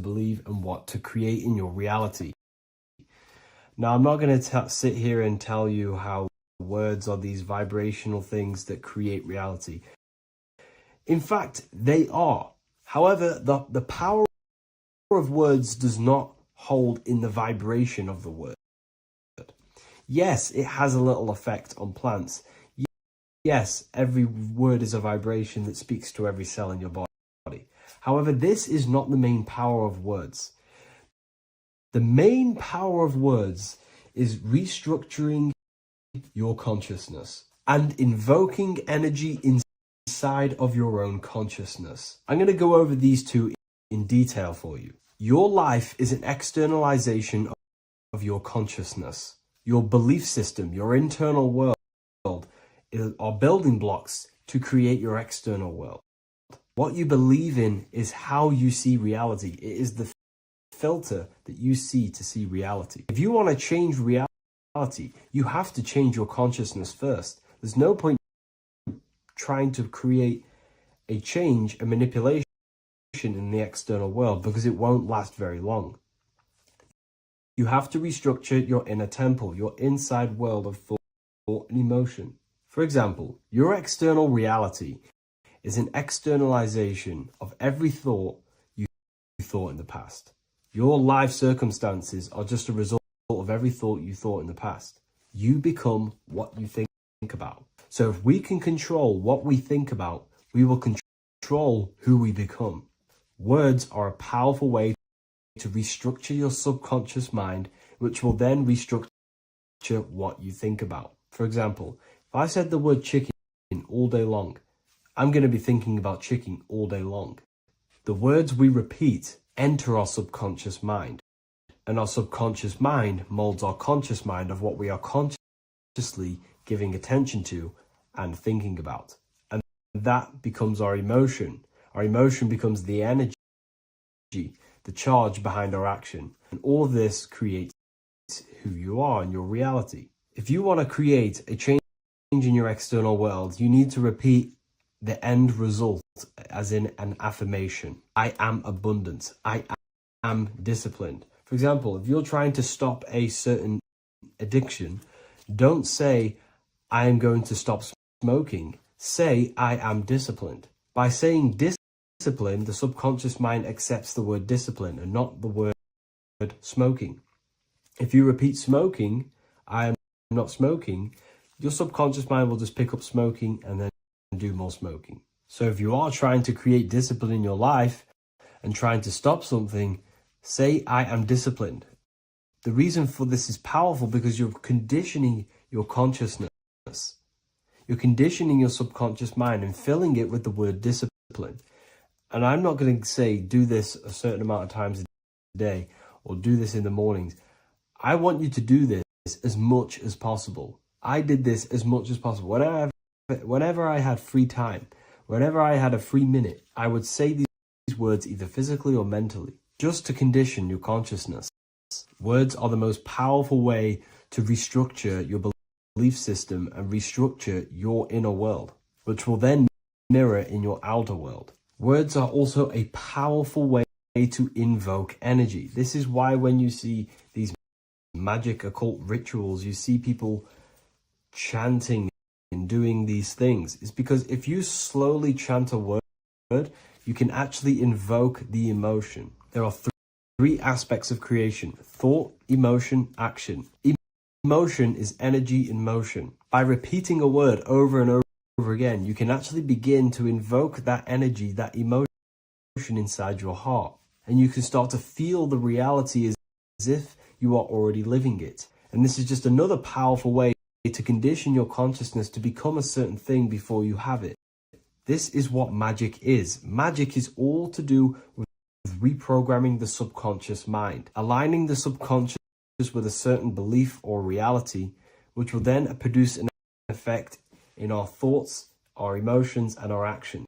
believe and what to create in your reality. Now, I'm not going to sit here and tell you how words are these vibrational things that create reality. In fact, they are. However, the power of words does not hold in the vibration of the word. Yes, it has a little effect on plants. Yes, every word is a vibration that speaks to every cell in your body. However, this is not the main power of words. The main power of words is restructuring your consciousness and invoking energy inside of your own consciousness. I'm going to go over these two in detail for you. Your life is an externalization of your consciousness. Your belief system, your internal world, are building blocks to create your external world. What you believe in is how you see reality. It is the filter that you see to see reality. If you want to change reality, you have to change your consciousness first. There's no point trying to create a change, a manipulation in the external world, because it won't last very long. You have to restructure your inner temple, your inside world of thought and emotion. For example, your external reality is an externalization of every thought you thought in the past. Your life circumstances are just a result of every thought you thought in the past. You become what you think about. So if we can control what we think about, we will control who we become. Words are a powerful way to restructure your subconscious mind, which will then restructure what you think about. For example, if I said the word chicken all day long, I'm going to be thinking about chicken all day long. The words we repeat enter our subconscious mind, and our subconscious mind molds our conscious mind of what we are consciously giving attention to and thinking about. And that becomes our emotion. Our emotion becomes the energy, the charge behind our action. And all this creates who you are and your reality. If you want to create a change in your external world, you need to repeat the end result as in an affirmation. I am abundant. I am disciplined. For example, if you're trying to stop a certain addiction, don't say, I am going to stop smoking. Say, I am disciplined. By saying discipline, the subconscious mind accepts the word discipline and not the word smoking. If you repeat smoking, I am not smoking, your subconscious mind will just pick up smoking and then do more smoking. So if you are trying to create discipline in your life and trying to stop something, say, I am disciplined. The reason for this is powerful because you're conditioning your consciousness. You're conditioning your subconscious mind and filling it with the word discipline. And I'm not going to say do this a certain amount of times a day or do this in the mornings. I want you to do this as much as possible. I did this as much as possible. Whenever I had free time, whenever I had a free minute, I would say these words either physically or mentally, just to condition your consciousness. Words are the most powerful way to restructure your belief system and restructure your inner world, which will then mirror in your outer world. Words are also a powerful way to invoke energy. This is why when you see these magic occult rituals, you see people chanting and doing these things. It's because if you slowly chant a word, you can actually invoke the emotion. There are three aspects of creation: thought, emotion, action. Emotion is energy in motion. By repeating a word over and over again, you can actually begin to invoke that energy, that emotion inside your heart. And you can start to feel the reality as if you are already living it. And this is just another powerful way to condition your consciousness to become a certain thing before you have it. This is what magic is. Magic is all to do with reprogramming the subconscious mind, aligning the subconscious with a certain belief or reality, which will then produce an effect in our thoughts, our emotions, and our actions,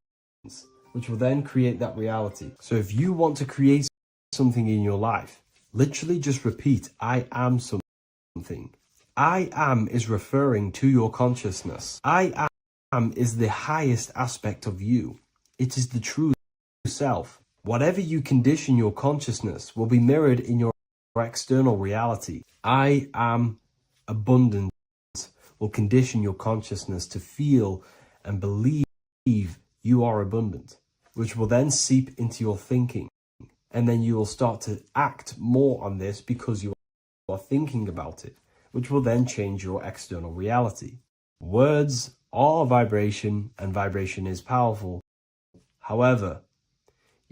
which will then create that reality. So if you want to create something in your life, literally just repeat, I am something. I am is referring to your consciousness. I am is the highest aspect of you. It is the true self. Whatever you condition your consciousness will be mirrored in your external reality. I am abundant will condition your consciousness to feel and believe you are abundant, which will then seep into your thinking. And then you will start to act more on this because you are thinking about it, which will then change your external reality. Words are vibration, and vibration is powerful. However,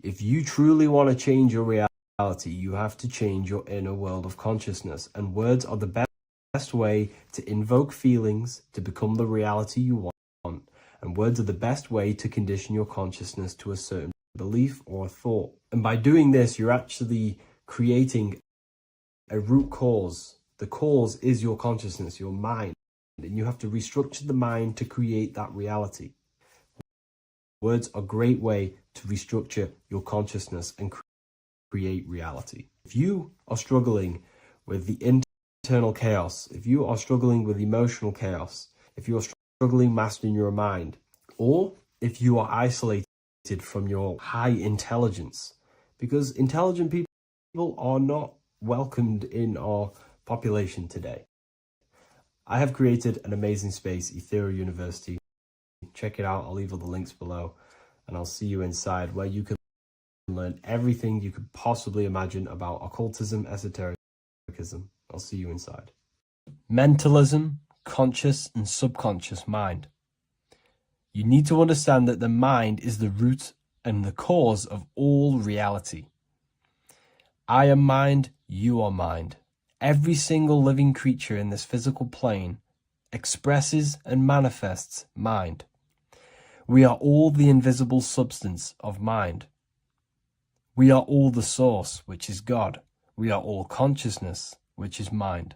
if you truly want to change your reality, you have to change your inner world of consciousness. And words are the best way to invoke feelings to become the reality you want. And words are the best way to condition your consciousness to a certain belief or a thought. And by doing this, you're actually creating a root cause. The cause is your consciousness, your mind. And you have to restructure the mind to create that reality. Words are a great way to restructure your consciousness and create reality. If you are struggling with the internal chaos, if you are struggling with emotional chaos, if you are struggling mastering your mind, or if you are isolated from your high intelligence, because intelligent people are not welcomed in our population today. I have created an amazing space, Ethereal University. Check it out. I'll leave all the links below, and I'll see you inside, where you can learn everything you could possibly imagine about occultism, esotericism. I'll see you inside. Mentalism, conscious and subconscious mind. You need to understand that the mind is the root and the cause of all reality. I am mind, you are mind. Every single living creature in this physical plane expresses and manifests mind. We are all the invisible substance of mind. We are all the source, which is God. We are all consciousness, which is mind.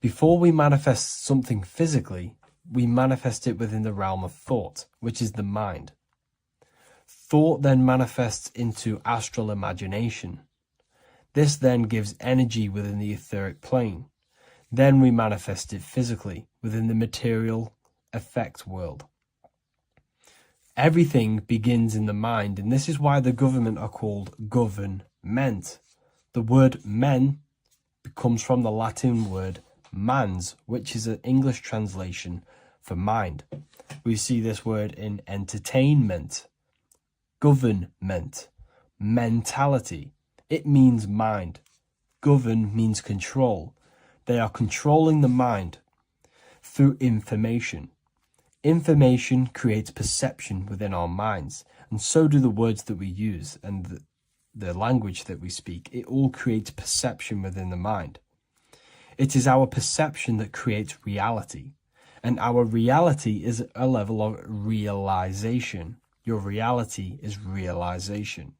Before we manifest something physically, we manifest it within the realm of thought, which is the mind. Thought then manifests into astral imagination. This then gives energy within the etheric plane. Then we manifest it physically within the material effect world. Everything begins in the mind, and this is why the government are called government. The word men comes from the Latin word mans, which is an English translation for mind. We see this word in entertainment, government, mentality. It means mind. Govern means control. They are controlling the mind through information. Information creates perception within our minds, and so do the words that we use and the language that we speak. It all creates perception within the mind. It is our perception that creates reality, and our reality is a level of realization. Your reality is realization.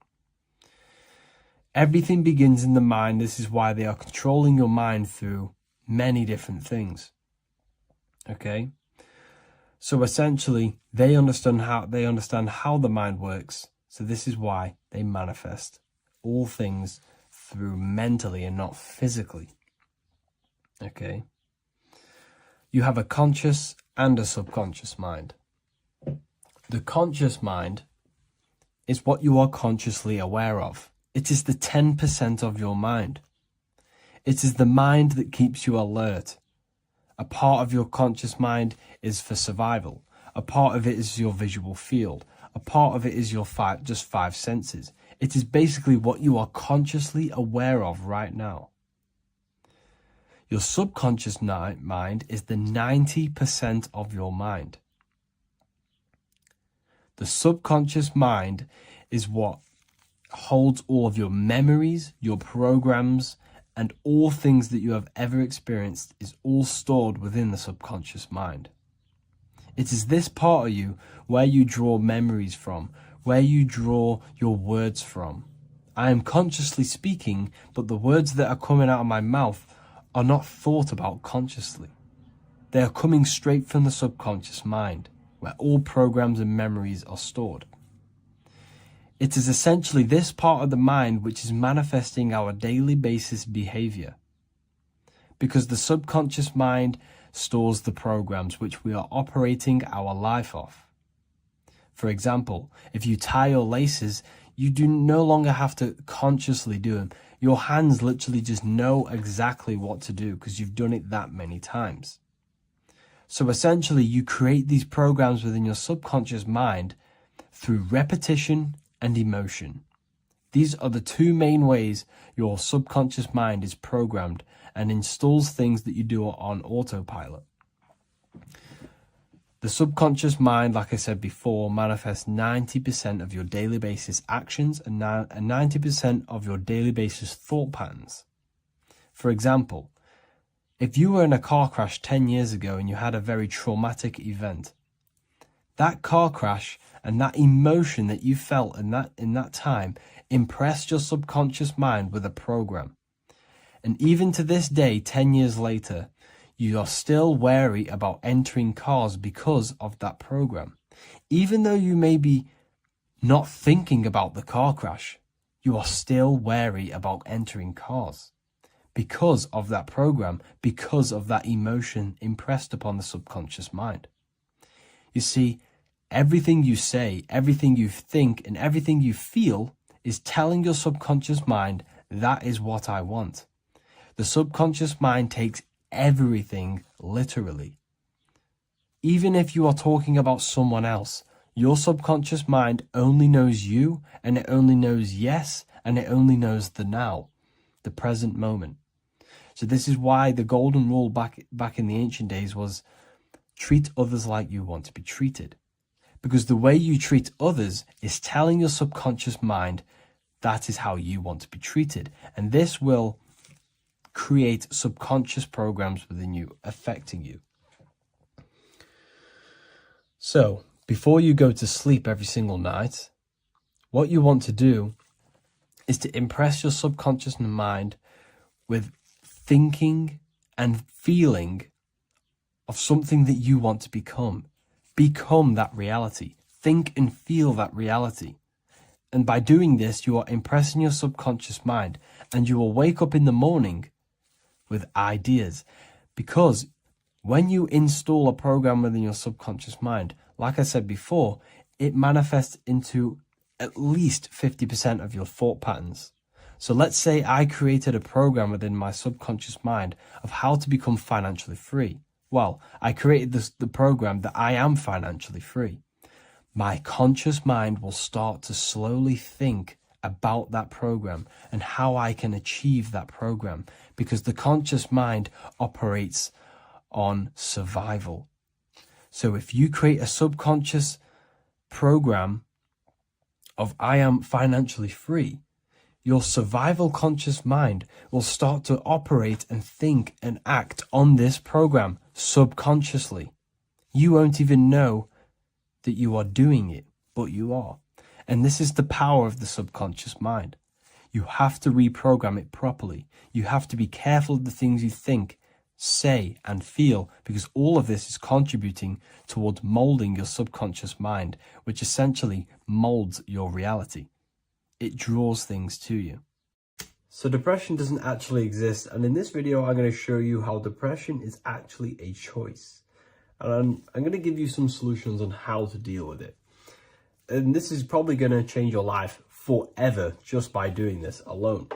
Everything begins in the mind. This is why they are controlling your mind through many different things. Okay? So essentially, they understand how the mind works. So this is why they manifest all things through mentally and not physically. Okay? You have a conscious and a subconscious mind. The conscious mind is what you are consciously aware of. It is the 10% of your mind. It is the mind that keeps you alert. A part of your conscious mind is for survival. A part of it is your visual field. A part of it is your just five senses. It is basically what you are consciously aware of right now. Your subconscious mind is the 90% of your mind. The subconscious mind is what holds all of your memories, your programs, and all things that you have ever experienced is all stored within the subconscious mind. It is this part of you where you draw memories from, where you draw your words from. I am consciously speaking, but the words that are coming out of my mouth are not thought about consciously. They are coming straight from the subconscious mind, where all programs and memories are stored. It is essentially this part of the mind which is manifesting our daily basis behavior, because the subconscious mind stores the programs which we are operating our life off. For example, if you tie your laces, you do no longer have to consciously do them. Your hands literally just know exactly what to do because you've done it that many times. So essentially, you create these programs within your subconscious mind through repetition and emotion. These are the two main ways your subconscious mind is programmed and installs things that you do on autopilot. The subconscious mind, like I said before, manifests 90% of your daily basis actions and 90% of your daily basis thought patterns. For example, if you were in a car crash 10 years ago and you had a very traumatic event, that car crash and that emotion that you felt in that time impressed your subconscious mind with a program. And even to this day, 10 years later, you are still wary about entering cars because of that program. Even though you may be not thinking about the car crash, you are still wary about entering cars because of that program, because of that emotion impressed upon the subconscious mind. You see, everything you say, everything you think, and everything you feel is telling your subconscious mind, that is what I want. The subconscious mind takes everything literally. Even if you are talking about someone else, your subconscious mind only knows you, and it only knows yes, and it only knows the now, the present moment. So this is why the golden rule back in the ancient days was treat others like you want to be treated. Because the way you treat others is telling your subconscious mind that is how you want to be treated. And this will create subconscious programs within you, affecting you. So, before you go to sleep every single night, what you want to do is to impress your subconscious mind with thinking and feeling of something that you want to become. Become that reality. Think and feel that reality. And by doing this, you are impressing your subconscious mind, and you will wake up in the morning with ideas. Because when you install a program within your subconscious mind, like I said before, it manifests into at least 50% of your thought patterns. So let's say I created a program within my subconscious mind of how to become financially free. Well, I created the program that I am financially free. My conscious mind will start to slowly think about that program and how I can achieve that program, because the conscious mind operates on survival. So if you create a subconscious program of I am financially free, your survival conscious mind will start to operate and think and act on this program subconsciously. You won't even know that you are doing it, but you are. And this is the power of the subconscious mind. You have to reprogram it properly. You have to be careful of the things you think, say, and feel, because all of this is contributing towards molding your subconscious mind, which essentially molds your reality. It draws things to you. So depression doesn't actually exist, and in this video I'm going to show you how depression is actually a choice. And I'm going to give you some solutions on how to deal with it. And this is probably going to change your life forever just by doing this alone.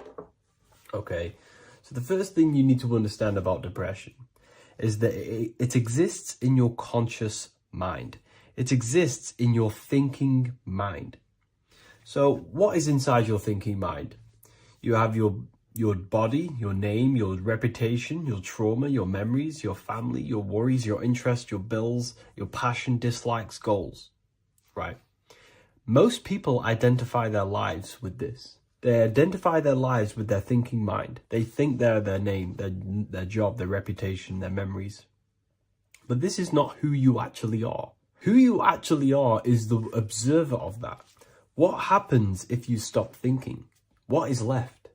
Okay, so the first thing you need to understand about depression is that it exists in your conscious mind. It exists in your thinking mind. So what is inside your thinking mind? You have your body, your name, your reputation, your trauma, your memories, your family, your worries, your interests, your bills, your passion, dislikes, goals, right? Most people identify their lives with this. They identify their lives with their thinking mind. They think they're their name, their job, their reputation, their memories. But this is not who you actually are. Who you actually are is the observer of that. What happens if you stop thinking? What is left?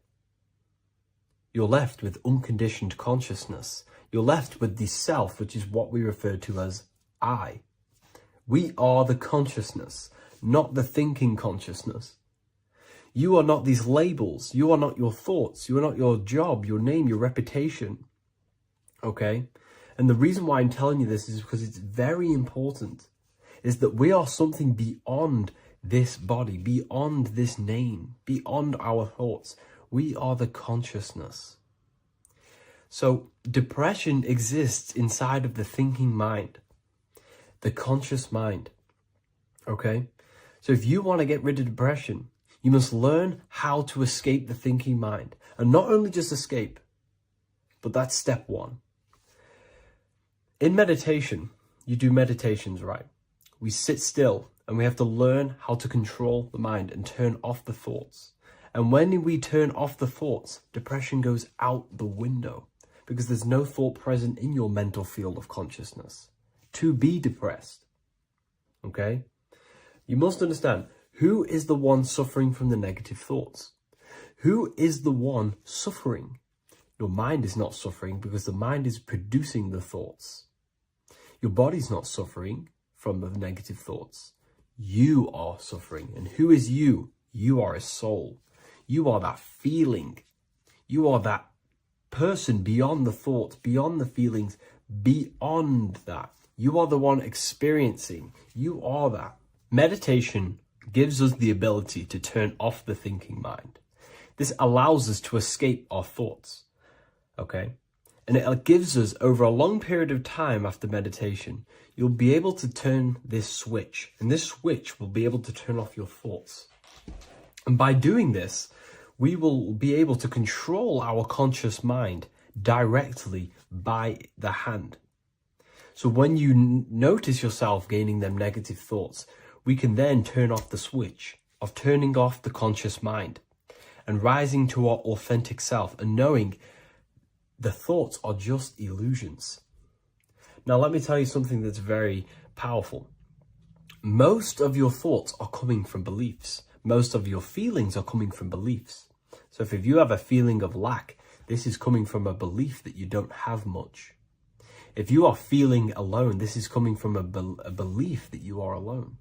You're left with unconditioned consciousness. You're left with the self, which is what we refer to as I. We are the consciousness, not the thinking consciousness. You are not these labels. You are not your thoughts. You are not your job, your name, your reputation. Okay? And the reason why I'm telling you this is because it's very important. is that we are something beyond this body, beyond this name, beyond our thoughts. We are the consciousness. So depression exists inside of the thinking mind, the conscious mind. Okay? So if you want to get rid of depression, you must learn how to escape the thinking mind. And not only just escape, but that's step one. In meditation, you do meditations, right? We sit still and we have to learn how to control the mind and turn off the thoughts. And when we turn off the thoughts, depression goes out the window because there's no thought present in your mental field of consciousness to be depressed. Okay? You must understand, who is the one suffering from the negative thoughts? Who is the one suffering? Your mind is not suffering because the mind is producing the thoughts. Your body's not suffering from the negative thoughts. You are suffering. And who is you? You are a soul. You are that feeling. You are that person beyond the thoughts, beyond the feelings, beyond that. You are the one experiencing. You are that. Meditation gives us the ability to turn off the thinking mind. This allows us to escape our thoughts. Okay? And it gives us, over a long period of time after meditation, you'll be able to turn this switch. And this switch will be able to turn off your thoughts. And by doing this, we will be able to control our conscious mind directly by the hand. So when you notice yourself gaining them negative thoughts, we can then turn off the switch of turning off the conscious mind and rising to our authentic self and knowing the thoughts are just illusions. Now, let me tell you something that's very powerful. Most of your thoughts are coming from beliefs. Most of your feelings are coming from beliefs. So if you have a feeling of lack, this is coming from a belief that you don't have much. If you are feeling alone, this is coming from a belief that you are alone.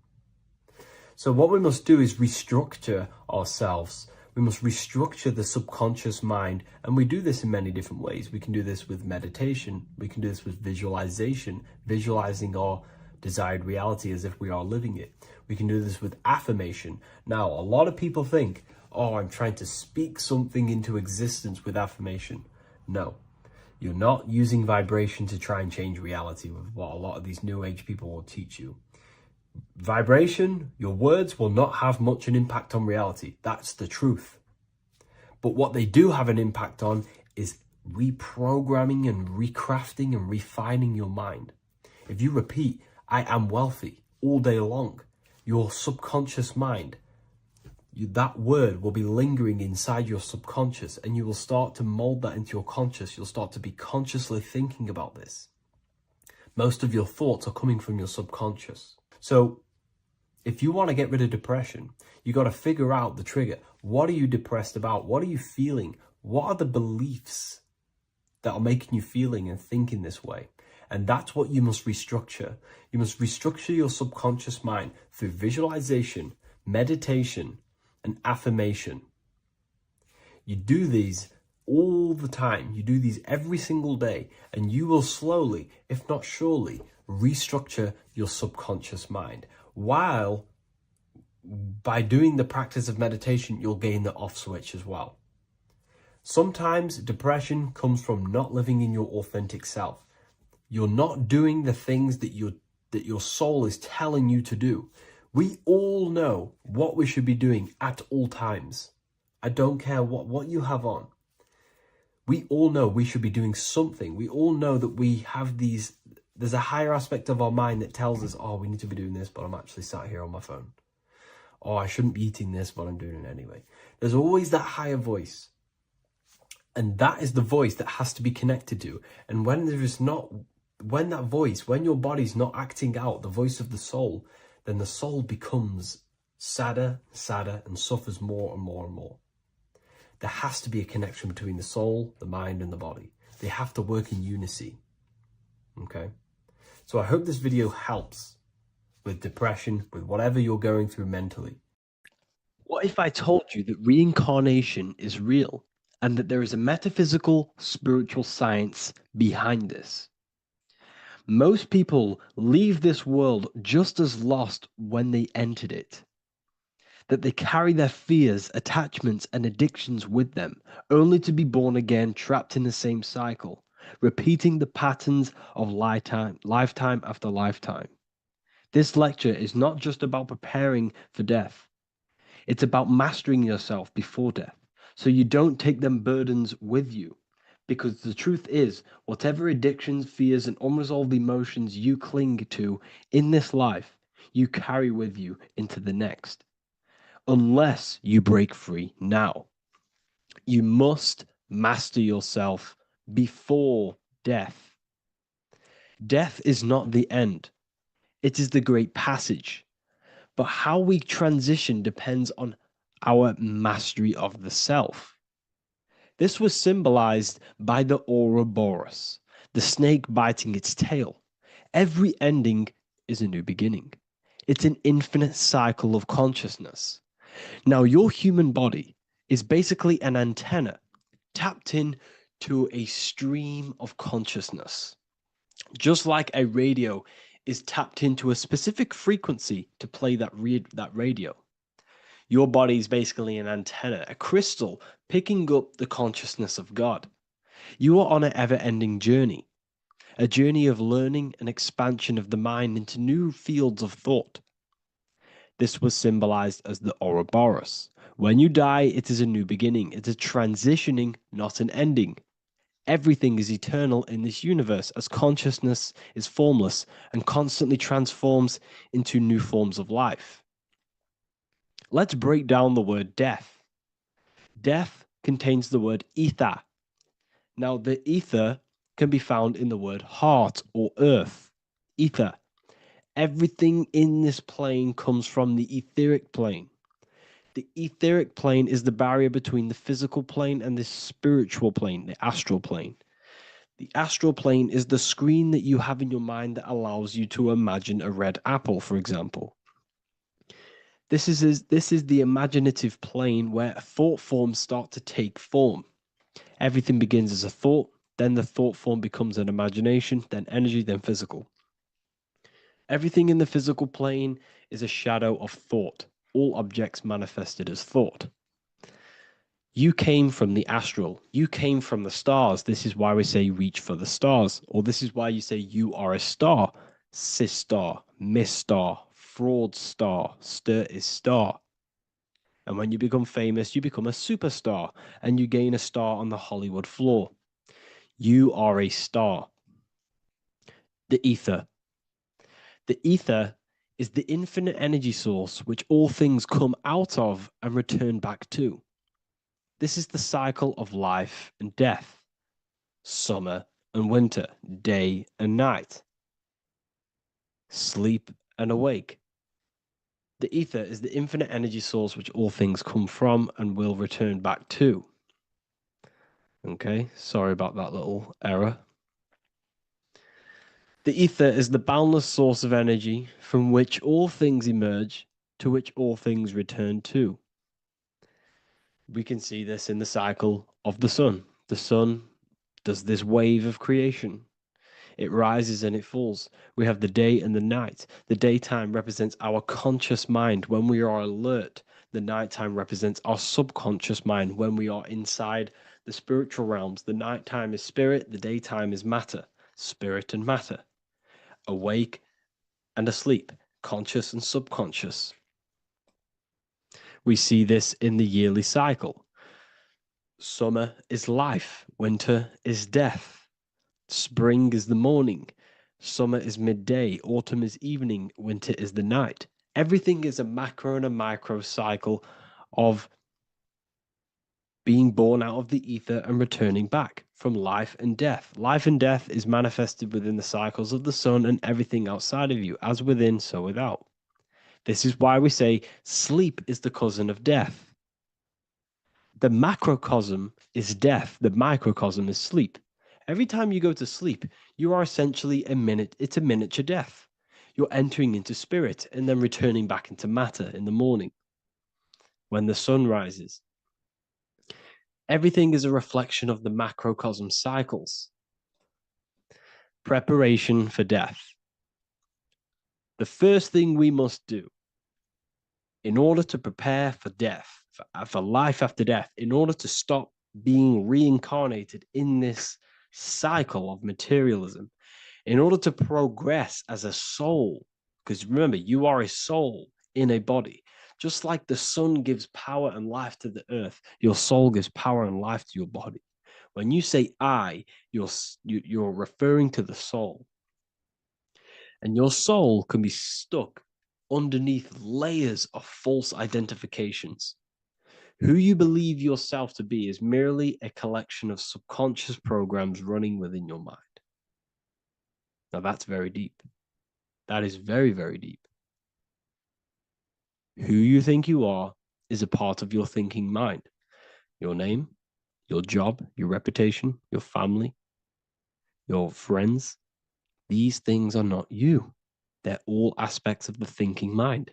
So what we must do is restructure ourselves. We must restructure the subconscious mind. And we do this in many different ways. We can do this with meditation. We can do this with visualization, visualizing our desired reality as if we are living it. We can do this with affirmation. Now, a lot of people think, oh, I'm trying to speak something into existence with affirmation. No, you're not using vibration to try and change reality with what a lot of these new age people will teach you. Vibration, your words will not have much an impact on reality. That's the truth. But what they do have an impact on is reprogramming and recrafting and refining your mind. If you repeat, I am wealthy all day long, your subconscious mind, that word will be lingering inside your subconscious and you will start to mold that into your conscious. You'll start to be consciously thinking about this. Most of your thoughts are coming from your subconscious. So if you want to get rid of depression, you got to figure out the trigger. What are you depressed about? What are you feeling? What are the beliefs that are making you feeling and thinking this way? And that's what you must restructure. You must restructure your subconscious mind through visualization, meditation, and affirmation. You do these all the time. You do these every single day, and you will slowly, if not surely, restructure your subconscious mind. While by doing the practice of meditation, you'll gain the off switch as well. Sometimes depression comes from not living in your authentic self. You're not doing the things that your soul is telling you to do. We all know what we should be doing at all times. I don't care what you have on. We all know we should be doing something. We all know that we have there's a higher aspect of our mind that tells us, oh, we need to be doing this, but I'm actually sat here on my phone. Oh, I shouldn't be eating this, but I'm doing it anyway. There's always that higher voice. And that is the voice that has to be connected to. And when that voice, when your body's not acting out the voice of the soul, then the soul becomes sadder, and suffers more and more and more. There has to be a connection between the soul, the mind, and the body. They have to work in unity. Okay? So I hope this video helps with depression, with whatever you're going through mentally. What if I told you that reincarnation is real and that there is a metaphysical, spiritual science behind this? Most people leave this world just as lost when they entered it. That they carry their fears, attachments, and addictions with them, only to be born again trapped in the same cycle, repeating the patterns of lifetime after lifetime. This lecture is not just about preparing for death. It's about mastering yourself before death, so you don't take them burdens with you. Because the truth is, whatever addictions, fears, and unresolved emotions you cling to in this life, you carry with you into the next. Unless you break free now. You must master yourself before death. Death is not the end, it is the great passage. But how we transition depends on our mastery of the self. This was symbolized by the Ouroboros, the snake biting its tail. Every ending is a new beginning. It's an infinite cycle of consciousness. Now, your human body is basically an antenna tapped in to a stream of consciousness. Just like a radio is tapped into a specific frequency to play that radio. Your body is basically an antenna, a crystal picking up the consciousness of God. You are on an ever-ending journey, a journey of learning and expansion of the mind into new fields of thought. This was symbolized as the Ouroboros. When you die, it is a new beginning. It's a transitioning, not an ending. Everything is eternal in this universe as consciousness is formless and constantly transforms into new forms of life. Let's break down the word death. Death contains the word ether. Now, the ether can be found in the word heart or earth. Ether. Everything in this plane comes from the etheric plane. The etheric plane is the barrier between the physical plane and the spiritual plane, the astral plane. The astral plane is the screen that you have in your mind that allows you to imagine a red apple, for example. This is the imaginative plane where thought forms start to take form. Everything begins as a thought, then the thought form becomes an imagination, then energy, then physical. Everything in the physical plane is a shadow of thought, all objects manifested as thought. You came from the astral. You came from the stars. This is why we say reach for the stars. Or this is why you say you are a star. Cis star, miss star, fraud star, stir is star. And when you become famous, you become a superstar and you gain a star on the Hollywood floor. You are a star. The ether. The ether is the infinite energy source which all things come out of and return back to. This is the cycle of life and death, summer and winter, day and night, sleep and awake. The ether is the infinite energy source which all things come from and will return back to. Okay, sorry about that little error. The ether is the boundless source of energy from which all things emerge, to which all things return to. We can see this in the cycle of the sun. The sun does this wave of creation. It rises and it falls. We have the day and the night. The daytime represents our conscious mind when we are alert. The nighttime represents our subconscious mind when we are inside the spiritual realms. The nighttime is spirit, the daytime is matter, spirit and matter, awake and asleep, conscious and subconscious. We see this in the yearly cycle. Summer is life, winter is death. Spring is the morning, summer is midday, autumn is evening, winter is the night. Everything is a macro and a micro cycle of being born out of the ether and returning back from life and death. Life and death is manifested within the cycles of the sun and everything outside of you, as within, so without. This is why we say sleep is the cousin of death. The macrocosm is death, the microcosm is sleep. Every time you go to sleep, you are essentially it's a miniature death. You're entering into spirit and then returning back into matter in the morning when the sun rises. Everything is a reflection of the macrocosm cycles. Preparation for death. The first thing we must do in order to prepare for death, for life after death, in order to stop being reincarnated in this cycle of materialism, in order to progress as a soul, because remember, you are a soul in a body. Just like the sun gives power and life to the earth, your soul gives power and life to your body. When you say I, you're referring to the soul. And your soul can be stuck underneath layers of false identifications. Who you believe yourself to be is merely a collection of subconscious programs running within your mind. Now that's very deep. That is very, very deep. Who you think you are is a part of your thinking mind. Your name, your job, your reputation, your family, your friends. These things are not you. They're all aspects of the thinking mind.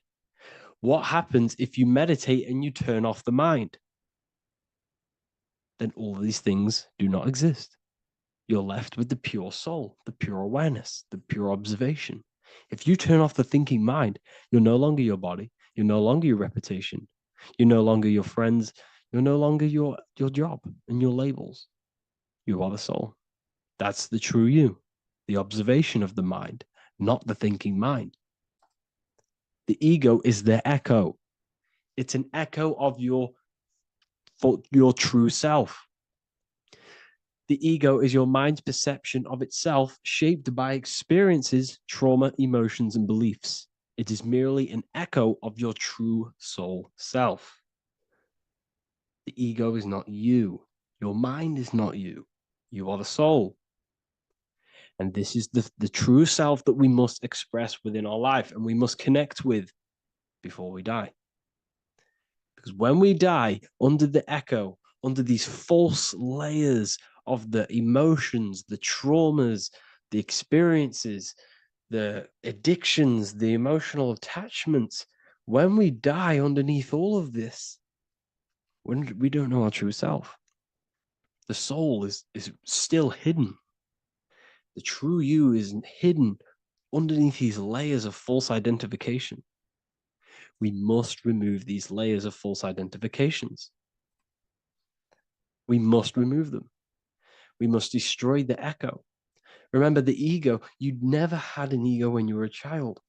What happens if you meditate and you turn off the mind? Then all these things do not exist. You're left with the pure soul, the pure awareness, the pure observation. If you turn off the thinking mind, you're no longer your body, you're no longer your reputation, you're no longer your friends, you're no longer your job and your labels. You are the soul. That's the true you, the observation of the mind, not the thinking mind. The ego is the echo. It's an echo of your true self. The ego is your mind's perception of itself, shaped by experiences, trauma, emotions, and beliefs. It is merely an echo of your true soul self. The ego is not you. Your mind is not you. You are the soul. And this is the true self that we must express within our life and we must connect with before we die. Because when we die under the echo, under these false layers of the emotions, the traumas, the experiences, the addictions, the emotional attachments, when we die underneath all of this, when we don't know our true self, the soul is still hidden. The true you is hidden underneath these layers of false identification. We must remove these layers of false identifications. We must remove them. We must destroy the echo. Remember, the ego, you never had an ego when you were a child.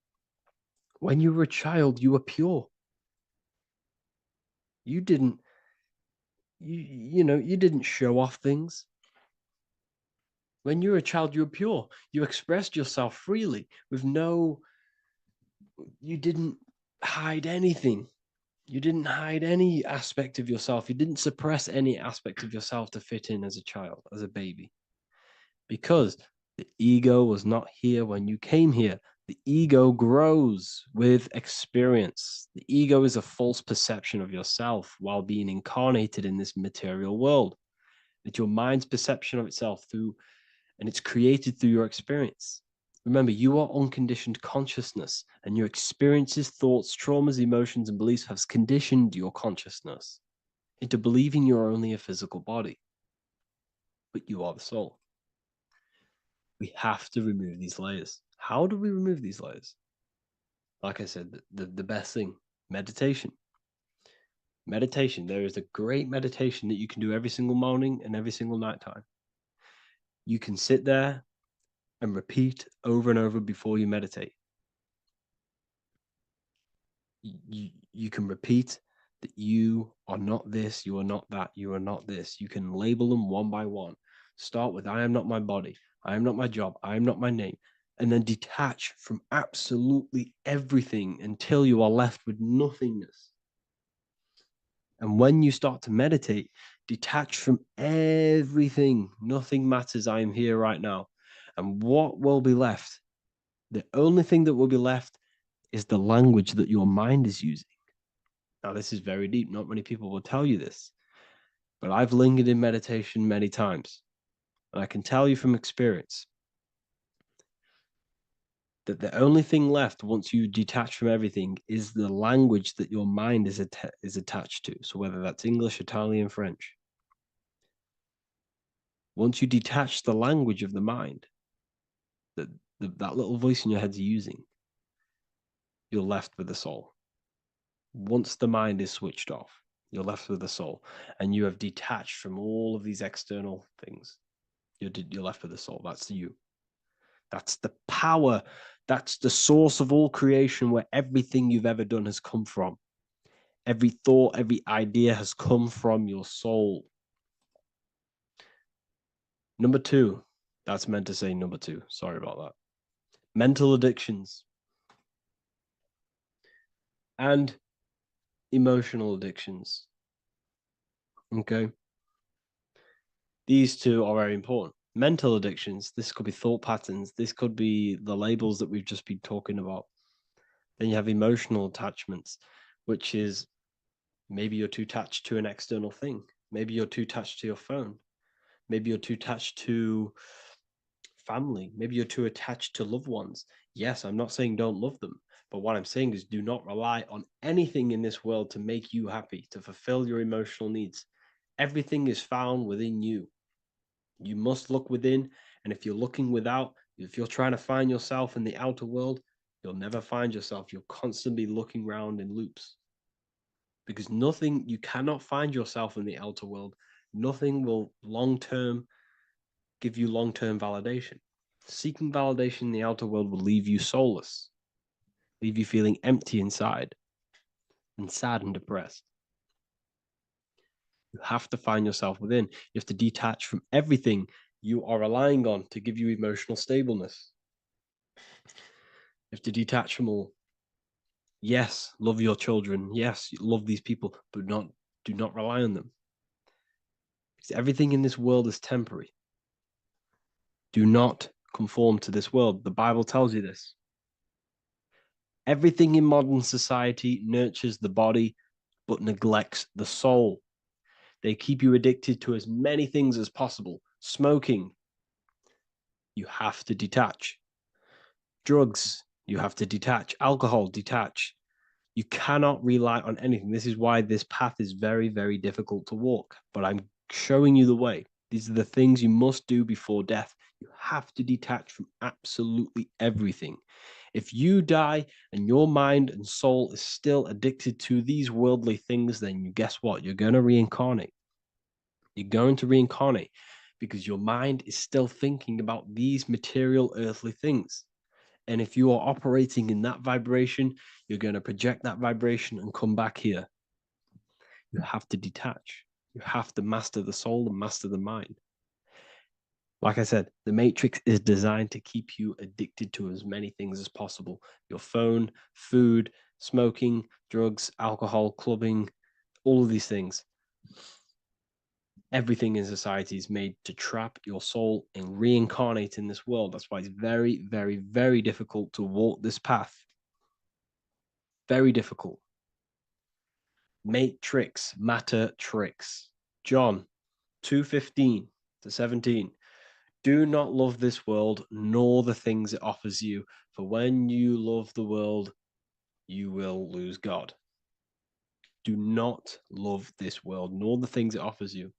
When you were a child, you were pure. You didn't, you didn't show off things. When you were a child, you were pure. You expressed yourself freely with you didn't hide anything. You didn't hide any aspect of yourself. You didn't suppress any aspect of yourself to fit in as a child, as a baby. Because the ego was not here when you came here. The ego grows with experience. The ego is a false perception of yourself while being incarnated in this material world. It's your mind's perception of itself and it's created through your experience. Remember, you are unconditioned consciousness, and your experiences, thoughts, traumas, emotions, and beliefs have conditioned your consciousness into believing you're only a physical body, but you are the soul. We have to remove these layers. How do we remove these layers? Like I said, the best thing, meditation. Meditation. There is a great meditation that you can do every single morning and every single nighttime. You can sit there and repeat over and over before you meditate. You can repeat that you are not this, you are not that, you are not this. You can label them one by one. Start with, I am not my body, I am not my job, I am not my name, and then detach from absolutely everything until you are left with nothingness. And when you start to meditate, detach from everything. Nothing matters. I am here right now. And what will be left? The only thing that will be left is the language that your mind is using. Now, this is very deep. Not many people will tell you this, but I've lingered in meditation many times. And I can tell you from experience that the only thing left once you detach from everything is the language that your mind is attached to. So whether that's English, Italian, French. Once you detach the language of the mind, that little voice in your head's using, you're left with the soul. Once the mind is switched off, you're left with the soul, and you have detached from all of these external things. You're left with the soul. That's you. That's the power. That's the source of all creation, where everything you've ever done has come from. Every thought, every idea has come from your soul. Number two, that's meant to say number two. Sorry about that. Mental addictions and emotional addictions. Okay. These two are very important. Mental addictions, this could be thought patterns. This could be the labels that we've just been talking about. Then you have emotional attachments, which is maybe you're too attached to an external thing. Maybe you're too attached to your phone. Maybe you're too attached to family. Maybe you're too attached to loved ones. Yes, I'm not saying don't love them, but what I'm saying is do not rely on anything in this world to make you happy, to fulfill your emotional needs. Everything is found within you. You must look within, and if you're looking without, if you're trying to find yourself in the outer world, you'll never find yourself. You'll constantly be looking around in loops. Because nothing, you cannot find yourself in the outer world. Nothing will long-term give you long-term validation. Seeking validation in the outer world will leave you soulless, leave you feeling empty inside and sad and depressed. You have to find yourself within. You have to detach from everything you are relying on to give you emotional stableness. You have to detach from all. Yes, love your children. Yes, love these people, but do not rely on them. Because everything in this world is temporary. Do not conform to this world. The Bible tells you this. Everything in modern society nurtures the body, but neglects the soul. They keep you addicted to as many things as possible. Smoking, you have to detach. Drugs, you have to detach. Alcohol, detach. You cannot rely on anything. This is why this path is very, very difficult to walk. But I'm showing you the way. These are the things you must do before death. You have to detach from absolutely everything. If you die and your mind and soul is still addicted to these worldly things, then you guess what? You're going to reincarnate. You're going to reincarnate because your mind is still thinking about these material earthly things. And if you are operating in that vibration, you're going to project that vibration and come back here. You have to detach. You have to master the soul and master the mind. Like I said, the matrix is designed to keep you addicted to as many things as possible. Your phone, food, smoking, drugs, alcohol, clubbing, all of these things. Everything in society is made to trap your soul and reincarnate in this world. That's why it's very, very, very difficult to walk this path. Very difficult. Matrix, matter tricks. John 2:15 to 17. Do not love this world, nor the things it offers you. For when you love the world, you will lose God. Do not love this world, nor the things it offers you.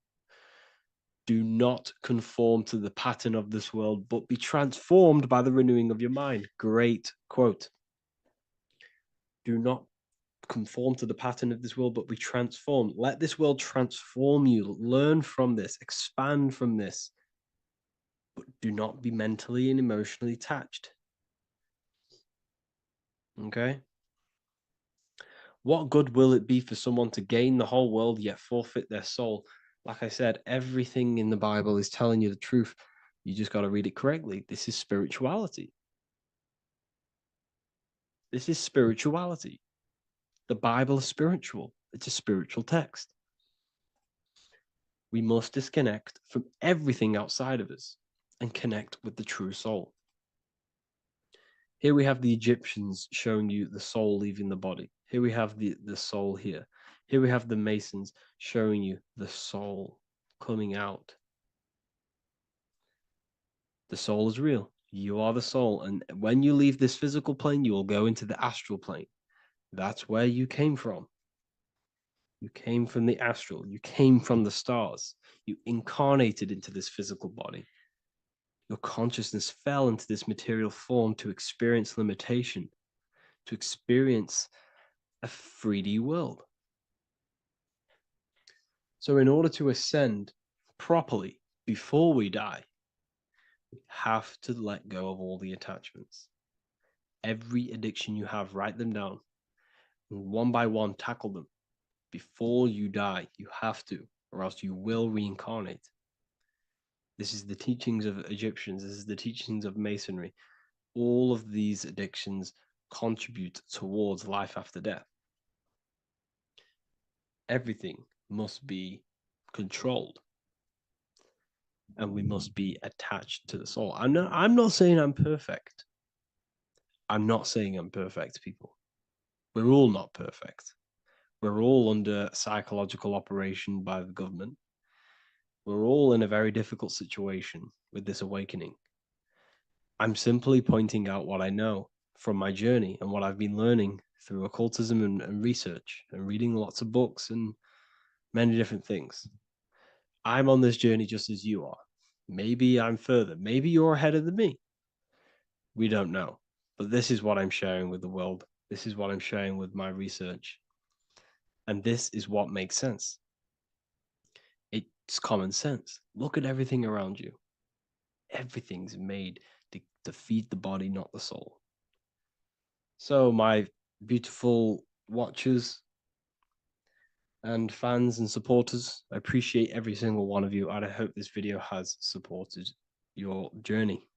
Do not conform to the pattern of this world, but be transformed by the renewing of your mind. Great quote. Do not conform to the pattern of this world, but be transformed. Let this world transform you. Learn from this, expand from this, but do not be mentally and emotionally attached. Okay? What good will it be for someone to gain the whole world yet forfeit their soul? Like I said, everything in the Bible is telling you the truth. You just got to read it correctly. This is spirituality. This is spirituality. The Bible is spiritual. It's a spiritual text. We must disconnect from everything outside of us and connect with the true soul. Here we have the Egyptians showing you the soul leaving the body. Here we have the soul here. Here we have the Masons showing you the soul coming out. The soul is real. You are the soul. And when you leave this physical plane, you will go into the astral plane. That's where you came from. You came from the astral. You came from the stars. You incarnated into this physical body. Your consciousness fell into this material form to experience limitation, to experience a 3D world. So in order to ascend properly before we die, we have to let go of all the attachments. Every addiction you have, write them down. And one by one, tackle them. Before you die, you have to, or else you will reincarnate. This is the teachings of Egyptians. This is the teachings of Masonry. All of these addictions contribute towards life after death. Everything must be controlled, and we must be attached to the soul. I'm not saying I'm perfect. I'm not saying I'm perfect, people. We're all not perfect. We're all under psychological operation by the government. We're all in a very difficult situation with this awakening. I'm simply pointing out what I know from my journey and what I've been learning through occultism and research and reading lots of books and many different things. I'm on this journey just as you are. Maybe I'm further. Maybe you're ahead of me. We don't know. But this is what I'm sharing with the world. This is what I'm sharing with my research. And this is what makes sense. It's common sense. Look at everything around you. Everything's made to feed the body, not the soul. So, my beautiful watchers and fans and supporters, I appreciate every single one of you, and I hope this video has supported your journey.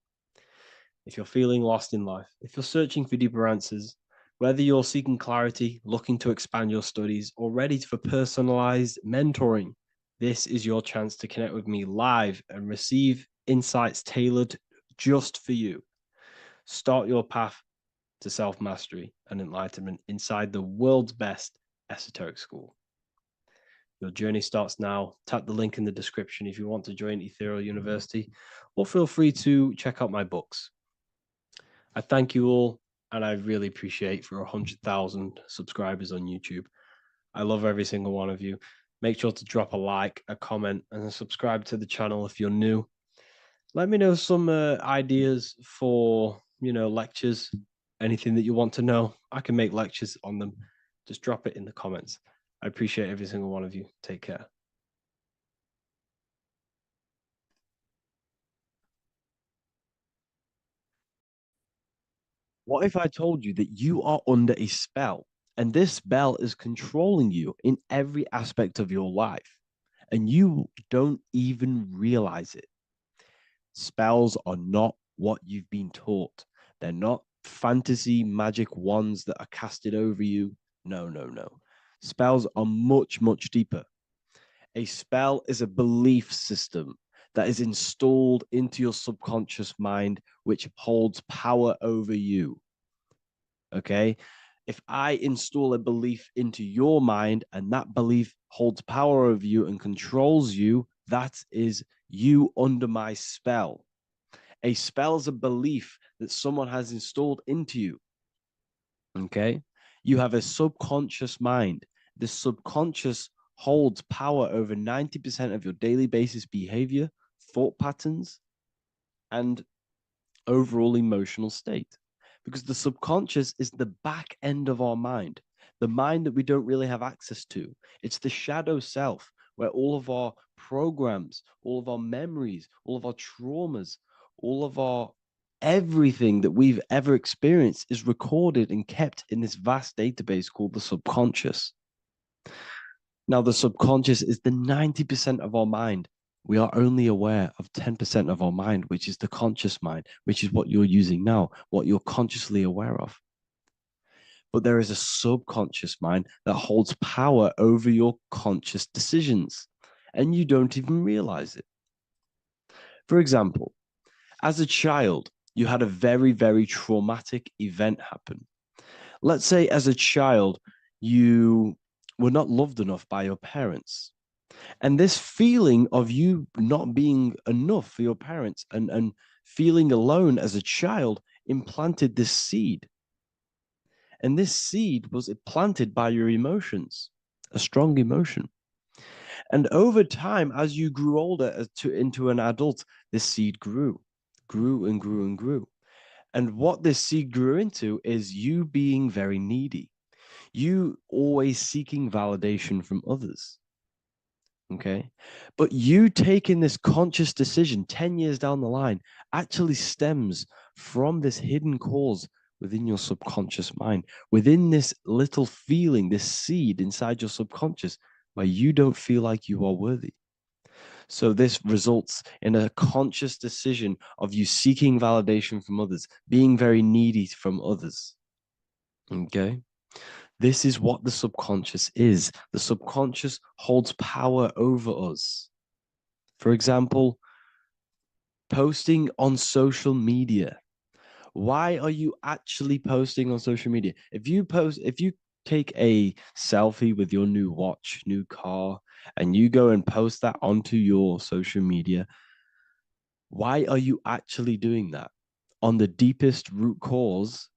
If you're feeling lost in life, if you're searching for deeper answers, whether you're seeking clarity, looking to expand your studies, or ready for personalized mentoring, this is your chance to connect with me live and receive insights tailored just for you. Start your path to self-mastery and enlightenment inside the world's best esoteric school. Your journey starts now. Tap the link in the description if you want to join Ethereal University, or feel free to check out my books. I thank you all, and I really appreciate for 100,000 subscribers on YouTube. I love every single one of you. Make sure to drop a like, a comment, and subscribe to the channel if you're new. Let me know some ideas for, lectures, anything that you want to know. I can make lectures on them. Just drop it in the comments. I appreciate every single one of you. Take care. What if I told you that you are under a spell and this spell is controlling you in every aspect of your life and you don't even realize it? Spells are not what you've been taught. They're not fantasy magic wands that are casted over you. No, no, no. Spells are much, much deeper. A spell is a belief system that is installed into your subconscious mind, which holds power over you. Okay? If I install a belief into your mind and that belief holds power over you and controls you, that is you under my spell. A spell is a belief that someone has installed into you. Okay? You have a subconscious mind. The subconscious holds power over 90% of your daily basis behavior, thought patterns, and overall emotional state. Because the subconscious is the back end of our mind, the mind that we don't really have access to. It's the shadow self where all of our programs, all of our memories, all of our traumas, all of our everything that we've ever experienced is recorded and kept in this vast database called the subconscious. Now, the subconscious is the 90% of our mind. We are only aware of 10% of our mind, which is the conscious mind, which is what you're using now, what you're consciously aware of. But there is a subconscious mind that holds power over your conscious decisions, and you don't even realize it. For example, as a child, you had a very, very traumatic event happen. Let's say as a child, you were not loved enough by your parents. And this feeling of you not being enough for your parents and feeling alone as a child implanted this seed. And this seed was planted by your emotions, a strong emotion. And over time, as you grew older into an adult, this seed grew grew and grew and grew. And what this seed grew into is you being very needy, you always seeking validation from others. Okay. But you taking this conscious decision 10 years down the line actually stems from this hidden cause within your subconscious mind, within this little feeling, this seed inside your subconscious where you don't feel like you are worthy. So this results in a conscious decision of you seeking validation from others, being very needy from others. Okay. This is what the subconscious is. The subconscious holds power over us. For example, posting on social media. Why are you actually posting on social media? If you take a selfie with your new watch, new car, and you go and post that onto your social media, why are you actually doing that? On the deepest root cause,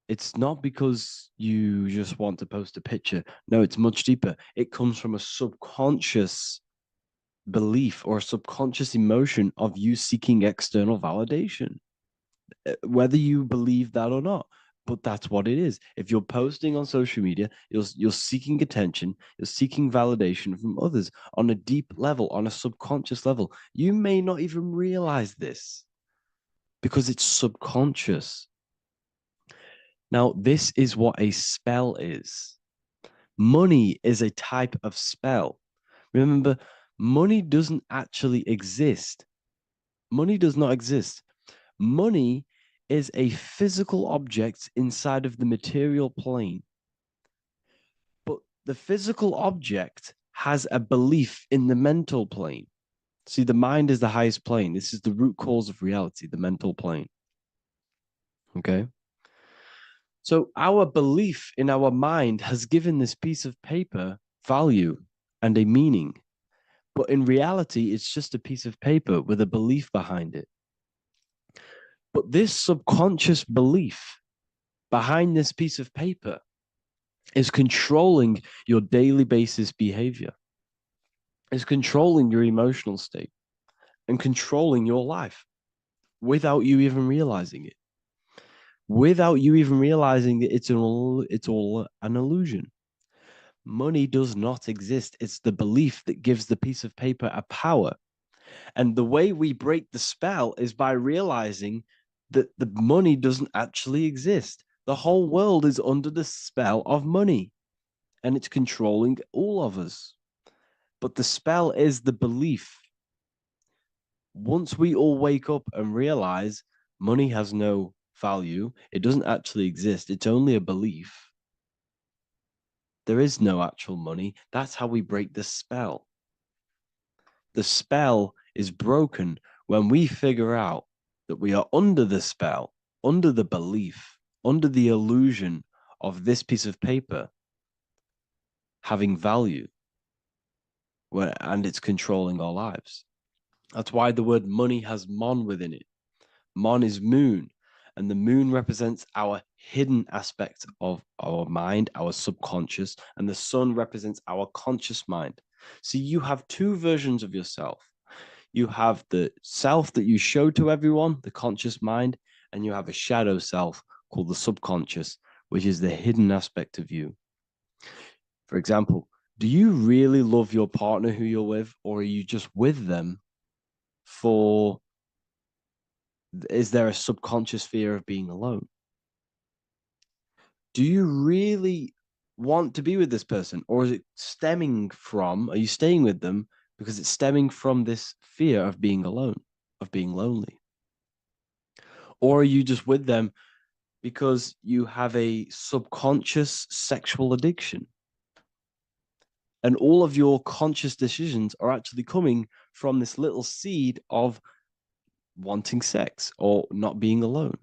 it's not because you just want to post a picture. No, it's much deeper. It comes from a subconscious belief or a subconscious emotion of you seeking external validation, whether you believe that or not. But that's what it is. If you're posting on social media, you're seeking attention, you're seeking validation from others on a deep level, on a subconscious level. You may not even realize this because it's subconscious. Now, this is what a spell is. Money is a type of spell. Remember, money doesn't actually exist. Money does not exist. Money is a physical object inside of the material plane. But the physical object has a belief in the mental plane. See, the mind is the highest plane. This is the root cause of reality, the mental plane. Okay? So our belief in our mind has given this piece of paper value and a meaning. But in reality, it's just a piece of paper with a belief behind it. But this subconscious belief behind this piece of paper is controlling your daily basis behavior, is controlling your emotional state and controlling your life without you even realizing it. Without you even realizing that it's all an illusion. Money does not exist. It's the belief that gives the piece of paper a power. And the way we break the spell is by realizing that the money doesn't actually exist. The whole world is under the spell of money, and it's controlling all of us. But the spell is the belief. Once we all wake up and realize money has no value, it doesn't actually exist, it's only a belief. There is no actual money. That's how we break the spell. The spell is broken when we figure out that we are under the spell, under the belief, under the illusion of this piece of paper having value, and it's controlling our lives. That's why the word money has mon within it. Mon is moon, and the moon represents our hidden aspect of our mind, our subconscious, and the sun represents our conscious mind. So you have two versions of yourself. You have the self that you show to everyone, the conscious mind, and you have a shadow self called the subconscious, which is the hidden aspect of you. For example, do you really love your partner who you're with, or are you just with them for, is there a subconscious fear of being alone? Do you really want to be with this person, or is it stemming from, are you staying with them because it's stemming from this fear of being alone, of being lonely? Or are you just with them because you have a subconscious sexual addiction? And all of your conscious decisions are actually coming from this little seed of wanting sex or not being alone.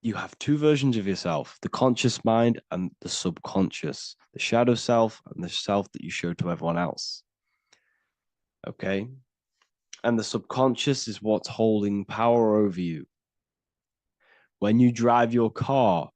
You have two versions of yourself, the conscious mind and the subconscious, the shadow self and the self that you show to everyone else. Okay? And the subconscious is what's holding power over you. When you drive your car,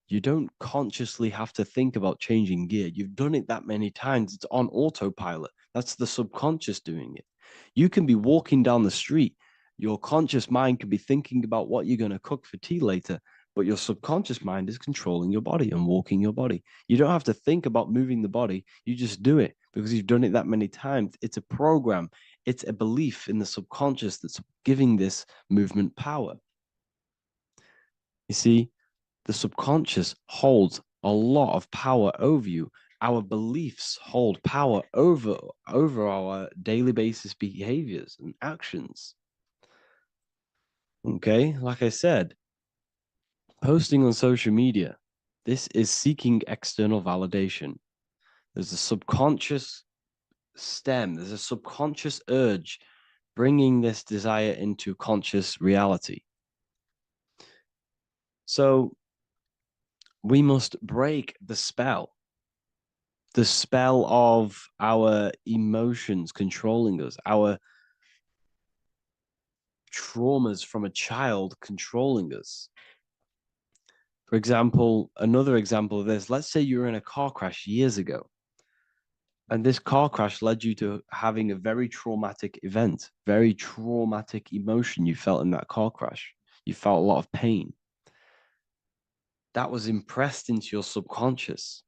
you don't consciously have to think about changing gear. You've done it that many times. It's on autopilot. That's the subconscious doing it. You can be walking down the street Your conscious mind could be thinking about what you're going to cook for tea later, but your subconscious mind is controlling your body and walking your body. You don't have to think about moving the body. You just do it because you've done it that many times. It's a program. It's a belief in the subconscious that's giving this movement power. You see, the subconscious holds a lot of power over you. Our beliefs hold power over our daily basis behaviors and actions. Okay, like I said, posting on social media, this is seeking external validation. There's a subconscious stem, there's a subconscious urge bringing this desire into conscious reality. So we must break the spell of our emotions controlling us, our traumas from a child controlling us. For example, another example of this, let's say you were in a car crash years ago, and this car crash led you to having a very traumatic event, very traumatic emotion you felt in that car crash. You felt a lot of pain. That was impressed into your subconscious.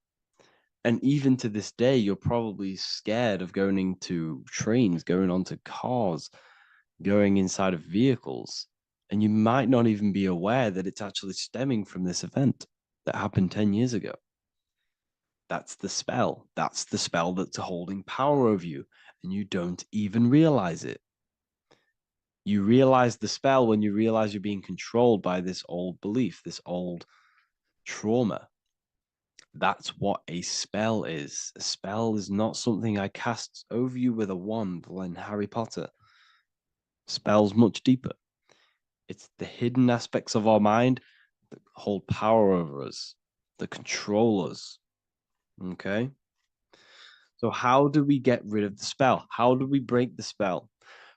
And even to this day, you're probably scared of going into trains, going onto cars, going inside of vehicles. And you might not even be aware that it's actually stemming from this event that happened 10 years ago. That's the spell. That's the spell that's holding power over you, and you don't even realize it. You realize the spell when you realize you're being controlled by this old belief, this old trauma. That's what a spell is. A spell is not something I cast over you with a wand like Harry Potter. Spell's much deeper. It's the hidden aspects of our mind that hold power over us, that control us. Okay? So how do we get rid of the spell? How do we break the spell?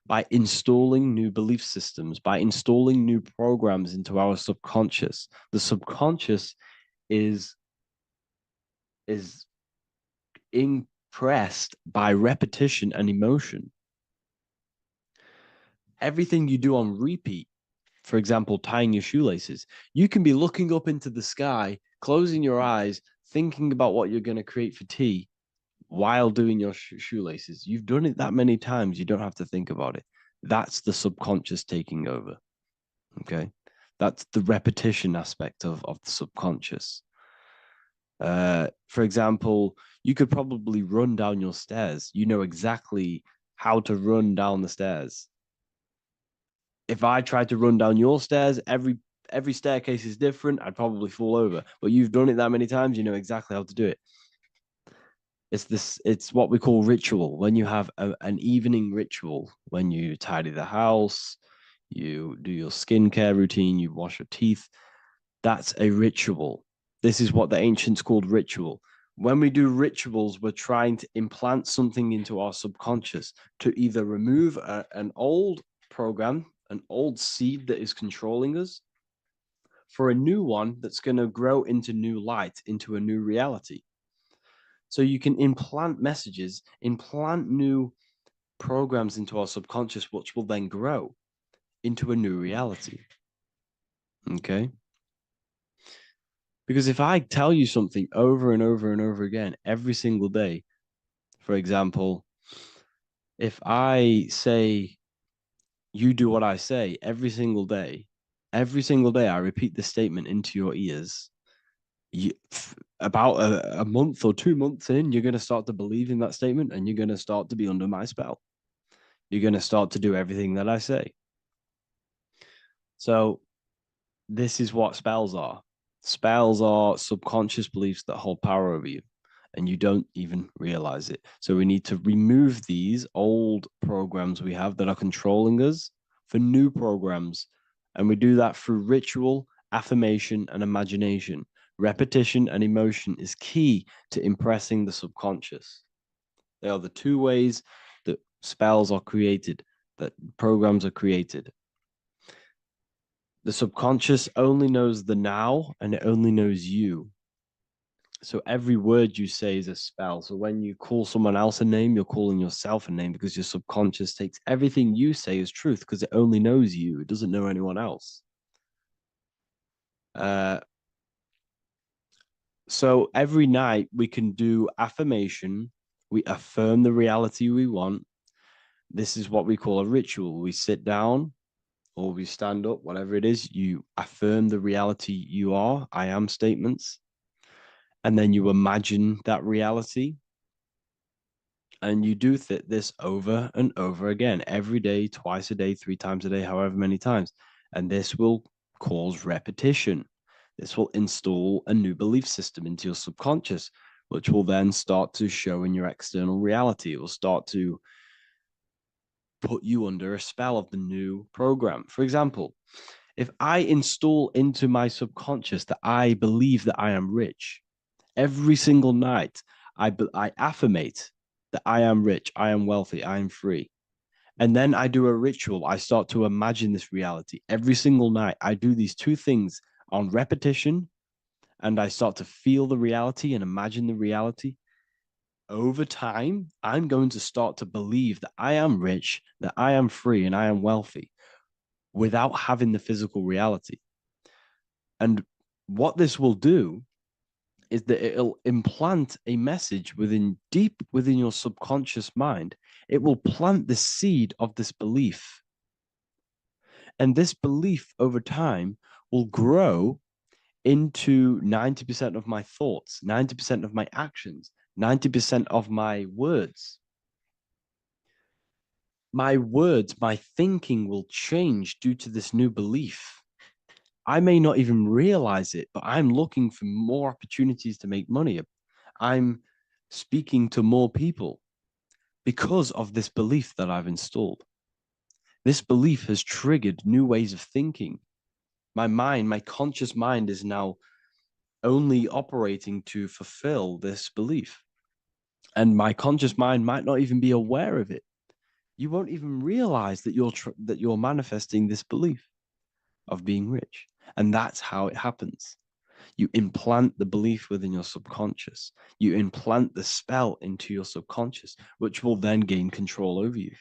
By installing new belief systems, by installing new programs into our subconscious. The subconscious is impressed by repetition and emotion. Everything you do on repeat, for example, tying your shoelaces, you can be looking up into the sky, closing your eyes, thinking about what you're going to create for tea while doing your shoelaces. You've done it that many times, you don't have to think about it. That's the subconscious taking over. Okay. That's the repetition aspect of the subconscious. For example, you could probably run down your stairs. You know exactly how to run down the stairs. If I tried to run down your stairs, every staircase is different. I'd probably fall over. But you've done it that many times, you know exactly how to do it. It's what we call ritual. When you have an evening ritual, when you tidy the house, you do your skincare routine, you wash your teeth, that's a ritual. This is what the ancients called ritual. When we do rituals, we're trying to implant something into our subconscious to either remove an old program, an old seed that is controlling us, for a new one that's going to grow into new light, into a new reality. So you can implant messages, implant new programs into our subconscious, which will then grow into a new reality. Okay? Because if I tell you something over and over and over again every single day, for example, if I say, you do what I say every single day I repeat this statement into your ears, about a month or 2 months in, you're going to start to believe in that statement and you're going to start to be under my spell. You're going to start to do everything that I say. So this is what spells are. Spells are subconscious beliefs that hold power over you, and you don't even realize it. So we need to remove these old programs we have that are controlling us for new programs. And we do that through ritual, affirmation, and imagination. Repetition and emotion is key to impressing the subconscious. They are the two ways that spells are created, that programs are created. The subconscious only knows the now, and it only knows you. So every word you say is a spell. So when you call someone else a name, you're calling yourself a name, because your subconscious takes everything you say as truth, because it only knows you. It doesn't know anyone else. So every night we can do affirmation. We affirm the reality we want. This is what we call a ritual. We sit down or we stand up, whatever it is. You affirm the reality you are, I am statements. And then you imagine that reality. And you do this over and over again, every day, twice a day, 3 times a day, however many times. And this will cause repetition. This will install a new belief system into your subconscious, which will then start to show in your external reality. It will start to put you under a spell of the new program. For example, if I install into my subconscious that I believe that I am rich, every single night I affirmate that I am rich, I am wealthy, I am free. And then I do a ritual. I start to imagine this reality. Every single night, I do these two things on repetition, and I start to feel the reality and imagine the reality. Over time, I'm going to start to believe that I am rich, that I am free, and I am wealthy without having the physical reality. And what this will do is that it'll implant a message deep within your subconscious mind. It will plant the seed of this belief. And this belief over time will grow into 90% of my thoughts, 90% of my actions, 90% of my words. My words, my thinking will change due to this new belief. I may not even realize it, but I'm looking for more opportunities to make money. I'm speaking to more people because of this belief that I've installed. This belief has triggered new ways of thinking. My mind, my conscious mind, is now only operating to fulfill this belief. And my conscious mind might not even be aware of it. You won't even realize that you're manifesting this belief of being rich. And that's how it happens. You implant the belief within your subconscious. You implant the spell into your subconscious, which will then gain control over you.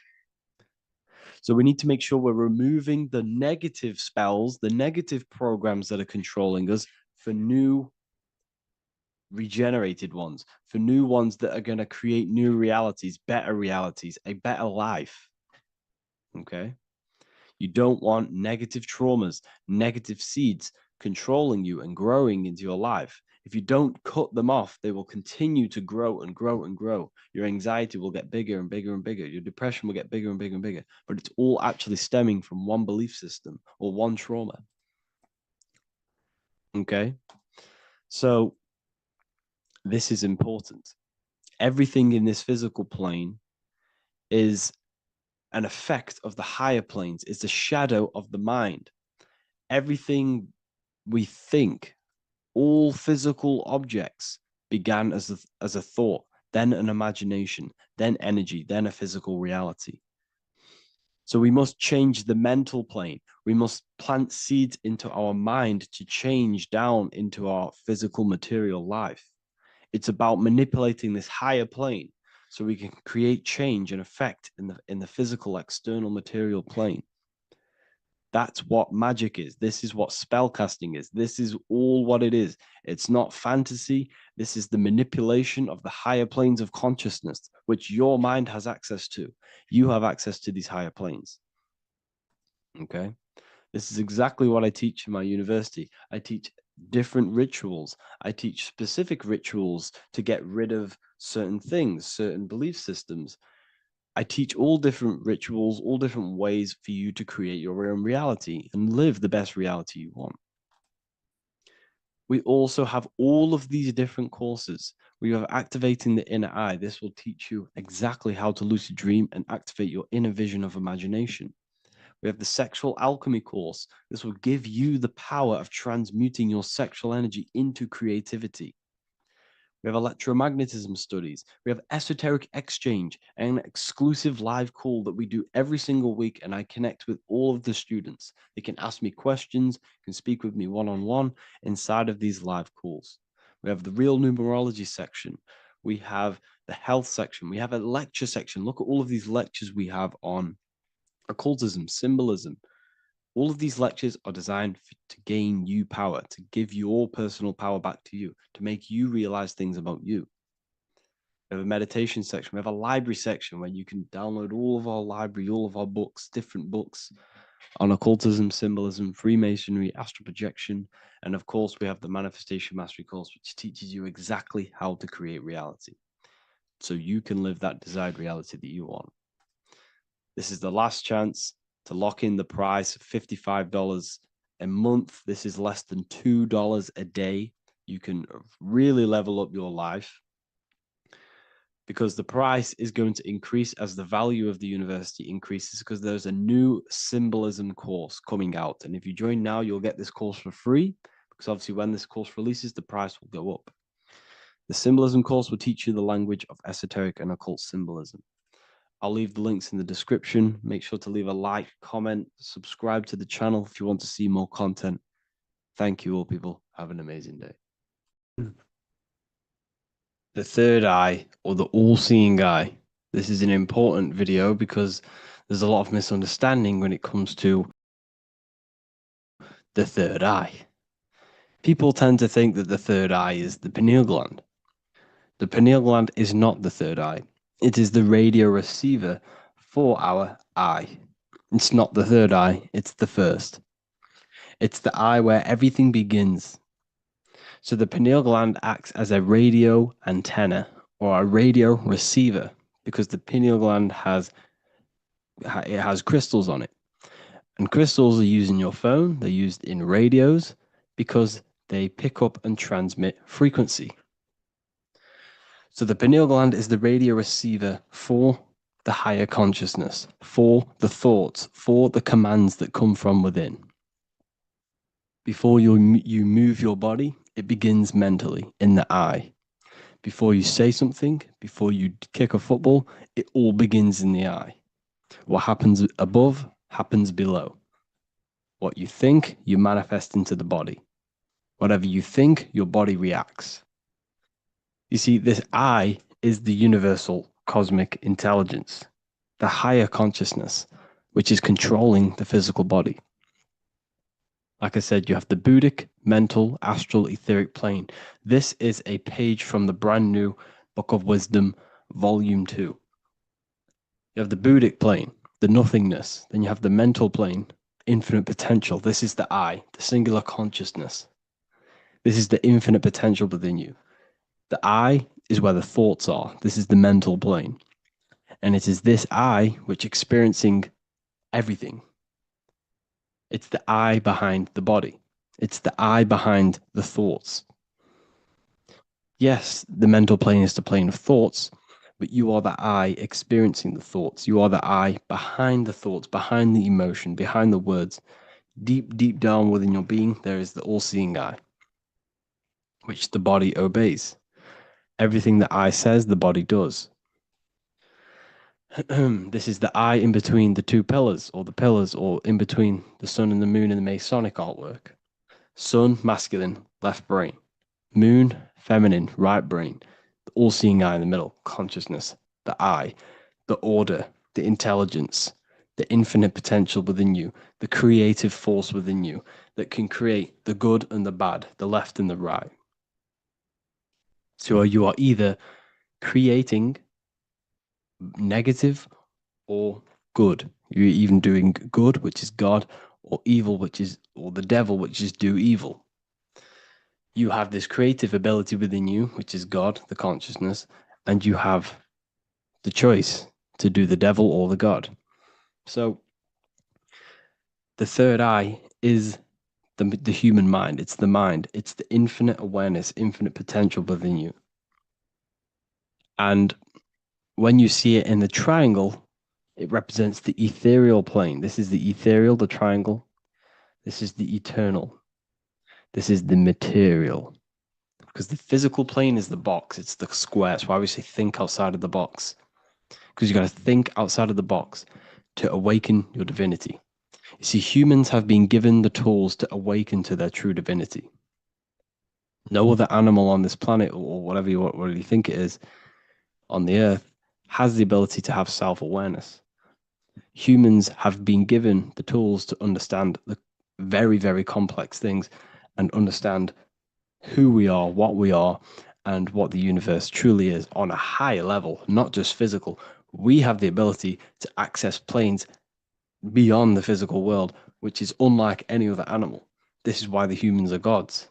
So we need to make sure we're removing the negative spells, the negative programs that are controlling us, for new regenerated ones, for new ones that are going to create new realities, a better life. Okay? You don't want negative traumas, negative seeds controlling you and growing into your life. If you don't cut them off, they will continue to grow and grow and grow. Your anxiety will get bigger and bigger and bigger. Your depression will get bigger and bigger and bigger. But it's all actually stemming from one belief system or one trauma. Okay? So this is important. Everything in this physical plane is an effect of the higher planes. It's a shadow of the mind. Everything we think, all physical objects, began as a thought, then an imagination, then energy, then a physical reality. So we must change the mental plane. We must plant seeds into our mind to change down into our physical material life. It's about manipulating this higher plane so we can create change and effect in the physical external material plane. That's what magic is. This is what spellcasting is. This is all what it is. It's not fantasy. This is the manipulation of the higher planes of consciousness, which your mind has access to. You have access to these higher planes. Okay. This is exactly what I teach in my university. I teach different rituals. I teach specific rituals to get rid of certain things, certain belief systems. I teach all different rituals, all different ways for you to create your own reality and live the best reality you want. We also have all of these different courses. We have activating the inner eye. This will teach you exactly how to lucid dream and activate your inner vision of imagination. We have the sexual alchemy course. This will give you the power of transmuting your sexual energy into creativity. We have electromagnetism studies. We have esoteric exchange, an exclusive live call that we do every single week. And I connect with all of the students. They can ask me questions, can speak with me one-on-one inside of these live calls. We have the real numerology section. We have the health section. We have a lecture section. Look at all of these lectures we have on occultism, symbolism. All of these lectures are designed to gain you power, to give your personal power back to you, to make you realize things about you. We have a meditation section. We have a library section where you can download all of our library, all of our books, different books on occultism, symbolism, Freemasonry, astral projection. And of course, we have the Manifestation Mastery course, which teaches you exactly how to create reality so you can live that desired reality that you want. This is the last chance to lock in the price of $55 a month. This is less than $2 a day. You can really level up your life, because the price is going to increase as the value of the university increases, because there's a new symbolism course coming out. And if you join now, you'll get this course for free, because obviously when this course releases, the price will go up. The symbolism course will teach you the language of esoteric and occult symbolism. I'll leave the links in the description. Make sure to leave a like, comment, subscribe to the channel if you want to see more content. Thank you all, people. Have an amazing day. The third eye, or the all-seeing eye. This is an important video because there's a lot of misunderstanding when it comes to the third eye. People tend to think that the third eye is the pineal gland. The pineal gland is not the third eye. It is the radio receiver for our eye. It's not the third eye, it's the first. It's the eye where everything begins. So the pineal gland acts as a radio antenna or a radio receiver, because the pineal gland has crystals on it. And crystals are used in your phone, they're used in radios, because they pick up and transmit frequency. So the pineal gland is the radio receiver for the higher consciousness, for the thoughts, for the commands that come from within. Before you move your body, it begins mentally in the eye. Before you say something, before you kick a football, it all begins in the eye. What happens above happens below. What you think, you manifest into the body. Whatever you think, your body reacts. You see, this eye is the universal cosmic intelligence, the higher consciousness, which is controlling the physical body. Like I said, you have the Buddhic, mental, astral, etheric plane. This is a page from the brand new Book of Wisdom, Volume 2. You have the Buddhic plane, the nothingness. Then you have the mental plane, infinite potential. This is the I, the singular consciousness. This is the infinite potential within you. The I is where the thoughts are. This is the mental plane. And it is this I which experiencing everything. It's the I behind the body. It's the I behind the thoughts. Yes, the mental plane is the plane of thoughts, but you are the I experiencing the thoughts. You are the I behind the thoughts, behind the emotion, behind the words. Deep, deep down within your being, there is the all-seeing I, which the body obeys. Everything that I says, the body does. This is the I in between the two pillars, or in between the sun and the moon in the Masonic artwork. Sun, masculine, left brain. Moon, feminine, right brain. The all-seeing eye in the middle, consciousness. The I, the order, the intelligence, the infinite potential within you, the creative force within you that can create the good and the bad, the left and the right. So you are either creating negative or good. You're even doing good, which is God, or evil, or the devil, which is do evil. You have this creative ability within you, which is God, the consciousness, and you have the choice to do the devil or the God. So the third eye is the human mind. It's the mind. It's the infinite awareness, infinite potential within you. And when you see it in the triangle, it represents the ethereal plane. This is the ethereal, the triangle. This is the eternal. This is the material. Because the physical plane is the box. It's the square. That's why we say think outside of the box. Because you got to think outside of the box to awaken your divinity. You see, humans have been given the tools to awaken to their true divinity. No other animal on this planet, or whatever you really think it is, on the earth, has the ability to have self-awareness. Humans have been given the tools to understand the very, very complex things and understand who we are, and what the universe truly is on a higher level, not just physical. We have the ability to access planes beyond the physical world, which is unlike any other animal. This is why the humans are gods.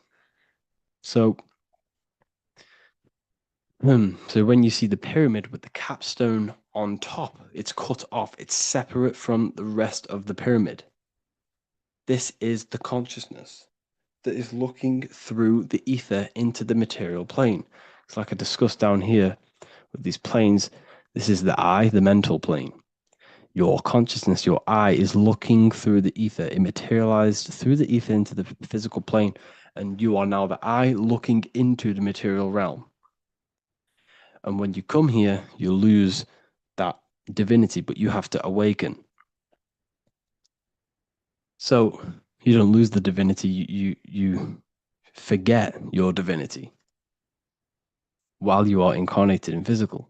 So, so when you see the pyramid with the capstone on top, it's cut off, it's separate from the rest of the pyramid. This is the consciousness that is looking through the ether into the material plane. It's like I discussed down here with these planes. This is the I, the mental plane. Your consciousness, your I, is looking through the ether. It materialized through the ether into the physical plane, and you are now the I looking into the material realm. And when you come here, you lose that divinity, but you have to awaken. So you don't lose the divinity, you forget your divinity while you are incarnated in physical.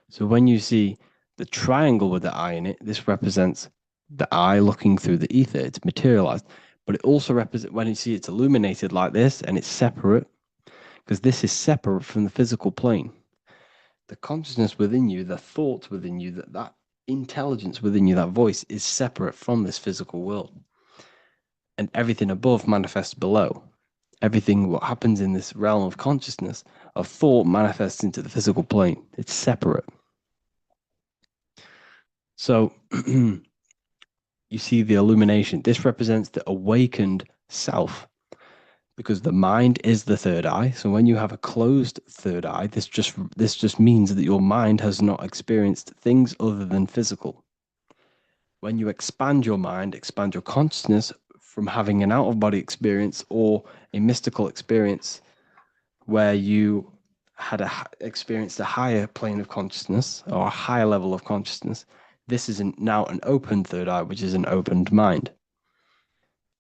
So when you see the triangle with the eye in it, this represents the eye looking through the ether. It's materialized, but it also represents when you see it's illuminated like this and it's separate, because this is separate from the physical plane. The consciousness within you, the thoughts within you, that intelligence within you, that voice is separate from this physical world. And everything above manifests below. Everything what happens in this realm of consciousness, of thought, manifests into the physical plane. It's separate. So you see the illumination. This represents the awakened self, because the mind is the third eye. So when you have a closed third eye, this just means that your mind has not experienced things other than physical. When you expand your mind, expand your consciousness from having an out-of-body experience or a mystical experience where you had experienced a higher plane of consciousness or a higher level of consciousness, this is now an open third eye, which is an opened mind.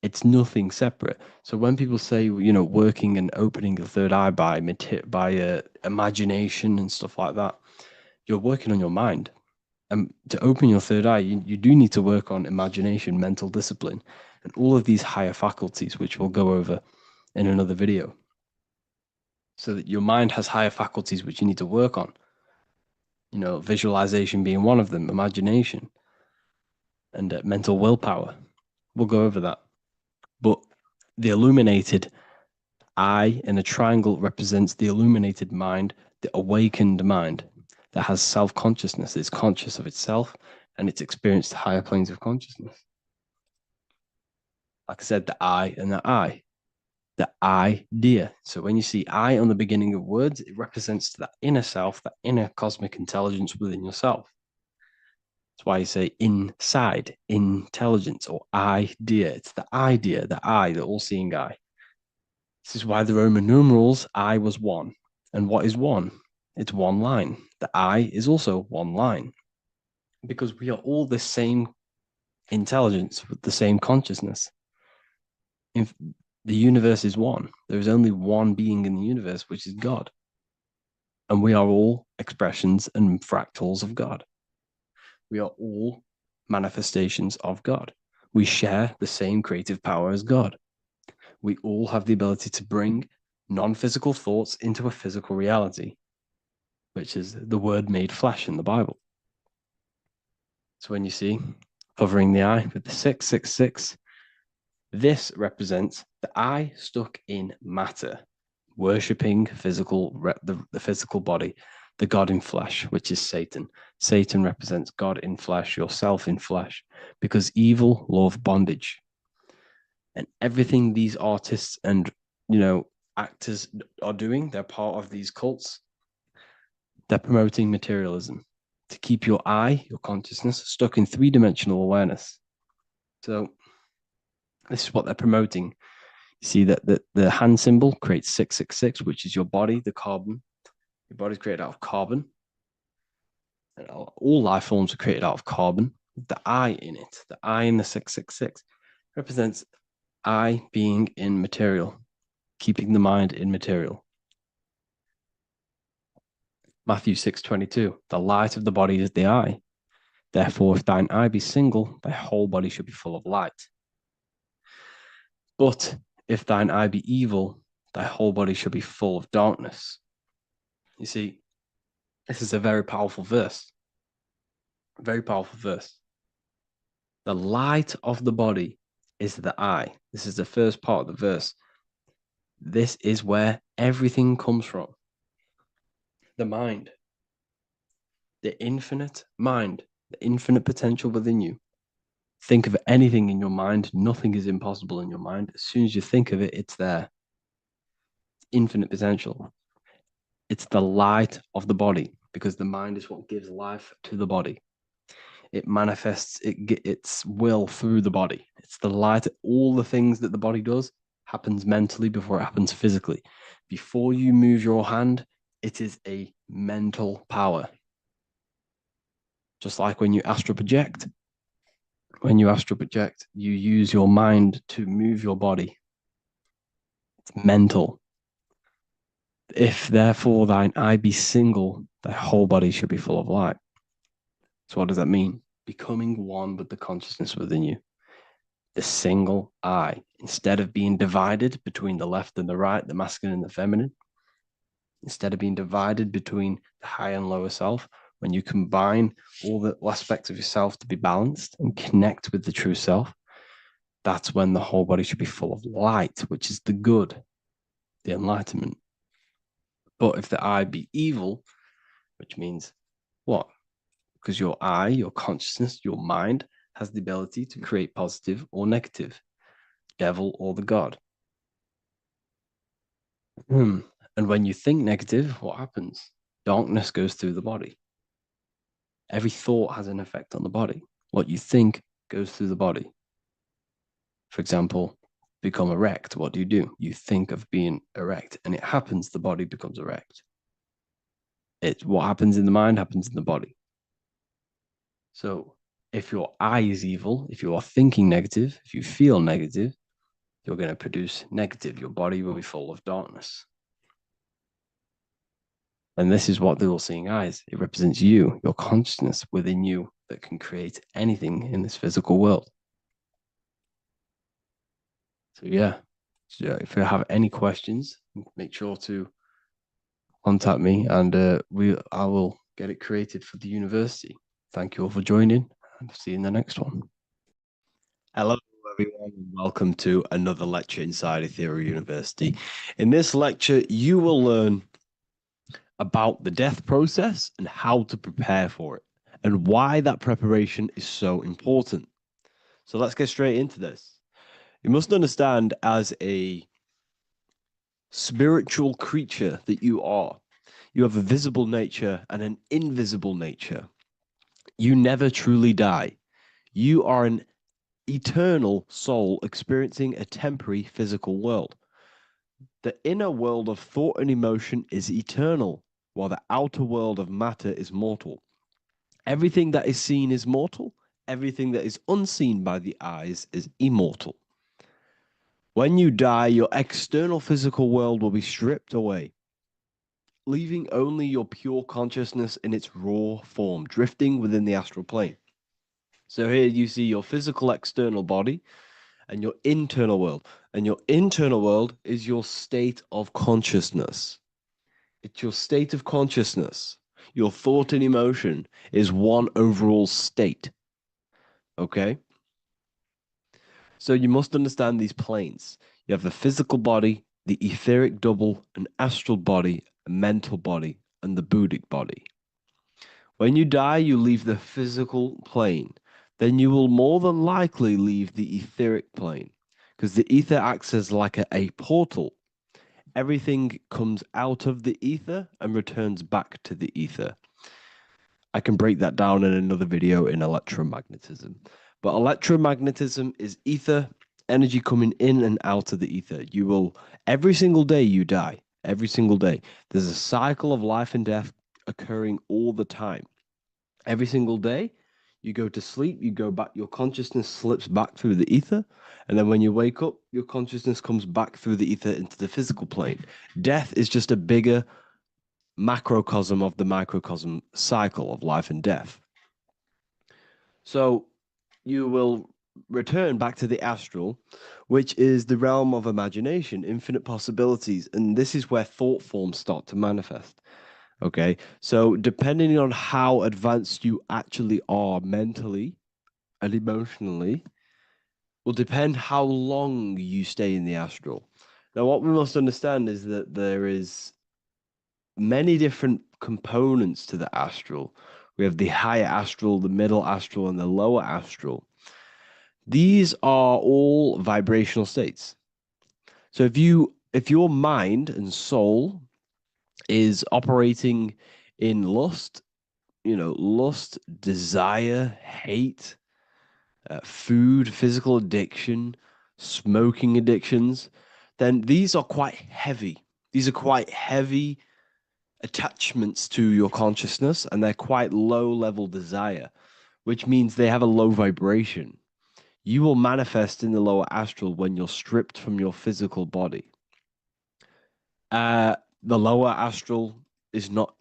It's nothing separate. So when people say, working and opening the third eye by imagination and stuff like that, you're working on your mind. And to open your third eye, you do need to work on imagination, mental discipline, and all of these higher faculties, which we'll go over in another video. So that your mind has higher faculties which you need to work on. Visualization being one of them, imagination, and mental willpower. We'll go over that. But the illuminated eye in a triangle represents the illuminated mind, the awakened mind that has self-consciousness, it's conscious of itself, and it's experienced higher planes of consciousness. Like I said, the I and the I. The idea. So when you see I on the beginning of words, it represents that inner self, that inner cosmic intelligence within yourself. That's why you say inside, intelligence, or idea. It's the idea, the I, the all-seeing eye. This is why the Roman numerals, I was one. And what is one? It's one line. The I is also one line. Because we are all the same intelligence with the same consciousness. If the universe is one, there is only one being in the universe, which is God. And we are all expressions and fractals of God. We are all manifestations of God. We share the same creative power as God. We all have the ability to bring non-physical thoughts into a physical reality, which is the word made flesh in the Bible. So when you see hovering the eye with the 666, this represents the eye stuck in matter, worshipping the physical body, the God in flesh, which is Satan. Satan represents God in flesh, yourself in flesh, because evil, love, bondage. And everything these artists and, actors are doing, they're part of these cults. They're promoting materialism to keep your eye, your consciousness, stuck in three-dimensional awareness. So this is what they're promoting. You see that the hand symbol creates 666, which is your body, the carbon. Your body's created out of carbon. And all life forms are created out of carbon. The I in it, the I in the 666, represents I being in material. keeping the mind immaterial. Matthew 6:22, the light of the body is the eye. Therefore, if thine eye be single, thy whole body should be full of light. But if thine eye be evil, thy whole body should be full of darkness. You see, this is a very powerful verse. Very powerful verse. The light of the body is the eye. This is the first part of the verse. This is where everything comes from. The mind. The infinite mind. The infinite potential within you. Think of anything in your mind. Nothing is impossible in your mind. As soon as you think of it, it's there. Infinite potential. It's the light of the body, because the mind is what gives life to the body. It manifests its will through the body. It's the light. All the things that the body does happens mentally before it happens physically. Before you move your hand, it is a mental power. Just like when you astral project. When you astral project, you use your mind to move your body. It's mental. If therefore thine eye be single, thy whole body should be full of light. So what does that mean? Becoming one with the consciousness within you. The single eye. Instead of being divided between the left and the right, the masculine and the feminine, instead of being divided between the higher and lower self, when you combine all the aspects of yourself to be balanced and connect with the true self, that's when the whole body should be full of light, which is the good, the enlightenment. But if the eye be evil, which means what? Because your eye, your consciousness, your mind has the ability to create positive or negative, devil or the god. And when you think negative, what happens? Darkness goes through the body. Every thought has an effect on the body. What you think goes through the body. For example, become erect. What do? You think of being erect, and it happens, the body becomes erect. What happens in the mind happens in the body. So if your eye is evil, if you are thinking negative, if you feel negative, you're going to produce negative. Your body will be full of darkness. And this is what the all-seeing eye is. It represents you, your consciousness within you that can create anything in this physical world. So yeah, if you have any questions, make sure to contact me, and I will get it created for the university. Thank you all for joining, and see you in the next one. Hello, everyone, and welcome to another lecture inside Ethereal University. In this lecture, you will learn about the death process and how to prepare for it, and why that preparation is so important. So let's get straight into this. You must understand, as a spiritual creature that you are, you have a visible nature and an invisible nature. You never truly die. You are an eternal soul experiencing a temporary physical world. The inner world of thought and emotion is eternal, while the outer world of matter is mortal. Everything that is seen is mortal. Everything that is unseen by the eyes is immortal. When you die, your external physical world will be stripped away, leaving only your pure consciousness in its raw form, drifting within the astral plane. So here you see your physical external body and your internal world. And your internal world is your state of consciousness. It's your state of consciousness. Your thought and emotion is one overall state. Okay? So you must understand these planes. You have the physical body, the etheric double, an astral body, a mental body, and the Buddhic body. When you die, you leave the physical plane. Then you will more than likely leave the etheric plane, because the ether acts as like a portal. Everything comes out of the ether and returns back to the ether. I can break that down in another video in electromagnetism. But electromagnetism is ether, energy coming in and out of the ether. You will, every single day you die, every single day. There's a cycle of life and death occurring all the time. Every single day, You go to sleep, you go back, your consciousness slips back through the ether. And then when you wake up, your consciousness comes back through the ether into the physical plane. Death is just a bigger macrocosm of the microcosm cycle of life and death. So you will return back to the astral, which is the realm of imagination, infinite possibilities. And this is where thought forms start to manifest. Okay. So depending on how advanced you actually are mentally and emotionally, will depend how long you stay in the astral. Now, what we must understand is that there is many different components to the astral. We have the higher astral, the middle astral, and the lower astral. These are all vibrational states. So if your mind and soul is operating in lust, lust, desire, hate, food, physical addiction, smoking addictions, then these are quite heavy. These are quite heavy attachments to your consciousness, and they're quite low level desire, which means they have a low vibration. You will manifest in the lower astral when you're stripped from your physical body. The lower astral is not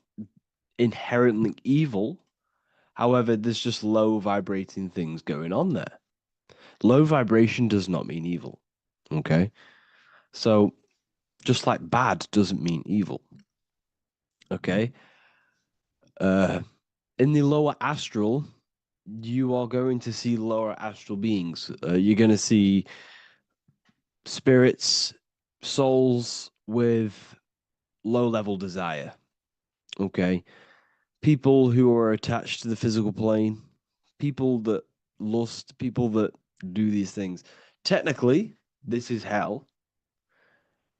inherently evil. However, there's just low vibrating things going on there. Low vibration does not mean evil. Okay. So just like bad doesn't mean evil. Okay. In the lower astral, you are going to see lower astral beings. You're going to see spirits, souls with low level desire. Okay. People who are attached to the physical plane, people that lust, people that do these things. Technically, this is hell,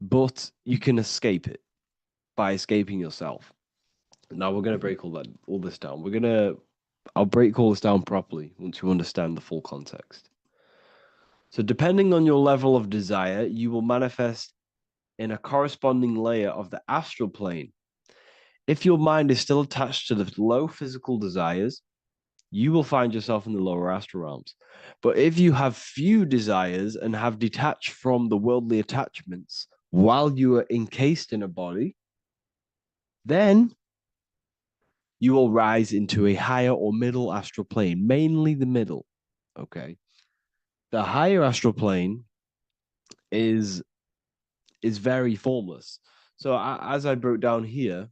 but you can escape it by escaping yourself. Now we're going to break all this down. I'll break all this down properly once you understand the full context. So depending on your level of desire, you will manifest in a corresponding layer of the astral plane. If your mind is still attached to the low physical desires, you will find yourself in the lower astral realms. But if you have few desires and have detached from the worldly attachments while you are encased in a body, then you will rise into a higher or middle astral plane, mainly the middle. Okay. The higher astral plane is very formless. So as I broke down here,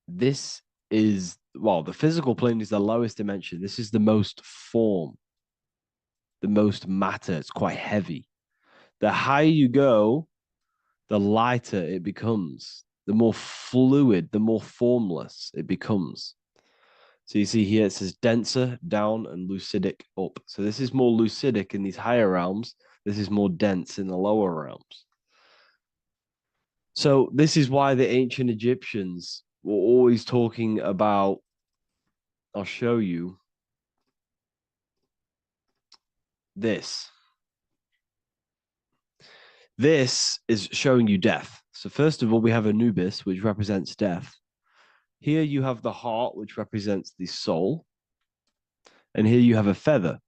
this is, well, the physical plane is the lowest dimension. This is the most form, the most matter. It's quite heavy. The higher you go, the lighter it becomes, the more fluid, the more formless it becomes. So you see here it says denser down and lucidic up. So this is more lucidic in these higher realms. This is more dense in the lower realms. So this is why the ancient Egyptians were always talking about, I'll show you this. This is showing you death. So first of all, we have Anubis, which represents death. Here you have the heart, which represents the soul. And here you have a feather.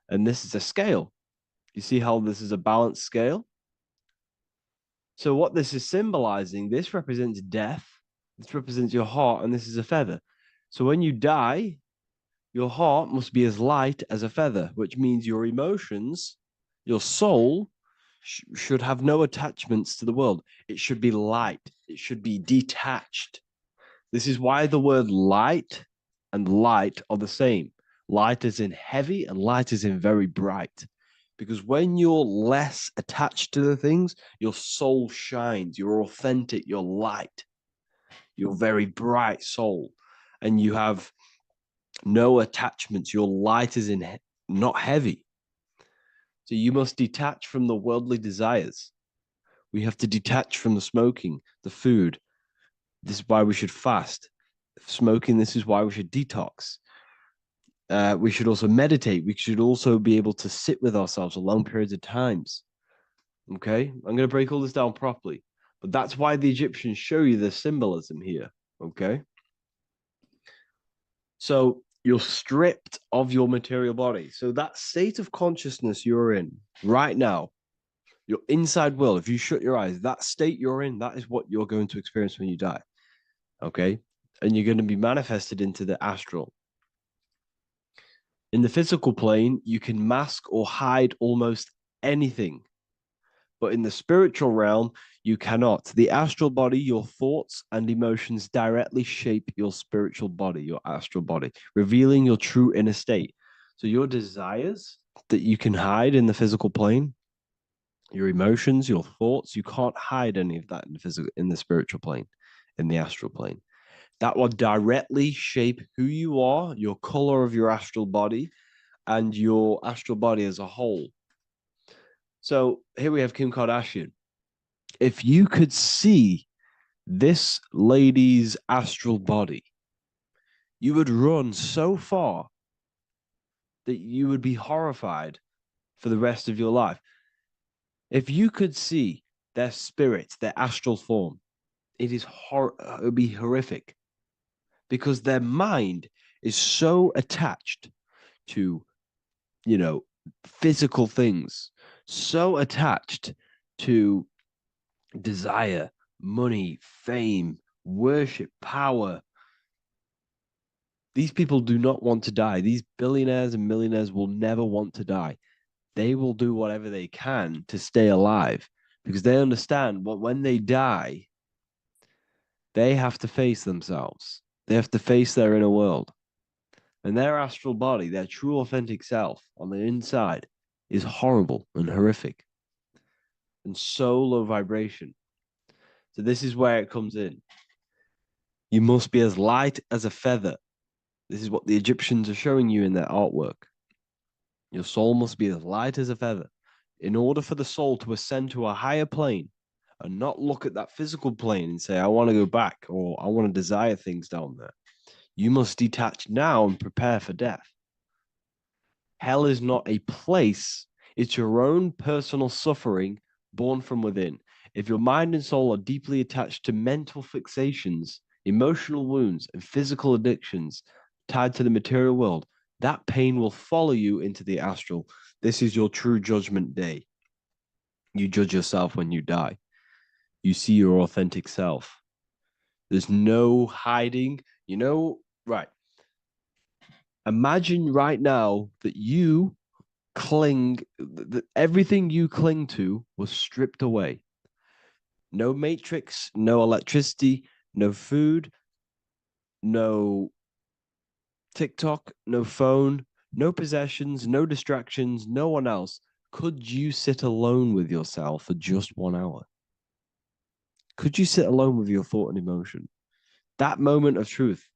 And this is a scale. You see how this is a balanced scale? So what this is symbolizing, this represents death. This represents your heart, and this is a feather. So when you die, your heart must be as light as a feather, which means your emotions, your soul, should have no attachments to the world. It should be light. It should be detached. This is why the word light and light are the same. Light is in heavy and light is in very bright. Because when you're less attached to the things, your soul shines. You're authentic. You're light. You're very bright soul. And you have no attachments. Your light is in not heavy. So you must detach from the worldly desires. We have to detach from the smoking, the food. This is why we should fast. Smoking, this is why we should detox. We should also meditate. We should also be able to sit with ourselves for long periods of times. Okay, I'm going to break all this down properly. But that's why the Egyptians show you the symbolism here. Okay. So You're stripped of your material body. So that state of consciousness you're in right now, your inside world, if you shut your eyes, that state you're in, that is what you're going to experience when you die. Okay? And you're going to be manifested into the astral. In the physical plane, you can mask or hide almost anything. But in the spiritual realm, you cannot. The astral body, your thoughts and emotions directly shape your spiritual body, your astral body, revealing your true inner state. So your desires that you can hide in the physical plane, your emotions, your thoughts, you can't hide any of that in the physical, in the spiritual plane, in the astral plane. That will directly shape who you are, your color of your astral body, and your astral body as a whole. So here we have Kim Kardashian. If you could see this lady's astral body, you would run so far that you would be horrified for the rest of your life. If you could see their spirit, their astral form, it would be horrific because their mind is so attached to, you know, physical things, so attached to desire, money, fame, worship, power. These people do not want to die. These billionaires and millionaires will never want to die. They will do whatever they can to stay alive because they understand what when they die, they have to face themselves. They have to face their inner world. And their astral body, their true authentic self on the inside, is horrible and horrific and so low vibration. So this is where it comes in. You must be as light as a feather. This is what the Egyptians are showing you in their artwork. Your soul must be as light as a feather. In order for the soul to ascend to a higher plane and not look at that physical plane and say, I want to go back or I want to desire things down there, you must detach now and prepare for death. Hell is not a place, it's your own personal suffering born from within. If your mind and soul are deeply attached to mental fixations, emotional wounds, and physical addictions tied to the material world, that pain will follow you into the astral. This is your true judgment day. You judge yourself when you die. You see your authentic self. There's no hiding. Right. Imagine right now that you that everything you cling to was stripped away. No matrix, no electricity, no food, no TikTok, no phone, no possessions, no distractions, no one else. Could you sit alone with yourself for just 1 hour? Could you sit alone with your thought and emotion? That moment of truth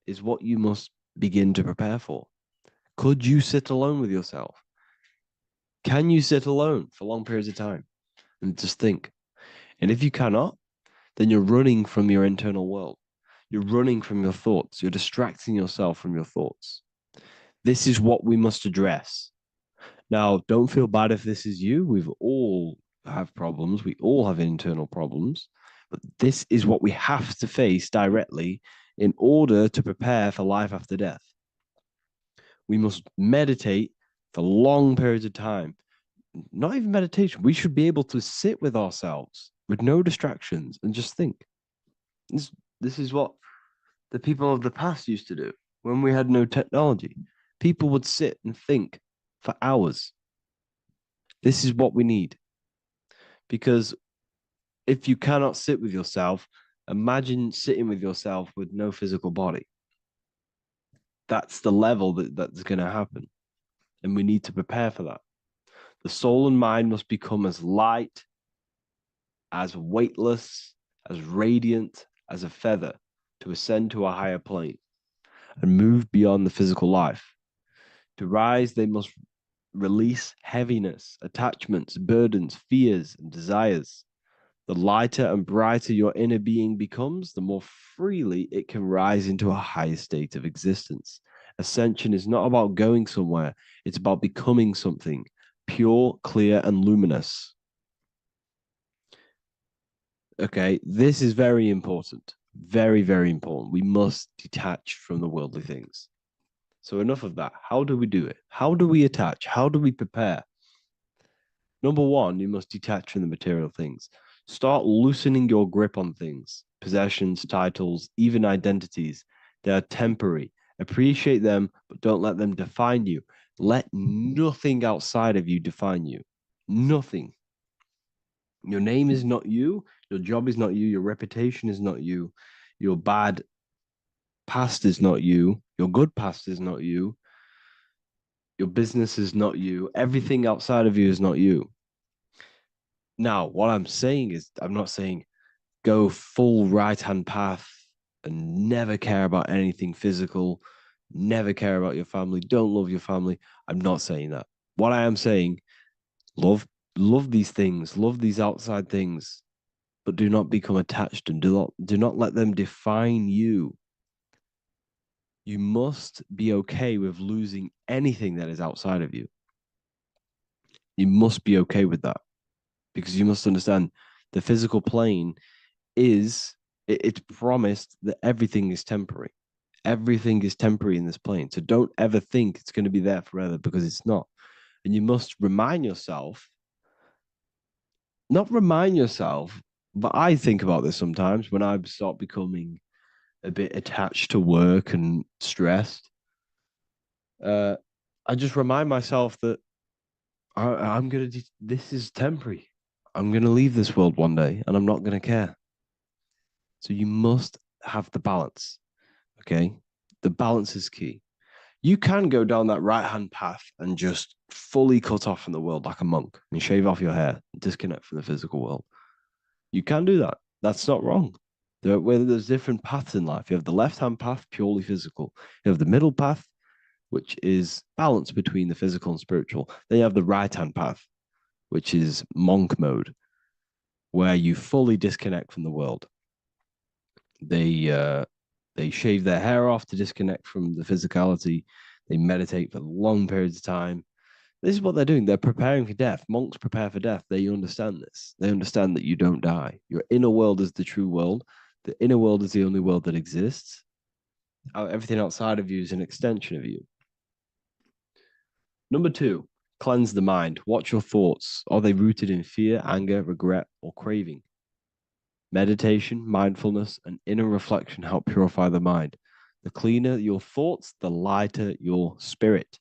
is what you must begin to prepare for. Could you sit alone with yourself? Can you sit alone for long periods of time and just think? And if you cannot, then you're running from your internal world. You're running from your thoughts. You're distracting yourself from your thoughts. This is what we must address. Now, don't feel bad if this is you. We've all have problems. We all have internal problems. But this is what we have to face directly in order to prepare for life after death. We must meditate for long periods of time. Not even meditation. We should be able to sit with ourselves with no distractions and just think. This is what the people of the past used to do when we had no technology. People would sit and think for hours. This is what we need. Because if you cannot sit with yourself, imagine sitting with yourself with no physical body. That's the level that's going to happen. And we need to prepare for that. The soul and mind must become as light, as weightless, as radiant as a feather to ascend to a higher plane and move beyond the physical life. To rise, they must release heaviness, attachments, burdens, fears, and desires. The lighter and brighter your inner being becomes, the more freely it can rise into a higher state of existence. Ascension is not about going somewhere, it's about becoming something pure, clear, and luminous. Okay, this is very important. Very, very important. We must detach from the worldly things. So enough of that. How do we do it? How do we attach? How do we prepare? Number one, you must detach from the material things. Start loosening your grip on things, possessions, titles, even identities. They are temporary. Appreciate them, but don't let them define you. Let nothing outside of you define you. Nothing. Your name is not you. Your job is not you. Your reputation is not you. Your bad past is not you. Your good past is not you. Your business is not you. Everything outside of you is not you. Now, what I'm saying is, I'm not saying go full right hand path and never care about anything physical, never care about your family, don't love your family. I'm not saying that. What I am saying, love these things, love these outside things, but do not become attached and do not let them define you. You must be okay with losing anything that is outside of you. You must be okay with that, because you must understand the physical plane is, it's promised that everything is temporary. Everything is temporary in this plane. So don't ever think it's going to be there forever, because it's not. And you must remind yourself, not remind yourself, but I think about this sometimes when I start becoming a bit attached to work and stressed. I just remind myself that I'm going to, this is temporary. I'm going to leave this world one day and I'm not going to care. So you must have the balance. Okay. The balance is key. You can go down that right hand path and just fully cut off from the world like a monk and shave off your hair, disconnect from the physical world. You can do that. That's not wrong. There's different paths in life. You have the left hand path, purely physical. You have the middle path, which is balance between the physical and spiritual. Then you have the right hand path, which is monk mode, where you fully disconnect from the world. They shave their hair off to disconnect from the physicality. They meditate for long periods of time. This is what they're doing. They're preparing for death. Monks prepare for death. They understand this. They understand that you don't die. Your inner world is the true world. The inner world is the only world that exists. Everything outside of you is an extension of you. Number two, cleanse the mind. Watch your thoughts. Are they rooted in fear, anger, regret, or craving? Meditation, mindfulness, and inner reflection help purify the mind. The cleaner your thoughts, the lighter your spirit.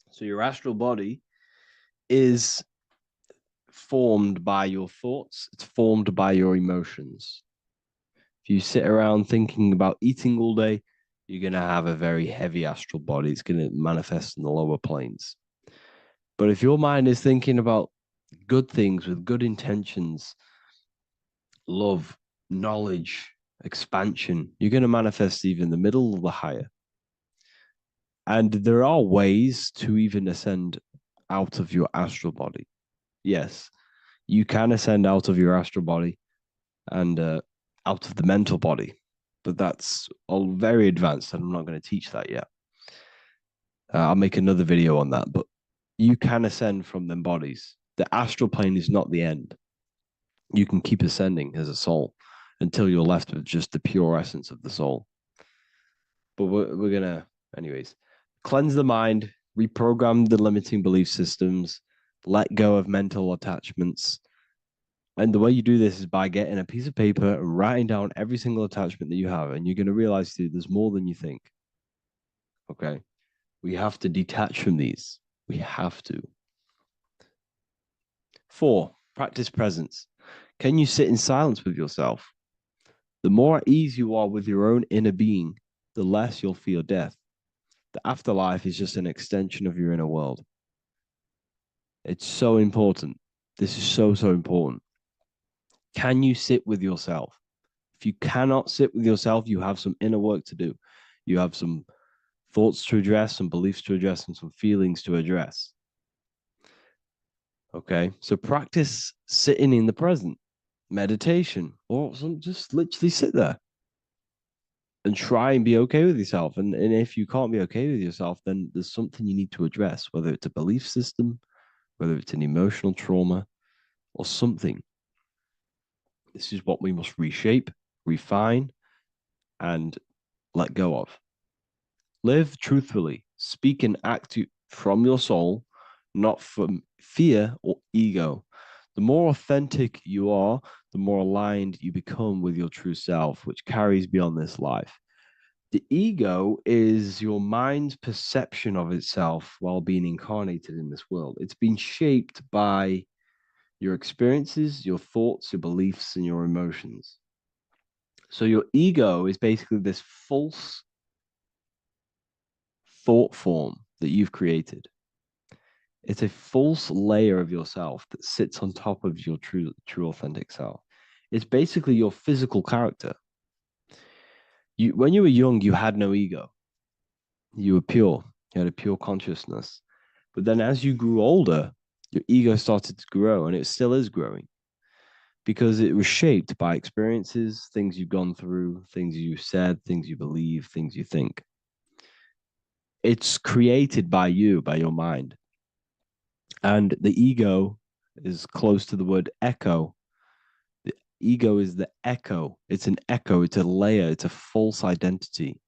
So your astral body is formed by your thoughts. It's formed by your emotions. If you sit around thinking about eating all day, you're going to have a very heavy astral body. It's going to manifest in the lower planes. But if your mind is thinking about good things with good intentions, love, knowledge, expansion, you're going to manifest even the middle or the higher. And there are ways to even ascend out of your astral body. Yes, you can ascend out of your astral body and out of the mental body, but that's all very advanced, and I'm not going to teach that yet. I'll make another video on that, but you can ascend from them bodies. The astral plane is not the end. You can keep ascending as a soul until you're left with just the pure essence of the soul. But we're going to, anyways, cleanse the mind, reprogram the limiting belief systems, let go of mental attachments. And the way you do this is by getting a piece of paper and writing down every single attachment that you have. And you're going to realize, dude, there's more than you think. Okay. We have to detach from these. We have to. 4, practice presence. Can you sit in silence with yourself? The more at ease you are with your own inner being, the less you'll feel death. The afterlife is just an extension of your inner world. It's so important. This is so, so important. Can you sit with yourself? If you cannot sit with yourself, you have some inner work to do. You have some thoughts to address, some beliefs to address, and some feelings to address. Okay, so practice sitting in the present, meditation, or just literally sit there and try and be okay with yourself. And if you can't be okay with yourself, then there's something you need to address, whether it's a belief system, whether it's an emotional trauma, or something. This is what we must reshape, refine, and let go of. Live truthfully. Speak and act from your soul, not from fear or ego. The more authentic you are, the more aligned you become with your true self, which carries beyond this life. The ego is your mind's perception of itself while being incarnated in this world. It's been shaped by your experiences, your thoughts, your beliefs, and your emotions. So your ego is basically this false thought form that you've created. It's a false layer of yourself that sits on top of your true authentic self. It's basically your physical character. When you were young, you had no ego. You were pure. You had a pure consciousness. But then as you grew older, your ego started to grow, and it still is growing because it was shaped by experiences, things you've gone through, things you've said, things you believe, things you think. It's created by you, by your mind. And the ego is close to the word echo. The ego is the echo. It's an echo. It's a layer. It's a false identity.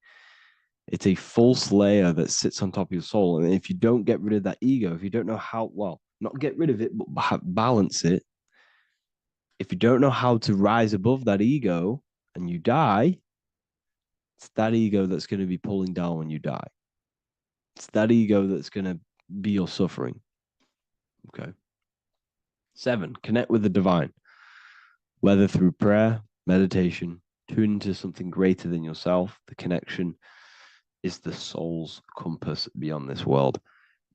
It's a false layer that sits on top of your soul. And if you don't get rid of that ego, if you don't know how, well, not get rid of it, but balance it, if you don't know how to rise above that ego and you die, it's that ego that's going to be pulling down when you die. It's that ego that's going to be your suffering. Okay. 7, connect with the divine, whether through prayer, meditation, tune into something greater than yourself. The connection is the soul's compass beyond this world.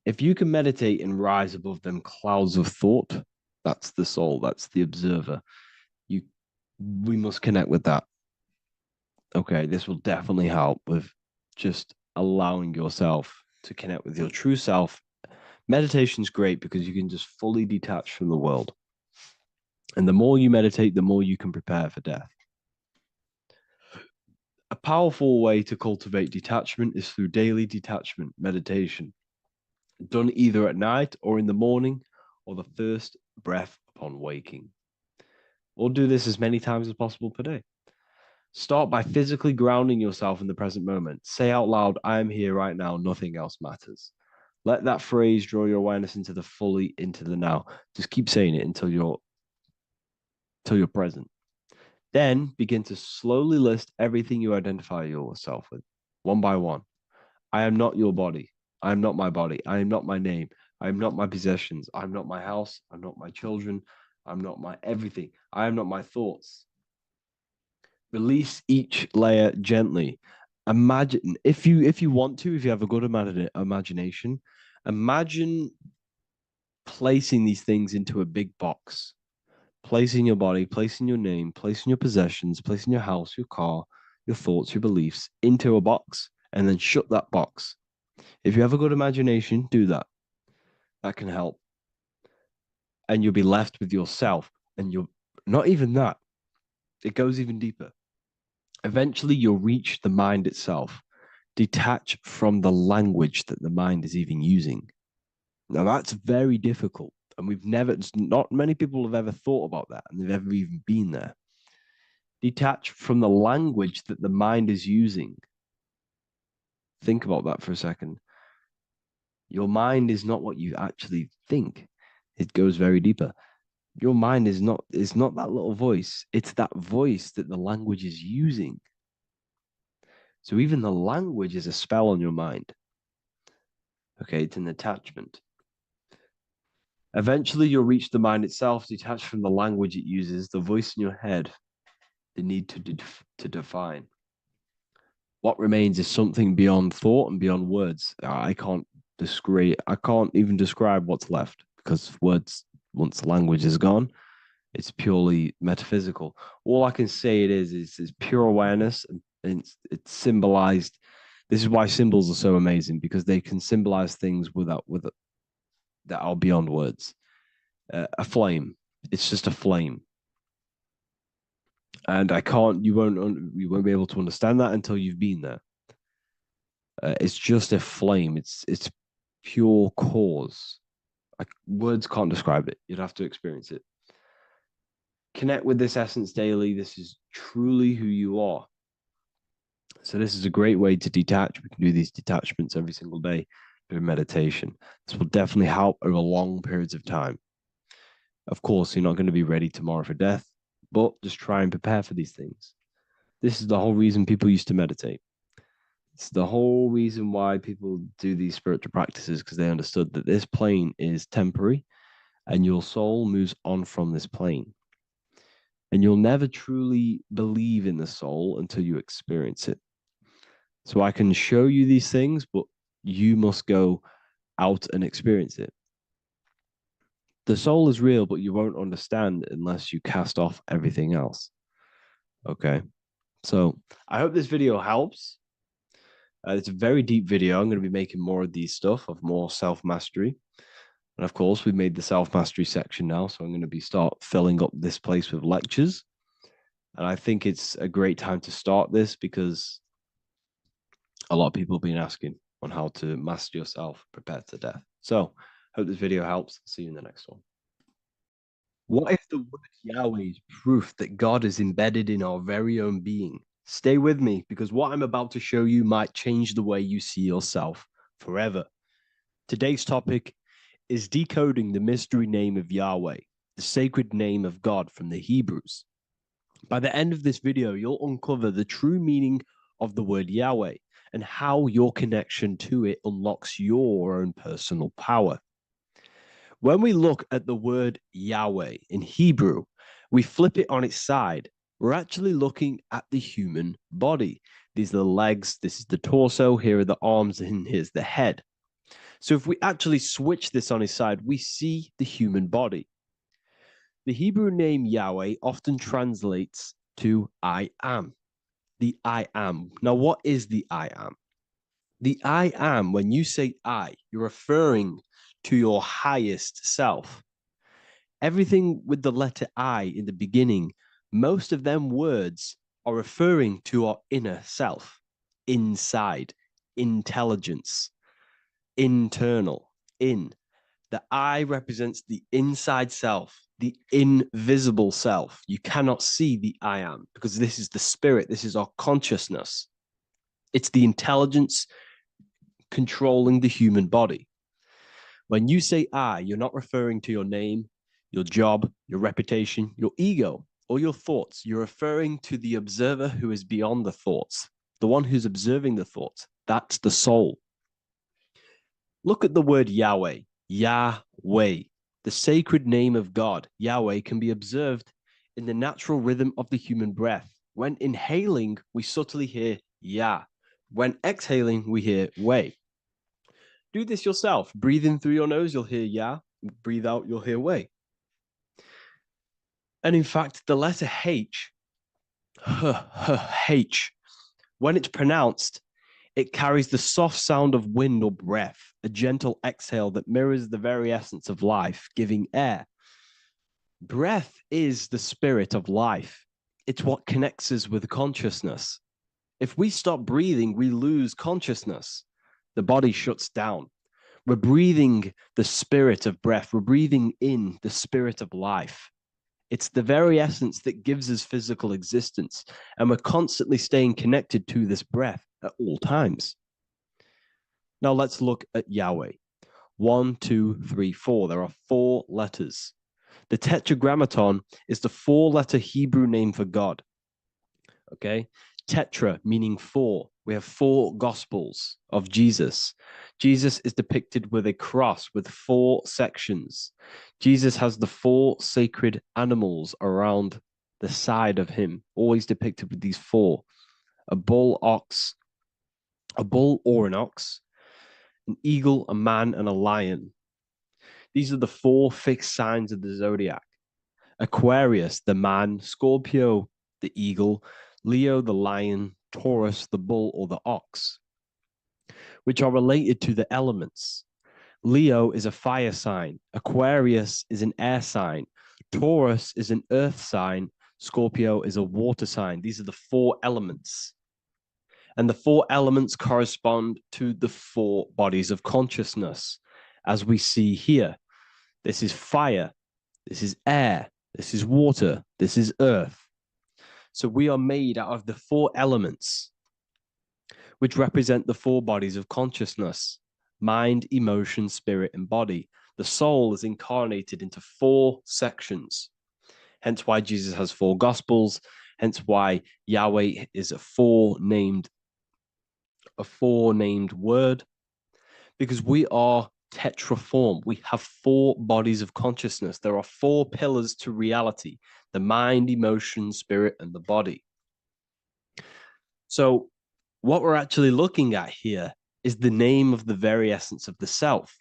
If you can meditate and rise above them clouds of thought, that's the soul, that's the observer. We must connect with that. Okay, this will definitely help with just allowing yourself to connect with your true self. Meditation's great because you can just fully detach from the world. And the more you meditate, the more you can prepare for death. A powerful way to cultivate detachment is through daily detachment meditation, done either at night or in the morning or the first breath upon waking. Or do this as many times as possible per day. Start by physically grounding yourself in the present moment. Say out loud, I am here right now, nothing else matters. Let that phrase draw your awareness into the now. Just keep saying it until you're present. Then begin to slowly list everything you identify yourself with, one by one. I am not your body. I am not my body. I am not my name. I am not my possessions. I'm not my house. I'm not my children. I'm not my everything. I am not my thoughts. Release each layer gently. Imagine, if you want to, if you have a good imagination, imagine placing these things into a big box. Placing your body, placing your name, placing your possessions, placing your house, your car, your thoughts, your beliefs into a box, and then shut that box. If you have a good imagination, do that. That can help. And you'll be left with yourself. And you're not even that. It goes even deeper. Eventually, you'll reach the mind itself. Detach from the language that the mind is even using. Now, that's very difficult. And not many people have ever thought about that, and they've ever even been there. Detach from the language that the mind is using. Think about that for a second. Your mind is not what you actually think. It goes very deeper. Your mind is not that little voice. It's that voice that the language is using. So even the language is a spell on your mind. Okay, it's an attachment. Eventually, you'll reach the mind itself, detached from the language it uses, the voice in your head, the need to define. What remains is something beyond thought and beyond words. I can't even describe what's left because words, once the language is gone, it's purely metaphysical. All I can say is pure awareness, and it's symbolized. This is why symbols are so amazing, because they can symbolize things that are beyond words. A flame, it's just a flame, and you won't be able to understand that until you've been there. It's just a flame. It's pure cause. Words can't describe it. You'd have to experience it. Connect with this essence daily. This is truly who you are. So this is a great way to detach. We can do these detachments every single day through meditation. This will definitely help over long periods of time. Of course, you're not going to be ready tomorrow for death, but just try and prepare for these things. This is the whole reason people used to meditate. It's the whole reason why people do these spiritual practices, because they understood that this plane is temporary and your soul moves on from this plane. And you'll never truly believe in the soul until you experience it. So I can show you these things, but you must go out and experience it. The soul is real, but you won't understand unless you cast off everything else. Okay. So I hope this video helps. It's a very deep video. I'm going to be making more of these stuff, of more self-mastery. And of course, we've made the self-mastery section now. So I'm going to be start filling up this place with lectures. And I think it's a great time to start this because a lot of people have been asking on how to master yourself, prepare to death. So hope this video helps. See you in the next one. What if the word Yahweh is proof that God is embedded in our very own being? Stay with me because what I'm about to show you might change the way you see yourself forever. Today's topic is decoding the mystery name of Yahweh, the sacred name of God from the Hebrews. By the end of this video, you'll uncover the true meaning of the word Yahweh and how your connection to it unlocks your own personal power. When we look at the word Yahweh in Hebrew, we flip it on its side. We're actually looking at the human body. These are the legs, this is the torso, here are the arms, and here's the head. So if we actually switch this on its side, we see the human body. The Hebrew name Yahweh often translates to I am. The I am. Now, what is the I am? The I am, when you say I, you're referring to your highest self. Everything with the letter I in the beginning, most of them words are referring to our inner self, inside, intelligence, internal, in. The I represents the inside self, the invisible self. You cannot see the I am because this is the spirit, this is our consciousness. It's the intelligence controlling the human body. When you say I, you're not referring to your name, your job, your reputation, your ego, or your thoughts. You're referring to the observer who is beyond the thoughts, the one who's observing the thoughts. That's the soul. Look at the word Yahweh, Yahweh, the sacred name of God. Yahweh can be observed in the natural rhythm of the human breath. When inhaling, we subtly hear Yah. When exhaling, we hear Way. Do this yourself. Breathe in through your nose, you'll hear Yah. Breathe out, you'll hear Way. And in fact, the letter H, H, when it's pronounced, it carries the soft sound of wind or breath, a gentle exhale that mirrors the very essence of life, giving air. Breath is the spirit of life. It's what connects us with consciousness. If we stop breathing, we lose consciousness. The body shuts down. We're breathing the spirit of breath. We're breathing in the spirit of life. It's the very essence that gives us physical existence. And we're constantly staying connected to this breath at all times. Now let's look at Yahweh. 1, 2, 3, 4. There are 4 letters. The tetragrammaton is the 4-letter Hebrew name for God. Okay? Tetra meaning 4. We have 4 gospels of Jesus. Jesus is depicted with a cross with 4 sections. Jesus has the 4 sacred animals around the side of him, always depicted with these 4. A bull or an ox, an eagle, a man, and a lion. These are the 4 fixed signs of the zodiac. Aquarius, the man, Scorpio, the eagle, Leo, the lion, Taurus, the bull or the ox, which are related to the elements. Leo is a fire sign, Aquarius is an air sign, Taurus is an earth sign, Scorpio is a water sign. These are the 4 elements. And the 4 elements correspond to the 4 bodies of consciousness, as we see here. This is fire, this is air, this is water, this is earth. So we are made out of the 4 elements. which represent the four bodies of consciousness: mind, emotion, spirit, and body. The soul is incarnated into four sections, hence why Jesus has four gospels, hence why Yahweh is a four-named word, because we are tetraform. We have four bodies of consciousness. There are four pillars to reality: the mind, emotion, spirit, and the body. So what we're actually looking at here is the name of the very essence of the self.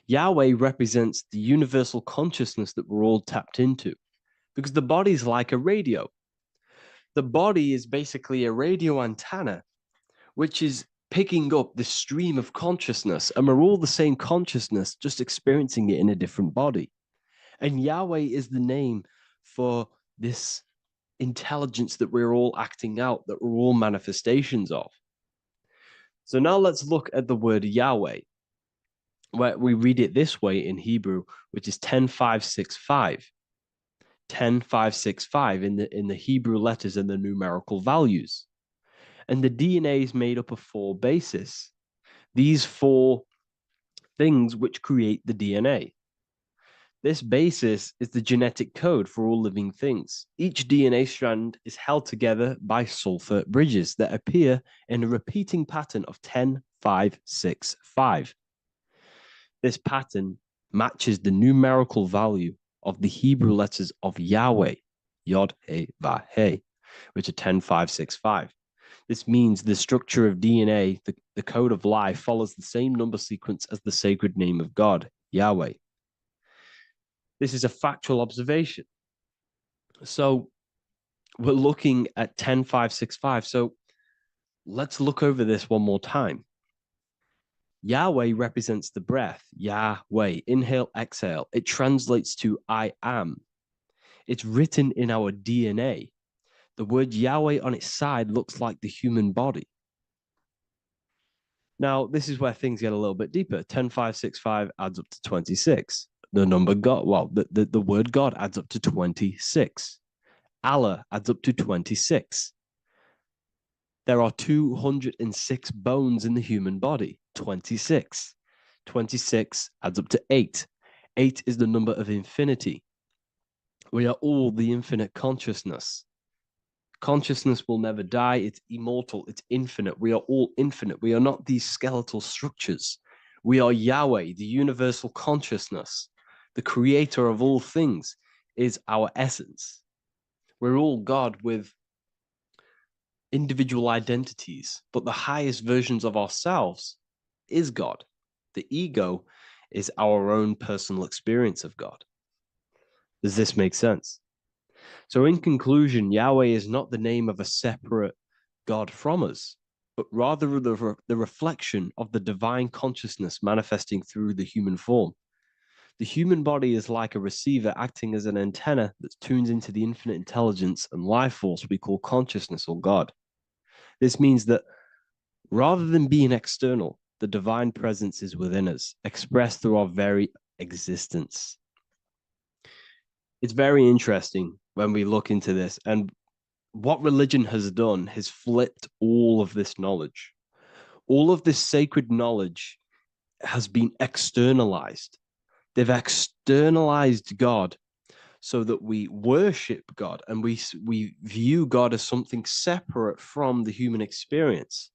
Yahweh represents the universal consciousness that we're all tapped into, because the body is like a radio. The body is basically a radio antenna, which is picking up this stream of consciousness, and we're all the same consciousness, just experiencing it in a different body. And Yahweh is the name for this intelligence that we're all acting out, that we're all manifestations of. So now let's look at the word Yahweh, where we read it this way in Hebrew, which is 10565. 10565 in the Hebrew letters and the numerical values. And the DNA is made up of four bases. These four things which create the DNA. This basis is the genetic code for all living things. Each DNA strand is held together by sulfur bridges that appear in a repeating pattern of 10565. This pattern matches the numerical value of the Hebrew letters of Yahweh, Yod, He, Va, He, which are 10565. This means the structure of DNA, the code of life, follows the same number sequence as the sacred name of God, Yahweh. This is a factual observation. So we're looking at 10565. So let's look over this one more time. Yahweh represents the breath, Yahweh, inhale, exhale. It translates to I am. It's written in our DNA. The word Yahweh on its side looks like the human body. Now, this is where things get a little bit deeper. 10565 adds up to 26. The number God, well, the word God adds up to 26. Allah adds up to 26. There are 206 bones in the human body, 26. 26 adds up to 8. 8 is the number of infinity. We are all the infinite consciousness. Consciousness will never die. It's immortal. It's infinite. We are all infinite. We are not these skeletal structures. We are Yahweh, the universal consciousness. The creator of all things is our essence. We're all God with individual identities, but the highest versions of ourselves is God. The ego is our own personal experience of God. Does this make sense? So in conclusion, Yahweh is not the name of a separate God from us, but rather the reflection of the divine consciousness manifesting through the human form. The human body is like a receiver acting as an antenna that tunes into the infinite intelligence and life force we call consciousness or God. This means that rather than being external, the divine presence is within us, expressed through our very existence. It's very interesting when we look into this, and what religion has done is flipped all of this knowledge. All of this sacred knowledge has been externalized. They've externalized God so that we worship God and we view God as something separate from the human experience.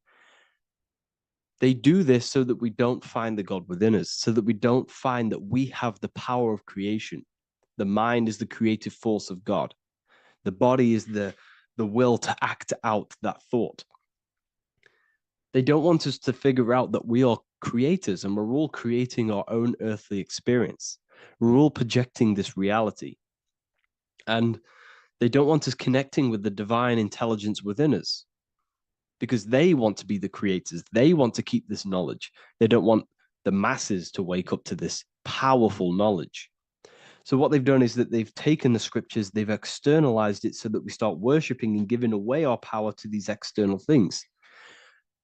They do this so that we don't find the God within us, so that we don't find that we have the power of creation. The mind is the creative force of God. The body is the will to act out that thought. They don't want us to figure out that we are creators and we're all creating our own earthly experience. We're all projecting this reality. And they don't want us connecting with the divine intelligence within us because they want to be the creators. They want to keep this knowledge. They don't want the masses to wake up to this powerful knowledge. So what they've done is that they've taken the scriptures, they've externalized it so that we start worshiping and giving away our power to these external things.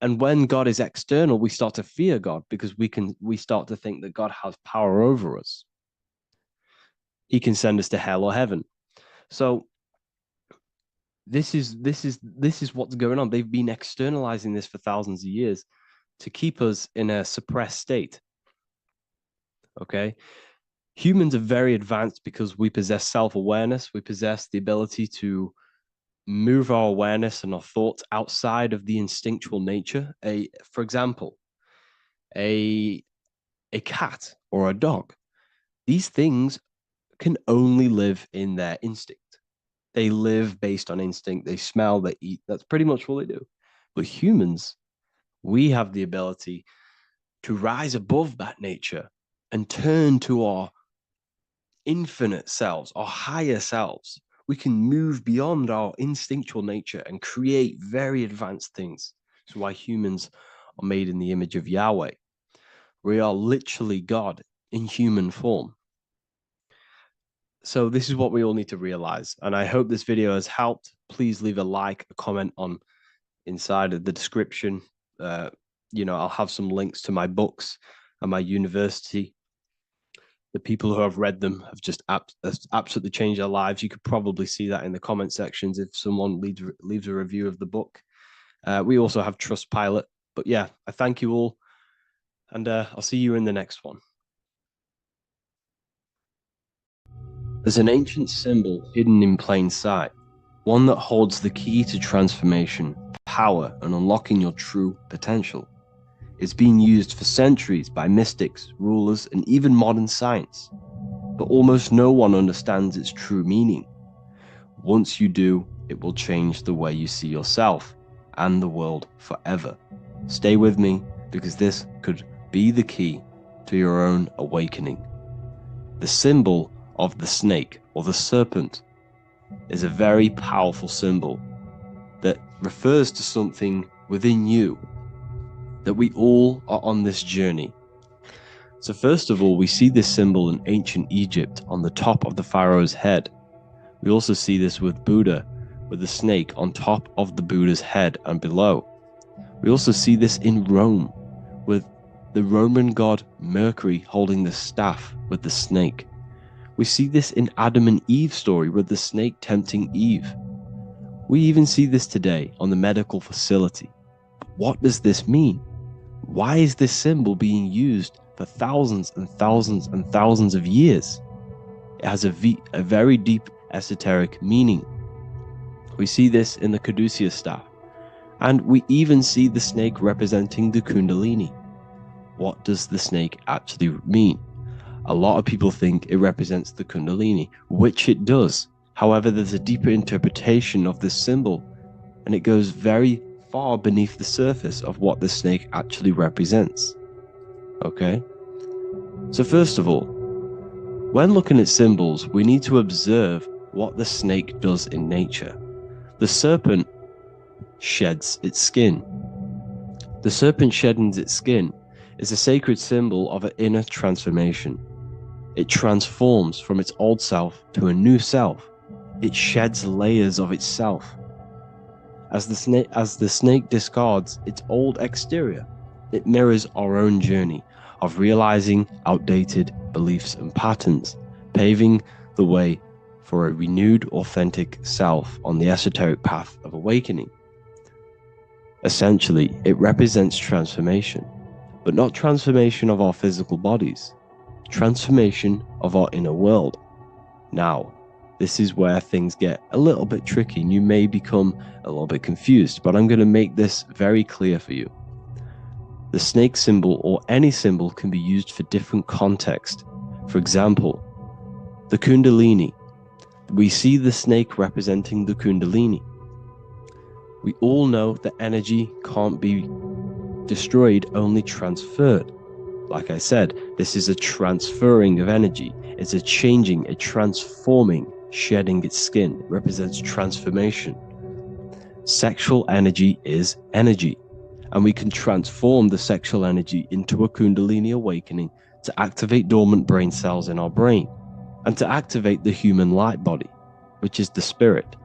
And when God is external, we start to fear God because we start to think that God has power over us. He can send us to hell or heaven. So this is what's going on. They've been externalizing this for thousands of years to keep us in a suppressed state. Okay, humans are very advanced because we possess self-awareness. We possess the ability to move our awareness and our thoughts outside of the instinctual nature. For example, a cat or a dog. These things can only live in their instinct. They live based on instinct. They smell, they eat. That's pretty much what they do. But humans, we have the ability to rise above that nature and turn to our infinite selves, our higher selves. We can move beyond our instinctual nature and create very advanced things. That's why humans are made in the image of Yahweh. We are literally God in human form. So this is what we all need to realize. And I hope this video has helped. Please leave a like, a comment on inside of the description. I'll have some links to my books and my university. The people who have read them have just absolutely changed their lives. You could probably see that in the comment sections if someone leaves a review of the book. We also have Trustpilot. But yeah, I thank you all. And I'll see you in the next one. There's an ancient symbol hidden in plain sight, one that holds the key to transformation, power, and unlocking your true potential. It's been used for centuries by mystics, rulers, and even modern science, but almost no one understands its true meaning. Once you do, it will change the way you see yourself and the world forever. Stay with me, because this could be the key to your own awakening. The symbol of the snake or the serpent is a very powerful symbol that refers to something within you, that we all are on this journey. So first of all, we see this symbol in ancient Egypt on the top of the pharaoh's head. We also see this with Buddha, with the snake on top of the Buddha's head and below. We also see this in Rome, with the Roman god Mercury holding the staff with the snake. We see this in Adam and Eve's story with the snake tempting Eve. We even see this today on the medical facility. But what does this mean? Why is this symbol being used for thousands and thousands and thousands of years? It has a very deep esoteric meaning. We see this in the caduceus staff, and we even see the snake representing the kundalini. What does the snake actually mean? A lot of people think it represents the kundalini, which it does. However, there's a deeper interpretation of this symbol, and it goes very far beneath the surface of what the snake actually represents. Okay? So first of all, when looking at symbols, we need to observe what the snake does in nature. The serpent sheds its skin. The serpent shedding its skin is a sacred symbol of an inner transformation. It transforms from its old self to a new self. It sheds layers of itself. As the snake discards its old exterior, it mirrors our own journey of realizing outdated beliefs and patterns, paving the way for a renewed, authentic self on the esoteric path of awakening. Essentially, it represents transformation, but not transformation of our physical bodies, transformation of our inner world. Now, this is where things get a little bit tricky and you may become a little bit confused, but I'm going to make this very clear for you. The snake symbol or any symbol can be used for different contexts. For example, the kundalini. We see the snake representing the kundalini. We all know that energy can't be destroyed, only transferred. Like I said, this is a transferring of energy. It's a changing, a transforming, shedding its skin. It represents transformation. Sexual energy is energy, and we can transform the sexual energy into a kundalini awakening to activate dormant brain cells in our brain and to activate the human light body, which is the spirit.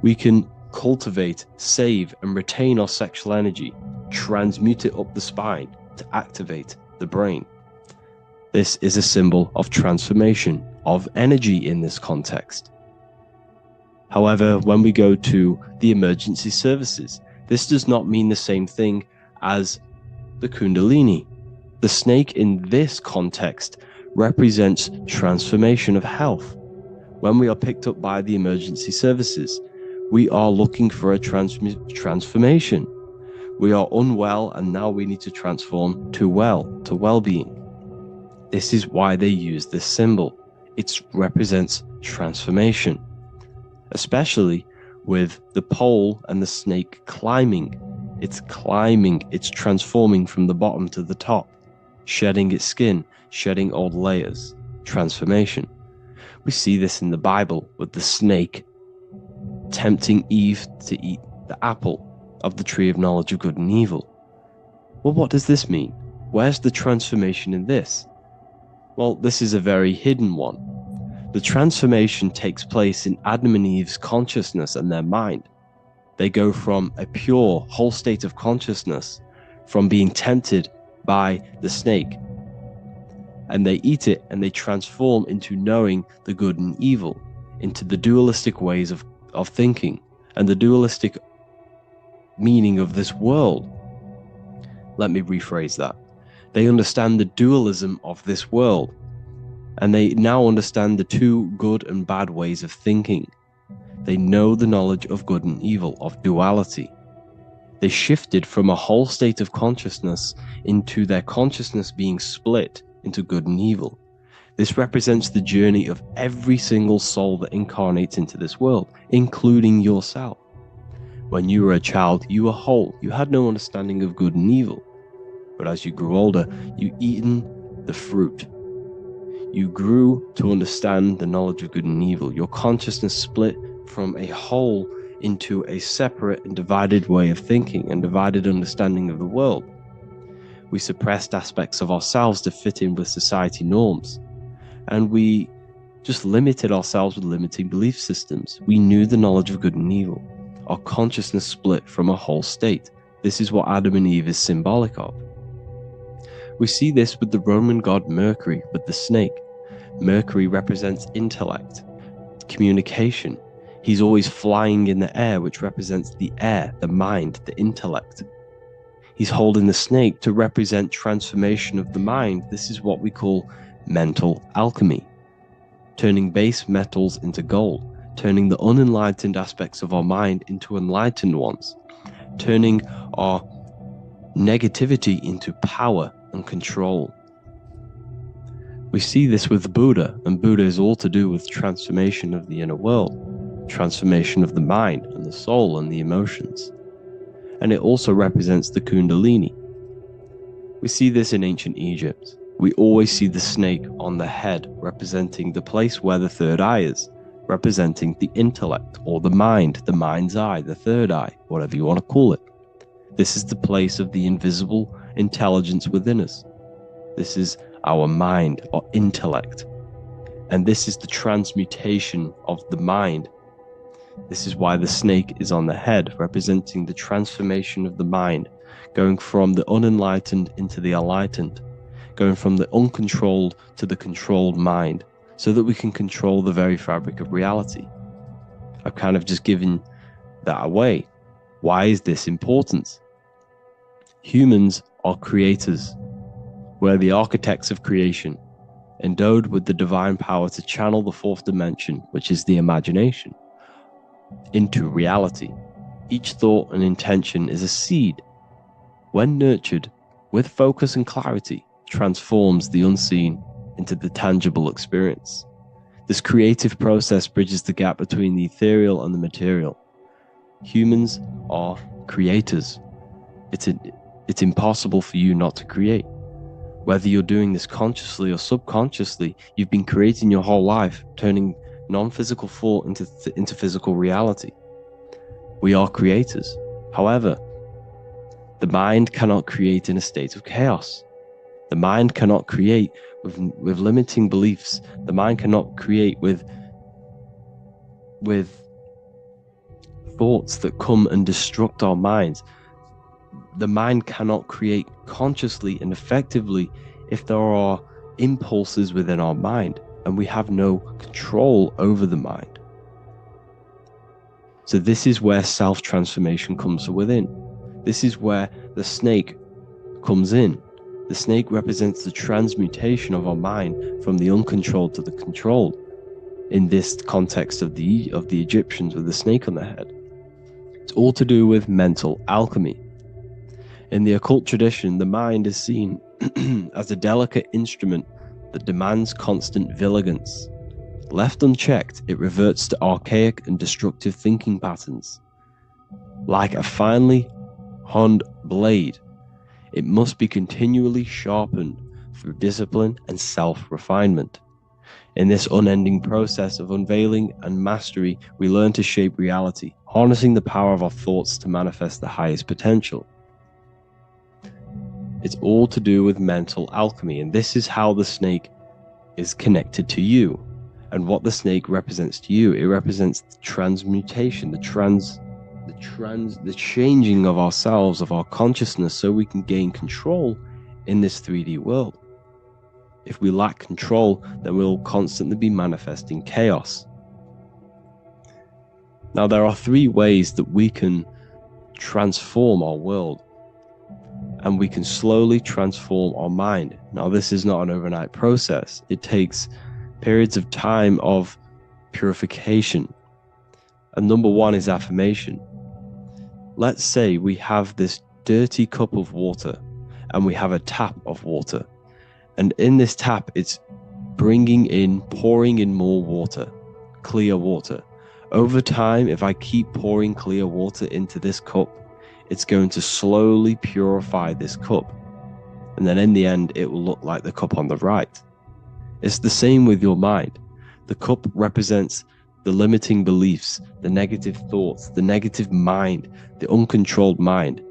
We can cultivate, save, and retain our sexual energy, transmute it up the spine to activate the brain. This is a symbol of transformation, of energy in this context. However, when we go to the emergency services, this does not mean the same thing as the Kundalini. The snake in this context represents transformation of health. When we are picked up by the emergency services, we are looking for a transformation. We are unwell and now we need to transform to well-being. This is why they use this symbol. It represents transformation, especially with the pole and the snake climbing. It's climbing, it's transforming from the bottom to the top, shedding its skin, shedding old layers, transformation. We see this in the Bible with the snake tempting Eve to eat the apple of the tree of knowledge of good and evil. Well, what does this mean? Where's the transformation in this? Well, this is a very hidden one. The transformation takes place in Adam and Eve's consciousness and their mind. They go from a pure, whole state of consciousness, from being tempted by the snake, and they eat it and they transform into knowing the good and evil, into the dualistic ways of thinking and the dualistic meaning of this world. Let me rephrase that. They understand the dualism of this world, and they now understand the two good and bad ways of thinking. They know the knowledge of good and evil, of duality. They shifted from a whole state of consciousness into their consciousness being split into good and evil. This represents the journey of every single soul that incarnates into this world, including yourself. When you were a child, you were whole. You had no understanding of good and evil. But as you grew older, you eaten the fruit. You grew to understand the knowledge of good and evil. Your consciousness split from a whole into a separate and divided way of thinking and divided understanding of the world. We suppressed aspects of ourselves to fit in with society norms. And we just limited ourselves with limiting belief systems. We knew the knowledge of good and evil. Our consciousness split from a whole state. This is what Adam and Eve is symbolic of. We see this with the Roman god Mercury, with the snake. Mercury represents intellect, communication. He's always flying in the air, which represents the air, the mind, the intellect. He's holding the snake to represent transformation of the mind. This is what we call mental alchemy, turning base metals into gold, turning the unenlightened aspects of our mind into enlightened ones, turning our negativity into power and control. We see this with Buddha, and Buddha is all to do with transformation of the inner world, transformation of the mind and the soul and the emotions. And it also represents the Kundalini. We see this in ancient Egypt. We always see the snake on the head, representing the place where the third eye is, representing the intellect or the mind's eye, the third eye, whatever you want to call it. This is the place of the invisible intelligence within us. This is our mind or intellect. And this is the transmutation of the mind. This is why the snake is on the head, representing the transformation of the mind, going from the unenlightened into the enlightened, going from the uncontrolled to the controlled mind, so that we can control the very fabric of reality. I've kind of just given that away. Why is this important? Humans are creators. We're the architects of creation, endowed with the divine power to channel the fourth dimension, which is the imagination, into reality. Each thought and intention is a seed. When nurtured with focus and clarity, transforms the unseen into the tangible experience. This creative process bridges the gap between the ethereal and the material. Humans are creators. It's impossible for you not to create. Whether you're doing this consciously or subconsciously, you've been creating your whole life, turning non-physical thought into physical reality. We are creators. However, the mind cannot create in a state of chaos. The mind cannot create with limiting beliefs. The mind cannot create with thoughts that come and destruct our minds. The mind cannot create consciously and effectively if there are impulses within our mind and we have no control over the mind. So this is where self-transformation comes from within. This is where the snake comes in. The snake represents the transmutation of our mind from the uncontrolled to the controlled. In this context of the Egyptians with the snake on their head. It's all to do with mental alchemy. In the occult tradition, the mind is seen as a delicate instrument that demands constant vigilance. Left unchecked, it reverts to archaic and destructive thinking patterns. Like a finely honed blade, it must be continually sharpened through discipline and self-refinement. In this unending process of unveiling and mastery, we learn to shape reality, harnessing the power of our thoughts to manifest the highest potential. It's all to do with mental alchemy, and this is how the snake is connected to you. And what the snake represents to you, it represents the transmutation, the changing of ourselves, of our consciousness, so we can gain control in this 3D world. If we lack control, then we'll constantly be manifesting chaos. Now, there are 3 ways that we can transform our world, and we can slowly transform our mind. Now, this is not an overnight process. It takes periods of time of purification. And number 1 is affirmation. Let's say we have this dirty cup of water, and we have a tap of water. And in this tap, it's pouring in more water, clear water. Over time, if I keep pouring clear water into this cup, it's going to slowly purify this cup. And then in the end, it will look like the cup on the right. It's the same with your mind. The cup represents the limiting beliefs, the negative thoughts, the negative mind, the uncontrolled mind.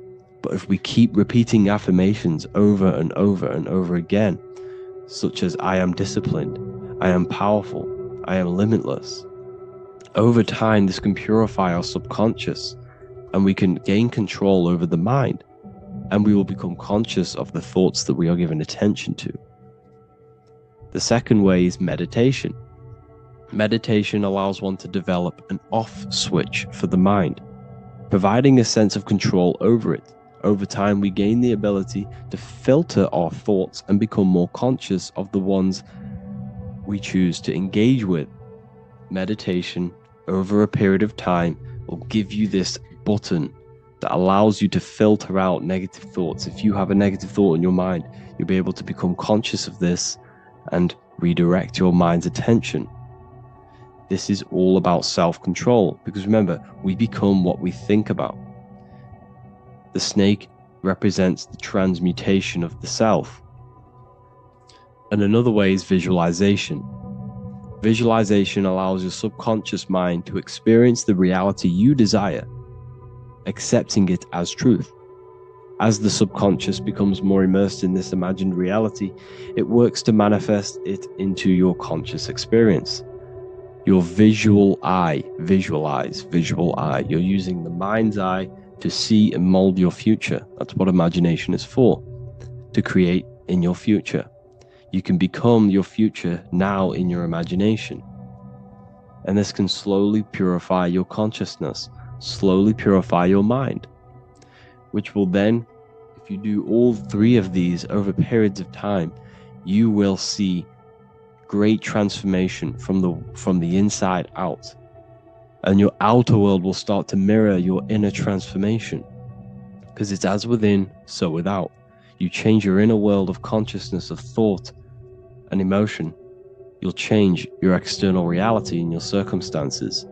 But if we keep repeating affirmations over and over and over again, such as I am disciplined, I am powerful, I am limitless. Over time, this can purify our subconscious, and we can gain control over the mind, and we will become conscious of the thoughts that we are giving attention to. The second way is meditation. Meditation allows one to develop an off switch for the mind, providing a sense of control over it. Over time, we gain the ability to filter our thoughts and become more conscious of the ones we choose to engage with. Meditation, over a period of time, will give you this button that allows you to filter out negative thoughts. If you have a negative thought in your mind, you'll be able to become conscious of this and redirect your mind's attention. This is all about self-control, because remember, we become what we think about. The snake represents the transmutation of the self. And another way is visualization. Visualization allows your subconscious mind to experience the reality you desire, accepting it as truth. As the subconscious becomes more immersed in this imagined reality, it works to manifest it into your conscious experience. Your visual eye, visual eye. You're using the mind's eye to see and mold your future. That's what imagination is for, to create in your future. You can become your future now in your imagination. And this can slowly purify your consciousness, slowly purify your mind, which will then, if you do all 3 of these over periods of time, you will see great transformation from the inside out. And your outer world will start to mirror your inner transformation, because it's as within, so without. You change your inner world of consciousness, of thought and emotion, you'll change your external reality and your circumstances.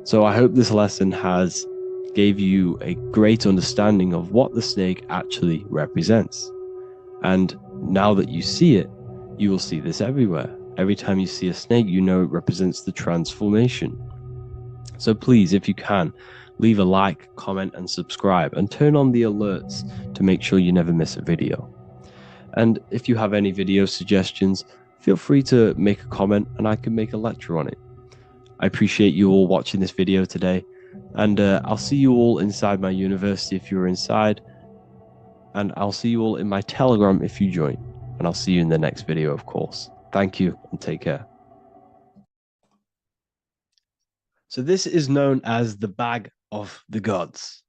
So I hope this lesson has gave you a great understanding of what the snake actually represents. And now that you see it, you will see this everywhere. Every time you see a snake, you know it represents the transformation. So please, if you can, leave a like, comment, and subscribe, and turn on the alerts to make sure you never miss a video. And if you have any video suggestions, feel free to make a comment and I can make a lecture on it. I appreciate you all watching this video today, and I'll see you all inside my university if you're inside, and I'll see you all in my Telegram if you join, and I'll see you in the next video, of course. Thank you and take care. So this is known as the bag of the gods.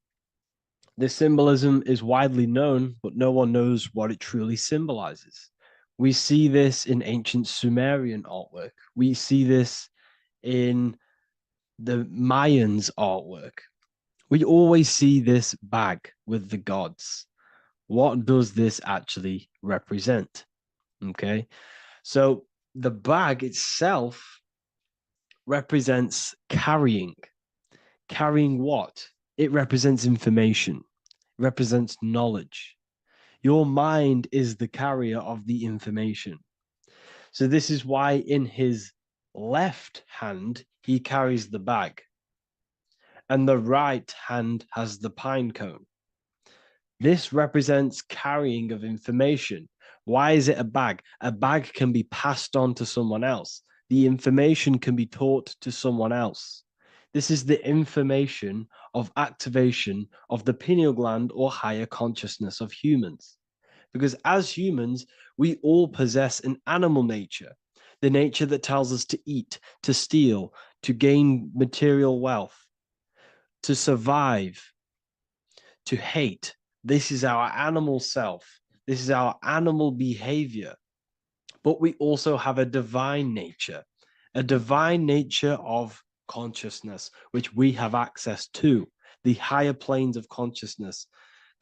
This symbolism is widely known, but no one knows what it truly symbolizes. We see this in ancient Sumerian artwork. We see this in the Mayans' artwork. We always see this bag with the gods. What does this actually represent? Okay, so the bag itself represents carrying. Carrying what? It represents information, represents knowledge. Your mind is the carrier of the information. So this is why in his left hand, he carries the bag, and the right hand has the pine cone. This represents carrying of information. Why is it a bag? A bag can be passed on to someone else. The information can be taught to someone else. This is the information of activation of the pineal gland or higher consciousness of humans. Because as humans, we all possess an animal nature, the nature that tells us to eat, to steal, to gain material wealth, to survive, to hate. This is our animal self. This is our animal behavior. But we also have a divine nature of consciousness, which we have access to, the higher planes of consciousness,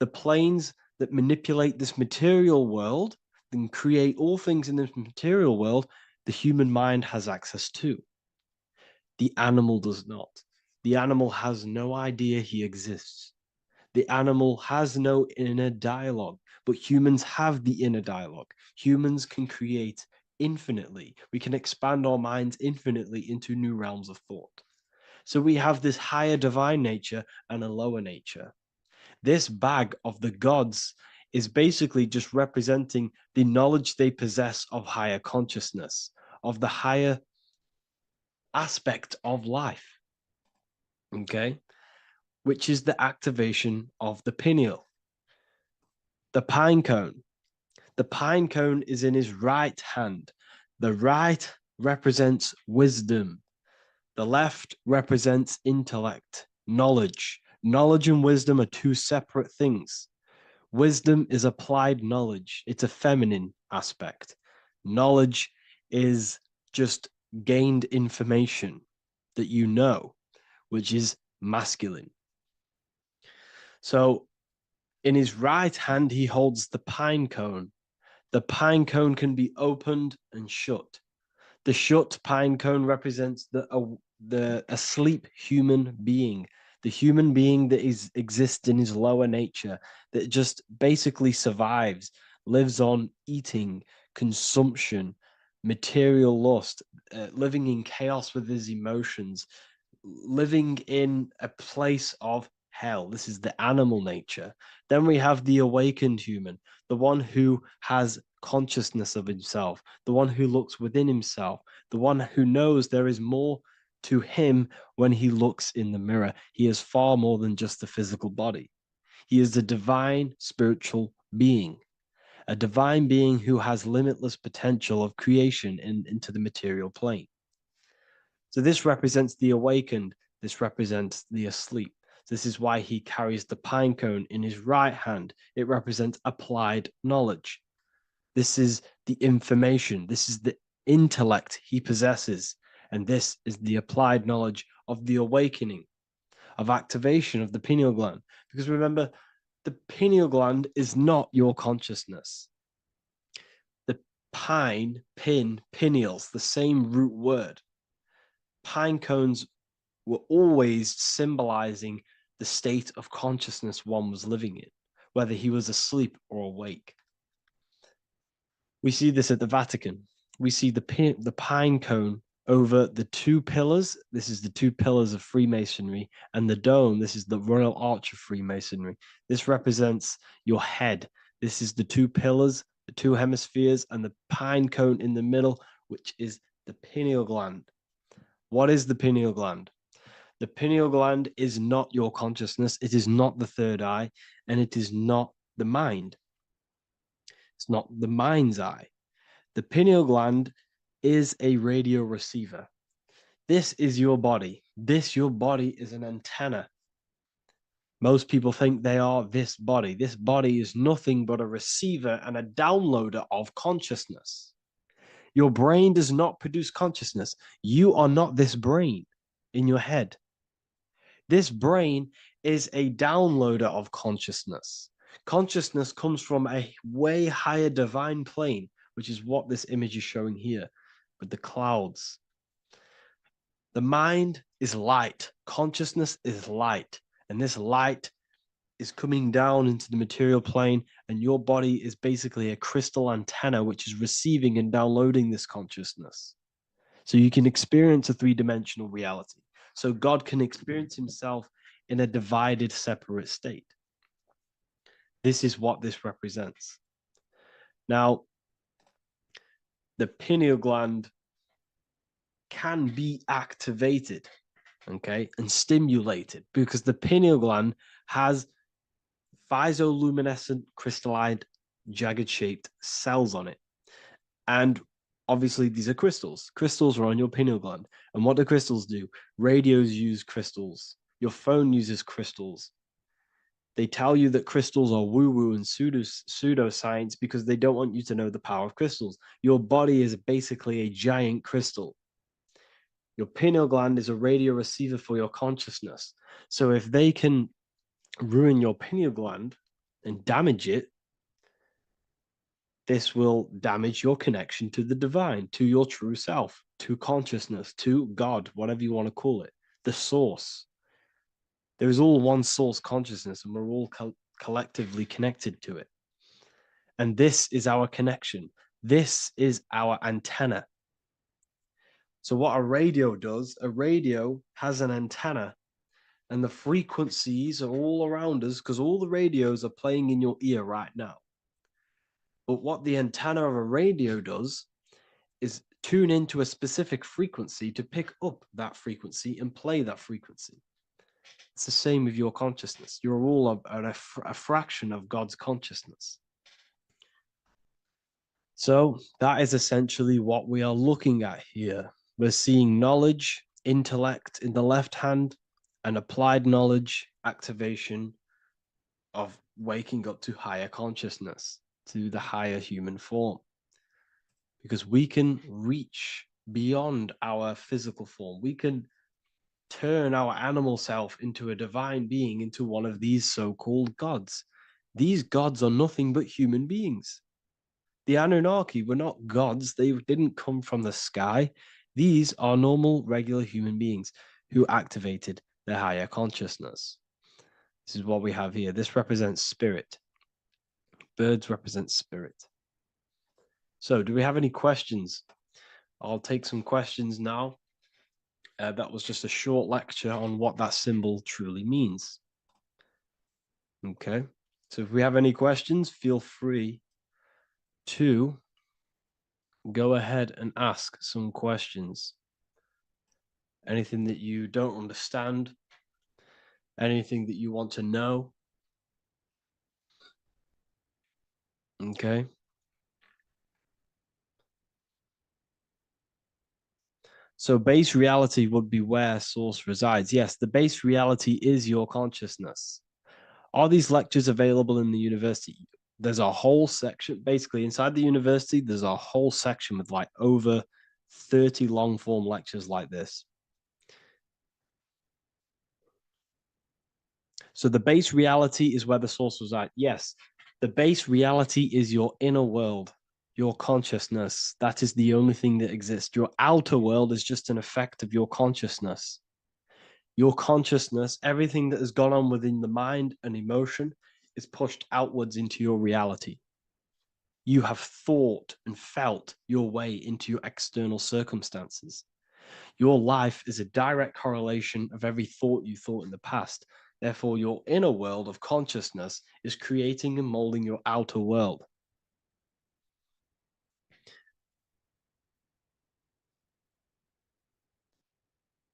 the planes that manipulate this material world and create all things in this material world. The human mind has access to. The animal does not. The animal has no idea he exists. The animal has no inner dialogue, but humans have the inner dialogue. Humans can create infinitely. We can expand our minds infinitely into new realms of thought. So we have this higher divine nature and a lower nature. This bag of the gods is basically just representing the knowledge they possess of higher consciousness, of the higher aspect of life. Okay? Which is the activation of the pineal. The pine cone. The pine cone is in his right hand. The right represents wisdom. The left represents intellect, knowledge. Knowledge and wisdom are two separate things. Wisdom is applied knowledge. It's a feminine aspect. Knowledge is just gained information that you know, which is masculine. So in his right hand, he holds the pine cone. The pine cone can be opened and shut. The shut pine cone represents the asleep human being, the human being that exists in his lower nature, that just basically survives, lives on eating, consumption, material lust, living in chaos with his emotions, living in a place of hell. This is the animal nature. Then we have the awakened human, the one who has consciousness of himself, the one who looks within himself, the one who knows there is more to him when he looks in the mirror. He is far more than just the physical body. He is a divine spiritual being, a divine being who has limitless potential of creation into the material plane. So this represents the awakened. This represents the asleep. This is why he carries the pine cone in his right hand. It represents applied knowledge. This is the information. This is the intellect he possesses. And this is the applied knowledge of the awakening, of activation of the pineal gland. Because remember, the pineal gland is not your consciousness. The pine, pin, pineals, the same root word. Pine cones were always symbolizing the state of consciousness one was living in, whether he was asleep or awake. We see this at the Vatican. We see the pine cone over the two pillars. This is the two pillars of Freemasonry, and the dome. This is the Royal Arch of Freemasonry. This represents your head. This is the two pillars, the two hemispheres, and the pine cone in the middle, which is the pineal gland. What is the pineal gland? The pineal gland is not your consciousness. It is not the third eye, and it is not the mind. It's not the mind's eye. The pineal gland is a radio receiver. This is your body. Your body is an antenna. Most people think they are this body. This body is nothing but a receiver and a downloader of consciousness. Your brain does not produce consciousness. You are not this brain in your head. This brain is a downloader of consciousness. Consciousness comes from a way higher divine plane, which is what this image is showing here with the clouds. The mind is light. Consciousness is light. And this light is coming down into the material plane, and your body is basically a crystal antenna which is receiving and downloading this consciousness. So you can experience a three-dimensional reality. So God can experience himself in a divided, separate state. This is what this represents. Now, the pineal gland can be activated, okay, and stimulated, because the pineal gland has physioluminescent, crystalline, jagged-shaped cells on it. And obviously, these are crystals. Crystals are on your pineal gland. And what do crystals do? Radios use crystals. Your phone uses crystals. They tell you that crystals are woo-woo and pseudoscience because they don't want you to know the power of crystals. Your body is basically a giant crystal. Your pineal gland is a radio receiver for your consciousness. So if they can ruin your pineal gland and damage it, this will damage your connection to the divine, to your true self, to consciousness, to God, whatever you want to call it, the source. There is all one source consciousness, and we're all collectively connected to it. And this is our connection. This is our antenna. So what a radio does, a radio has an antenna, and the frequencies are all around us because all the radios are playing in your ear right now. But what the antenna of a radio does is tune into a specific frequency to pick up that frequency and play that frequency. It's the same with your consciousness. You're all a fraction of God's consciousness. So that is essentially what we are looking at here. We're seeing knowledge, intellect in the left hand, and applied knowledge, activation of waking up to higher consciousness, to the higher human form. Because we can reach beyond our physical form. We can turn our animal self into a divine being, into one of these so-called gods. These gods are nothing but human beings. The Anunnaki were not gods. They didn't come from the sky. These are normal, regular human beings who activated their higher consciousness. This is what we have here. This represents spirit. Birds represent spirit. So do we have any questions? I'll take some questions now. That was just a short lecture on what that symbol truly means. Okay, so if we have any questions, feel free to go ahead and ask some questions. Anything that you don't understand, anything that you want to know. Okay. So base reality would be where source resides. Yes, the base reality is your consciousness. Are these lectures available in the university? There's a whole section, basically inside the university, there's a whole section with like over 30 long form lectures like this. So the base reality is where the source resides. Yes, the base reality is your inner world, your consciousness. That is the only thing that exists. Your outer world is just an effect of your consciousness. Your consciousness, everything that has gone on within the mind and emotion is pushed outwards into your reality. You have thought and felt your way into your external circumstances. Your life is a direct correlation of every thought you thought in the past. Therefore, your inner world of consciousness is creating and molding your outer world.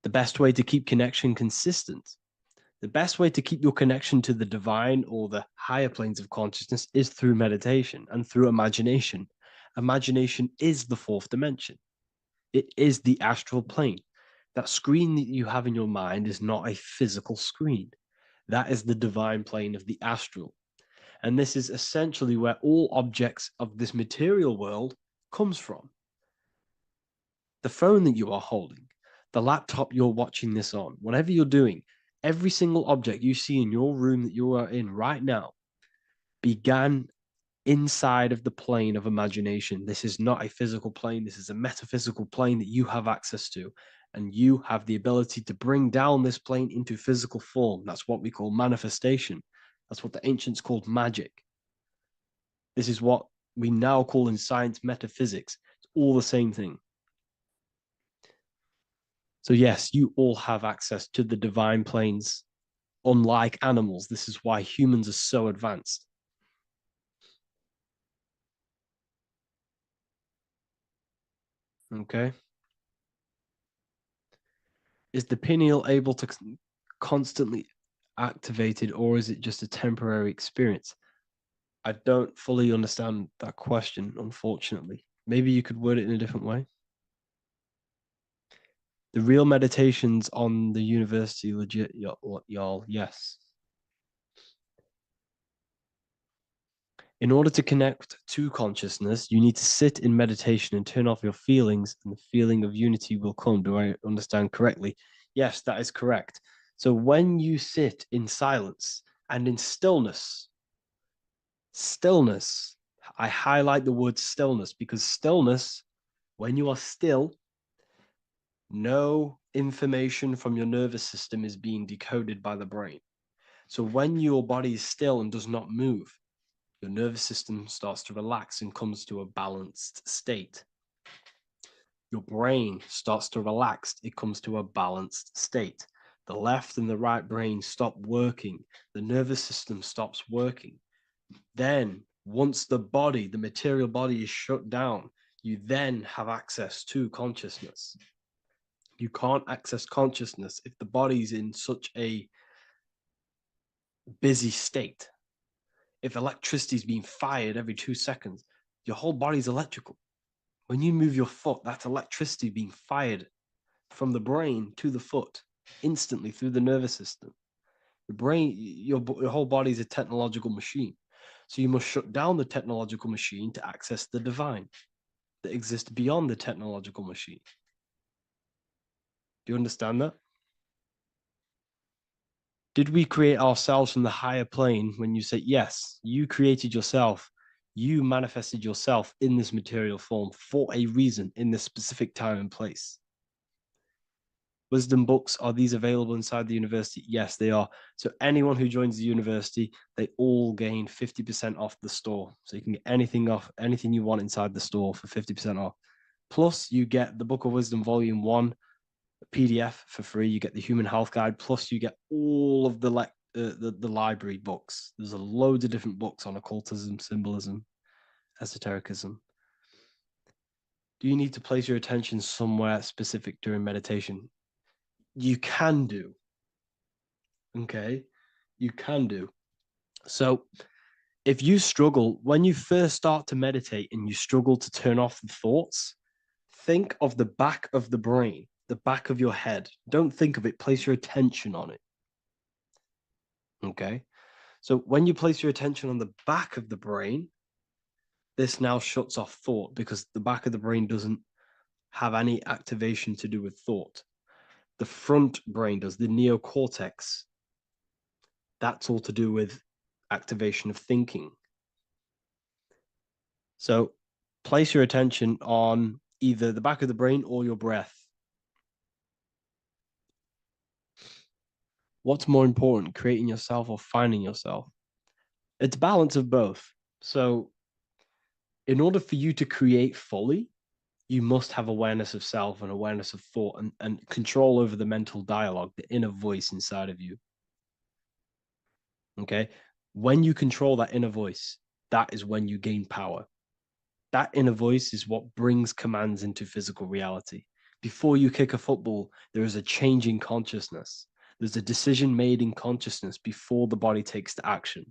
The best way to keep connection consistent, the best way to keep your connection to the divine or the higher planes of consciousness is through meditation and through imagination. Imagination is the fourth dimension. It is the astral plane. That screen that you have in your mind is not a physical screen. That is the divine plane of the astral. And this is essentially where all objects of this material world comes from. The phone that you are holding, the laptop you're watching this on, whatever you're doing, every single object you see in your room that you are in right now began inside of the plane of imagination. This is not a physical plane. This is a metaphysical plane that you have access to. And you have the ability to bring down this plane into physical form. That's what we call manifestation. That's what the ancients called magic. This is what we now call in science metaphysics. It's all the same thing. So yes, you all have access to the divine planes. Unlike animals, this is why humans are so advanced. Okay. Is the pineal able to constantly activated, or is it just a temporary experience? I don't fully understand that question, unfortunately. Maybe you could word it in a different way. The real meditations on the university, legit, y'all, yes. In order to connect to consciousness, you need to sit in meditation and turn off your feelings, and the feeling of unity will come. Do I understand correctly? Yes, that is correct. So when you sit in silence and in stillness, I highlight the word stillness because stillness, when you are still, no information from your nervous system is being decoded by the brain. So when your body is still and does not move, your nervous system starts to relax and comes to a balanced state. Your brain starts to relax, it comes to a balanced state. The left and the right brain stop working, the nervous system stops working. Then, once the body, the material body, is shut down, you then have access to consciousness. You can't access consciousness if the body's in such a busy state. If electricity is being fired every 2 seconds, your whole body's electrical. When you move your foot, that's electricity being fired from the brain to the foot instantly through the nervous system. Your brain, your whole body is a technological machine. So you must shut down the technological machine to access the divine that exists beyond the technological machine. Do you understand that? Did we create ourselves from the higher plane? When you say yes, you created yourself, you manifested yourself in this material form for a reason in this specific time and place. Wisdom books, are these available inside the university? Yes, they are. So anyone who joins the university, they all gain 50% off the store. So you can get anything you want inside the store for 50% off. Plus, you get the Book of Wisdom Volume 1 PDF for free. You get the Human Health Guide. Plus, you get all of the library books. There's a load of different books on occultism, symbolism, esotericism. Do you need to place your attention somewhere specific during meditation? You can do. Okay, you can do. So if you struggle, when you first start to meditate and you struggle to turn off the thoughts, think of the back of the brain, the back of your head. Don't think of it, place your attention on it. Okay. So when you place your attention on the back of the brain, this now shuts off thought because the back of the brain doesn't have any activation to do with thought. The front brain does, the neocortex. That's all to do with activation of thinking. So place your attention on either the back of the brain or your breath. What's more important, creating yourself or finding yourself? It's balance of both. So in order for you to create fully, you must have awareness of self and awareness of thought and control over the mental dialogue, the inner voice inside of you. Okay. When you control that inner voice, that is when you gain power. That inner voice is what brings commands into physical reality. Before you kick a football, there is a change in consciousness. There's a decision made in consciousness before the body takes the action.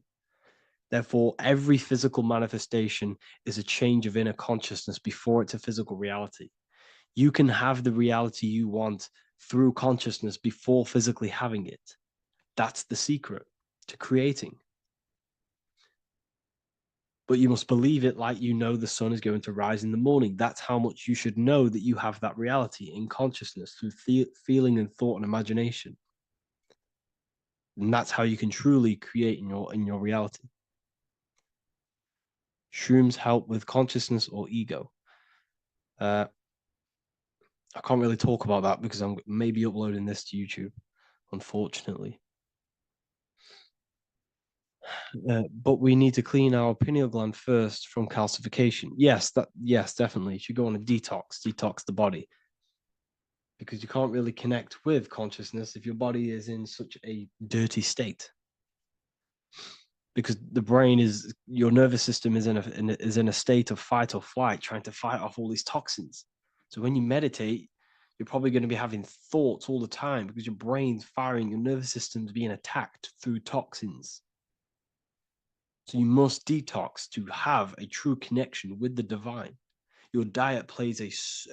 Therefore, every physical manifestation is a change of inner consciousness before it's a physical reality. You can have the reality you want through consciousness before physically having it. That's the secret to creating. But you must believe it like you know the sun is going to rise in the morning. That's how much you should know that you have that reality in consciousness through feeling and thought and imagination. And that's how you can truly create in your reality. Shrooms help with consciousness or ego. I can't really talk about that because I'm maybe uploading this to YouTube, unfortunately. But we need to clean our pineal gland first from calcification. Yes, definitely. You should go on a detox the body. Because you can't really connect with consciousness if your body is in such a dirty state. Because the brain is, your nervous system is in a state of fight or flight, trying to fight off all these toxins. So when you meditate, you're probably going to be having thoughts all the time because your brain's firing, your nervous system's being attacked through toxins. So you must detox to have a true connection with the divine. Your diet plays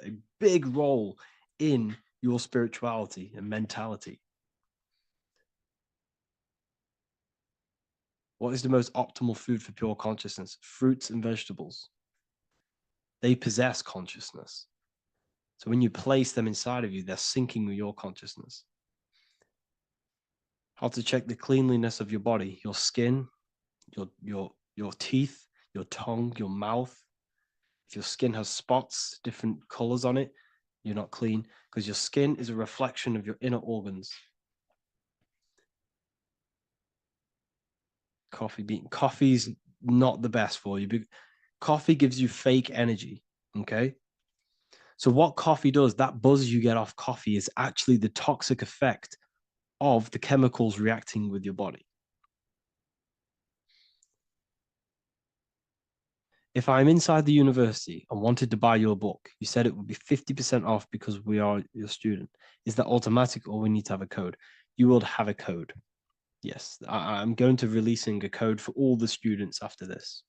a big role in your spirituality and mentality. What is the most optimal food for pure consciousness? Fruits and vegetables. They possess consciousness. So when you place them inside of you, they're syncing with your consciousness. How to check the cleanliness of your body, your skin, your teeth, your tongue, your mouth. If your skin has spots, different colors on it, you're not clean because your skin is a reflection of your inner organs. Coffee's not the best for you. Coffee gives you fake energy. Okay. So what coffee does, that buzz you get off coffee is actually the toxic effect of the chemicals reacting with your body. If I'm inside the university and wanted to buy your book, you said it would be 50% off because we are your student. Is that automatic or we need to have a code? You will have a code. Yes, I'm going to releasing a code for all the students after this.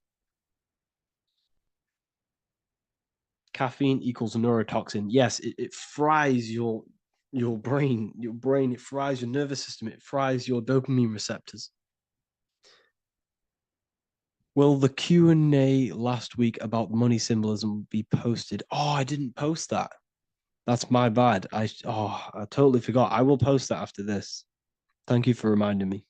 Caffeine equals neurotoxin. Yes, it fries your brain, it fries your nervous system, it fries your dopamine receptors. Will the Q&A last week about money symbolism be posted? Oh, I didn't post that. That's my bad. I totally forgot. I will post that after this. Thank you for reminding me.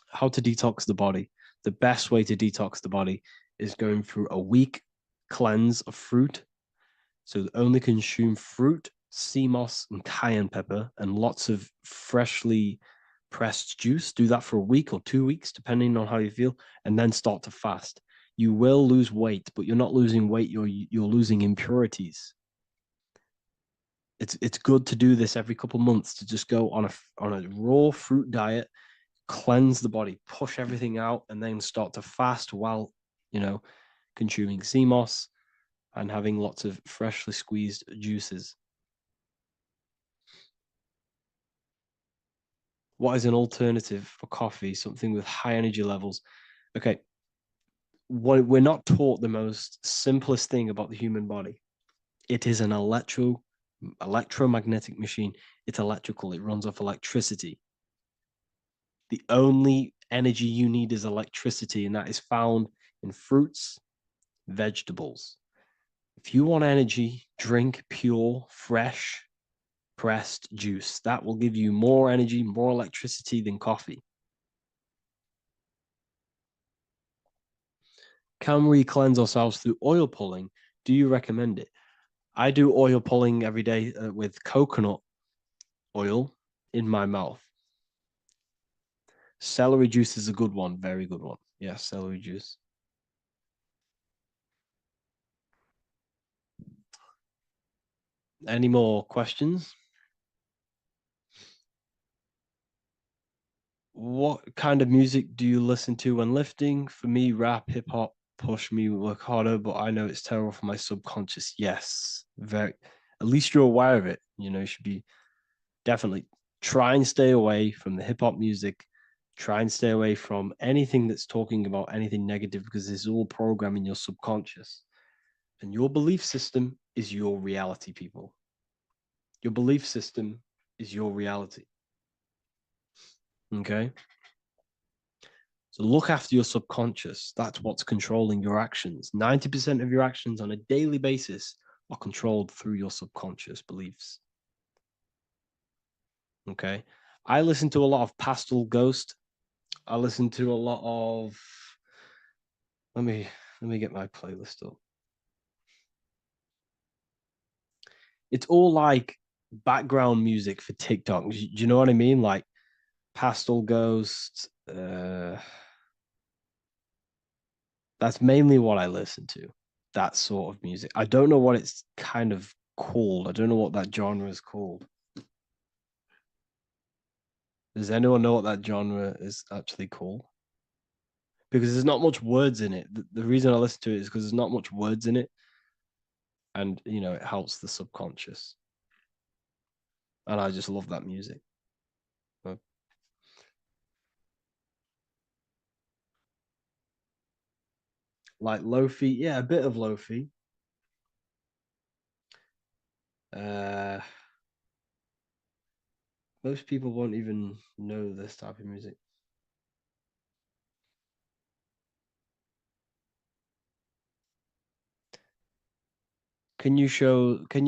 How to detox the body. The best way to detox the body is going through a week cleanse of fruit. So only consume fruit, sea moss, and cayenne pepper, and lots of freshly pressed juice. Do that for a week or 2 weeks, depending on how you feel, and then start to fast. You will lose weight, but you're not losing weight. You're losing impurities. It's good to do this every couple months to just go on a raw fruit diet, cleanse the body, push everything out, and then start to fast while consuming sea moss and having lots of freshly squeezed juices. What is an alternative for coffee? Something with high energy levels. Okay, we're not taught the most simplest thing about the human body. It is an electromagnetic machine. It's electrical. It runs off electricity. The only energy you need is electricity, and that is found in fruits, vegetables. If you want energy, drink pure, fresh, pressed juice. That will give you more energy, more electricity than coffee. Can we cleanse ourselves through oil pulling? Do you recommend it? I do oil pulling every day with coconut oil in my mouth. Celery juice is a good one, very good one. Yeah, celery juice. Any more questions? What kind of music do you listen to when lifting? For me, rap, hip hop push me work harder, but I know it's terrible for my subconscious. Yes, very. At least you're aware of it. You should be definitely try and stay away from the hip hop music. Try and stay away from anything that's talking about anything negative, because this is all programming your subconscious. And your belief system is your reality, people. Your belief system is your reality. Okay? So look after your subconscious. That's what's controlling your actions. 90% of your actions on a daily basis are controlled through your subconscious beliefs. Okay? I listen to a lot of Pastel Ghost. I listen to a lot of... Let me get my playlist up. It's all like background music for TikTok. Do you know what I mean? Like Pastel Ghost. That's mainly what I listen to. That sort of music. I don't know what it's kind of called. I don't know what that genre is called. Does anyone know what that genre is actually called? Because there's not much words in it. The reason I listen to it is because there's not much words in it. And, you know, it helps the subconscious. And I just love that music. Like lo-fi, yeah, a bit of lo-fi. Most people won't even know this type of music. Can you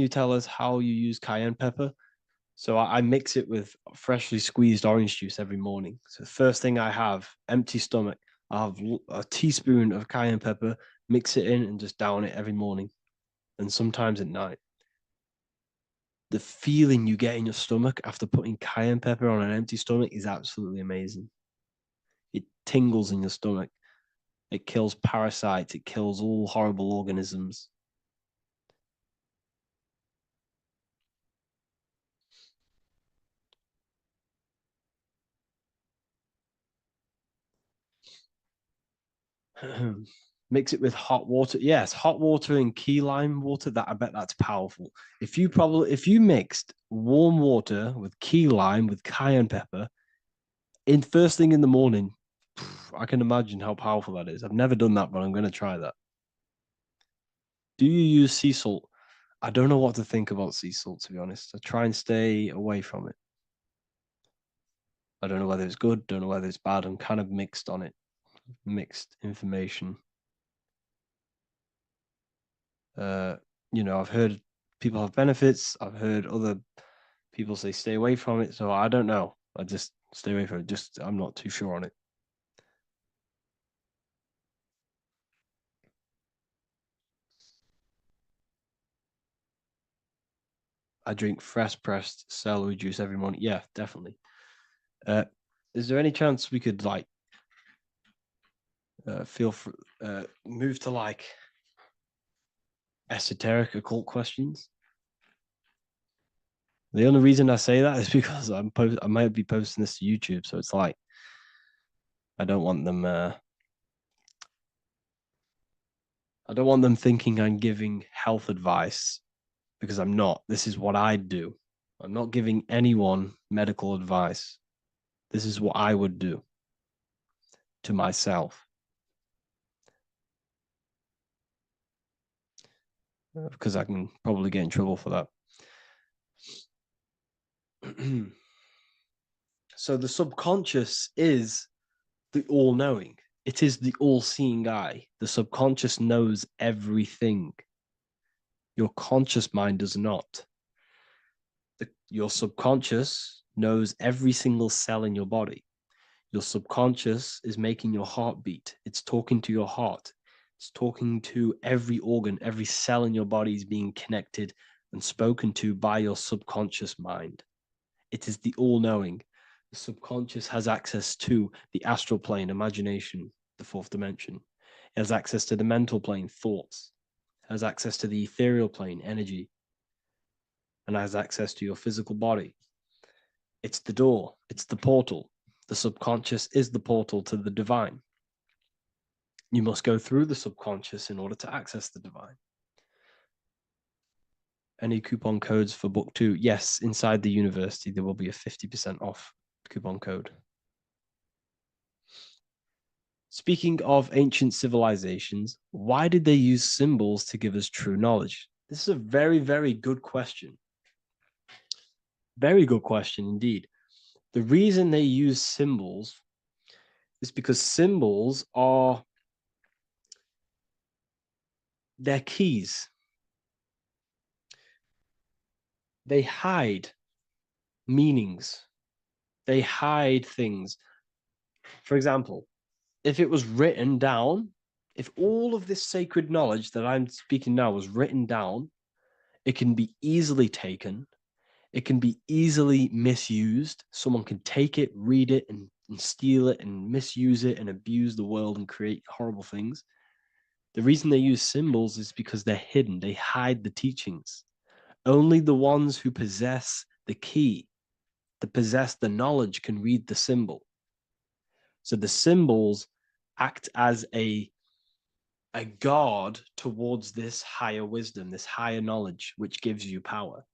tell us how you use cayenne pepper? So I mix it with freshly squeezed orange juice every morning. So the first thing I have, empty stomach, I have a teaspoon of cayenne pepper, mix it in and just down it every morning. And sometimes at night. The feeling you get in your stomach after putting cayenne pepper on an empty stomach is absolutely amazing. It tingles in your stomach. It kills parasites. It kills all horrible organisms. Mix it with hot water. Yes, hot water and key lime water. That I bet that's powerful. If you mixed warm water with key lime with cayenne pepper in first thing in the morning, I can imagine how powerful that is. I've never done that, but I'm going to try that. Do you use sea salt? I don't know what to think about sea salt, to be honest. I try and stay away from it. I don't know whether it's good, don't know whether it's bad. I'm kind of mixed on it, mixed information. Uh, I've heard people have benefits. I've heard other people say stay away from it. So I don't know. I just stay away from it. Just I'm not too sure on it. I drink fresh pressed celery juice every morning. Yeah, definitely. Uh, is there any chance we could like feel for, move to like esoteric occult questions? The only reason I say that is because I might be posting this to YouTube, so it's like I don't want them. I don't want them thinking I'm giving health advice because I'm not. This is what I do. I'm not giving anyone medical advice. This is what I would do to myself because I can probably get in trouble for that. So the subconscious is the all knowing, it is the all seeing eye. The subconscious knows everything. Your conscious mind does not. Your subconscious knows every single cell in your body. Your subconscious is making your heart beat. It's talking to your heart. It's talking to every organ, every cell in your body is being connected and spoken to by your subconscious mind. It is the all knowing. The subconscious has access to the astral plane, imagination, the fourth dimension. It has access to the mental plane, thoughts. It has access to the ethereal plane, energy. And has access to your physical body. It's the door, it's the portal. The subconscious is the portal to the divine. You must go through the subconscious in order to access the divine. Any coupon codes for book 2? Yes, inside the university, there will be a 50% off coupon code. Speaking of ancient civilizations, why did they use symbols to give us true knowledge? This is a very, very good question. Very good question indeed. The reason they use symbols is because symbols are their keys. They hide meanings. They hide things. For example, if it was written down, if all of this sacred knowledge that I'm speaking now was written down, it can be easily taken. It can be easily misused. Someone can take it, read it, and steal it and misuse it and abuse the world and create horrible things. The reason they use symbols is because they're hidden. They hide the teachings. Only the ones who possess the key, that possess the knowledge, can read the symbol. So the symbols act as a guard towards this higher wisdom, this higher knowledge, which gives you power.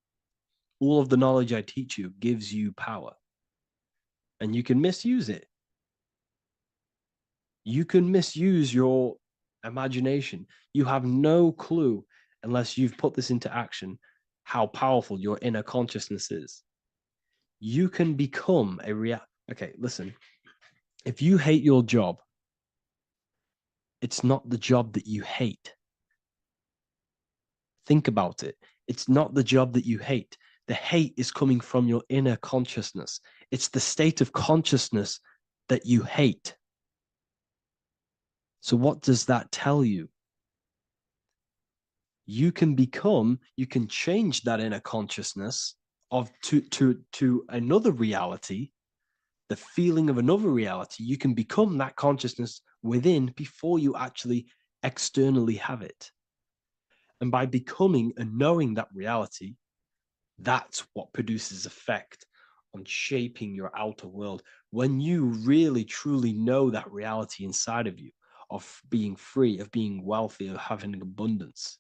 All of the knowledge I teach you gives you power. And you can misuse it. You can misuse your imagination. You have no clue, unless you've put this into action, how powerful your inner consciousness is. You can become a Okay, listen. If you hate your job, it's not the job that you hate. Think about it. It's not the job that you hate. The hate is coming from your inner consciousness. It's the state of consciousness that you hate. So what does that tell you? You can change that inner consciousness to another reality, the feeling of another reality. You can become that consciousness within before you actually externally have it. And by becoming and knowing that reality, that's what produces effect on shaping your outer world. When you really, truly know that reality inside of you, of being free, of being wealthy, of having abundance,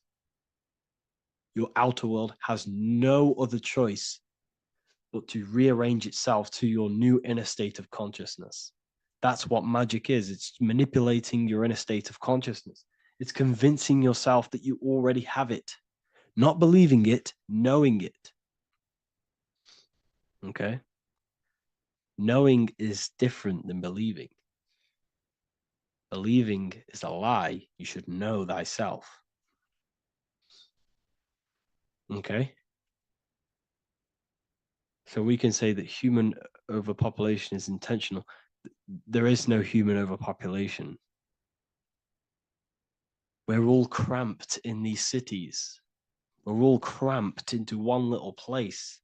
your outer world has no other choice but to rearrange itself to your new inner state of consciousness. That's what magic is. It's manipulating your inner state of consciousness. It's convincing yourself that you already have it, not believing it, knowing it. Okay? Knowing is different than believing. Believing is a lie. You should know thyself. Okay? So we can say that human overpopulation is intentional. There is no human overpopulation. We're all cramped in these cities. We're all cramped into one little place.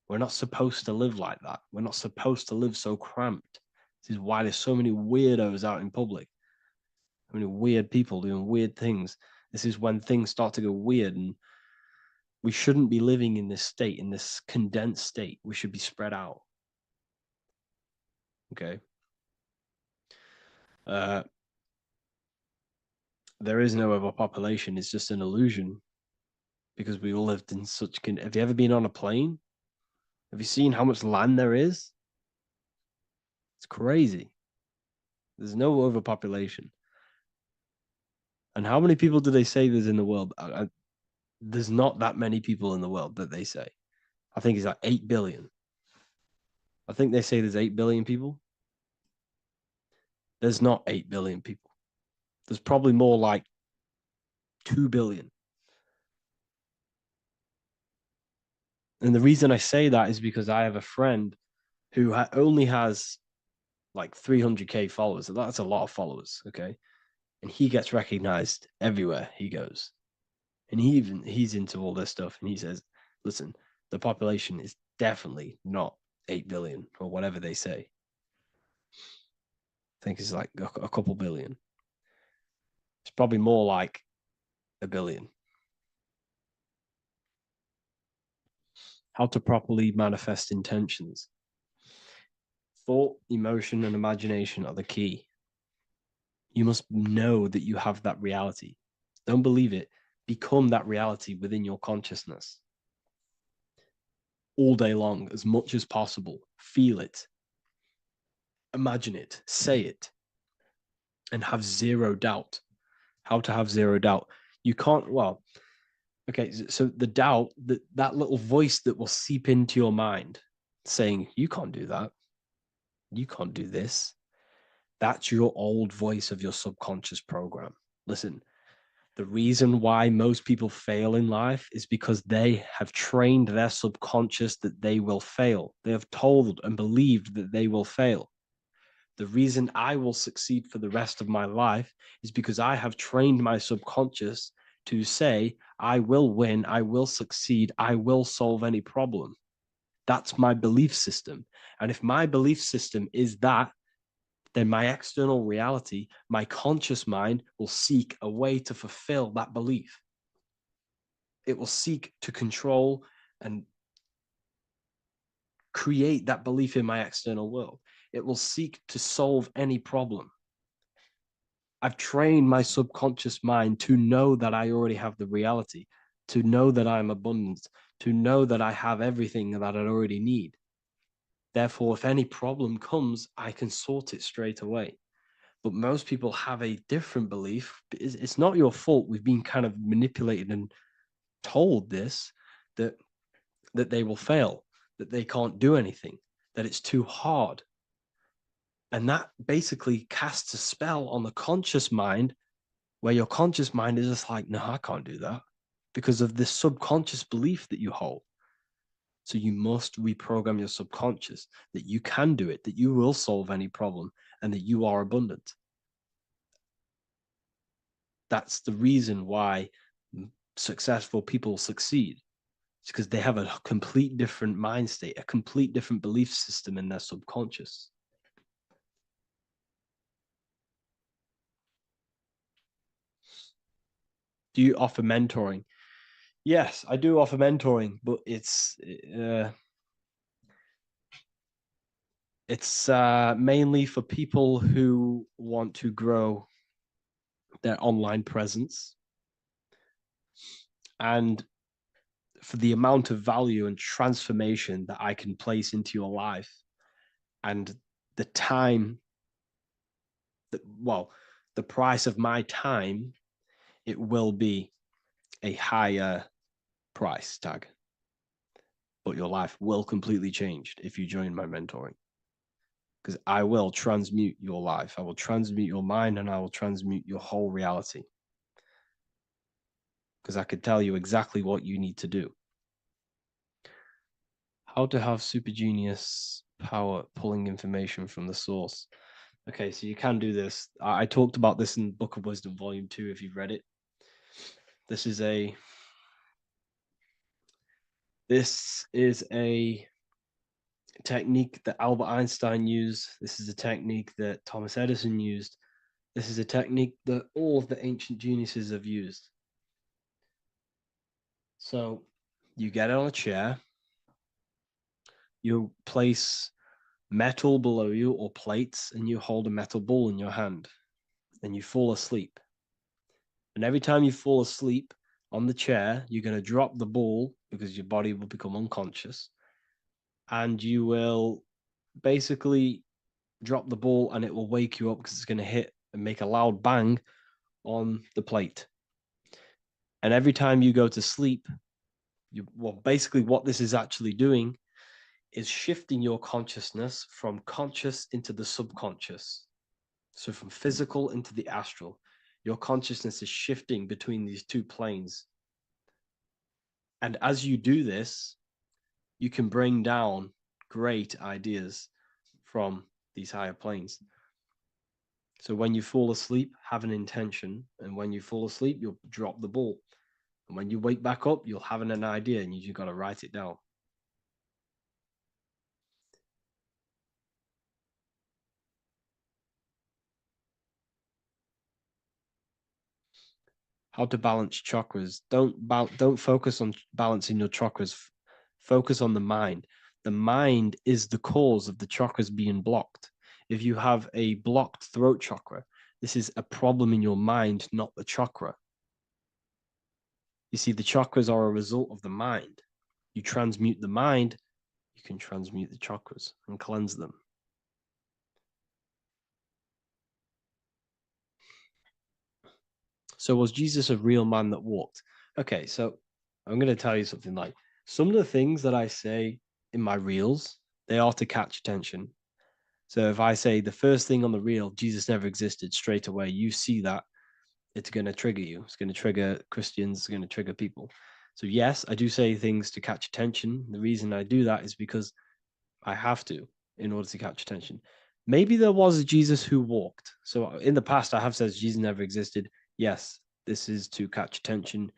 We're not supposed to live like that. We're not supposed to live so cramped. This is why there's so many weirdos out in public. So many weird people doing weird things. This is when things start to go weird, and we shouldn't be living in this state, in this condensed state. We should be spread out. Okay. There is no overpopulation. It's just an illusion, because we all lived in such. Have you ever been on a plane? Have you seen how much land there is? It's crazy. There's no overpopulation. And how many people do they say there's in the world? There's not that many people in the world that they say. I think it's like 8 billion. I think they say there's 8 billion people. There's not 8 billion people. There's probably more like 2 billion. And the reason I say that is because I have a friend who only has like 300K followers. So that's a lot of followers. Okay. And he gets recognized everywhere he goes. And he's into all this stuff. And he says, listen, the population is definitely not 8 billion or whatever they say. I think it's like a couple billion. It's probably more like a billion. How to properly manifest intentions. Thought, emotion, and imagination are the key. You must know that you have that reality. Don't believe it. Become that reality within your consciousness. All day long, as much as possible. Feel it. Imagine it. Say it. and have zero doubt. How to have zero doubt. You can't, well, okay, so the doubt, that little voice that will seep into your mind saying, you can't do that, you can't do this, that's your old voice of your subconscious program. Listen, the reason why most people fail in life is because they have trained their subconscious that they will fail. They have told and believed that they will fail. The reason I will succeed for the rest of my life is because I have trained my subconscious to say, I will win, I will succeed, I will solve any problem. That's my belief system. And if my belief system is that, then my external reality, my conscious mind will seek a way to fulfill that belief. It will seek to control and create that belief in my external world. It will seek to solve any problem. I've trained my subconscious mind to know that I already have the reality, to know that I'm abundant, to know that I have everything that I already need. Therefore, if any problem comes, I can sort it straight away. But most people have a different belief. It's not your fault. We've been kind of manipulated and told this, that they will fail, that they can't do anything, that it's too hard. And that basically casts a spell on the conscious mind, where your conscious mind is just like, no, I can't do that, because of this subconscious belief that you hold. So you must reprogram your subconscious that you can do it, that you will solve any problem, and that you are abundant. That's the reason why successful people succeed. It's because they have a complete different mind state, a complete different belief system in their subconscious. Do you offer mentoring? Yes, I do offer mentoring, but it's mainly for people who want to grow their online presence, and for the amount of value and transformation that I can place into your life, and the time that, well, the price of my time, it will be a higher price tag, but your life will completely change if you join my mentoring, because I will transmute your life. I will transmute your mind, and I will transmute your whole reality, because I could tell you exactly what you need to do. How to have super genius power pulling information from the source. Okay, so you can do this. I talked about this in Book of Wisdom Volume 2, if you've read it. This is a technique that Albert Einstein used. This is a technique that Thomas Edison used. This is a technique that all of the ancient geniuses have used. So you get on a chair, you place metal below you or plates, and you hold a metal ball in your hand, and you fall asleep. And every time you fall asleep on the chair, you're going to drop the ball because your body will become unconscious, and you will basically drop the ball, and it will wake you up because it's going to hit and make a loud bang on the plate. And every time you go to sleep, basically what this is actually doing is shifting your consciousness from conscious into the subconscious. So from physical into the astral. Your consciousness is shifting between these two planes. And as you do this, you can bring down great ideas from these higher planes. So when you fall asleep, have an intention. And when you fall asleep, you'll drop the ball. And when you wake back up, you'll have an idea, and you just got to write it down. How to balance chakras. Don't focus on balancing your chakras. Focus on the mind. The mind is the cause of the chakras being blocked. If you have a blocked throat chakra, this is a problem in your mind, not the chakra. You see, the chakras are a result of the mind. You transmute the mind, you can transmute the chakras and cleanse them. So was Jesus a real man that walked? Okay, so I'm going to tell you something. Like, some of the things that I say in my reels, they are to catch attention. So if I say the first thing on the reel, Jesus never existed, straight away, you see that, it's going to trigger you. It's going to trigger Christians. It's going to trigger people. So yes, I do say things to catch attention. The reason I do that is because I have to in order to catch attention. Maybe there was a Jesus who walked. So in the past, I have said Jesus never existed. Yes, this is to catch attention,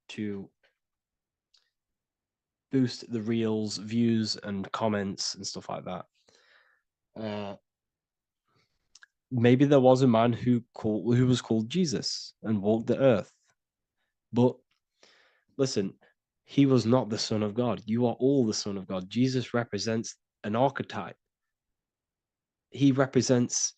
to boost the reels, views, and comments and stuff like that. Maybe there was a man who was called Jesus and walked the earth. But listen, he was not the Son of God. You are all the Son of God. Jesus represents an archetype. He represents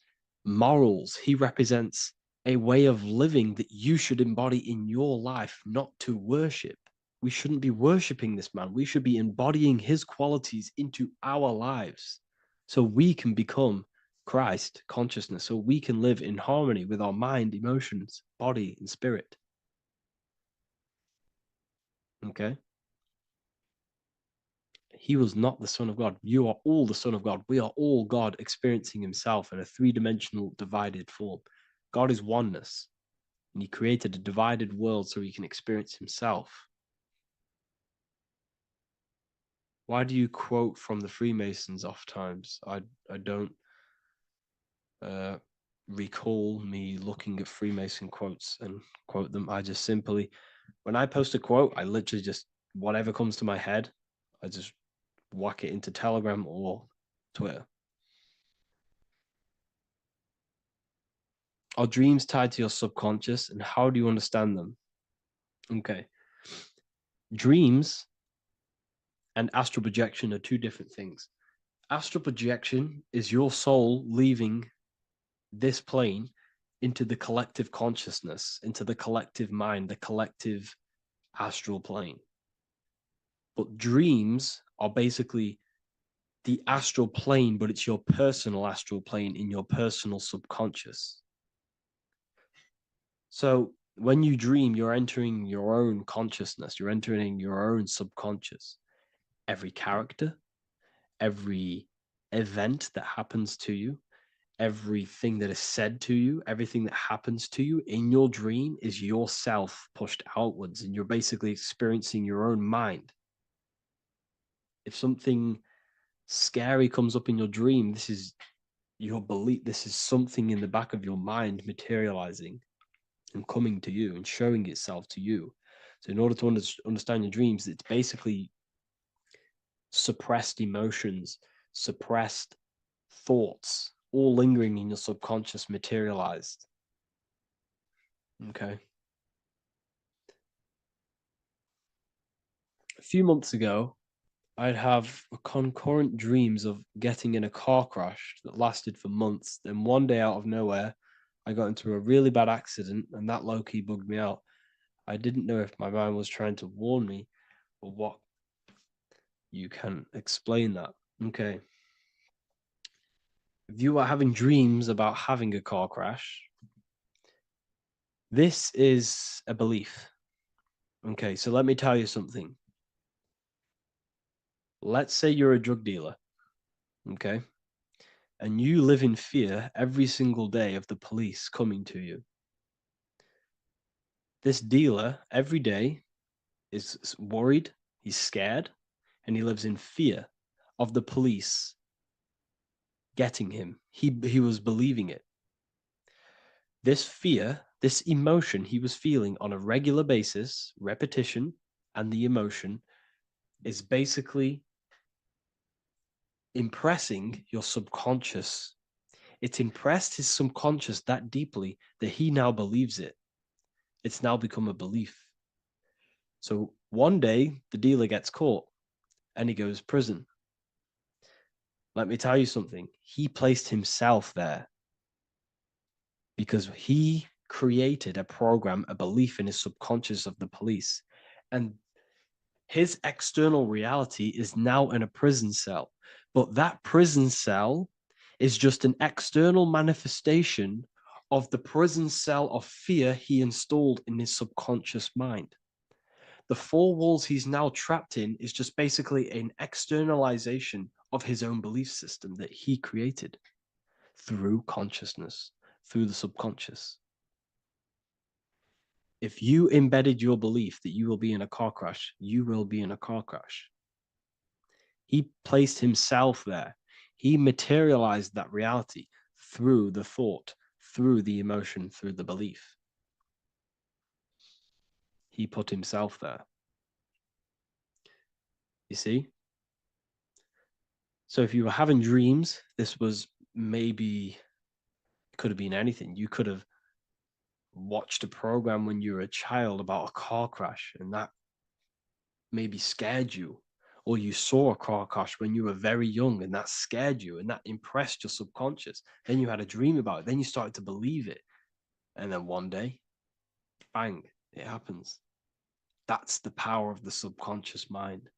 morals. He represents a way of living that you should embody in your life, not to worship. We shouldn't be worshiping this man. We should be embodying his qualities into our lives so we can become Christ consciousness, so we can live in harmony with our mind, emotions, body, and spirit. Okay? He was not the Son of God. You are all the Son of God. We are all God experiencing himself in a three-dimensional divided form. God is oneness, and he created a divided world so he can experience himself. Why do you quote from the Freemasons oft times? I don't recall me looking at Freemason quotes and quote them. I just simply, when I post a quote, I literally just, whatever comes to my head, I just whack it into Telegram or Twitter. Are dreams tied to your subconscious, and how do you understand them? Okay. Dreams and astral projection are two different things. Astral projection is your soul leaving this plane into the collective consciousness, into the collective mind, the collective astral plane. But dreams are basically the astral plane, but it's your personal astral plane in your personal subconscious. So when you dream, you're entering your own consciousness, you're entering your own subconscious. Every character, every event that happens to you, everything that is said to you, everything that happens to you in your dream is yourself pushed outwards, and you're basically experiencing your own mind. If something scary comes up in your dream, this is your belief, this is something in the back of your mind materializing and coming to you and showing itself to you. So in order to understand your dreams, it's basically suppressed emotions, suppressed thoughts, all lingering in your subconscious materialized. Okay. A few months ago, I'd have concurrent dreams of getting in a car crash that lasted for months. Then one day out of nowhere, I got into a really bad accident, and that low-key bugged me out. I didn't know if my mind was trying to warn me or what. You can explain that. Okay. If you are having dreams about having a car crash, this is a belief. Okay, so let me tell you something. Let's say you're a drug dealer, okay? And you live in fear every single day of the police coming to you. This dealer every day is worried, he's scared, and he lives in fear of the police getting him. He was believing it. This fear, this emotion he was feeling on a regular basis, repetition, and the emotion is basically impressing your subconscious. It's impressed his subconscious that deeply that he now believes it. It's now become a belief. So one day the dealer gets caught and he goes to prison. Let me tell you something. He placed himself there because he created a program, a belief in his subconscious of the police. And his external reality is now in a prison cell. But that prison cell is just an external manifestation of the prison cell of fear he installed in his subconscious mind. The four walls he's now trapped in is just basically an externalization of his own belief system that he created through consciousness, through the subconscious. If you embedded your belief that you will be in a car crash, you will be in a car crash. He placed himself there. He materialized that reality through the thought, through the emotion, through the belief. He put himself there. You see? So if you were having dreams, this was maybe, it could have been anything. You could have watched a program when you were a child about a car crash, and that maybe scared you. Or you saw a car crash when you were very young, and that scared you, and that impressed your subconscious. Then you had a dream about it. Then you started to believe it. And then one day, bang, it happens. That's the power of the subconscious mind.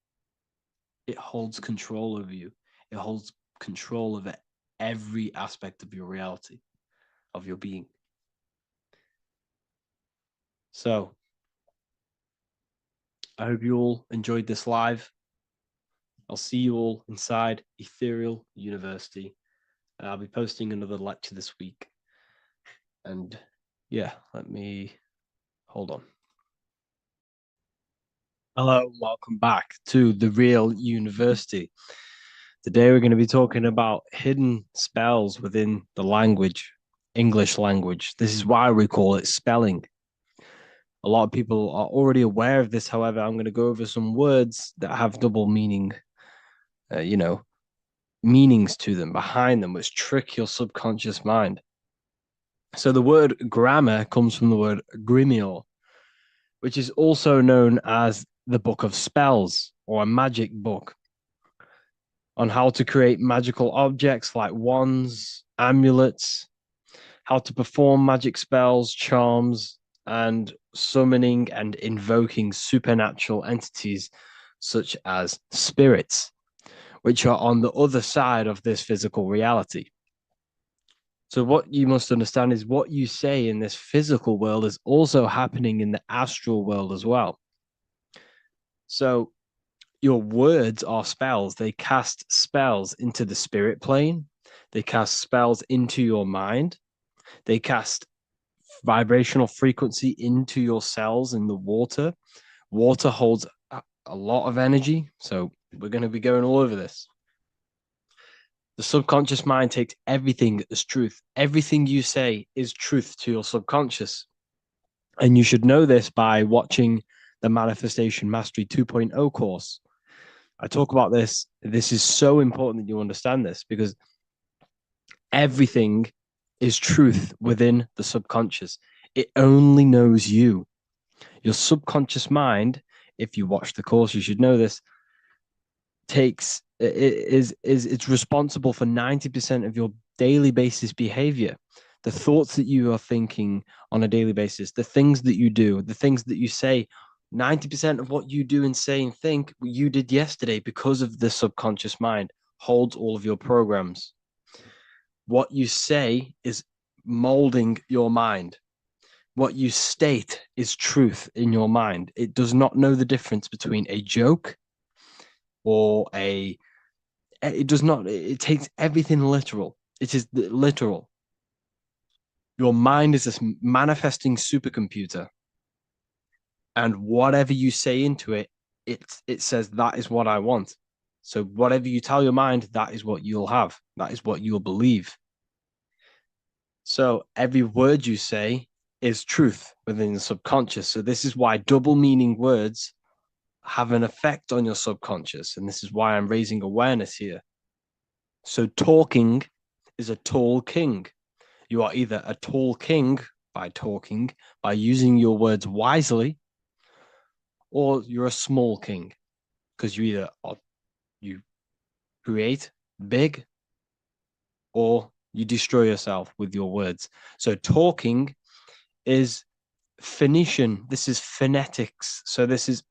It holds control over you. It holds control over every aspect of your reality, of your being. So I hope you all enjoyed this live. I'll see you all inside Ethereal University. I'll be posting another lecture this week. And yeah, let me hold on. Hello, welcome back to the Real University. Today we're going to be talking about hidden spells within the language, English language. This is why we call it spelling. A lot of people are already aware of this. However, I'm going to go over some words that have double meaning, meanings to them, behind them, which trick your subconscious mind. So the word grammar comes from the word grimoire, which is also known as the book of spells or a magic book on how to create magical objects like wands, amulets, how to perform magic spells, charms, and summoning and invoking supernatural entities such as spirits, which are on the other side of this physical reality. So what you must understand is what you say in this physical world is also happening in the astral world as well. So your words are spells. They cast spells into the spirit plane. They cast spells into your mind. They cast vibrational frequency into your cells in the water. Water holds a lot of energy. So we're going to be going all over this. The subconscious mind takes everything as truth. Everything you say is truth to your subconscious. And you should know this by watching the Manifestation Mastery 2.0 course. I talk about this. This is so important that you understand this because everything is truth within the subconscious. It only knows you. Your subconscious mind, if you watch the course, you should know this, it's responsible for 90% of your daily basis behavior. The thoughts that you are thinking on a daily basis, the things that you do, the things that you say, 90% of what you do and say and think you did yesterday because of the subconscious mind holds all of your programs. What you say is molding your mind. What you state is truth in your mind. It does not know the difference between a joke or it does not, it takes everything literal. It is literal. Your mind is this manifesting supercomputer. And whatever you say into it, it says that is what I want. So whatever you tell your mind, that is what you'll have. That is what you'll believe. So every word you say is truth within the subconscious. So this is why double meaning words have an effect on your subconscious. And this is why I'm raising awareness here. So talking is a tall king. You are either a tall king by talking, by using your words wisely, or you're a small king because you either you create big or you destroy yourself with your words. So talking is Phoenician. This is phonetics. So this is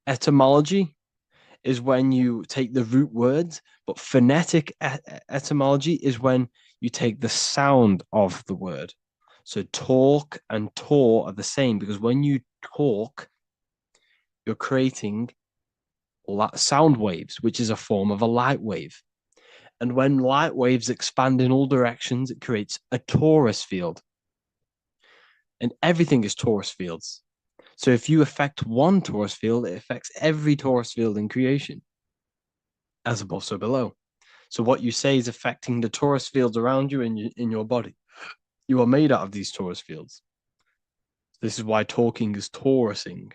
etymology is when you take the root words, but phonetic etymology is when you take the sound of the word. So talk and Tor are the same, because when you talk, you're creating sound waves, which is a form of a light wave. And when light waves expand in all directions, it creates a torus field. And everything is torus fields. So if you affect one torus field, it affects every torus field in creation, as above, so below. So what you say is affecting the torus fields around you in your body. You are made out of these torus fields. This is why talking is torusing.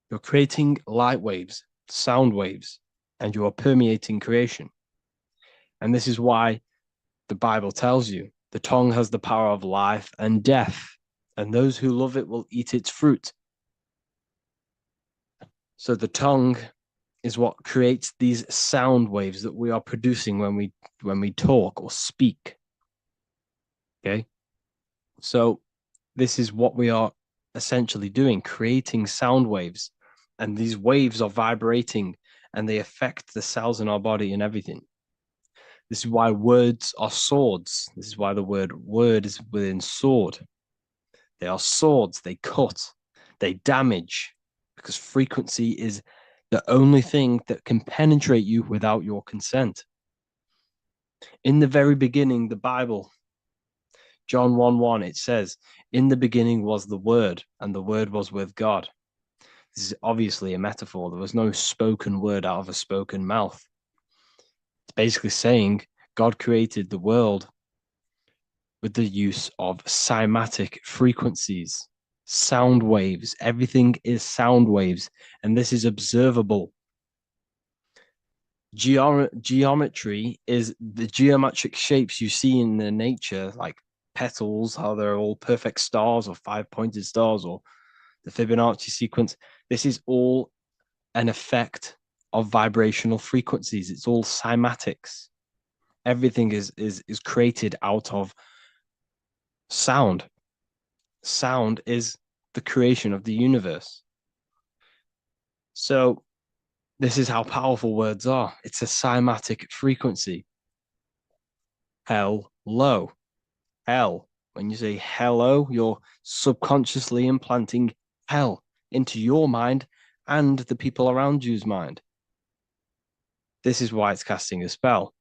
You're creating light waves, sound waves, and you are permeating creation. And this is why the Bible tells you the tongue has the power of life and death, and those who love it will eat its fruit. So the tongue is what creates these sound waves that we are producing when we talk or speak. Okay, so this is what we are essentially doing, creating sound waves, and these waves are vibrating and they affect the cells in our body and everything. This is why words are swords. This is why the word is within sword. They are swords. They cut, they damage, because frequency is the only thing that can penetrate you without your consent. In the very beginning, the Bible, John 1:1, it says, in the beginning was the Word, and the Word was with God. This is obviously a metaphor. There was no spoken word out of a spoken mouth. It's basically saying God created the world with the use of cymatic frequencies, sound waves. Everything is sound waves, and this is observable. Geometry is the geometric shapes you see in the nature, like petals, how they're all perfect stars or five-pointed stars or the Fibonacci sequence. This is all an effect of vibrational frequencies. It's all cymatics. Everything is created out of sound. Sound is the creation of the universe. So this is how powerful words are. It's a cymatic frequency. Hello. Hell. When you say hello, you're subconsciously implanting hell into your mind and the people around you's mind. This is why it's casting a spell.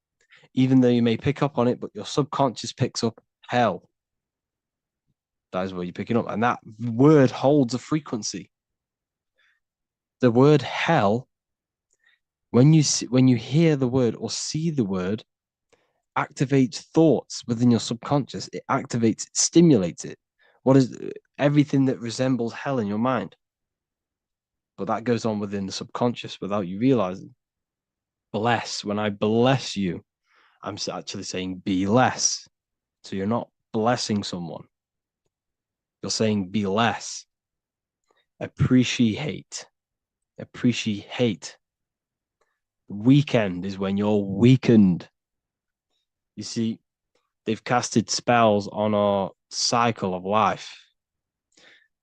Even though you may pick up on it, but your subconscious picks up hell. That is what you're picking up. And that word holds a frequency. The word hell, when you hear the word or see the word, activates thoughts within your subconscious. It activates, it stimulates it. What is everything that resembles hell in your mind? But that goes on within the subconscious without you realizing. Bless. When I bless you, I'm actually saying be less. So you're not blessing someone. You're saying be less. Appreciate. Appreciate. Weekend is when you're weakened. You see, they've casted spells on our cycle of life.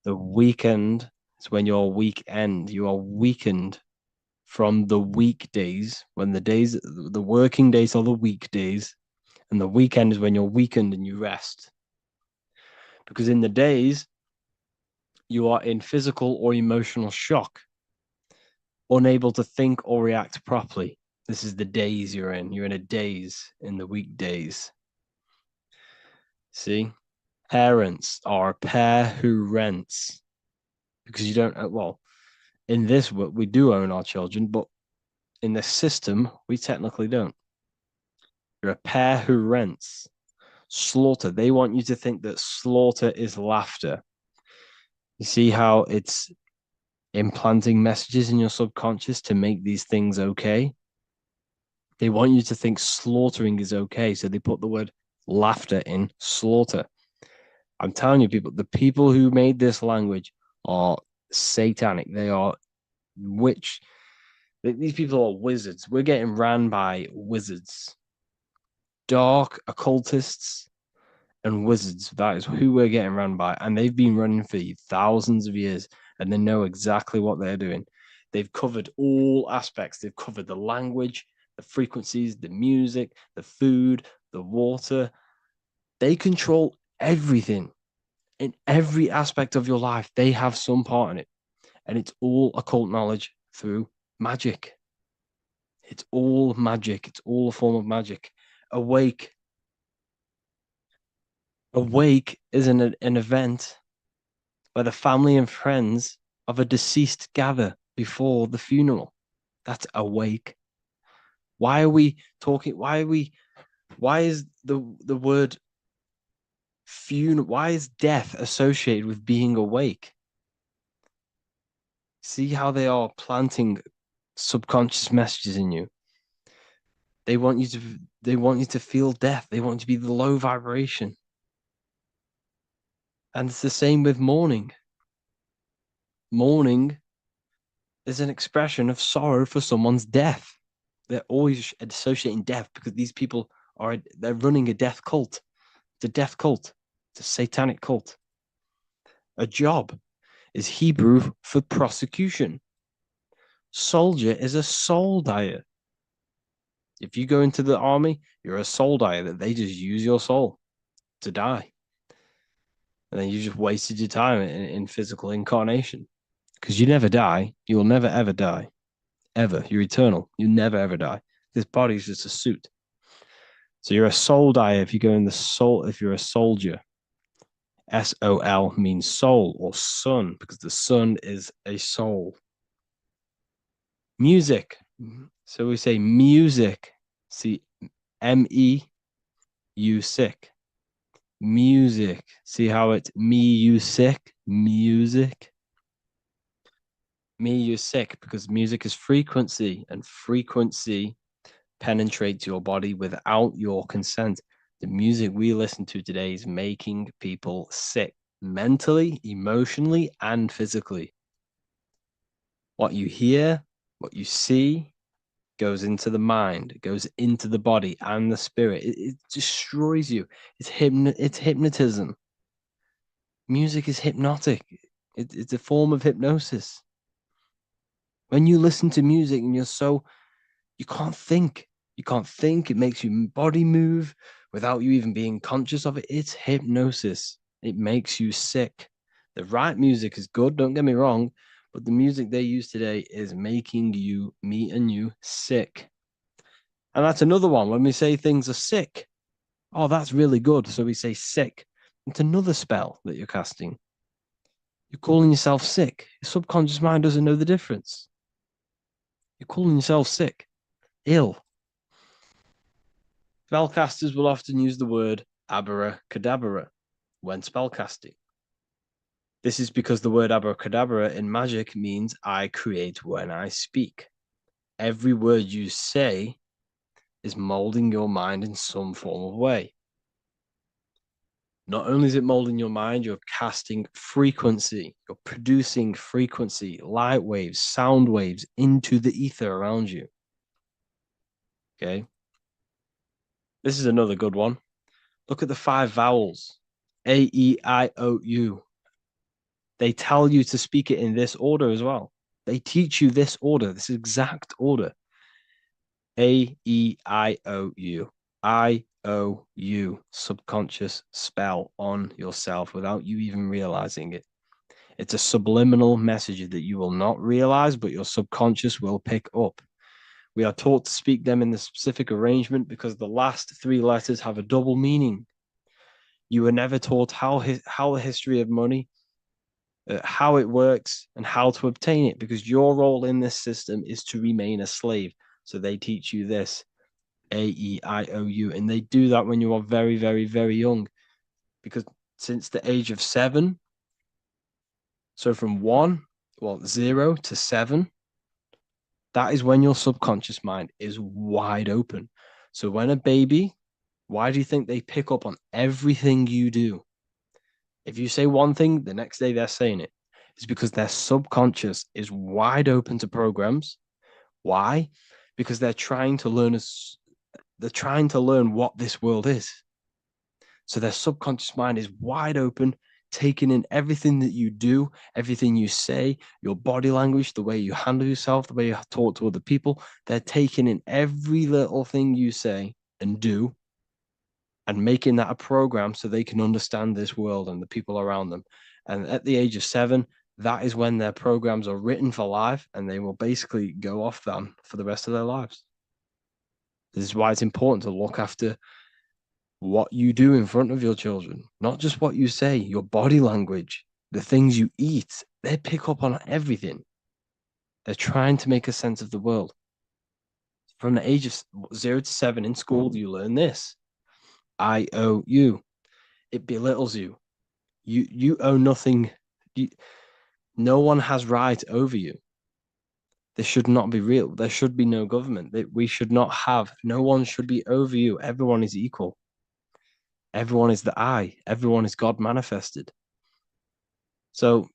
The weekend is when you're weekend. You are weakened from the weekdays, when the working days are the weekdays, and the weekend is when you're weakened and you rest. Because in the days, you are in physical or emotional shock, unable to think or react properly. This is the days you're in. You're in a daze in the weekdays. See? Parents are a pair who rents. Because you don't, well, in this, we do own our children, but in the system, we technically don't. You're a pair who rents. Slaughter. They want you to think that slaughter is laughter. You see how it's implanting messages in your subconscious to make these things okay? They want you to think slaughtering is okay, so they put the word laughter in slaughter. I'm telling you, people, the people who made this language are satanic. They are witch. These people are wizards. We're getting ran by wizards, dark occultists, and wizards. That is who we're getting ran by. And they've been running for thousands of years, and they know exactly what they're doing. They've covered all aspects. They've covered the language, the frequencies, the music, the food, the water. They control everything. In every aspect of your life, they have some part in it. And it's all occult knowledge through magic. It's all magic. It's all a form of magic. Awake. Awake is an event where the family and friends of a deceased gather before the funeral. That's awake. Why are we talking? Why is the word funeral? Why is death associated with being awake? See how they are planting subconscious messages in you. They want you to feel death. They want you to be the low vibration. And it's the same with mourning. Mourning is an expression of sorrow for someone's death. They're always associating death because these people they're running a death cult. It's a death cult. It's a satanic cult. A job is Hebrew for prosecution. Soldier is a soul dyer. If you go into the army, you're a soul dyer that they just use your soul to die. And then you just wasted your time in physical incarnation. Because you never die. You will never, ever die. Ever. You're eternal. You never, ever die. This body is just a suit. So you're a soul dyer if you go in the soul, if you're a soldier. SOL means soul or sun, because the sun is a soul. Music. So we say music. See, MEU sick. Music. See how it's me, you sick? Music. Me, you sick, because music is frequency, and frequency penetrates your body without your consent. The music we listen to today is making people sick, mentally, emotionally, and physically. What you hear, what you see, goes into the mind, it goes into the body and the spirit. It destroys you. It's hypnotism. Music is hypnotic. It's a form of hypnosis. When you listen to music and you can't think. You can't think. It makes your body move without you even being conscious of it. It's hypnosis. It makes you sick. The right music is good, don't get me wrong, but the music they use today is making you, me and you, sick. And that's another one. When we say things are sick, oh, that's really good. So we say sick. It's another spell that you're casting. You're calling yourself sick. Your subconscious mind doesn't know the difference. You're calling yourself sick, ill. Spellcasters will often use the word abracadabra when spellcasting. This is because the word abracadabra in magic means I create when I speak. Every word you say is molding your mind in some form of way. Not only is it molding your mind, you're casting frequency, you're producing frequency, light waves, sound waves into the ether around you. Okay. This is another good one. Look at the 5 vowels. A, E, I, O, U. They tell you to speak it in this order as well. They teach you this order, this exact order. A, E, I, O, U. I, O, U. Subconscious spell on yourself without you even realizing it. It's a subliminal message that you will not realize, but your subconscious will pick up. We are taught to speak them in the specific arrangement because the last 3 letters have a double meaning. You were never taught how the history of money, how it works, and how to obtain it, because your role in this system is to remain a slave. So they teach you this, A-E-I-O-U, and they do that when you are very, very, very young, because since the age of 7, so from 0 to 7, that is when your subconscious mind is wide open. So when a baby, why do you think they pick up on everything you do? If you say one thing, the next day they're saying it. It's because their subconscious is wide open to programs. Why? Because they're trying to learn what this world is. So their subconscious mind is wide open, taking in everything that you do, everything you say, your body language, the way you handle yourself, the way you talk to other people. They're taking in every little thing you say and do, and making that a program so they can understand this world and the people around them. And at the age of 7, that is when their programs are written for life, and they will basically go off them for the rest of their lives. This is why it's important to look after what you do in front of your children, not just what you say, your body language, the things you eat. They pick up on everything. They're trying to make a sense of the world. From the age of 0 to 7 in school, you learn this. I owe you. It belittles you. You owe nothing. No one has right over you. This should not be real. There should be no government. We should not have. No one should be over you. Everyone is equal. Everyone is the I. Everyone is God manifested. So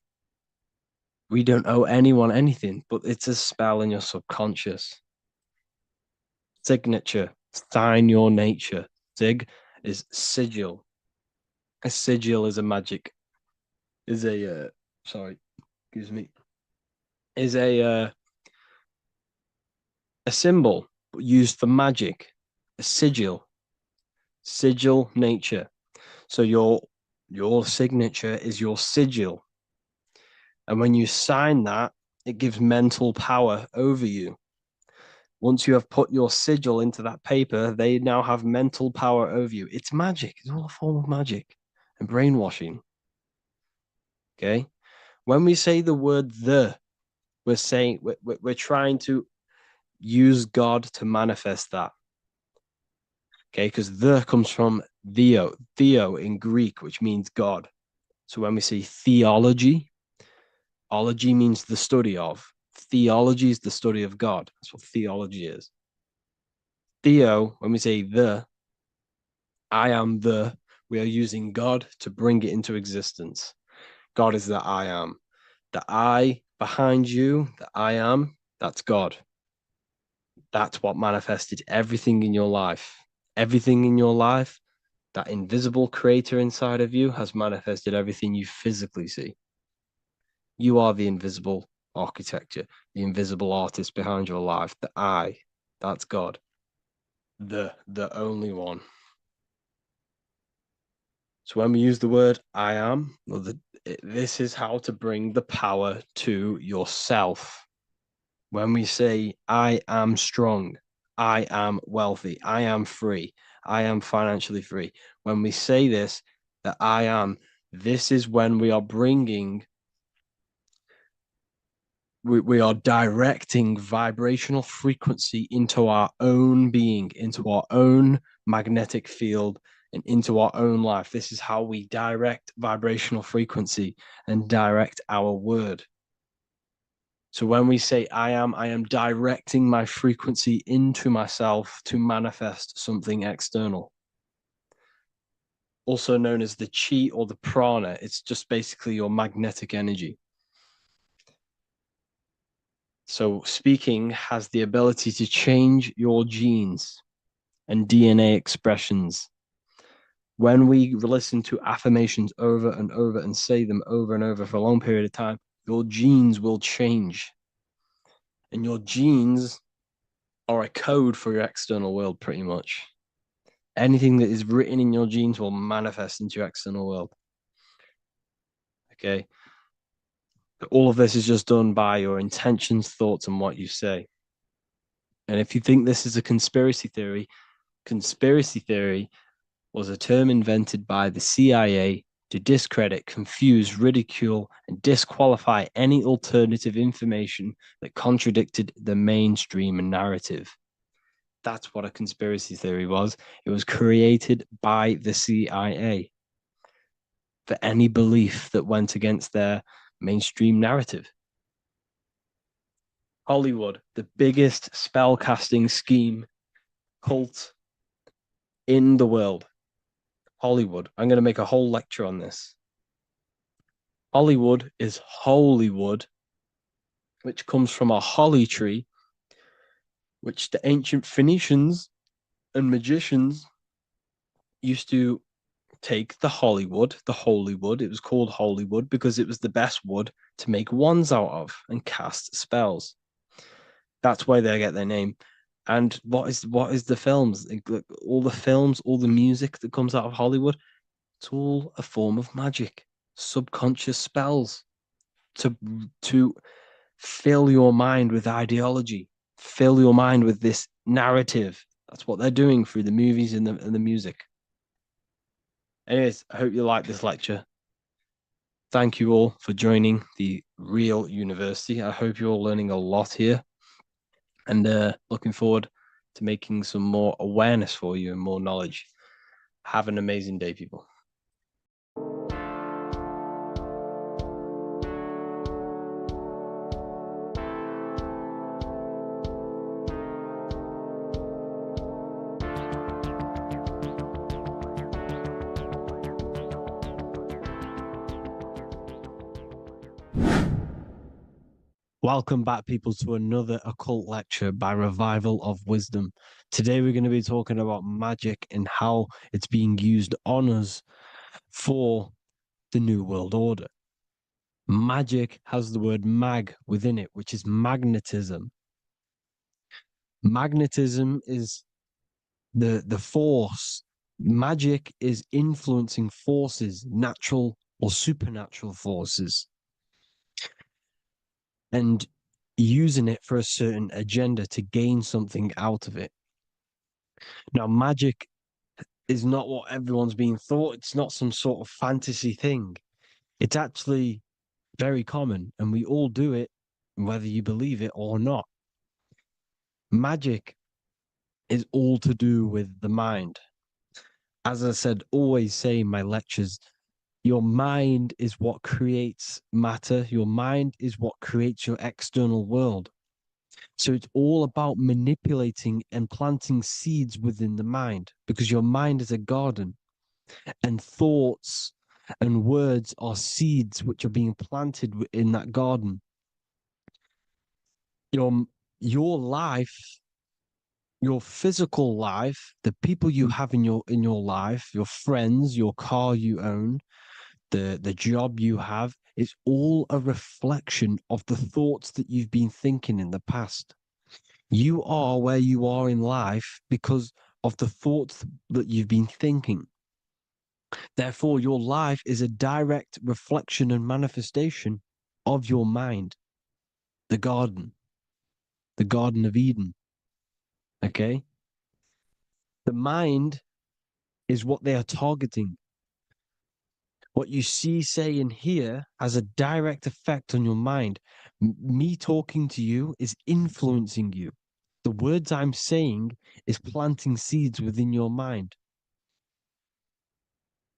we don't owe anyone anything, but it's a spell in your subconscious. Signature, sign your nature. Sig is sigil. A sigil is a magic. Is a sorry, excuse me. Is a symbol used for magic. A sigil. Sigil nature. So your signature is your sigil. And when you sign that, it gives mental power over you. Once you have put your sigil into that paper, they now have mental power over you. It's magic. It's all a form of magic and brainwashing. Okay. When we say the word we're saying we're trying to use God to manifest that. Okay. Because the comes from theo in Greek, which means God. So when we say theology, ology means the study of. Theology is the study of God. That's what theology is. Theo, when we say I am we are using God to bring it into existence. God is the I am. The I behind you, the I am, that's God. That's what manifested everything in your life. Everything in your life, that invisible creator inside of you has manifested everything you physically see. You are the invisible architecture, the invisible artist behind your life. The I, that's God. The only one. So when we use the word I am, this is how to bring the power to yourself. When we say I am strong, I am wealthy, I am free, I am financially free. When we say this, that I am, this is when we are bringing, we are directing vibrational frequency into our own being, into our own magnetic field, and into our own life. This is how we direct vibrational frequency and direct our word. So when we say I am directing my frequency into myself to manifest something external. Also known as the chi or the prana. It's just basically your magnetic energy. So speaking has the ability to change your genes and DNA expressions. When we listen to affirmations over and over and say them over and over for a long period of time, your genes will change. And your genes are a code for your external world, pretty much. Anything that is written in your genes will manifest into your external world. Okay. All of this is just done by your intentions, thoughts, and what you say. And if you think this is a conspiracy theory was a term invented by the CIA to discredit, confuse, ridicule, and disqualify any alternative information that contradicted the mainstream narrative. That's what a conspiracy theory was. It was created by the CIA for any belief that went against their mainstream narrative. Hollywood, the biggest spell casting scheme cult in the world. Hollywood. I'm going to make a whole lecture on this. Hollywood is holy wood, which comes from a holly tree, which the ancient Phoenicians and magicians used to take the holy wood. It was called holy wood because it was the best wood to make wands out of and cast spells. That's why they get their name. And what is the films? Like, all the films, all the music that comes out of Hollywood, it's all a form of magic, subconscious spells to to fill your mind with ideology, fill your mind with this narrative. That's what they're doing through the movies and the music. Anyways, I hope you like this lecture. Thank you all for joining the Real University. I hope you're all learning a lot here, and looking forward to making some more awareness for you and more knowledge. Have an amazing day, people. Welcome back, people, to another occult lecture by Revival of Wisdom. Today, we're going to be talking about magic and how it's being used on us for the New World Order. Magic has the word mag within it, which is magnetism. Magnetism is the force. Magic is influencing forces, natural or supernatural forces, and using it for a certain agenda to gain something out of it. Now, magic is not what everyone's being thought. It's not some sort of fantasy thing. It's actually very common, and we all do it, whether you believe it or not. Magic is all to do with the mind. As I said, always say in my lectures, your mind is what creates matter. Your mind is what creates your external world. So it's all about manipulating and planting seeds within the mind, because your mind is a garden, and thoughts and words are seeds which are being planted in that garden. Your life, your physical life, the people you have in your life, your friends, your car you own, the job you have, is all a reflection of the thoughts that you've been thinking in the past. You are where you are in life because of the thoughts that you've been thinking. Therefore, your life is a direct reflection and manifestation of your mind, the garden, the Garden of Eden. Okay? The mind is what they are targeting. What you see, say, and hear has a direct effect on your mind. Me talking to you is influencing you. The words I'm saying is planting seeds within your mind.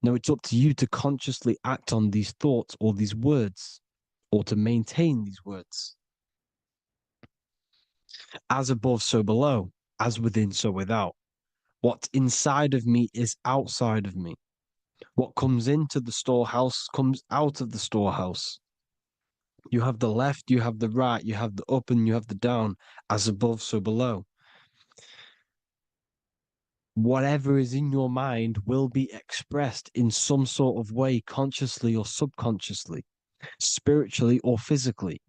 Now it's up to you to consciously act on these thoughts or these words, or to maintain these words. As above, so below, as within, so without. What's inside of me is outside of me. What comes into the storehouse comes out of the storehouse. You have the left, you have the right, you have the up, and you have the down. As above, so below. Whatever is in your mind will be expressed in some sort of way, consciously or subconsciously, spiritually or physically.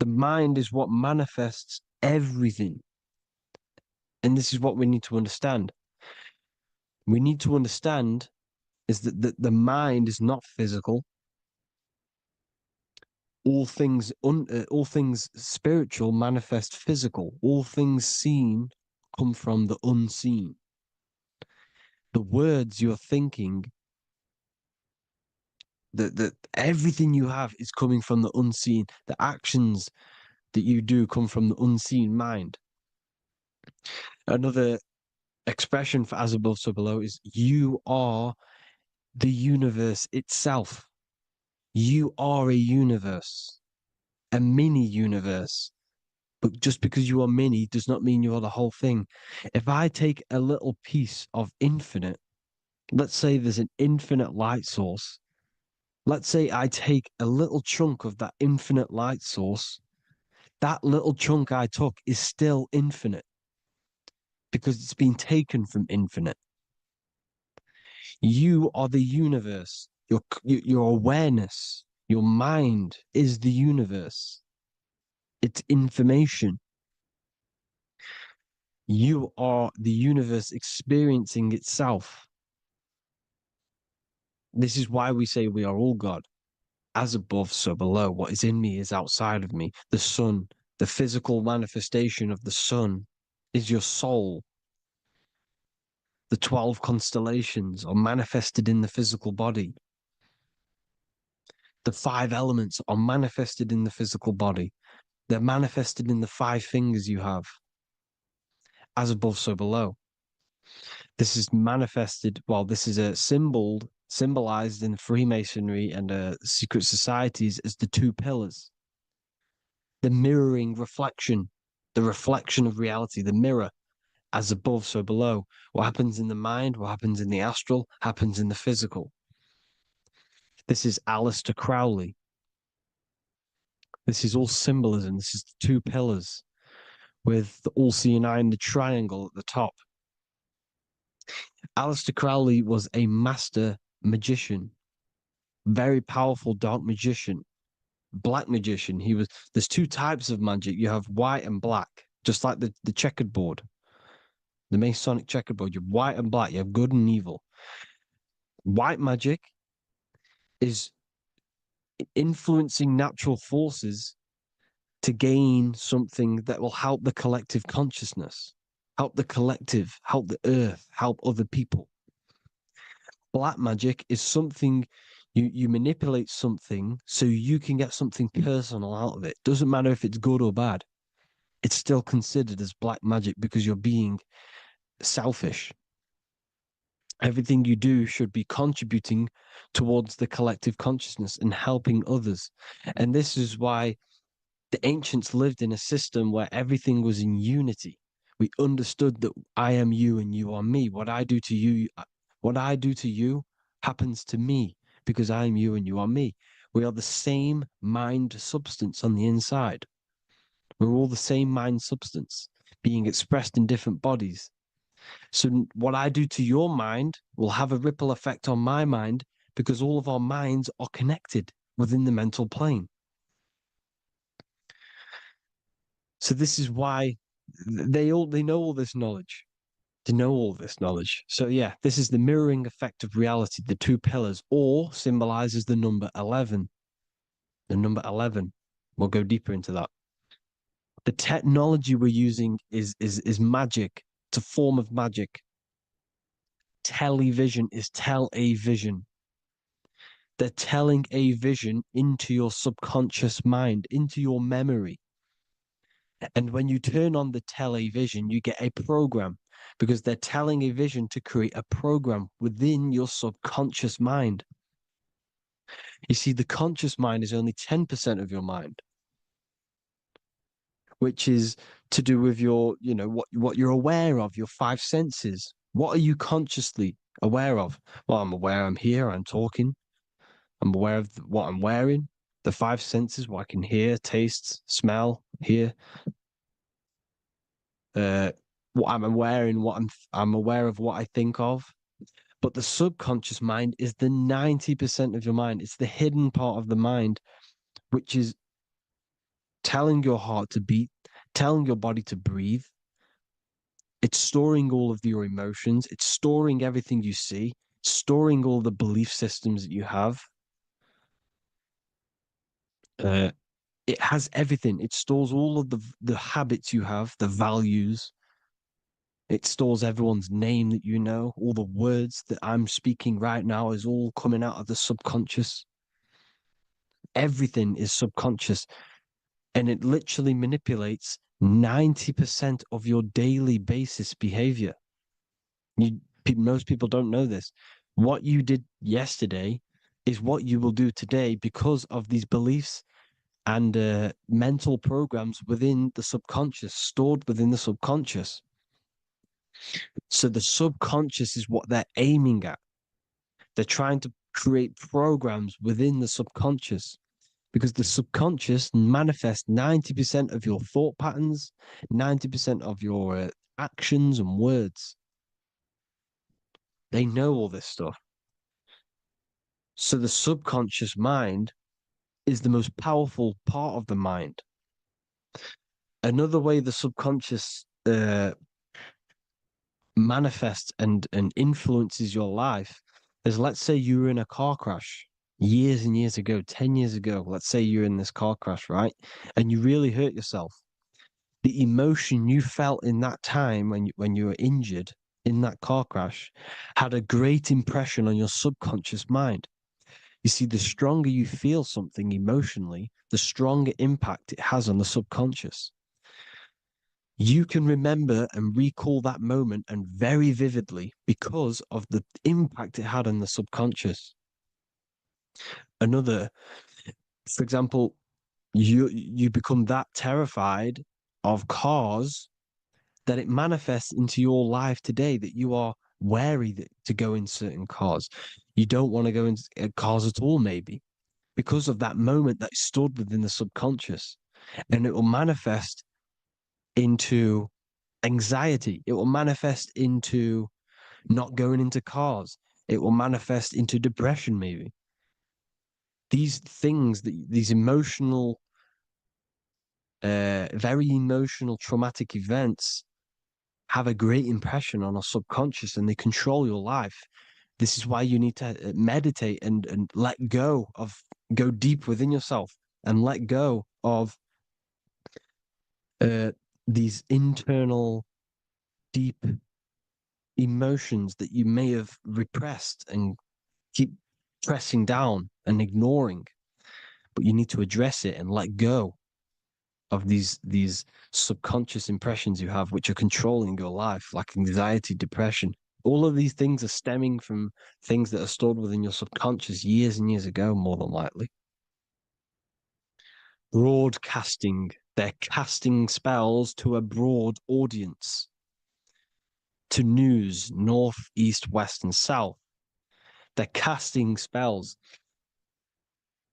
The mind is what manifests everything. And this is what we need to understand. We need to understand is that the mind is not physical. All things spiritual manifest physical. All things seen come from the unseen. The words you're thinking, that everything you have is coming from the unseen. The actions that you do come from the unseen mind. Another expression for as above, so below is you are the universe itself. You are a universe, a mini universe. But just because you are mini does not mean you are the whole thing. If I take a little piece of infinite, let's say there's an infinite light source. Let's say I take a little chunk of that infinite light source. That little chunk I took is still infinite because it's been taken from infinite. You are the universe. Your awareness, your mind is the universe. It's information. You are the universe experiencing itself. This is why we say we are all God. As above, so below. What is in me is outside of me. The sun, the physical manifestation of the sun, is your soul. The 12 constellations are manifested in the physical body. The 5 elements are manifested in the physical body. They're manifested in the 5 fingers you have. As above, so below. This is manifested, well, this is a symbolized in Freemasonry and secret societies as the 2 pillars. The mirroring reflection, the reflection of reality, the mirror, as above, so below. What happens in the mind, what happens in the astral, happens in the physical. This is Aleister Crowley. This is all symbolism. This is the 2 pillars with the all-seeing eye and the triangle at the top. Aleister Crowley was a master magician, very powerful dark magician, black magician. There's 2 types of magic. You have white and black, just like the checkered board, the Masonic checkerboard. You have white and black. You have good and evil. White magic is influencing natural forces to gain something that will help the collective consciousness, help the collective, help the earth, help other people. Black magic is something you manipulate something so you can get something personal out of it. Doesn't matter if it's good or bad. It's still considered as black magic because you're being selfish. Everything you do should be contributing towards the collective consciousness and helping others. And this is why the ancients lived in a system where everything was in unity. We understood that I am you and you are me. What I do to you happens to me because I am you and you are me. We are the same mind substance on the inside. We're all the same mind substance being expressed in different bodies. So what I do to your mind will have a ripple effect on my mind because all of our minds are connected within the mental plane. So this is why they know all this knowledge. They know all this knowledge. So yeah, this is the mirroring effect of reality, the 2 pillars, or symbolizes the number 11. The number 11. We'll go deeper into that. The technology we're using is magic. It's a form of magic. Television is tell a vision. They're telling a vision into your subconscious mind, into your memory. And when you turn on the television, you get a program because they're telling a vision to create a program within your subconscious mind. You see, the conscious mind is only 10% of your mind, which is to do with your, what you're aware of, your 5 senses. What are you consciously aware of? Well, I'm aware I'm here, I'm talking. I'm aware of what I'm wearing, the 5 senses, what I can hear, taste, smell, hear. What I'm wearing, I'm aware of what I think of. But the subconscious mind is the 90% of your mind. It's the hidden part of the mind, which is telling your heart to beat, telling your body to breathe. It's storing all of your emotions. It's storing everything you see, storing all the belief systems that you have. It has everything. It stores all of the habits you have, the values. It stores everyone's name that you know. All the words that I'm speaking right now is all coming out of the subconscious. Everything is subconscious. And it literally manipulates 90% of your daily basis behavior. Most people don't know this. What you did yesterday is what you will do today because of these beliefs and mental programs within the subconscious, stored within the subconscious. So the subconscious is what they're aiming at. They're trying to create programs within the subconscious because the subconscious manifests 90% of your thought patterns, 90% of your actions and words. They know all this stuff. So the subconscious mind is the most powerful part of the mind. Another way the subconscious manifests and influences your life is, let's say you were in a car crash years and years ago, 10 years ago. Let's say you're in this car crash, right? And you really hurt yourself. The emotion you felt in that time when you were injured in that car crash had a great impression on your subconscious mind. You see, the stronger you feel something emotionally, the stronger impact it has on the subconscious. You can remember and recall that moment and very vividly because of the impact it had on the subconscious. For example, you become that terrified of cars that it manifests into your life today, that you are wary to go in certain cars. You don't want to go in cars at all, maybe, because of that moment that stood within the subconscious. And it will manifest into anxiety. It will manifest into not going into cars. It will manifest into depression, maybe. These things, these emotional, very emotional, traumatic events have a great impression on our subconscious and they control your life. This is why you need to meditate and let go deep within yourself and let go of these internal, deep emotions that you may have repressed and keep pressing down and ignoring. But you need to address it and let go of these subconscious impressions you have, which are controlling your life, like anxiety, depression. All of these things are stemming from things that are stored within your subconscious years and years ago, more than likely. Broadcasting. They're casting spells to a broad audience, to news, north, east, west, and south. They're casting spells.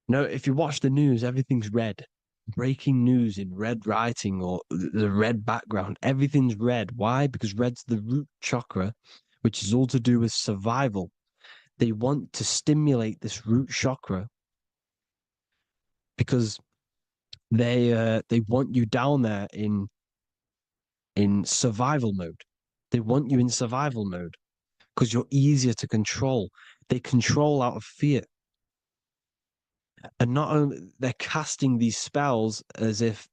No, if you watch the news, everything's red. Breaking news in red writing or the red background, everything's red. Why? Because red's the root chakra, which is all to do with survival. They want to stimulate this root chakra because they want you down there in survival mode. They want you in survival mode because you're easier to control. They control out of fear. And not only they're casting these spells as if,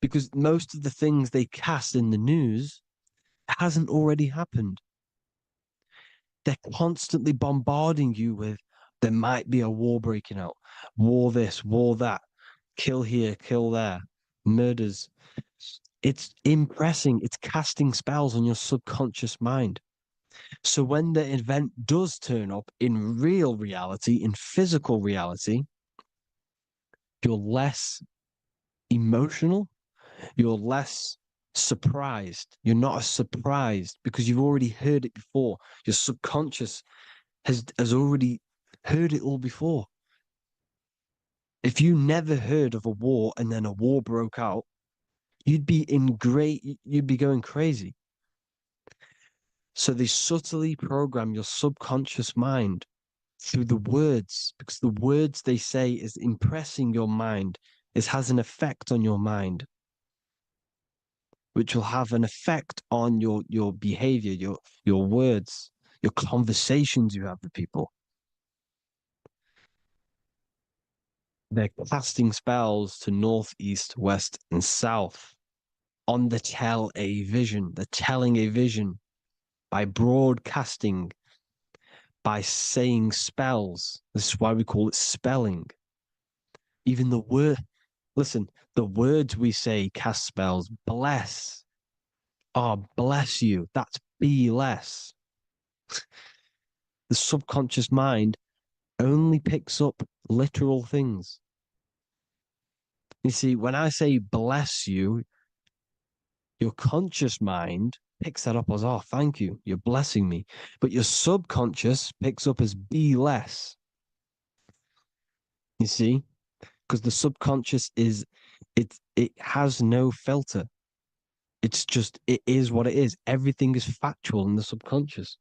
because most of the things they cast in the news hasn't already happened. They're constantly bombarding you with there might be a war breaking out, war this, war that, kill here, kill there, murders. It's impressing, it's casting spells on your subconscious mind. So when the event does turn up in real reality, in physical reality, you're less emotional, you're less surprised. You're not as surprised because you've already heard it before. Your subconscious has already heard it all before. If you never heard of a war and then a war broke out, you'd be going crazy. So they subtly program your subconscious mind through the words, because the words they say is impressing your mind. It has an effect on your mind, which will have an effect on your behavior, your words, your conversations you have with people. They're casting spells to north, east, west, and south on the tell a vision. They're telling a vision by broadcasting, by saying spells. This is why we call it spelling. Even the word, listen, the words we say cast spells. Bless. Oh, bless you. That's be less. The subconscious mind only picks up literal things. You see, when I say bless you, your conscious mind picks that up as, oh, thank you, you're blessing me. But your subconscious picks up as be less. You see? Because the subconscious it has no filter. It's just, it is what it is. Everything is factual in the subconscious.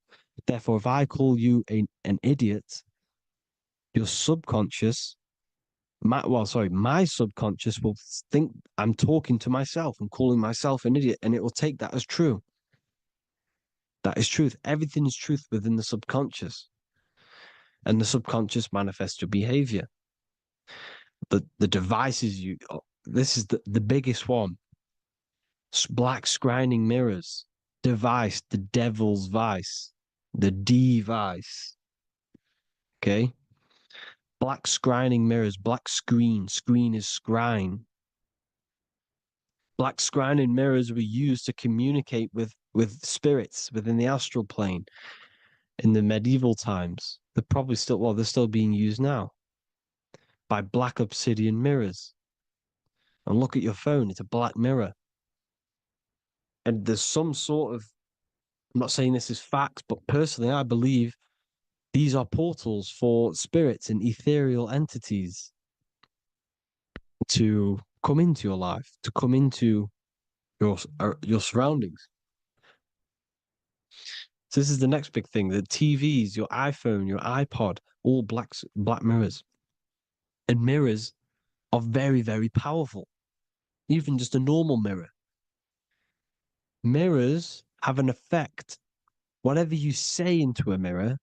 Therefore, if I call you an idiot, your subconscious, my subconscious will think I'm talking to myself and calling myself an idiot, and it will take that as true. That is truth. Everything is truth within the subconscious. And the subconscious manifests your behavior. The devices you, this is the biggest one. Black scrying mirrors. Device, the devil's vice. The device. Okay? Black scrying mirrors, black screen. Screen is scrying. Black scrying mirrors were used to communicate with spirits within the astral plane in the medieval times. They're probably still, well, they're still being used now by black obsidian mirrors. And look at your phone, it's a black mirror. And there's some sort of, I'm not saying this is facts, but personally, I believe these are portals for spirits and ethereal entities to come into your life, to come into your surroundings. So this is the next big thing: the TVs, your iPhone, your iPod, all black mirrors, and mirrors are very, very powerful. Even just a normal mirror. Mirrors have an effect. Whatever you say into a mirror,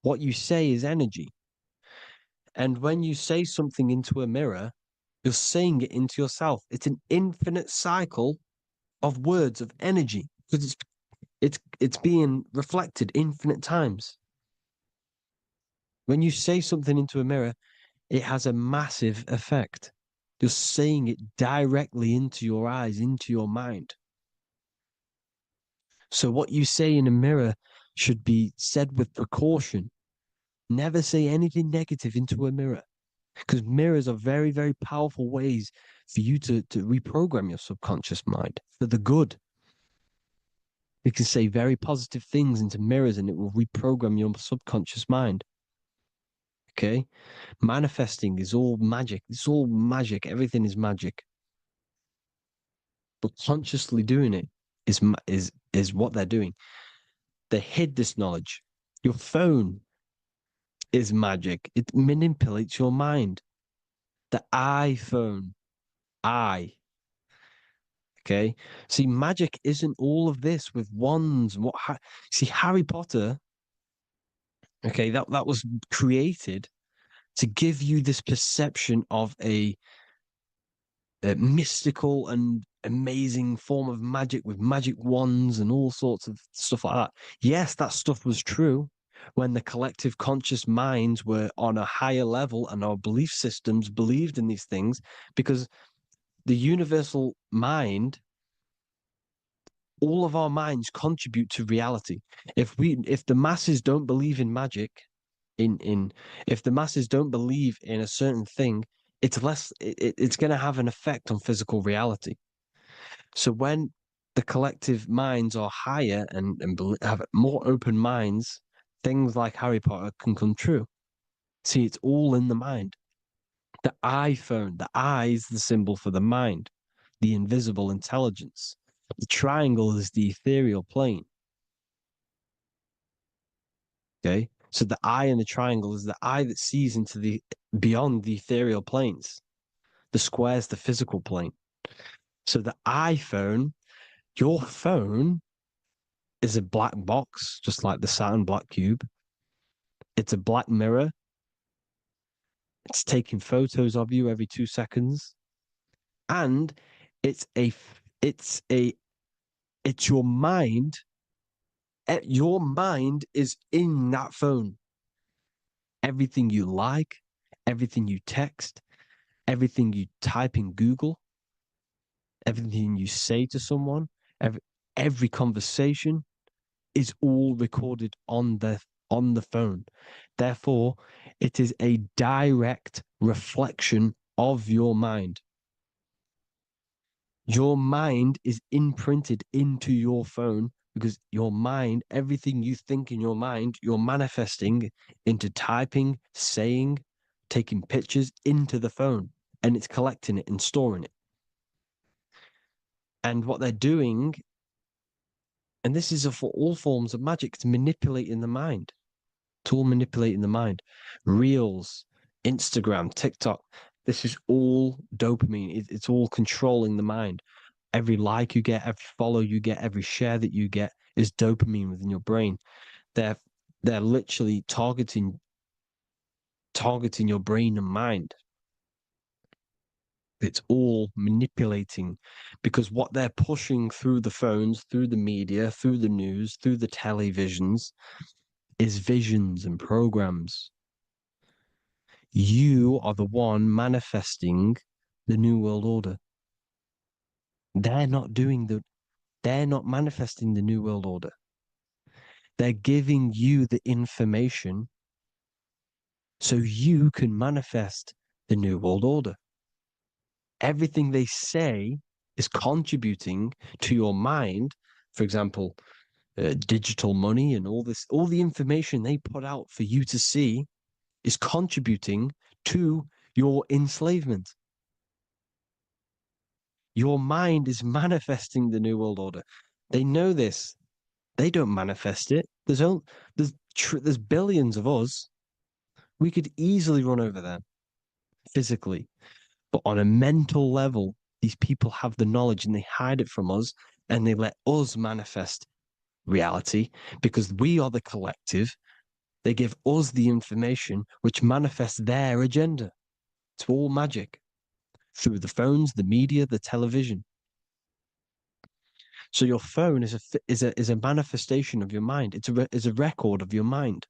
what you say is energy. And when you say something into a mirror, you're saying it into yourself. It's an infinite cycle of words of energy because it's being reflected infinite times. When you say something into a mirror, it has a massive effect. You're saying it directly into your eyes, into your mind. So what you say in a mirror should be said with precaution. Never say anything negative into a mirror, because mirrors are very, very powerful ways for you to reprogram your subconscious mind for the good. You can say very positive things into mirrors and it will reprogram your subconscious mind. Okay? Manifesting is all magic. It's all magic. Everything is magic. But consciously doing it is what they're doing. They hid this knowledge. Your phone is magic. It manipulates your mind. The iPhone, okay. See, magic isn't all of this with wands. See, Harry Potter, okay, that was created to give you this perception of a mystical and amazing form of magic with magic wands and all sorts of stuff like that. Yes, that stuff was true when the collective conscious minds were on a higher level and our belief systems believed in these things, because the universal mind, all of our minds contribute to reality. If the masses don't believe in magic, if the masses don't believe in a certain thing, it's going to have an effect on physical reality. So when the collective minds are higher and have more open minds, things like Harry Potter can come true. See, it's all in the mind. The iPhone, the eye is the symbol for the mind, the invisible intelligence. The triangle is the ethereal plane. Okay. So the eye in the triangle is the eye that sees into the beyond the ethereal planes. The square is the physical plane. So the iPhone, your phone is a black box, just like the Saturn black cube. It's a black mirror. It's taking photos of you every 2 seconds. And it's your mind. Your mind is in that phone. Everything you like, everything you text, everything you type in Google, everything you say to someone, every conversation is all recorded on the phone. Therefore, it is a direct reflection of your mind. Your mind is imprinted into your phone because your mind, everything you think in your mind, you're manifesting into typing, saying, taking pictures into the phone, and it's collecting it and storing it. And what they're doing, and this is for all forms of magic, it's manipulating the mind. It's all manipulating the mind. Reels, Instagram, TikTok, this is all dopamine. It's all controlling the mind. Every like you get, every follow you get, every share that you get, is dopamine within your brain. They're literally targeting your brain and mind. It's all manipulating, because what they're pushing through the phones, through the media, through the news, through the televisions is visions and programs. You are the one manifesting the New World Order. They're not manifesting the New World Order. They're giving you the information so you can manifest the New World Order. Everything they say is contributing to your mind. For example, digital money and all the information they put out for you to see is contributing to your enslavement. Your mind is manifesting the New World Order. They know this. They don't manifest it. There's billions of us. We could easily run over them physically. But on a mental level, these people have the knowledge and they hide it from us, and they let us manifest reality because we are the collective. They give us the information which manifests their agenda. It's all magic through the phones, the media, the television. So your phone is a manifestation of your mind. It's a record of your mind.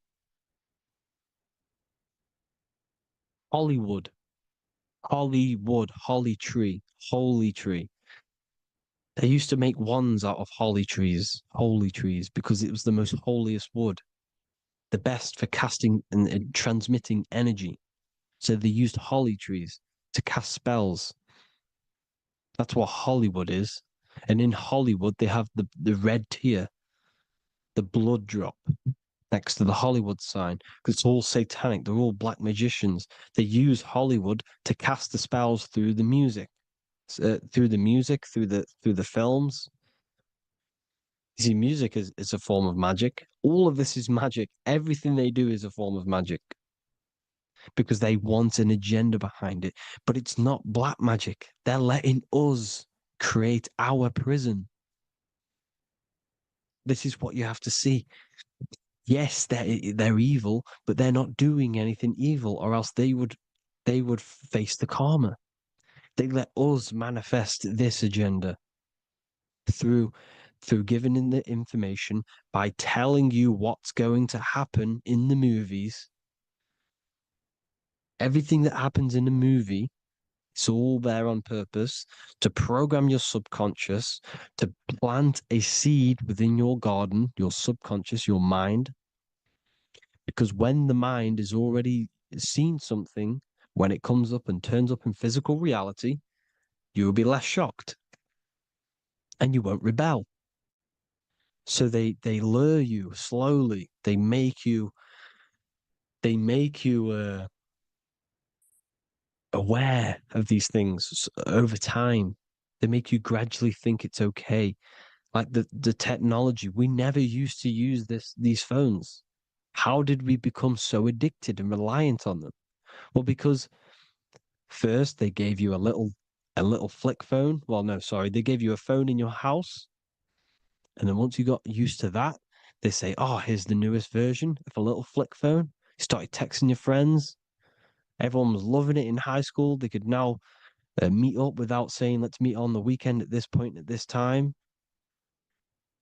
Hollywood, holly tree, holy tree. They used to make wands out of holy trees, holy trees, because it was the most holiest wood, the best for casting and transmitting energy. So they used holly trees to cast spells. That's what Hollywood is. And in Hollywood, they have the red tear, the blood drop next to the Hollywood sign, because it's all satanic. They're all black magicians. They use Hollywood to cast the spells through the music, through the films. You see, music is a form of magic. All of this is magic. Everything they do is a form of magic because they want an agenda behind it. But it's not black magic. They're letting us create our prison. This is what you have to see. Yes, they're evil, but they're not doing anything evil, or else they would face the karma. They let us manifest this agenda through giving in the information, by telling you what's going to happen in the movies. Everything that happens in a movie, it's all there on purpose to program your subconscious, to plant a seed within your garden, your subconscious, your mind. Because when the mind is already seen something, when it comes up and turns up in physical reality, you will be less shocked and you won't rebel. So they lure you slowly. They make you aware of these things over time. They make you gradually think it's okay. Like the technology, we never used to use these phones. How did we become so addicted and reliant on them? Well, because first they gave you a little flick phone. Well, no, sorry, they gave you a phone in your house, and then once you got used to that, they say, "Oh, here's the newest version of a little flick phone." You started texting your friends. Everyone was loving it in high school. They could now meet up without saying, "Let's meet on the weekend at this point at this time,"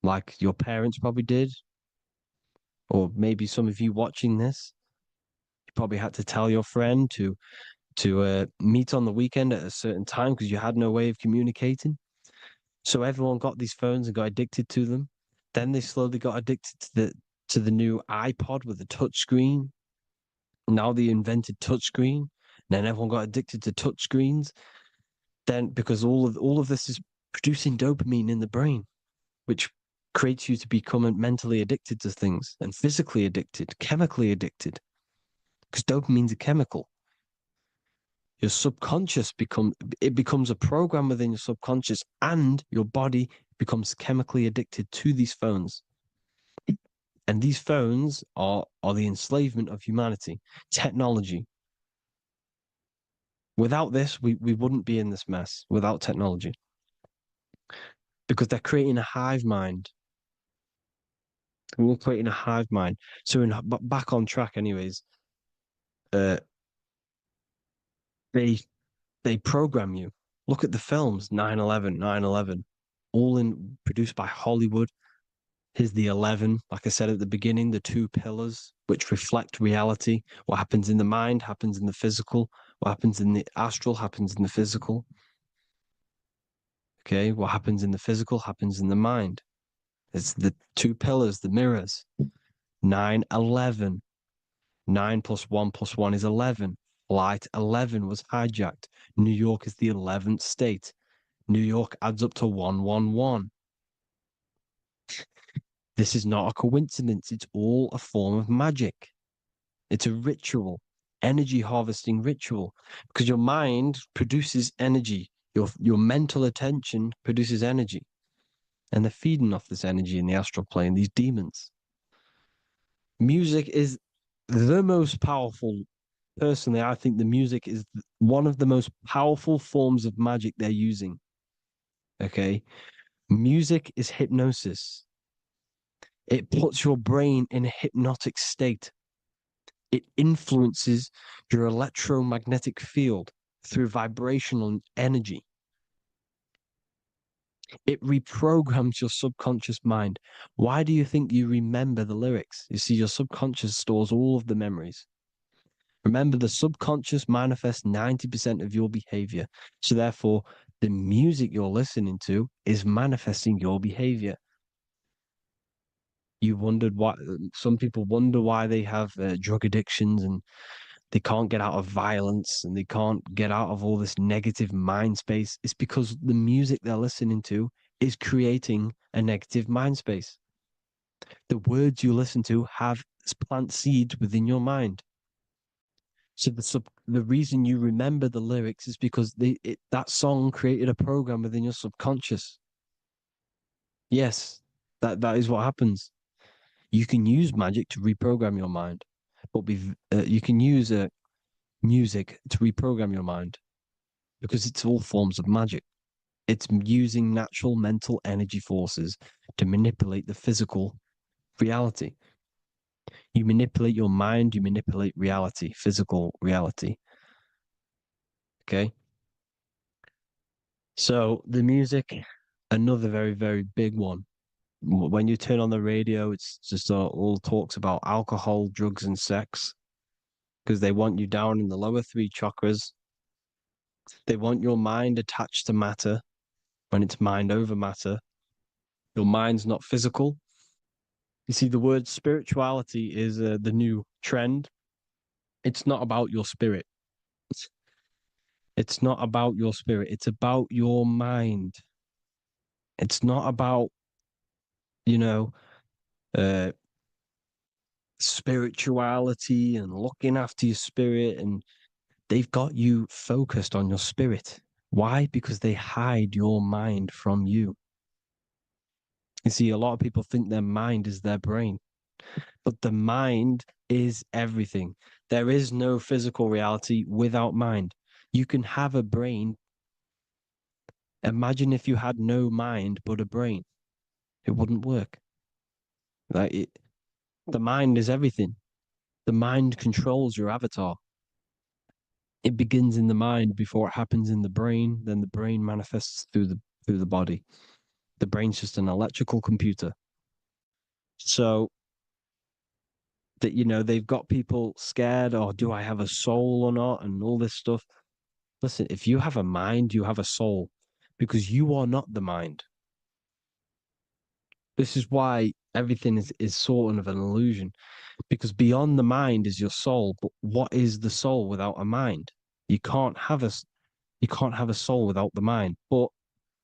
like your parents probably did, or maybe some of you watching this, you probably had to tell your friend to meet on the weekend at a certain time because you had no way of communicating. So everyone got these phones and got addicted to them. Then they slowly got addicted to the new iPod with the touch screen. Now they invented touch screen. Then everyone got addicted to touch screens. Then because all of this is producing dopamine in the brain, which creates you to become mentally addicted to things and physically addicted, chemically addicted. Because dopamine's a chemical. Your subconscious becomes a program within your subconscious, and your body becomes chemically addicted to these phones. And these phones are the enslavement of humanity, technology. Without this, we wouldn't be in this mess without technology. Because they're creating a hive mind. We're all creating a hive mind. So back on track, anyways. Uh, they they program you. Look at the films, 9/11, 9/11, all produced by Hollywood. Here's the 11, like I said at the beginning, the two pillars which reflect reality. What happens in the mind happens in the physical. What happens in the astral happens in the physical. Okay, what happens in the physical happens in the mind. It's the two pillars, the mirrors. 9/11. 9 plus 1 is 11. Flight 11 was hijacked. New York is the 11th state. New York adds up to 111. This is not a coincidence. It's all a form of magic. It's a ritual, energy harvesting ritual, because your mind produces energy. Your mental attention produces energy, and they're feeding off this energy in the astral plane, these demons. Music is the most powerful. Personally, I think the music is one of the most powerful forms of magic they're using. Okay. Music is hypnosis. It puts your brain in a hypnotic state. It influences your electromagnetic field through vibrational energy. It reprograms your subconscious mind. Why do you think you remember the lyrics? You see, your subconscious stores all of the memories. Remember, the subconscious manifests 90% of your behavior. So therefore, the music you're listening to is manifesting your behavior. You wondered why some people wonder why they have drug addictions and they can't get out of violence and they can't get out of all this negative mind space. It's because the music they're listening to is creating a negative mind space. The words you listen to have plant seeds within your mind. So the reason you remember the lyrics is because that song created a program within your subconscious. Yes, that is what happens. You can use magic to reprogram your mind, but you can use music to reprogram your mind because it's all forms of magic. It's using natural mental energy forces to manipulate the physical reality. You manipulate your mind, you manipulate reality, physical reality. Okay. So the music, another very, very big one. When you turn on the radio, it's just all talks about alcohol, drugs, and sex because they want you down in the lower three chakras. They want your mind attached to matter when it's mind over matter. Your mind's not physical. You see, the word spirituality is the new trend. It's not about your spirit. It's not about your spirit. It's about your mind. It's not about, you know, uh, spirituality and looking after your spirit. And they've got you focused on your spirit. Why? Because they hide your mind from you. You see, a lot of people think their mind is their brain, but the mind is everything. There is no physical reality without mind. You can have a brain. Imagine if you had no mind but a brain. It wouldn't work. The mind is everything. The mind controls your avatar. It begins in the mind before it happens in the brain. Then the brain manifests through the body. The brain's just an electrical computer. So that they've got people scared, or do I have a soul or not, and all this stuff. Listen, if you have a mind, you have a soul, because you are not the mind. This is why everything is sort of an illusion, because beyond the mind is your soul. But what is the soul without a mind? You can't have a soul without the mind. But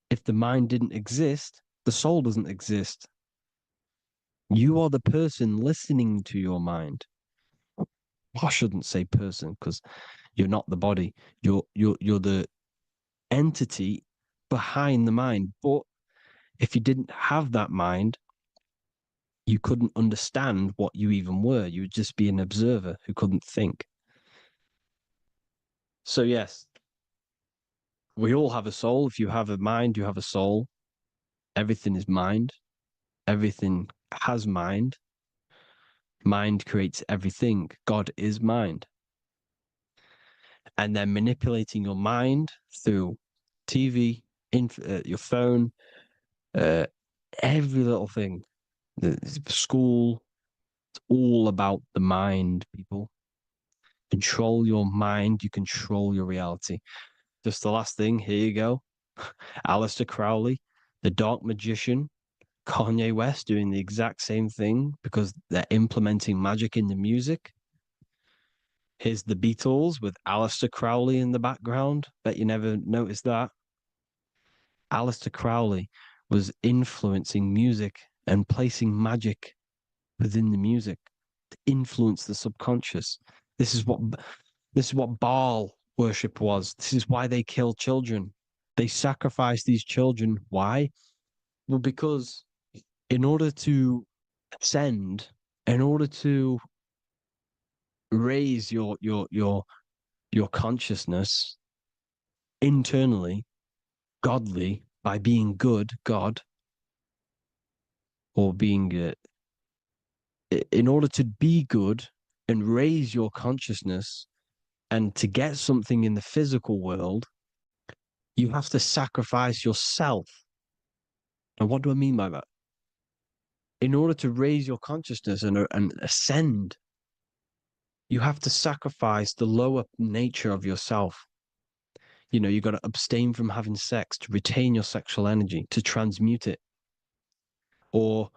if the mind didn't exist, the soul doesn't exist. You are the person listening to your mind. I shouldn't say person because you're not the body. You're the entity behind the mind. But if you didn't have that mind, you couldn't understand what you even were. You would just be an observer who couldn't think. So yes, we all have a soul. If you have a mind, you have a soul. Everything is mind. Everything has mind. Mind creates everything. God is mind. And then manipulating your mind through TV, your phone, every little thing, the school, it's all about the mind, people. Control your mind, you control your reality. Just the last thing, here you go. Aleister Crowley, the dark magician, Kanye West doing the exact same thing because they're implementing magic in the music. Here's the Beatles with Aleister Crowley in the background. Bet you never noticed that. Aleister Crowley was influencing music and placing magic within the music to influence the subconscious. This is what Baal worship was. This is why they kill children. They sacrifice these children. Why? Well, because in order to ascend, in order to raise your consciousness internally, godly, by being good, God, or being in order to be good and raise your consciousness and to get something in the physical world, you have to sacrifice yourself. And what do I mean by that? In order to raise your consciousness and ascend, you have to sacrifice the lower nature of yourself. You know, you got to abstain from having sex to retain your sexual energy, to transmute it, or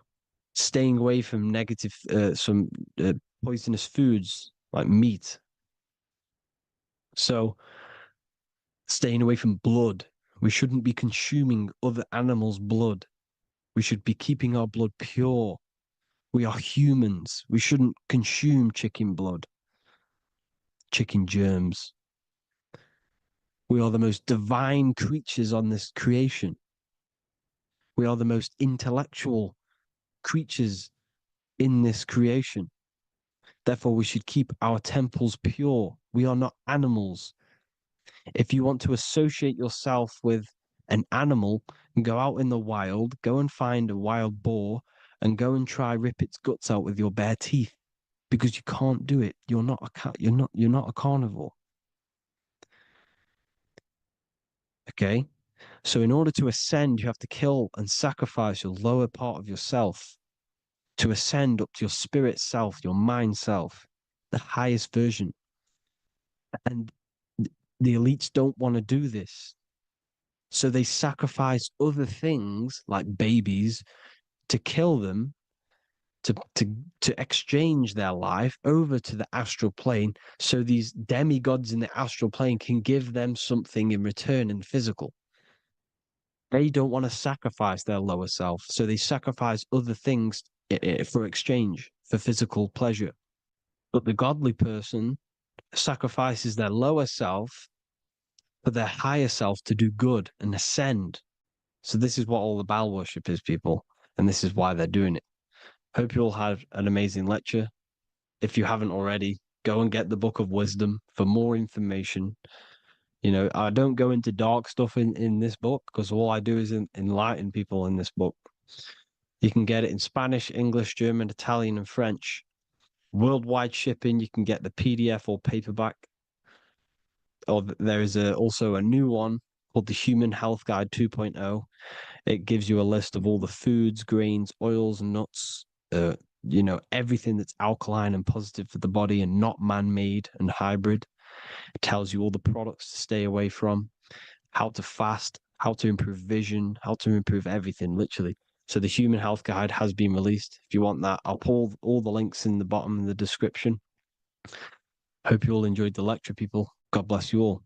staying away from some poisonous foods like meat. So, staying away from blood. We shouldn't be consuming other animals' blood. We should be keeping our blood pure. We are humans. We shouldn't consume chicken blood, chicken germs. We are the most divine creatures on this creation. We are the most intellectual creatures in this creation. Therefore, we should keep our temples pure. We are not animals. If you want to associate yourself with an animal and go out in the wild, go and find a wild boar and go and try rip its guts out with your bare teeth because you can't do it. You're not a cat. You're not a carnivore. Okay? So in order to ascend, you have to kill and sacrifice your lower part of yourself to ascend up to your spirit self, your mind self, the highest version. And the elites don't want to do this. So they sacrifice other things like babies to kill them, to exchange their life over to the astral plane so these demigods in the astral plane can give them something in return in physical. They don't want to sacrifice their lower self, so they sacrifice other things for exchange, for physical pleasure. But the godly person sacrifices their lower self for their higher self to do good and ascend. So this is what all the Baal worship is, people, and this is why they're doing it. Hope you all had an amazing lecture. If you haven't already, go and get the Book of Wisdom for more information. You know, I don't go into dark stuff in this book because all I do is enlighten people in this book. You can get it in Spanish, English, German, Italian, and French. Worldwide shipping, you can get the PDF or paperback. Or there is also a new one called the Human Health Guide 2.0. It gives you a list of all the foods, grains, oils, nuts, you know, everything that's alkaline and positive for the body and not man-made and hybrid. It tells you all the products to stay away from, how to fast, how to improve vision, how to improve everything, literally. So the Human Health Guide has been released. If you want that, I'll pull all the links in the bottom of the description. Hope you all enjoyed the lecture, people. God bless you all.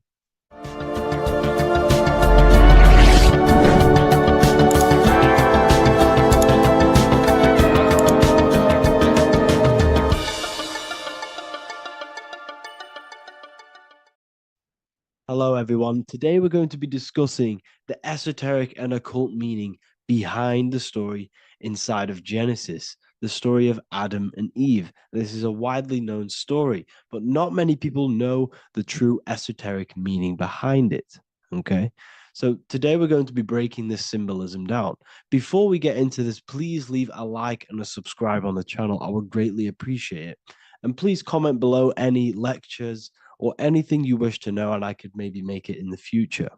Hello, everyone. Today we're going to be discussing the esoteric and occult meaning behind the story inside of Genesis, the story of Adam and Eve. This is a widely known story, but not many people know the true esoteric meaning behind it. Okay, So today we're going to be breaking this symbolism down. Before we get into this, please leave a like and a subscribe on the channel. I would greatly appreciate it. And please comment below any lectures or anything you wish to know, and I could maybe make it in the future.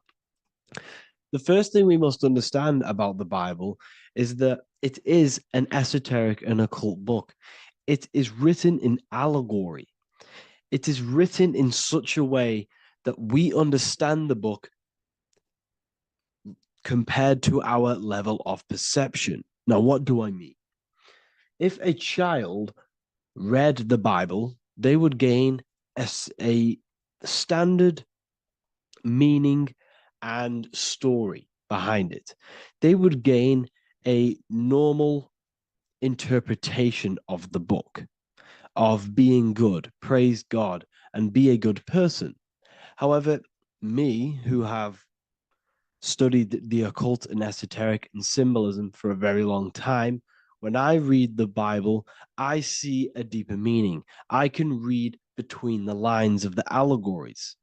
The first thing we must understand about the Bible is that it is an esoteric and occult book. It is written in allegory. It is written in such a way that we understand the book compared to our level of perception. Now, what do I mean? If a child read the Bible, they would gain a standard meaning and story behind it. They would gain a normal interpretation of the book, of being good, praise God, and be a good person. However, me, who have studied the occult and esoteric and symbolism for a very long time, when I read the Bible, I see a deeper meaning. I can read between the lines of the allegories,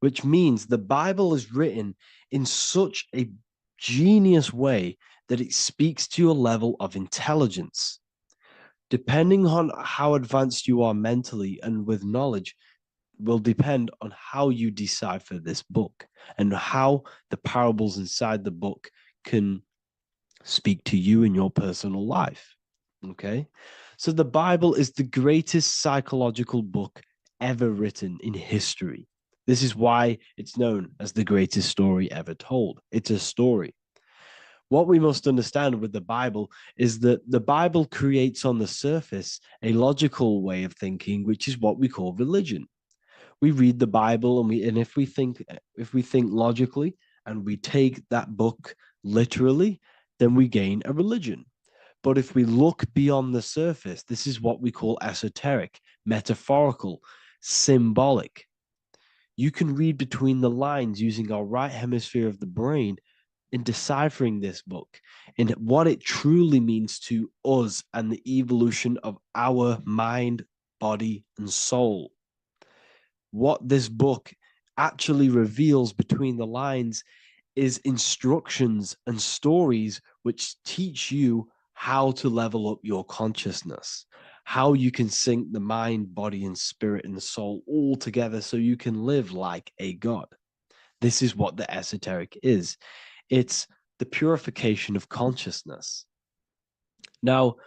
which means the Bible is written in such a genius way that it speaks to your level of intelligence. Depending on how advanced you are mentally and with knowledge, will depend on how you decipher this book and how the parables inside the book can speak to you in your personal life. Okay. So the Bible is the greatest psychological book ever written in history. This is why it's known as the greatest story ever told. It's a story. What we must understand with the Bible is that the Bible creates on the surface a logical way of thinking, which is what we call religion. We read the Bible and if we think logically and we take that book literally, then we gain a religion. But if we look beyond the surface, this is what we call esoteric, metaphorical, symbolic. You can read between the lines using our right hemisphere of the brain in deciphering this book and what it truly means to us and the evolution of our mind, body, and soul. What this book actually reveals between the lines is instructions and stories which teach you how to level up your consciousness, how you can sync the mind, body, and spirit and the soul all together so you can live like a god. This is what the esoteric is. It's the purification of consciousness. Now,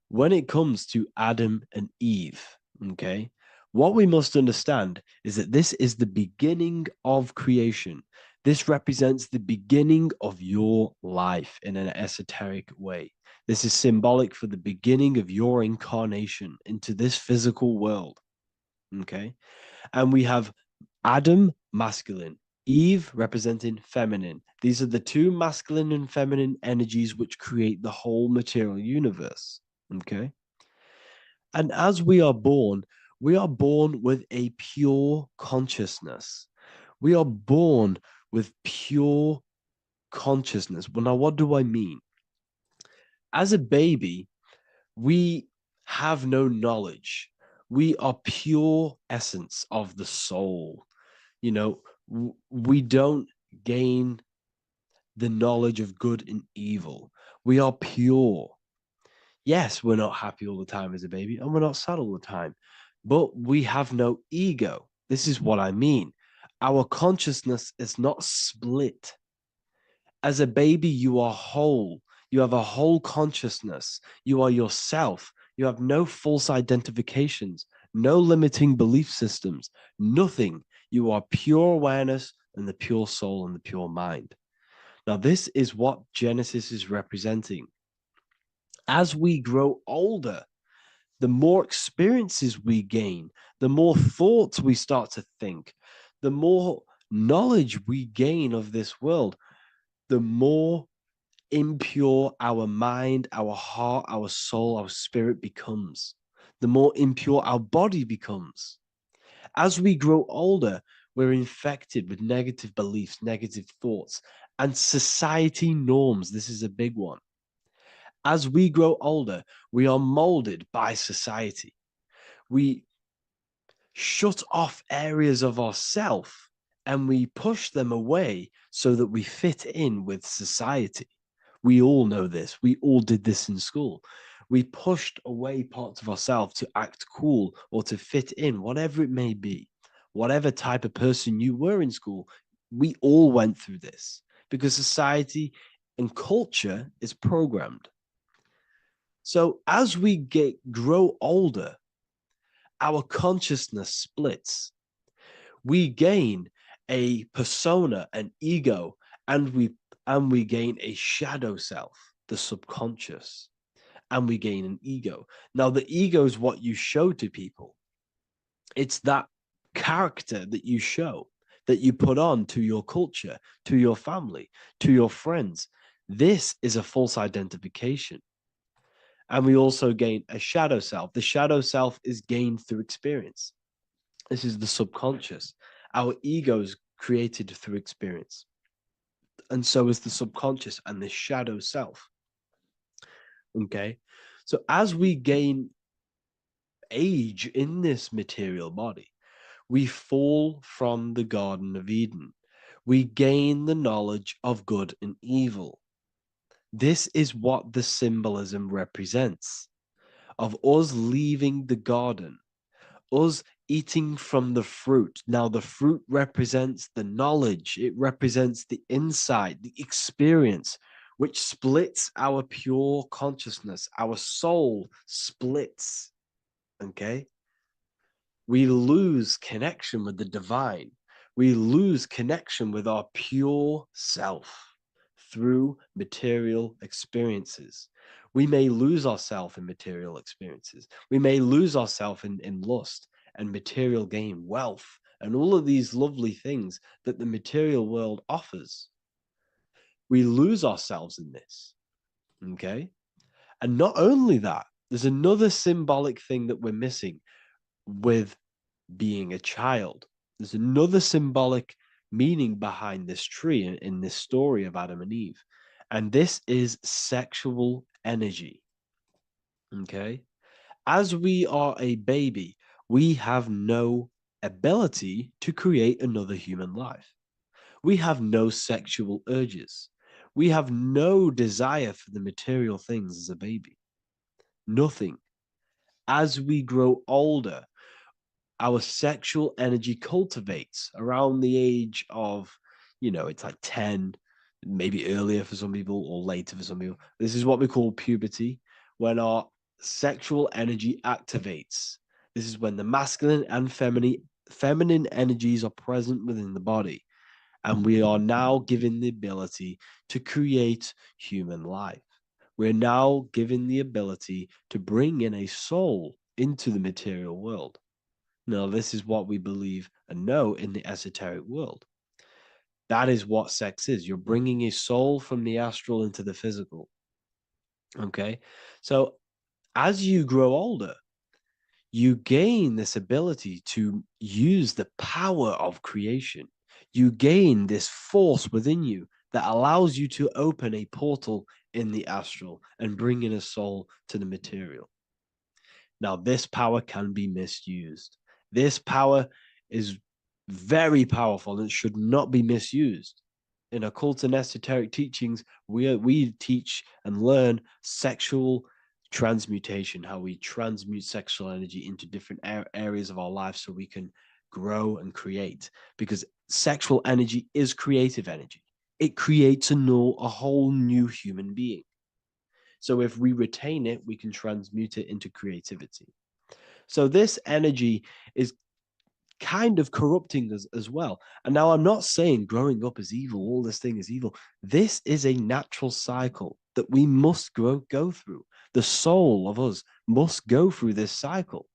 when it comes to Adam and Eve, okay, what we must understand is that this is the beginning of creation. This represents the beginning of your life in an esoteric way. This is symbolic for the beginning of your incarnation into this physical world, okay? And we have Adam, masculine, Eve representing feminine. These are the two masculine and feminine energies which create the whole material universe, okay? And as we are born with a pure consciousness. We are born with pure consciousness. Well, now, what do I mean? As a baby, we have no knowledge. We are pure essence of the soul. You know, we don't gain the knowledge of good and evil. We are pure. Yes, we're not happy all the time as a baby, and we're not sad all the time, but we have no ego. This is what I mean. Our consciousness is not split. As a baby, you are whole. You have a whole consciousness. You are yourself. You have no false identifications, no limiting belief systems, nothing. You are pure awareness and the pure soul and the pure mind. Now, this is what Genesis is representing. As we grow older, the more experiences we gain, the more thoughts we start to think, the more knowledge we gain of this world, the more impure our mind, our heart, our soul, our spirit becomes, the more impure our body becomes. As we grow older, we're infected with negative beliefs, negative thoughts, and society norms. This is a big one. As we grow older, we are molded by society. We shut off areas of ourself and we push them away so that we fit in with society. We all know this. We all did this in school. We pushed away parts of ourselves to act cool or to fit in, whatever it may be. Whatever type of person you were in school, we all went through this because society and culture is programmed. So as we grow older, our consciousness splits. We gain a persona, an ego, and we gain a shadow self, the subconscious, and we gain an ego. Now, the ego is what you show to people. It's that character that you show, that you put on to your culture, to your family, to your friends. This is a false identification. And we also gain a shadow self. The shadow self is gained through experience. This is the subconscious. Our ego is created through experience. And so is the subconscious and the shadow self. Okay. So as we gain age in this material body, we fall from the Garden of Eden. We gain the knowledge of good and evil. This is what the symbolism represents of us leaving the garden, us eating from the fruit. Now, the fruit represents the knowledge, it represents the insight, the experience, which splits our pure consciousness. Our soul splits. Okay? We lose connection with the divine. We lose connection with our pure self through material experiences. We may lose ourselves in material experiences. We may lose ourselves in lust and material gain, wealth, and all of these lovely things that the material world offers. We lose ourselves in this. Okay? And not only that, there's another symbolic thing that we're missing with being a child. There's another symbolic meaning behind this tree in this story of Adam and Eve. And this is sexual energy. Okay. As we are a baby, we have no ability to create another human life. We have no sexual urges. We have no desire for the material things as a baby. Nothing. As we grow older, our sexual energy cultivates around the age of, it's like 10, maybe earlier for some people or later for some people. This is what we call puberty, when our sexual energy activates. This is when the masculine and feminine energies are present within the body. And we are now given the ability to create human life. We're now given the ability to bring in a soul into the material world. Now, this is what we believe and know in the esoteric world. That is what sex is. You're bringing a soul from the astral into the physical. Okay. So as you grow older, you gain this ability to use the power of creation. You gain this force within you that allows you to open a portal in the astral and bring in a soul to the material. Now, this power can be misused. This power is very powerful and should not be misused. In occult and esoteric teachings, we teach and learn sexual transmutation, how we transmute sexual energy into different areas of our life so we can grow and create. Because sexual energy is creative energy. It creates a whole new human being. So if we retain it, we can transmute it into creativity. So this energy is kind of corrupting us as well. And now I'm not saying growing up is evil, all this thing is evil. This is a natural cycle that we must go through. The soul of us must go through this cycle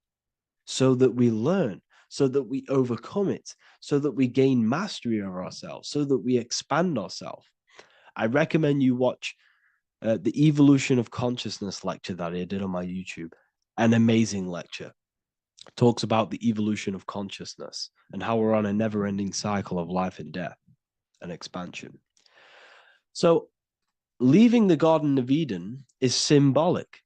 so that we learn, so that we overcome it, so that we gain mastery of ourselves, so that we expand ourselves. I recommend you watch the Evolution of Consciousness lecture that I did on my YouTube. An amazing lecture. Talks about the evolution of consciousness and how we're on a never-ending cycle of life and death and expansion. So leaving the Garden of Eden is symbolic.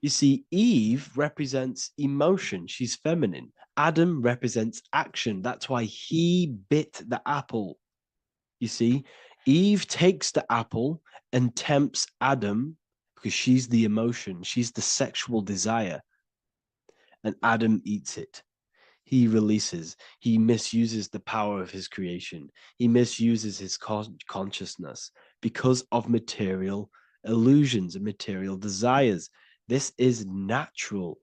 You see, Eve represents emotion. She's feminine. Adam represents action. That's why he bit the apple. You see, Eve takes the apple and tempts Adam because she's the emotion, she's the sexual desire, and Adam eats it. He releases, he misuses the power of his creation, he misuses his consciousness because of material illusions and material desires. This is natural.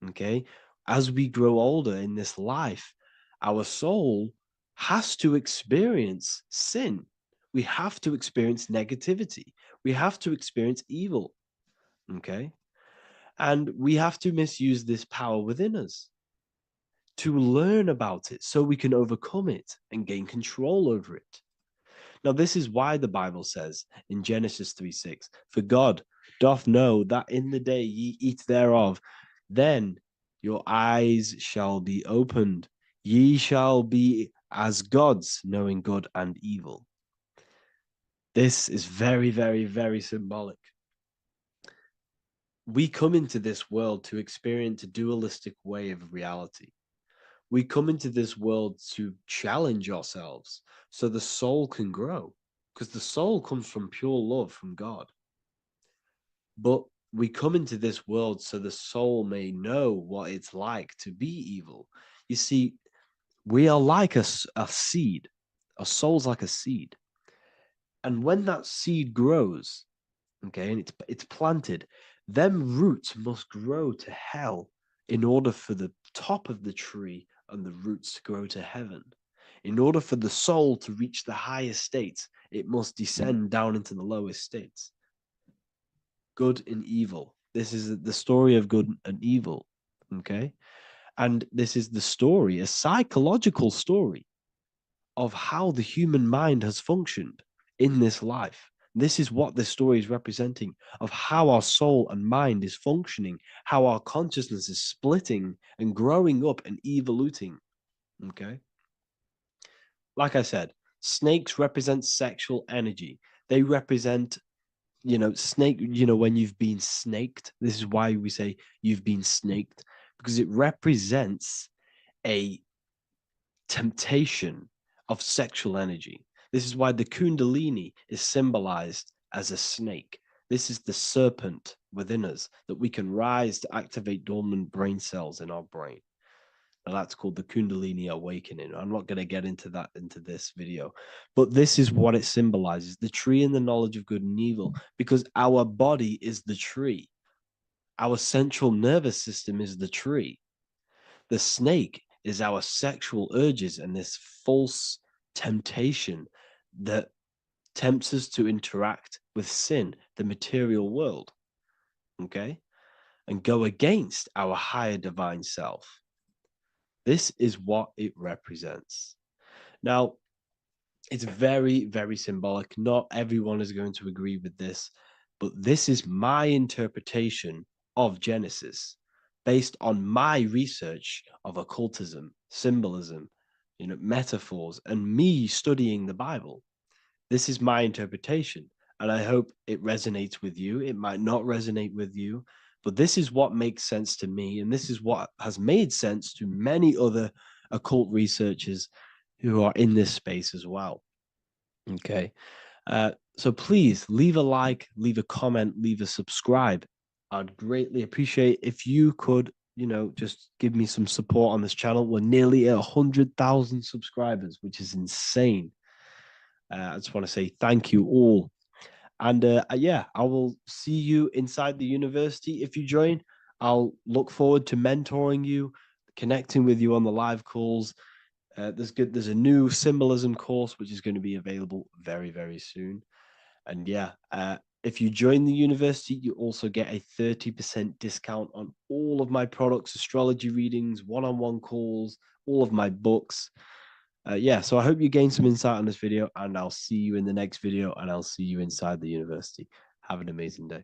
Okay, as we grow older in this life, our soul has to experience sin. We have to experience negativity. We have to experience evil. Okay, and we have to misuse this power within us to learn about it so we can overcome it and gain control over it. Now, this is why the Bible says in Genesis 3:6, for God doth know that in the day ye eat thereof, then your eyes shall be opened. Ye shall be as gods, knowing good and evil. This is very, very, very symbolic. We come into this world to experience a dualistic way of reality. We come into this world to challenge ourselves so the soul can grow, because the soul comes from pure love from God. But we come into this world so the soul may know what it's like to be evil. You see, we are like a seed. Our soul's like a seed. And when that seed grows, okay, and it's planted, them roots must grow to hell in order for the top of the tree and the roots to grow to heaven. In order for the soul to reach the highest states, it must descend down into the lowest states. Good and evil. This is the story of good and evil, okay? And this is the story, a psychological story of how the human mind has functioned in this life. This is what this story is representing of how our soul and mind is functioning, how our consciousness is splitting and growing up and evoluting. Okay. Like I said, snakes represent sexual energy. They represent, snake, when you've been snaked. This is why we say you've been snaked, because it represents a temptation of sexual energy. This is why the Kundalini is symbolized as a snake. This is the serpent within us that we can rise to activate dormant brain cells in our brain. Now that's called the Kundalini awakening. I'm not going to get into that into this video, but this is what it symbolizes, the tree and the knowledge of good and evil, because our body is the tree. Our central nervous system is the tree. The snake is our sexual urges and this false temptation that tempts us to interact with sin, the material world, okay, and go against our higher divine self. This is what it represents. Now, it's very, very symbolic. Not everyone is going to agree with this, but this is my interpretation of Genesis based on my research of occultism, symbolism, metaphors, and me studying the Bible. This is my interpretation, and I hope it resonates with you. It might not resonate with you, but this is what makes sense to me, and this is what has made sense to many other occult researchers who are in this space as well. Okay. So please leave a like, leave a comment, leave a subscribe. I'd greatly appreciate if you could, just give me some support on this channel. We're nearly at 100,000 subscribers, which is insane. I just want to say thank you all. And yeah, I will see you inside the university. If you join, I'll look forward to mentoring you, connecting with you on the live calls. There's a new symbolism course, which is going to be available very, very soon. And yeah, if you join the university, you also get a 30% discount on all of my products, astrology readings, one-on-one calls, all of my books. Yeah, so I hope you gain some insight on this video, and I'll see you in the next video, and I'll see you inside the university. Have an amazing day.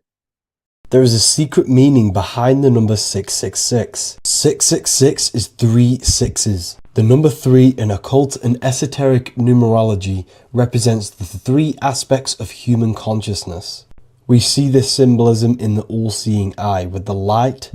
There is a secret meaning behind the number 666. 666 is 3 sixes. The number 3 in occult and esoteric numerology represents the 3 aspects of human consciousness. We see this symbolism in the all-seeing eye with the light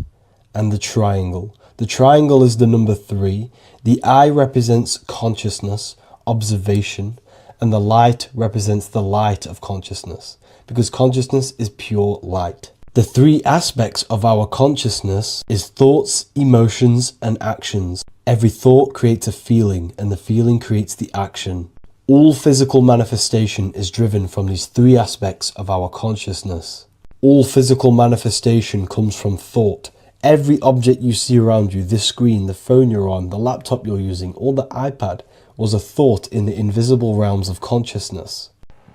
and the triangle. The triangle is the number 3. The eye represents consciousness, observation, and the light represents the light of consciousness, because consciousness is pure light. The 3 aspects of our consciousness is thoughts, emotions, and actions. Every thought creates a feeling, and the feeling creates the action. All physical manifestation is driven from these 3 aspects of our consciousness. All physical manifestation comes from thought. Every object you see around you, this screen, the phone you're on, the laptop you're using, or the iPad, was a thought in the invisible realms of consciousness.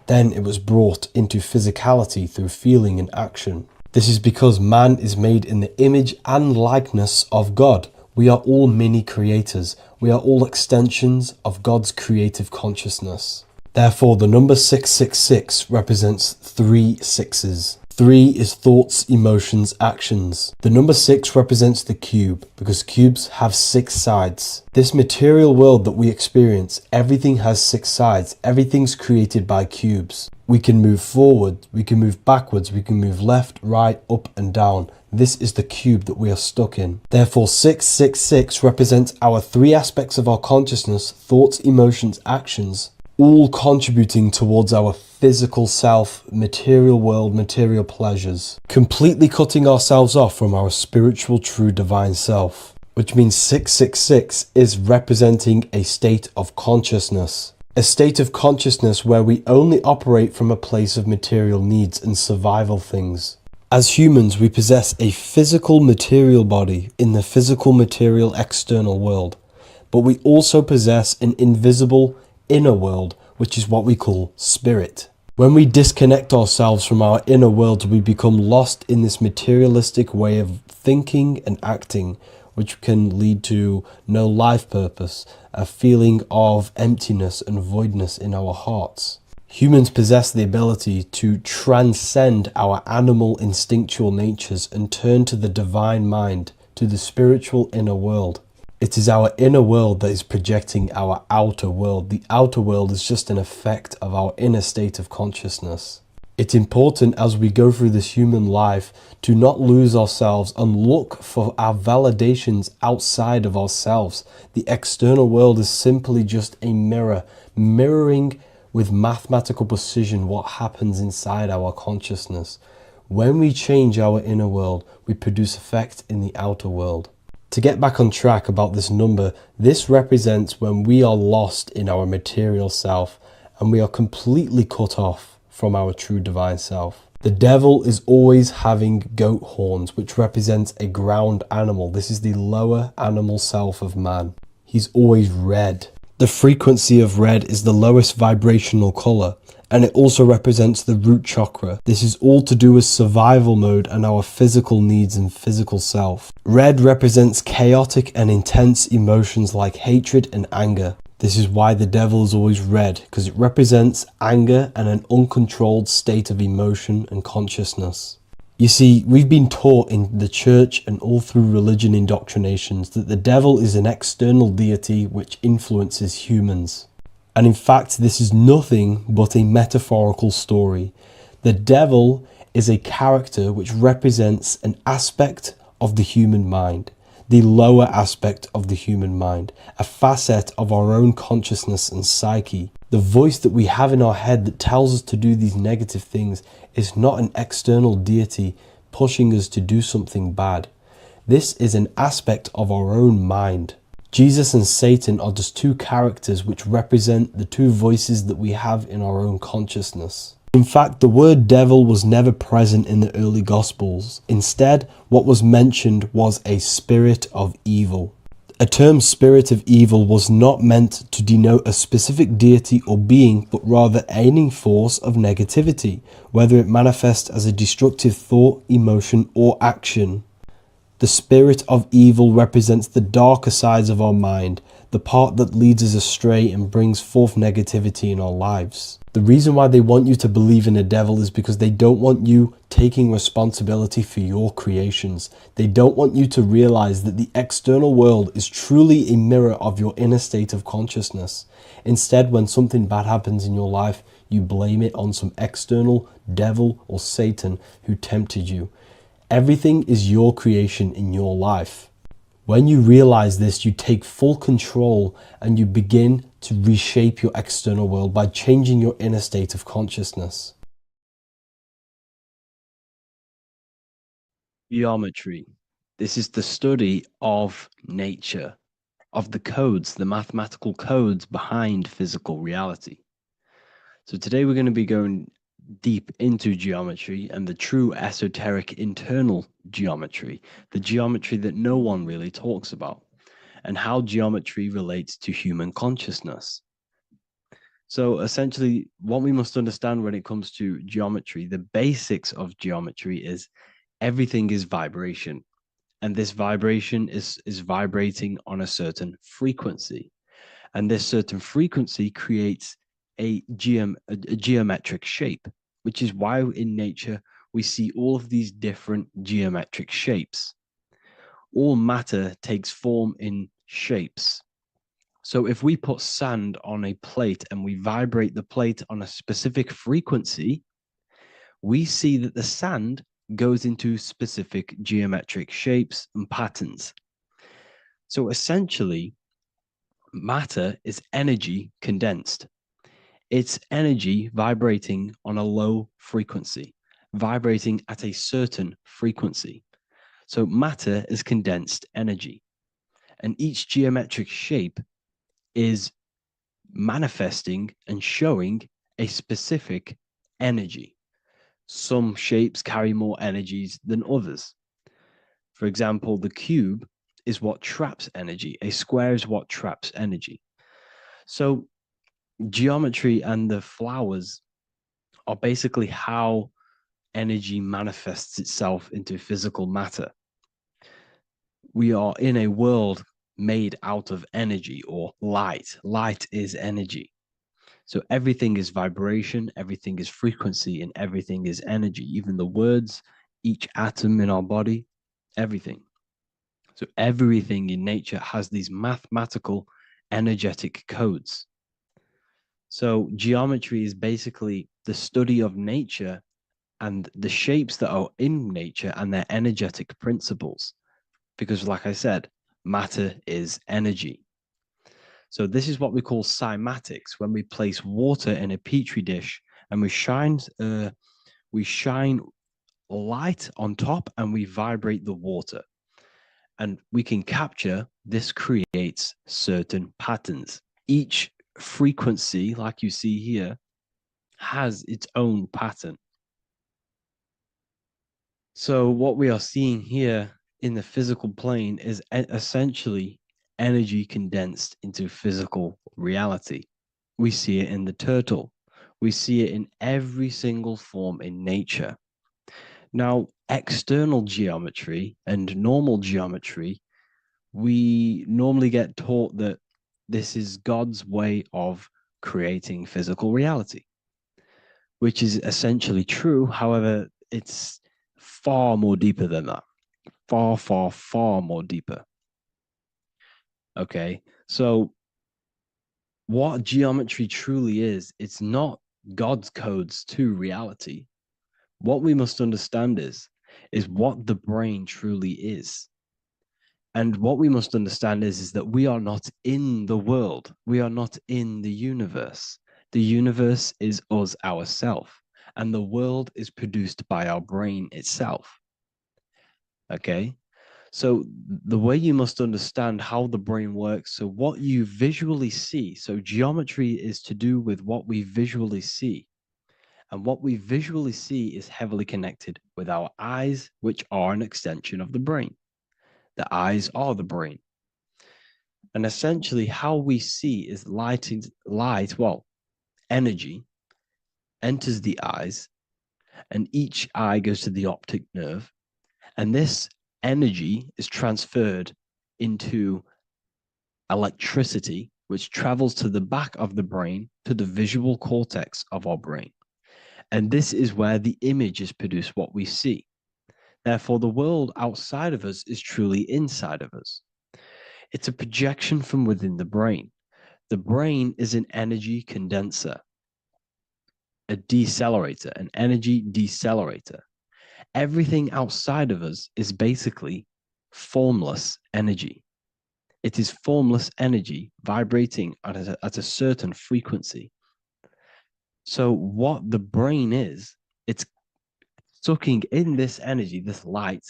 Then it was brought into physicality through feeling and action. This is because man is made in the image and likeness of God. We are all mini creators. We are all extensions of God's creative consciousness. Therefore, the number 666 represents 3 sixes. 3 is thoughts, emotions, actions. The number 6 represents the cube, because cubes have 6 sides. This material world that we experience, everything has 6 sides. Everything's created by cubes. We can move forward, we can move backwards, we can move left, right, up and down. This is the cube that we are stuck in. Therefore, 666 represents our 3 aspects of our consciousness, thoughts, emotions, actions, all contributing towards our physical self, material world, material pleasures, completely cutting ourselves off from our spiritual, true, divine self, which means 666 is representing a state of consciousness. A state of consciousness where we only operate from a place of material needs and survival things. As humans, we possess a physical material body in the physical material external world, but we also possess an invisible inner world, which is what we call spirit. When we disconnect ourselves from our inner world, we become lost in this materialistic way of thinking and acting, which can lead to no life purpose, a feeling of emptiness and voidness in our hearts. Humans possess the ability to transcend our animal instinctual natures and turn to the divine mind, to the spiritual inner world. It is our inner world that is projecting our outer world. The outer world is just an effect of our inner state of consciousness. It's important as we go through this human life to not lose ourselves and look for our validations outside of ourselves. The external world is simply just a mirror, mirroring with mathematical precision what happens inside our consciousness. When we change our inner world, we produce effect in the outer world. To get back on track about this number, this represents when we are lost in our material self and we are completely cut off from our true divine self. The devil is always having goat horns, which represents a ground animal. This is the lower animal self of man. He's always red. The frequency of red is the lowest vibrational color, and it also represents the root chakra. This is all to do with survival mode and our physical needs and physical self. Red represents chaotic and intense emotions like hatred and anger. This is why the devil is always red, because it represents anger and an uncontrolled state of emotion and consciousness. You see, we've been taught in the church and all through religion indoctrinations that the devil is an external deity which influences humans. And in fact, this is nothing but a metaphorical story. The devil is a character which represents an aspect of the human mind, the lower aspect of the human mind, a facet of our own consciousness and psyche. The voice that we have in our head that tells us to do these negative things is not an external deity pushing us to do something bad. This is an aspect of our own mind. Jesus and Satan are just 2 characters which represent the 2 voices that we have in our own consciousness. In fact, the word devil was never present in the early Gospels. Instead, what was mentioned was a spirit of evil. A term spirit of evil was not meant to denote a specific deity or being, but rather any force of negativity, whether it manifests as a destructive thought, emotion, or action. The spirit of evil represents the darker sides of our mind, the part that leads us astray and brings forth negativity in our lives. The reason why they want you to believe in a devil is because they don't want you taking responsibility for your creations. They don't want you to realize that the external world is truly a mirror of your inner state of consciousness. Instead, when something bad happens in your life, you blame it on some external devil or Satan who tempted you. Everything is your creation in your life. When you realize this, you take full control and you begin to reshape your external world by changing your inner state of consciousness. Geometry. This is the study of nature, of the codes, the mathematical codes behind physical reality. So today we're going to be going deep into geometry and the true esoteric internal geometry, the geometry that no one really talks about, and how geometry relates to human consciousness. So essentially, what we must understand when it comes to geometry, the basics of geometry is everything is vibration. And this vibration is vibrating on a certain frequency. And this certain frequency creates a geometric shape, which is why in nature we see all of these different geometric shapes. All matter takes form in shapes. So if we put sand on a plate and we vibrate the plate on a specific frequency, we see that the sand goes into specific geometric shapes and patterns. So essentially, matter is energy condensed. It's energy vibrating on a low frequency, vibrating at a certain frequency. So matter is condensed energy. And each geometric shape is manifesting and showing a specific energy. Some shapes carry more energies than others. For example, the cube is what traps energy. A square is what traps energy. So geometry and the flowers are basically how energy manifests itself into physical matter. We are in a world made out of energy or light. Light is energy. So everything is vibration, everything is frequency, and everything is energy. Even the words, each atom in our body, everything. So everything in nature has these mathematical energetic codes. So geometry is basically the study of nature and the shapes that are in nature and their energetic principles. Because, like I said, matter is energy. So this is what we call cymatics, when we place water in a petri dish and we shine light on top and we vibrate the water. And we can capture, this creates certain patterns. Each frequency, like you see here, has its own pattern. So what we are seeing here in the physical plane is essentially energy condensed into physical reality. We see it in the turtle. We see it in every single form in nature. Now, external geometry and normal geometry, we normally get taught that this is God's way of creating physical reality, which is essentially true. However, it's far more deeper than that. Far, far, far more deeper. Okay. So what geometry truly is, it's not God's codes to reality. What we must understand is what the brain truly is. And what we must understand is that we are not in the world. We are not in the universe. The universe is us ourselves. And the world is produced by our brain itself. Okay. So the way you must understand how the brain works, so what you visually see, so geometry is to do with what we visually see. And what we visually see is heavily connected with our eyes, which are an extension of the brain. The eyes are the brain. And essentially how we see is energy enters the eyes, and each eye goes to the optic nerve. And this energy is transferred into electricity, which travels to the back of the brain, to the visual cortex of our brain. And this is where the image is produced, what we see. Therefore, the world outside of us is truly inside of us. It's a projection from within the brain. The brain is an energy condenser, a decelerator, an energy decelerator. Everything outside of us is basically formless energy. It is formless energy vibrating at a certain frequency. So what the brain is, it's sucking in this energy, this light,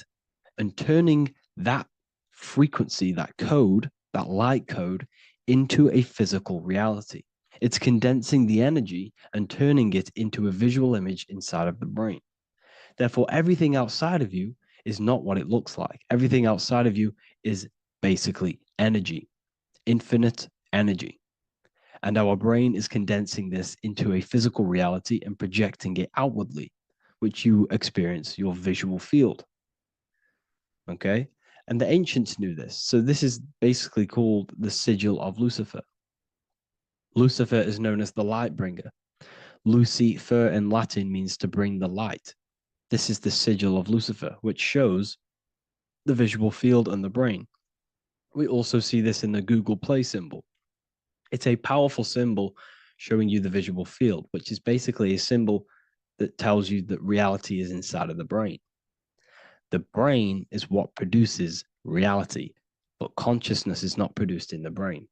and turning that frequency, that code, that light code, into a physical reality. It's condensing the energy and turning it into a visual image inside of the brain. Therefore, everything outside of you is not what it looks like. Everything outside of you is basically energy, infinite energy. And our brain is condensing this into a physical reality and projecting it outwardly, which you experience your visual field. Okay. And the ancients knew this. So this is basically called the sigil of Lucifer. Lucifer is known as the light bringer. Lucifer in Latin means to bring the light. This is the sigil of Lucifer, which shows the visual field and the brain. We also see this in the Google Play symbol. It's a powerful symbol showing you the visual field, which is basically a symbol that tells you that reality is inside of the brain. The brain is what produces reality, but consciousness is not produced in the brain.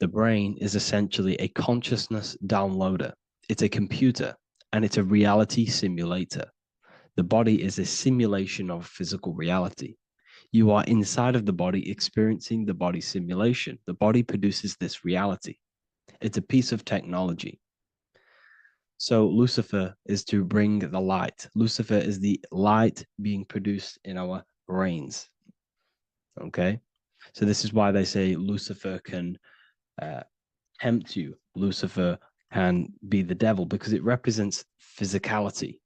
The brain is essentially a consciousness downloader. It's a computer and it's a reality simulator. The body is a simulation of physical reality. You are inside of the body experiencing the body simulation. The body produces this reality. It's a piece of technology. So Lucifer is to bring the light. Lucifer is the light being produced in our brains. Okay. So this is why they say Lucifer can tempt you. Lucifer can be the devil because it represents physicality.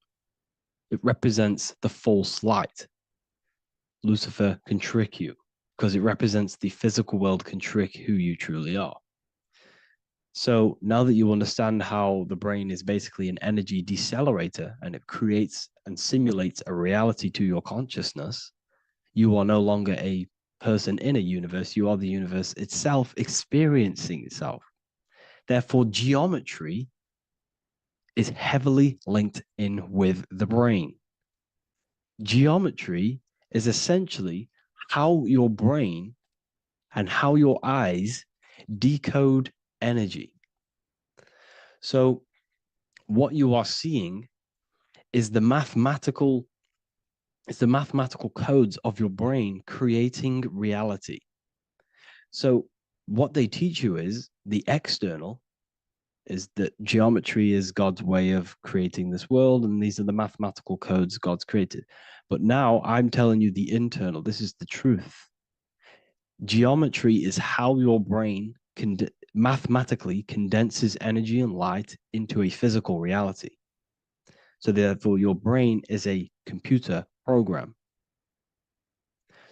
It represents the false light. Lucifer can trick you because it represents the physical world can trick who you truly are. So now that you understand how the brain is basically an energy decelerator and it creates and simulates a reality to your consciousness, you are no longer a person in a universe. You are the universe itself experiencing itself. Therefore, geometry is heavily linked in with the brain. Geometry is essentially how your brain and how your eyes decode energy. So what you are seeing is the mathematical codes of your brain creating reality. So what they teach you is the external is that geometry is God's way of creating this world, and these are the mathematical codes God's created. But now I'm telling you the internal. This is the truth. Geometry is how your brain mathematically condenses energy and light into a physical reality. So therefore, your brain is a computer program.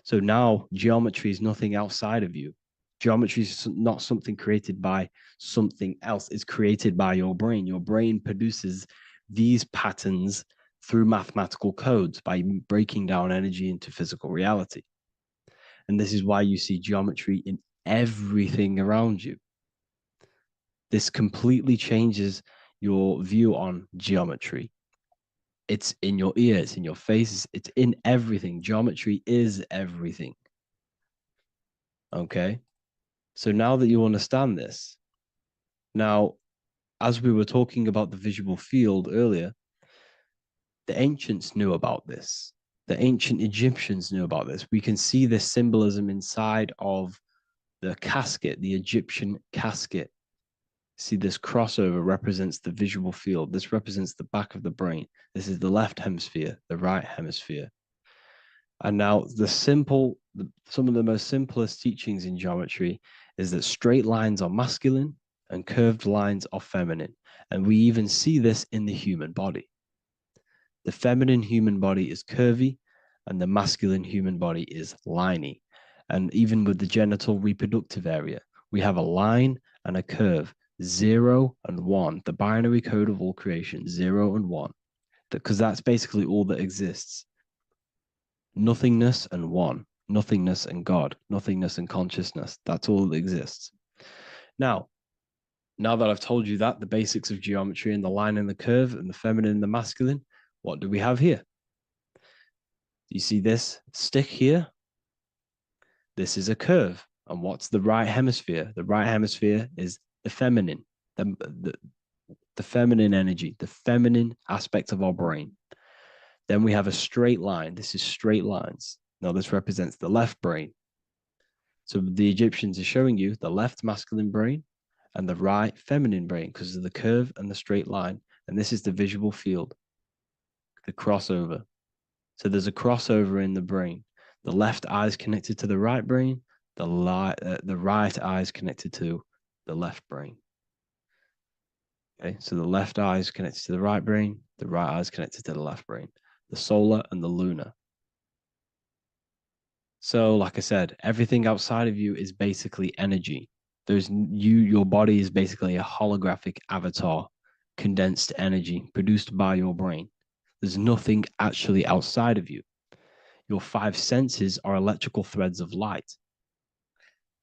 So now geometry is nothing outside of you. Geometry is not something created by something else. It's created by your brain. Your brain produces these patterns through mathematical codes by breaking down energy into physical reality. And this is why you see geometry in everything around you. This completely changes your view on geometry. It's in your ear, it's in your face, it's in everything. Geometry is everything. Okay. So now that you understand this, now, as we were talking about the visual field earlier, the ancients knew about this. The ancient Egyptians knew about this. We can see this symbolism inside of the casket, the Egyptian casket. See, this crossover represents the visual field. This represents the back of the brain. This is the left hemisphere, the right hemisphere. And now some of the most simplest teachings in geometry is that straight lines are masculine and curved lines are feminine. And we even see this in the human body. The feminine human body is curvy and the masculine human body is liney. And even with the genital reproductive area, we have a line and a curve, 0 and 1, the binary code of all creation, 0 and 1, because that's basically all that exists. Nothingness and one, nothingness and God, nothingness and consciousness. That's all that exists. Now that I've told you that, the basics of geometry and the line and the curve and the feminine and the masculine, what do we have here? You see this stick here? This is a curve. And what's the right hemisphere? The right hemisphere is the feminine, the feminine energy, the feminine aspect of our brain. Then we have a straight line. This is straight lines. Now this represents the left brain. So the Egyptians are showing you the left masculine brain and the right feminine brain because of the curve and the straight line. And this is the visual field, the crossover. So there's a crossover in the brain. The left eye is connected to the right brain. The right eye is connected to the left brain. Okay, so the left eye is connected to the right brain. The right eye is connected to the left brain. The solar and the lunar. So, like I said, everything outside of you is basically energy. Your body is basically a holographic avatar, condensed energy produced by your brain. There's nothing actually outside of you. Your five senses are electrical threads of light.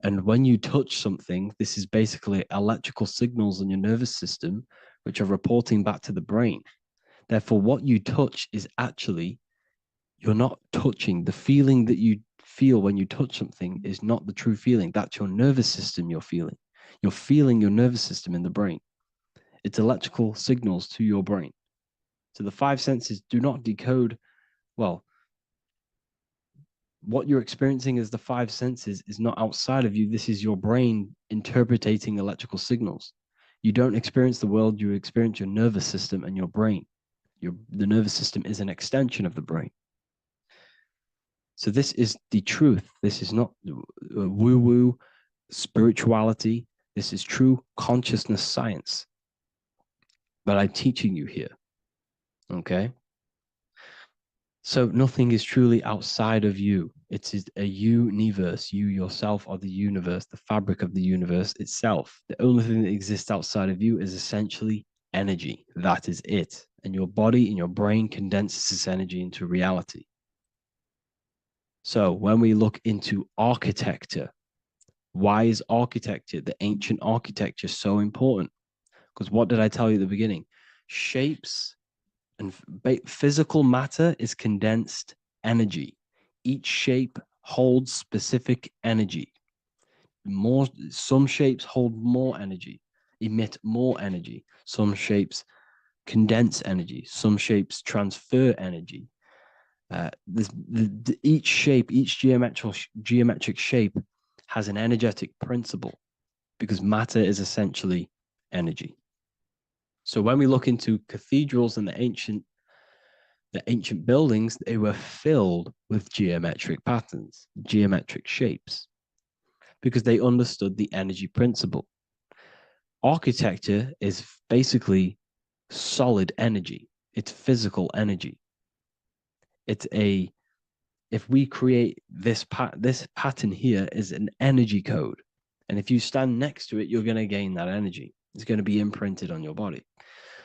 And when you touch something, this is basically electrical signals in your nervous system, which are reporting back to the brain. Therefore, what you touch is actually, you're not touching. The feeling that you feel when you touch something is not the true feeling. That's your nervous system you're feeling. You're feeling your nervous system in the brain. It's electrical signals to your brain. So the five senses do not decode, well, what you're experiencing as the five senses is not outside of you. This is your brain interpreting electrical signals. You don't experience the world, you experience your nervous system and your brain. The nervous system is an extension of the brain. So this is the truth. This is not woo-woo spirituality. This is true consciousness science that I'm teaching you here. Okay? So nothing is truly outside of you. It is a universe. You yourself are the universe, the fabric of the universe itself. The only thing that exists outside of you is essentially energy. That is it. And your body and your brain condenses this energy into reality. So when we look into architecture, why is architecture, the ancient architecture, so important? Because what did I tell you at the beginning? Shapes and physical matter is condensed energy. Each shape holds specific energy. Some shapes hold more energy, emit more energy. Some shapes condense energy. Some shapes transfer energy. Each shape, each geometric shape has an energetic principle because matter is essentially energy. So when we look into cathedrals and the ancient buildings, they were filled with geometric patterns, geometric shapes, because they understood the energy principle. Architecture is basically solid energy. It's physical energy. If we create this pattern here is an energy code. And if you stand next to it, you're going to gain that energy. It's going to be imprinted on your body.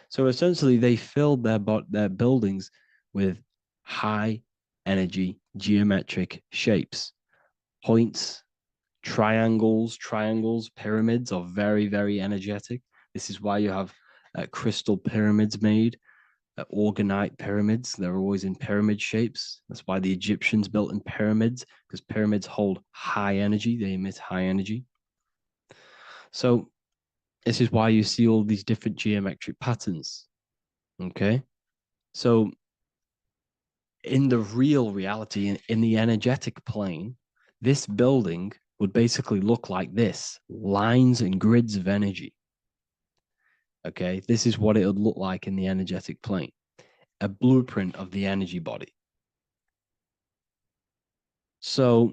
So essentially, they filled their buildings with high energy geometric shapes, points, triangles, pyramids are very, very energetic. This is why you have crystal pyramids made, orgonite pyramids. They're always in pyramid shapes. That's why the Egyptians built in pyramids, because pyramids hold high energy. They emit high energy. So this is why you see all these different geometric patterns. Okay. So in the real reality, in the energetic plane, this building would basically look like this: lines and grids of energy. Okay. This is what it would look like in the energetic plane, a blueprint of the energy body. So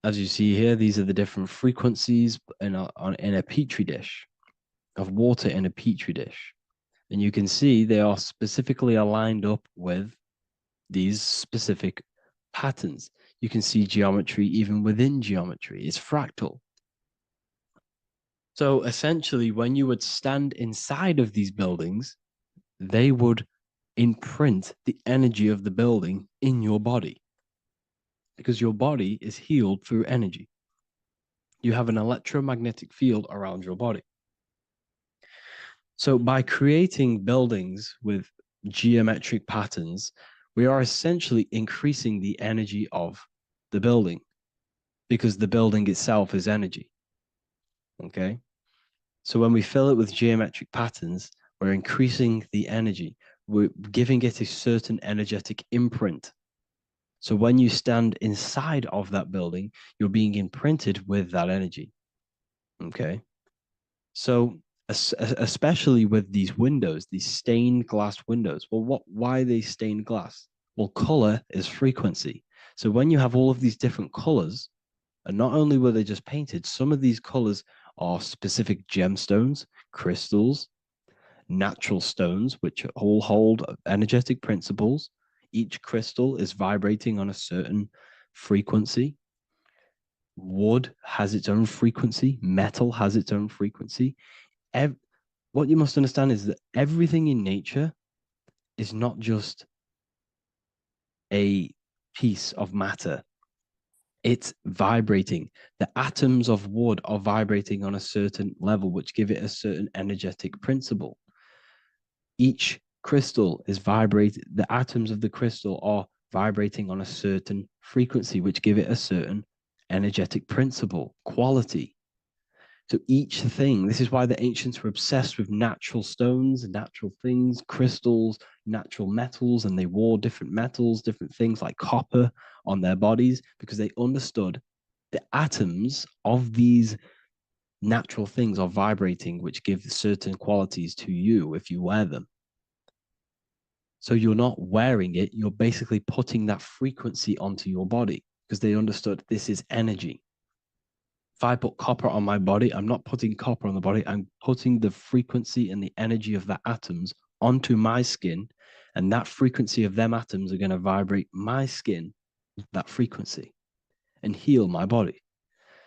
as you see here, these are the different frequencies in a petri dish, of water in a petri dish. And you can see they are specifically aligned up with these specific patterns. You can see geometry even within geometry. It's fractal. So essentially, when you would stand inside of these buildings, they would imprint the energy of the building in your body, because your body is healed through energy. You have an electromagnetic field around your body. So by creating buildings with geometric patterns, we are essentially increasing the energy of the building because the building itself is energy. Okay. So when we fill it with geometric patterns, we're increasing the energy. We're giving it a certain energetic imprint. So when you stand inside of that building, you're being imprinted with that energy. Okay. So especially with these windows, these stained glass windows. Well, why are they stained glass? Well, color is frequency. So when you have all of these different colors, and not only were they just painted, some of these colors are specific gemstones, crystals, natural stones, which all hold energetic principles. Each crystal is vibrating on a certain frequency. Wood has its own frequency, metal has its own frequency. What you must understand is that everything in nature is not just a piece of matter. It's vibrating. The atoms of wood are vibrating on a certain level, which give it a certain energetic principle. Each crystal is vibrating. The atoms of the crystal are vibrating on a certain frequency, which give it a certain energetic principle, quality. So each thing, this is why the ancients were obsessed with natural stones, natural things, crystals, natural metals, and they wore different metals, different things like copper on their bodies because they understood the atoms of these natural things are vibrating, which give certain qualities to you if you wear them. So you're not wearing it, you're basically putting that frequency onto your body because they understood this is energy. If I put copper on my body, I'm not putting copper on the body. I'm putting the frequency and the energy of the atoms onto my skin. And that frequency of them atoms are going to vibrate my skin, that frequency, and heal my body.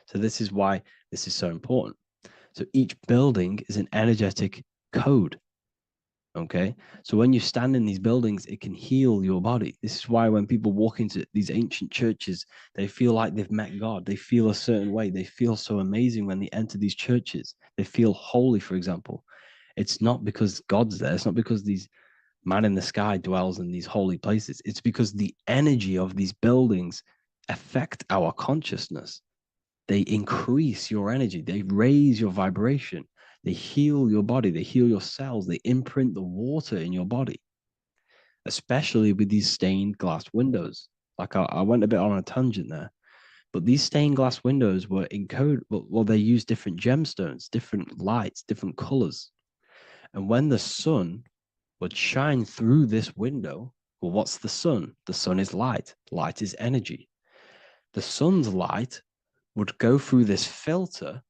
So this is why this is so important. So each building is an energetic code. Okay. So when you stand in these buildings, it can heal your body. This is why when people walk into these ancient churches, they feel like they've met God. They feel a certain way. They feel so amazing when they enter these churches. They feel holy, for example. It's not because God's there. It's not because these man in the sky dwells in these holy places. It's because the energy of these buildings affect our consciousness. They increase your energy. They raise your vibration. They heal your body. They heal your cells. They imprint the water in your body, especially with these stained glass windows. Like I went a bit on a tangent there, but these stained glass windows were encoded. Well, they use different gemstones, different lights, different colors. And when the sun would shine through this window, well, what's the sun? The sun is light. Light is energy. The sun's light would go through this filter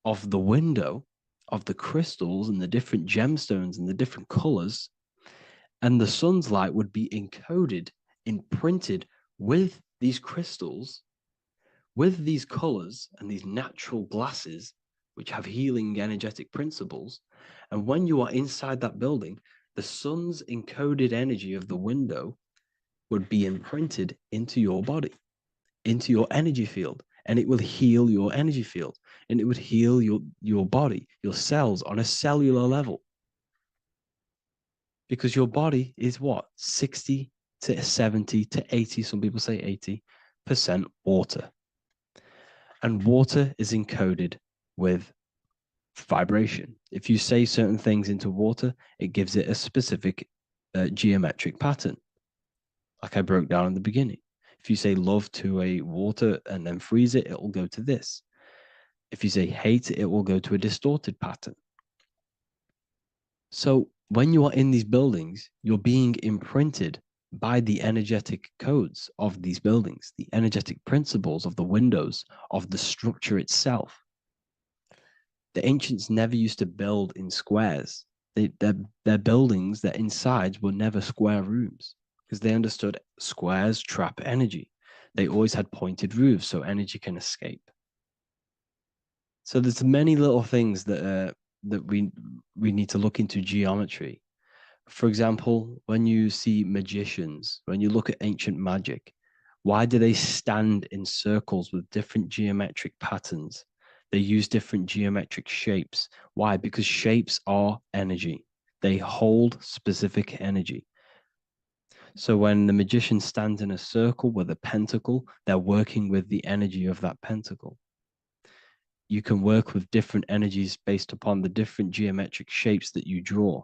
of the window of the crystals and the different gemstones and the different colors, and the sun's light would be encoded, imprinted with these crystals, with these colors and these natural glasses, which have healing energetic principles. And when you are inside that building, the sun's encoded energy of the window would be imprinted into your body, into your energy field, and it will heal your energy field, and it would heal your body, your cells on a cellular level. Because your body is what? 60 to 70 to 80, some people say 80% water. And water is encoded with vibration. If you say certain things into water, it gives it a specific geometric pattern, like I broke down in the beginning. If you say love to a water and then freeze it, it will go to this. If you say hate, it will go to a distorted pattern. So when you are in these buildings, you're being imprinted by the energetic codes of these buildings, the energetic principles of the windows, of the structure itself. The ancients never used to build in squares. Their buildings, their insides were never square rooms because they understood squares trap energy. They always had pointed roofs so energy can escape. So there's many little things that we need to look into geometry. For example, when you see magicians, when you look at ancient magic, why do they stand in circles with different geometric patterns? They use different geometric shapes. Why? Because shapes are energy. They hold specific energy. So when the magician stands in a circle with a pentacle, they're working with the energy of that pentacle. You can work with different energies based upon the different geometric shapes that you draw.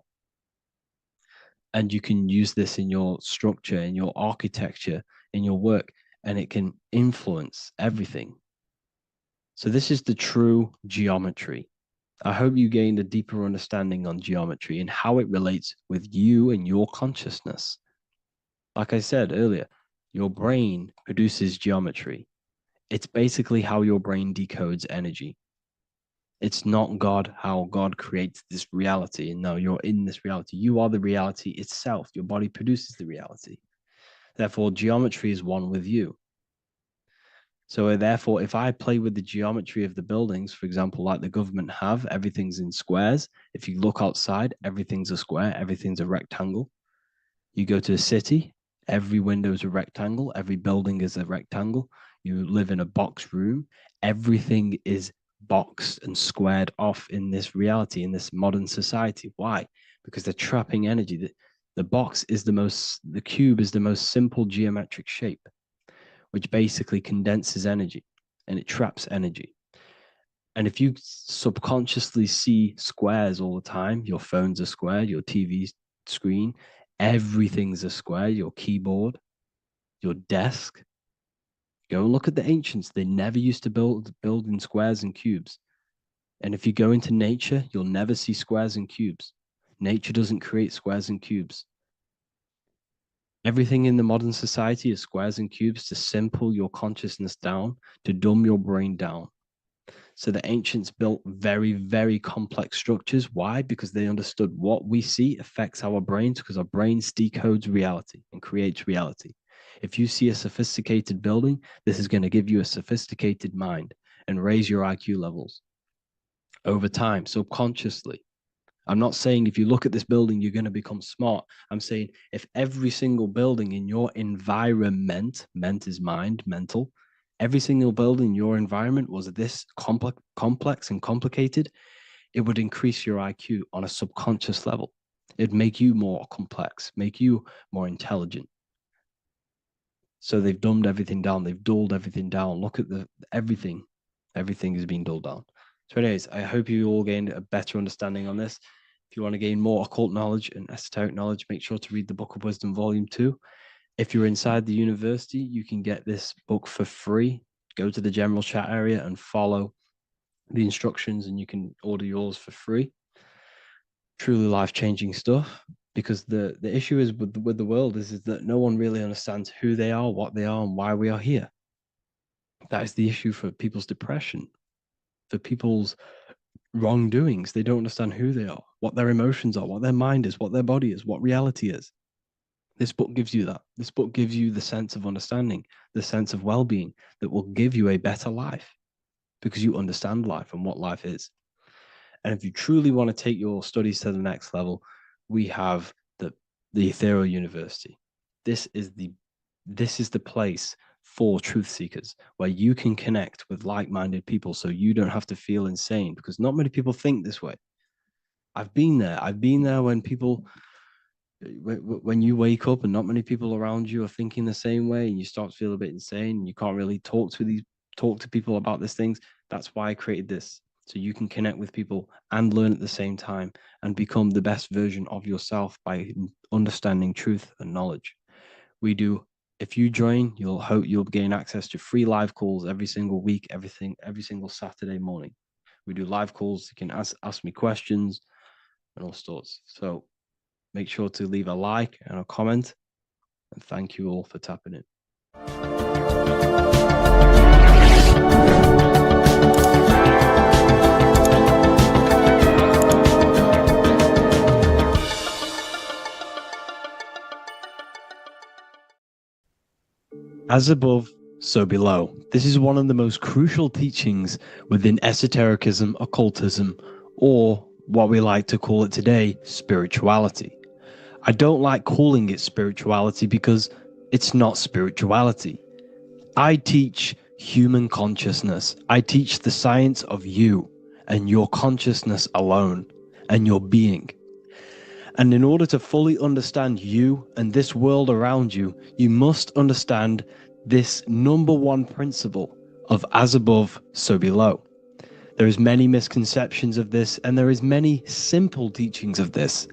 And you can use this in your structure, in your architecture, in your work, and it can influence everything. So this is the true geometry. I hope you gained a deeper understanding on geometry and how it relates with you and your consciousness. Like I said earlier, your brain produces geometry. It's basically how your brain decodes energy. It's not God, how God creates this reality. And no, you're in this reality. You are the reality itself. Your body produces the reality. Therefore, geometry is one with you. So therefore, if I play with the geometry of the buildings, for example, like the government have, everything's in squares. If you look outside, everything's a square, everything's a rectangle. You go to a city, every window is a rectangle, every building is a rectangle. You live in a box room, everything is boxed and squared off in this reality, in this modern society. Why? Because they're trapping energy. The cube is the most simple geometric shape, which basically condenses energy and it traps energy. And if you subconsciously see squares all the time, your phone's a square, your TV screen, everything's a square, your keyboard, your desk. Go and look at the ancients. They never used to build in squares and cubes. And if you go into nature, you'll never see squares and cubes. Nature doesn't create squares and cubes. Everything in the modern society is squares and cubes to simple your consciousness down, to dumb your brain down. So the ancients built very, very complex structures. Why? Because they understood what we see affects our brains, because our brains decodes reality and creates reality. If you see a sophisticated building, this is going to give you a sophisticated mind and raise your IQ levels over time, subconsciously. I'm not saying if you look at this building, you're going to become smart. I'm saying if every single building in your environment, ment is mind, mental, every single building in your environment was this complex and complicated, it would increase your IQ on a subconscious level. It'd make you more complex, make you more intelligent. So they've dumbed everything down. They've dulled everything down. Look at everything. Everything is being dulled down. So anyways, I hope you all gained a better understanding on this. If you want to gain more occult knowledge and esoteric knowledge, make sure to read the Book of Wisdom, Volume 2. If you're inside the university, you can get this book for free. Go to the general chat area and follow the instructions and you can order yours for free. Truly life-changing stuff. Because the issue is with the world is that no one really understands who they are, what they are, and why we are here. That is the issue for people's depression, for people's wrongdoings. They don't understand who they are, what their emotions are, what their mind is, what their body is, what reality is. This book gives you that. This book gives you the sense of understanding, the sense of well-being that will give you a better life because you understand life and what life is. And if you truly want to take your studies to the next level, we have the Ethereal University. This is the place for truth seekers where you can connect with like-minded people so you don't have to feel insane, because not many people think this way. I've been there when you wake up and not many people around you are thinking the same way and you start to feel a bit insane and you can't really talk to people about these things. That's why I created this, so you can connect with people and learn at the same time and become the best version of yourself by understanding truth and knowledge. If you join, you'll gain access to free live calls every single week, every single Saturday morning. We do live calls. You can ask me questions and all sorts. So make sure to leave a like and a comment. And thank you all for tapping in. As above, so below. This is one of the most crucial teachings within esotericism, occultism, or what we like to call it today, spirituality. I don't like calling it spirituality because it's not spirituality. I teach human consciousness. I teach the science of you and your consciousness alone and your being. And in order to fully understand you and this world around you, you must understand this number one principle of as above, so below. There is many misconceptions of this, and there is many simple teachings of this,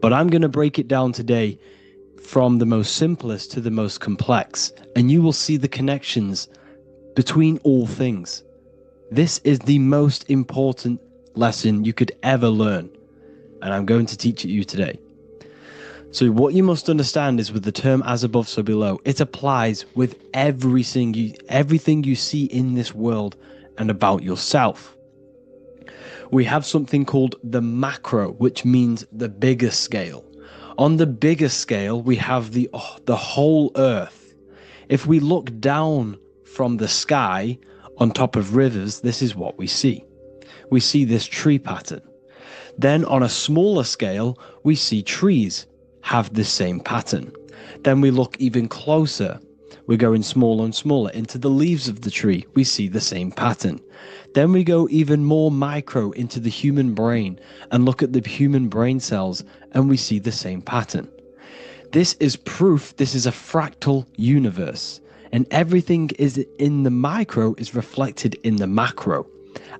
but I'm going to break it down today from the most simplest to the most complex, and you will see the connections between all things. This is the most important lesson you could ever learn, and I'm going to teach it you today. So what you must understand is with the term as above, so below, it applies with everything you see in this world and about yourself. We have something called the macro, which means the bigger scale. On the bigger scale, we have the whole earth. If we look down from the sky on top of rivers, this is what we see. We see this tree pattern. Then on a smaller scale, we see trees have the same pattern. Then we look even closer. We're going smaller and smaller into the leaves of the tree. We see the same pattern. Then we go even more micro into the human brain and look at the human brain cells, and we see the same pattern. This is proof this is a fractal universe, and everything is in the micro is reflected in the macro.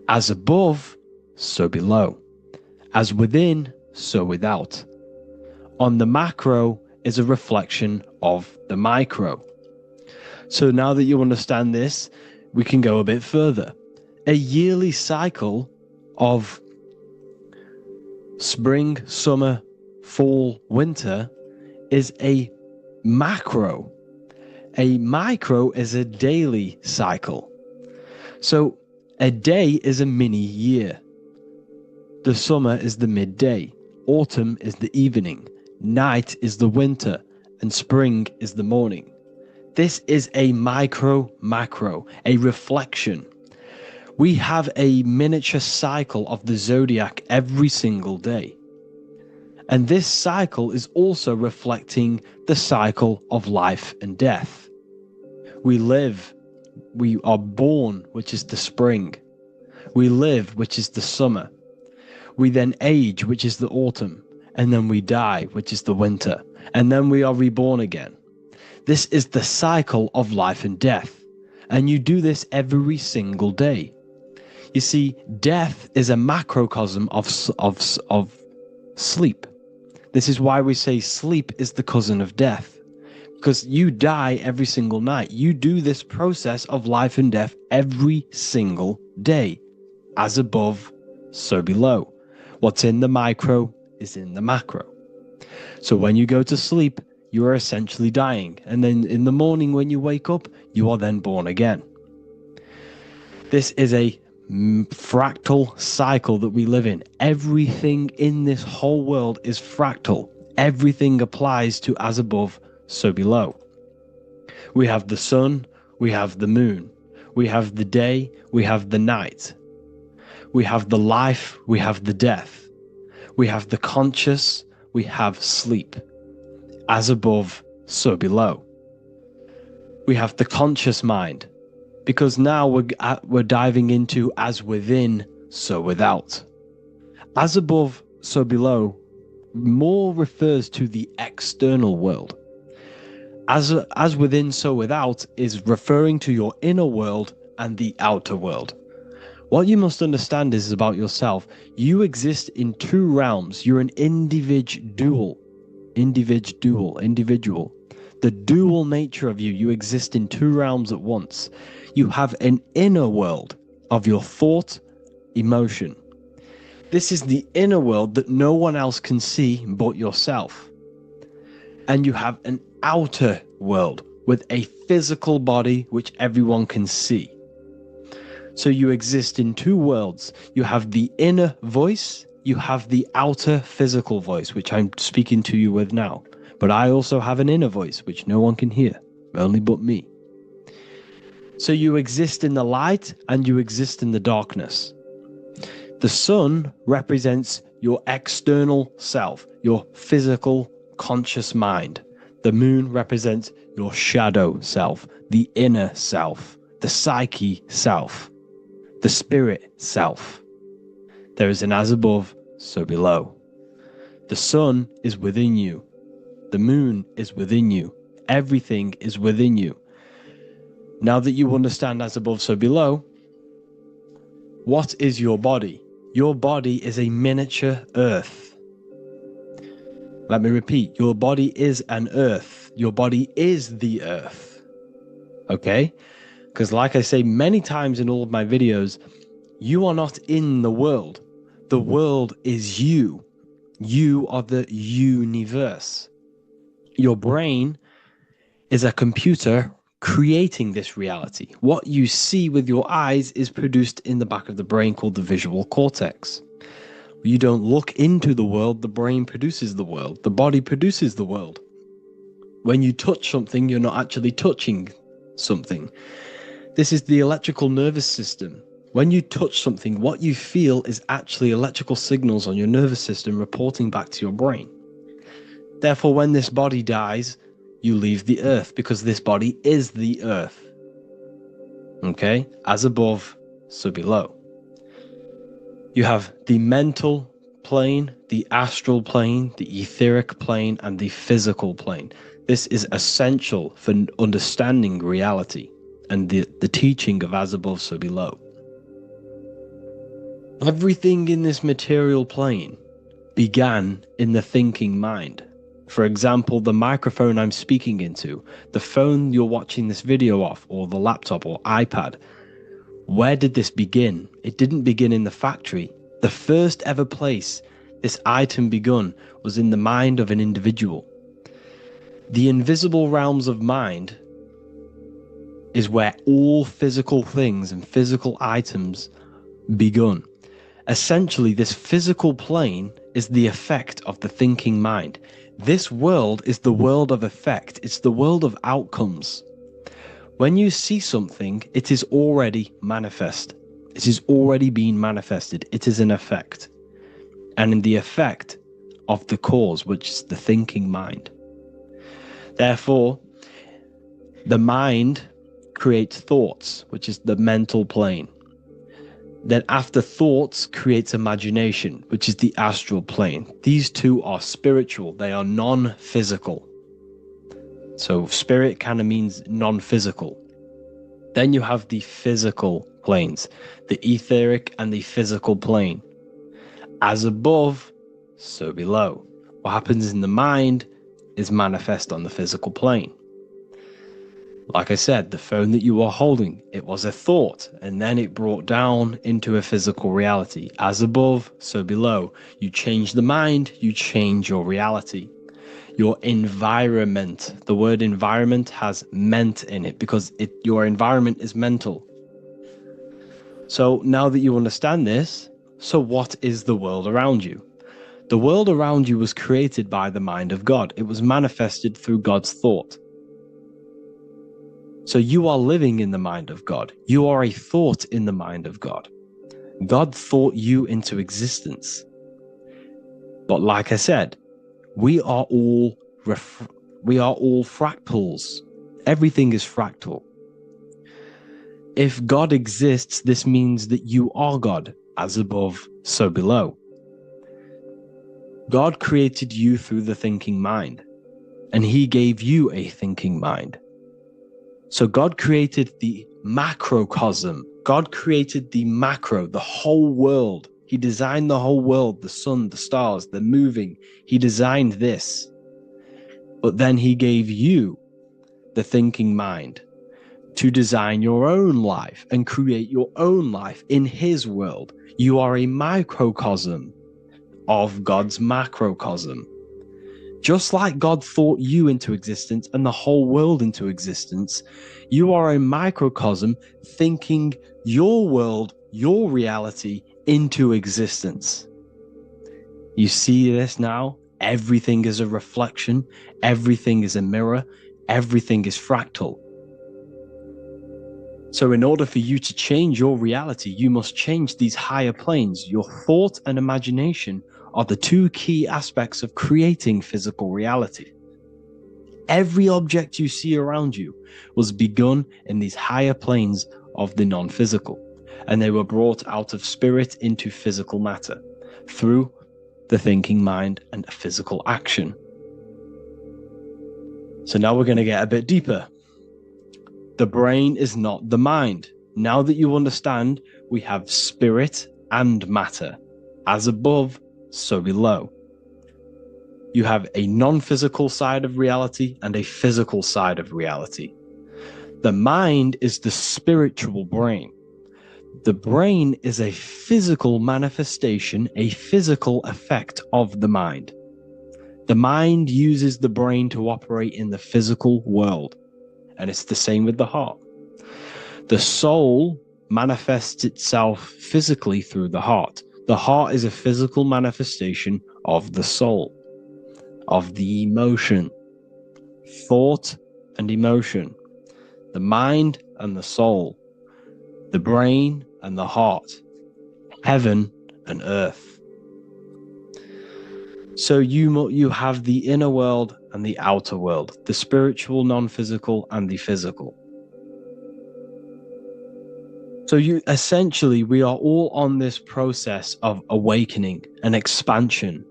As above, so below. As within, so without. On the macro is a reflection of the micro. So now that you understand this, we can go a bit further. A yearly cycle of spring, summer, fall, winter is a macro. A micro is a daily cycle. So a day is a mini year. The summer is the midday. Autumn is the evening. Night is the winter. And spring is the morning. This is a macro, a reflection. We have a miniature cycle of the zodiac every single day. And this cycle is also reflecting the cycle of life and death. We live, we are born, which is the spring. We live, which is the summer. We then age, which is the autumn. And then we die, which is the winter. And then we are reborn again. This is the cycle of life and death. And you do this every single day. You see, death is a macrocosm of sleep. This is why we say sleep is the cousin of death. Because you die every single night. You do this process of life and death every single day. As above, so below. What's in the micro is in the macro. So when you go to sleep, you are essentially dying. And then in the morning when you wake up, you are then born again. This is a fractal cycle that we live in. Everything in this whole world is fractal. Everything applies to as above, so below. We have the sun, we have the moon, we have the day, we have the night. We have the life, we have the death. We have the conscious, we have sleep. As above, so below. We have the conscious mind, because now we're diving into as within, so without. As above, so below more refers to the external world. As within, so without is referring to your inner world and the outer world. What you must understand is about yourself. You exist in two realms. You're an individual. The dual nature of you. You exist in two realms at once. You have an inner world of your thought, emotion. This is the inner world that no one else can see but yourself. And you have an outer world with a physical body which everyone can see. So you exist in two worlds. You have the inner voice, you have the outer physical voice, which I'm speaking to you with now. But I also have an inner voice, which no one can hear, only but me. So you exist in the light and you exist in the darkness. The sun represents your external self, your physical, conscious mind. The moon represents your shadow self, the inner self, the psyche self, the spirit self. There is an as above, so below. The sun is within you. The moon is within you. Everything is within you. Now that you understand as above, so below, what is your body? Your body is a miniature earth. Let me repeat, your body is an earth. Your body is the earth. Okay? Because like I say many times in all of my videos, you are not in the world. The world is you. You are the universe. Your brain is a computer creating this reality. What you see with your eyes is produced in the back of the brain called the visual cortex. You don't look into the world, the brain produces the world. The body produces the world. When you touch something, you're not actually touching something. This is the electrical nervous system. When you touch something, what you feel is actually electrical signals on your nervous system reporting back to your brain. Therefore, when this body dies, you leave the earth because this body is the earth. Okay? As above, so below. You have the mental plane, the astral plane, the etheric plane, and the physical plane. This is essential for understanding reality and the teaching of as above, so below. Everything in this material plane began in the thinking mind. For example, the microphone I'm speaking into, the phone you're watching this video off, or the laptop or iPad. Where did this begin? It didn't begin in the factory. The first ever place this item begun was in the mind of an individual. The invisible realms of mind is where all physical things and physical items begun. Essentially, this physical plane is the effect of the thinking mind. This world is the world of effect. It's the world of outcomes. When you see something, it is already manifest. It is already being manifested. It is an effect. And in the effect of the cause, which is the thinking mind. Therefore, the mind creates thoughts, which is the mental plane. Then after thoughts creates imagination, which is the astral plane. These two are spiritual. They are non-physical. So spirit kind of means non-physical. Then you have the physical planes, the etheric and the physical plane. As above, so below. What happens in the mind is manifest on the physical plane. Like I said, the phone that you are holding, it was a thought, and then it brought down into a physical reality. As above, so below. You change the mind, you change your reality. Your environment, the word environment has ment in it because your environment is mental. So now that you understand this, so what is the world around you? The world around you was created by the mind of God. It was manifested through God's thought. So you are living in the mind of God. You are a thought in the mind of God. God thought you into existence. But like I said, we are all fractals. Everything is fractal. If God exists, this means that you are God, as above, so below. God created you through the thinking mind, and he gave you a thinking mind. So God created the macrocosm. God created the macro, the whole world. He designed the whole world, the sun, the stars, the moving. He designed this. But then he gave you the thinking mind to design your own life and create your own life in his world. You are a microcosm of God's macrocosm. Just like God thought you into existence and the whole world into existence, you are a microcosm thinking your world, your reality into existence. You see this now? Everything is a reflection. Everything is a mirror. Everything is fractal. So in order for you to change your reality, you must change these higher planes. Your thought and imagination are the two key aspects of creating physical reality. Every object you see around you was begun in these higher planes of the non-physical, and they were brought out of spirit into physical matter through the thinking mind, and a physical action. So now we're going to get a bit deeper. The brain is not the mind. Now that you understand, we have spirit and matter. As above, so below. You have a non-physical side of reality and a physical side of reality. The mind is the spiritual brain. The brain is a physical manifestation, a physical effect of the mind. The mind uses the brain to operate in the physical world, and it's the same with the heart. The soul manifests itself physically through the heart. The heart is a physical manifestation of the soul, of the emotion, thought and emotion, the mind and the soul, the brain and the heart, heaven and earth. So you have the inner world and the outer world, the spiritual, non-physical, and the physical. So we are all on this process of awakening, an expansion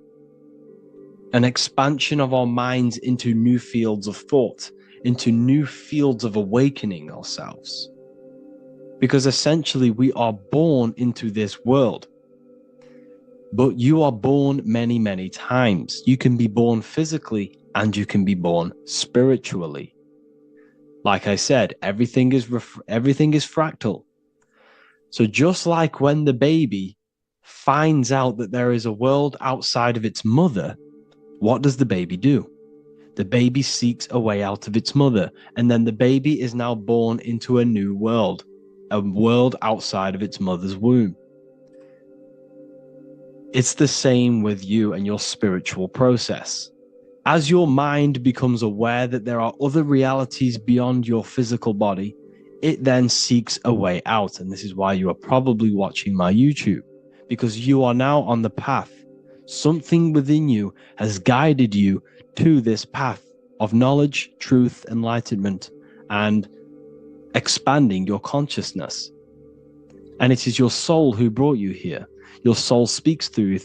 of our minds into new fields of thought, into new fields of awakening ourselves. Because essentially we are born into this world. But you are born many, many times. You can be born physically and you can be born spiritually. Like I said, everything is fractal. So just like when the baby finds out that there is a world outside of its mother, what does the baby do? The baby seeks a way out of its mother, and then the baby is now born into a new world, a world outside of its mother's womb. It's the same with you and your spiritual process. As your mind becomes aware that there are other realities beyond your physical body, it then seeks a way out. And this is why you are probably watching my YouTube, because you are now on the path. Something within you has guided you to this path of knowledge, truth, enlightenment, and expanding your consciousness. And it is your soul who brought you here. Your soul speaks through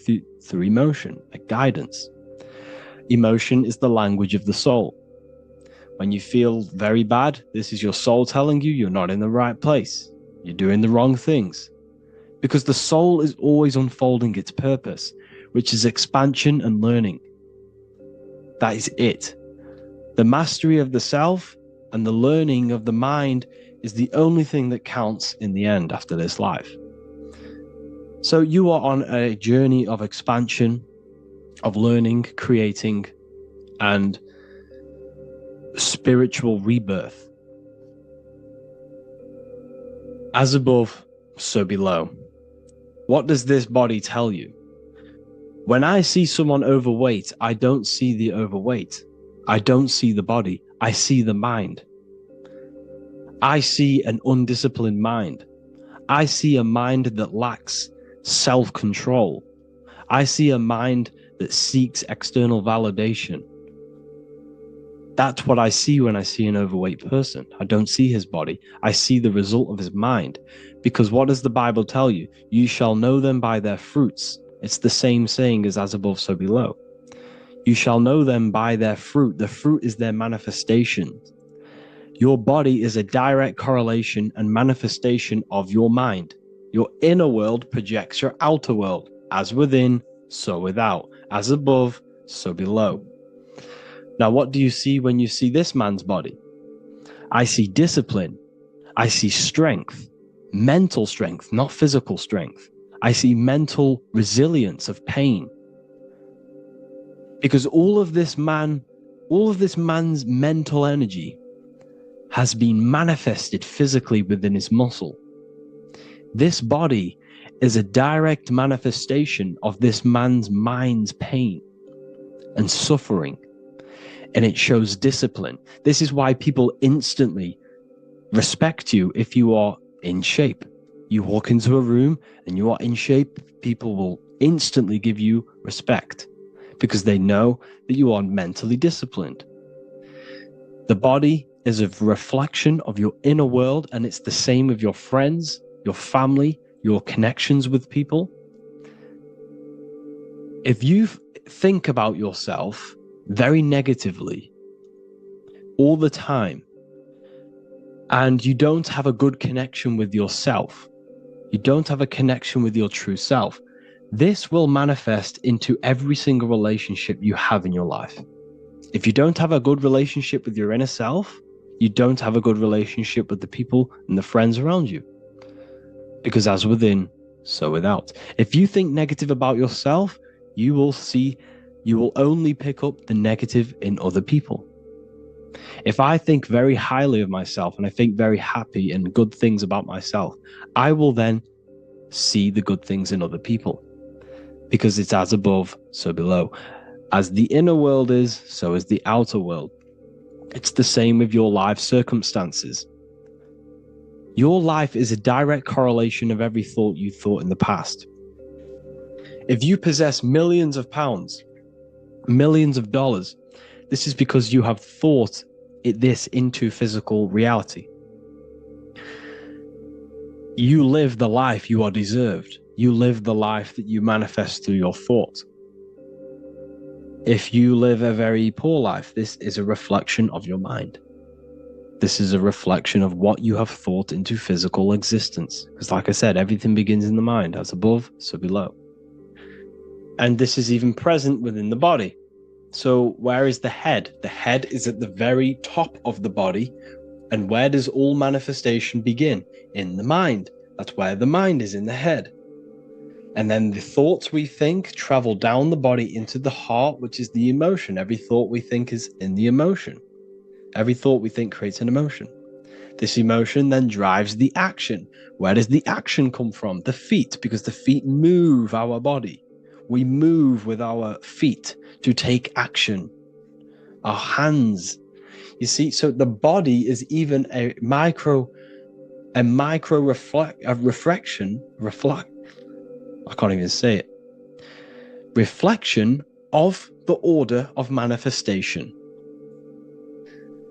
emotion, like guidance. Emotion is the language of the soul. When you feel very bad, this is your soul telling you you're not in the right place. You're doing the wrong things. Because the soul is always unfolding its purpose, which is expansion and learning. That is it. The mastery of the self and the learning of the mind is the only thing that counts in the end after this life. So you are on a journey of expansion, of learning, creating, and spiritual rebirth. As above, so below. What does this body tell you? When I see someone overweight, I don't see the overweight. I don't see the body. I see the mind. I see an undisciplined mind. I see a mind that lacks self-control. I see a mind that seeks external validation. That's what I see when I see an overweight person. I don't see his body. I see the result of his mind. Because what does the Bible tell you? You shall know them by their fruits. It's the same saying as above, so below. You shall know them by their fruit. The fruit is their manifestation. Your body is a direct correlation and manifestation of your mind. Your inner world projects your outer world. As within, so without. As above, so below. Now, what do you see when you see this man's body? I see discipline. I see strength. Mental strength, not physical strength. I see mental resilience of pain. Because all of this man's mental energy has been manifested physically within his muscle. This body is a direct manifestation of this man's mind's pain and suffering, and it shows discipline. This is why people instantly respect you if you are in shape. You walk into a room and you are in shape, people will instantly give you respect because they know that you are mentally disciplined. The body is a reflection of your inner world, and it's the same with your friends, your family, your connections with people. If you think about yourself very negatively all the time, and you don't have a good connection with yourself, you don't have a connection with your true self, this will manifest into every single relationship you have in your life. If you don't have a good relationship with your inner self, you don't have a good relationship with the people and the friends around you. Because as within, so without. If you think negative about yourself, you will only pick up the negative in other people. If I think very highly of myself and I think very happy and good things about myself, I will then see the good things in other people. Because it's as above, so below. As the inner world is, so is the outer world. It's the same with your life circumstances. Your life is a direct correlation of every thought you thought in the past. If you possess millions of pounds, millions of dollars, this is because you have thought this into physical reality. You live the life you are deserved. You live the life that you manifest through your thought. If you live a very poor life, this is a reflection of your mind. This is a reflection of what you have thought into physical existence. Because like I said, everything begins in the mind, as above, so below. And this is even present within the body. So where is the head? The head is at the very top of the body. And where does all manifestation begin? In the mind. That's where the mind is, in the head. And then the thoughts we think travel down the body into the heart, which is the emotion. Every thought we think is in the emotion. Every thought we think creates an emotion. This emotion then drives the action. Where does the action come from? The feet, because the feet move our body. We move with our feet to take action. Our hands. You see, so the body is even a reflection. I can't even say it. Reflection of the order of manifestation.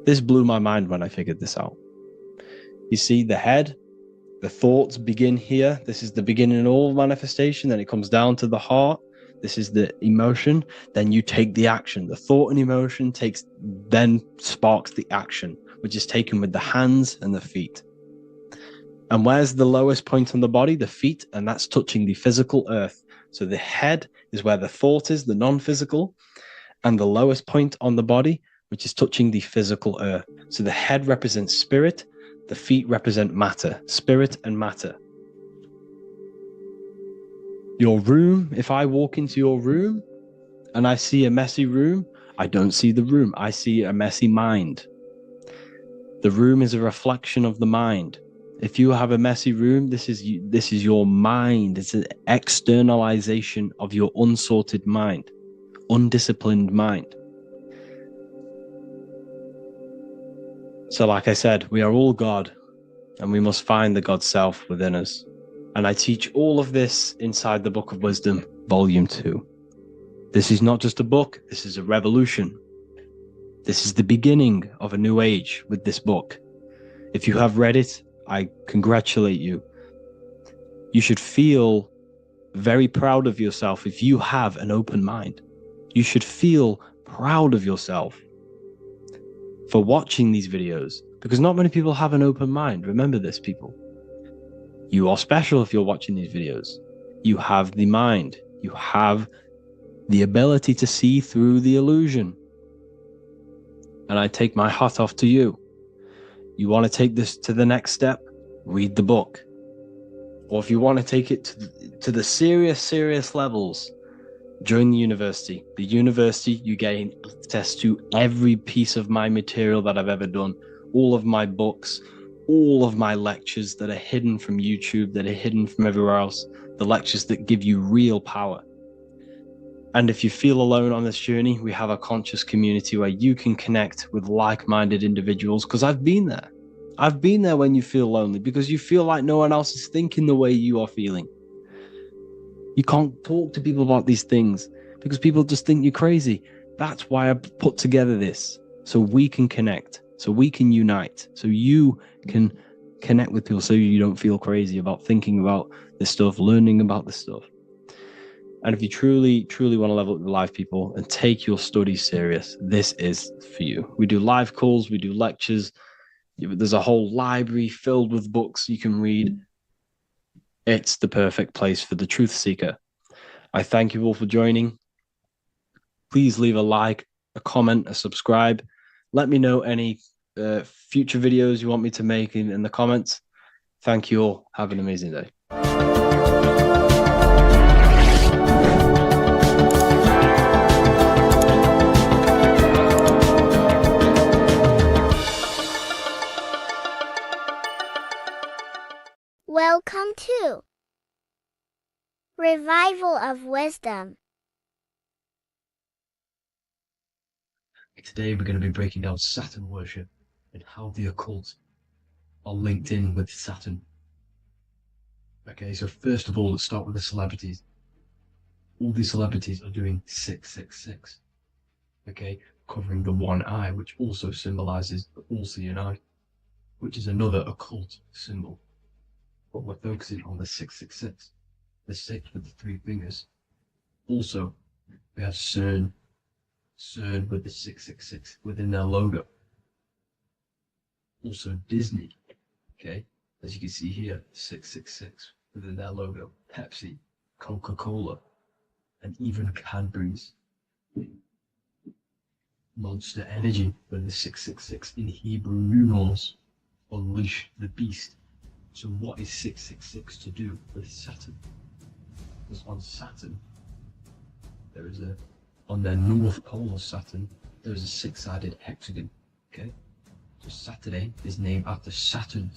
This blew my mind when I figured this out. You see, the head, the thoughts begin here. This is the beginning of all manifestation. Then it comes down to the heart. This is the emotion. Then you take the action. The thought and emotion then sparks the action, which is taken with the hands and the feet. And where's the lowest point on the body? The feet, and that's touching the physical earth. So the head is where the thought is, the non-physical, and the lowest point on the body, which is touching the physical earth. So the head represents spirit, the feet represent matter, spirit and matter. Your room, if I walk into your room and I see a messy room, I don't see the room, I see a messy mind. The room is a reflection of the mind. If you have a messy room, this is your mind. It's an externalization of your unsorted mind, undisciplined mind. So like I said, we are all God, and we must find the God self within us. And I teach all of this inside the Book of Wisdom, Volume 2. This is not just a book, this is a revolution. This is the beginning of a new age with this book. If you have read it, I congratulate you. You should feel very proud of yourself if you have an open mind. You should feel proud of yourself for watching these videos, because not many people have an open mind. Remember this, people. You are special if you're watching these videos. You have the mind. You have the ability to see through the illusion. And I take my hat off to you. You want to take this to the next step? Read the book. Or if you want to take it to the serious levels, join the university. The university, you gain access to every piece of my material that I've ever done, all of my books, all of my lectures that are hidden from YouTube, that are hidden from everywhere else, the lectures that give you real power. And if you feel alone on this journey, we have a conscious community where you can connect with like-minded individuals, because I've been there. I've been there when you feel lonely, because you feel like no one else is thinking the way you are feeling. You can't talk to people about these things because people just think you're crazy. That's why I put together this, so we can connect, so we can unite, so you can connect with people, so you don't feel crazy about thinking about this stuff, learning about this stuff. And if you truly, truly want to level up your life, people, and take your studies serious, this is for you. We do live calls, we do lectures. There's a whole library filled with books you can read. It's the perfect place for the truth seeker. I thank you all for joining. Please leave a like, a comment, a subscribe. Let me know any future videos you want me to make in the comments. Thank you all. Have an amazing day. Welcome to Revival of Wisdom. Today we're going to be breaking down Saturn worship and how the occult are linked in with Saturn. Okay, so first of all, let's start with the celebrities. All these celebrities are doing 666. Okay, covering the one eye, which also symbolizes the all-seeing eye, which is another occult symbol. But we're focusing on the 666, the 6 with the 3 fingers. Also, we have CERN with the 666 within their logo. Also Disney, okay, as you can see here, 666 within their logo. Pepsi, Coca-Cola, and even Cadbury's. Monster Energy with the 666 in Hebrew numerals. Unleash the beast. So what is 666 to do with Saturn? Because on Saturn, there is on their north pole of Saturn, there is a 6-sided hexagon, okay? So Saturday is named after Saturn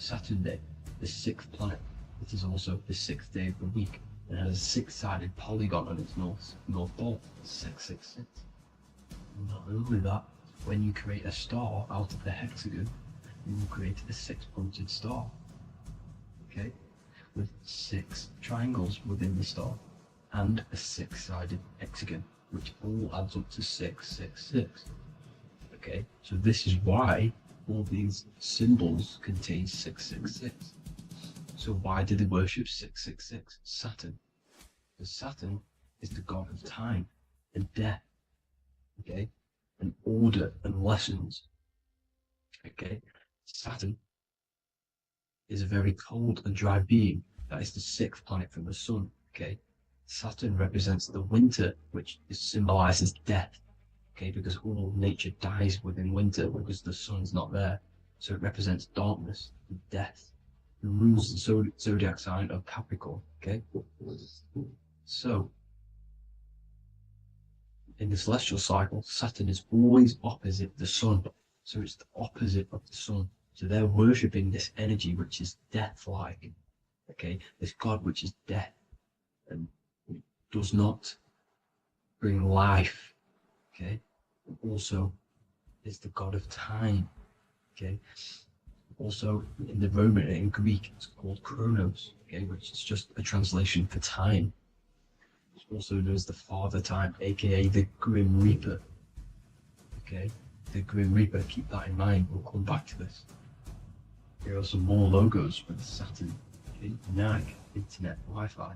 Day, the 6th planet. It is also the 6th day of the week and has a 6-sided polygon on its north pole, 666. Not only that, when you create a star out of the hexagon, you will create a 6-pointed star, okay, with 6 triangles within the star and a 6-sided hexagon, which all adds up to 666. Okay, so this is why all these symbols contain 666. So why do they worship 666? Saturn. Because Saturn is the god of time and death, okay, and order and lessons. Okay, Saturn is a very cold and dry being. That is the 6th planet from the sun. Okay, Saturn represents the winter, which symbolizes death. Okay, because all nature dies within winter because the sun's not there. So it represents darkness and death. It rules the zodiac sign of Capricorn. Okay, so in the celestial cycle, Saturn is always opposite the sun. So it's the opposite of the sun. So they're worshipping this energy which is death-like. Okay, this god which is death and does not bring life. Okay, and also is the god of time. Okay, also in the Roman and in Greek it's called Chronos. Okay, which is just a translation for time. It's also known as the Father Time, aka the Grim Reaper. Okay, the Grim Reaper. Keep that in mind. We'll come back to this. Here are some more logos with Saturn. Okay, NAG, Internet, Wi-Fi.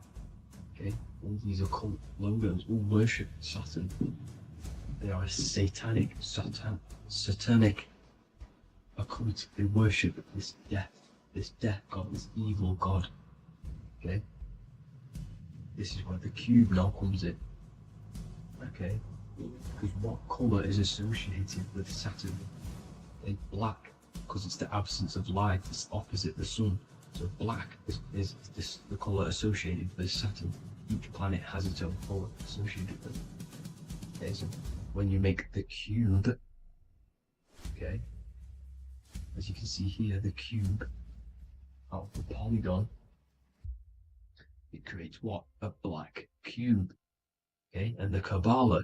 Okay, all these occult logos all worship Saturn. They are a satanic occult. They worship this death god, this evil god. Okay, this is where the cube now comes in. Okay, because what color is associated with Saturn? It's black, because it's the absence of light. It's opposite the sun. So black is the color associated with Saturn. Each planet has its own color associated with it. Okay, so when you make the cube, okay, as you can see here, the cube out of the polygon, it creates what? A black cube. Okay, and the Kabbalah,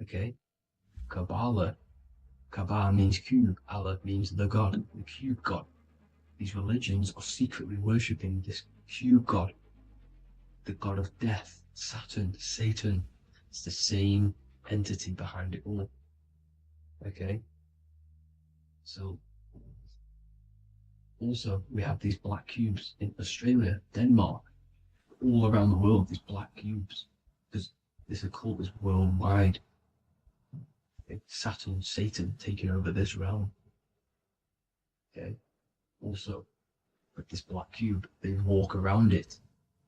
okay, Kabbalah means cube, Allah means the god, the cube god. These religions are secretly worshipping this cube god, the god of death, Saturn, Satan. It's the same entity behind it all. Okay, so also we have these black cubes in Australia, Denmark, all around the world, these black cubes. because this occult is worldwide. Saturn, Satan taking over this realm. Okay. Also, with this black cube, they walk around it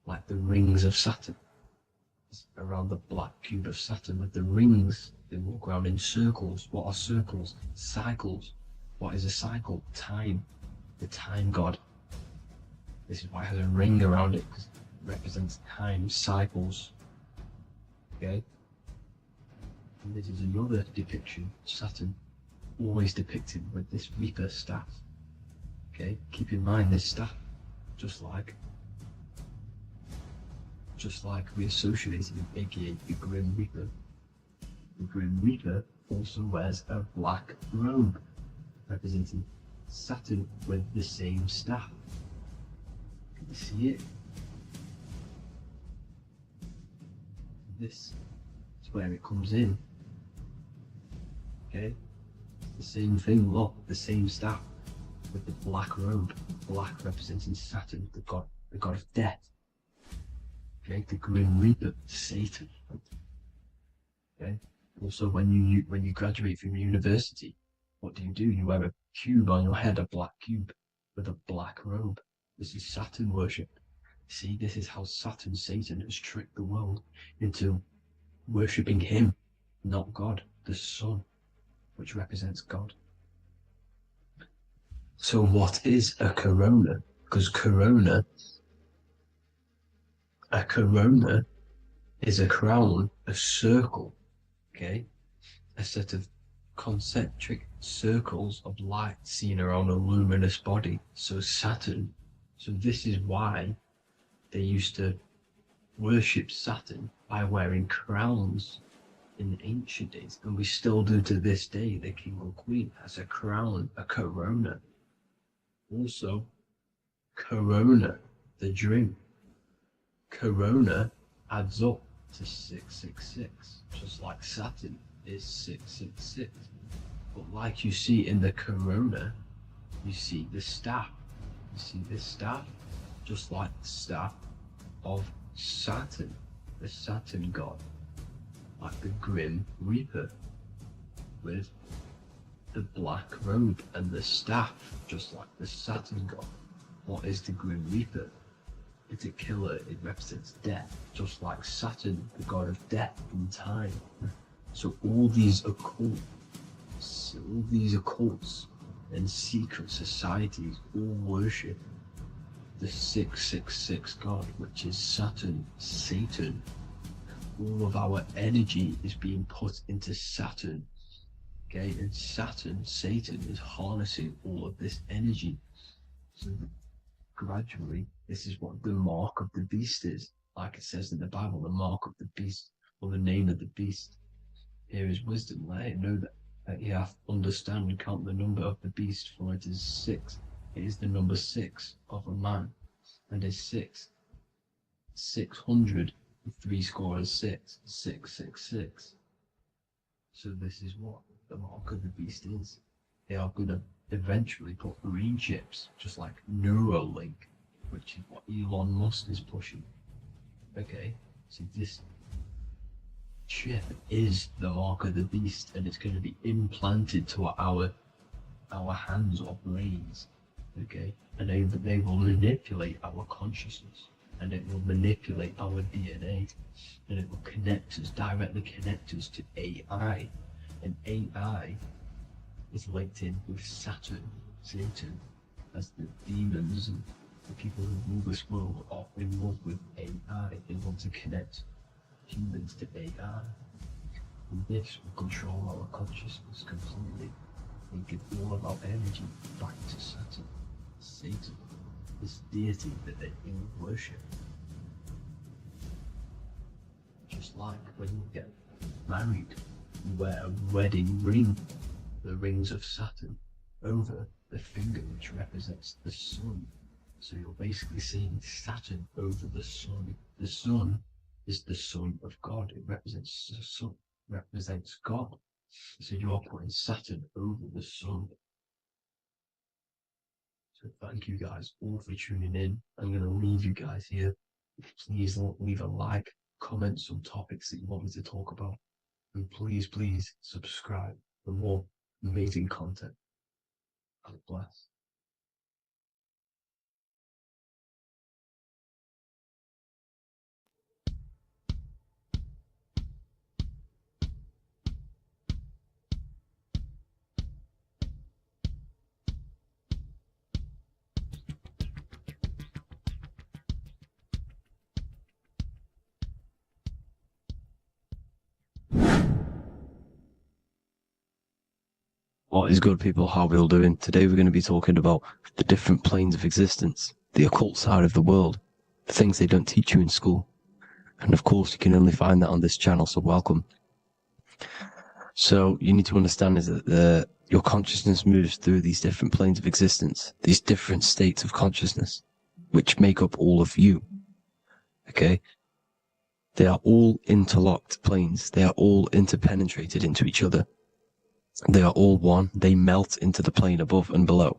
like the rings of Saturn. It's around the black cube of Saturn with the rings. They walk around in circles. What are circles? Cycles. What is a cycle? Time. The time god. This is why it has a ring around it, because it represents time, cycles. Okay? And this is another depiction of Saturn, always depicted with this Reaper staff. Okay? Keep in mind this staff, just like we associated with aka the Grim Reaper. The Grim Reaper also wears a black robe, representing Saturn with the same staff. Can you see it? This is where it comes in. Okay? It's the same thing, look, the same staff with the black robe. Black representing Saturn, the god of death. Okay, the Grim Reaper, Satan. Okay. Also, when you graduate from university, what do? You wear a cube on your head, a black cube with a black robe. This is Saturn worship. See, this is how Saturn, Satan, has tricked the world into worshipping him, not God, the sun, which represents God. So what is a corona? Because a corona is a crown, a circle, okay? A set of concentric circles of light seen around a luminous body. So Saturn, so this is why they used to worship Saturn by wearing crowns in ancient days, and we still do to this day. The king or queen has a crown, a corona. Also, corona, the drink. Corona adds up to 666, just like Saturn is 666. But like you see in the corona, you see the staff. You see this staff, just like the staff of Saturn, the Saturn god, like the Grim Reaper, with the black robe and the staff, just like the Saturn god. What is the Grim Reaper? It's a killer. It represents death, just like Saturn, the god of death and time. So all these occults and secret societies all worship the 666 god, which is Saturn, Satan. All of our energy is being put into Saturn. Okay, and Saturn, Satan, is harnessing all of this energy. So gradually, this is what the mark of the beast is. Like it says in the Bible, the mark of the beast, or the name of the beast. Here is wisdom. Let it know that you have to understand and count the number of the beast, for it is 6. It is the number 6 of a man, and is 600, 6, 666. So this is what the mark of the beast is. They are going to eventually put green chips, just like Neuralink, which is what Elon Musk is pushing. Okay, so this chip is the mark of the beast, and it's going to be implanted to our hands or brains. Okay, and they will manipulate our consciousness, and it will manipulate our DNA, and it will directly connect us to AI, and AI is linked in with Saturn, Satan, as the demons and the people who rule this world are in love with AI. They want to connect humans to AI. And this will control our consciousness completely and give all of our energy back to Saturn, Satan, this deity that they all worship. Just like when you get married, you wear a wedding ring, the rings of Saturn, over the finger, which represents the sun. So you're basically seeing Saturn over the sun. The sun is the son of God. It represents the sun, represents God. So you are putting Saturn over the sun. So thank you guys all for tuning in. I'm going to leave you guys here. Please leave a like, comment some topics that you want me to talk about. And please, please subscribe for more amazing content. God bless. What is good, people? How are we all doing? Today we're going to be talking about the different planes of existence, the occult side of the world, the things they don't teach you in school. And of course, you can only find that on this channel, so welcome. So you need to understand is that your consciousness moves through these different planes of existence, these different states of consciousness, which make up all of you. Okay? They are all interlocked planes. They are all interpenetrated into each other. They are all one. They melt into the plane above and below.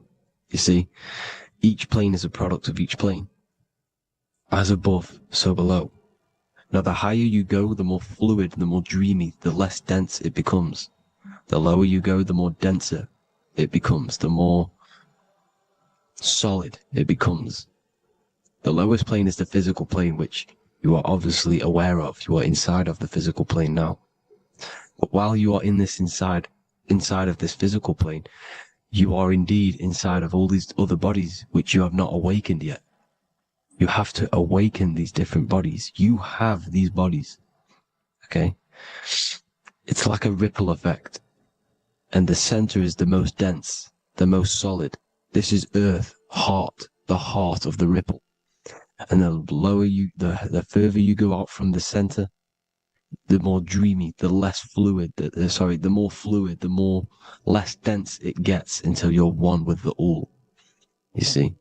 You see, each plane is a product of each plane. As above, so below. Now, the higher you go, the more fluid, the more dreamy, the less dense it becomes. The lower you go, the more denser it becomes, the more solid it becomes. The lowest plane is the physical plane, which you are obviously aware of. You are inside of the physical plane now. But while you are in this inside of this physical plane, you are indeed inside of all these other bodies which you have not awakened yet. You have to awaken these different bodies. You have these bodies. Okay? It's like a ripple effect. And the center is the most dense, the most solid. This is earth, heart, the heart of the ripple. And the lower you, the further you go out from the center, the more dreamy, the less fluid, the more fluid, the more less dense it gets until you're one with the all. You see?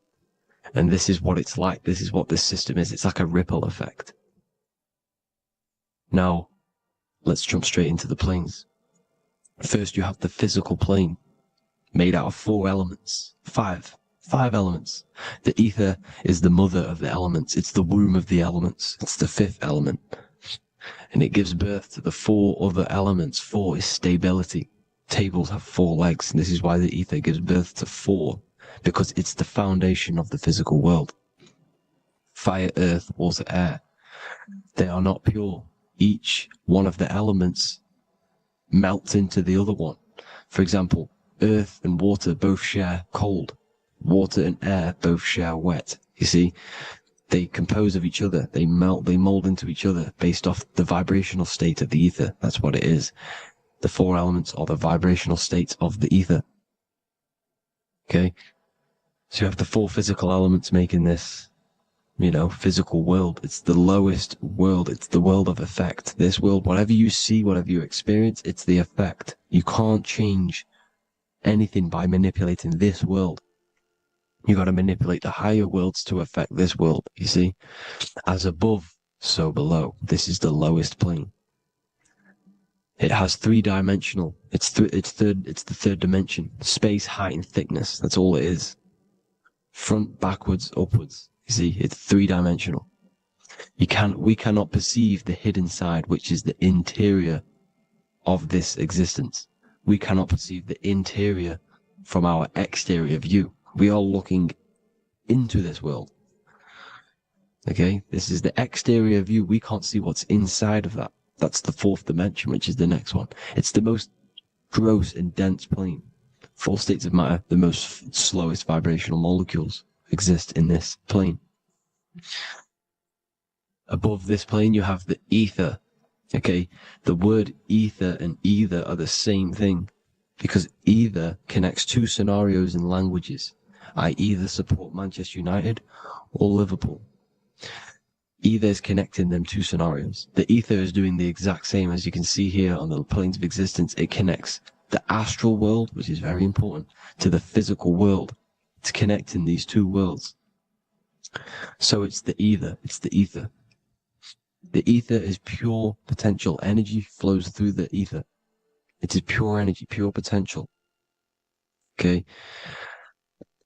And this is what it's like. This is what this system is. It's like a ripple effect. Now, let's jump straight into the planes. First, you have the physical plane, made out of 4 elements. 5 elements. The ether is the mother of the elements. It's the womb of the elements. It's the 5th element. And it gives birth to the 4 other elements. 4 is stability. Tables have 4 legs, and this is why the ether gives birth to 4, because it's the foundation of the physical world. Fire, earth, water, air. They are not pure. Each one of the elements melts into the other one. For example, earth and water both share cold. Water and air both share wet. You see? They compose of each other. They melt, they mold into each other based off the vibrational state of the ether. That's what it is. The 4 elements are the vibrational states of the ether. Okay? So you have the 4 physical elements making this, physical world. It's the lowest world. It's the world of effect. This world, whatever you see, whatever you experience, it's the effect. You can't change anything by manipulating this world. You got to manipulate the higher worlds to affect this world, you see? As above, so below. This is the lowest plane. It has 3-dimensional. It's the 3rd dimension. Space, height, and thickness. That's all it is. Front, backwards, upwards. You see, it's 3-dimensional. We cannot perceive the hidden side, which is the interior of this existence. We cannot perceive the interior from our exterior view. We are looking into this world. Okay? This is the exterior view. We can't see what's inside of that. That's the 4th dimension, which is the next one. It's the most gross and dense plane. 4 states of matter, the most slowest vibrational molecules exist in this plane. Above this plane, you have the ether. Okay? The word ether and either are the same thing, because either connects 2 scenarios in languages. I either support Manchester United or Liverpool. Either is connecting them 2 scenarios. The ether is doing the exact same, as you can see here on the planes of existence. It connects the astral world, which is very important, to the physical world. It's connecting these 2 worlds. So it's the ether. It's the ether. The ether is pure potential. Energy flows through the ether. It is pure energy, pure potential. Okay?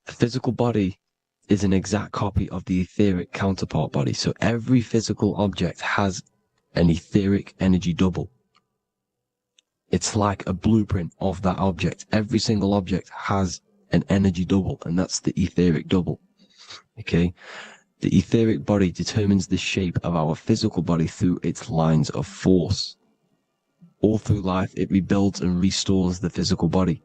The physical body is an exact copy of the etheric counterpart body. So every physical object has an etheric energy double. It's like a blueprint of that object. Every single object has an energy double, and that's the etheric double. Okay? The etheric body determines the shape of our physical body through its lines of force. All through life, it rebuilds and restores the physical body.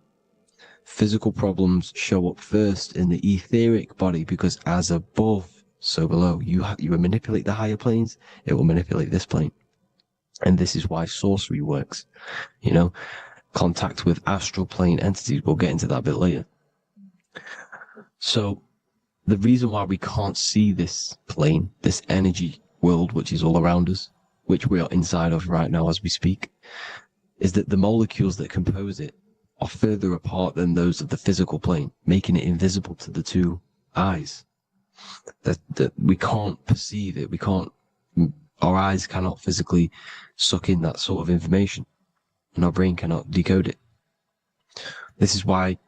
Physical problems show up first in the etheric body because as above, so below. You manipulate the higher planes, it will manipulate this plane. And this is why sorcery works. You know, contact with astral plane entities. We'll get into that a bit later. So the reason why we can't see this plane, this energy world, which is all around us, which we are inside of right now as we speak, is that the molecules that compose it are further apart than those of the physical plane, making it invisible to the two eyes. That we can't perceive it. Our eyes cannot physically suck in that sort of information, and our brain cannot decode it. This is why,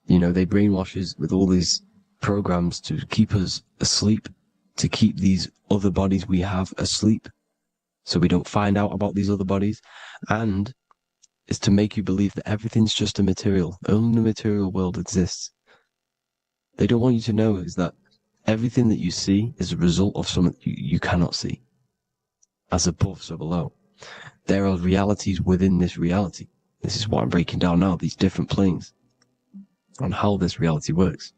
you know, they brainwash us with all these programs to keep us asleep, to keep these other bodies we have asleep, so we don't find out about these other bodies, and it's to make you believe that everything's just a material. Only the material world exists. They don't want you to know is that everything that you see is a result of something you cannot see. As above, so below. There are realities within this reality. This is what I'm breaking down now, these different planes, on how this reality works.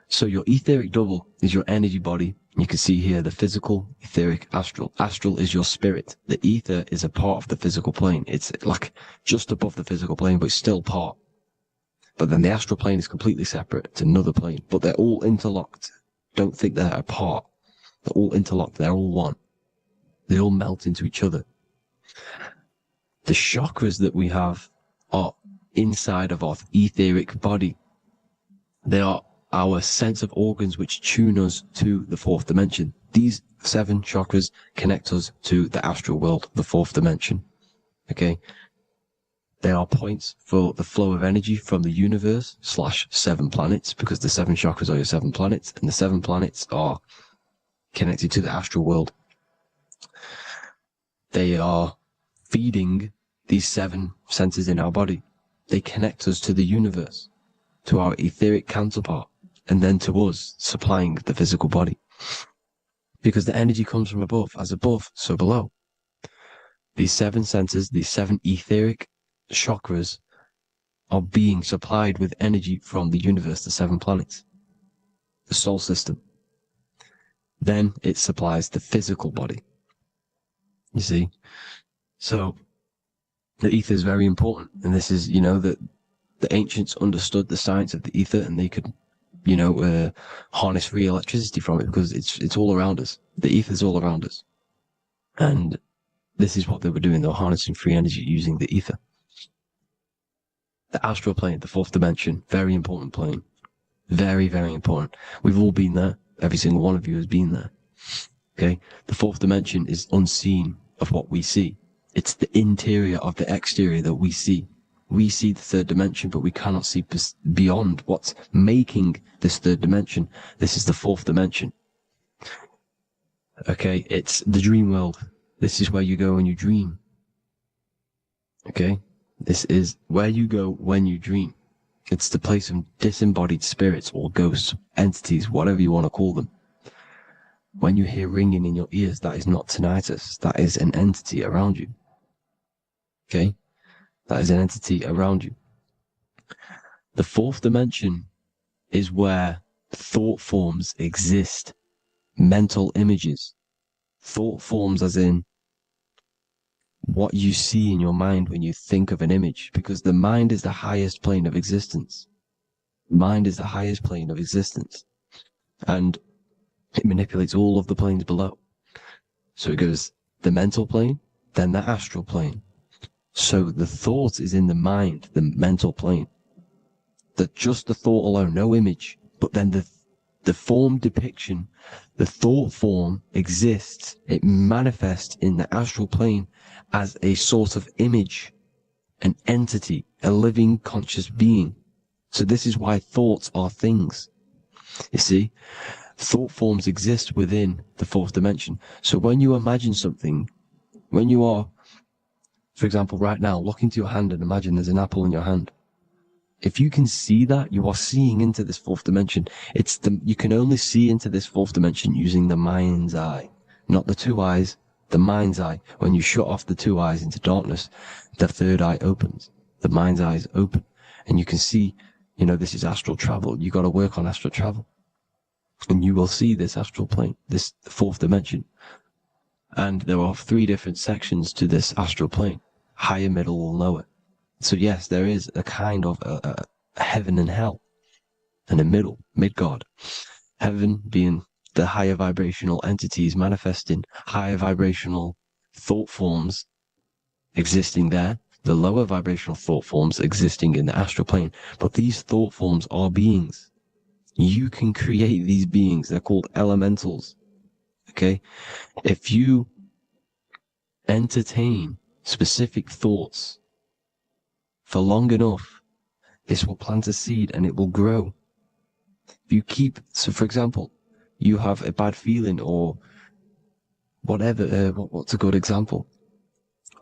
So your etheric double is your energy body. You can see here the physical, etheric, astral. Astral is your spirit. The ether is a part of the physical plane. It's like just above the physical plane, but it's still part. But then the astral plane is completely separate. It's another plane, but they're all interlocked. Don't think they're apart. They're all interlocked. They're all one. They all melt into each other. The chakras that we have are inside of our etheric body. They are our sense of organs which tune us to the fourth dimension. These 7 chakras connect us to the astral world, the fourth dimension. Okay? They are points for the flow of energy from the universe / 7 planets, because the 7 chakras are your 7 planets, and the 7 planets are connected to the astral world. They are feeding these 7 centers in our body. They connect us to the universe, to our etheric counterpart, and then to us, supplying the physical body. Because the energy comes from above. As above, so below. These 7 centers, these 7 etheric chakras are being supplied with energy from the universe, the 7 planets, the solar system. Then it supplies the physical body. You see? So the ether is very important. And this is, you know, that the ancients understood the science of the ether, and they could, you know, harness free electricity from it because it's all around us. The ether is all around us. And this is what they were doing. They were harnessing free energy using the ether. The astral plane, the fourth dimension, very important plane. Very, very important. We've all been there. Every single one of you has been there. Okay? The fourth dimension is unseen of what we see. It's the interior of the exterior that we see. We see the third dimension, but we cannot see beyond what's making this third dimension. This is the fourth dimension. Okay? It's the dream world. This is where you go when you dream. Okay? This is where you go when you dream. It's the place of disembodied spirits or ghosts, entities, whatever you want to call them. When you hear ringing in your ears, that is not tinnitus. That is an entity around you. Okay? That is an entity around you. The fourth dimension is where thought forms exist. Mental images. Thought forms as in what you see in your mind when you think of an image, because the mind is the highest plane of existence. Mind is the highest plane of existence. And it manipulates all of the planes below. So it goes the mental plane, then the astral plane. So the thought is in the mind, the mental plane. That just the thought alone, no image, but then the form depiction, the thought form exists. It manifests in the astral plane as a sort of image, an entity, a living conscious being. So this is why thoughts are things. You see? Thought forms exist within the fourth dimension. So when you imagine something, When you are, for example, right now, look into your hand and imagine there's an apple in your hand. If you can see that, you are seeing into this fourth dimension. You can only see into this fourth dimension using the mind's eye, not the two eyes, the mind's eye. When you shut off the two eyes into darkness, the third eye opens. The mind's eye is open, and you can see, this is astral travel. You got to work on astral travel, and you will see this astral plane, this fourth dimension. And there are 3 different sections to this astral plane: higher, middle, or lower. So yes, there is a kind of a heaven and hell, and a mid-God. Heaven being the higher vibrational entities manifesting higher vibrational thought forms existing there, the lower vibrational thought forms existing in the astral plane. But these thought forms are beings. You can create these beings. They're called elementals. Okay? If you entertain specific thoughts for long enough, this will plant a seed and it will grow. If you so for example, you have a bad feeling or whatever, what's a good example?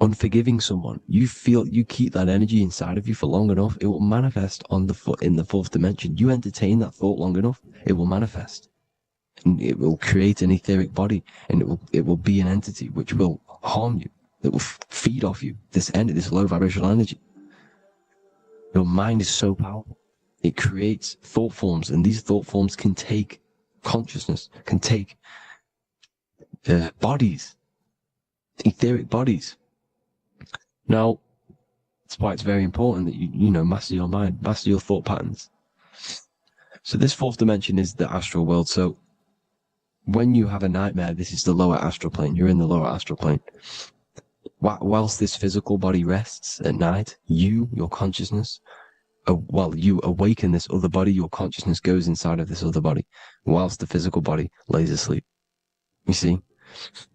Unforgiving someone. You keep that energy inside of you for long enough, it will manifest in the fourth dimension. You entertain that thought long enough, it will manifest. And it will create an etheric body, and it will be an entity which will harm you. It will feed off you, this low vibrational energy. Your mind is so powerful. It creates thought forms, and these thought forms can take consciousness, can take bodies, etheric bodies. Now, that's why it's very important that you master your mind, master your thought patterns. So this fourth dimension is the astral world. So when you have a nightmare, this is the lower astral plane. You're in the lower astral plane. Whilst this physical body rests at night, your consciousness, you awaken this other body, your consciousness goes inside of this other body, whilst the physical body lays asleep. You see?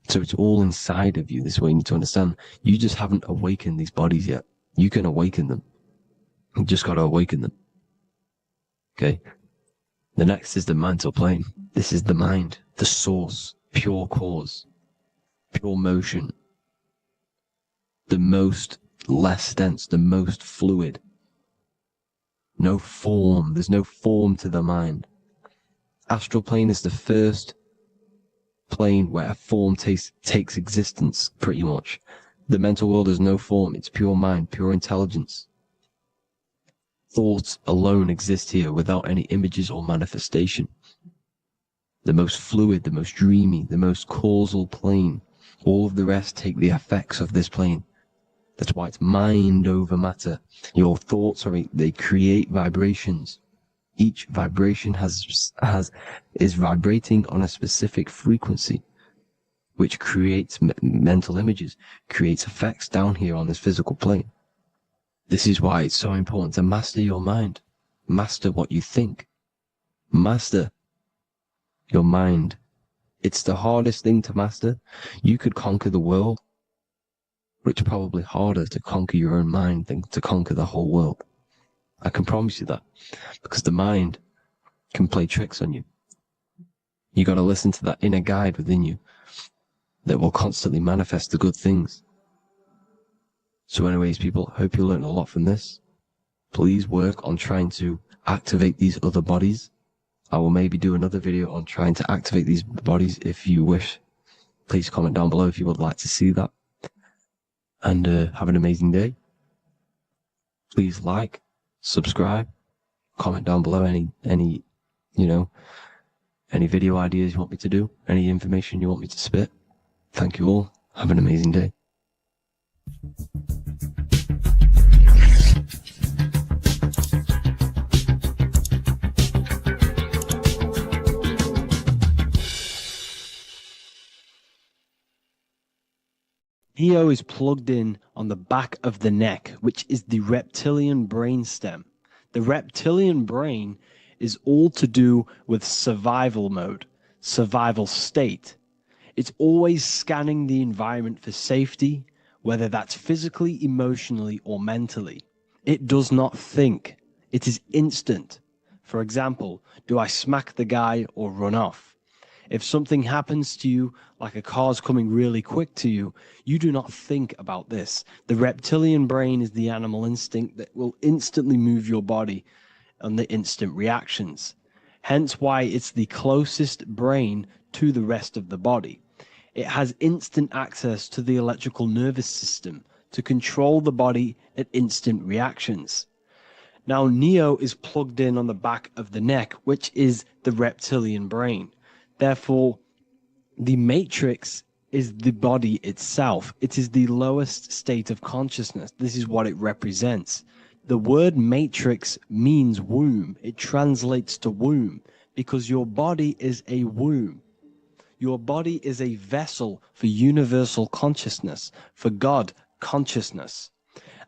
So it's all inside of you. This is what you need to understand. You just haven't awakened these bodies yet. You can awaken them. You just got to awaken them. Okay? The next is the mental plane. This is the mind, the source, pure cause, pure motion, the most less dense, the most fluid. No form. There's no form to the mind. Astral plane is the first plane where a form takes existence, pretty much. The mental world has no form. It's pure mind, pure intelligence. Thoughts alone exist here without any images or manifestation. The most fluid, the most dreamy, the most causal plane. All of the rest take the effects of this plane. That's why it's mind over matter. Your thoughts they create vibrations. Each vibration is vibrating on a specific frequency, which creates mental images, creates effects down here on this physical plane. This is why it's so important to master your mind. Master what you think. Master your mind. It's the hardest thing to master. You could conquer the world, but it's probably harder to conquer your own mind than to conquer the whole world. I can promise you that, because the mind can play tricks on you. You got to listen to that inner guide within you that will constantly manifest the good things. So anyways, people, hope you learned a lot from this. Please work on trying to activate these other bodies. I will maybe do another video on trying to activate these bodies if you wish. Please comment down below if you would like to see that. And have an amazing day. Please like, subscribe, comment down below any video ideas you want me to do, any information you want me to spit. Thank you all. Have an amazing day. Neo is plugged in on the back of the neck, which is the reptilian brain stem. The reptilian brain is all to do with survival mode, survival state. It's always scanning the environment for safety, whether that's physically, emotionally, or mentally. It does not think. It is instant. For example, do I smack the guy or run off? If something happens to you, like a car's coming really quick to you, you do not think about this. The reptilian brain is the animal instinct that will instantly move your body on the instant reactions. Hence why it's the closest brain to the rest of the body. It has instant access to the electrical nervous system to control the body at instant reactions. Now, Neo is plugged in on the back of the neck, which is the reptilian brain. Therefore, the matrix is the body itself. It is the lowest state of consciousness. This is what it represents. The word matrix means womb. It translates to womb because your body is a womb. Your body is a vessel for universal consciousness, for God consciousness.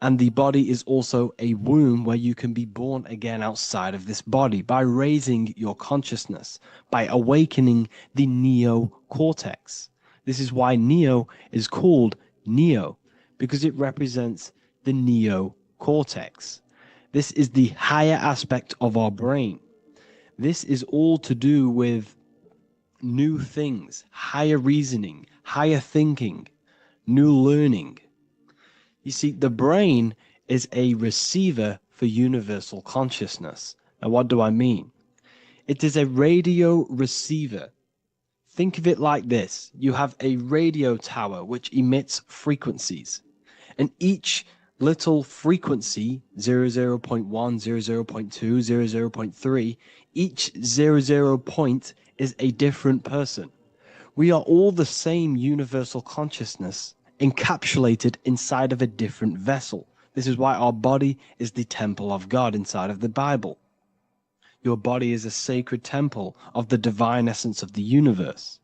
And the body is also a womb where you can be born again outside of this body by raising your consciousness, by awakening the neocortex. This is why Neo is called Neo, because it represents the neocortex. This is the higher aspect of our brain. This is all to do with new things, higher reasoning, higher thinking, new learning. You see, the brain is a receiver for universal consciousness. Now, what do I mean? It is a radio receiver. Think of it like this. You have a radio tower which emits frequencies, and each little frequency, 00.1, 00.2, 00.3, each 00 point is a different person. We are all the same universal consciousness encapsulated inside of a different vessel. This is why our body is the temple of God inside of the Bible. Your body is a sacred temple of the divine essence of the universe.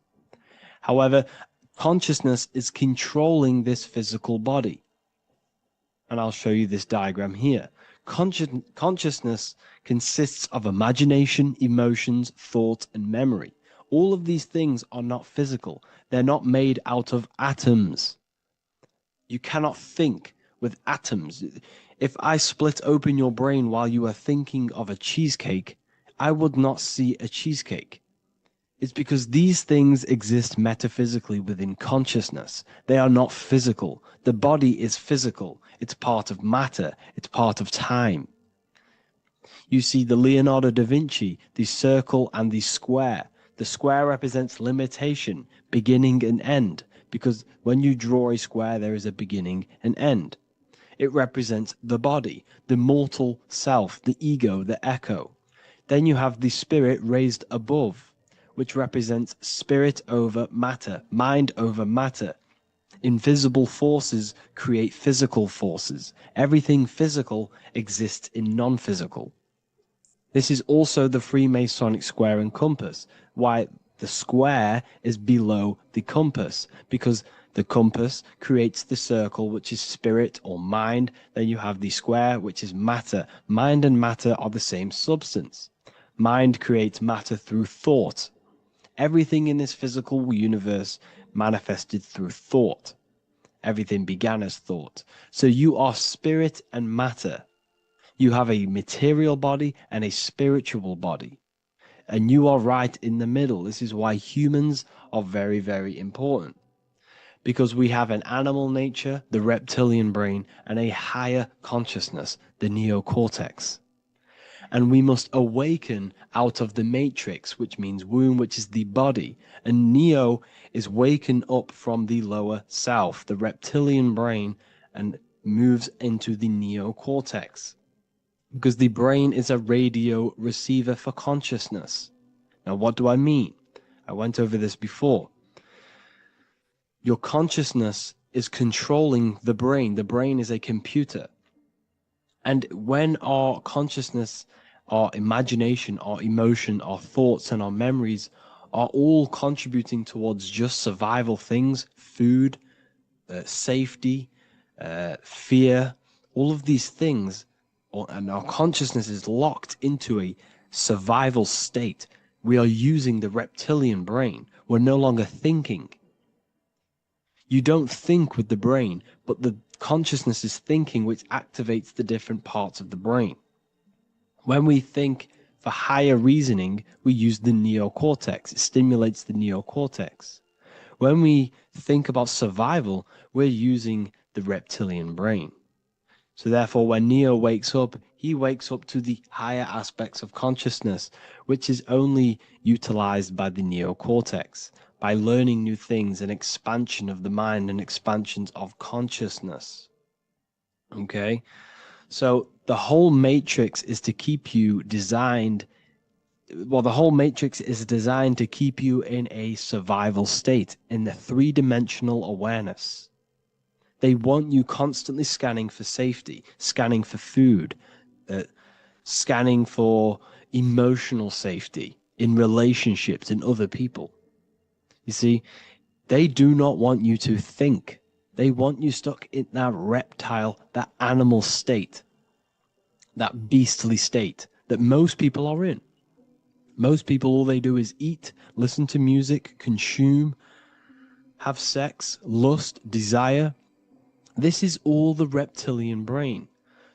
However, consciousness is controlling this physical body. And I'll show you this diagram here. Consciousness consists of imagination, emotions, thought, and memory. All of these things are not physical. They're not made out of atoms. You cannot think with atoms. If I split open your brain while you are thinking of a cheesecake, I would not see a cheesecake. It's because these things exist metaphysically within consciousness. They are not physical. The body is physical. It's part of matter. It's part of time. You see the Leonardo da Vinci, the circle and the square. The square represents limitation, beginning and end, because when you draw a square, there is a beginning and end. It represents the body, the mortal self, the ego, the echo. Then you have the spirit raised above, which represents spirit over matter, mind over matter. Invisible forces create physical forces. Everything physical exists in non-physical. This is also the Freemasonic square and compass, why the square is below the compass, because the compass creates the circle, which is spirit or mind. Then you have the square, which is matter. Mind and matter are the same substance. Mind creates matter through thought. Everything in this physical universe manifested through thought. Everything began as thought. So you are spirit and matter. You have a material body and a spiritual body. And you are right in the middle. This is why humans are very, very important. Because we have an animal nature, the reptilian brain, and a higher consciousness, the neocortex. And we must awaken out of the matrix, which means womb, which is the body. And Neo is waken up from the lower self, the reptilian brain, and moves into the neocortex. Because the brain is a radio receiver for consciousness. Now, what do I mean? I went over this before. Your consciousness is controlling the brain. The brain is a computer. And when our consciousness, our imagination, our emotion, our thoughts, and our memories are all contributing towards just survival things, food, safety, fear, all of these things, and our consciousness is locked into a survival state, we are using the reptilian brain. We're no longer thinking. You don't think with the brain, but the consciousness is thinking, which activates the different parts of the brain. When we think For higher reasoning, we use the neocortex. It stimulates the neocortex. When we think about survival, we're using the reptilian brain. So therefore, when Neo wakes up, he wakes up to the higher aspects of consciousness, which is only utilized by the neocortex, by learning new things, and expansion of the mind and expansions of consciousness. Okay? So the whole matrix is to keep you designed. Well, the whole matrix is designed to keep you in a survival state, in the three-dimensional awareness. They want you constantly scanning for safety, scanning for food, scanning for emotional safety in relationships in other people. You see, they do not want you to think. They want you stuck in that reptile, that animal state, that beastly state that most people are in. Most people, all they do is eat, listen to music, consume, have sex, lust, desire. This is all the reptilian brain.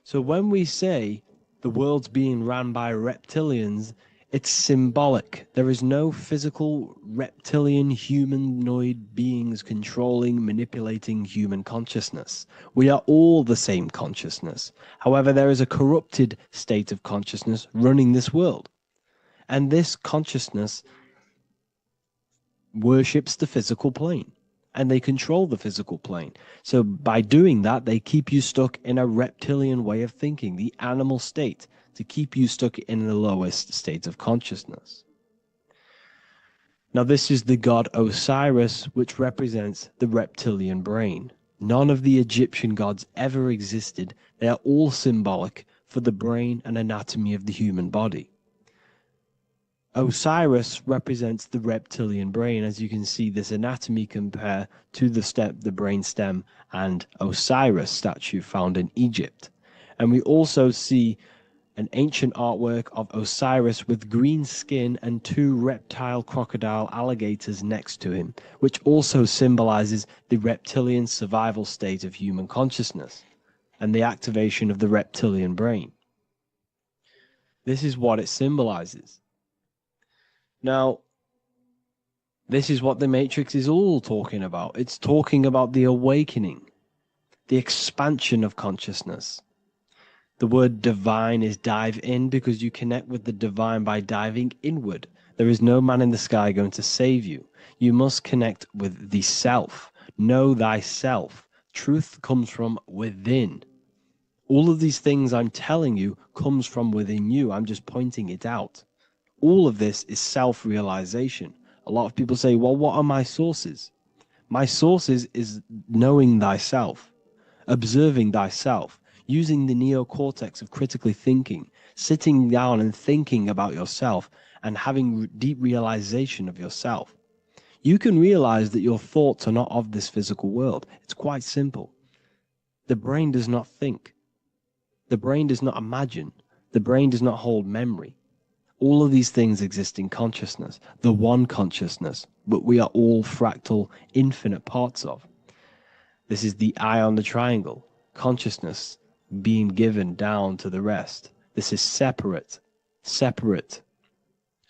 So when we say the world's being ran by reptilians, it's symbolic. There is no physical reptilian humanoid beings controlling, manipulating human consciousness. We are all the same consciousness. However, there is a corrupted state of consciousness running this world. And this consciousness worships the physical plane, and they control the physical plane. So by doing that, they keep you stuck in a reptilian way of thinking, the animal state, to keep you stuck in the lowest state of consciousness. Now, this is the god Osiris, which represents the reptilian brain. None of the Egyptian gods ever existed. They are all symbolic for the brain and anatomy of the human body. Osiris represents the reptilian brain, as you can see this anatomy compare to the brain stem and Osiris statue found in Egypt. And we also see an ancient artwork of Osiris with green skin and two reptile crocodile alligators next to him, which also symbolizes the reptilian survival state of human consciousness and the activation of the reptilian brain. This is what it symbolizes. Now, this is what the Matrix is all talking about. It's talking about the awakening, the expansion of consciousness. The word divine is dive in because you connect with the divine by diving inward. There is no man in the sky going to save you. You must connect with the self. Know thyself. Truth comes from within. All of these things I'm telling you comes from within you. I'm just pointing it out. All of this is self-realization. A lot of people say, well, what are my sources? My sources is knowing thyself, observing thyself, using the neocortex of critically thinking, sitting down and thinking about yourself and having deep realization of yourself. You can realize that your thoughts are not of this physical world. It's quite simple. The brain does not think. The brain does not imagine. The brain does not hold memory. All of these things exist in consciousness, the one consciousness, but we are all fractal, infinite parts of. This is the eye on the triangle, consciousness being given down to the rest. This is separate.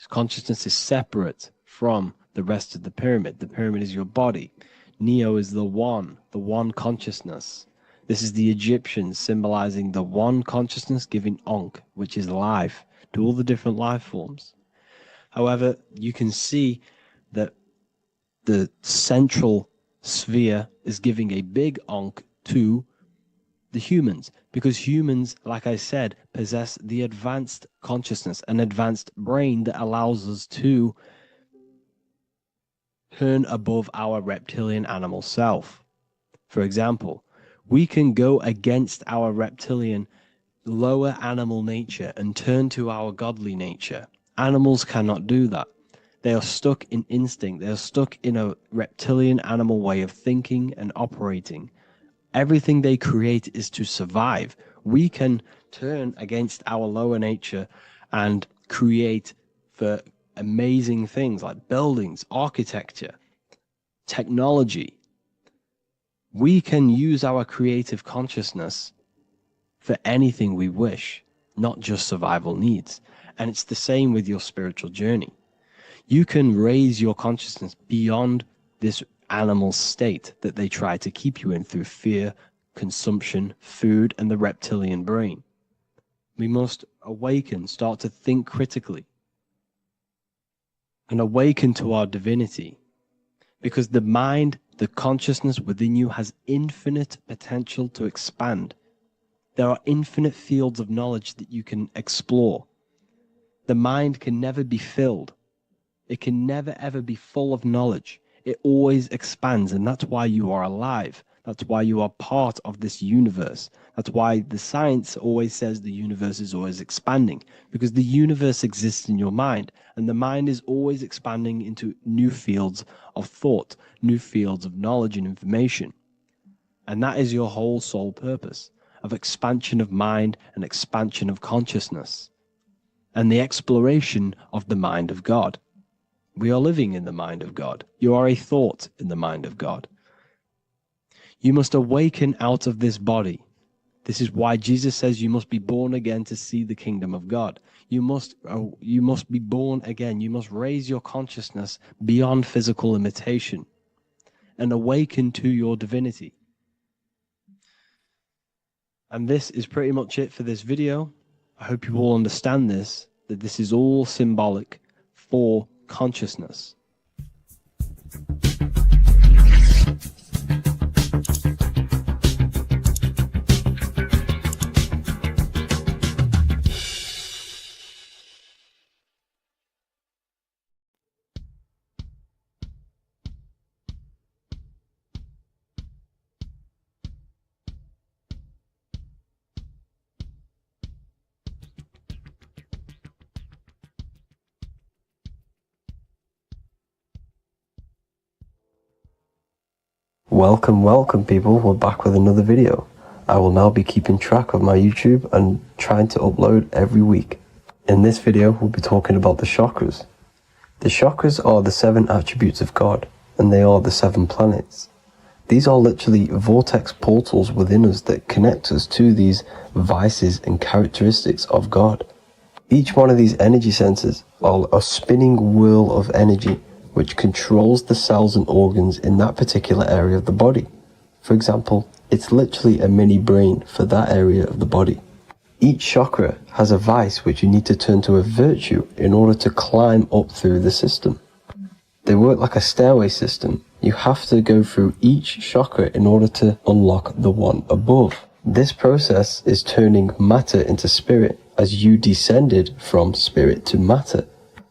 Consciousness is separate from the rest of the pyramid. The pyramid is your body. Neo is the one consciousness. This is the Egyptians symbolizing the one consciousness giving Ankh, which is life, to all the different life forms. However, you can see that the central sphere is giving a big Ankh to the humans, because humans, like I said, possess the advanced consciousness, an advanced brain that allows us to turn above our reptilian animal self. For example, we can go against our reptilian lower animal nature and turn to our godly nature. Animals cannot do that. They are stuck in instinct. They are stuck in a reptilian animal way of thinking and operating. Everything they create is to survive. We can turn against our lower nature and create for amazing things like buildings, architecture, technology. We can use our creative consciousness for anything we wish, not just survival needs. And it's the same with your spiritual journey. You can raise your consciousness beyond this animal state that they try to keep you in through fear, consumption, food, and the reptilian brain. We must awaken, start to think critically, and awaken to our divinity. Because the mind, the consciousness within you has infinite potential to expand. There are infinite fields of knowledge that you can explore. The mind can never be filled. It can never ever be full of knowledge. It always expands, and that's why you are alive. That's why you are part of this universe. That's why the science always says the universe is always expanding, because the universe exists in your mind, and the mind is always expanding into new fields of thought, new fields of knowledge and information. And that is your whole sole purpose, of expansion of mind and expansion of consciousness, and the exploration of the mind of God. We are living in the mind of God. You are a thought in the mind of God. You must awaken out of this body. This is why Jesus says you must be born again to see the kingdom of God. You must be born again. You must raise your consciousness beyond physical limitation and awaken to your divinity. And this is pretty much it for this video. I hope you all understand this, that this is all symbolic for consciousness. Welcome people, we're back with another video. I will now be keeping track of my YouTube and trying to upload every week. In this video we'll be talking about the chakras. The chakras are the 7 attributes of God, and they are the 7 planets. These are literally vortex portals within us that connect us to these vices and characteristics of God. Each one of these energy centers are a spinning wheel of energy which controls the cells and organs in that particular area of the body. For example, it's literally a mini brain for that area of the body. Each chakra has a vice which you need to turn to a virtue in order to climb up through the system. They work like a stairway system. You have to go through each chakra in order to unlock the one above. This process is turning matter into spirit as you descended from spirit to matter.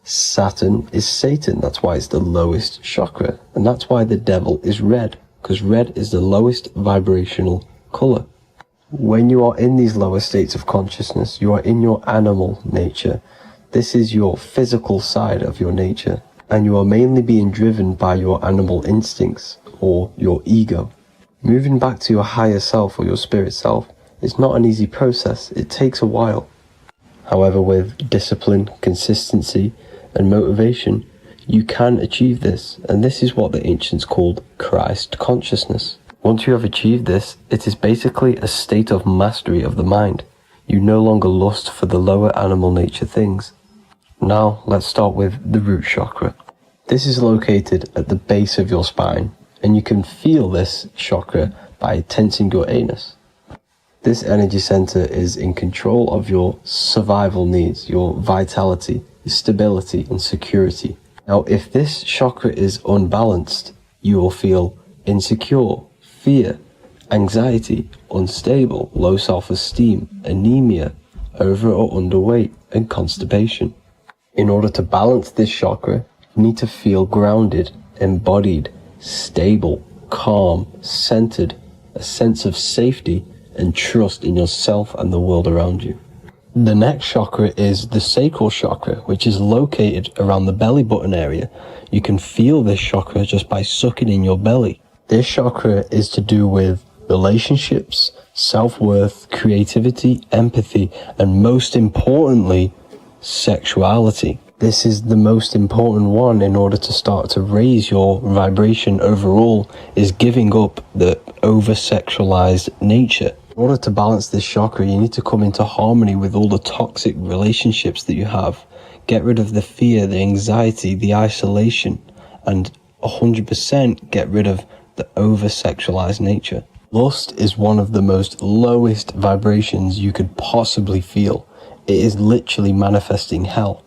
Saturn is Satan, that's why it's the lowest chakra, and that's why the devil is red, because red is the lowest vibrational color. When you are in these lower states of consciousness, you are in your animal nature. This is your physical side of your nature, and you are mainly being driven by your animal instincts, or your ego. Moving back to your higher self or your spirit self is not an easy process, it takes a while. However, with discipline, consistency, and motivation, you can achieve this, and this is what the ancients called Christ consciousness. Once you have achieved this, it is basically a state of mastery of the mind. You no longer lust for the lower animal nature things. Now let's start with the root chakra. This is located at the base of your spine, and you can feel this chakra by tensing your anus. This energy center is in control of your survival needs, your vitality, stability and security. Now, if this chakra is unbalanced, you will feel insecure, fear, anxiety, unstable, low self-esteem, anemia, over or underweight, and constipation. In order to balance this chakra, you need to feel grounded, embodied, stable, calm, centered, a sense of safety and trust in yourself and the world around you. The next chakra is the sacral chakra, which is located around the belly button area. You can feel this chakra just by sucking in your belly. This chakra is to do with relationships, self-worth, creativity, empathy, and most importantly, sexuality. This is the most important one in order to start to raise your vibration overall, is giving up the over-sexualized nature. In order to balance this chakra, you need to come into harmony with all the toxic relationships that you have. Get rid of the fear, the anxiety, the isolation, and 100% get rid of the over-sexualized nature. Lust is one of the most lowest vibrations you could possibly feel. It is literally manifesting hell.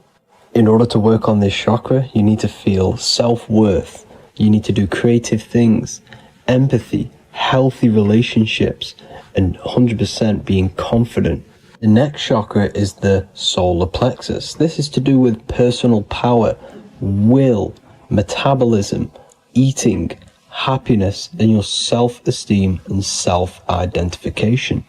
In order to work on this chakra, you need to feel self-worth. You need to do creative things, empathy, healthy relationships, and 100% being confident. The next chakra is the solar plexus. This is to do with personal power, will, metabolism, eating, happiness, and your self-esteem and self-identification.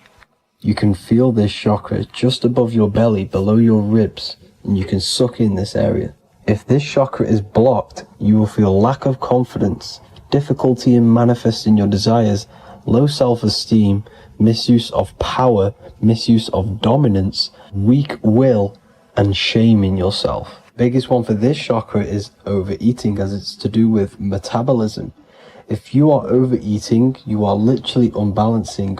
You can feel this chakra just above your belly, below your ribs, and you can suck in this area. If this chakra is blocked, you will feel lack of confidence, difficulty in manifesting your desires, low self-esteem, misuse of power, misuse of dominance, weak will, and shame in yourself. Biggest one for this chakra is overeating, as it's to do with metabolism. If you are overeating, you are literally unbalancing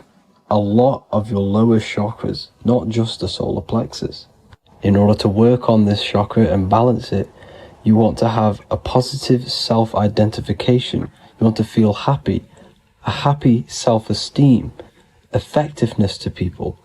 a lot of your lower chakras, not just the solar plexus. In order to work on this chakra and balance it, you want to have a positive self-identification. You want to feel happy, a happy self-esteem, effectiveness to people,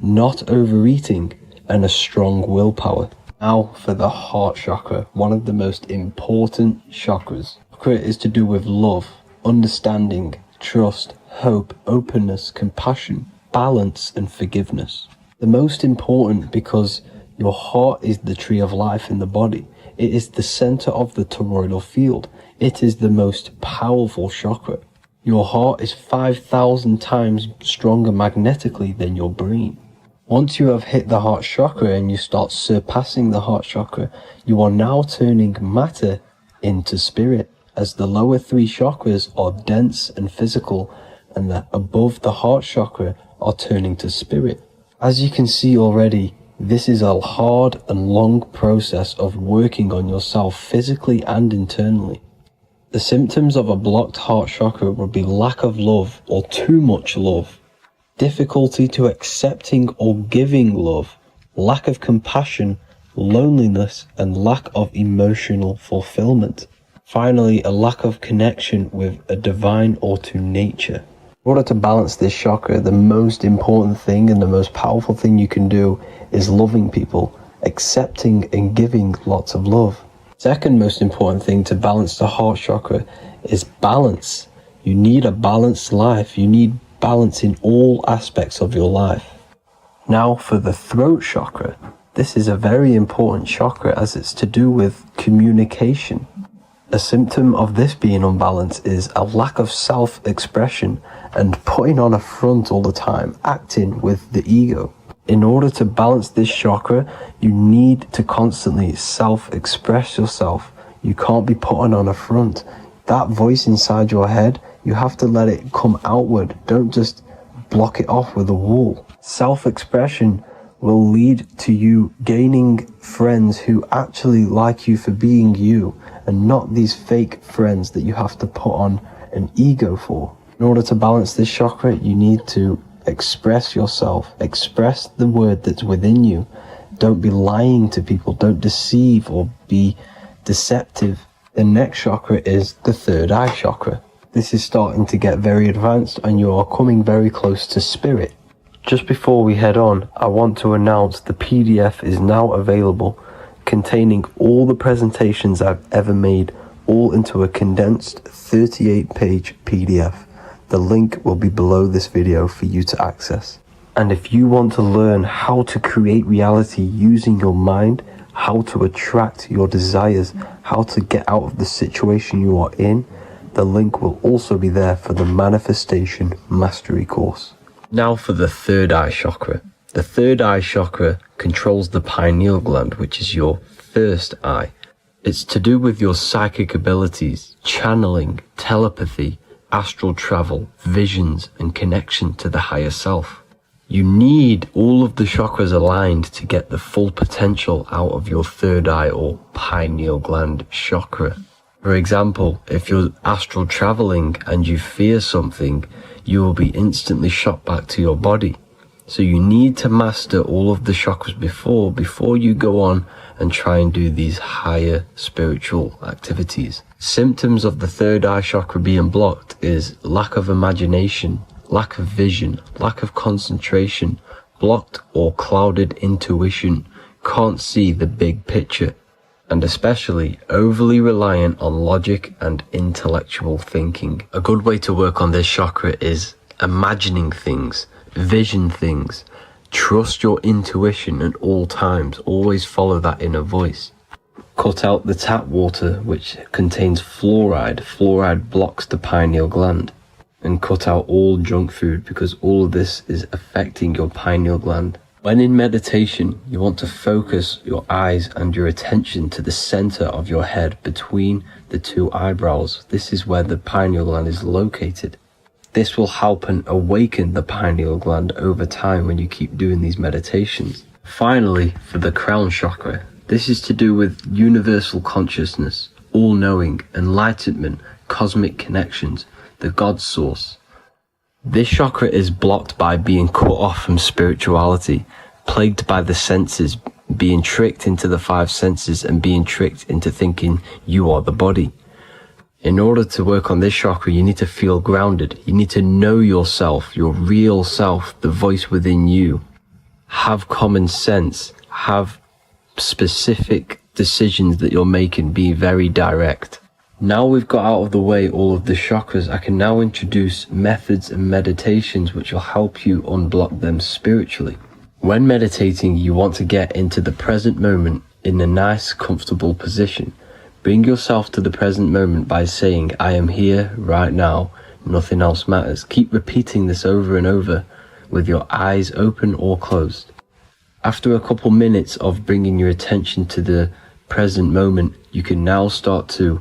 not overeating, and a strong willpower. Now for the heart chakra, one of the most important chakras. Chakra is to do with love, understanding, trust, hope, openness, compassion, balance, and forgiveness. The most important because your heart is the tree of life in the body. It is the center of the toroidal field. It is the most powerful chakra. Your heart is 5,000 times stronger magnetically than your brain. Once you have hit the heart chakra and you start surpassing the heart chakra, you are now turning matter into spirit, as the lower three chakras are dense and physical, and the above the heart chakra are turning to spirit. As you can see already, this is a hard and long process of working on yourself physically and internally. The symptoms of a blocked heart chakra would be lack of love or too much love, difficulty to accepting or giving love, lack of compassion, loneliness, and lack of emotional fulfillment. Finally, a lack of connection with a divine or to nature. In order to balance this chakra, the most important thing and the most powerful thing you can do is loving people, accepting and giving lots of love. Second most important thing to balance the heart chakra is balance. You need a balanced life. You need balance in all aspects of your life. Now for the throat chakra. This is a very important chakra as it's to do with communication. A symptom of this being unbalanced is a lack of self-expression and putting on a front all the time, acting with the ego. In order to balance this chakra, you need to constantly self-express yourself. You can't be putting on a front. That voice inside your head, you have to let it come outward. Don't just block it off with a wall. Self-expression will lead to you gaining friends who actually like you for being you, and not these fake friends that you have to put on an ego for. In order to balance this chakra, you need to express yourself, express the word that's within you. Don't be lying to people, don't deceive or be deceptive. The next chakra is the third eye chakra. This is starting to get very advanced and you are coming very close to spirit. Just before we head on, I want to announce the PDF is now available, containing all the presentations I've ever made, all into a condensed 38-page PDF. The link will be below this video for you to access. And if you want to learn how to create reality using your mind, how to attract your desires, how to get out of the situation you are in, the link will also be there for the Manifestation Mastery course. Now for the third eye chakra. The third eye chakra controls the pineal gland, which is your first eye. It's to do with your psychic abilities, channeling, telepathy, astral travel, visions, and connection to the higher self. You need all of the chakras aligned to get the full potential out of your third eye or pineal gland chakra. For example, if you're astral traveling and you fear something, you will be instantly shot back to your body. So you need to master all of the chakras before you go on and try and do these higher spiritual activities. Symptoms of the third eye chakra being blocked is lack of imagination, lack of vision, lack of concentration, blocked or clouded intuition, can't see the big picture, and especially overly reliant on logic and intellectual thinking. A good way to work on this chakra is imagining things, vision things, trust your intuition at all times, always follow that inner voice. Cut out the tap water which contains fluoride. Fluoride blocks the pineal gland. And cut out all junk food because all of this is affecting your pineal gland. When in meditation, you want to focus your eyes and your attention to the center of your head between the two eyebrows. This is where the pineal gland is located. This will help and awaken the pineal gland over time when you keep doing these meditations. Finally, for the crown chakra, this is to do with universal consciousness, all-knowing, enlightenment, cosmic connections, the God source. This chakra is blocked by being cut off from spirituality, plagued by the senses, being tricked into the five senses and being tricked into thinking you are the body. In order to work on this chakra, you need to feel grounded. You need to know yourself, your real self, the voice within you. Have common sense, have specific decisions that you're making, be very direct. Now we've got out of the way all of the chakras, I can now introduce methods and meditations which will help you unblock them spiritually. When meditating, you want to get into the present moment in a nice, comfortable position. Bring yourself to the present moment by saying, I am here right now, nothing else matters. Keep repeating this over and over with your eyes open or closed. After a couple minutes of bringing your attention to the present moment, you can now start to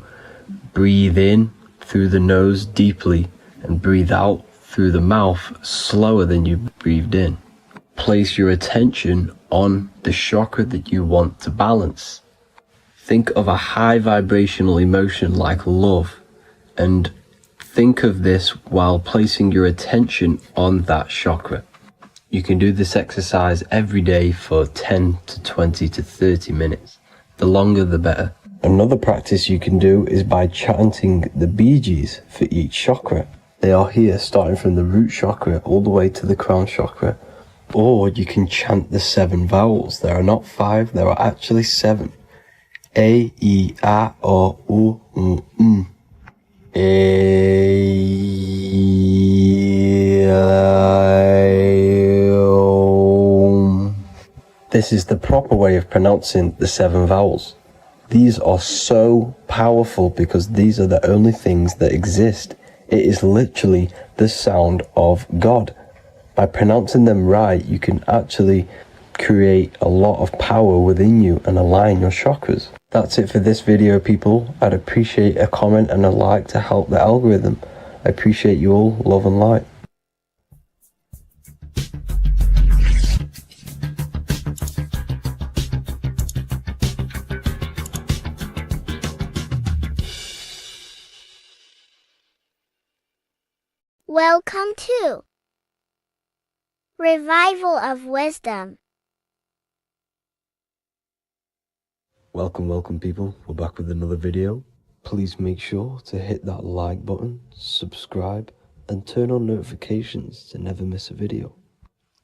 breathe in through the nose deeply and breathe out through the mouth slower than you breathed in. Place your attention on the chakra that you want to balance. Think of a high vibrational emotion like love, and think of this while placing your attention on that chakra. You can do this exercise every day for 10 to 20 to 30 minutes. The longer the better. Another practice you can do is by chanting the Bijis for each chakra. They are here starting from the root chakra all the way to the crown chakra. Or you can chant the 7 vowels. There are not 5, there are actually 7. A, I, A, O, U, M. A, I, O. This is the proper way of pronouncing the 7 vowels. These are so powerful because these are the only things that exist. It is literally the sound of God. By pronouncing them right, you can actually create a lot of power within you and align your chakras. That's it for this video, people. I'd appreciate a comment and a like to help the algorithm. I appreciate you all. Love and light. Welcome to Revival of Wisdom. Welcome people. We're back with another video. Please make sure to hit that like button, subscribe, and turn on notifications to never miss a video.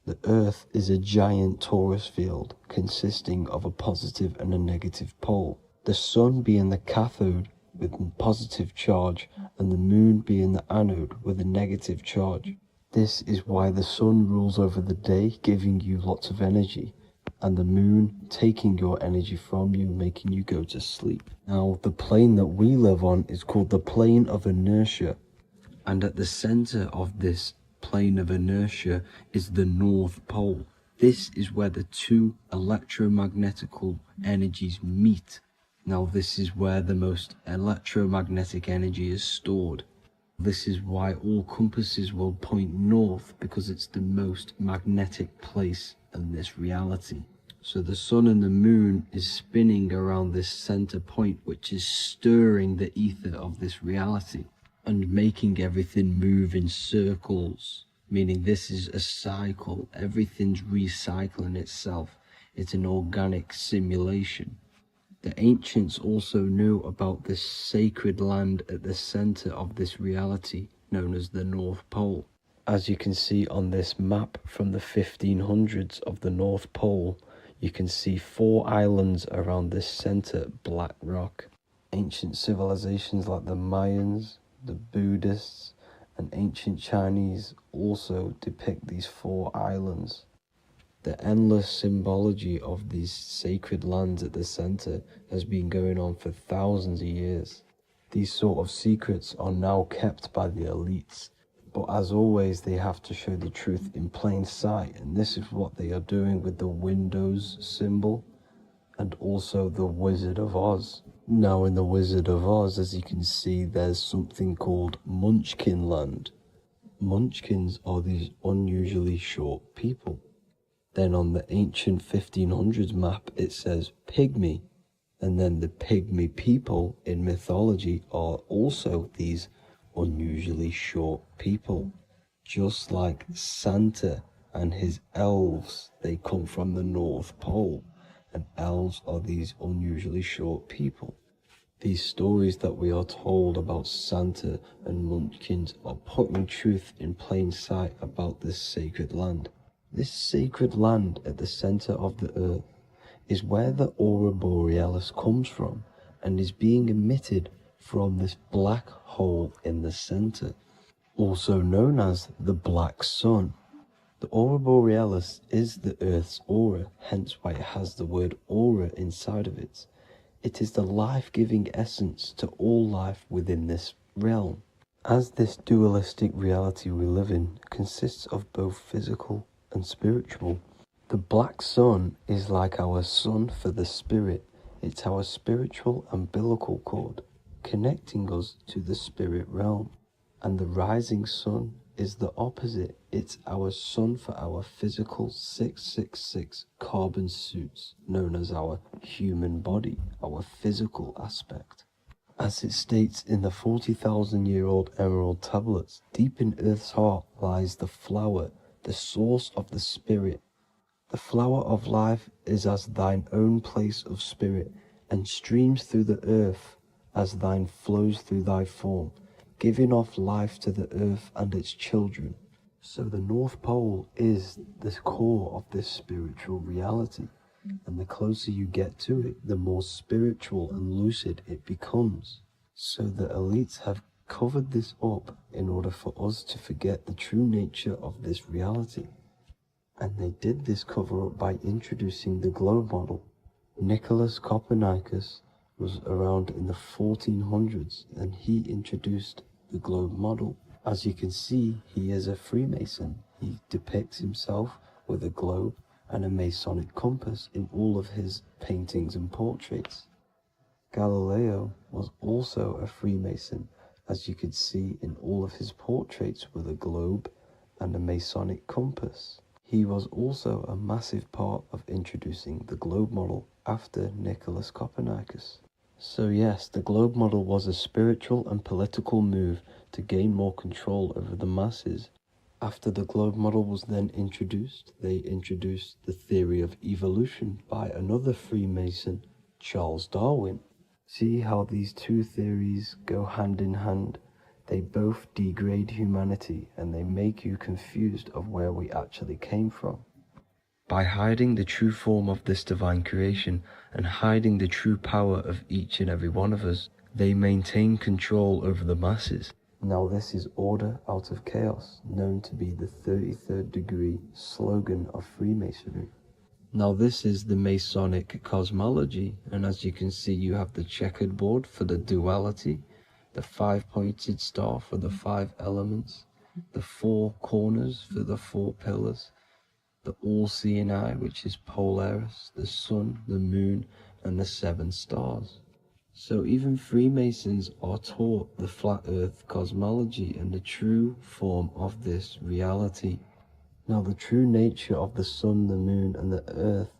The Earth is a giant torus field consisting of a positive and a negative pole. The sun being the cathode with a positive charge and the moon being the anode with a negative charge. This is why the sun rules over the day, giving you lots of energy, and the moon taking your energy from you, making you go to sleep. Now, the plane that we live on is called the plane of inertia, and at the center of this plane of inertia is the North Pole. This is where the two electromagnetical energies meet. Now, this is where the most electromagnetic energy is stored. This is why all compasses will point north, because it's the most magnetic place in this reality. So the sun and the moon is spinning around this center point, which is stirring the ether of this reality. and making everything move in circles, meaning this is a cycle. Everything's recycling itself. It's an organic simulation. The ancients also knew about this sacred land at the center of this reality, known as the North Pole. As you can see on this map from the 1500s of the North Pole, you can see 4 islands around this center black rock. Ancient civilizations like the Mayans, the Buddhists, and ancient Chinese also depict these 4 islands. The endless symbology of these sacred lands at the center has been going on for thousands of years. These sort of secrets are now kept by the elites, but as always they have to show the truth in plain sight, and this is what they are doing with the Windows symbol and also the Wizard of Oz. Now in the Wizard of Oz, as you can see, there's something called Munchkin Land. Munchkins are these unusually short people. Then on the ancient 1500s map it says Pygmy, and then the Pygmy people in mythology are also these unusually short people. Just like Santa and his elves, they come from the North Pole, and elves are these unusually short people. These stories that we are told about Santa and Munchkins are putting truth in plain sight about this sacred land. This sacred land at the center of the earth is where the aurora borealis comes from and is being emitted from this black hole in the center, also known as the black sun. The aurora borealis is the earth's aura, hence why it has the word aura inside of it. It is the life-giving essence to all life within this realm. As this dualistic reality we live in consists of both physical and spiritual, the black sun is like our sun for the spirit. It's our spiritual umbilical cord, connecting us to the spirit realm. And the rising sun is the opposite. It's our sun for our physical 666 carbon suits, known as our human body, our physical aspect. As it states in the 40,000-year-old emerald tablets, deep in Earth's heart lies the flower, the source of the spirit. The flower of life is as thine own place of spirit, and streams through the earth as thine flows through thy form, giving off life to the earth and its children. So the North Pole is the core of this spiritual reality, and the closer you get to it, the more spiritual and lucid it becomes. So the elites have covered this up in order for us to forget the true nature of this reality. And they did this cover up by introducing the globe model. Nicholas Copernicus was around in the 1400s, and he introduced the globe model. As you can see, he is a Freemason. He depicts himself with a globe and a Masonic compass in all of his paintings and portraits. Galileo was also a Freemason, as you could see in all of his portraits with a globe and a Masonic compass. He was also a massive part of introducing the globe model after Nicholas Copernicus. So yes, the globe model was a spiritual and political move to gain more control over the masses. After the globe model was then introduced, they introduced the theory of evolution by another Freemason, Charles Darwin. See how these two theories go hand in hand? They both degrade humanity, and they make you confused of where we actually came from. By hiding the true form of this divine creation and hiding the true power of each and every one of us, they maintain control over the masses. Now this is order out of chaos, known to be the 33rd degree slogan of Freemasonry. Now this is the Masonic cosmology, and as you can see, you have the checkered board for the duality, the 5-pointed star for the 5 elements, the 4 corners for the 4 pillars, the all-seeing eye, which is Polaris, the sun, the moon, and the 7 stars. So even Freemasons are taught the flat earth cosmology and the true form of this reality. Now the true nature of the sun, the moon, and the earth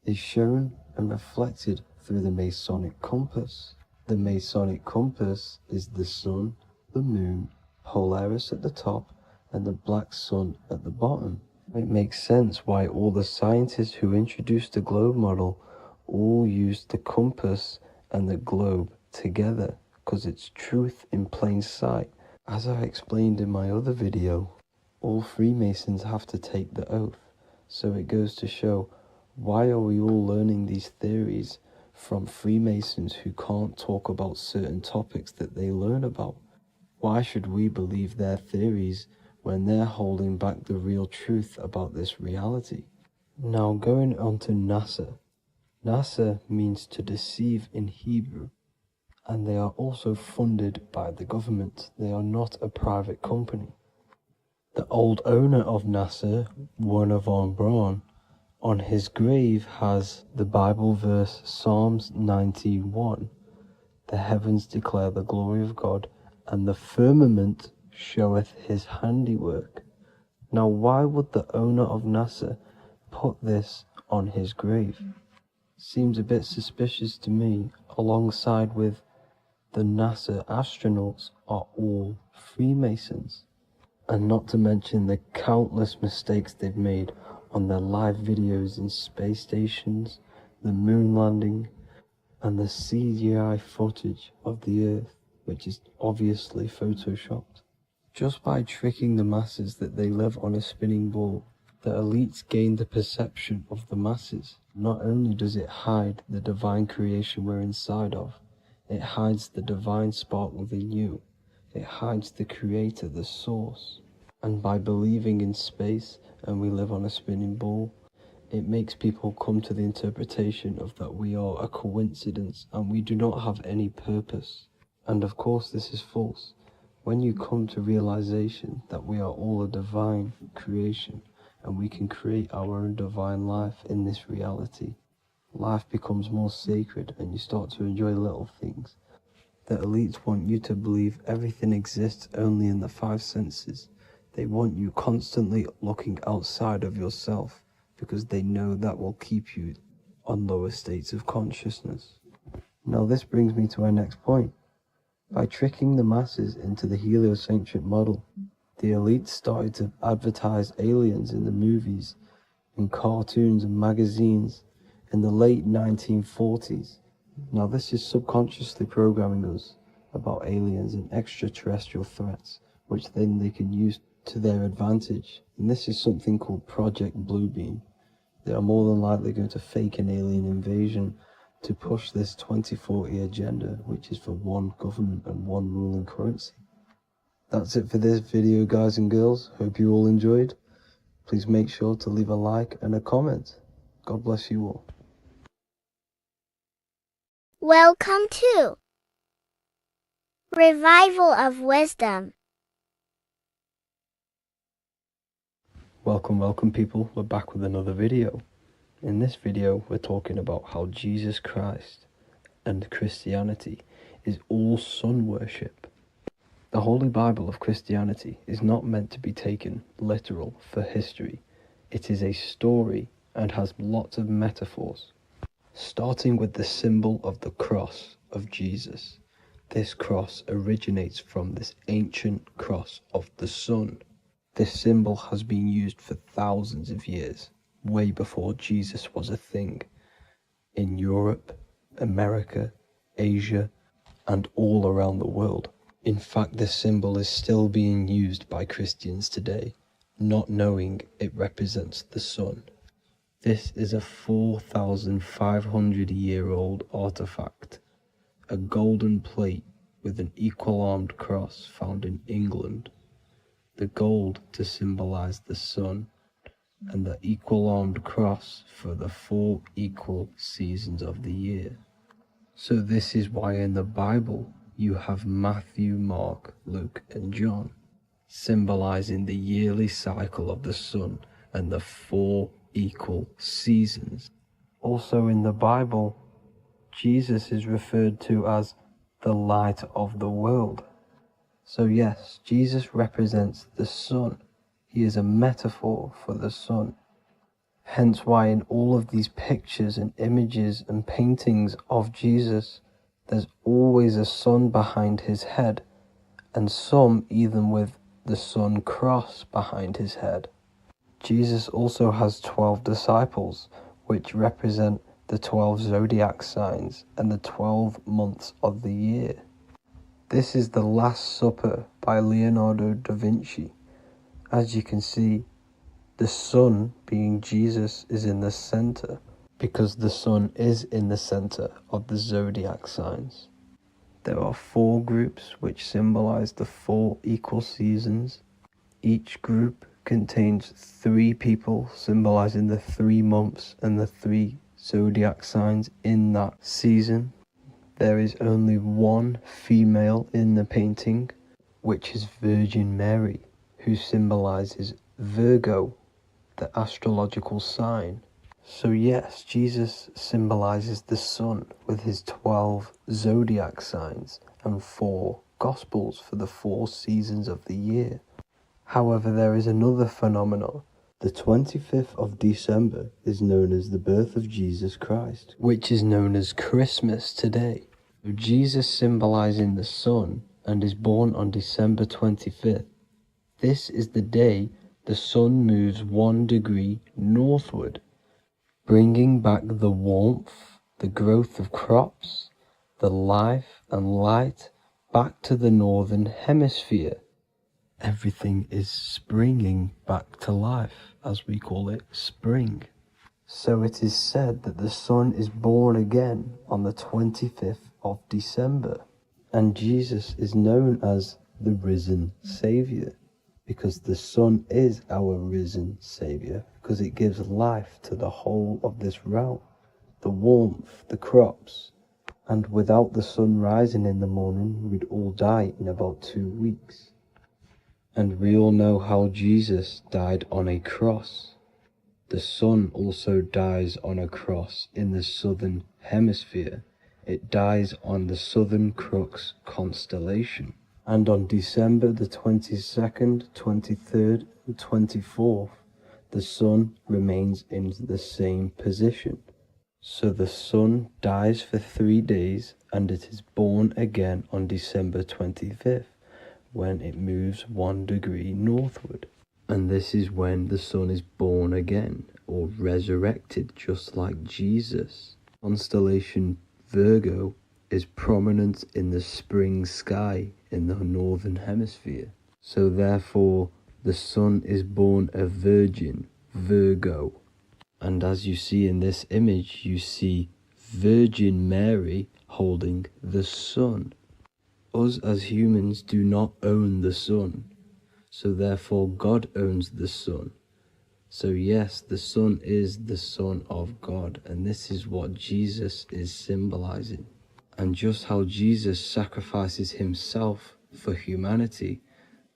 is shown and reflected through the Masonic compass. The Masonic compass is the sun, the moon, Polaris at the top, and the black sun at the bottom. It makes sense why all the scientists who introduced the globe model all used the compass and the globe together, because it's truth in plain sight. As I explained in my other video, all Freemasons have to take the oath, so it goes to show, why are we all learning these theories from Freemasons who can't talk about certain topics that they learn about? Why should we believe their theories when they're holding back the real truth about this reality? Now going on to NASA. NASA means to deceive in Hebrew, and they are also funded by the government. They are not a private company. The old owner of NASA, Werner von Braun, on his grave has the Bible verse Psalms 91. The heavens declare the glory of God, and the firmament showeth his handiwork. Now why would the owner of NASA put this on his grave? Seems a bit suspicious to me, alongside with the NASA astronauts are all Freemasons. And not to mention the countless mistakes they've made on their live videos in space stations, the moon landing, and the CGI footage of the Earth, which is obviously photoshopped. Just by tricking the masses that they live on a spinning ball, the elites gain the perception of the masses. Not only does it hide the divine creation we're inside of, it hides the divine spark within you. It hides the creator, the source. And by believing in space and we live on a spinning ball, it makes people come to the interpretation of that we are a coincidence and we do not have any purpose. And of course this is false. When you come to realization that we are all a divine creation and we can create our own divine life in this reality, life becomes more sacred and you start to enjoy little things. The elites want you to believe everything exists only in the five senses. They want you constantly looking outside of yourself because they know that will keep you on lower states of consciousness. Now this brings me to our next point. By tricking the masses into the heliocentric model, the elites started to advertise aliens in the movies, in cartoons and magazines in the late 1940s. Now this is subconsciously programming us about aliens and extraterrestrial threats, which then they can use to their advantage. And this is something called Project Bluebeam. They are more than likely going to fake an alien invasion to push this 2040 agenda, which is for one government and one ruling currency. That's it for this video, guys and girls. Hope you all enjoyed. Please make sure to leave a like and a comment. God bless you all. Welcome to Revival of Wisdom. Welcome people. We're back with another video. In this video, we're talking about how Jesus Christ and Christianity is all sun worship. The Holy Bible of Christianity is not meant to be taken literal for history. It is a story and has lots of metaphors. Starting with the symbol of the cross of Jesus. This cross originates from this ancient cross of the sun. This symbol has been used for thousands of years, way before Jesus was a thing, in Europe, America, Asia, and all around the world. In fact, this symbol is still being used by Christians today, not knowing it represents the sun. This is a 4,500-year-old artifact, a golden plate with an equal-armed cross found in England. The gold to symbolize the sun, and the equal-armed cross for the 4 equal seasons of the year. So this is why in the Bible you have Matthew, Mark, Luke, and John, symbolizing the yearly cycle of the sun and the 4 equal seasons. Also in the Bible, Jesus is referred to as the light of the world. So yes, Jesus represents the sun. He is a metaphor for the sun. Hence why in all of these pictures and images and paintings of Jesus, there's always a sun behind his head, and some even with the sun cross behind his head. Jesus also has 12 disciples, which represent the 12 zodiac signs and the 12 months of the year. This is the Last Supper by Leonardo da Vinci. As you can see, the sun, being Jesus, is in the center, because the sun is in the center of the zodiac signs. There are 4 groups which symbolize the 4 equal seasons. Each group contains 3 people symbolizing the 3 months and the 3 zodiac signs in that season. There is only 1 female in the painting, which is Virgin Mary, who symbolizes Virgo, the astrological sign. So yes, Jesus symbolizes the sun with his 12 zodiac signs and 4 gospels for the 4 seasons of the year. However, there is another phenomenon. The 25th of December is known as the birth of Jesus Christ, which is known as Christmas today. Jesus symbolizing the sun and is born on December 25th. This is the day the sun moves 1 degree northward, bringing back the warmth, the growth of crops, the life and light back to the northern hemisphere. Everything is springing back to life, as we call it, spring. So it is said that the sun is born again on the 25th of December, and Jesus is known as the risen Saviour, because the sun is our risen Saviour, because it gives life to the whole of this realm, the warmth, the crops, and without the sun rising in the morning, we'd all die in about 2 weeks. And we all know how Jesus died on a cross. The sun also dies on a cross in the southern hemisphere. It dies on the Southern Crux constellation. And on December the 22nd, 23rd, and 24th, the sun remains in the same position. So the sun dies for 3 days and it is born again on December 25th. When it moves 1 degree northward. And this is when the sun is born again, or resurrected, just like Jesus. Constellation Virgo is prominent in the spring sky in the northern hemisphere. So therefore, the sun is born a virgin, Virgo. And as you see in this image, you see Virgin Mary holding the sun. Us as humans do not own the sun, so therefore God owns the sun. So yes, the sun is the Son of God, and this is what Jesus is symbolizing. And just how Jesus sacrifices himself for humanity,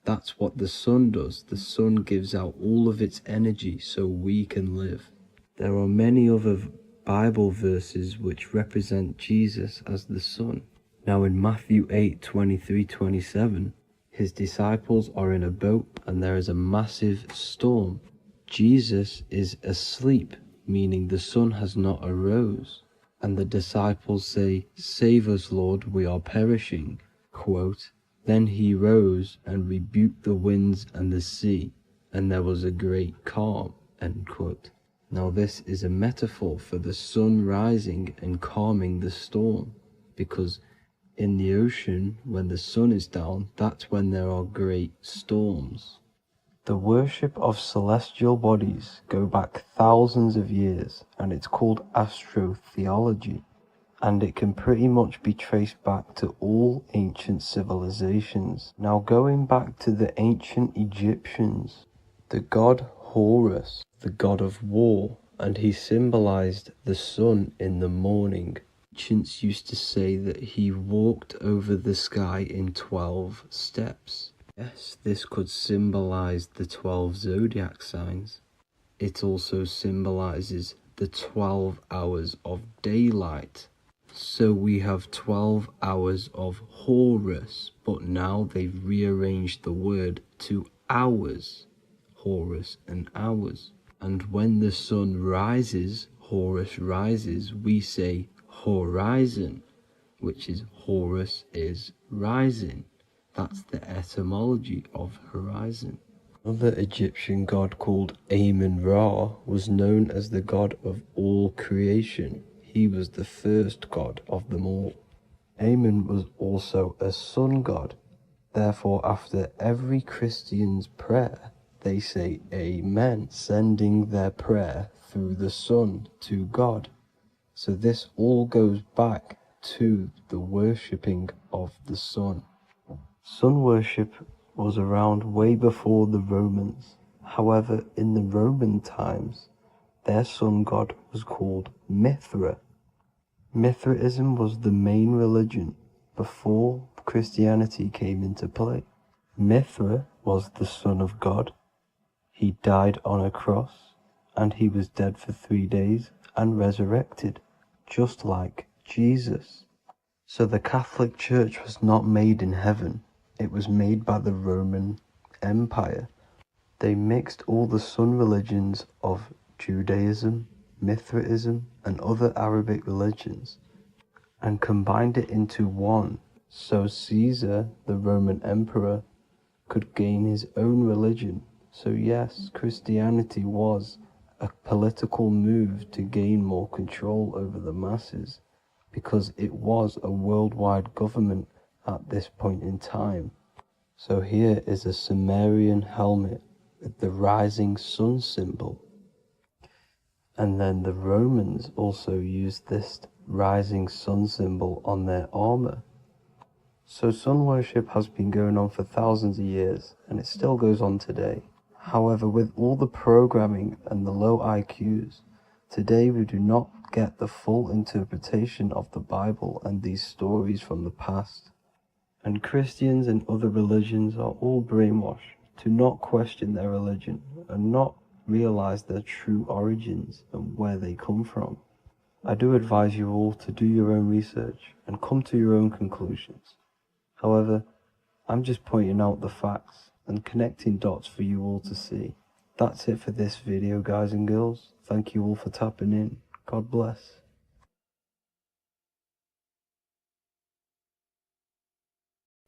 that's what the sun does. The sun gives out all of its energy so we can live. There are many other Bible verses which represent Jesus as the sun. Now in Matthew 8:23-27, his disciples are in a boat and there is a massive storm. Jesus is asleep, meaning the sun has not arose. And the disciples say, "Save us, Lord, we are perishing." Quote, "Then he rose and rebuked the winds and the sea, and there was a great calm." End quote. Now this is a metaphor for the sun rising and calming the storm, because in the ocean, when the sun is down, that's when there are great storms. The worship of celestial bodies go back thousands of years, and it's called astrotheology, and it can pretty much be traced back to all ancient civilizations. Now going back to the ancient Egyptians, the god Horus, the god of war, and he symbolized the sun in the morning. Ancients used to say that he walked over the sky in 12 steps. Yes, this could symbolize the 12 zodiac signs. It also symbolizes the 12 hours of daylight. So we have 12 hours of Horus, but now they've rearranged the word to hours. Horus and hours. And when the sun rises, Horus rises, we say horizon, which is Horus is rising. That's the etymology of horizon. Another Egyptian god called Amun-Ra was known as the god of all creation. He was the first god of them all. Amun was also a sun god. Therefore, after every Christian's prayer, they say Amen, sending their prayer through the sun to God. So this all goes back to the worshipping of the sun. Sun worship was around way before the Romans. However, in the Roman times, their sun god was called Mithra. Mithraism was the main religion before Christianity came into play. Mithra was the son of God. He died on a cross, and he was dead for 3 days and resurrected, just like Jesus. So the Catholic Church was not made in heaven. It was made by the Roman Empire. They mixed all the sun religions of Judaism, Mithraism, and other Arabic religions and combined it into one, so Caesar, the Roman emperor, could gain his own religion. So yes, Christianity was a political move to gain more control over the masses, because it was a worldwide government at this point in time. So here is a Sumerian helmet with the rising sun symbol. And then the Romans also used this rising sun symbol on their armor. So sun worship has been going on for thousands of years, and it still goes on today. However, with all the programming and the low IQs, today we do not get the full interpretation of the Bible and these stories from the past. And Christians and other religions are all brainwashed to not question their religion and not realize their true origins and where they come from. I do advise you all to do your own research and come to your own conclusions. However, I'm just pointing out the facts and connecting dots for you all to see. That's it for this video, guys and girls. Thank you all for tapping in. God bless.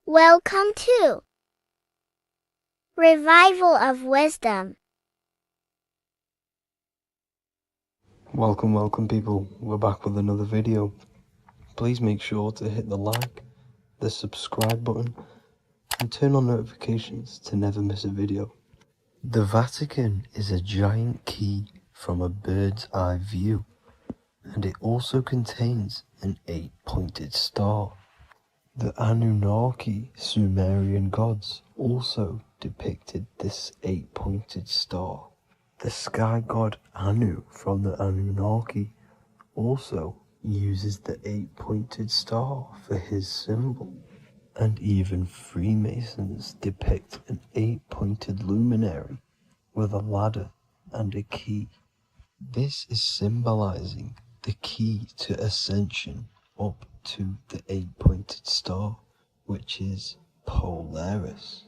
Welcome to Revival of Wisdom. Welcome people. We're back with another video. Please make sure to hit the like, the subscribe button, and turn on notifications to never miss a video. The Vatican is a giant key from a bird's eye view, and it also contains an 8-pointed star. The Anunnaki Sumerian gods also depicted this 8-pointed star. The sky god Anu from the Anunnaki also uses the 8-pointed star for his symbol. And even Freemasons depict an 8-pointed luminary with a ladder and a key. This is symbolizing the key to ascension up to the 8-pointed star, which is Polaris.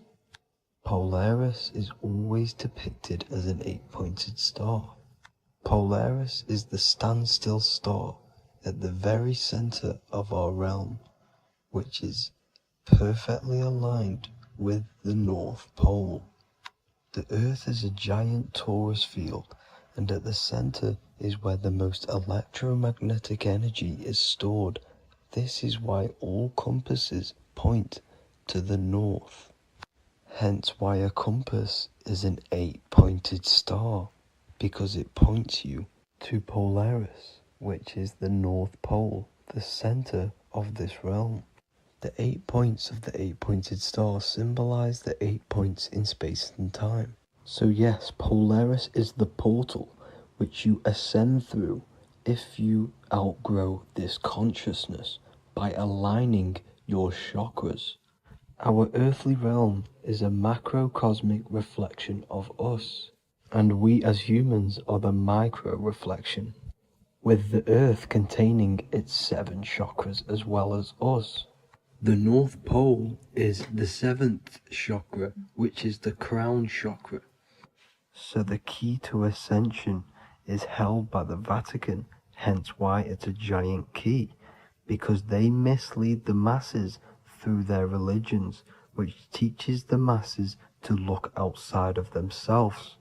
Polaris is always depicted as an 8-pointed star. Polaris is the standstill star at the very center of our realm, which is perfectly aligned with the North Pole. The Earth is a giant torus field, and at the center is where the most electromagnetic energy is stored. This is why all compasses point to the north. Hence why a compass is an 8-pointed star, because it points you to Polaris, which is the North Pole, the center of this realm. The 8 points of the 8-pointed star symbolize the 8 points in space and time. So yes, Polaris is the portal which you ascend through if you outgrow this consciousness by aligning your chakras. Our earthly realm is a macrocosmic reflection of us, and we as humans are the micro reflection, with the earth containing its 7 chakras as well as us. The North Pole is the 7th chakra, which is the crown chakra. So the key to ascension is held by the Vatican, hence why it's a giant key, because they mislead the masses through their religions which teaches the masses to look outside of themselves.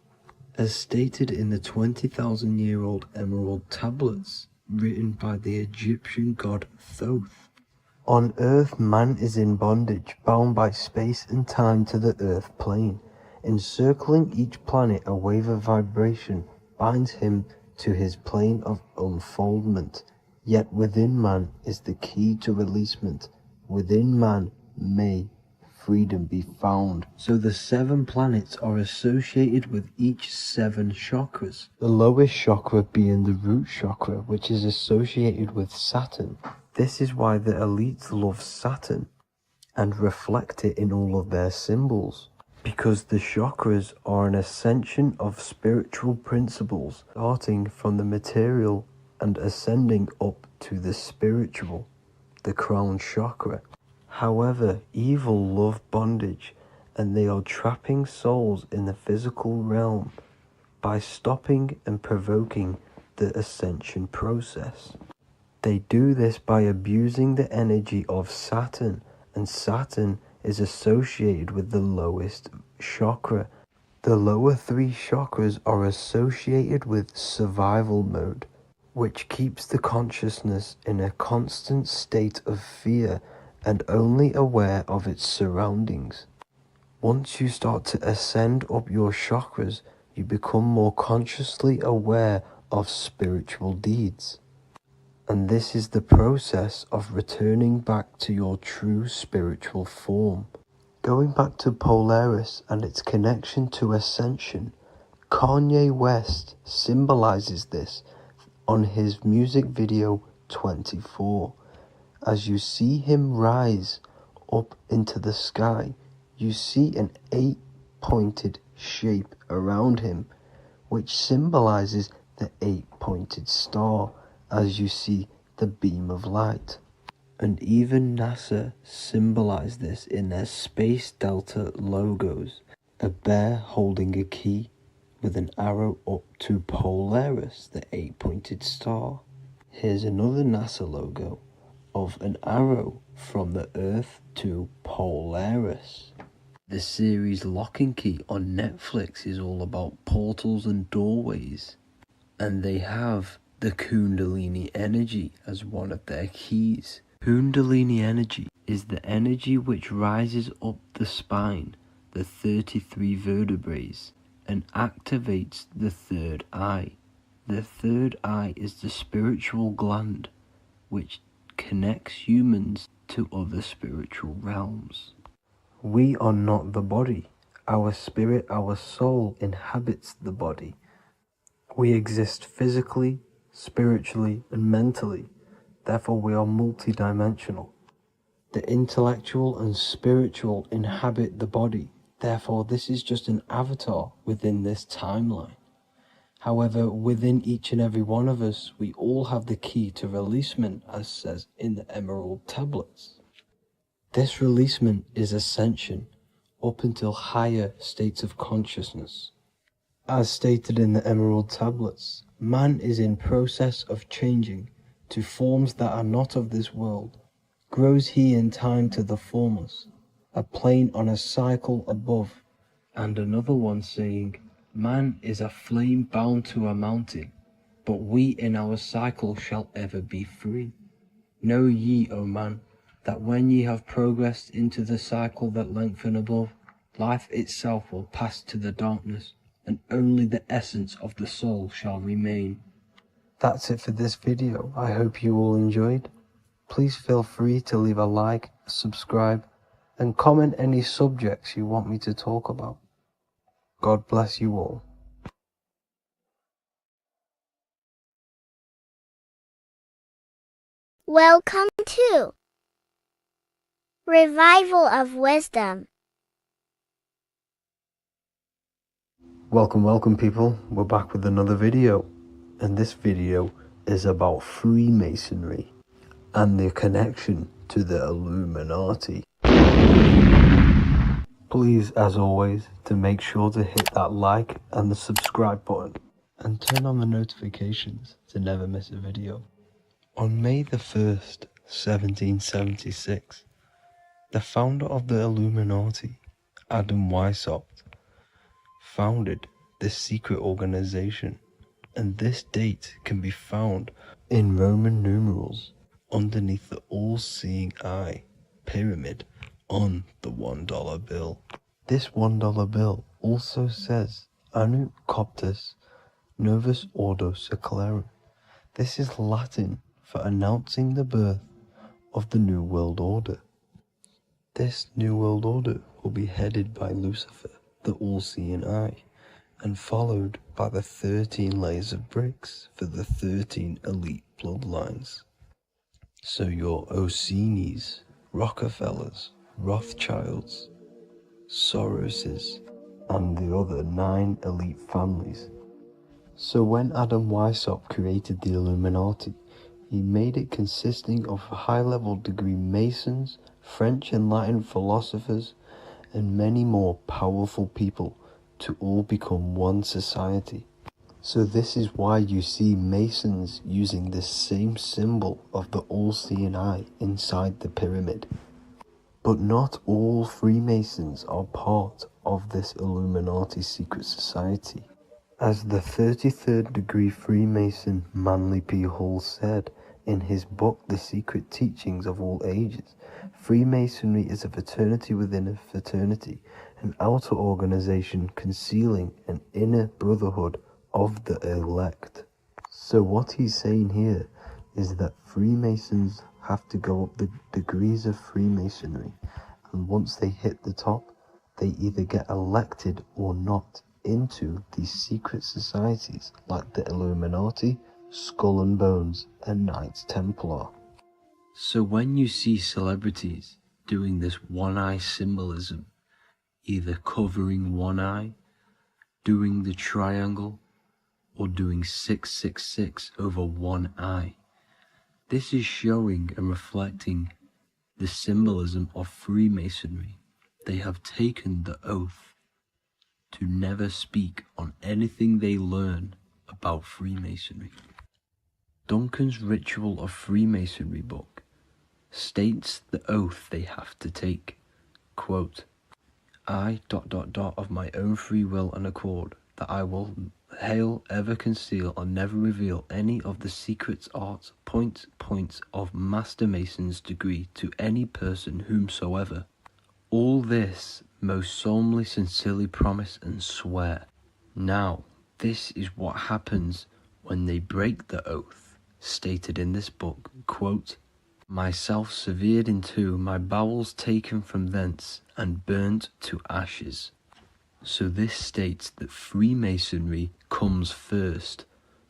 As stated in the 20,000-year-old emerald tablets written by the Egyptian god Thoth. On Earth, man is in bondage, bound by space and time to the Earth plane. Encircling each planet, a wave of vibration binds him to his plane of unfoldment. Yet within man is the key to releasement. Within man may freedom be found. So the 7 planets are associated with each 7 chakras. The lowest chakra being the root chakra, which is associated with Saturn. This is why the elites love Saturn and reflect it in all of their symbols. Because the chakras are an ascension of spiritual principles, starting from the material and ascending up to the spiritual, the crown chakra. However, evil love bondage, and they are trapping souls in the physical realm by stopping and provoking the ascension process. They do this by abusing the energy of Saturn, and Saturn is associated with the lowest chakra. The lower 3 chakras are associated with survival mode, which keeps the consciousness in a constant state of fear and only aware of its surroundings. Once you start to ascend up your chakras, you become more consciously aware of spiritual deeds. And this is the process of returning back to your true spiritual form. Going back to Polaris and its connection to Ascension, Kanye West symbolizes this on his music video 24. As you see him rise up into the sky, you see an 8-pointed shape around him, which symbolizes the 8-pointed star, as you see the beam of light. And even NASA symbolize this in their Space Delta logos, a bear holding a key with an arrow up to Polaris, the 8-pointed star. Here's another NASA logo of an arrow from the Earth to Polaris. The series Lock and Key on Netflix is all about portals and doorways, and they have the Kundalini energy as one of their keys. Kundalini energy is the energy which rises up the spine, the 33 vertebrae, and activates the third eye. The third eye is the spiritual gland, which connects humans to other spiritual realms. We are not the body. Our spirit, our soul inhabits the body. We exist physically, spiritually, and mentally. Therefore, we are multidimensional. The intellectual and spiritual inhabit the body. Therefore, this is just an avatar within this timeline. However, within each and every one of us, we all have the key to releasement, as says in the Emerald Tablets. This releasement is ascension, up until higher states of consciousness. As stated in the Emerald Tablets, man is in process of changing to forms that are not of this world. Grows he in time to the formless, a plane on a cycle above. And another one saying, man is a flame bound to a mountain, but we in our cycle shall ever be free. Know ye, O man, that when ye have progressed into the cycle that lengthen above, life itself will pass to the darkness, and only the essence of the soul shall remain. That's it for this video. I hope you all enjoyed. Please feel free to leave a like, subscribe, and comment any subjects you want me to talk about. God bless you all. Welcome to Revival of Wisdom. Welcome people. We're back with another video. And this video is about Freemasonry and their connection to the Illuminati. Please, as always, to make sure to hit that like and the subscribe button and turn on the notifications to never miss a video. On May the 1st, 1776, The founder of the Illuminati, Adam Weishaupt, founded this secret organization, and this date can be found in Roman numerals underneath the all-seeing eye pyramid on the $1 bill. This $1 bill also says Anno Coptus Novus Ordo Secularum. This is Latin for announcing the birth of the New World Order. This New World Order will be headed by Lucifer, the all-seeing eye, and followed by the 13 layers of bricks for the 13 elite bloodlines. So your Orsini's, Rockefellers, Rothschilds, Soroses, and the other 9 elite families. So when Adam Weishaupt created the Illuminati, he made it consisting of high-level degree Masons, French and Latin philosophers, and many more powerful people to all become one society. So this is why you see Masons using this same symbol of the all-seeing eye inside the pyramid. But not all Freemasons are part of this Illuminati secret society. As the 33rd degree Freemason Manly P. Hall said in his book The Secret Teachings of All Ages, Freemasonry is a fraternity within a fraternity, an outer organization concealing an inner brotherhood of the elect. So what he's saying here is that Freemasons have to go up the degrees of Freemasonry, and once they hit the top, they either get elected or not into these secret societies like the Illuminati, Skull and Bones, and Knights Templar. So when you see celebrities doing this one-eye symbolism, either covering one eye, doing the triangle, or doing 666 over one eye, this is showing and reflecting the symbolism of Freemasonry. They have taken the oath to never speak on anything they learn about Freemasonry. Duncan's Ritual of Freemasonry book states the oath they have to take. Quote, I ... of my own free will and accord, that I will hail, ever conceal, and never reveal any of the secrets, arts, points of Master Mason's degree to any person whomsoever. All this most solemnly, sincerely promise and swear. Now, this is what happens when they break the oath, stated in this book, quote, myself severed in two, my bowels taken from thence, and burnt to ashes. So this states that Freemasonry comes first,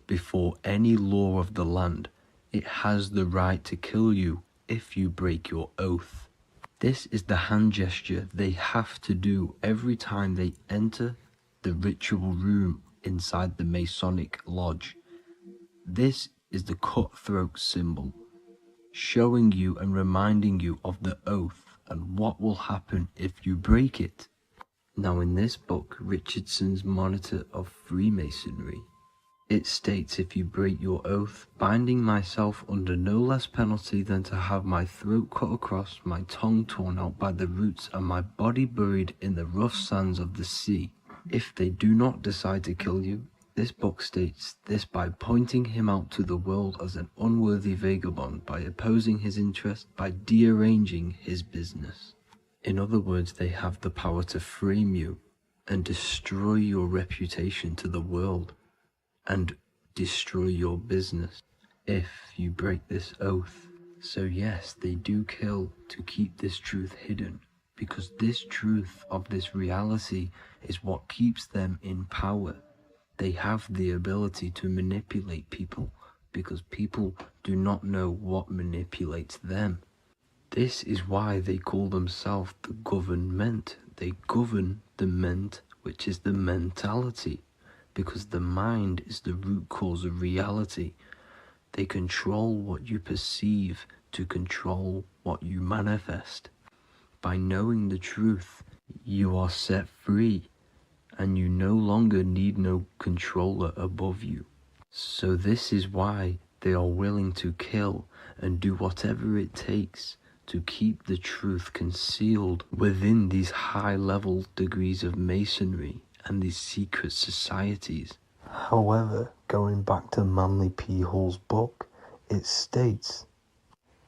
before any law of the land. It has the right to kill you if you break your oath. This is the hand gesture they have to do every time they enter the ritual room inside the Masonic lodge. This is the cutthroat symbol, showing you and reminding you of the oath and what will happen if you break it. Now in this book, Richardson's Monitor of Freemasonry, it states, if you break your oath, binding myself under no less penalty than to have my throat cut across, my tongue torn out by the roots, and my body buried in the rough sands of the sea. If they do not decide to kill you, this book states this by pointing him out to the world as an unworthy vagabond, by opposing his interest, by dearranging his business. In other words, they have the power to frame you and destroy your reputation to the world, and destroy your business if you break this oath. So yes, they do kill to keep this truth hidden, because this truth of this reality is what keeps them in power. They have the ability to manipulate people, because people do not know what manipulates them. This is why they call themselves the government. They govern the ment, which is the mentality, because the mind is the root cause of reality. They control what you perceive to control what you manifest. By knowing the truth, you are set free, and you no longer need no controller above you. So this is why they are willing to kill and do whatever it takes to keep the truth concealed within these high-level degrees of masonry and these secret societies. However, going back to Manly P. Hall's book, it states,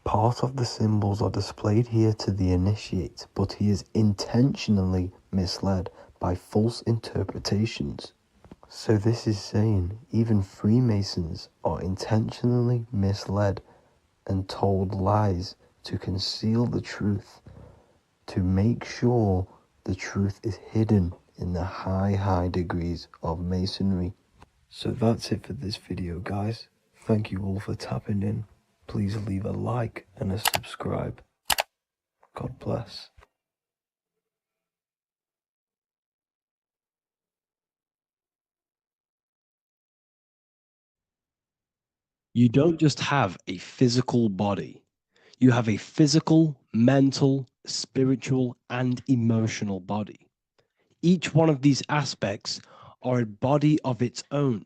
part of the symbols are displayed here to the initiate, but he is intentionally misled by false interpretations. So this is saying even Freemasons are intentionally misled and told lies to conceal the truth, to make sure the truth is hidden in the high degrees of Masonry. So that's it for this video, guys. Thank you all for tapping in. Please leave a like and a subscribe. God bless. You don't just have a physical body. You have a physical, mental, spiritual, and emotional body. Each one of these aspects are a body of its own.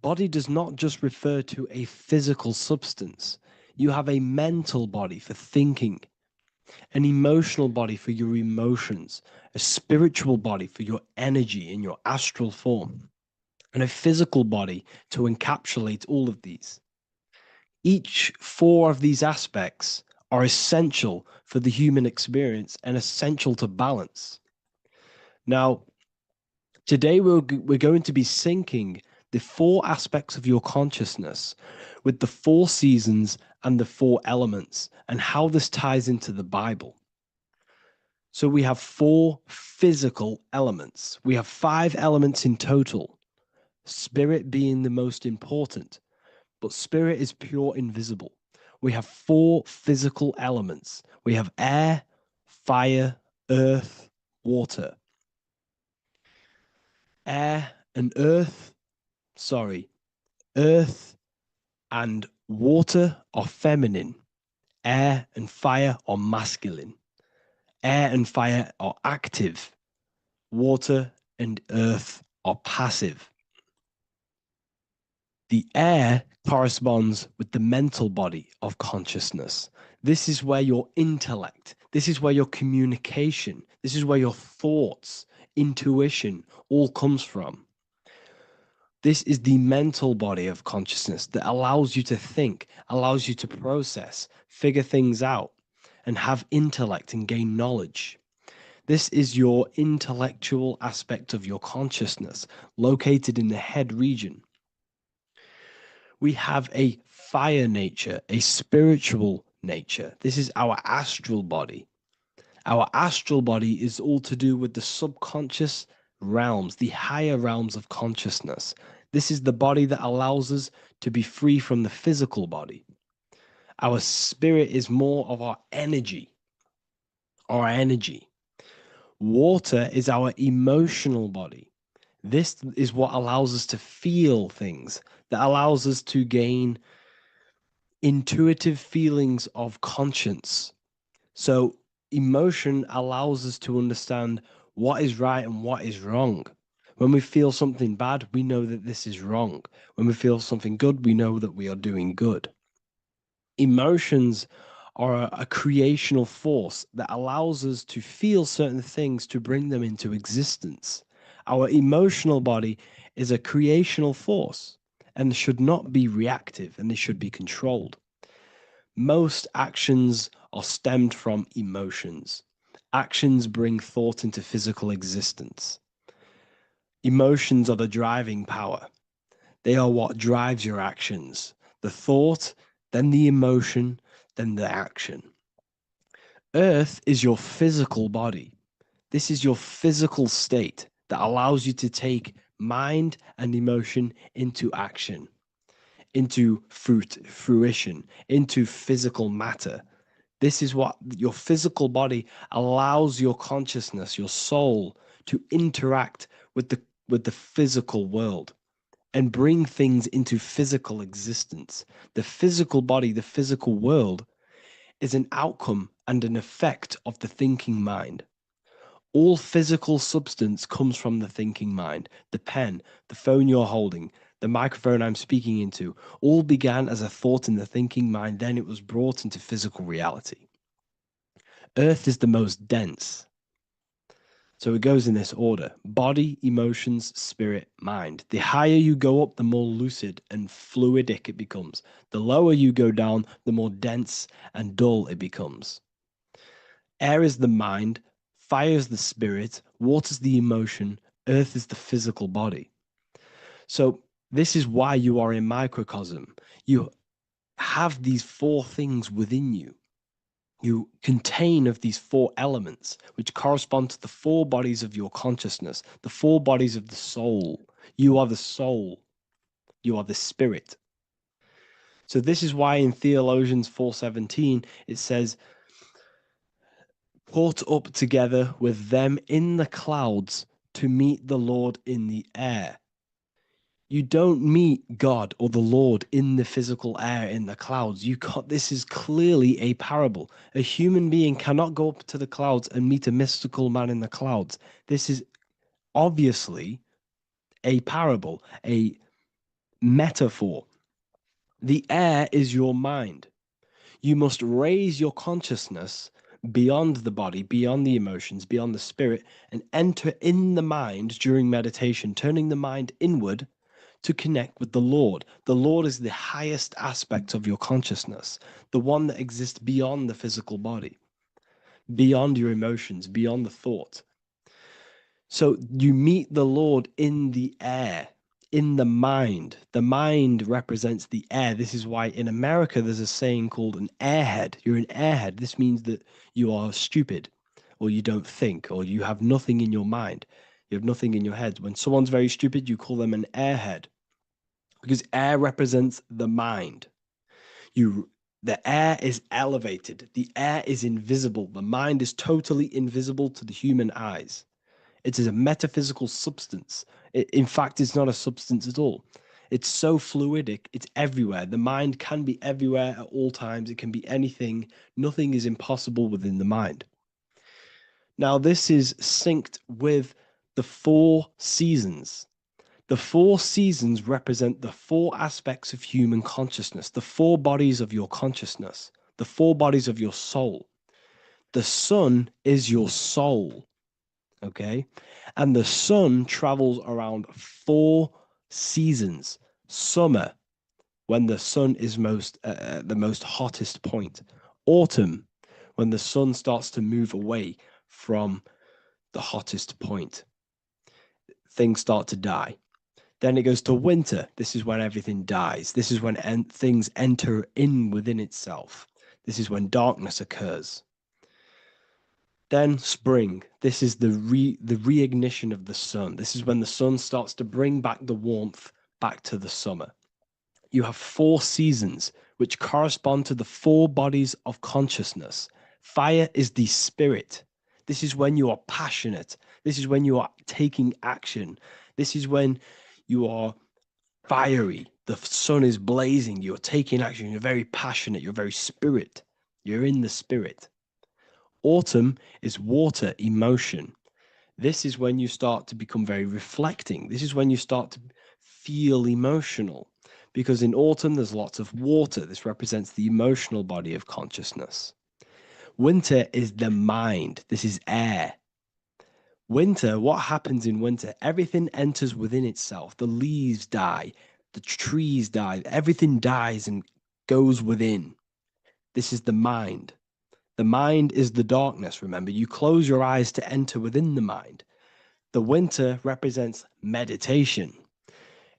Body does not just refer to a physical substance. You have a mental body for thinking, an emotional body for your emotions, a spiritual body for your energy in your astral form, and a physical body to encapsulate all of these. Each four of these aspects are essential for the human experience and essential to balance. Now, today we're going to be syncing the four aspects of your consciousness with the four seasons and the four elements and how this ties into the Bible. So we have four physical elements. We have 5 elements in total, spirit being the most important, but spirit is pure invisible. We have 4 physical elements. We have air, fire, earth, water. Air and earth, earth and water are feminine. Air and fire are masculine. Air and fire are active. Water and earth are passive. The air corresponds with the mental body of consciousness. This is where your intellect, this is where your communication, this is where your thoughts, intuition all comes from. This is the mental body of consciousness that allows you to think, allows you to process, figure things out, and have intellect and gain knowledge. This is your intellectual aspect of your consciousness, located in the head region. We have a fire nature, a spiritual nature. This is our astral body. Our astral body is all to do with the subconscious realms, the higher realms of consciousness. This is the body that allows us to be free from the physical body. Our spirit is more of our energy. Water is our emotional body. This is what allows us to feel things, that allows us to gain intuitive feelings of conscience. So emotion allows us to understand what is right and what is wrong. When we feel something bad, we know that this is wrong. When we feel something good, we know that we are doing good. Emotions are a creational force that allows us to feel certain things to bring them into existence. Our emotional body is a creational force and should not be reactive, and it should be controlled. Most actions are stemmed from emotions. Actions bring thought into physical existence. Emotions are the driving power. They are what drives your actions. The thought, then the emotion, then the action. Earth is your physical body. This is your physical state that allows you to take mind and emotion into action, into fruition, into physical matter. This is what your physical body allows your consciousness, your soul, to interact with the physical world and bring things into physical existence. The physical body, the physical world, is an outcome and an effect of the thinking mind. All physical substance comes from the thinking mind. The pen, the phone you're holding, the microphone I'm speaking into, all began as a thought in the thinking mind, then it was brought into physical reality. Earth is the most dense. So it goes in this order: body, emotions, spirit, mind. The higher you go up, the more lucid and fluidic it becomes. The lower you go down, the more dense and dull it becomes. Air is the mind, fire is the spirit, water is the emotion, earth is the physical body. So this is why you are a microcosm. You have these four things within you. You contain of these four elements, which correspond to the four bodies of your consciousness, the four bodies of the soul. You are the soul. You are the spirit. So this is why in Theologians 4:17 it says, "Caught up together with them in the clouds to meet the Lord in the air." You don't meet God or the Lord in the physical air in the clouds. This is clearly a parable. A human being cannot go up to the clouds and meet a mystical man in the clouds. This is obviously a parable, a metaphor. The air is your mind. You must raise your consciousness beyond the body, beyond the emotions, beyond the spirit, and enter in the mind during meditation, turning the mind inward to connect with the Lord. The Lord is the highest aspect of your consciousness, the one that exists beyond the physical body, beyond your emotions, beyond the thought. So you meet the Lord in the air, in the mind. The mind represents the air. This is why in America there's a saying called an airhead. You're an airhead. This means that you are stupid, or you don't think, or you have nothing in your mind. You have nothing in your head. When someone's very stupid, you call them an airhead, because air represents the mind. The air is elevated. The air is invisible. The mind is totally invisible to the human eyes. It is a metaphysical substance. In fact, it's not a substance at all. It's so fluidic. It's everywhere. The mind can be everywhere at all times. It can be anything. Nothing is impossible within the mind. Now, this is synced with the four seasons. The four seasons represent the four aspects of human consciousness, the four bodies of your consciousness, the four bodies of your soul. The sun is your soul, okay? And the sun travels around four seasons. Summer, when the sun is the most hottest point. Autumn, when the sun starts to move away from the hottest point. Things start to die. Then it goes to winter. This is when everything dies. This is when things enter in within itself. This is when darkness occurs. Then spring. This is the reignition of the sun. This is when the sun starts to bring back the warmth back to the summer. You have four seasons which correspond to the four bodies of consciousness. Fire is the spirit. This is when you are passionate. This is when you are taking action. This is when you are fiery. The sun is blazing. You're taking action. You're very passionate. You're very spirit. You're in the spirit. Autumn is water, emotion. This is when you start to become very reflecting. This is when you start to feel emotional, because in autumn there's lots of water. This represents the emotional body of consciousness. Winter is the mind. This is air. Winter, what happens in winter? Everything enters within itself. The leaves die, the trees die, everything dies and goes within. This is the mind. The mind is the darkness, remember. You close your eyes to enter within the mind. The winter represents meditation.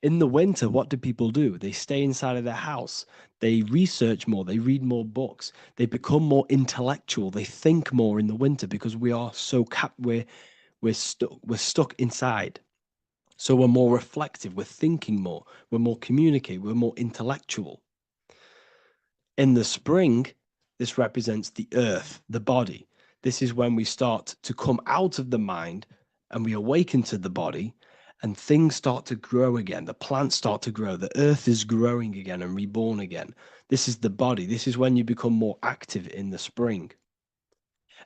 In the winter, what do people do? They stay inside of their house. They research more. They read more books. They become more intellectual. They think more in the winter because we are so we're stuck inside. So we're more reflective, we're thinking more, we're more communicative, we're more intellectual. In the spring, this represents the earth, the body. This is when we start to come out of the mind and we awaken to the body, and things start to grow again. The plants start to grow. The earth is growing again and reborn again. This is the body. This is when you become more active in the spring.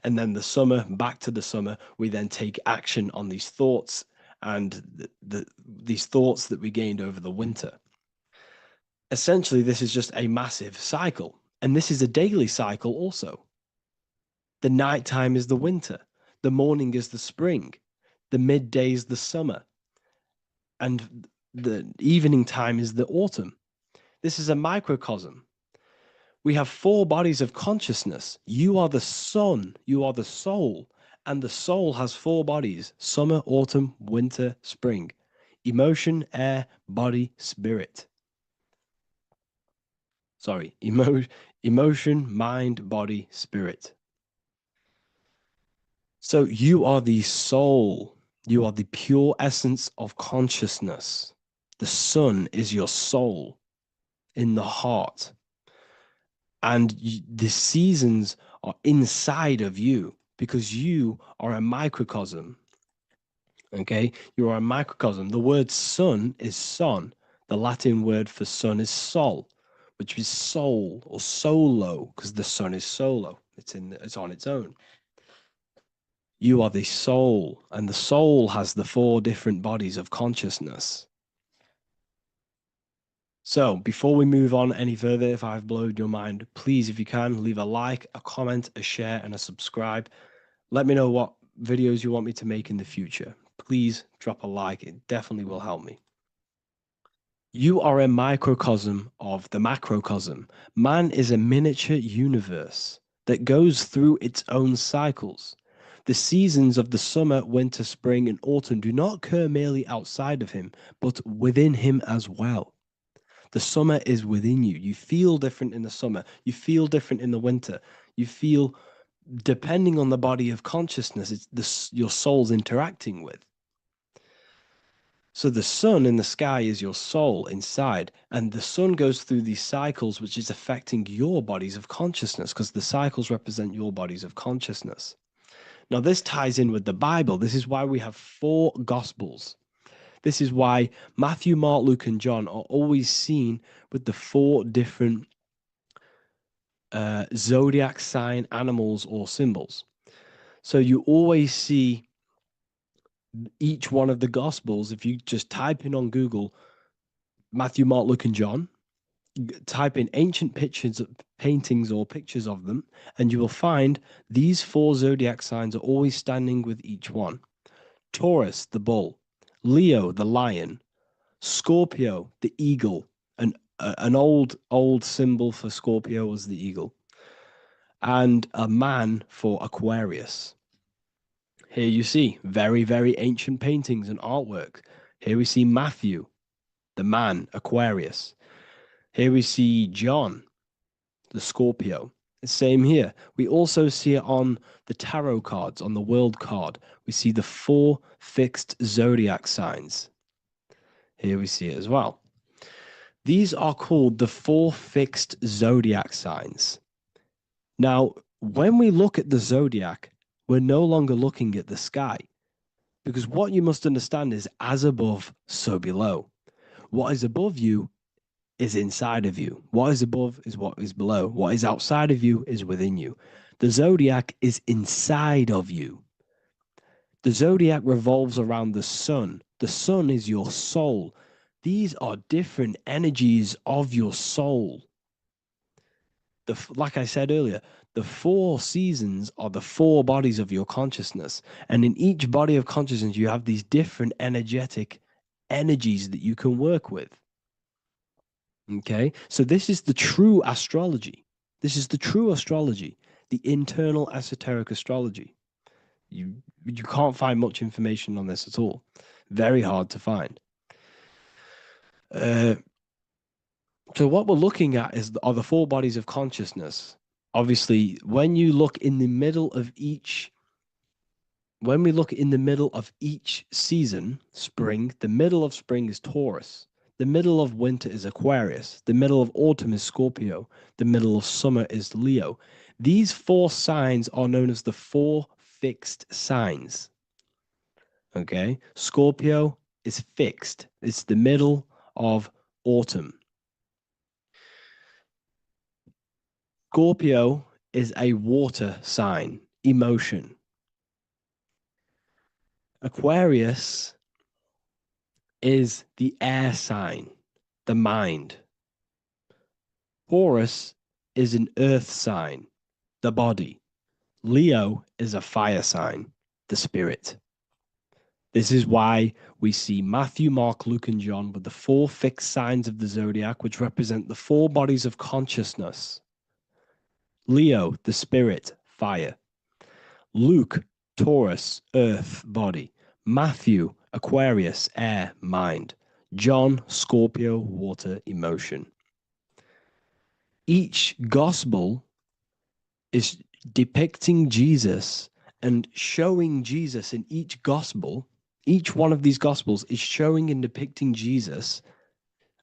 And then the summer, back to the summer, we then take action on these thoughts and these thoughts that we gained over the winter. Essentially, this is just a massive cycle. And this is a daily cycle also. The nighttime is the winter. The morning is the spring. The midday is the summer. And the evening time is the autumn. This is a microcosm. We have 4 bodies of consciousness. You are the sun, you are the soul, and the soul has 4 bodies: summer, autumn, winter, spring. Emotion, air, body, spirit. Sorry, emotion, mind, body, spirit. So you are the soul. You are the pure essence of consciousness. The sun is your soul in the heart. And the seasons are inside of you because you are a microcosm. Okay? You are a microcosm. The word sun is son. The Latin word for sun is sol, which is soul or solo, because the sun is solo. It's on its own. You are the soul, and the soul has the 4 different bodies of consciousness. So before we move on any further, if I've blown your mind, please, if you can, leave a like, a comment, a share, and a subscribe. Let me know what videos you want me to make in the future. Please drop a like. It definitely will help me. You are a microcosm of the macrocosm. Man is a miniature universe that goes through its own cycles. The seasons of the summer, winter, spring, and autumn do not occur merely outside of him, but within him as well. The summer is within you. You feel different in the summer. You feel different in the winter. You feel, depending on the body of consciousness, it's your soul's interacting with. So the sun in the sky is your soul inside, and the sun goes through these cycles, which is affecting your bodies of consciousness, because the cycles represent your bodies of consciousness. Now, this ties in with the Bible. This is why we have 4 Gospels. This is why Matthew, Mark, Luke, and John are always seen with the 4 different zodiac sign animals or symbols. So you always see each one of the Gospels. If you just type in on Google Matthew, Mark, Luke, and John, type in ancient pictures, paintings, or pictures of them, and you will find these 4 zodiac signs are always standing with each one. Taurus, the bull; Leo, the lion; Scorpio, the eagle. An old symbol for Scorpio was the eagle. And a man for Aquarius. Here you see very, very ancient paintings and artwork. Here we see Matthew, the man, Aquarius. Here we see John, the Scorpio. Same here. We also see it on the tarot cards, on the world card. We see the 4 fixed zodiac signs. Here we see it as well. These are called the 4 fixed zodiac signs. Now, when we look at the zodiac, we're no longer looking at the sky, because what you must understand is as above, so below. What is above you is inside of you. What is above is what is below. What is outside of you is within you. The zodiac is inside of you. The zodiac revolves around the sun. The sun is your soul. These are different energies of your soul. Like I said earlier, the 4 seasons are the 4 bodies of your consciousness. And in each body of consciousness, you have these different energetic energies that you can work with. Okay, so this is the true astrology. This is the true astrology, the internal esoteric astrology. You can't find much information on this at all. Very hard to find. So what we're looking at are the 4 bodies of consciousness. Obviously, when you look in the middle of each, when we look in the middle of each season, spring, the middle of spring is Taurus. The middle of winter is Aquarius. The middle of autumn is Scorpio. The middle of summer is Leo. These 4 signs are known as the 4 fixed signs. Okay, Scorpio is fixed. It's the middle of autumn. Scorpio is a water sign, emotion. Aquarius is the air sign, the mind. Taurus is an earth sign, the body. Leo is a fire sign, the spirit. This is why we see Matthew, Mark, Luke, and John with the 4 fixed signs of the zodiac, which represent the 4 bodies of consciousness. Leo, the spirit, fire. Luke, Taurus, earth, body. Matthew, Aquarius, air, mind. John, Scorpio, water, emotion. Each gospel is depicting Jesus and showing Jesus in each gospel. Each one of these gospels is showing and depicting Jesus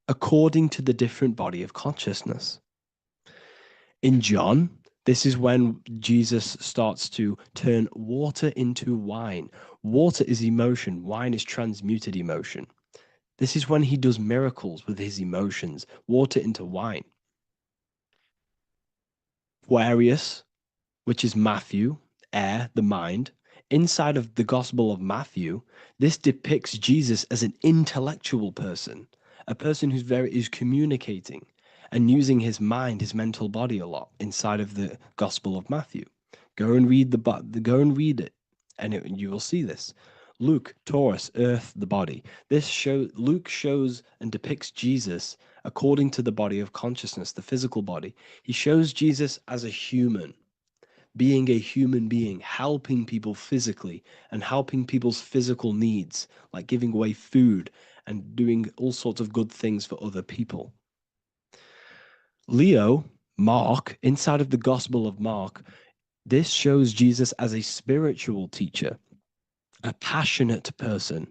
according to the different body of consciousness. In John, this is when Jesus starts to turn water into wine. Water is emotion, wine is transmuted emotion. This is when he does miracles with his emotions, water into wine. Aquarius, which is Matthew, air, the mind. Inside of the Gospel of Matthew, this depicts Jesus as an intellectual person, a person who's communicating and using his mind, his mental body a lot inside of the Gospel of Matthew. Go and read it, and you will see this. Luke, Taurus, earth, the body. Luke shows and depicts Jesus according to the body of consciousness, the physical body. He shows Jesus as a human, being a human being, helping people physically and helping people's physical needs, like giving away food and doing all sorts of good things for other people. Leo, Mark, inside of the Gospel of Mark, this shows Jesus as a spiritual teacher, a passionate person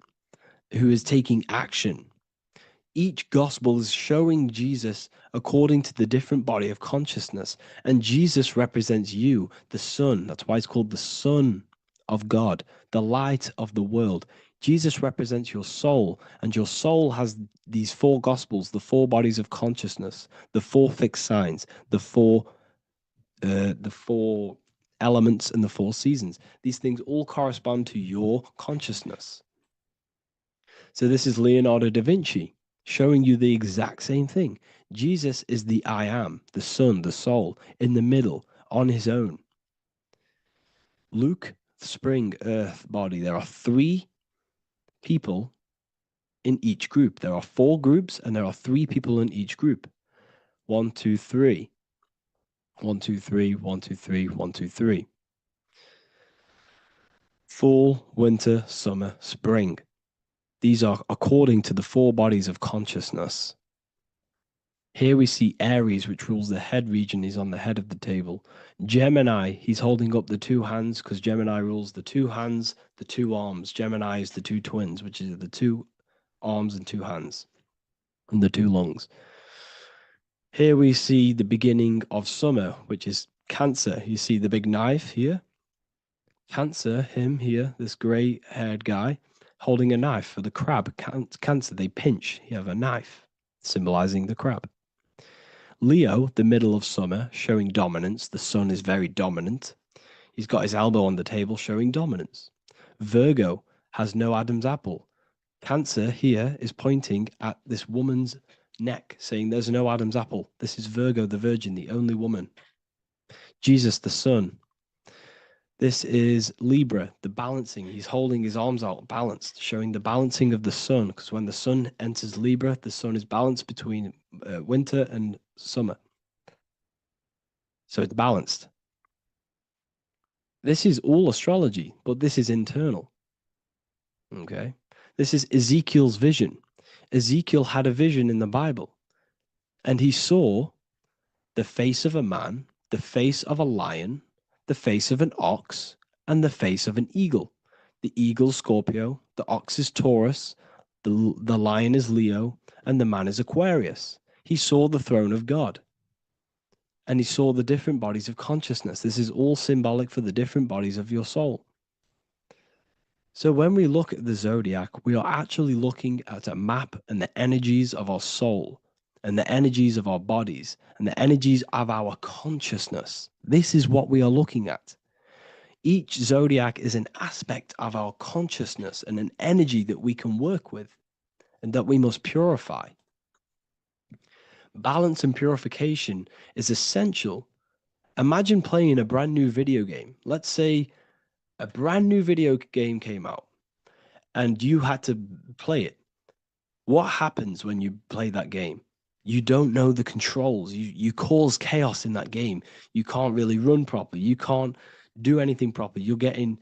who is taking action. Each gospel is showing Jesus according to the different body of consciousness. And Jesus represents you, the sun. That's why it's called the Son of God, the light of the world. Jesus represents your soul, and your soul has these 4 gospels, the 4 bodies of consciousness, the 4 fixed signs, the 4 elements and the 4 seasons. These things all correspond to your consciousness. So this is Leonardo da Vinci showing you the exact same thing. Jesus is the I am, the sun, the soul, in the middle, on his own. Luke, spring, earth, body. There are 3 people in each group. There are 4 groups, and there are 3 people in each group. 1, 2, 3. 1, 2, 3, 1, 2, 3, 1, 2, 3. Fall, winter, summer, spring. These are according to the 4 bodies of consciousness. Here we see Aries, which rules the head region. He's on the head of the table. Gemini, he's holding up the 2 hands because Gemini rules the 2 hands, the 2 arms. Gemini is the 2 twins, which is the 2 arms and 2 hands, and the 2 lungs. Here we see the beginning of summer, which is Cancer. You see the big knife here. Cancer, him here, this gray-haired guy, holding a knife for the crab. Cancer, they pinch. You have a knife, symbolizing the crab. Leo, the middle of summer, showing dominance. The sun is very dominant. He's got his elbow on the table, showing dominance. Virgo has no Adam's apple. Cancer here is pointing at this woman's neck, saying there's no Adam's apple. This is Virgo, the virgin, the only woman. Jesus, the sun. This is Libra, the balancing. He's holding his arms out, balanced, showing the balancing of the sun. Because when the sun enters Libra, the sun is balanced between winter and summer. So it's balanced. This is all astrology, but this is internal. Okay. This is Ezekiel's vision. Ezekiel had a vision in the Bible, and he saw the face of a man, the face of a lion, the face of an ox, and the face of an eagle. The eagle, Scorpio, the ox is Taurus, the lion is Leo, and the man is Aquarius. He saw the throne of God, and he saw the different bodies of consciousness. This is all symbolic for the different bodies of your soul. So when we look at the zodiac, we are actually looking at a map and the energies of our soul, and the energies of our bodies, and the energies of our consciousness. This is what we are looking at. Each zodiac is an aspect of our consciousness and an energy that we can work with and that we must purify. Balance and purification is essential Imagine playing a brand new video game. Let's say a brand new video game came out and you had to play it. What happens when you play that game? You don't know the controls. You cause chaos in that game. You can't really run properly. You can't do anything properly. You're getting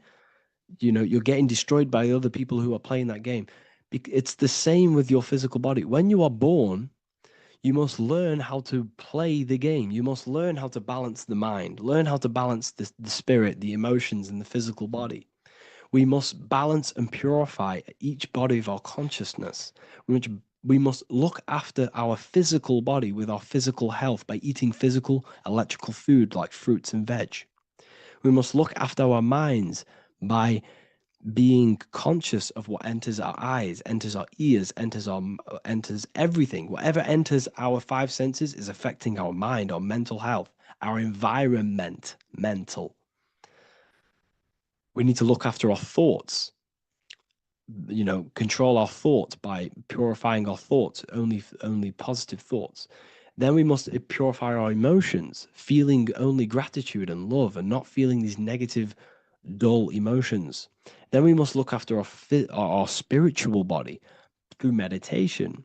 destroyed by other people who are playing that game. It's the same with your physical body. When you are born, you must learn how to play the game. You must learn how to balance the mind, learn how to balance the spirit, the emotions, and the physical body. We must balance and purify each body of our consciousness. We must look after our physical body with our physical health by eating physical, electrical food like fruits and veg. We must look after our minds by being conscious of what enters our eyes, enters our ears, enters everything. Whatever enters our five senses is affecting our mind, our mental health, our environment, mental. We need to look after our thoughts, control our thoughts by purifying our thoughts, only positive thoughts. Then we must purify our emotions, feeling only gratitude and love and not feeling these negative, dull emotions. Then we must look after our spiritual body through meditation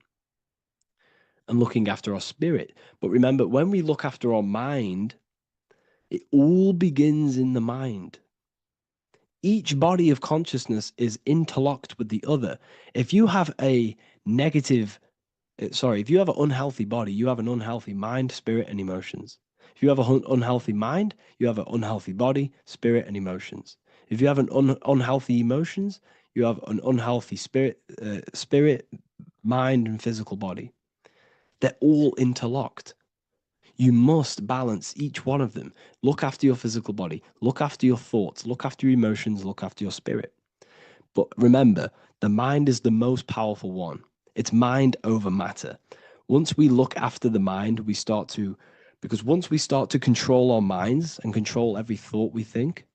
and looking after our spirit. But remember, when we look after our mind, it all begins in the mind. Each body of consciousness is interlocked with the other. If you have a if you have an unhealthy body, you have an unhealthy mind, spirit, and emotions. If you have an unhealthy mind, you have an unhealthy body, spirit, and emotions. If you have an unhealthy emotions, you have an unhealthy spirit, mind, and physical body. They're all interlocked. You must balance each one of them. Look after your physical body, look after your thoughts, look after your emotions, look after your spirit. But remember, the mind is the most powerful one. It's mind over matter. Once we look after the mind, because once we start to control our minds and control every thought we think,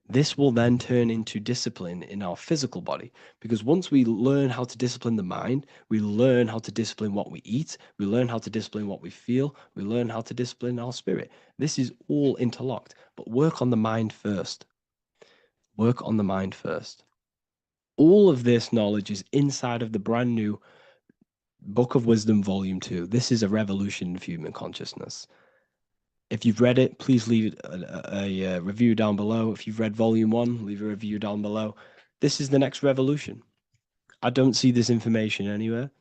this will then turn into discipline in our physical body. Because once we learn how to discipline the mind, we learn how to discipline what we eat, we learn how to discipline what we feel, we learn how to discipline our spirit. This is all interlocked, but work on the mind first. Work on the mind first. All of this knowledge is inside of the brand new Book of Wisdom, Volume 2. This is a revolution in human consciousness. If you've read it, please leave a review down below. If you've read Volume 1, leave a review down below. This is the next revolution. I don't see this information anywhere.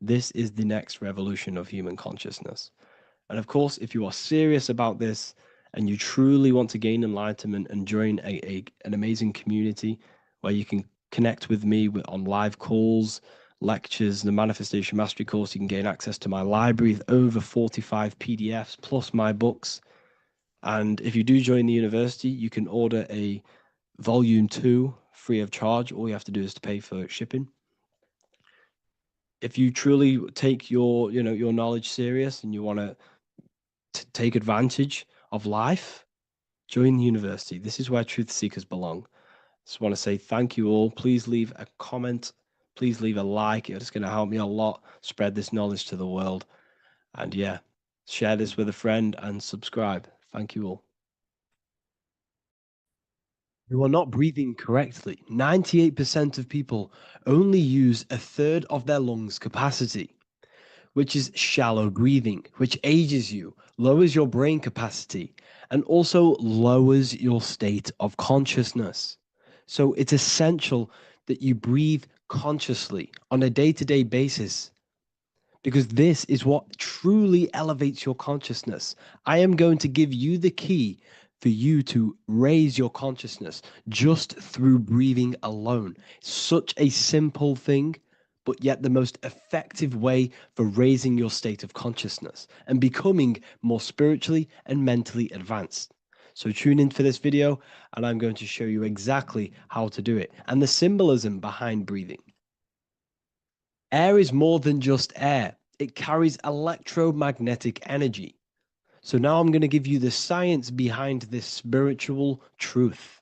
This is the next revolution of human consciousness. And of course, if you are serious about this and you truly want to gain enlightenment and join an amazing community where you can connect with me on live calls, lectures, the Manifestation Mastery course, you can gain access to my library with over 45 PDFs plus my books. And if you do join the university, you can order a Volume 2 free of charge. All you have to do is to pay for shipping. If you truly take your knowledge serious and you want to take advantage of life, join the university. This is where truth seekers belong. Just want to say thank you all. Please leave a comment. Please leave a like. It's going to help me a lot spread this knowledge to the world. And yeah, share this with a friend and subscribe. Thank you all. You are not breathing correctly. 98% of people only use a third of their lungs capacity, which is shallow breathing, which ages you, lowers your brain capacity, and also lowers your state of consciousness. So it's essential that you breathe consciously on a day-to-day basis, because this is what truly elevates your consciousness. I am going to give you the key for you to raise your consciousness just through breathing alone. Such a simple thing, but yet the most effective way for raising your state of consciousness and becoming more spiritually and mentally advanced. So tune in for this video and I'm going to show you exactly how to do it and the symbolism behind breathing. Air is more than just air. It carries electromagnetic energy. So now I'm going to give you the science behind this spiritual truth.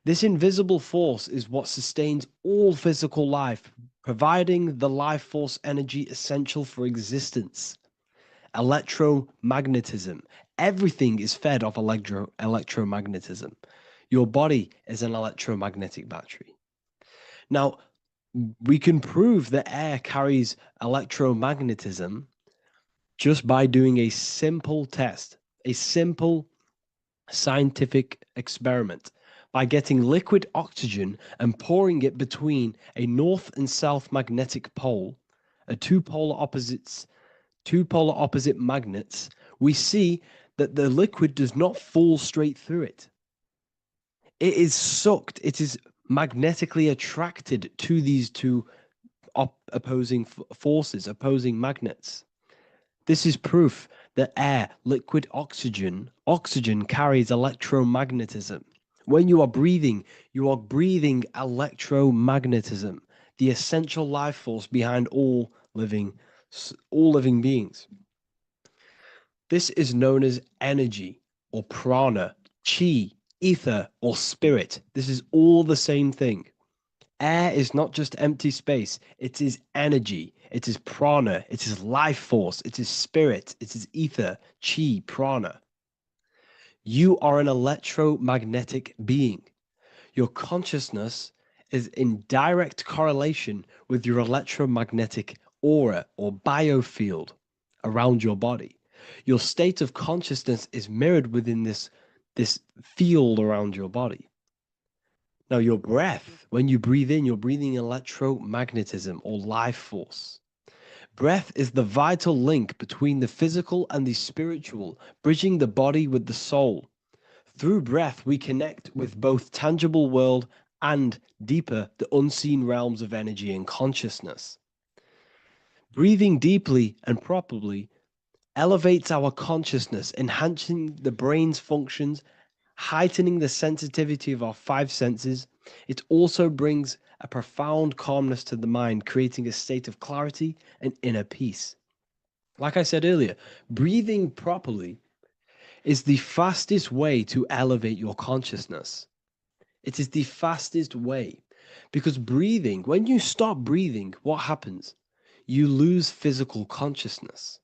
This invisible force is what sustains all physical life, providing the life force energy essential for existence. Electromagnetism, Everything is fed off electromagnetism. Your body is an electromagnetic battery. Now, we can prove that air carries electromagnetism just by doing a simple test, a simple scientific experiment, by getting liquid oxygen and pouring it between a north and south magnetic pole, two polar opposite magnets. We see that the liquid does not fall straight through it. It is sucked, it is magnetically attracted to these two opposing forces, opposing magnets. This is proof that air, liquid oxygen carries electromagnetism. When you are breathing electromagnetism, the essential life force behind all living beings. This is known as energy or prana, chi, ether, or spirit. This is all the same thing. Air is not just empty space, it is energy, it is prana, it is life force, it is spirit, it is ether, chi, prana. You are an electromagnetic being. Your consciousness is in direct correlation with your electromagnetic aura or biofield around your body. Your state of consciousness is mirrored within this field around your body. Now, your breath, when you breathe in, you're breathing electromagnetism or life force. Breath is the vital link between the physical and the spiritual, bridging the body with the soul. Through breath, we connect with both tangible world and deeper, the unseen realms of energy and consciousness. Breathing deeply and properly elevates our consciousness, enhancing the brain's functions, heightening the sensitivity of our five senses. It also brings a profound calmness to the mind, creating a state of clarity and inner peace. Like I said earlier, breathing properly is the fastest way to elevate your consciousness. It is the fastest way because breathing, when you stop breathing, what happens? You lose physical consciousness.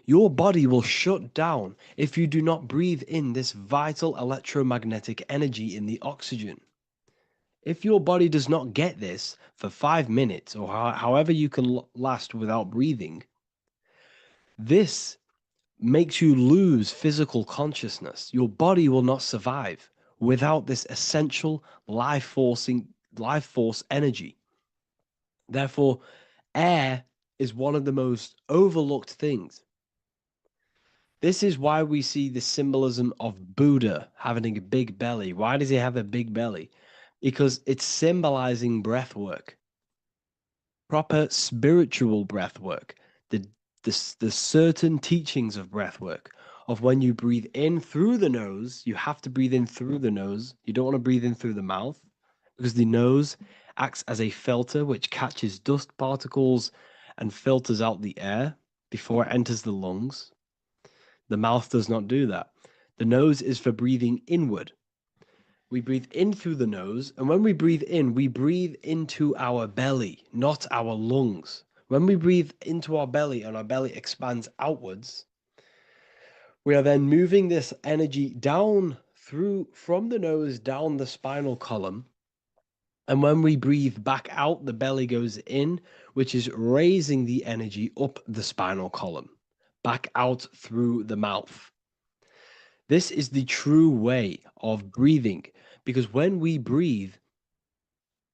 Your body will shut down if you do not breathe in this vital electromagnetic energy in the oxygen. If your body does not get this for 5 minutes or however you can last without breathing, this makes you lose physical consciousness. Your body will not survive without this essential life force energy. Therefore, air is one of the most overlooked things. This is why we see the symbolism of Buddha having a big belly. Why does he have a big belly? Because it's symbolizing breath work, proper spiritual breath work, the certain teachings of breath work, of when you breathe in through the nose, you have to breathe in through the nose. You don't want to breathe in through the mouth because the nose acts as a filter which catches dust particles and filters out the air before it enters the lungs. The mouth does not do that. The nose is for breathing inward. We breathe in through the nose, and when we breathe in, we breathe into our belly, not our lungs. When we breathe into our belly and our belly expands outwards, we are then moving this energy down from the nose down the spinal column. And when we breathe back out, the belly goes in, which is raising the energy up the spinal column, back out through the mouth. This is the true way of breathing, because when we breathe,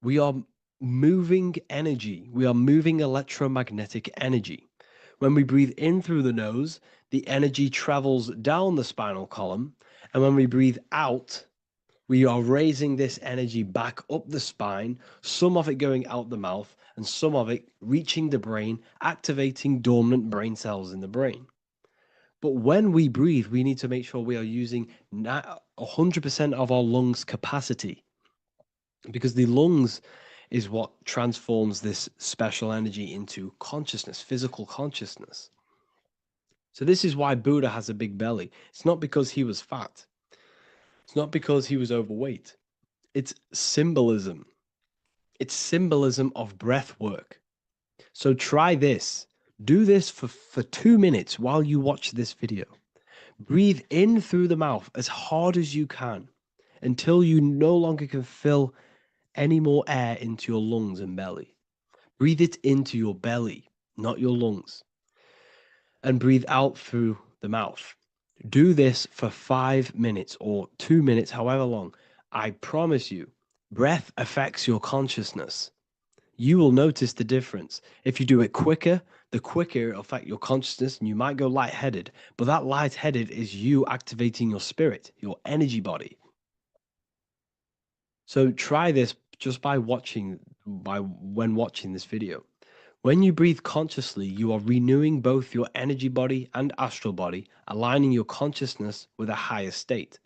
we are moving energy. We are moving electromagnetic energy. When we breathe in through the nose, the energy travels down the spinal column. And when we breathe out, we are raising this energy back up the spine, some of it going out the mouth, and some of it reaching the brain, activating dormant brain cells in the brain. But when we breathe, we need to make sure we are using 100% of our lungs' capacity, because the lungs is what transforms this special energy into consciousness, physical consciousness. So this is why Buddha has a big belly. It's not because he was fat. It's not because he was overweight. It's symbolism. It's symbolism of breath work. So try this. Do this for 2 minutes while you watch this video. Breathe in through the mouth as hard as you can until you no longer can fill any more air into your lungs and belly. Breathe it into your belly, not your lungs. And breathe out through the mouth. Do this for 5 minutes or 2 minutes, however long. I promise you, breath affects your consciousness. You will notice the difference. If you do it quicker, the quicker it'll affect your consciousness and you might go lightheaded. But that lightheaded is you activating your spirit, your energy body. So try this just when watching this video. When you breathe consciously, you are renewing both your energy body and astral body, aligning your consciousness with a higher state.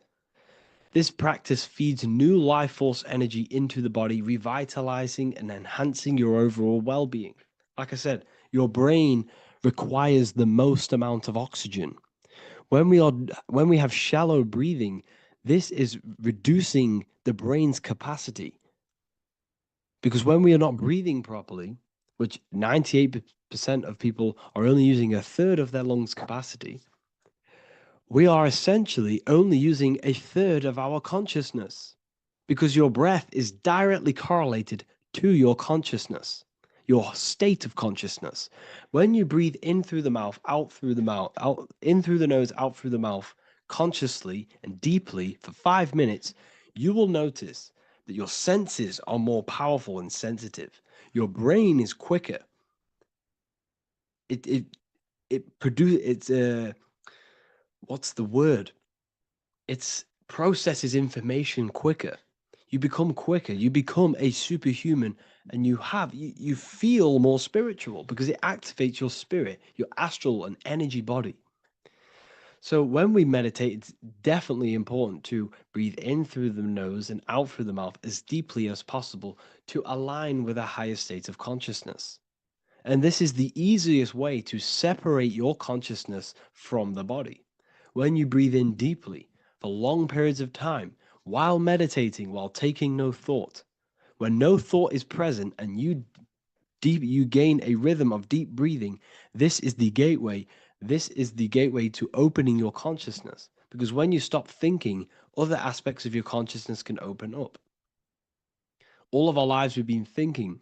This practice feeds new life force energy into the body, revitalizing and enhancing your overall well-being. Like I said, your brain requires the most amount of oxygen. When we have shallow breathing, this is reducing the brain's capacity. Because when we are not breathing properly, which 98% of people are only using a third of their lungs capacity, we are essentially only using a third of our consciousness, because your breath is directly correlated to your consciousness, your state of consciousness. When you breathe in through the mouth, out through the mouth, out in through the nose, out through the mouth, consciously and deeply for 5 minutes, you will notice that your senses are more powerful and sensitive. Your brain is quicker. What's the word? It processes information quicker. You become quicker. You become a superhuman, and you feel more spiritual because it activates your spirit, your astral and energy body. So when we meditate, it's definitely important to breathe in through the nose and out through the mouth as deeply as possible to align with a higher state of consciousness. And this is the easiest way to separate your consciousness from the body. When you breathe in deeply for long periods of time, while meditating, while taking no thought, when no thought is present and you gain a rhythm of deep breathing, this is the gateway. This is the gateway to opening your consciousness. Because when you stop thinking, other aspects of your consciousness can open up. All of our lives we've been thinking,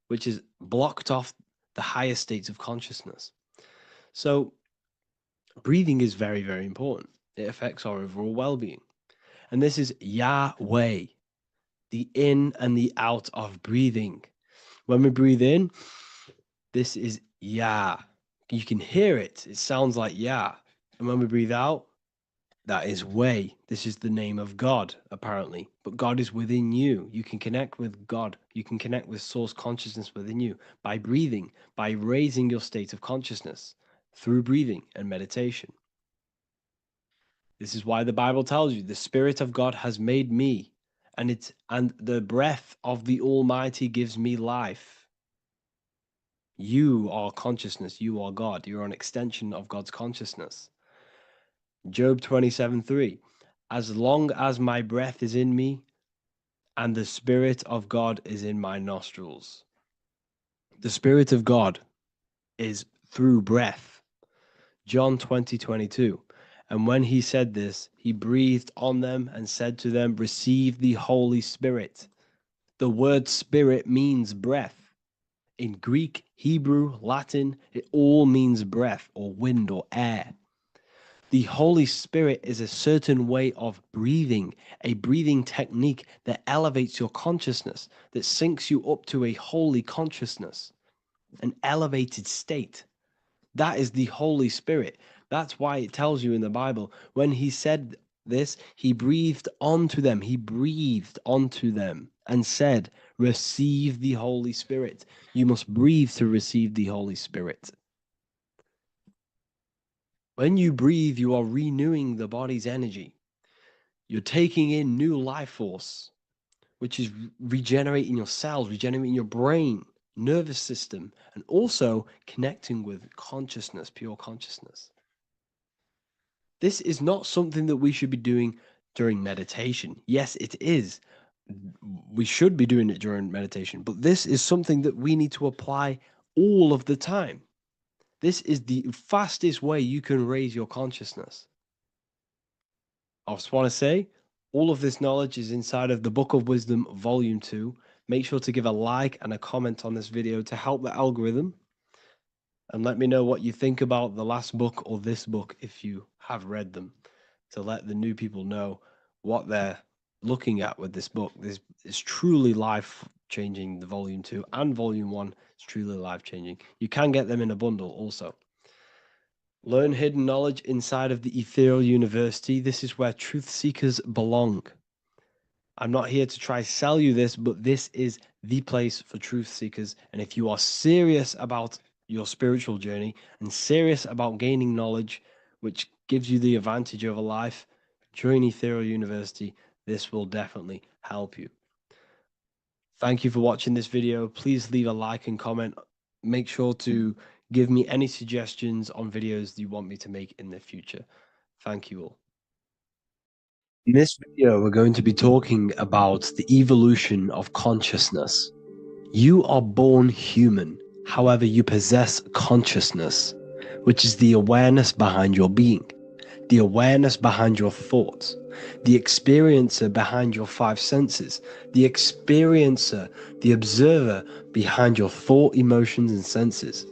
which is blocked off the higher states of consciousness. So breathing is very, very important. It affects our overall well-being. And this is Yahweh, the in and the out of breathing. When we breathe in, this is Yah. You can hear it. It sounds like Yah. And when we breathe out, that is Way. This is the name of God, apparently. But God is within you. You can connect with God. You can connect with source consciousness within you by breathing, by raising your state of consciousness through breathing and meditation. This is why the Bible tells you the Spirit of God has made me, and the breath of the Almighty gives me life. You are consciousness. You are God. You're an extension of God's consciousness. Job 27:3. As long as my breath is in me and the Spirit of God is in my nostrils. The Spirit of God is through breath. John 20:22. And when he said this, he breathed on them and said to them, receive the Holy Spirit. The word spirit means breath. In Greek, Hebrew, Latin, it all means breath or wind or air. The Holy Spirit is a certain way of breathing, a breathing technique that elevates your consciousness, that syncs you up to a holy consciousness, an elevated state. That is the Holy Spirit. That's why it tells you in the Bible, when he said this, he breathed onto them. He breathed onto them and said, receive the Holy Spirit. You must breathe to receive the Holy Spirit. When you breathe, you are renewing the body's energy. You're taking in new life force, which is regenerating your cells, regenerating your brain, nervous system, and also connecting with consciousness, pure consciousness. This is not something that we should be doing during meditation. Yes, it is. We should be doing it during meditation, but this is something that we need to apply all of the time. This is the fastest way you can raise your consciousness. I just want to say, all of this knowledge is inside of the Book of Wisdom, Volume 2. Make sure to give a like and a comment on this video to help the algorithm. And let me know what you think about the last book or this book if you have read them, to let the new people know what they're looking at with this book. This is truly life-changing, the Volume 2 and Volume 1 is truly life-changing. You can get them in a bundle also. Learn hidden knowledge inside of the ethereal university. This is where truth seekers belong. I'm not here to try sell you this, but this is the place for truth seekers. And if you are serious about your spiritual journey and serious about gaining knowledge, which gives you the advantage over life, join Ethereal University. This will definitely help you. Thank you for watching this video. Please leave a like and comment. Make sure to give me any suggestions on videos you want me to make in the future. Thank you all. In this video, we're going to be talking about the evolution of consciousness. You are born human, however, you possess consciousness, which is the awareness behind your being, the awareness behind your thoughts, the experiencer behind your five senses, the experiencer, the observer behind your thought, emotions, and senses.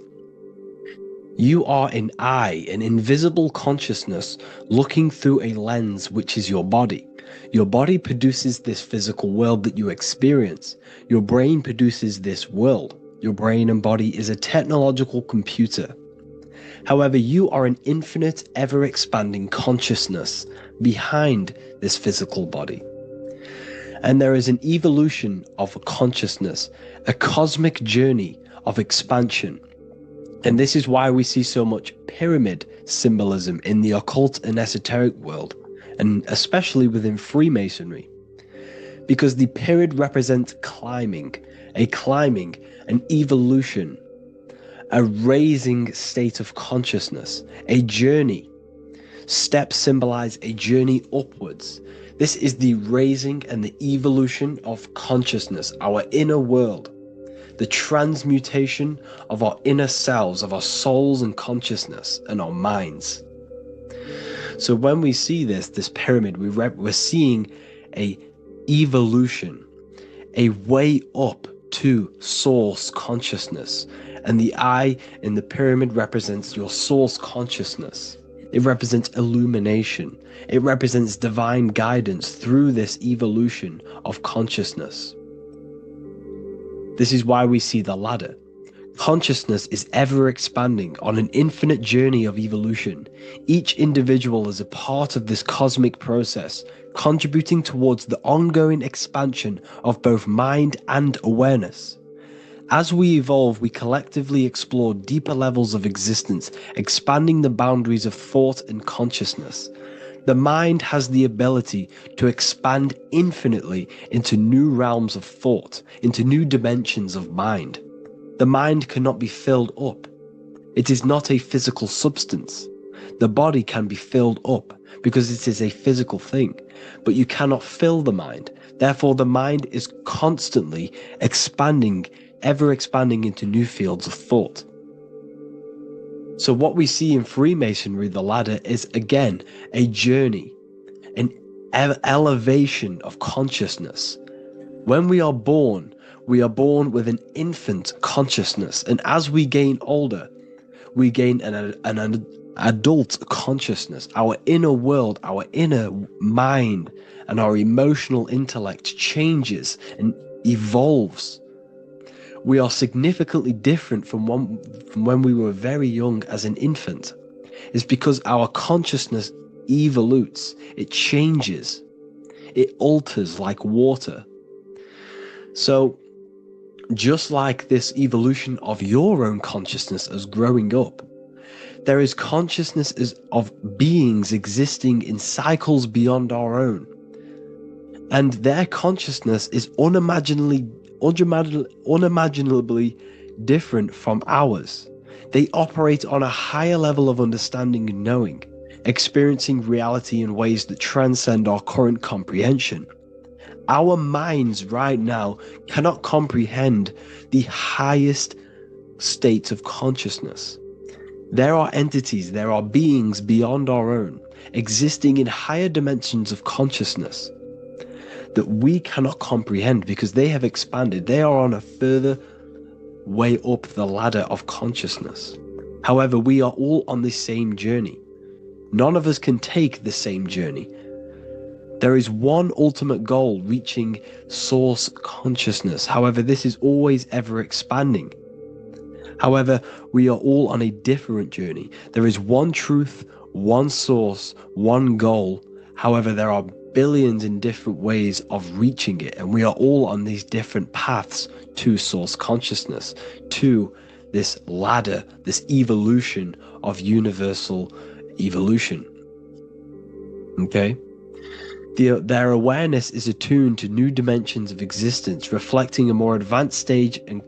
You are an eye, an invisible consciousness looking through a lens, which is your body. Your body produces this physical world that you experience. Your brain produces this world. Your brain and body is a technological computer. However, you are an infinite, ever-expanding consciousness behind this physical body. And there is an evolution of consciousness, a cosmic journey of expansion. And this is why we see so much pyramid symbolism in the occult and esoteric world, and especially within Freemasonry. Because the pyramid represents climbing, an evolution, a raising state of consciousness, a journey. Steps symbolize a journey upwards. This is the raising and the evolution of consciousness, our inner world. The transmutation of our inner selves, of our souls and consciousness and our minds. So when we see this pyramid, we're seeing a evolution, a way up to source consciousness. And the eye in the pyramid represents your source consciousness. It represents illumination. It represents divine guidance through this evolution of consciousness. This is why we see the ladder. Consciousness is ever expanding on an infinite journey of evolution. Each individual is a part of this cosmic process, contributing towards the ongoing expansion of both mind and awareness. As we evolve, we collectively explore deeper levels of existence, expanding the boundaries of thought and consciousness. The mind has the ability to expand infinitely into new realms of thought, into new dimensions of mind. The mind cannot be filled up. It is not a physical substance. The body can be filled up because it is a physical thing, but you cannot fill the mind. Therefore, the mind is constantly expanding, ever expanding into new fields of thought. So what we see in Freemasonry, the ladder, is again a journey, an elevation of consciousness. When we are born with an infant consciousness, and as we gain older, we gain an adult consciousness. Our inner world, our inner mind, and our emotional intellect changes and evolves. We are significantly different from when we were very young as an infant. It's because our consciousness evolutes, it changes, it alters like water. So just like this evolution of your own consciousness as growing up, there is consciousness of beings existing in cycles beyond our own. And their consciousness is unimaginably different from ours. They operate on a higher level of understanding and knowing, experiencing reality in ways that transcend our current comprehension. Our minds right now cannot comprehend the highest states of consciousness. There are entities, there are beings beyond our own, existing in higher dimensions of consciousness that we cannot comprehend because they have expanded. They are on a further way up the ladder of consciousness. However, we are all on the same journey. None of us can take the same journey. There is one ultimate goal, reaching source consciousness. However, this is always ever expanding. However, we are all on a different journey. There is one truth, one source, one goal. However, there are billions in different ways of reaching it, and we are all on these different paths to source consciousness, to this ladder, this evolution of universal evolution. Okay? Their awareness is attuned to new dimensions of existence, reflecting a more advanced stage in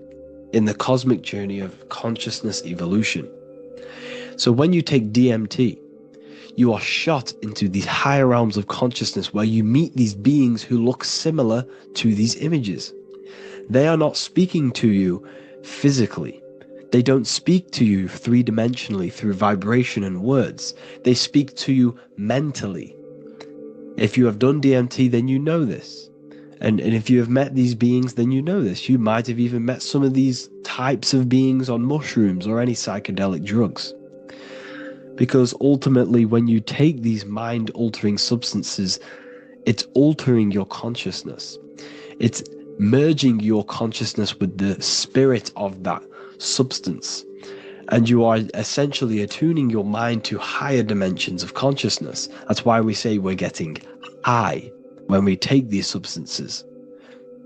the cosmic journey of consciousness evolution. So when you take DMT, you are shot into these higher realms of consciousness where you meet these beings who look similar to these images. They are not speaking to you physically. They don't speak to you three-dimensionally through vibration and words. They speak to you mentally. If you have done DMT, then you know this. And if you have met these beings, then you know this. You might have even met some of these types of beings on mushrooms or any psychedelic drugs. Because ultimately, when you take these mind-altering substances, it's altering your consciousness. It's merging your consciousness with the spirit of that substance. And you are essentially attuning your mind to higher dimensions of consciousness. That's why we say we're getting high when we take these substances.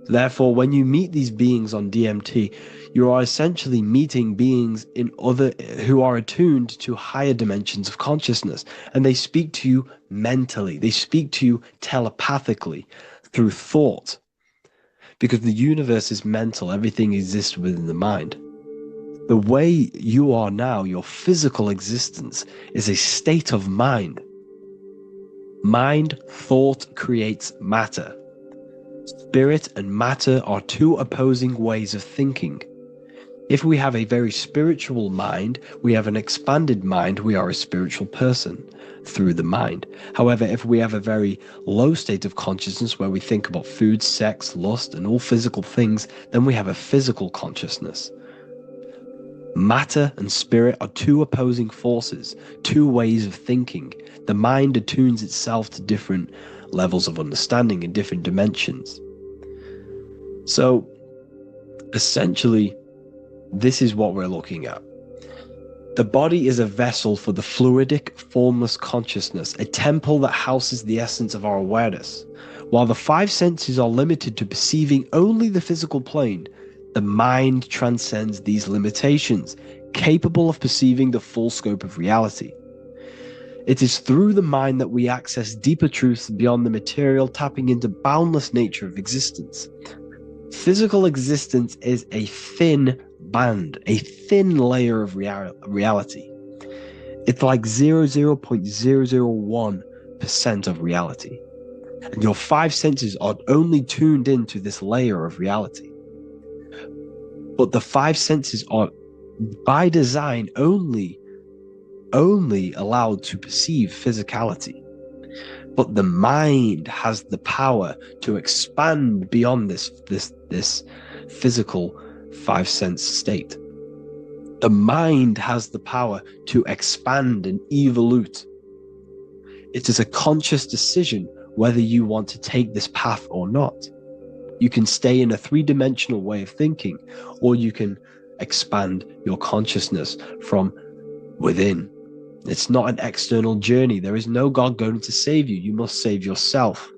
Therefore, when you meet these beings on DMT, you are essentially meeting beings who are attuned to higher dimensions of consciousness, and they speak to you mentally. They speak to you telepathically through thought, because the universe is mental. Everything exists within the mind. The way you are now, your physical existence, is a state of mind. Mind, thought creates matter. Spirit and matter are two opposing ways of thinking. If we have a very spiritual mind, we have an expanded mind, we are a spiritual person through the mind. However, if we have a very low state of consciousness where we think about food, sex, lust, and all physical things, then we have a physical consciousness. Matter and spirit are two opposing forces, two ways of thinking. The mind attunes itself to different levels of understanding in different dimensions. So, essentially, this is what we're looking at. The body is a vessel for the fluidic, formless consciousness, a temple that houses the essence of our awareness. While the five senses are limited to perceiving only the physical plane, the mind transcends these limitations, capable of perceiving the full scope of reality. It is through the mind that we access deeper truths beyond the material, tapping into boundless nature of existence. Physical existence is a thin band, a thin layer of reality. It's like 0.001% of reality. And your five senses are only tuned into this layer of reality. But the five senses are, by design, only allowed to perceive physicality. But the mind has the power to expand beyond this physical five sense state. The mind has the power to expand and evolute. It is a conscious decision whether you want to take this path or not. You can stay in a three-dimensional way of thinking, or you can expand your consciousness from within. It's not an external journey. There is no God going to save you. You must save yourself.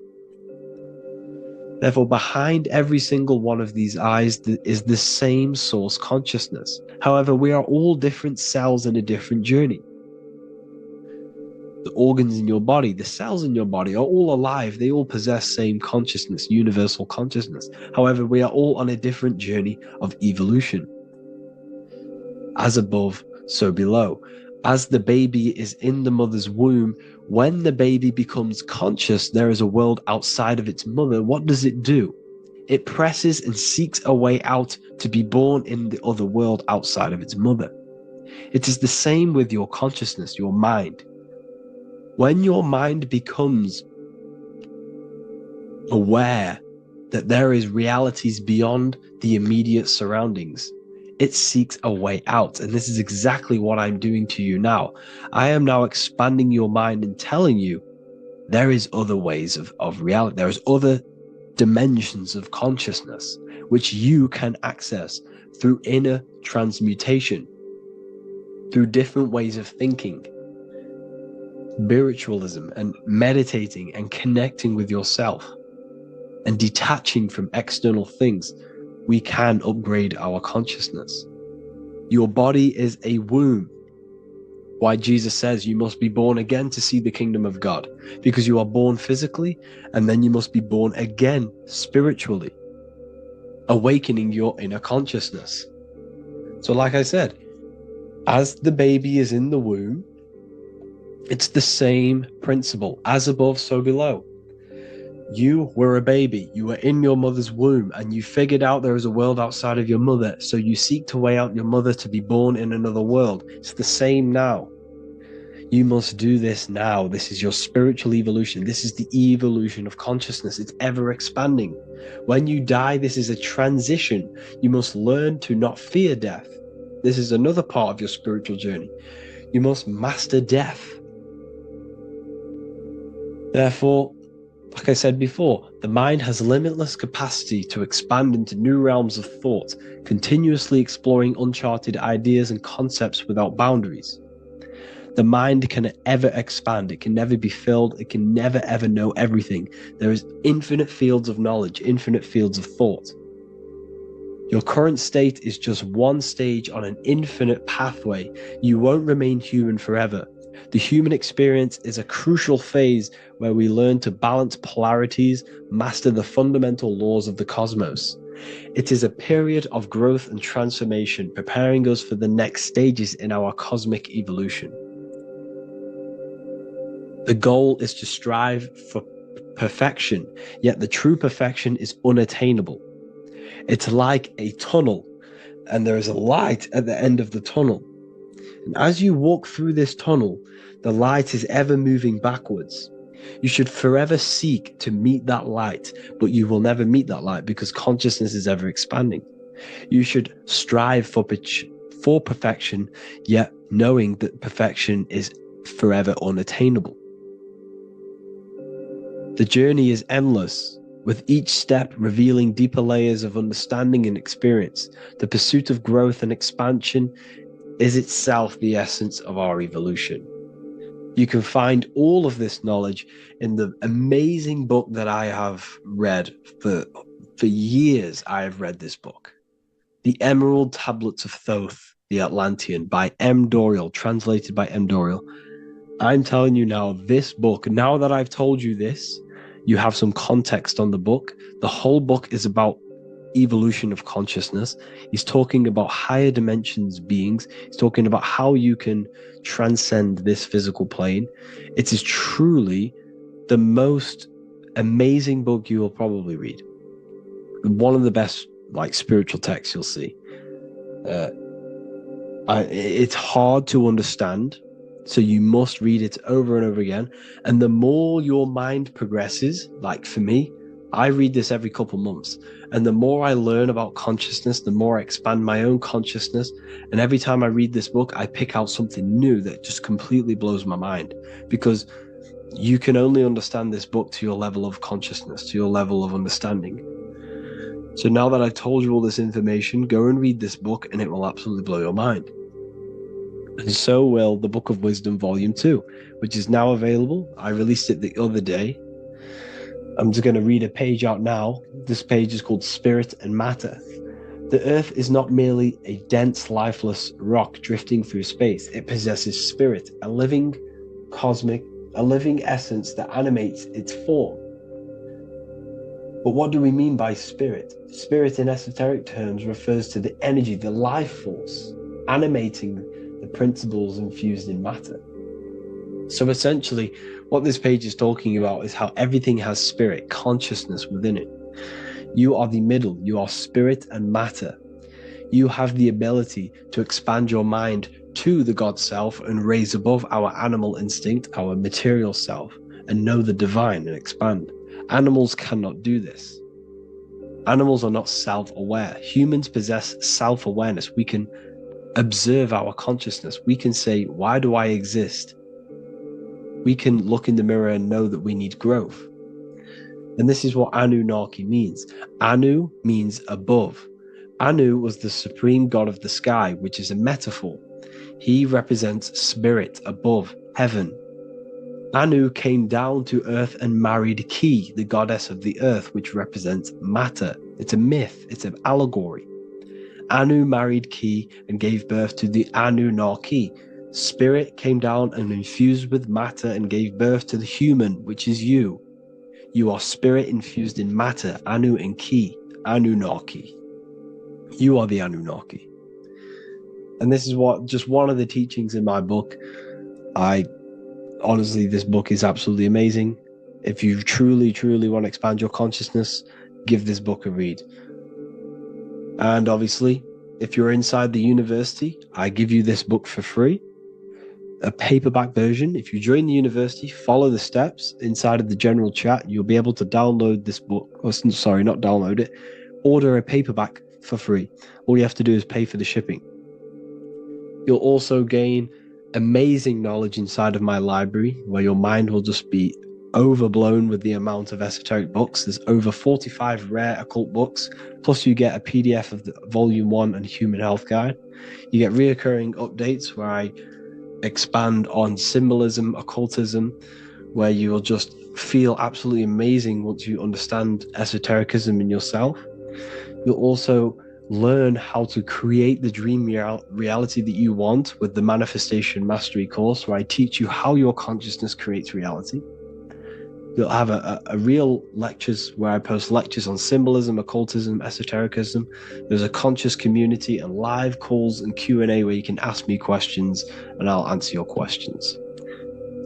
Therefore, behind every single one of these eyes is the same source consciousness. However, we are all different cells in a different journey. The organs in your body, the cells in your body are all alive. They all possess same consciousness, universal consciousness. However, we are all on a different journey of evolution. As above, so below. As the baby is in the mother's womb, when the baby becomes conscious, there is a world outside of its mother. What does it do? It presses and seeks a way out to be born in the other world outside of its mother. It is the same with your consciousness, your mind. When your mind becomes aware that there is realities beyond the immediate surroundings, it seeks a way out. And this is exactly what I'm doing to you now. I am now expanding your mind and telling you there is other ways of reality. There's other dimensions of consciousness which you can access through inner transmutation, through different ways of thinking, spiritualism, and meditating and connecting with yourself and detaching from external things. We can upgrade our consciousness. Your body is a womb. Why Jesus says you must be born again to see the kingdom of God, because you are born physically and then you must be born again spiritually, awakening your inner consciousness. So like I said, as the baby is in the womb, it's the same principle. As above, so below. You were a baby, you were in your mother's womb, and you figured out there is a world outside of your mother, so you seek to weigh out your mother to be born in another world. It's the same now. You must do this now. This is your spiritual evolution. This is the evolution of consciousness. It's ever expanding. When you die, this is a transition. You must learn to not fear death. This is another part of your spiritual journey. You must master death. Therefore, like I said before, the mind has limitless capacity to expand into new realms of thought, continuously exploring uncharted ideas and concepts without boundaries. The mind can ever expand. It can never be filled. It can never ever know everything. There is infinite fields of knowledge, infinite fields of thought. Your current state is just one stage on an infinite pathway. You won't remain human forever. The human experience is a crucial phase where we learn to balance polarities, master the fundamental laws of the cosmos. It is a period of growth and transformation, preparing us for the next stages in our cosmic evolution. The goal is to strive for perfection, yet the true perfection is unattainable. It's like a tunnel, and there is a light at the end of the tunnel. And as you walk through this tunnel, the light is ever moving backwards. You should forever seek to meet that light, but you will never meet that light because consciousness is ever expanding. You should strive for perfection, yet knowing that perfection is forever unattainable. The journey is endless, with each step revealing deeper layers of understanding and experience. The pursuit of growth and expansion is itself the essence of our evolution. You can find all of this knowledge in the amazing book that I have read for years. I have read this book, The Emerald Tablets of Thoth, the Atlantean, by M. Dorial, translated by M. Dorial. I'm telling you now, this book, now that I've told you this, you have some context on the book. The whole book is about evolution of consciousness. He's talking about higher dimensions beings. He's talking about how you can transcend this physical plane. It is truly the most amazing book you will probably read. One of the best spiritual texts you'll see. It's hard to understand, so you must read it over and over again. And the more your mind progresses, like for me, I read this every couple months. And the more I learn about consciousness, the more I expand my own consciousness. And every time I read this book, I pick out something new that just completely blows my mind. Because you can only understand this book to your level of consciousness, to your level of understanding. So now that I've told you all this information, go and read this book and it will absolutely blow your mind. And so will the Book of Wisdom Volume 2, which is now available. I released it the other day. I'm just going to read a page out now. This page is called Spirit and Matter. The Earth is not merely a dense, lifeless rock drifting through space. It possesses spirit, a living essence that animates its form. But what do we mean by spirit? Spirit in esoteric terms refers to the energy, the life force, animating the principles infused in matter. So essentially, what this page is talking about is how everything has spirit, consciousness within it. You are the middle, you are spirit and matter. You have the ability to expand your mind to the God self and raise above our animal instinct, our material self, and know the divine and expand. Animals cannot do this. Animals are not self-aware. Humans possess self-awareness. We can observe our consciousness. We can say, why do I exist? We can look in the mirror and know that we need growth. And this is what Anunnaki means. Anu means above. Anu was the supreme god of the sky, which is a metaphor. He represents spirit above, heaven. Anu came down to earth and married Ki, the goddess of the earth, which represents matter. It's a myth, it's an allegory. Anu married Ki and gave birth to the Anunnaki. Spirit came down and infused with matter and gave birth to the human, which is you. You are spirit infused in matter, Anu and Ki, Anunnaki. You are the Anunnaki. And this is what just one of the teachings in my book. Honestly, this book is absolutely amazing. If you truly, truly want to expand your consciousness, give this book a read. And obviously, if you're inside the university, I give you this book for free. A paperback version. If you join the university, follow the steps inside of the general chat, you'll be able to download this book. Or, sorry, not download it. Order a paperback for free. All you have to do is pay for the shipping. You'll also gain amazing knowledge inside of my library, where your mind will just be overblown with the amount of esoteric books. There's over 45 rare occult books, plus you get a PDF of the Volume 1 and Human Health Guide. You get reoccurring updates where I expand on symbolism, occultism, where you will just feel absolutely amazing once you understand esotericism in yourself. You'll also learn how to create the dream reality that you want with the Manifestation Mastery course, where I teach you how your consciousness creates reality. You'll have a real lectures where I post lectures on symbolism, occultism, esotericism. There's a conscious community and live calls and Q&A where you can ask me questions and I'll answer your questions.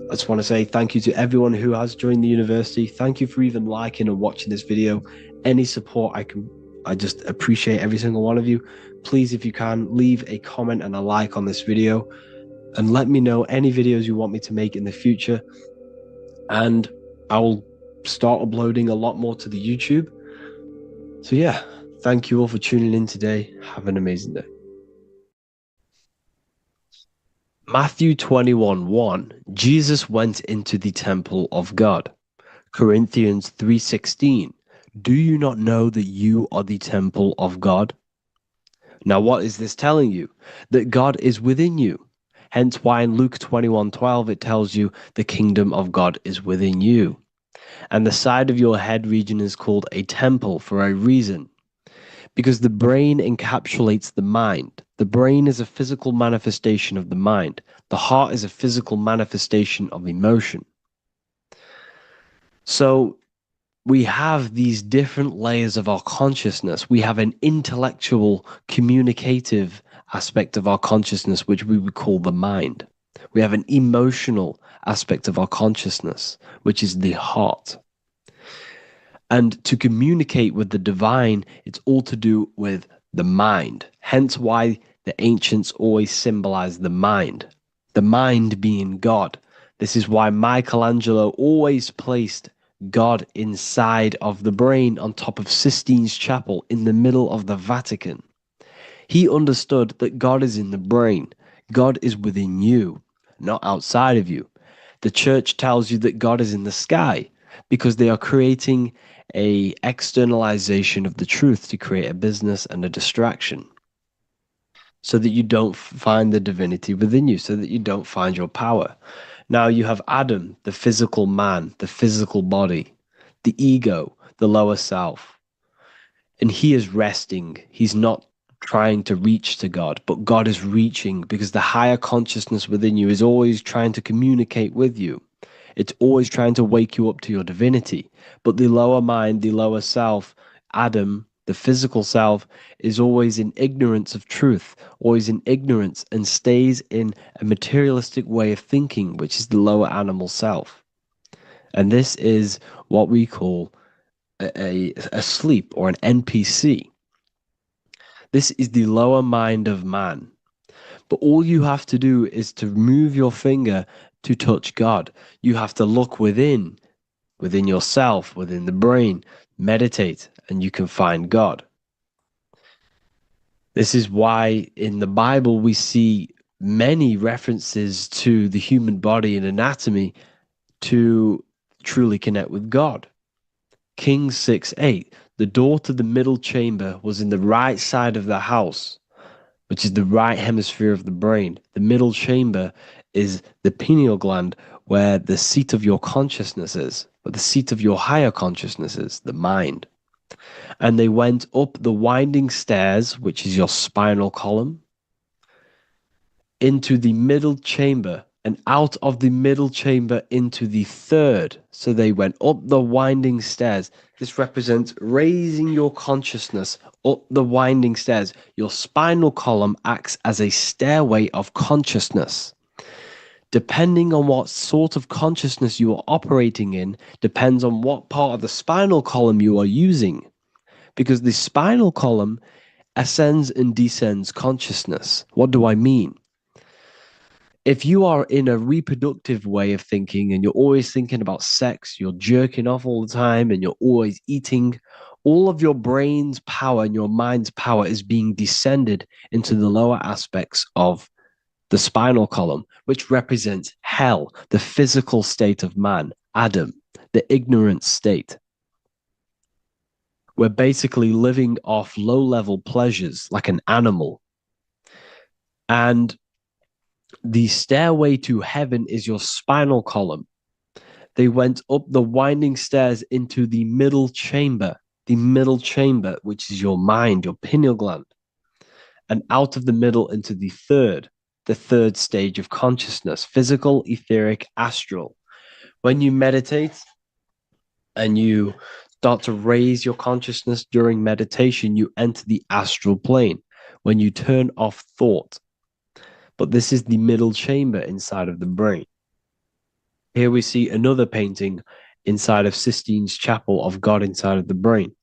I just want to say thank you to everyone who has joined the university. Thank you for even liking and watching this video. Any support I just appreciate every single one of you. Please, if you can, leave a comment and a like on this video and let me know any videos you want me to make in the future. And I will start uploading a lot more to the YouTube. So yeah, thank you all for tuning in today. Have an amazing day. Matthew 21:1, Jesus went into the temple of God. Corinthians 3:16, do you not know that you are the temple of God? Now what is this telling you? That God is within you. Hence why in Luke 21:12 it tells you the kingdom of God is within you. And the side of your head region is called a temple for a reason. Because the brain encapsulates the mind. The brain is a physical manifestation of the mind. The heart is a physical manifestation of emotion. So we have these different layers of our consciousness. We have an intellectual, communicative aspect of our consciousness, which we would call the mind. We have an emotional aspect of our consciousness, which is the heart. And to communicate with the divine, it's all to do with the mind. Hence why the ancients always symbolize the mind being God. This is why Michelangelo always placed God inside of the brain on top of Sistine Chapel in the middle of the Vatican. He understood that God is in the brain. God is within you, not outside of you. The church tells you that God is in the sky because they are creating a externalization of the truth to create a business and a distraction so that you don't find the divinity within you, so that you don't find your power. Now you have Adam, the physical man, the physical body, the ego, the lower self. And he is resting. He's not trying to reach to God, but God is reaching because the higher consciousness within you is always trying to communicate with you. It's always trying to wake you up to your divinity. But the lower mind, the lower self, Adam, the physical self, is always in ignorance of truth, always in ignorance, and stays in a materialistic way of thinking, which is the lower animal self. And this is what we call a sleep or an NPC. This is the lower mind of man. But all you have to do is to move your finger to touch God. You have to look within yourself, within the brain, meditate, and you can find God. This is why in the Bible we see many references to the human body and anatomy to truly connect with God. Kings 6:8, the door to the middle chamber was in the right side of the house, which is the right hemisphere of the brain. The middle chamber is the pineal gland, where the seat of your consciousness is, where the seat of your higher consciousness is, the mind. And they went up the winding stairs, which is your spinal column, into the middle chamber, and out of the middle chamber into the third. So they went up the winding stairs. This represents raising your consciousness up the winding stairs. Your spinal column acts as a stairway of consciousness. Depending on what sort of consciousness you are operating in, depends on what part of the spinal column you are using. Because the spinal column ascends and descends consciousness. What do I mean? If you are in a reproductive way of thinking and you're always thinking about sex, you're jerking off all the time and you're always eating, all of your brain's power and your mind's power is being descended into the lower aspects of the spinal column, which represents hell, the physical state of man, Adam, the ignorant state. We're basically living off low-level pleasures like an animal. And the stairway to heaven is your spinal column. They went up the winding stairs into the middle chamber, which is your mind, your pineal gland, and out of the middle into the third stage of consciousness, physical, etheric, astral. When you meditate and you start to raise your consciousness during meditation, you enter the astral plane when you turn off thought. But this is the middle chamber inside of the brain. Here we see another painting inside of Sistine's chapel of God inside of the brain.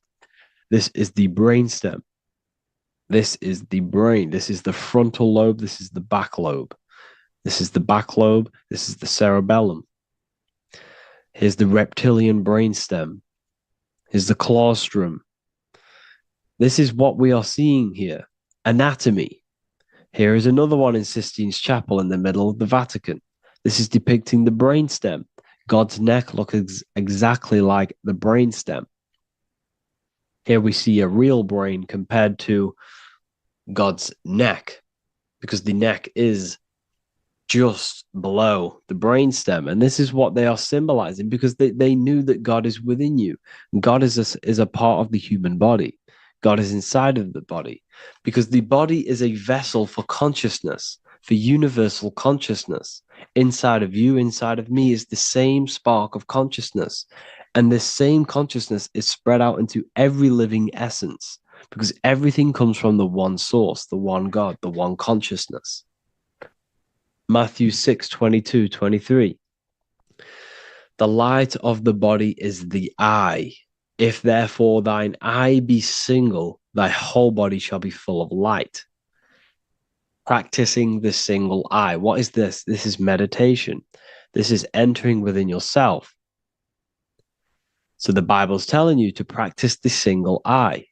This is the brainstem. This is the brain. This is the frontal lobe. This is the back lobe. This is the back lobe. This is the cerebellum. Here's the reptilian brainstem. Here's the claustrum. This is what we are seeing here. Anatomy. Here is another one in Sistine's chapel in the middle of the Vatican. This is depicting the brainstem. God's neck looks exactly like the brainstem. Here we see a real brain compared to God's neck, because the neck is just below the brainstem. And this is what they are symbolizing, because they knew that God is within you. God is a part of the human body. God is inside of the body, because the body is a vessel for consciousness, for universal consciousness. Inside of you, inside of me is the same spark of consciousness. And this same consciousness is spread out into every living essence, because everything comes from the one source, the one God, the one consciousness. Matthew 6:22-23. The light of the body is the eye. If therefore thine eye be single, thy whole body shall be full of light. Practicing the single eye. What is this? This is meditation. This is entering within yourself. So the Bible's telling you to practice the single eye.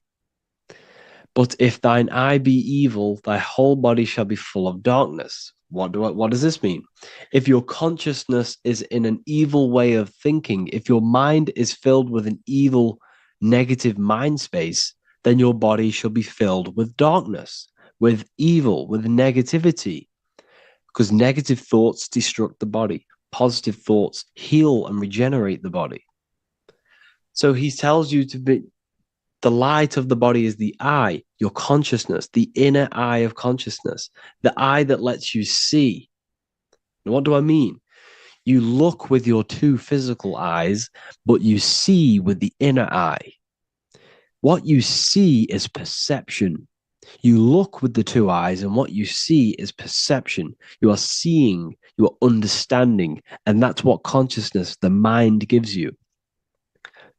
But if thine eye be evil, thy whole body shall be full of darkness. What does this mean? If your consciousness is in an evil way of thinking, if your mind is filled with an evil, negative mind space, then your body shall be filled with darkness, with evil, with negativity. Because negative thoughts destruct the body. Positive thoughts heal and regenerate the body. So he tells you to be, the light of the body is the eye, your consciousness, the inner eye of consciousness, the eye that lets you see. And what do I mean? You look with your two physical eyes, but you see with the inner eye. What you see is perception. You look with the two eyes, and what you see is perception. You are seeing, you are understanding, and that's what consciousness, the mind, gives you.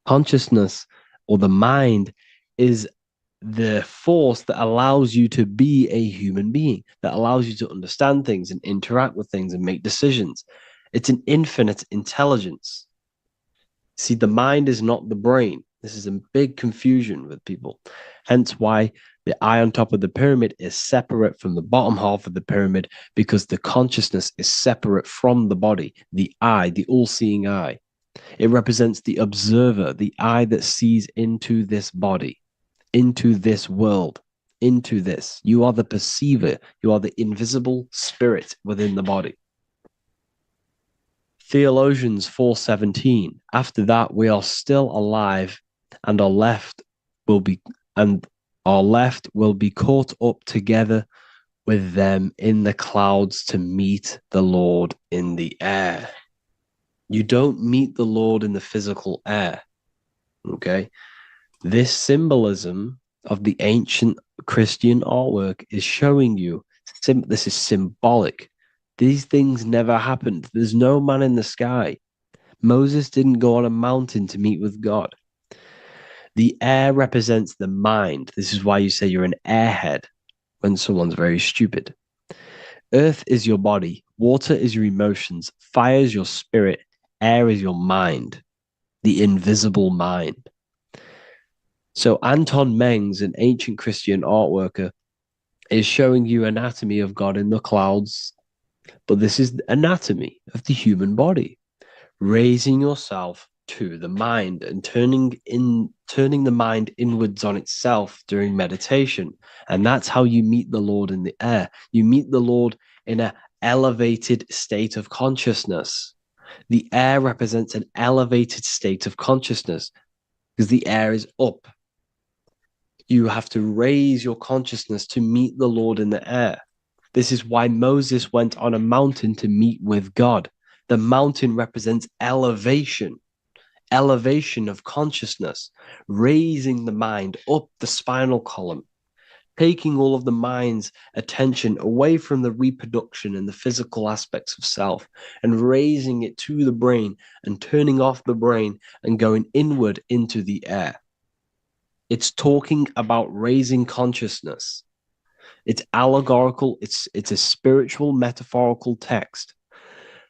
Consciousness, or the mind, is the force that allows you to be a human being, that allows you to understand things and interact with things and make decisions. It's an infinite intelligence. See, the mind is not the brain. This is a big confusion with people. Hence why the eye on top of the pyramid is separate from the bottom half of the pyramid, because the consciousness is separate from the body, the eye, the all-seeing eye. It represents the observer, the eye that sees into this body, into this world, into this. You are the perceiver. You are the invisible spirit within the body. Theologians 4:17. After that, we are still alive, and our left will be caught up together with them in the clouds to meet the Lord in the air. You don't meet the Lord in the physical air. Okay? This symbolism of the ancient Christian artwork is showing you this is symbolic. These things never happened. There's no man in the sky. Moses didn't go on a mountain to meet with God. The air represents the mind. This is why you say you're an airhead when someone's very stupid. Earth is your body. Water is your emotions. Fire is your spirit. Air is your mind, the invisible mind. So Anton Mengs, an ancient Christian art worker, is showing you anatomy of God in the clouds. But this is the anatomy of the human body, raising yourself to the mind and turning the mind inwards on itself during meditation. And that's how you meet the Lord in the air. You meet the Lord in an elevated state of consciousness. The air represents an elevated state of consciousness because the air is up. You have to raise your consciousness to meet the Lord in the air. This is why Moses went on a mountain to meet with God. The mountain represents elevation of consciousness, raising the mind up the spinal column, taking all of the mind's attention away from the reproduction and the physical aspects of self and raising it to the brain and turning off the brain and going inward into the air. It's talking about raising consciousness. It's allegorical. It's a spiritual, metaphorical text.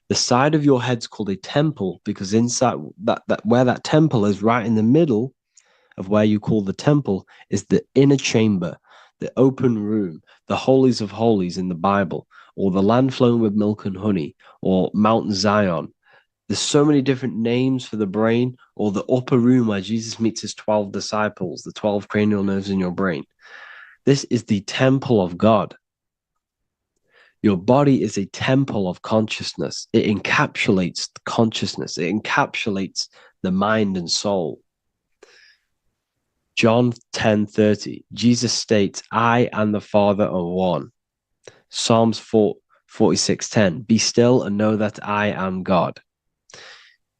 The side of your head's called a temple because inside that where that temple is, right in the middle of where you call the temple, is the inner chamber, the open room, the holies of holies in the Bible, or the land flowing with milk and honey, or Mount Zion. There's so many different names for the brain, or the upper room where Jesus meets his 12 disciples, the 12 cranial nerves in your brain. This is the temple of God. Your body is a temple of consciousness. It encapsulates the consciousness. It encapsulates the mind and soul. John 10:30, Jesus states, I and the Father are one. Psalms 46:10, be still and know that I am God.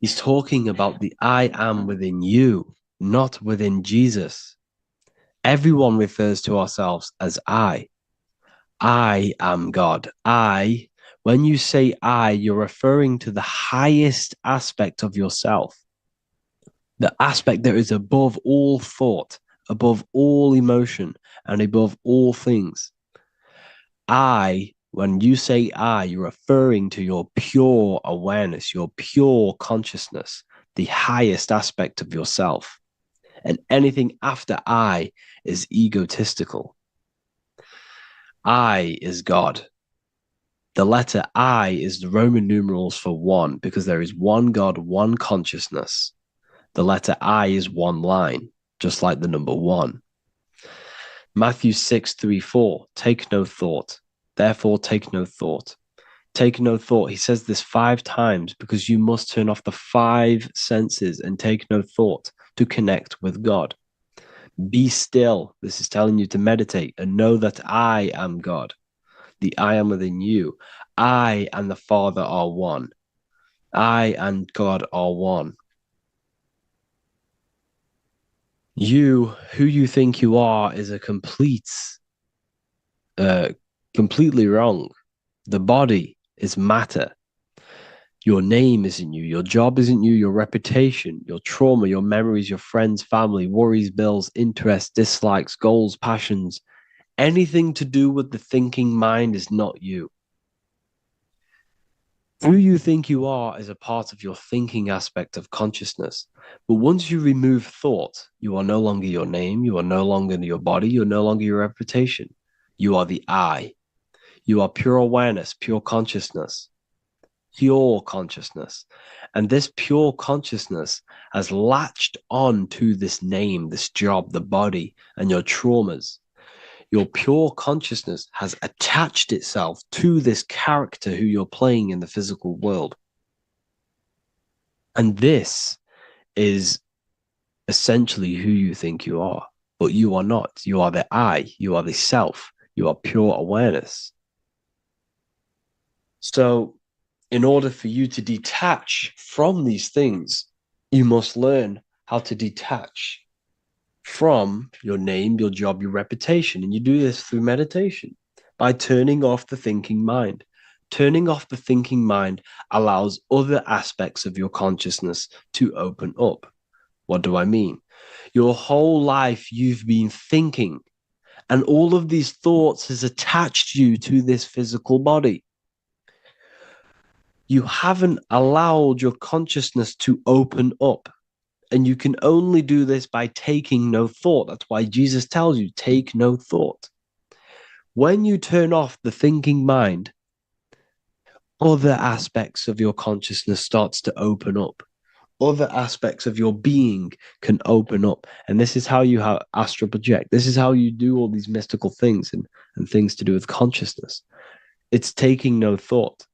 He's talking about the I am within you, not within Jesus. Everyone refers to ourselves as I. I am God. When you say I, you're referring to the highest aspect of yourself, the aspect that is above all thought, above all emotion, and above all things. When you say I, you're referring to your pure awareness, your pure consciousness, the highest aspect of yourself. And anything after I is egotistical. I is God. The letter I is the Roman numerals for one, because there is one God, one consciousness. The letter I is one line, just like the number one. Matthew 6:3-4, take no thought. Therefore, take no thought. Take no thought. He says this 5 times because you must turn off the 5 senses and take no thought to connect with God. Be still. This is telling you to meditate and know that I am God. The I am within you. I and the Father are one. I and God are one. You, who you think you are, is a completely wrong. The body is matter. Your name isn't you. Your job isn't you. Your reputation, your trauma, your memories, your friends, family, worries, bills, interests, dislikes, goals, passions. Anything to do with the thinking mind is not you. Who you think you are is a part of your thinking aspect of consciousness. But once you remove thought, you are no longer your name. You are no longer your body. You're no longer your reputation. You are the I. You are pure awareness, pure consciousness. Pure consciousness. And this pure consciousness has latched on to this name, this job, the body, and your traumas. Your pure consciousness has attached itself to this character who you're playing in the physical world. And this is essentially who you think you are, but you are not. You are the I, you are the self, you are pure awareness. So, in order for you to detach from these things, you must learn how to detach from your name, your job, your reputation. And you do this through meditation by turning off the thinking mind. Turning off the thinking mind allows other aspects of your consciousness to open up. What do I mean? Your whole life you've been thinking, and all of these thoughts has attached you to this physical body. You haven't allowed your consciousness to open up. And you can only do this by taking no thought. That's why Jesus tells you, take no thought. When you turn off the thinking mind, other aspects of your consciousness starts to open up. Other aspects of your being can open up. And this is how you astral project. This is how you do all these mystical things and things to do with consciousness. It's taking no thought.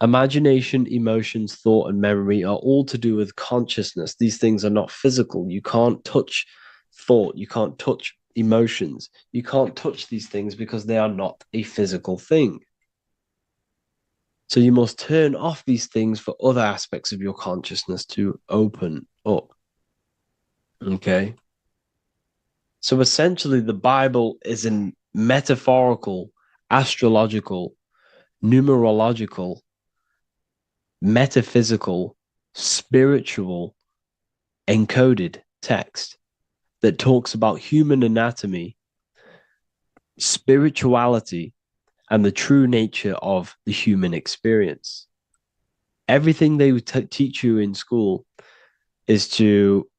Imagination, emotions, thought, and memory are all to do with consciousness. These things are not physical. You can't touch thought. You can't touch emotions. You can't touch these things because they are not a physical thing. So you must turn off these things for other aspects of your consciousness to open up. Okay? So essentially, the Bible is a metaphorical, astrological, numerological, metaphysical, spiritual, encoded text that talks about human anatomy, spirituality, and the true nature of the human experience. Everything they would teach you in school is to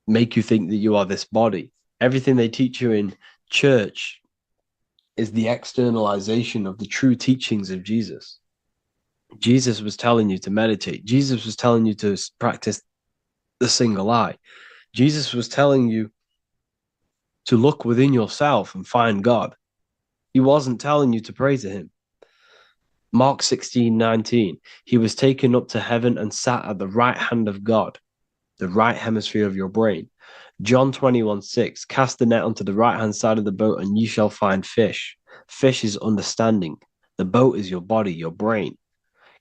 make you think that you are this body. Everything they teach you in church is the externalization of the true teachings of Jesus. Jesus was telling you to meditate. Jesus was telling you to practice the single eye. Jesus was telling you to look within yourself and find God. He wasn't telling you to pray to him. Mark 16:19, he was taken up to heaven and sat at the right hand of God, the right hemisphere of your brain. John 21:6, cast the net onto the right-hand side of the boat and ye shall find fish. Fish is understanding. The boat is your body, your brain.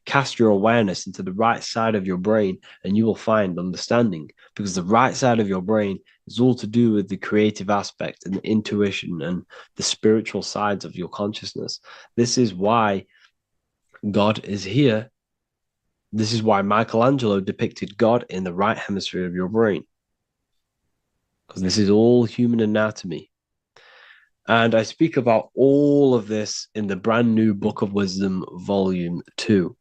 Cast your awareness into the right side of your brain and you will find understanding, because the right side of your brain is all to do with the creative aspect and the intuition and the spiritual sides of your consciousness. This is why God is here. This is why Michelangelo depicted God in the right hemisphere of your brain, because this is all human anatomy. And I speak about all of this in the brand new Book of Wisdom, Volume 2,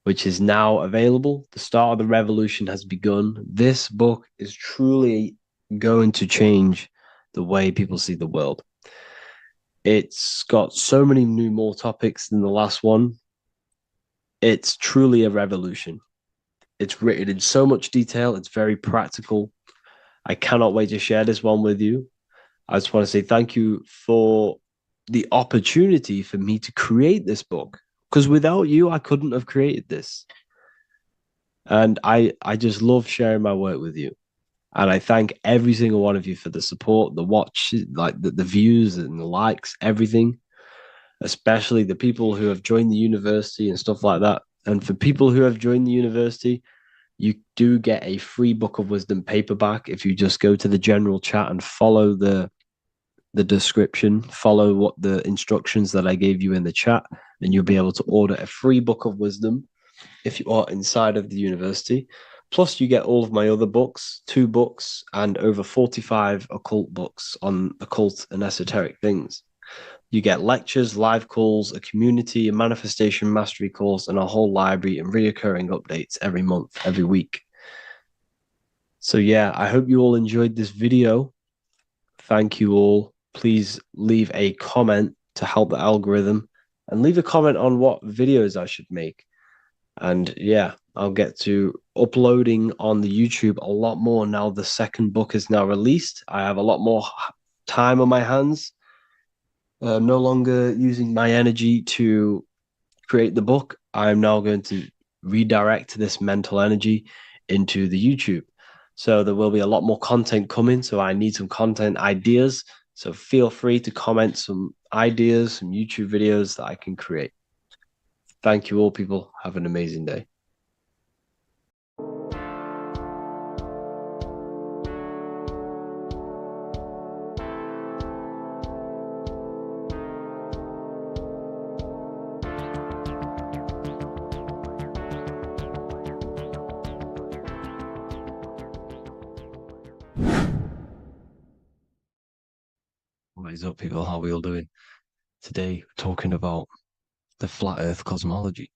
which is now available. The start of the revolution has begun. This book is truly going to change the way people see the world. It's got so many more topics than the last one. It's truly a revolution. It's written in so much detail. It's very practical. I cannot wait to share this one with you. I just want to say thank you for the opportunity for me to create this book, because without you, I couldn't have created this. And I just love sharing my work with you. And I thank every single one of you for the support, the watch, like the views and the likes, everything, especially the people who have joined the university and stuff like that. And for people who have joined the university, you do get a free Book of Wisdom paperback if you just go to the general chat and follow the description, follow what the instructions that I gave you in the chat, and you'll be able to order a free book of wisdom if you are inside of the university. Plus, you get all of my other books, 2 books, and over 45 occult books on occult and esoteric things. You get lectures, live calls, a community, a manifestation mastery course, and a whole library and reoccurring updates every month, every week. So yeah, I hope you all enjoyed this video. Thank you all. Please leave a comment to help the algorithm, and leave a comment on what videos I should make. And yeah, I'll get to uploading on the YouTube a lot more now the second book is now released. I have a lot more time on my hands. I'm no longer using my energy to create the book. I'm now going to redirect this mental energy into the YouTube. So there will be a lot more content coming. So I need some content ideas. So feel free to comment some ideas, some YouTube videos that I can create. Thank you all, people. Have an amazing day. What is up, people? How are we all doing? Today, we're talking about the flat earth cosmology.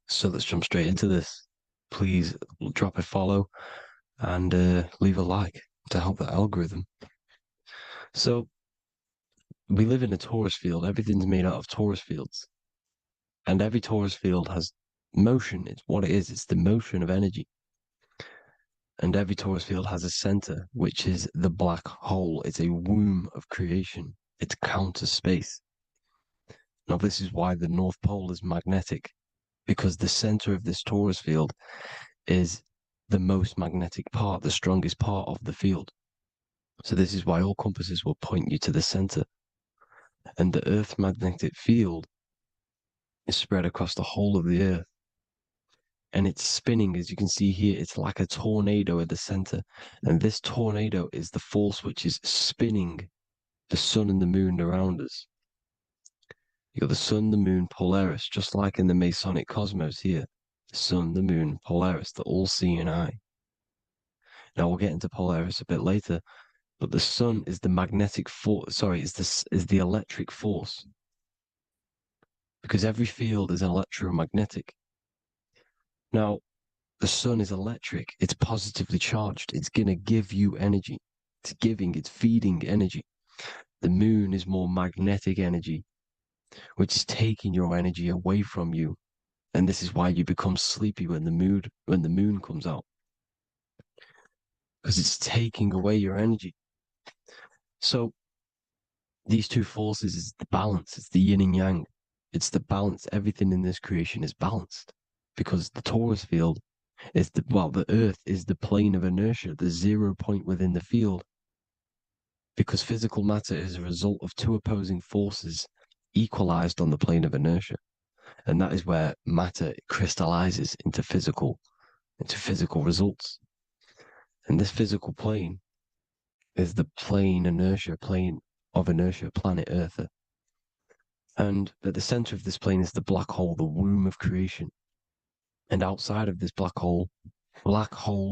So let's jump straight into this. Please drop a follow and leave a like to help the algorithm. So we live in a torus field. Everything's made out of torus fields. And every torus field has motion. It's what it is. It's the motion of energy. And every torus field has a center, which is the black hole. It's a womb of creation. It's counter space. Now, this is why the North Pole is magnetic, because the center of this torus field is the most magnetic part, the strongest part of the field. So this is why all compasses will point you to the center. And the Earth's magnetic field is spread across the whole of the Earth. And it's spinning, as you can see here, it's like a tornado at the center. And this tornado is the force which is spinning the sun and the moon around us. You got the sun, the moon, Polaris, just like in the Masonic cosmos here. The sun, the moon, Polaris, the all-seeing eye. Now we'll get into Polaris a bit later, but the sun is the magnetic force. Sorry, is the electric force, because every field is electromagnetic. Now, the sun is electric. It's positively charged. It's going to give you energy. It's feeding energy. The moon is more magnetic energy, which is taking your energy away from you. And this is why you become sleepy when the moon comes out, because it's taking away your energy. So these two forces is the balance. It's the yin and yang. It's the balance. Everything in this creation is balanced, because the torus field is the Earth is the plane of inertia, the 0 point within the field, because physical matter is a result of two opposing forces equalized on the plane of inertia. And that is where matter crystallizes into physical results. And this physical plane is the plane of inertia, planet Earth. And at the center of this plane is the black hole, the womb of creation. And outside of this black hole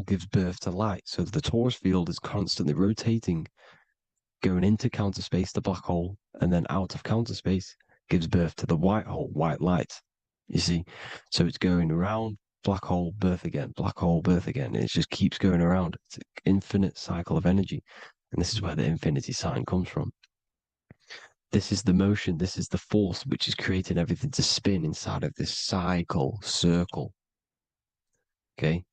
gives birth to light. So the torus field is constantly rotating, going into counter space, the black hole, and then out of counter space gives birth to the white hole, white light. You see? So it's going around, black hole, birth again, black hole, birth again. And it just keeps going around. It's an infinite cycle of energy. And this is where the infinity sign comes from. This is the motion, this is the force which is creating everything to spin inside of this circle. Okay?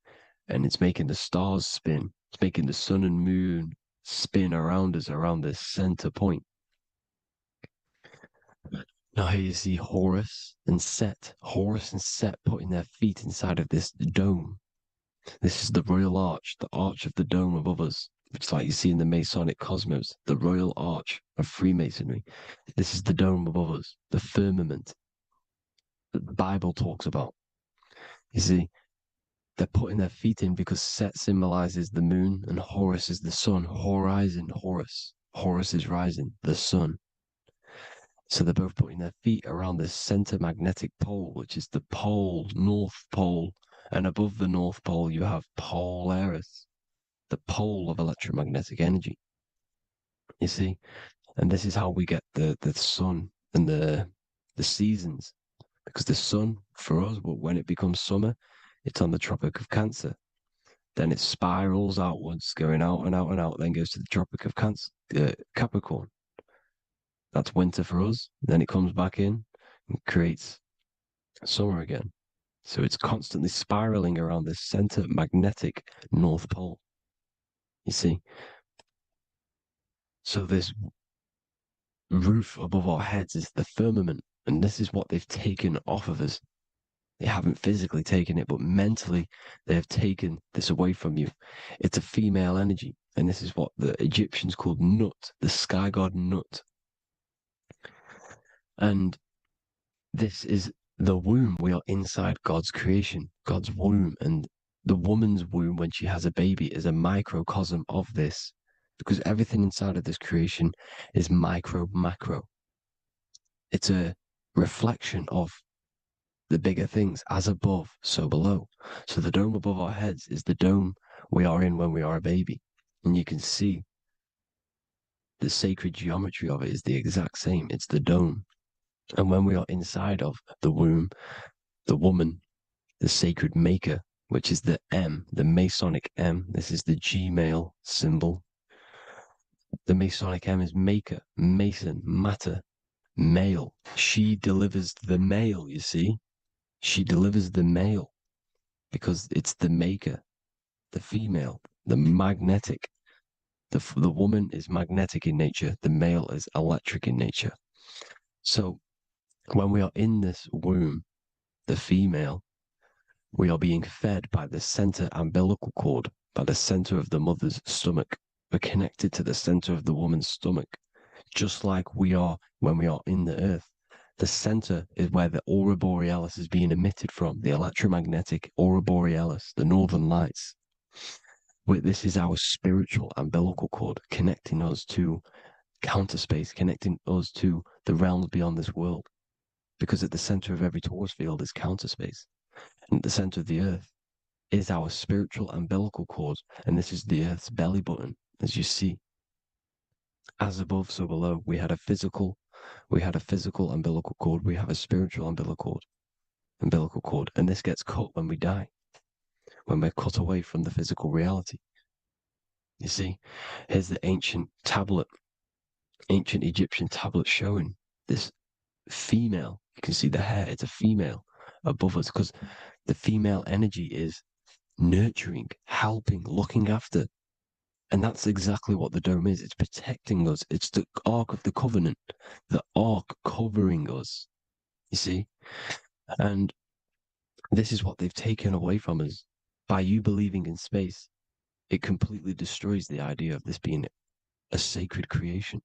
And it's making the stars spin. It's making the sun and moon spin around us, around this center point. Now here you see Horus and Set. Horus and Set putting their feet inside of this dome. This is the royal arch, the arch of the dome above us, which is like you see in the Masonic cosmos, the royal arch of Freemasonry. This is the dome above us, the firmament that the Bible talks about. You see, they're putting their feet in because Set symbolizes the moon and Horus is the sun. Horizon, Horus. Horus is rising, the sun. So they're both putting their feet around the center magnetic pole, which is the pole, North Pole. And above the North Pole, you have Polaris, the pole of electromagnetic energy. You see? And this is how we get the sun and the seasons. Because the sun, for us, when it becomes summer, it's on the Tropic of Cancer. Then it spirals outwards, going out and out and out, then goes to the Tropic of Capricorn. That's winter for us. Then it comes back in and creates summer again. So it's constantly spiraling around this center magnetic North Pole. You see? So this roof above our heads is the firmament, and this is what they've taken off of us. They haven't physically taken it, but mentally they have taken this away from you. It's a female energy, and this is what the Egyptians called Nut, the sky god Nut. And this is the womb. We are inside God's creation, God's womb. And the woman's womb, when she has a baby, is a microcosm of this, because everything inside of this creation is macro. It's a reflection of the bigger things, as above, so below. So the dome above our heads is the dome we are in when we are a baby. And you can see the sacred geometry of it is the exact same. It's the dome. And when we are inside of the womb, the woman, the sacred maker, which is the M, the Masonic M, this is the G-male symbol. The Masonic M is maker, mason, matter, male. She delivers the male, you see. She delivers the male because it's the maker, the female, the magnetic. The woman is magnetic in nature. The male is electric in nature. So when we are in this womb, the female, we are being fed by the center umbilical cord, by the center of the mother's stomach. We're connected to the center of the woman's stomach, just like we are when we are in the earth. The center is where the aurora borealis is being emitted from, the electromagnetic aurora borealis, the northern lights. This is our spiritual umbilical cord, connecting us to counter space, connecting us to the realms beyond this world. Because at the center of every Taurus field is counter space. And at the center of the earth is our spiritual umbilical cord. And this is the earth's belly button, as you see. As above, so below. We had a physical umbilical cord. We have a spiritual umbilical cord. And this gets cut when we die, when we're cut away from the physical reality. You see, here's the ancient Egyptian tablet showing this female. You can see the hair, it's a female above us, because the female energy is nurturing, helping, looking after. And that's exactly what the dome is. It's protecting us. It's the Ark of the Covenant, the Ark covering us, you see? And this is what they've taken away from us. By you believing in space, it completely destroys the idea of this being a sacred creation.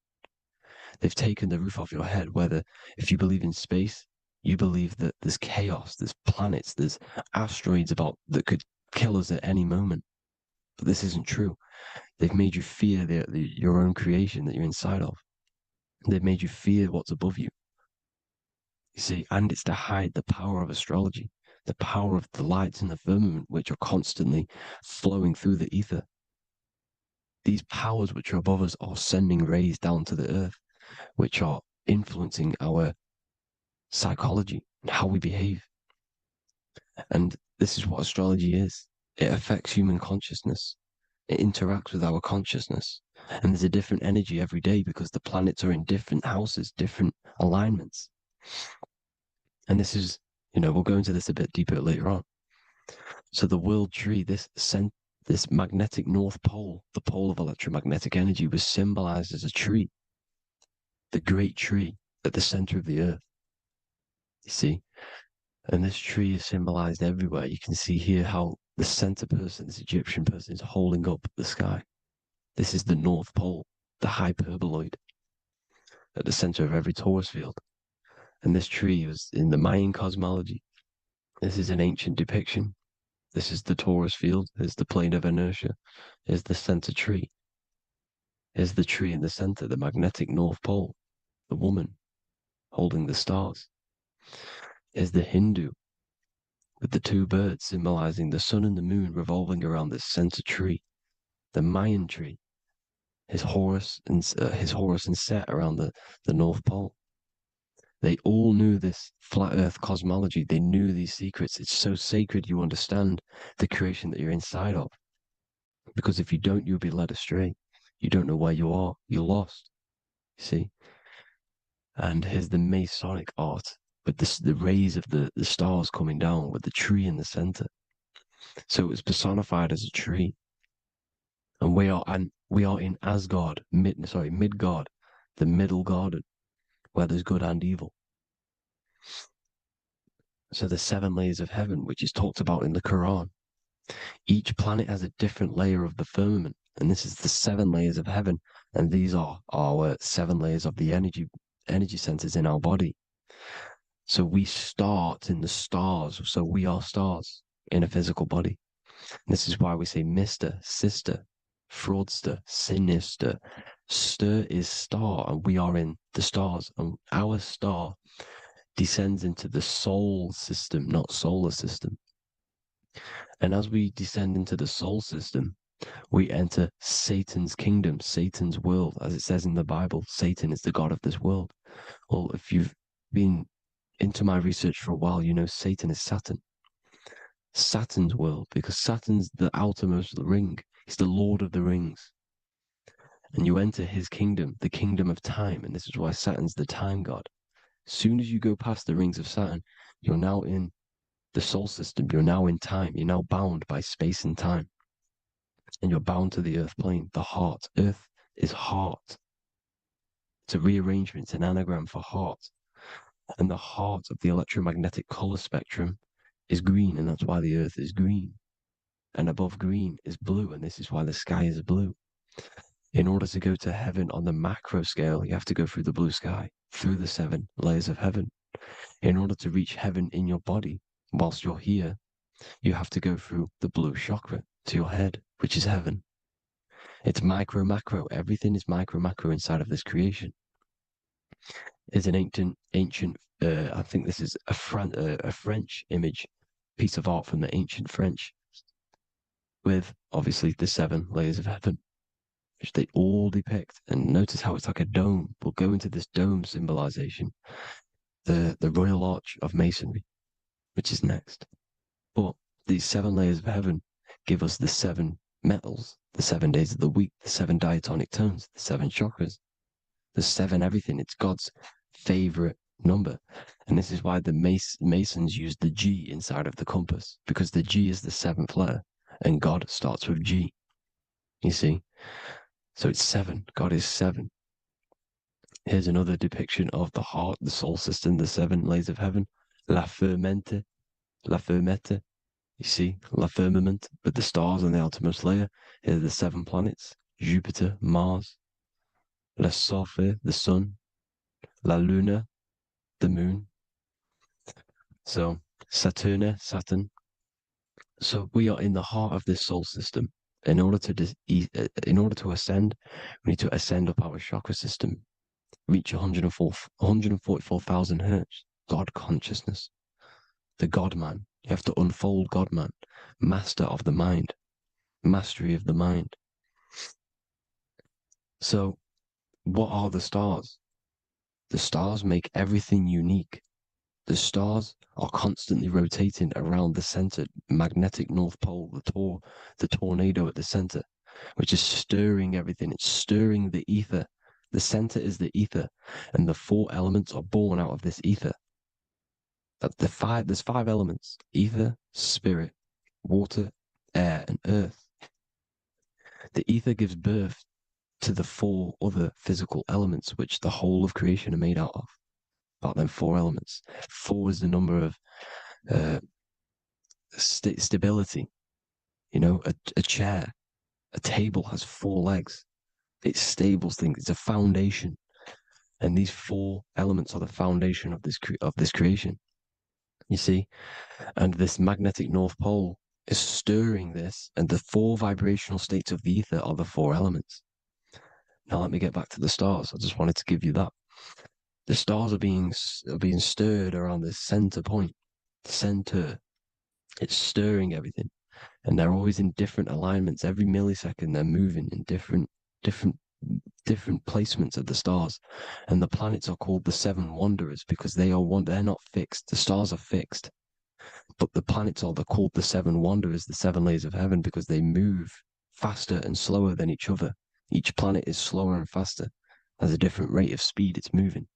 They've taken the roof off your head, whether if you believe in space, you believe that there's chaos, there's planets, there's asteroids that could kill us at any moment. But this isn't true. They've made you fear your own creation that you're inside of. They've made you fear what's above you. You see, and it's to hide the power of astrology, the power of the lights in the firmament, which are constantly flowing through the ether. These powers which are above us are sending rays down to the earth, which are influencing our psychology and how we behave. And this is what astrology is. It affects human consciousness. It interacts with our consciousness. And there's a different energy every day because the planets are in different houses, different alignments. And this is, we'll go into this a bit deeper later on. So the world tree, this magnetic North Pole, the pole of electromagnetic energy, was symbolized as a tree, the great tree at the center of the earth. You see? And this tree is symbolized everywhere. You can see here how the center person, this Egyptian person, is holding up the sky. This is the North Pole, the hyperboloid, at the center of every Taurus field. And this tree was in the Mayan cosmology. This is an ancient depiction. This is the Taurus field. There's the plane of inertia. Here's the center tree. Here's the tree in the center, the magnetic North Pole, the woman. holding the stars. Is the Hindu with the two birds symbolizing the sun and the moon revolving around this center tree. The Mayan tree, his Horus and Set around the North Pole. They all knew this flat earth cosmology. They knew these secrets. It's so sacred you understand the creation that you're inside of. Because if you don't, you'll be led astray. You don't know where you are. You're lost. You see? And here's the Masonic art with the rays of the stars coming down with the tree in the center. So it was personified as a tree. And we are in Asgard, Midgard, the middle garden, where there's good and evil. So the 7 layers of heaven, which is talked about in the Quran. Each planet has a different layer of the firmament, and this is the 7 layers of heaven, and these are our 7 layers of the energy centers in our body. So we start in the stars, so we are stars in a physical body. And this is why we say Mr., Sister, Fraudster, Sinister. Stir is star, and we are in the stars, and our star descends into the soul system, not solar system. And as we descend into the soul system, we enter Satan's kingdom, Satan's world. As it says in the Bible, Satan is the god of this world. Well, if you've been into my research for a while, you know Satan is Saturn. Saturn's world, because Saturn's the outermost ring. He's the Lord of the Rings. And you enter his kingdom, the kingdom of time. And this is why Saturn's the time god. As soon as you go past the rings of Saturn, you're now in the soul system. You're now in time. You're now bound by space and time. And you're bound to the earth plane, the heart. Earth is heart. It's a rearrangement, it's an anagram for heart. And the heart of the electromagnetic color spectrum is green, and that's why the earth is green. And above green is blue, and this is why the sky is blue. In order to go to heaven on the macro scale, you have to go through the blue sky, through the 7 layers of heaven. In order to reach heaven in your body, whilst you're here, you have to go through the blue chakra to your head, which is heaven. It's micro, macro. Everything is micro, macro inside of this creation. It's an ancient. I think this is a French image, piece of art from the ancient French, with obviously the 7 layers of heaven, which they all depict. And notice how it's like a dome. We'll go into this dome symbolization, the Royal Arch of Masonry, which is next. But these 7 layers of heaven give us the 7 metals, the 7 days of the week, the 7 diatonic tones, the 7 chakras, the 7 everything. It's God's favorite number. And this is why the Masons use the G inside of the compass, because the G is the 7th letter, and God starts with G. You see? So it's 7. God is 7. Here's another depiction of the heart, the soul system, the 7 layers of heaven. La Fermenta. You see, La Firmament, with the stars on the outermost layer. Here are the 7 planets. Jupiter, Mars. La Sophie, the sun. La Luna, the moon. So Saturn. So we are in the heart of this soul system. In order to ascend, we need to ascend up our chakra system, reach 144,000 hertz, God consciousness, the God man. You have to unfold God man, master of the mind, mastery of the mind. So what are the stars? The stars make everything unique. The stars are constantly rotating around the center, magnetic North Pole, the tornado at the center, which is stirring everything. It's stirring the ether. The center is the ether, and the 4 elements are born out of this ether. There's 5 elements: ether, spirit, water, air, and earth. The ether gives birth to the 4 other physical elements, which the whole of creation are made out of. About them 4 elements. 4 is the number of stability. You know, a chair, a table has 4 legs. It stables things. It's a foundation, and these 4 elements are the foundation of this creation. You see, and this magnetic North Pole is stirring this, and the 4 vibrational states of the ether are the 4 elements. Now let me get back to the stars. I just wanted to give you that. The stars are being stirred around this center point, center. It's stirring everything, and they're always in different alignments. Every millisecond, they're moving in different placements of the stars. And the planets are called the seven wanderers because they're not fixed. The stars are fixed, but the planets are called the seven wanderers, the seven layers of heaven, because they move faster and slower than each other. Each planet is slower and faster, has a different rate of speed it's moving.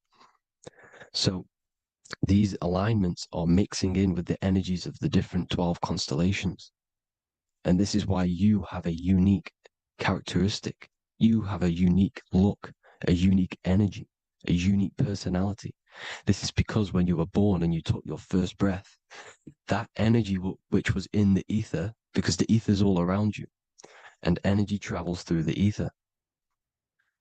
So these alignments are mixing in with the energies of the different 12 constellations. And this is why you have a unique characteristic. You have a unique look, a unique energy, a unique personality. This is because when you were born and you took your first breath, that energy which was in the ether, because the ether is all around you, and energy travels through the ether.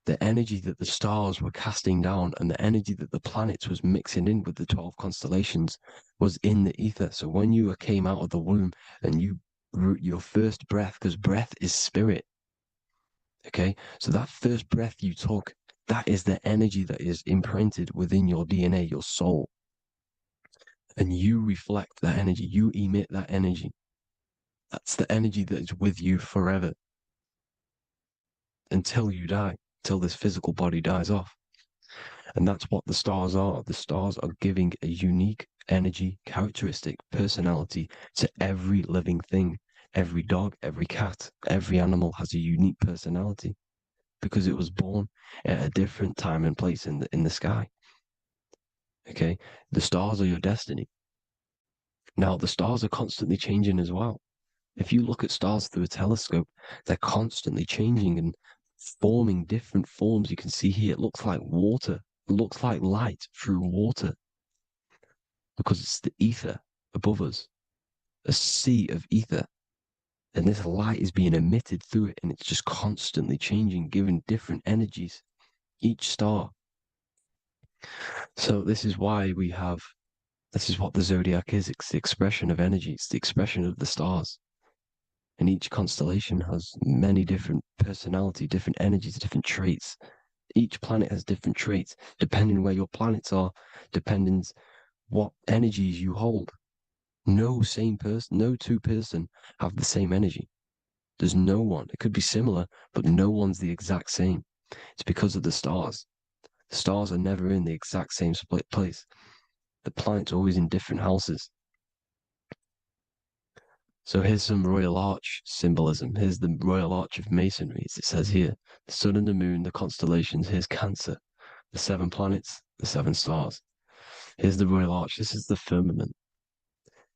The energy that the stars were casting down and the energy that the planets was mixing in with the 12 constellations was in the ether. So when you came out of the womb and your first breath, because breath is spirit, okay? So that first breath you took, that is the energy that is imprinted within your DNA, your soul. And you reflect that energy, you emit that energy. That's the energy that is with you forever until you die, till this physical body dies off. And that's what the stars are. The stars are giving a unique energy, characteristic, personality to every living thing. Every dog, every cat, every animal has a unique personality because it was born at a different time and place in the sky. Okay? The stars are your destiny. Now, the stars are constantly changing as well. If you look at stars through a telescope, they're constantly changing and forming different forms. You can see here, it looks like water. It looks like light through water because it's the ether above us, a sea of ether. And this light is being emitted through it, and it's just constantly changing, giving different energies, each star. So this is why this is what the zodiac is. It's the expression of energy. It's the expression of the stars. And each constellation has many different personality, different energies, different traits. Each planet has different traits, depending where your planets are, depending what energies you hold. No two person have the same energy. There's no one. It could be similar, but no one's the exact same. It's because of the stars. The stars are never in the exact same split place. The planets are always in different houses. So here's some Royal Arch symbolism. Here's the Royal Arch of Masonry. As it says here, the sun and the moon, the constellations. Here's Cancer, the 7 planets, the 7 stars. Here's the Royal Arch. This is the firmament.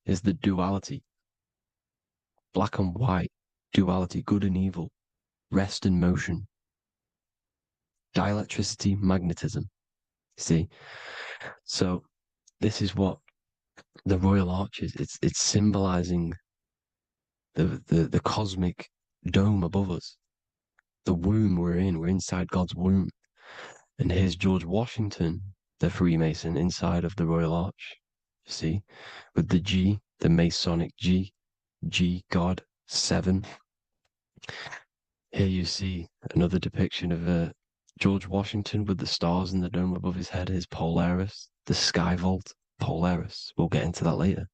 Here's the duality. Black and white, duality, good and evil, rest and motion, dielectricity, magnetism. See? So this is what the Royal Arch is. It's symbolizing the cosmic dome above us. The womb we're in. We're inside God's womb. And here's George Washington, the Freemason, inside of the Royal Arch. You see? With the G, the Masonic G, God, 7. Here you see another depiction of George Washington with the stars in the dome above his head, his Polaris, the sky vault, Polaris. We'll get into that later.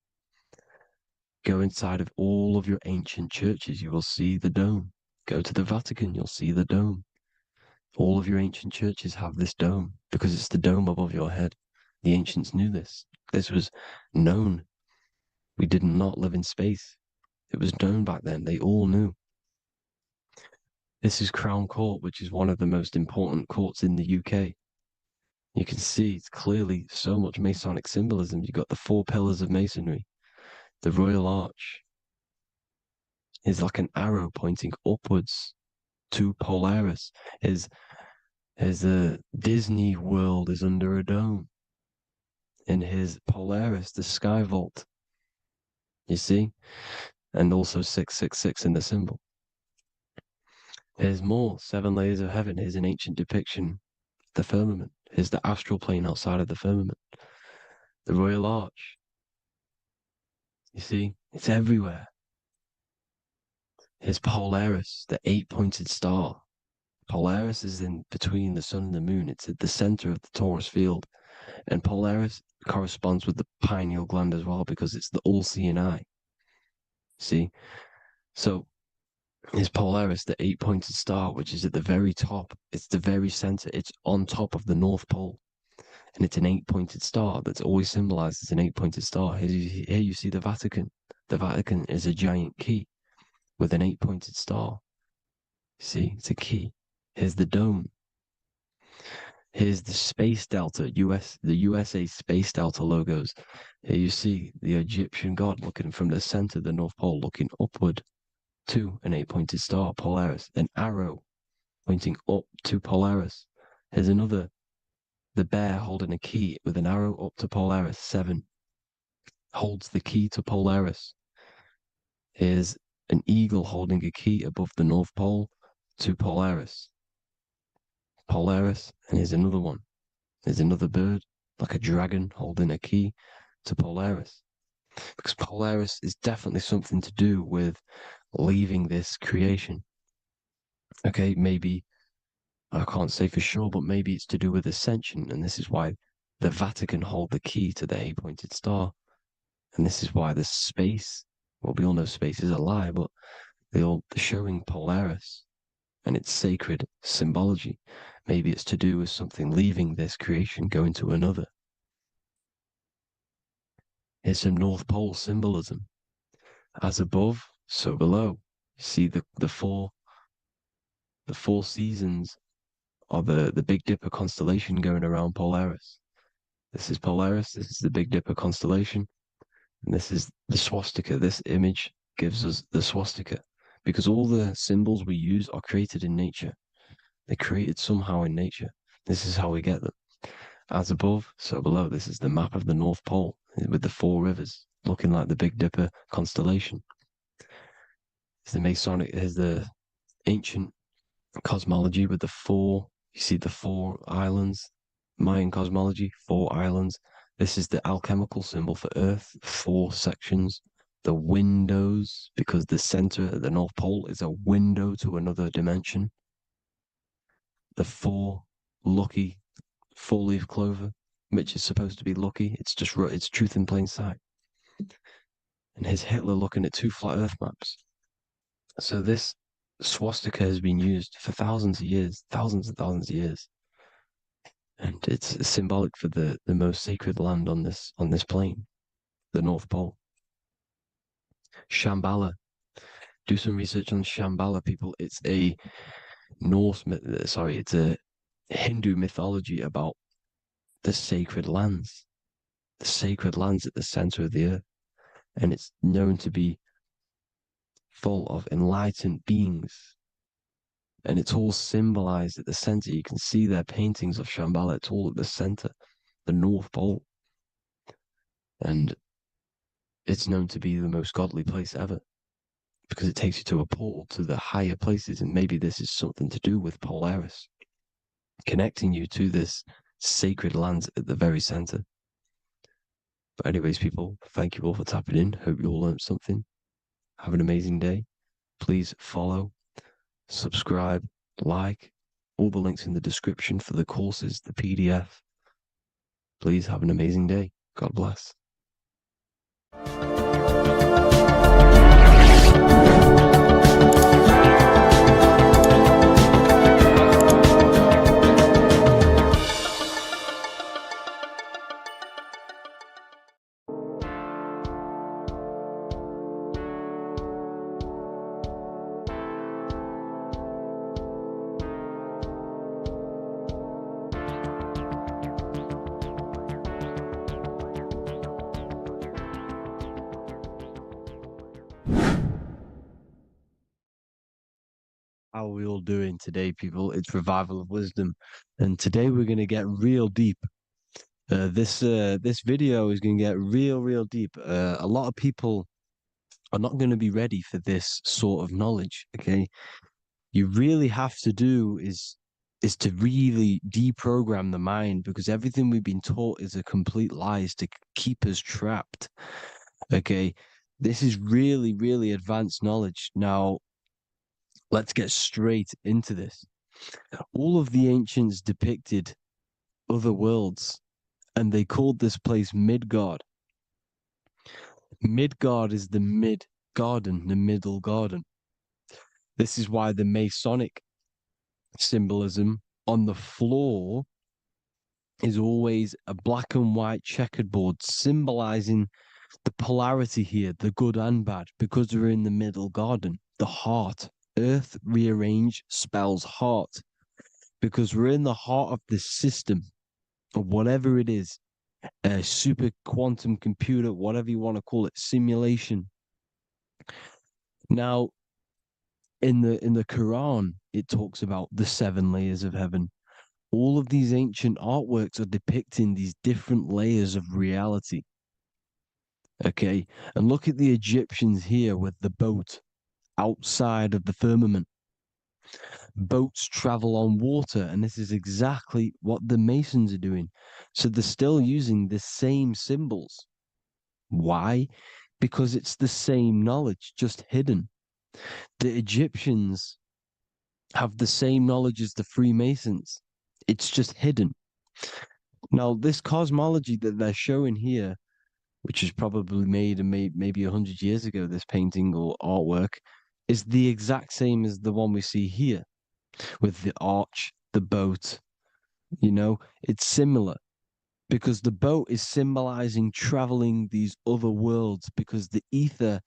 Go inside of all of your ancient churches, you will see the dome. Go to the Vatican, you'll see the dome. All of your ancient churches have this dome because it's the dome above your head. The ancients knew this. This was known. We did not live in space. It was known back then. They all knew. This is Crown Court, which is one of the most important courts in the UK. You can see it's clearly so much Masonic symbolism. You've got the 4 pillars of Masonry. The Royal Arch is like an arrow pointing upwards to Polaris. His Disney World is under a dome. In his Polaris, the sky vault. You see? And also 666 in the symbol. Here's more 7 layers of heaven. Here's an ancient depiction. The firmament. Here's the astral plane outside of the firmament. The Royal Arch. You see? It's everywhere. Here's Polaris, the 8-pointed star. Polaris is in between the sun and the moon. It's at the center of the Taurus field. And Polaris corresponds with the pineal gland as well, because it's the all-seeing eye. See? So is Polaris, the 8-pointed star, which is at the very top. It's the very center. It's on top of the North Pole. And it's an 8-pointed star that's always symbolized as an 8-pointed star. Here you see the Vatican. The Vatican is a giant key with an 8-pointed star. See, it's a key. Here's the dome. Here's the space delta, the USA space delta logos. Here you see the Egyptian god looking from the center, the North Pole, looking upward to an 8-pointed star, Polaris. An arrow pointing up to Polaris. Here's another, the bear holding a key with an arrow up to Polaris. 7 holds the key to Polaris. Here's an eagle holding a key above the North Pole to Polaris. Polaris, and here's another one. There's another bird, like a dragon, holding a key to Polaris. Because Polaris is definitely something to do with leaving this creation. Okay, maybe, I can't say for sure, but maybe it's to do with ascension, and this is why the Vatican hold the key to the 8-pointed star. And this is why the space, well, we all know space is a lie, but they're showing Polaris and its sacred symbology. Maybe it's to do with something leaving this creation, going to another. Here's some North Pole symbolism. As above, so below. You see the four seasons of the Big Dipper constellation going around Polaris. This is Polaris, this is the Big Dipper constellation, and this is the swastika. This image gives us the swastika, because all the symbols we use are created in nature. They're created somehow in nature. This is how we get them. As above, so below. This is the map of the North Pole with the 4 rivers looking like the Big Dipper constellation. It's the Masonic, here's the ancient cosmology with the 4, you see the 4 islands, Mayan cosmology, 4 islands. This is the alchemical symbol for Earth, 4 sections. The windows, because the center of the North Pole is a window to another dimension. The 4 lucky 4-leaf clover, which is supposed to be lucky. It's just, it's truth in plain sight. And here's Hitler looking at 2 flat Earth maps. So this swastika has been used for thousands of years, thousands and thousands of years. And it's symbolic for the most sacred land on this plane, the North Pole. Shambhala. Do some research on Shambhala, people. It's a it's a Hindu mythology about the sacred lands at the center of the earth. And it's known to be full of enlightened beings. And it's all symbolized at the center. You can see their paintings of Shambhala. It's all at the center, the North Pole. And it's known to be the most godly place ever, because it takes you to a portal to the higher places. And maybe this is something to do with Polaris, connecting you to this sacred lands at the very center. But anyways, people, thank you all for tapping in. Hope you all learned something. Have an amazing day. Please follow, subscribe, like, all the links in the description for the courses, the PDF. Please have an amazing day. God bless. How are we all doing today, people? It's Revival of Wisdom, and today we're going to get real deep. This video is going to get real deep. A lot of people are not going to be ready for this sort of knowledge. Okay, you really have to do is to really deprogram the mind, because everything we've been taught is a complete lie, is to keep us trapped. Okay, this is really advanced knowledge. Now, let's get straight into this. All of the ancients depicted other worlds and they called this place Midgard. Midgard is the mid garden, the middle garden. This is why the Masonic symbolism on the floor is always a black and white checkered board, symbolizing the polarity here, the good and bad, because we're in the middle garden, the heart. Earth rearranged spells heart, because we're in the heart of this system, or whatever it is, a super quantum computer, whatever you want to call it, simulation. Now, in the Quran, it talks about the 7 layers of heaven. All of these ancient artworks are depicting these different layers of reality. Okay, and look at the Egyptians here with the boat outside of the firmament. Boats travel on water, and this is exactly what the Masons are doing. So they're still using the same symbols. Why? Because it's the same knowledge, just hidden. The Egyptians have the same knowledge as the Freemasons. It's just hidden. Now, this cosmology that they're showing here, which is probably made maybe 100 years ago, this painting or artwork, is the exact same as the one we see here with the arch, the boat. You know, it's similar because the boat is symbolizing traveling these other worlds, because the ether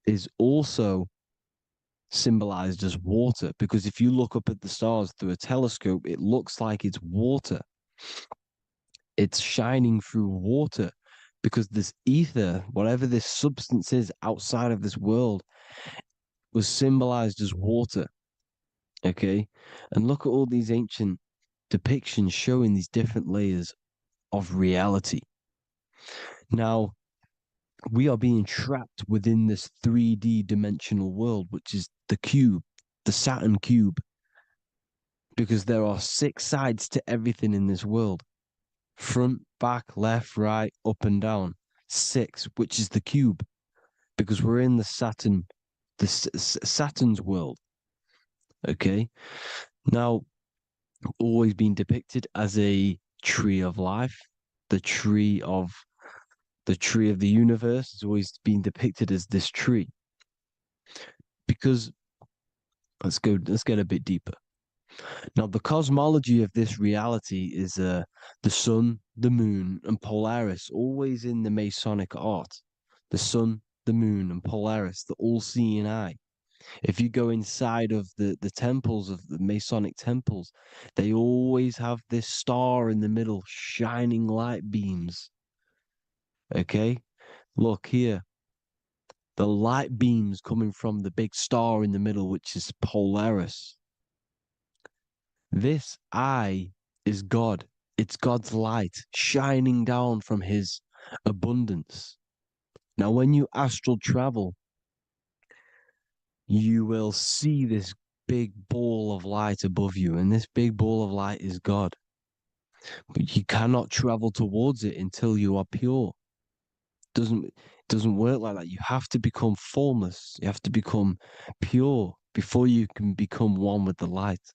is also symbolized as water. Because if you look up at the stars through a telescope, it looks like it's water. It's shining through water, because this ether, whatever this substance is outside of this world, was symbolized as water. Okay, and look at all these ancient depictions showing these different layers of reality. Now, we are being trapped within this 3D dimensional world, which is the cube, the Saturn cube, because there are 6 sides to everything in this world: front, back, left, right, up and down. 6, which is the cube, because we're in the Saturn, Saturn's world. Okay, now, always been depicted as a tree of life, the tree of the universe has always been depicted as this tree. Because let's get a bit deeper. Now, the cosmology of this reality is the sun, the moon, and Polaris, always in the Masonic art. The sun, the moon, and Polaris, the all-seeing eye. If you go inside of the temples, of the Masonic temples, they always have this star in the middle, shining light beams. Okay? Look here. The light beams coming from the big star in the middle, which is Polaris. This eye is God. It's God's light shining down from his abundance. Now, when you astral travel, you will see this big ball of light above you, and this big ball of light is God. But you cannot travel towards it until you are pure. It doesn't work like that. You have to become formless. You have to become pure before you can become one with the light.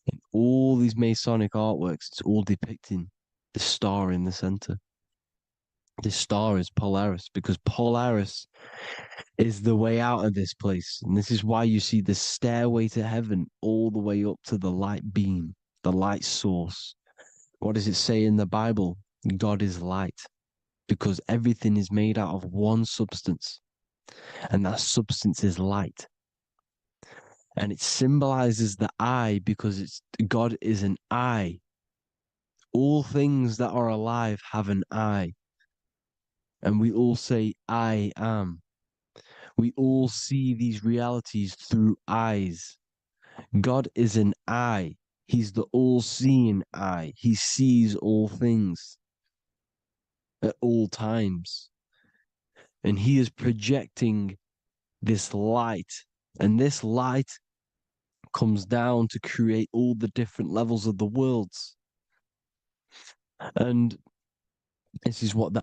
In all these Masonic artworks, it's all depicting the star in the center. This star is Polaris, because Polaris is the way out of this place. And this is why you see the stairway to heaven all the way up to the light beam, the light source. What does it say in the Bible? God is light, because everything is made out of one substance, and that substance is light. And it symbolizes the eye, because God is an eye. All things that are alive have an eye. And we all say, I am. We all see these realities through eyes. God is an eye. He's the all-seeing eye. He sees all things at all times. And he is projecting this light. And this light comes down to create all the different levels of the worlds. And this is what the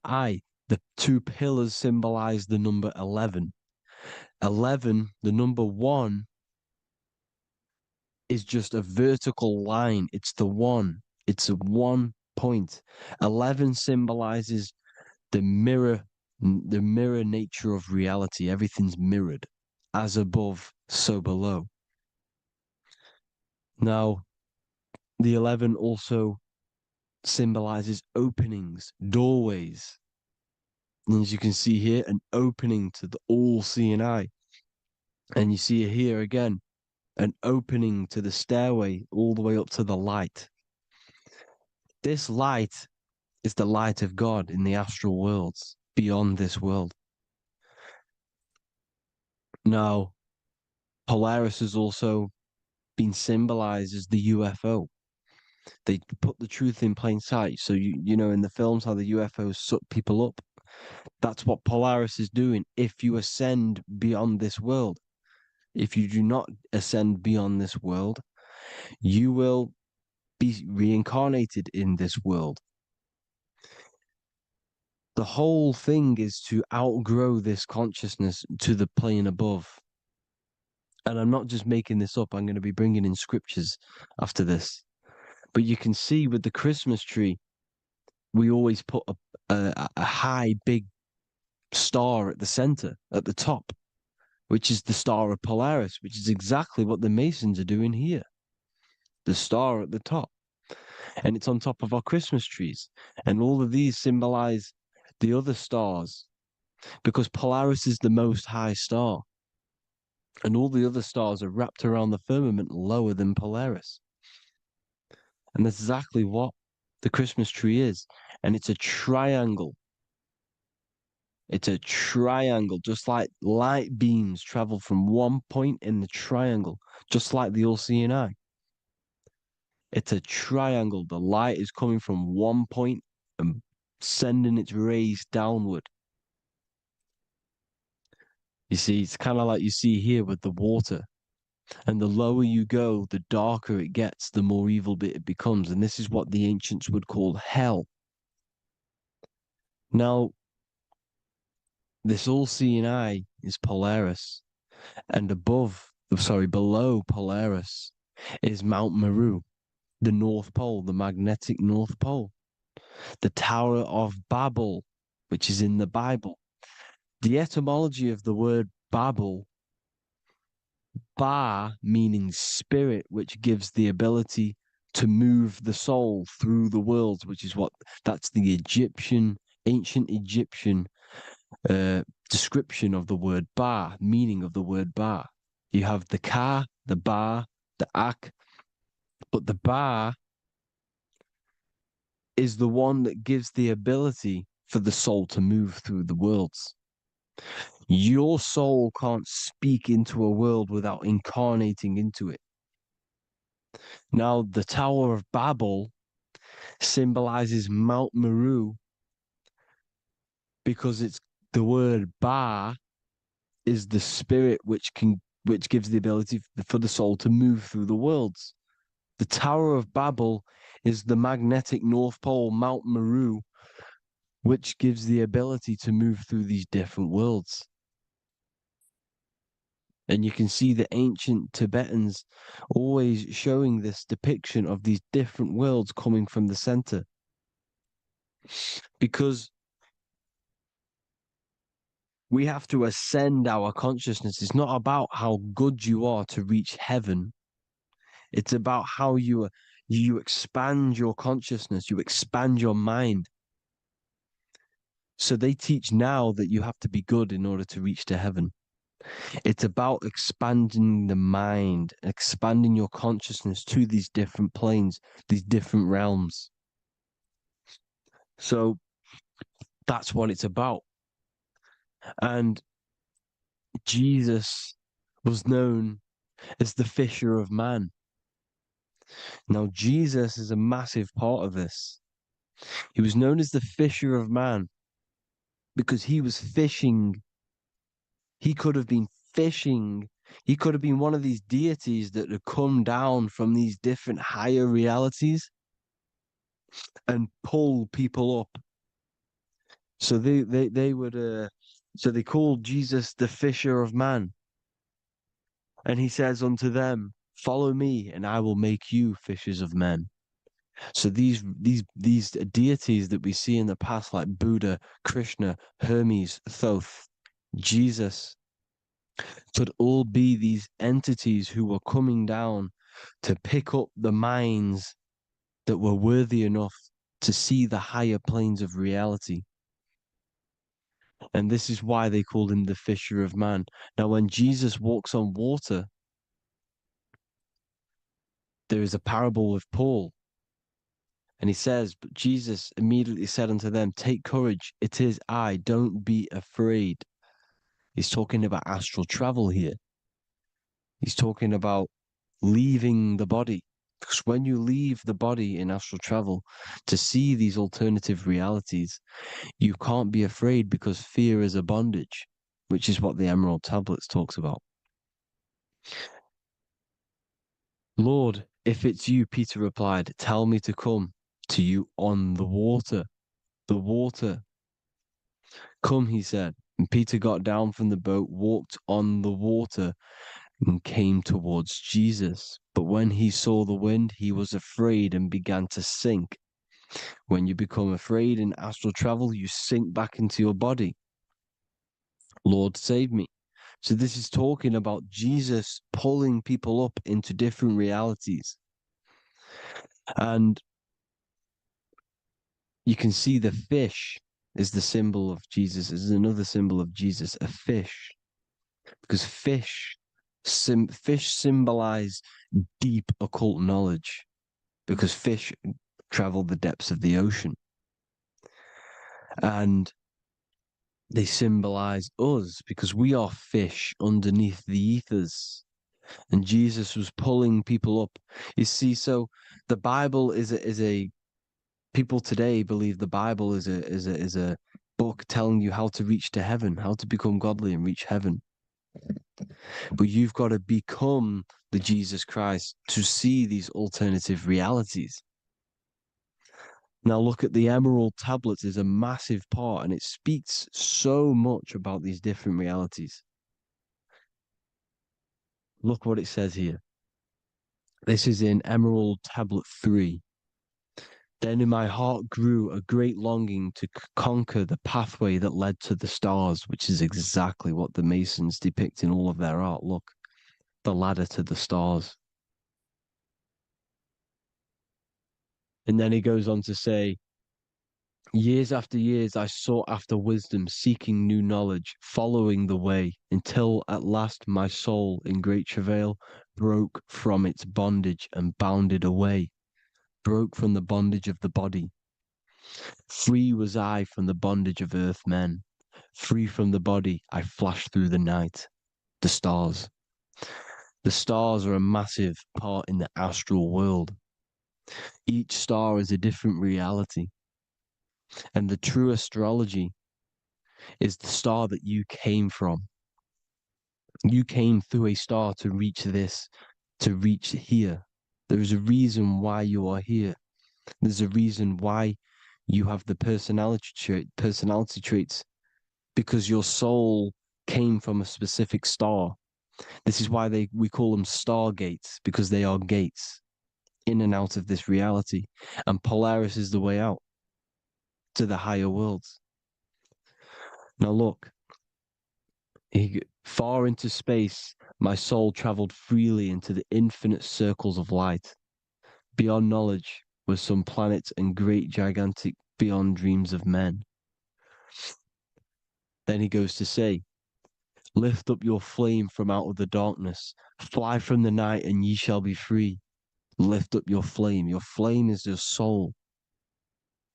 2 pillars symbolize the number 11. 11, the number 1, is just a vertical line. It's the one. It's a one point. 11 symbolizes the mirror nature of reality. Everything's mirrored, as above, so below. Now, the 11 also symbolizes openings, doorways. And as you can see here, an opening to the all-seeing eye. And you see here again, an opening to the stairway all the way up to the light. This light is the light of God in the astral worlds, beyond this world. Now, Polaris has also been symbolized as the UFO. They put the truth in plain sight. So, you know, in the films, how the UFOs suck people up. That's what Polaris is doing. If you ascend beyond this world, if you do not ascend beyond this world, you will be reincarnated in this world. The whole thing is to outgrow this consciousness to the plane above. And I'm not just making this up. I'm going to be bringing in scriptures after this. But you can see with the Christmas tree, we always put a high, big star at the center, at the top, which is the star of Polaris, which is exactly what the Masons are doing here. The star at the top. And it's on top of our Christmas trees. And all of these symbolize the other stars, because Polaris is the most high star. And all the other stars are wrapped around the firmament lower than Polaris. And that's exactly what the Christmas tree is. And it's a triangle. It's a triangle, just like light beams travel from one point in the triangle, just like the all-seeing eye. It's a triangle. The light is coming from one point and sending its rays downward. You see, it's kind of like you see here with the water. And the lower you go, the darker it gets, the more evil it becomes. And this is what the ancients would call hell. Now, this all-seeing eye is Polaris. And below Polaris is Mount Meru, the North Pole, the magnetic North Pole. The Tower of Babel, which is in the Bible. The etymology of the word Babel, Ba meaning spirit, which gives the ability to move the soul through the worlds, which is that's the ancient Egyptian description of the word Ba, meaning of the word Ba. You have the Ka, the Ba, the Ak, but the Ba is the one that gives the ability for the soul to move through the worlds. Your soul can't speak into a world without incarnating into it. Now, the Tower of Babel symbolizes Mount Meru because it's the word Ba is the spirit which gives the ability for the soul to move through the worlds. The Tower of Babel is the magnetic North Pole, Mount Meru, which gives the ability to move through these different worlds. And you can see the ancient Tibetans always showing this depiction of these different worlds coming from the center. Because we have to ascend our consciousness. It's not about how good you are to reach heaven. It's about how you expand your consciousness, you expand your mind. So they teach now that you have to be good in order to reach to heaven. It's about expanding the mind, expanding your consciousness to these different planes, these different realms. So that's what it's about. And Jesus was known as the fisher of man. Now, Jesus is a massive part of this. He was known as the fisher of man because he was fishing. He could have been fishing. He could have been one of these deities that had come down from these different higher realities and pull people up. So they would so they called Jesus the fisher of man. And he says unto them, follow me and I will make you fishers of men. So these deities that we see in the past, like Buddha, Krishna, Hermes, Thoth, Jesus, could all be these entities who were coming down to pick up the minds that were worthy enough to see the higher planes of reality. And this is why they called him the fisher of man. Now, when Jesus walks on water, there is a parable with Paul. And he says, but Jesus immediately said unto them, take courage, it is I, don't be afraid. He's talking about astral travel here. He's talking about leaving the body. Because when you leave the body in astral travel to see these alternative realities, you can't be afraid because fear is a bondage, which is what the Emerald Tablets talks about. Lord, if it's you, Peter replied, tell me to come to you on the water. The water. Come, he said. And Peter got down from the boat, walked on the water, and came towards Jesus. But when he saw the wind, he was afraid and began to sink. When you become afraid in astral travel, you sink back into your body. Lord, save me. So this is talking about Jesus pulling people up into different realities. And you can see the fish is the symbol of Jesus. Is another symbol of Jesus, a fish. Because fish symbolize deep occult knowledge. Because fish travel the depths of the ocean. And they symbolize us because we are fish underneath the ethers. And Jesus was pulling people up. You see, so the Bible is a people today believe the Bible is a book telling you how to reach to heaven, how to become godly and reach heaven. But you've got to become the Jesus Christ to see these alternative realities. Now look at the Emerald Tablets is a massive part, and it speaks so much about these different realities. Look what it says here. This is in Emerald Tablet 3. Then in my heart grew a great longing to conquer the pathway that led to the stars, which is exactly what the Masons depict in all of their art. Look, the ladder to the stars. And then he goes on to say, years after years, I sought after wisdom, seeking new knowledge, following the way, until at last my soul, in great travail, broke from its bondage and bounded away, broke from the bondage of the body. Free was I from the bondage of earth men. Free from the body, I flashed through the night. The stars. The stars are a massive part in the astral world. Each star is a different reality. And the true astrology is the star that you came from. You came through a star to reach this, to reach here. There is a reason why you are here. There's a reason why you have the personality traits, because your soul came from a specific star. This is why we call them stargates, because they are gates in and out of this reality. And Polaris is the way out to the higher worlds. Now look, far into space, my soul traveled freely into the infinite circles of light. Beyond knowledge were some planets and great gigantic beyond dreams of men. Then he goes to say, lift up your flame from out of the darkness, fly from the night and ye shall be free. Lift up your flame. Your flame is your soul,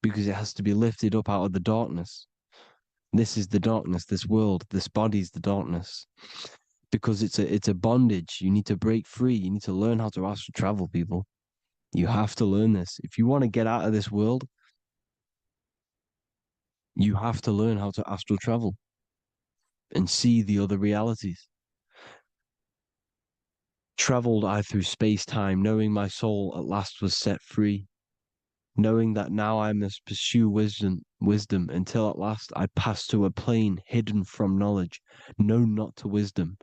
because it has to be lifted up out of the darkness. This is the darkness, this world, this body is the darkness. Because it's a bondage. You need to break free. You need to learn how to astral travel, people. You have to learn this. If you want to get out of this world, you have to learn how to astral travel and see the other realities. Traveled I through space-time, knowing my soul at last was set free, knowing that now I must pursue wisdom until at last I pass to a plane hidden from knowledge, known not to wisdom,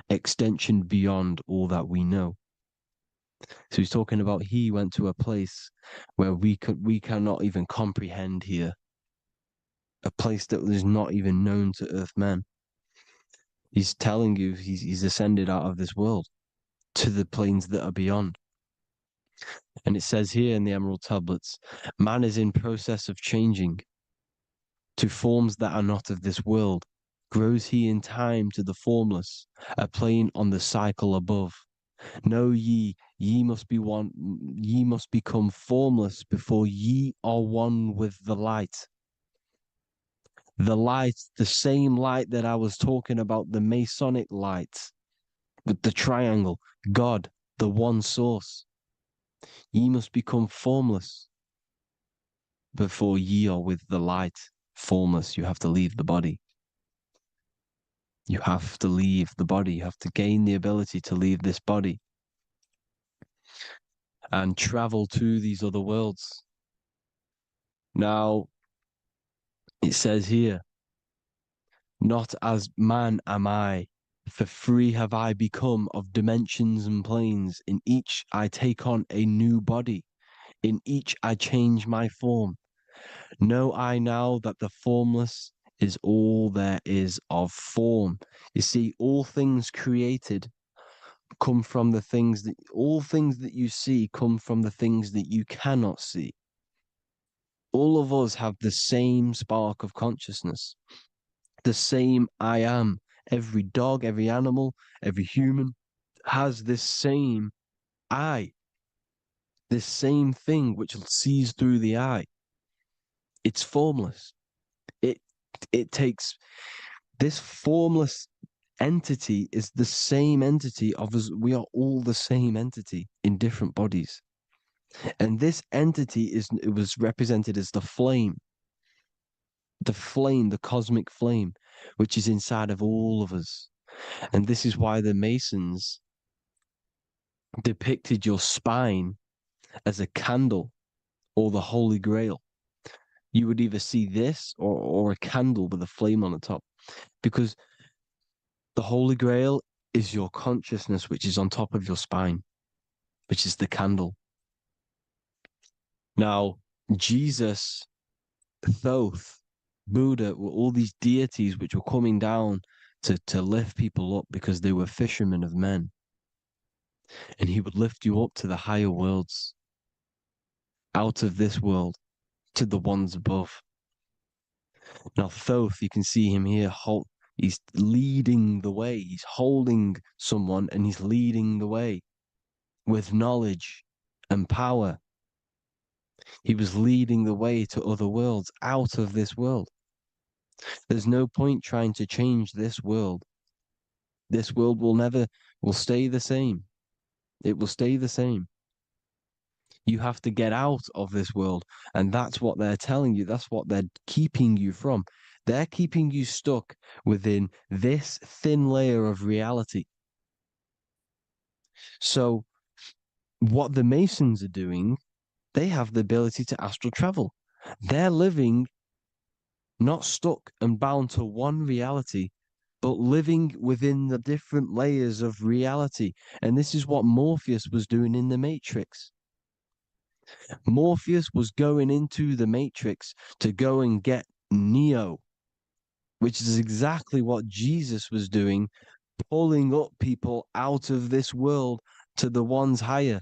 extension beyond all that we know. So he's talking about he went to a place where we cannot even comprehend here, a place that is not even known to earth men. He's telling you he's ascended out of this world to the planes that are beyond. And it says here in the Emerald Tablets, man is in process of changing to forms that are not of this world. Grows he in time to the formless, a plane on the cycle above. Know ye must be one, ye must become formless before ye are one with the light. The light, the same light that I was talking about, the Masonic light, with the triangle, God, the one source. Ye must become formless before ye are with the light. Formless, you have to leave the body. You have to leave the body. You have to gain the ability to leave this body and travel to these other worlds. Now, it says here, not as man am I, for free have I become of dimensions and planes. In each I take on a new body. In each I change my form. Know I now that the formless is all there is of form. You see, all things created come from the things that, all things that you see come from the things that you cannot see. All of us have the same spark of consciousness, the same I am. Every dog, every animal, every human has this same I, this same thing which sees through the eye. It's formless. It takes this formless entity is the same entity of us. We are all the same entity in different bodies. And this entity it was represented as the flame, the cosmic flame, which is inside of all of us. And this is why the Masons depicted your spine as a candle or the Holy Grail. You would either see this or a candle with a flame on the top, because the Holy Grail is your consciousness, which is on top of your spine, which is the candle. Now, Jesus, Thoth, Buddha were all these deities which were coming down to lift people up because they were fishermen of men. And he would lift you up to the higher worlds, out of this world, to the ones above. Now, Thoth, you can see him here, he's leading the way. He's holding someone and he's leading the way with knowledge and power. He was leading the way to other worlds, out of this world. There's no point trying to change this world. This world will stay the same. It will stay the same. You have to get out of this world. And that's what they're telling you. That's what they're keeping you from. They're keeping you stuck within this thin layer of reality. So what the Masons are doing, they have the ability to astral travel. They're living not stuck and bound to one reality, but living within the different layers of reality. And this is what Morpheus was doing in the Matrix. Morpheus was going into the Matrix to go and get Neo, which is exactly what Jesus was doing, pulling up people out of this world to the ones higher.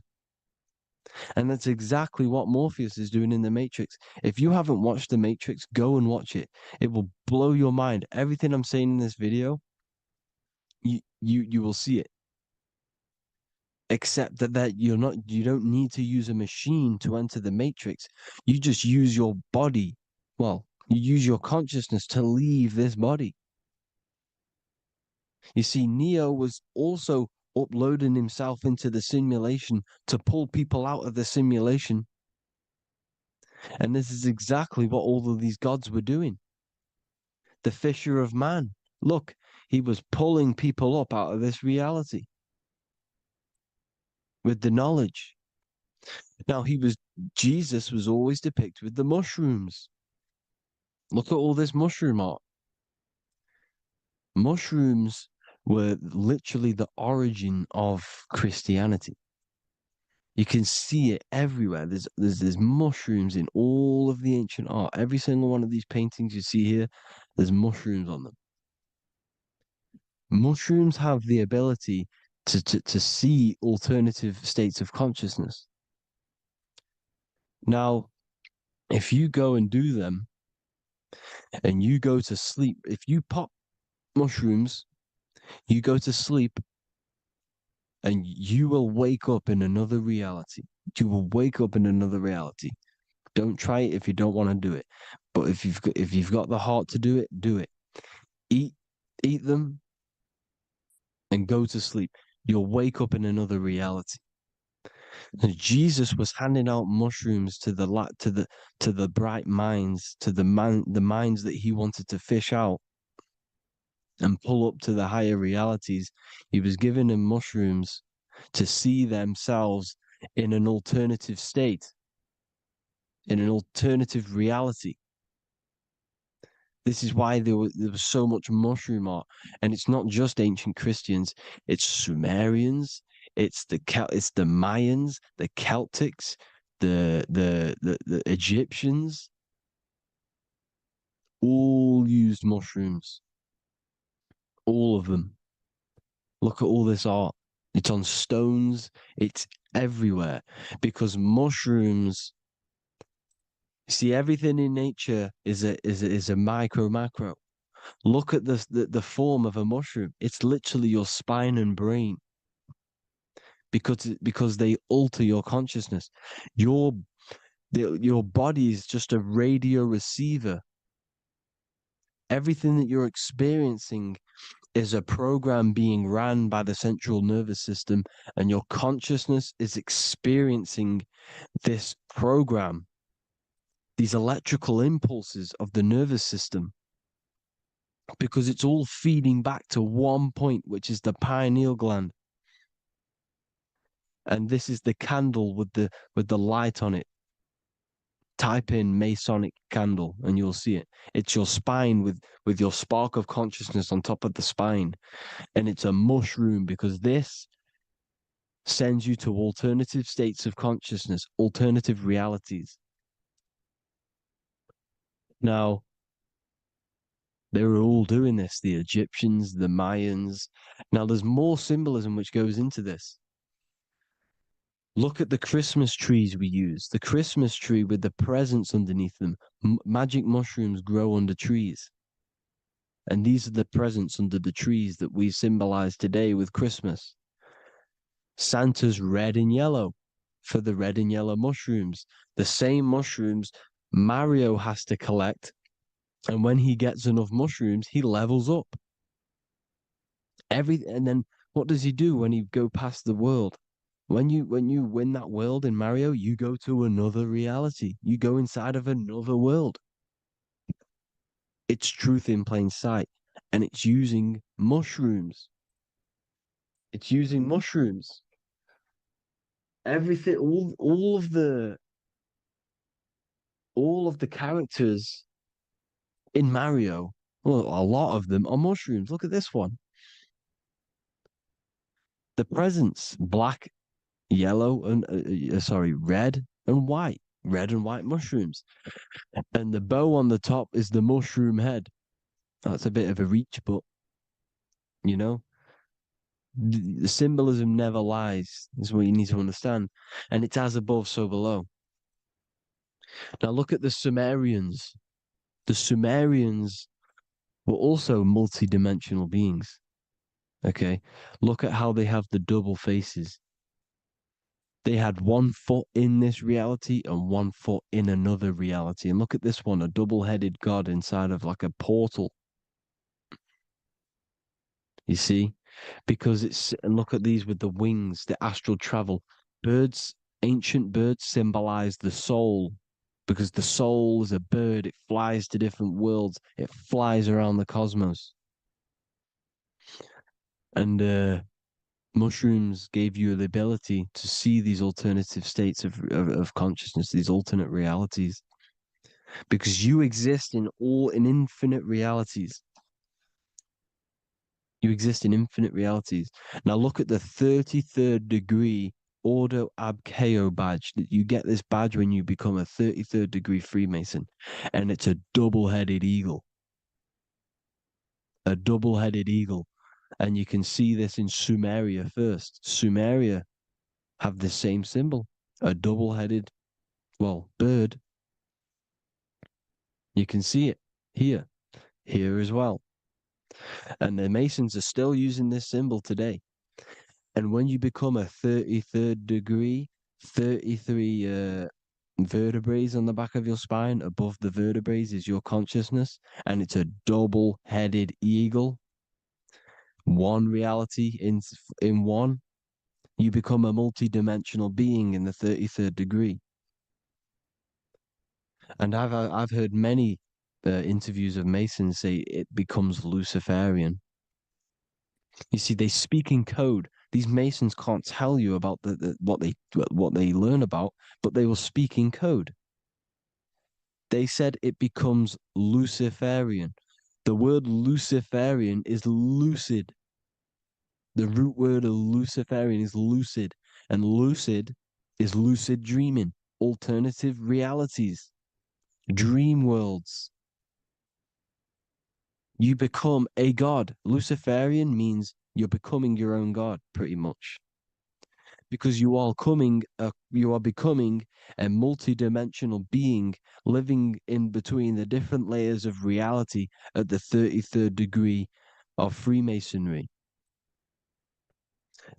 And that's exactly what Morpheus is doing in the Matrix. If you haven't watched the Matrix, go and watch it. It will blow your mind. Everything I'm saying in this video, you will see it. Except that you don't need to use a machine to enter the Matrix. You just use your body. Well, you use your consciousness to leave this body. You see, Neo was also uploading himself into the simulation to pull people out of the simulation. And this is exactly what all of these gods were doing. The fisher of man. Look, he was pulling people up out of this reality with the knowledge. Now, Jesus was always depicted with the mushrooms. Look at all this mushroom art. Mushrooms were literally the origin of Christianity. You can see it everywhere. There's mushrooms in all of the ancient art. Every single one of these paintings you see here, there's mushrooms on them. Mushrooms have the ability to see alternative states of consciousness. Now, if you go and do them and you go to sleep, if you pop mushrooms, you go to sleep and you will wake up in another reality. You will wake up in another reality. Don't try it if you don't want to do it. But if you've got the heart to do it, do it. Eat them and go to sleep. You'll wake up in another reality. And Jesus was handing out mushrooms to the bright minds, to the minds that he wanted to fish out and pull up to the higher realities. He was giving them mushrooms to see themselves in an alternative state, in an alternative reality. This is why there was so much mushroom art, and it's not just ancient Christians. It's Sumerians, it's the Mayans, the Celtics, the Egyptians. All used mushrooms. All of them. Look at all this art. It's on stones. It's everywhere because mushrooms. See, everything in nature is a micro macro. Look at the form of a mushroom. It's literally your spine and brain because they alter your consciousness. Your body is just a radio receiver. Everything that you're experiencing is a program being ran by the central nervous system, and your consciousness is experiencing this program, these electrical impulses of the nervous system, because it's all feeding back to one point, which is the pineal gland. And this is the candle with the light on it. Type in Masonic candle and you'll see it. It's your spine with your spark of consciousness on top of the spine. And it's a mushroom because this sends you to alternative states of consciousness, alternative realities. Now, they were all doing this, the Egyptians, the Mayans. Now, there's more symbolism which goes into this. Look at the Christmas trees we use. The Christmas tree with the presents underneath them. Magic mushrooms grow under trees. And these are the presents under the trees that we symbolize today with Christmas. Santa's red and yellow for the red and yellow mushrooms. The same mushrooms Mario has to collect. And when he gets enough mushrooms, he levels up. And then what does he do when he go past the world? When you win that world in Mario, you go to another reality. You go inside of another world. It's truth in plain sight. And it's using mushrooms. It's using mushrooms. Everything, all of the characters in Mario, well, a lot of them are mushrooms. Look at this one. The presents, black, yellow, and red and white. Red and white mushrooms. And the bow on the top is the mushroom head. That's a bit of a reach, but you know, the symbolism never lies, is what you need to understand. And it's as above, so below. Now look at the Sumerians. The Sumerians were also multi-dimensional beings. Okay, look at how they have the double faces. They had 1 foot in this reality and 1 foot in another reality. And look at this one, a double-headed god inside of like a portal. You see? Because and look at these with the wings, the astral travel. Birds, ancient birds symbolize the soul. Because the soul is a bird, it flies to different worlds. It flies around the cosmos. And mushrooms gave you the ability to see these alternative states of consciousness, these alternate realities, because you exist in infinite realities. You exist in infinite realities. Now look at the 33rd degree Ordo Ab Chao badge. You get this badge when you become a 33rd degree Freemason, and it's a double-headed eagle. A double-headed eagle. And you can see this in Sumeria first. Sumeria have the same symbol, a double-headed, well, bird. You can see it here as well. And the Masons are still using this symbol today. And when you become a 33rd degree, 33 vertebrae on the back of your spine, above the vertebrae is your consciousness, and it's a double-headed eagle. One reality in one. You become a multi-dimensional being in the 33rd degree. And I've heard many interviews of Masons say it becomes Luciferian. You see, they speak in code. These Masons can't tell you about what they learn about, but they will speak in code. They said it becomes Luciferian. The word Luciferian is lucid. The root word of Luciferian is lucid, and lucid is lucid dreaming, alternative realities, dream worlds. You become a god. Luciferian means you're becoming your own god, pretty much. Because you are becoming a multi-dimensional being living in between the different layers of reality at the 33rd degree of Freemasonry.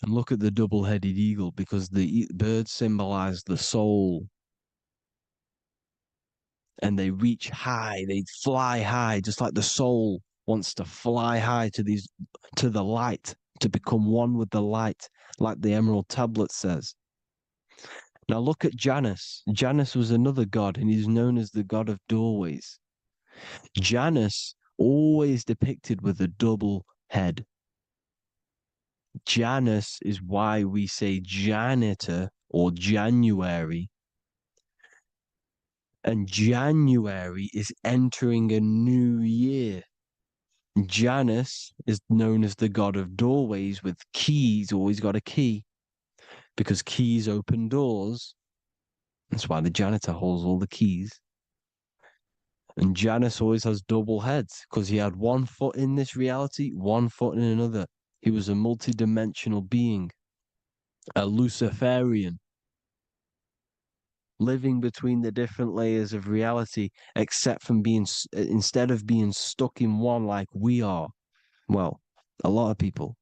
And look at the double-headed eagle, because the birds symbolize the soul. And they reach high, they fly high, just like the soul wants to fly high to the light, to become one with the light, like the Emerald Tablet says. Now look at Janus. Janus was another god, and he's known as the god of doorways. Janus always depicted with a double head. Janus is why we say janitor or January. And January is entering a new year. Janus is known as the god of doorways with keys, always got a key, because keys open doors. That's why the janitor holds all the keys. And Janus always has double heads, because he had one foot in this reality, one foot in another. He was a multi-dimensional being, a Luciferian, living between the different layers of reality, except from instead of being stuck in one like we are. Well, a lot of people.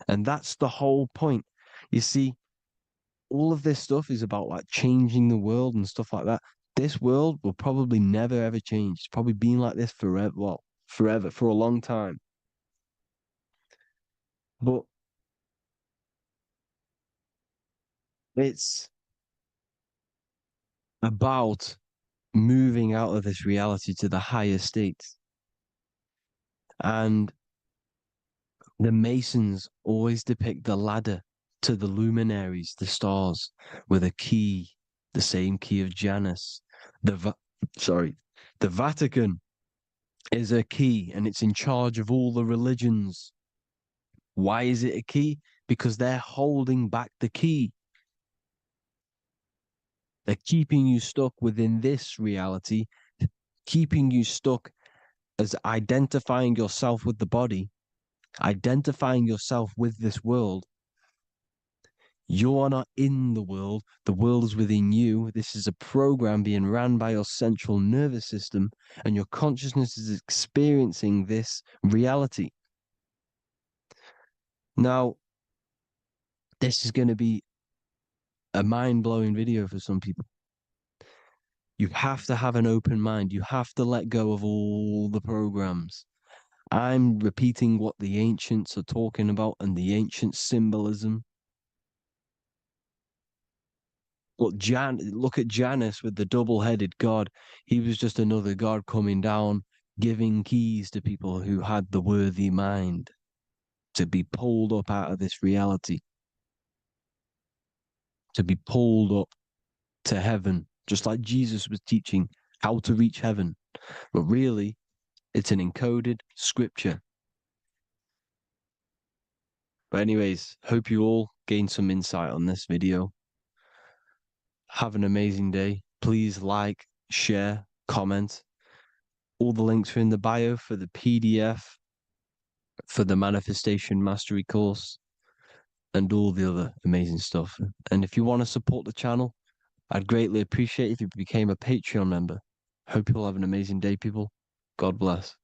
And that's the whole point. You see, all of this stuff is about like changing the world and stuff like that. This world will probably never ever change. It's probably been like this forever. Well, forever, for a long time. But it's about moving out of this reality to the higher states. And the Masons always depict the ladder to the luminaries, the stars, with a key, the same key of Janus. The Vatican is a key, and it's in charge of all the religions. Why is it a key? Because they're holding back the key. They're keeping you stuck within this reality, keeping you stuck as identifying yourself with the body, identifying yourself with this world. You are not in the world is within you. This is a program being ran by your central nervous system, and your consciousness is experiencing this reality. Now, this is going to be a mind-blowing video for some people. You have to have an open mind. You have to let go of all the programs. I'm repeating what the ancients are talking about and the ancient symbolism. Look at Janus with the double-headed god. He was just another god coming down, giving keys to people who had the worthy mind to be pulled up out of this reality, to be pulled up to heaven, just like Jesus was teaching how to reach heaven. But really, it's an encoded scripture. But anyways, hope you all gained some insight on this video. Have an amazing day. Please like, share, comment. All the links are in the bio for the PDF, for the Manifestation Mastery course, and all the other amazing stuff. And if you want to support the channel, I'd greatly appreciate if you became a Patreon member. Hope you'll have an amazing day, people. God bless.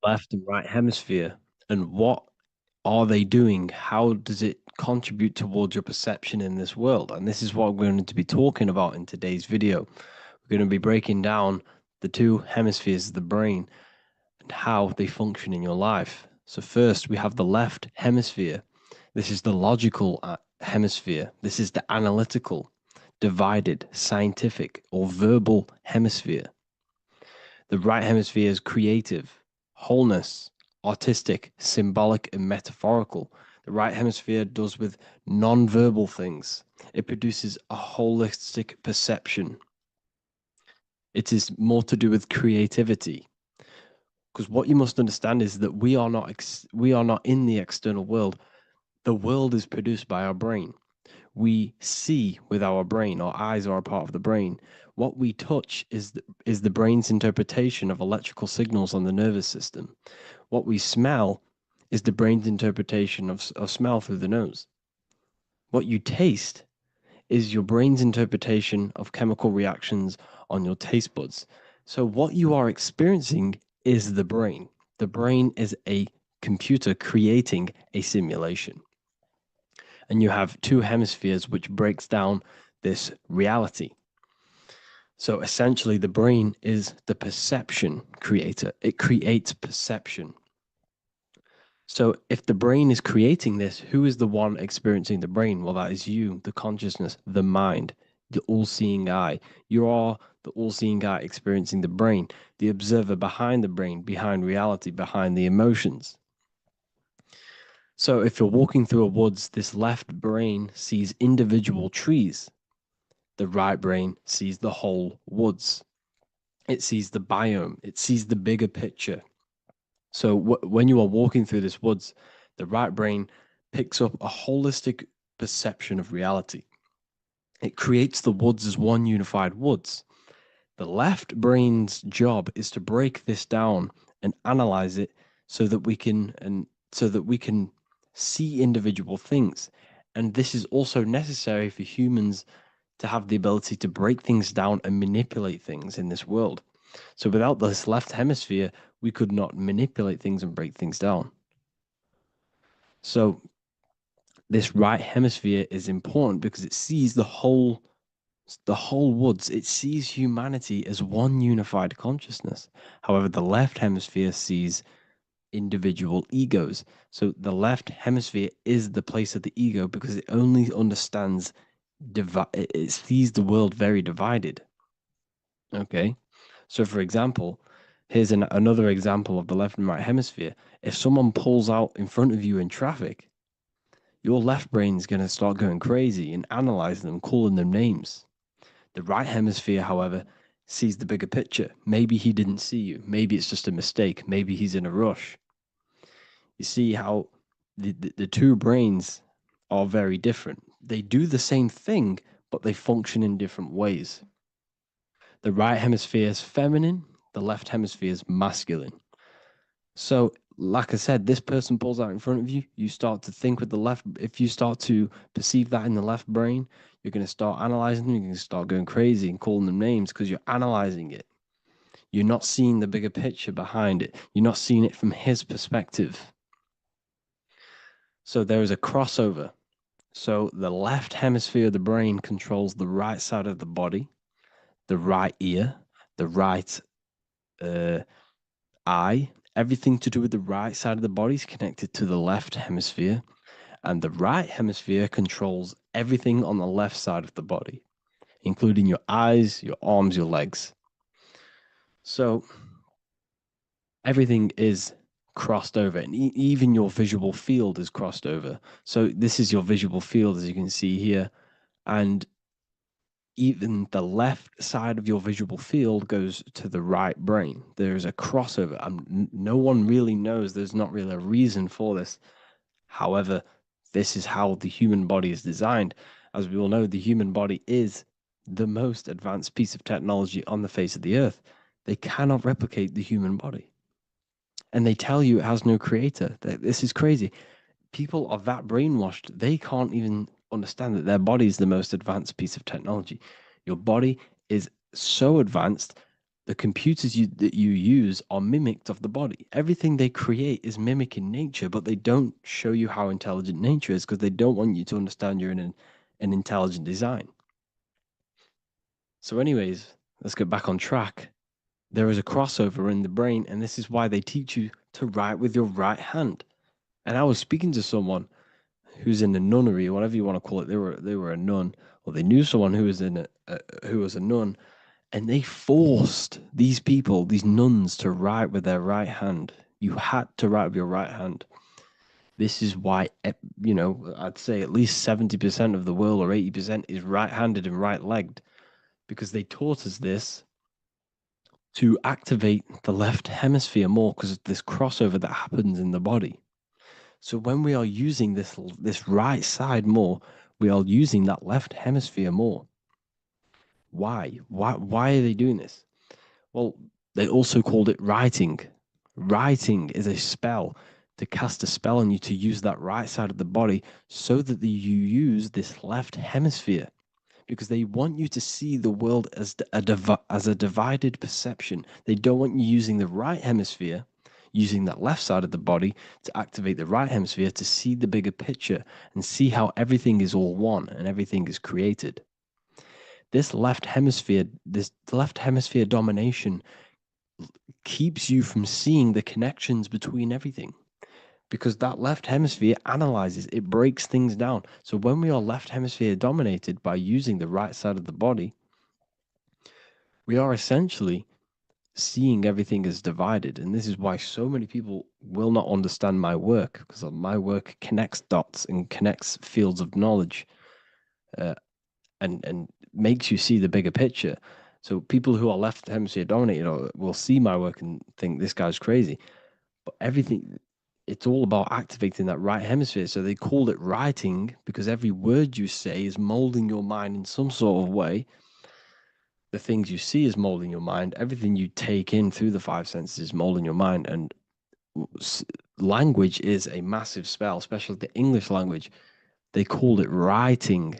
Left and right hemisphere, and what are they doing? How does it contribute towards your perception in this world? And this is what we're going to be talking about in today's video. We're going to be breaking down the two hemispheres of the brain and how they function in your life. So first, we have the left hemisphere. This is the logical hemisphere. This is the analytical, divided, scientific, or verbal hemisphere. The right hemisphere is creative, wholeness, artistic, symbolic, and metaphorical. The right hemisphere does with non-verbal things. It produces a holistic perception. It is more to do with creativity. Because what you must understand is that we are not in the external world. The world is produced by our brain. We see with our brain. Our eyes are a part of the brain. What we touch is the brain's interpretation of electrical signals on the nervous system. What we smell is the brain's interpretation of smell through the nose. What you taste is your brain's interpretation of chemical reactions on your taste buds. So what you are experiencing is the brain. The brain is a computer creating a simulation. And you have two hemispheres which breaks down this reality. So essentially, the brain is the perception creator. It creates perception. So if the brain is creating this, who is the one experiencing the brain? Well, that is you, the consciousness, the mind, the all-seeing eye. You are the all-seeing eye experiencing the brain, the observer behind the brain, behind reality, behind the emotions. So if you're walking through a woods, this left brain sees individual trees. The right brain sees the whole woods. It sees the biome. It sees the bigger picture. So when you are walking through this woods, the right brain picks up a holistic perception of reality. It creates the woods as one unified woods. The left brain's job is to break this down and analyze it so that we can see individual things. And this is also necessary for humans to have the ability to break things down and manipulate things in this world. So without this left hemisphere, we could not manipulate things and break things down. So this right hemisphere is important because it sees the whole woods. It sees humanity as one unified consciousness. However, the left hemisphere sees individual egos. So the left hemisphere is the place of the ego because it only understands it sees the world very divided. Okay, so for example, here's another example of the left and right hemisphere. If someone pulls out in front of you in traffic, your left brain's going to start going crazy and analyzing them, calling them names. The right hemisphere, however, sees the bigger picture. Maybe he didn't see you. Maybe it's just a mistake. Maybe he's in a rush. You see how the two brains are very different. They do the same thing, but they function in different ways. The right hemisphere is feminine, the left hemisphere is masculine. So, like I said, this person pulls out in front of you, you start to think with the left. If you start to perceive that in the left brain, you're going to start analyzing them, you're going to start going crazy and calling them names because you're analyzing it. You're not seeing the bigger picture behind it. You're not seeing it from his perspective. So there is a crossover. So the left hemisphere of the brain controls the right side of the body, the right ear, the right eye, Everything to do with the right side of the body is connected to the left hemisphere, and the right hemisphere controls everything on the left side of the body, including your eyes, your arms, your legs. So everything is crossed over, and even your visual field is crossed over. So this is your visual field, as you can see here, and even the left side of your visual field goes to the right brain. There's a crossover. No one really knows. There's not really a reason for this. However, this is how the human body is designed. As we all know, the human body is the most advanced piece of technology on the face of the earth. They cannot replicate the human body. And they tell you it has no creator. This is crazy. People are that brainwashed, they can't even understand that their body is the most advanced piece of technology. Your body is so advanced, the computers that you use are mimicked of the body. Everything they create is mimicking nature, but they don't show you how intelligent nature is because they don't want you to understand you're in an intelligent design. So anyways, let's get back on track. There is a crossover in the brain, and this is why they teach you to write with your right hand. And I was speaking to someone who's in a nunnery, or whatever you want to call it. They were a nun, or they knew someone who was who was a nun, and they forced these people, these nuns, to write with their right hand. You had to write with your right hand. This is why, I'd say at least 70% of the world, or 80%, is right-handed and right-legged, because they taught us this to activate the left hemisphere more, because of this crossover that happens in the body. So when we are using this right side more, we are using that left hemisphere more. Why? Why are they doing this? Well, they also called it writing. Writing is a spell, to cast a spell on you to use that right side of the body so that you use this left hemisphere, because they want you to see the world as a divided perception. They don't want you using the right hemisphere, using that left side of the body to activate the right hemisphere to see the bigger picture and see how everything is all one and everything is created. This left hemisphere domination keeps you from seeing the connections between everything, because that left hemisphere analyzes, it breaks things down. So when we are left hemisphere dominated by using the right side of the body, we are essentially seeing everything as divided. And this is why so many people will not understand my work, because my work connects dots and connects fields of knowledge, and makes you see the bigger picture. So people who are left hemisphere dominated will see my work and think this guy's crazy. But everything, it's all about activating that right hemisphere. So they call it writing because every word you say is molding your mind in some sort of way. The things you see is molding your mind. Everything you take in through the five senses is molding your mind. And language is a massive spell, especially the English language. They call it writing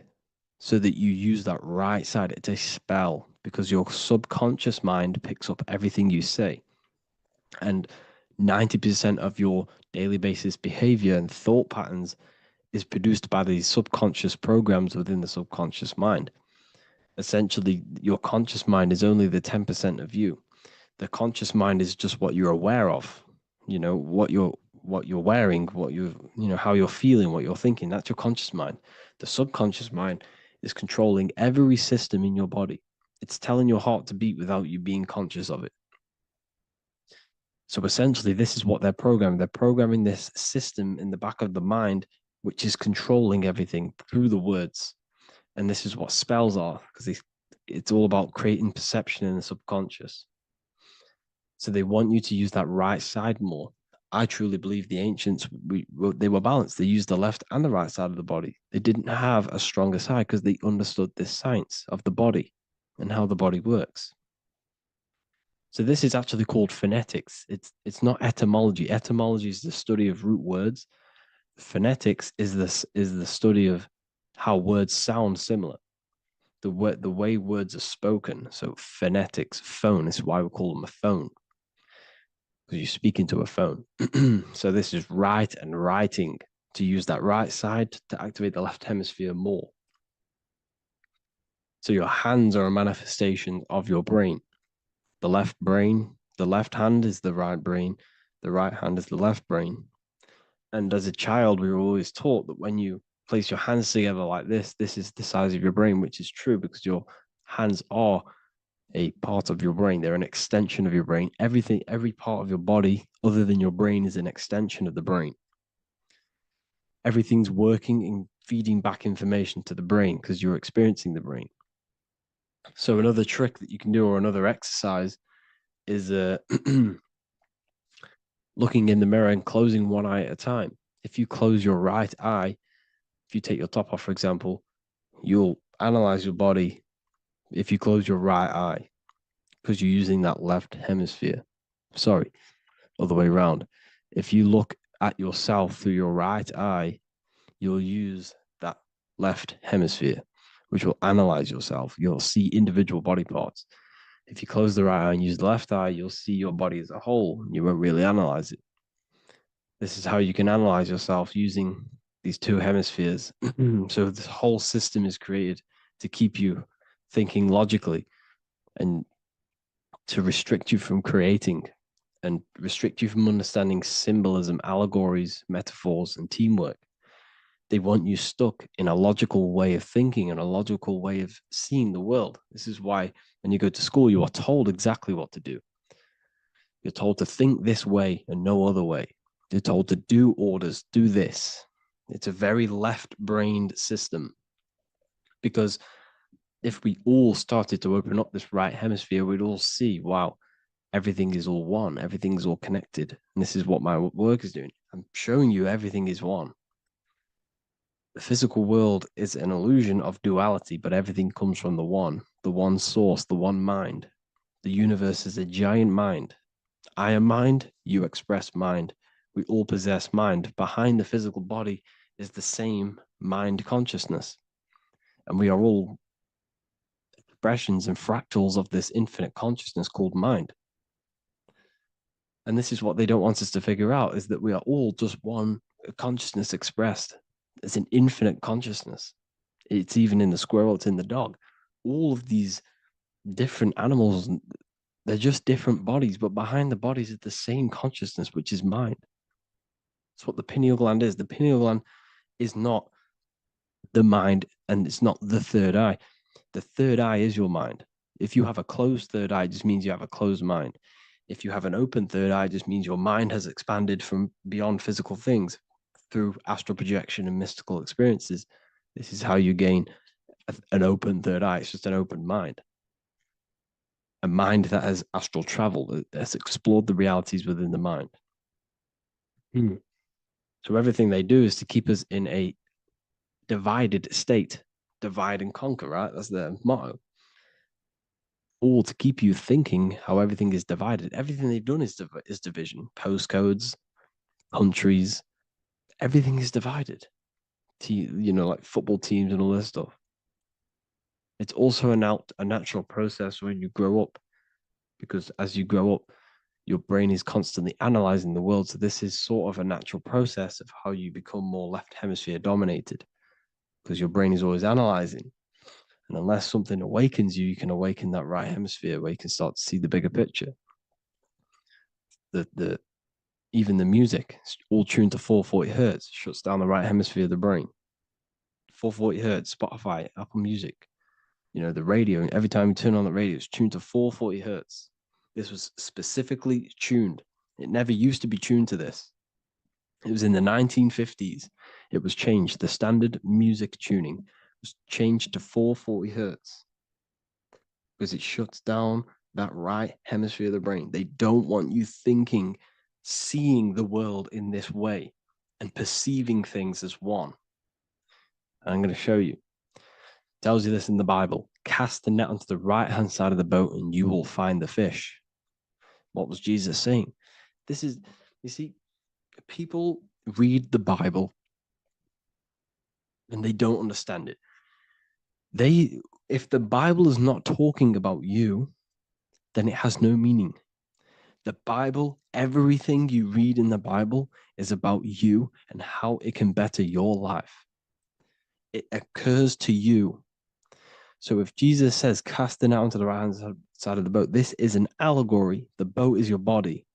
so that you use that right side. It's a spell because your subconscious mind picks up everything you say. And 90% of your daily basis behavior and thought patterns is produced by these subconscious programs within the subconscious mind. Essentially, your conscious mind is only the 10% of you. The conscious mind is just what you're aware of, what you're wearing, how you're feeling, what you're thinking. That's your conscious mind. The subconscious mind is controlling every system in your body. It's telling your heart to beat without you being conscious of it. So essentially, this is what they're programming. They're programming this system in the back of the mind, which is controlling everything through the words. And this is what spells are, because it's all about creating perception in the subconscious. So they want you to use that right side more. I truly believe the ancients, they were balanced. They used the left and the right side of the body. They didn't have a stronger side because they understood this science of the body and how the body works. So this is actually called phonetics. It's not etymology. Etymology is the study of root words. Phonetics is the study of how words sound similar. The way words are spoken. So phonetics, phone, is why we call them a phone, because you speak into a phone. So this is write and writing, to use that right side to activate the left hemisphere more. So your hands are a manifestation of your brain. The left hand is the right brain. The right hand is the left brain. And as a child, we were always taught that when you place your hands together like this is the size of your brain, which is true because your hands are a part of your brain. They're an extension of your brain. Everything, every part of your body other than your brain is an extension of the brain. Everything's working and feeding back information to the brain because you're experiencing the brain. So another trick that you can do or another exercise is looking in the mirror and closing one eye at a time. If you close your right eye, if you take your top off, for example, you'll analyze your body if you close your right eye because you're using that left hemisphere. Sorry, other way around. If you look at yourself through your right eye, you'll use that left hemisphere, which will analyze yourself. You'll see individual body parts. If you close the right eye and use the left eye, you'll see your body as a whole. You won't really analyze it. This is how you can analyze yourself using these two hemispheres. So this whole system is created to keep you thinking logically and to restrict you from creating and restrict you from understanding symbolism, allegories, metaphors, and teamwork. They want you stuck in a logical way of thinking and a logical way of seeing the world. This is why when you go to school, you are told exactly what to do. You're told to think this way and no other way. You're told to do orders, do this. It's a very left-brained system because if we all started to open up this right hemisphere, we'd all see, wow, everything is all one, everything's all connected. And this is what my work is doing. I'm showing you everything is one. The physical world is an illusion of duality, but everything comes from the one source, the one mind. The universe is a giant mind. I am mind, you express mind. We all possess mind. Behind the physical body is the same mind consciousness. And we are all expressions and fractals of this infinite consciousness called mind. And this is what they don't want us to figure out, is that we are all just one consciousness expressed. It's an infinite consciousness. It's even in the squirrel, it's in the dog. All of these different animals, they're just different bodies, but behind the bodies is the same consciousness, which is mind. That's what the pineal gland is. The pineal gland is not the mind and it's not the third eye. The third eye is your mind. If you have a closed third eye, it just means you have a closed mind. If you have an open third eye, it just means your mind has expanded from beyond physical things through astral projection and mystical experiences. This is how you gain an open third eye. It's just an open mind. A mind that has astral travel, that has explored the realities within the mind. So everything they do is to keep us in a divided state. Divide and conquer, right? That's their motto. All to keep you thinking how everything is divided. Everything they've done is division. Postcodes, countries, everything is divided. Like football teams and all this stuff. It's also a natural process when you grow up, because as you grow up, your brain is constantly analyzing the world. So this is sort of a natural process of how you become more left hemisphere dominated, because your brain is always analyzing. And unless something awakens you, you can awaken that right hemisphere where you can start to see the bigger picture. Even the music, all tuned to 440 hertz, shuts down the right hemisphere of the brain. 440 hertz, Spotify, Apple Music, the radio. Every time you turn on the radio, it's tuned to 440 hertz. This was specifically tuned. It never used to be tuned to this. It was in the 1950s. It was changed. The standard music tuning was changed to 440 hertz because it shuts down that right hemisphere of the brain. They don't want you thinking, seeing the world in this way and perceiving things as one. And I'm going to show you. It tells you this in the Bible. Cast the net onto the right-hand side of the boat and you will find the fish. What was Jesus saying? You see, people read the Bible and they don't understand it. If the Bible is not talking about you, then it has no meaning. The Bible, everything you read in the Bible is about you and how it can better your life. It occurs to you. So if Jesus says, cast the net onto the right-hand side of the boat, this is an allegory. The boat is your body.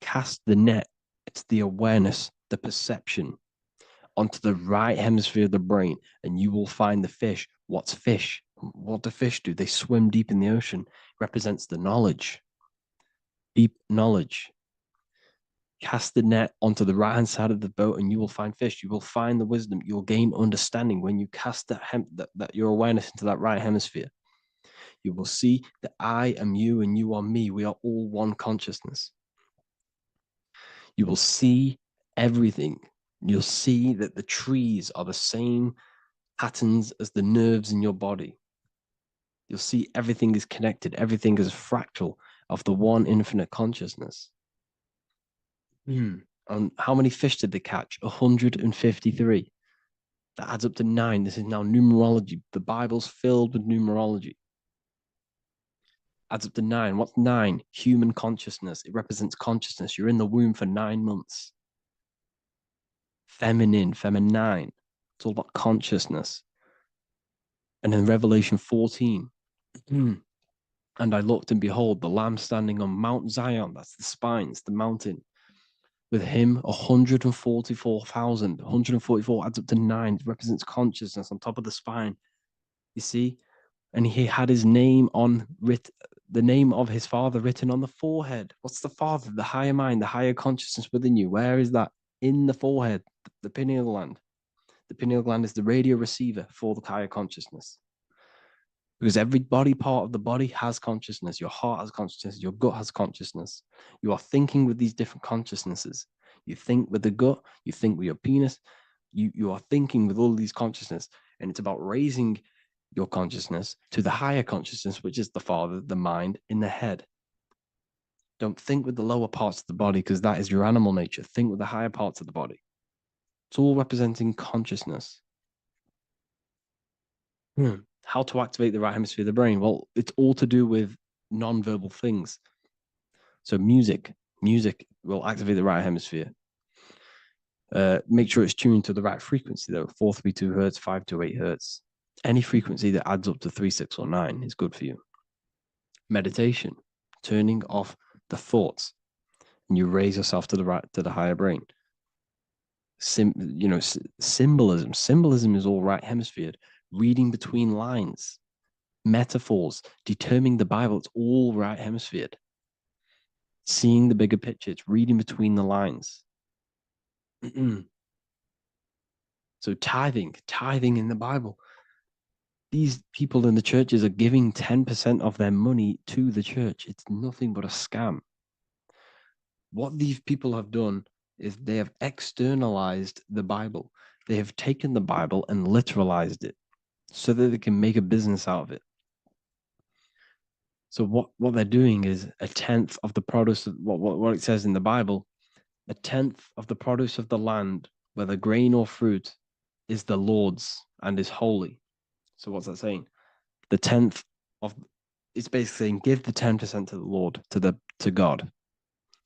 Cast the net, it's the awareness, the perception, onto the right hemisphere of the brain, and you will find the fish. What's fish? What do fish do? They swim deep in the ocean. It represents the knowledge, deep knowledge. Cast the net onto the right hand side of the boat, and you will find fish. You will find the wisdom. You'll gain understanding when you cast that your awareness into that right hemisphere. You will see that I am you and you are me. We are all one consciousness. You will see everything. You'll see that the trees are the same patterns as the nerves in your body. You'll see everything is connected. Everything is a fractal of the one infinite consciousness. And how many fish did they catch? 153. That adds up to 9. This is now numerology. The Bible's filled with numerology. Adds up to 9. What's 9? Human consciousness. It represents consciousness. You're in the womb for 9 months. Feminine. It's all about consciousness. And in Revelation 14, and I looked, and behold, the Lamb standing on Mount Zion. That's the spines, the mountain. With him, 144,000. 144 adds up to 9. It represents consciousness on top of the spine. You see? And he had his name the name of his Father written on the forehead. What's the Father? The higher mind, the higher consciousness within you. Where is that? In the forehead, the pineal gland. The pineal gland is the radio receiver for the higher consciousness. Because every body part of the body has consciousness. Your heart has consciousness. Your gut has consciousness. You are thinking with these different consciousnesses. You think with the gut. You think with your penis. You are thinking with all these consciousness. And it's about raising your consciousness to the higher consciousness, which is the Father, the mind, in the head. Don't think with the lower parts of the body, because that is your animal nature. Think with the higher parts of the body. It's all representing consciousness. How to activate the right hemisphere of the brain? Well, it's all to do with non-verbal things. So music will activate the right hemisphere. Make sure it's tuned to the right frequency, though. 432 hertz, 528 hertz. Any frequency that adds up to 3, 6, or 9 is good for you. Meditation, turning off the thoughts, and you raise yourself to the higher brain. Symbolism. Symbolism is all right hemisphere. Reading between lines, metaphors, determining the Bible. It's all right hemisphere. Seeing the bigger picture. It's reading between the lines. So tithing in the Bible. These people in the churches are giving 10% of their money to the church. It's nothing but a scam. What these people have done is they have externalized the Bible. They have taken the Bible and literalized it so that they can make a business out of it. So what they're doing is 1/10 of the produce of what it says in the Bible, 1/10 of the produce of the land, whether grain or fruit, is the Lord's and is holy. So what's that saying? The 10th of it's basically saying give the 10% to the Lord, to God.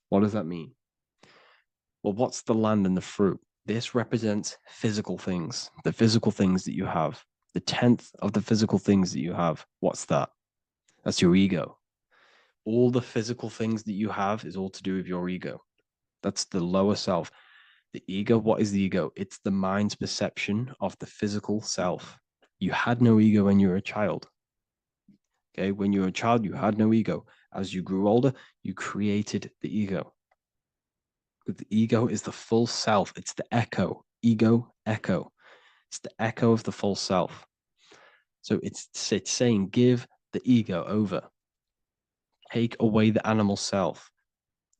What does that mean? Well, what's the land and the fruit? This represents physical things, the physical things that you have. The 10th of the physical things that you have. What's that? That's your ego. All the physical things that you have is all to do with your ego. That's the lower self. The ego, what is the ego? It's the mind's perception of the physical self. You had no ego when you were a child. Okay, when you were a child, you had no ego. As you grew older, you created the ego. But the ego is the full self. It's the echo. Ego, echo. It's the echo of the full self. So it's saying give the ego over. Take away the animal self.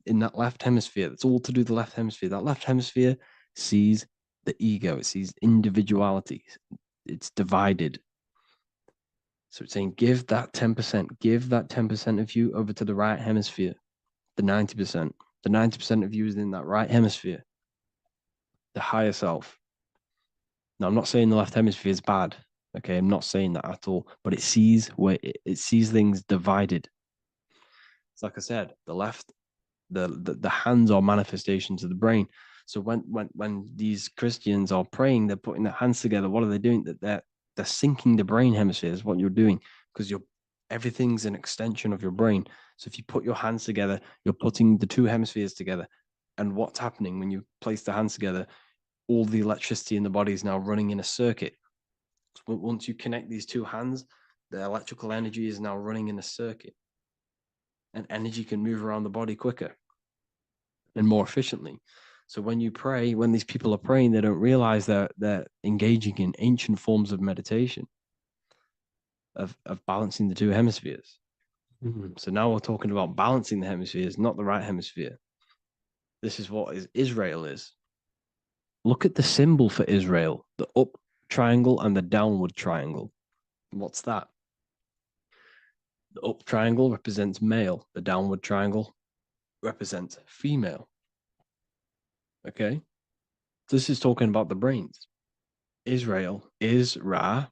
In that left hemisphere, that's all to do with the left hemisphere. That left hemisphere sees the ego. It sees individuality. It's divided. So it's saying give that 10%. Give that 10% of you over to the right hemisphere. The 90%. The 90% of you is in that right hemisphere. The higher self. Now, I'm not saying the left hemisphere is bad. Okay, I'm not saying that at all. But it sees it sees things divided. It's like I said, the left, the hands are manifestations of the brain. So when these Christians are praying, they're putting their hands together. What are they doing? That they're syncing the brain hemispheres. What you're doing, because Everything's an extension of your brain. So if you put your hands together, you're putting the two hemispheres together. And what's happening when you place the hands together? All the electricity in the body is now running in a circuit. But once you connect these two hands, the electrical energy is now running in a circuit. And energy can move around the body quicker and more efficiently. So when you pray, when these people are praying, they don't realize that they're engaging in ancient forms of meditation, of balancing the two hemispheres. So now we're talking about balancing the hemispheres, not the right hemisphere. This is what Israel is. Look at the symbol for Israel, the up triangle and the downward triangle. What's that? The up triangle represents male. The downward triangle represents female. Okay? This is talking about the brains. Israel is Ra.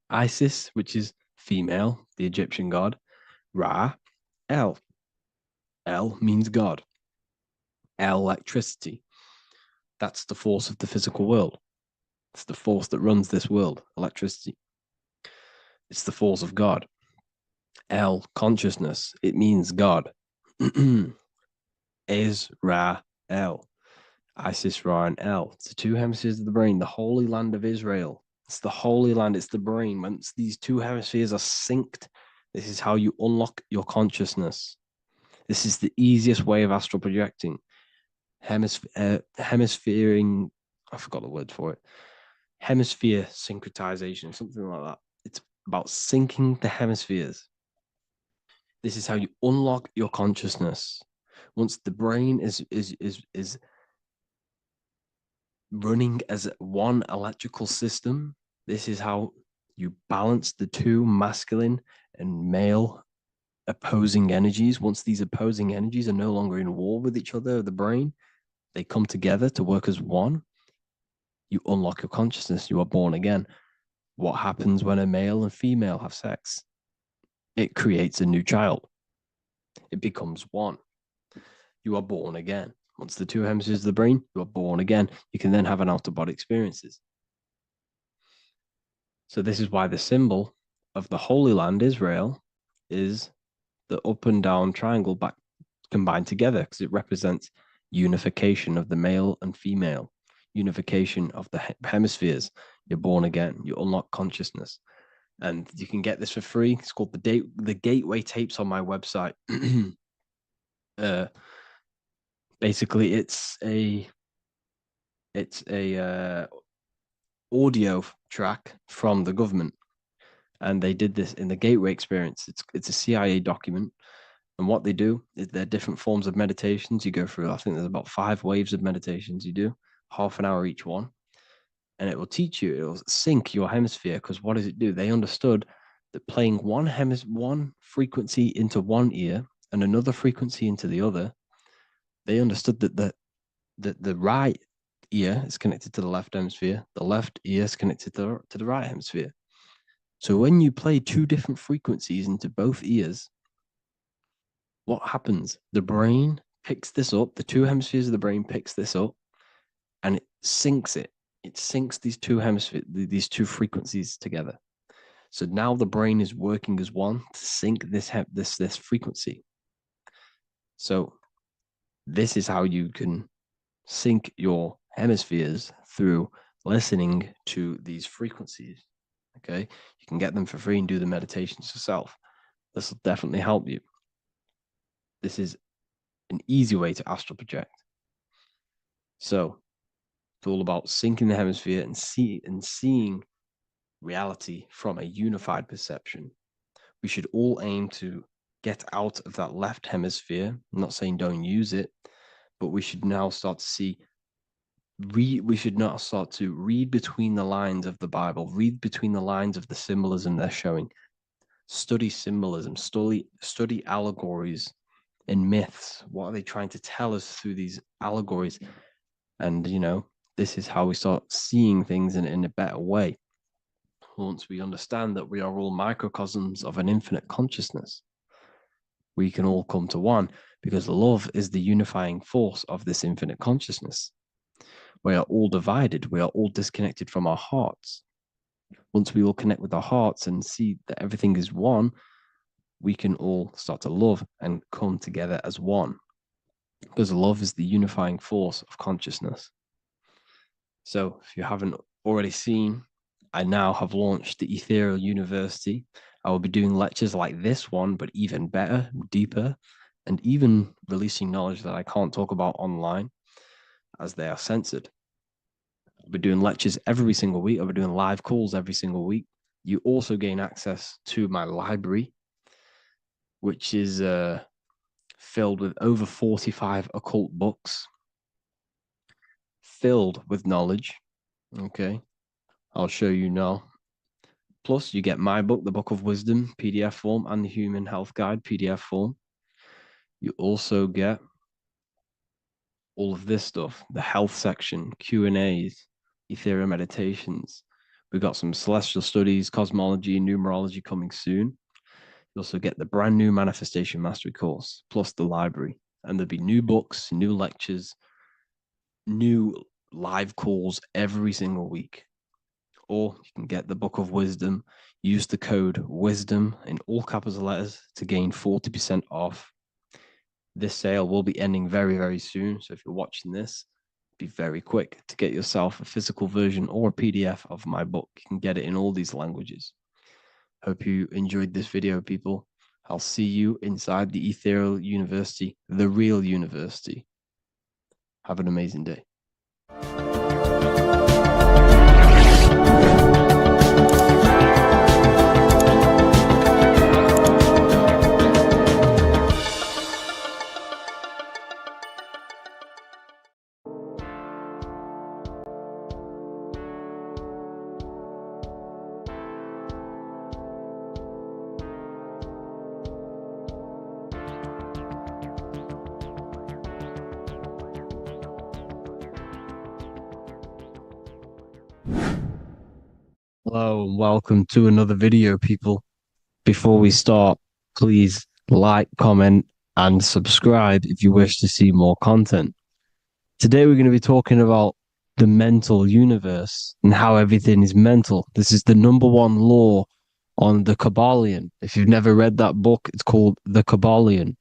Isis, which is female, the Egyptian god. Ra, El. El means God. Electricity. That's the force of the physical world. It's the force that runs this world, electricity. It's the force of God. El, consciousness. It means God. Is Ra, El. Isis, Ra, and El. It's the two hemispheres of the brain, the holy land of Israel. It's the holy land, it's the brain. Once these two hemispheres are synced, this is how you unlock your consciousness. This is the easiest way of astral projecting. Hemisphering, I forgot the word for it. Hemisphere syncretization, something like that. It's about syncing the hemispheres. This is how you unlock your consciousness. Once the brain is running as one electrical system, this is how you balance the two masculine and male opposing energies. Once these opposing energies are no longer in war with each other, the brain, they come together to work as one. You unlock your consciousness. You are born again. What happens when a male and female have sex? It creates a new child. It becomes one. You are born again. Once the two hemispheres of the brain, you are born again. You can then have an out-of-body experiences. So this is why the symbol of the Holy Land, Israel, is the up and down triangle back combined together, because it represents unification of the male and female, unification of the hemispheres. You're born again. You unlock consciousness. And you can get this for free. It's called the Gateway Tapes on my website. Basically, it's a audio track from the government, and they did this in the Gateway Experience. It's a CIA document, and what they do is there are different forms of meditations you go through. I think there's about 5 waves of meditations you do, half an hour each one, and it will teach you. It will sync your hemisphere, because what does it do? They understood that playing one frequency into one ear and another frequency into the other, they understood that the right ear is connected to the left hemisphere, the left ear is connected to the right hemisphere. So when you play 2 different frequencies into both ears, what happens? The brain picks this up, the 2 hemispheres of the brain picks this up, and it syncs it. It syncs these 2 hemispheres, these 2 frequencies together. So now the brain is working as one to sync this frequency. So this is how you can sync your hemispheres, through listening to these frequencies. Okay, you can get them for free and do the meditations yourself. This will definitely help you. This is an easy way to astral project. So it's all about syncing the hemisphere and seeing reality from a unified perception. We should all aim to get out of that left hemisphere. I'm not saying don't use it, but we should now start to see. We should now start to read between the lines of the Bible, read between the lines of the symbolism they're showing. Study symbolism, study allegories and myths. What are they trying to tell us through these allegories? And, this is how we start seeing things in a better way. Once we understand that we are all microcosms of an infinite consciousness, we can all come to one, because love is the unifying force of this infinite consciousness. We are all divided. We are all disconnected from our hearts. Once we all connect with our hearts and see that everything is one, we can all start to love and come together as one. Because love is the unifying force of consciousness. So if you haven't already seen, I now have launched the Ethereal University. I will be doing lectures like this one, but even better, deeper, and even releasing knowledge that I can't talk about online as they are censored. I'll be doing lectures every single week. I'll be doing live calls every single week. You also gain access to my library, which is filled with over 45 occult books, filled with knowledge. Okay, I'll show you now. Plus, you get my book, The Book of Wisdom, PDF form, and the Human Health Guide, PDF form. You also get all of this stuff, the health section, Q&As, ethereal meditations. We've got some celestial studies, cosmology, numerology coming soon. You also get the brand new Manifestation Mastery course, plus the library. And there'll be new books, new lectures, new live calls every single week. Or you can get the Book of Wisdom, use the code WISDOM in all capital letters to gain 40% off. This sale will be ending very, very soon. So if you're watching this, be very quick to get yourself a physical version or a PDF of my book. You can get it in all these languages. Hope you enjoyed this video, people. I'll see you inside the Ethereal University, the real university. Have an amazing day. Hello and welcome to another video, people. Before we start, please like, comment, and subscribe if you wish to see more content. Today we're going to be talking about the mental universe and how everything is mental. This is the number one law on the Kabbalion. If you've never read that book, it's called The Kabbalion.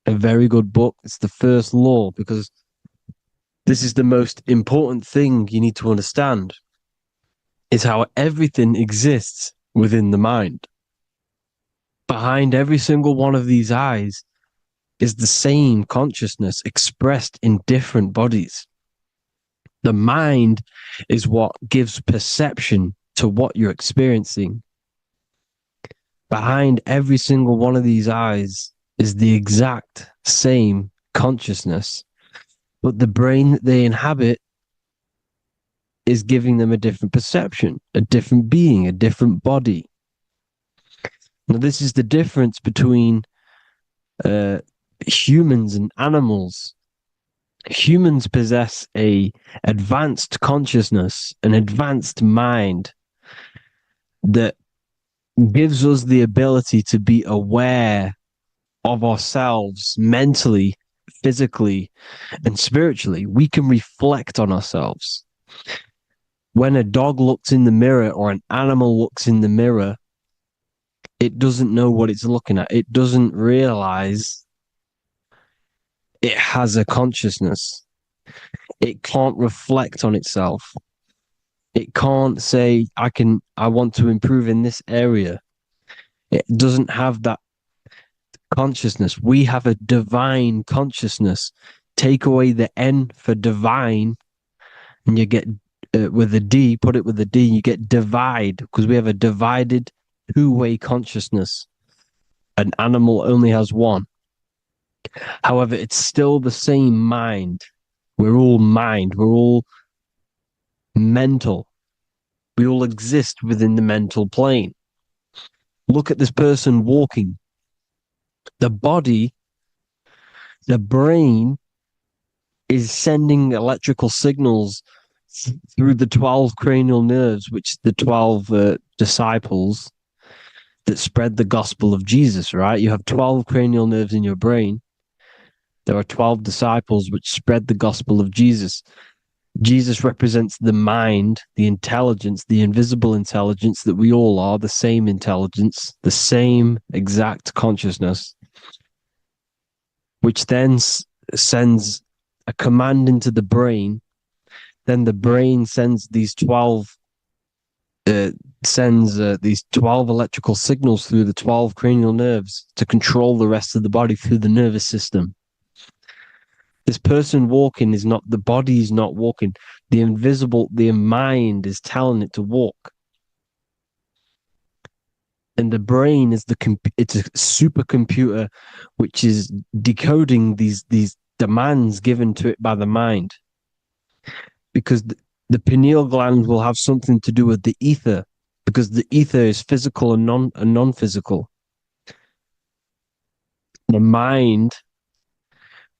A very good book. It's the first law because this is the most important thing you need to understand. Is how everything exists within the mind. Behind every single one of these eyes is the same consciousness expressed in different bodies. The mind is what gives perception to what you're experiencing. Behind every single one of these eyes is the exact same consciousness, but the brain that they inhabit is giving them a different perception, a different being, a different body. Now, this is the difference between humans and animals. Humans possess a advanced consciousness, an advanced mind that gives us the ability to be aware of ourselves mentally, physically, and spiritually. We can reflect on ourselves. When a dog looks in the mirror or an animal looks in the mirror, it doesn't know what it's looking at. It doesn't realize it has a consciousness. It can't reflect on itself. It can't say, I want to improve in this area. It doesn't have that consciousness. We have a divine consciousness. Take away the N for divine, and you get with a D, put it with a D, you get divide, because we have a divided two-way consciousness. An animal only has one. However, it's still the same mind. We're all mind. We're all mental. We all exist within the mental plane. Look at this person walking. The body, the brain is sending electrical signals through the 12 cranial nerves, which the 12 disciples that spread the gospel of Jesus, right? You have 12 cranial nerves in your brain. There are 12 disciples which spread the gospel of Jesus. Jesus represents the mind, the intelligence, the invisible intelligence that we all are, the same intelligence, the same exact consciousness, which then sends a command into the brain. Then the brain sends these 12 electrical signals through the 12 cranial nerves to control the rest of the body through the nervous system. This person walking is not, the body is not walking. The mind is telling it to walk. And the brain is it's a supercomputer which is decoding these demands given to it by the mind. Because the pineal gland will have something to do with the ether, because the ether is physical and non-physical. The mind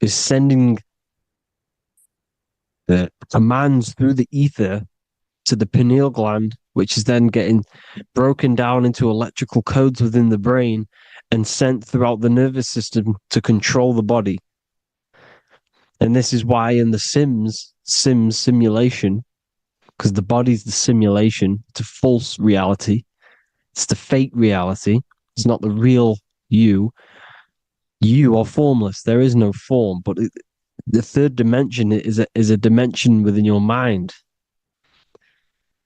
is sending the commands through the ether to the pineal gland, which is then getting broken down into electrical codes within the brain and sent throughout the nervous system to control the body. And this is why in the Sims simulation, because the body's the simulation, it's a false reality, it's the fake reality, it's not the real you. You are formless. There is no form, but the third dimension is a dimension within your mind.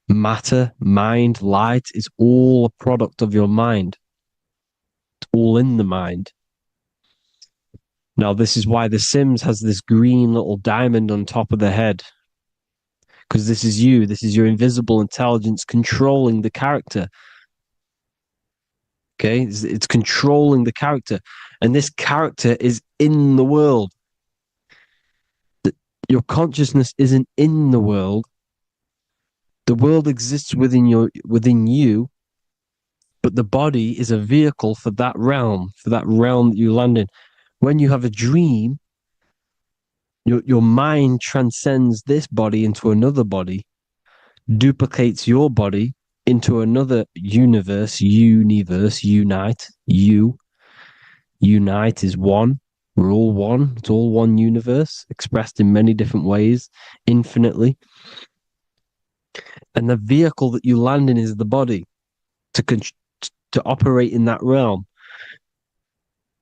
Matter, mind, light is all a product of your mind. It's all in the mind. Now, this is why the Sims has this green little diamond on top of the head. Because this is you. This is your invisible intelligence controlling the character. Okay? It's controlling the character. And this character is in the world. Your consciousness isn't in the world. The world exists within you, but the body is a vehicle for that realm that you land in. When you have a dream, your mind transcends this body into another body, duplicates your body into another universe, unite. Unite is one. We're all one. It's all one universe, expressed in many different ways, infinitely. And the vehicle that you land in is the body to operate in that realm.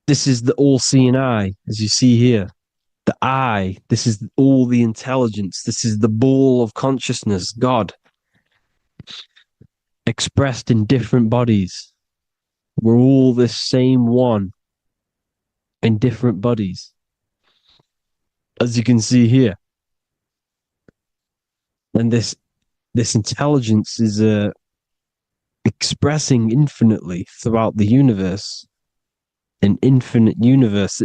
This is the all-seeing eye, as you see here. The I, this is all the intelligence. This is the ball of consciousness, God, expressed in different bodies. We're all this same one in different bodies, as you can see here. And this intelligence is expressing infinitely throughout the universe. An infinite universe.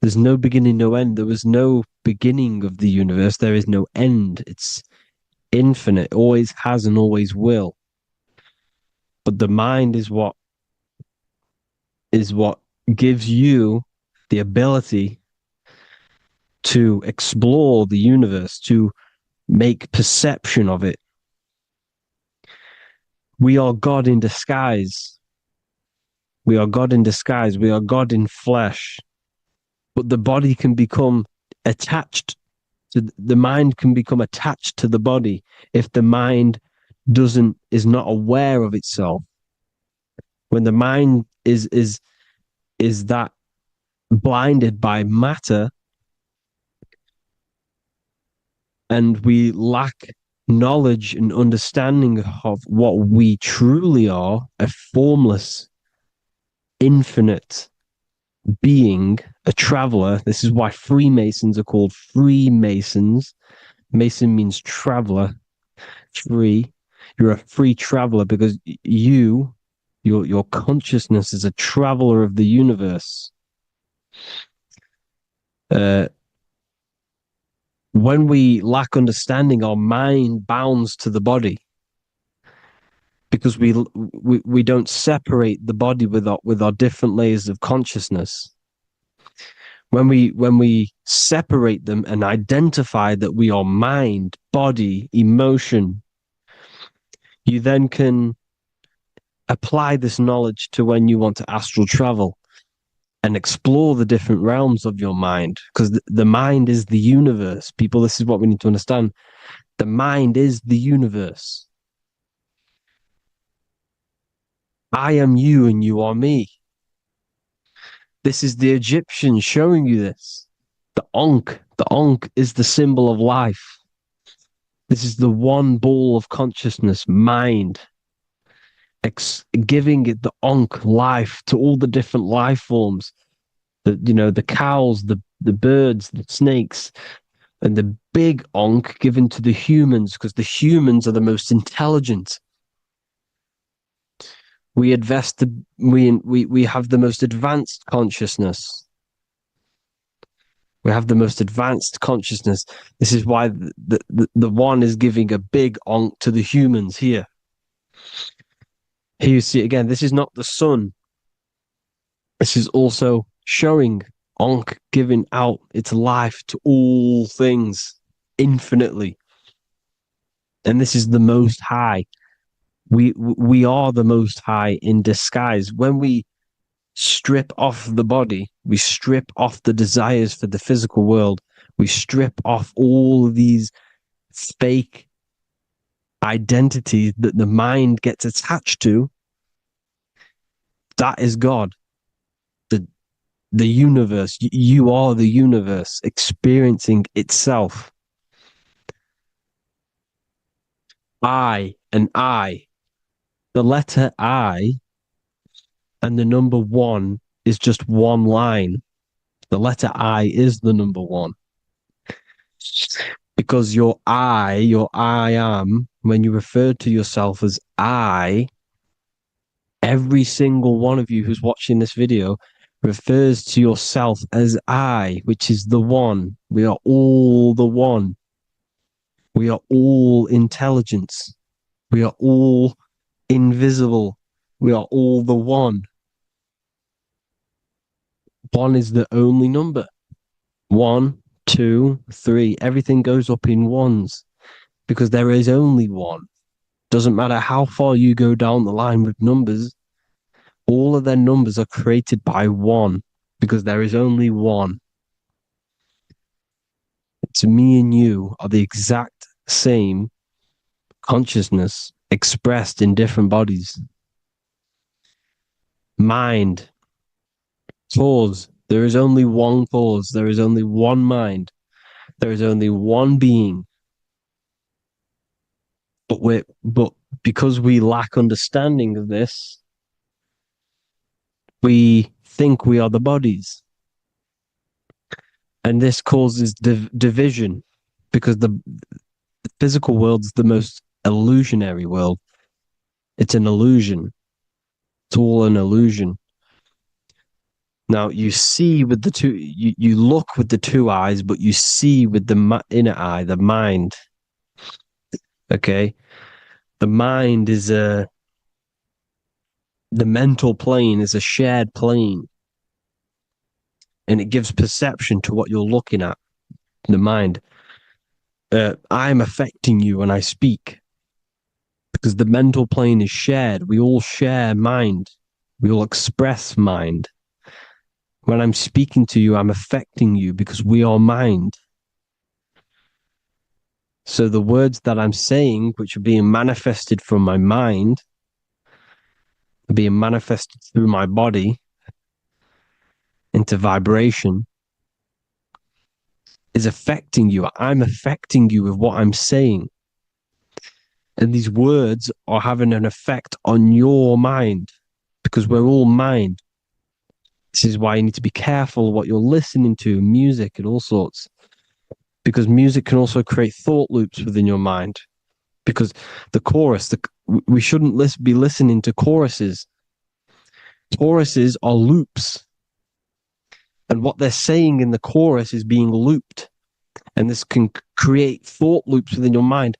There's no beginning, no end. There was no beginning of the universe. There is no end. It's infinite, always has and always will. But the mind is what gives you the ability to explore the universe, to make perception of it. We are God in disguise. We are God in disguise. We are God in flesh. But the body can become attached to the mind, can become attached to the body if the mind is not aware of itself. When the mind is that blinded by matter, and we lack knowledge and understanding of what we truly are, a formless, infinite being, a traveler. This is why Freemasons are called Freemasons. Mason means traveler. Free. You're a free traveler because your consciousness is a traveler of the universe. When we lack understanding, our mind bounds to the body because we don't separate the body with our different layers of consciousness. When we separate them and identify that we are mind, body, emotion, you then can apply this knowledge to when you want to astral travel. and explore the different realms of your mind, because the mind is the universe. People, this is what we need to understand. The mind is the universe. I am you and you are me. This is the Egyptians showing you this. The Ankh is the symbol of life. This is the one ball of consciousness, mind, giving it the Ankh life to all the different life forms. The cows, the birds, the snakes, and the big Ankh given to the humans, because the humans are the most intelligent. We have the most advanced consciousness. We have the most advanced consciousness. This is why the one is giving a big Ankh to the humans here. Here you see it again. This is not the sun. This is also showing Ankh giving out its life to all things infinitely. And this is the Most High. We are the Most High in disguise. When we strip off the body, we strip off the desires for the physical world, we strip off all of these fake identities that the mind gets attached to. That is God. The universe. You are the universe experiencing itself. I and I. The letter I and the number 1 is just one line. The letter I is the number 1. Because your I am, when you refer to yourself as I, every single one of you who's watching this video refers to yourself as I, which is the one. We are all the one. We are all intelligence. We are all invisible. We are all the one. 1 is the only number. 1, 2, 3. Everything goes up in ones because there is only one. Doesn't matter how far you go down the line with numbers, all of their numbers are created by 1 because there is only one. It's me and you are the exact same consciousness expressed in different bodies. Mind. Cause. There is only one cause. There is only one mind. There is only one being. But because we lack understanding of this, we think we are the bodies. And this causes division because the physical world is the most illusionary world. It's an illusion. It's all an illusion. Now you see with the two, you look with the 2 eyes, but you see with the inner eye, the mind. Okay? The mind is the mental plane is a shared plane. And it gives perception to what you're looking at, the mind. I'm affecting you when I speak because the mental plane is shared. We all share mind. We all express mind. When I'm speaking to you, I'm affecting you because we are mind. So the words that I'm saying, which are being manifested from my mind, are being manifested through my body into vibration, is affecting you. I'm affecting you with what I'm saying. And these words are having an effect on your mind because we're all mind. This is why you need to be careful what you're listening to, music and all sorts. Because music can also create thought loops within your mind. Because the chorus, we shouldn't be listening to choruses. Choruses are loops. And what they're saying in the chorus is being looped. And this can create thought loops within your mind.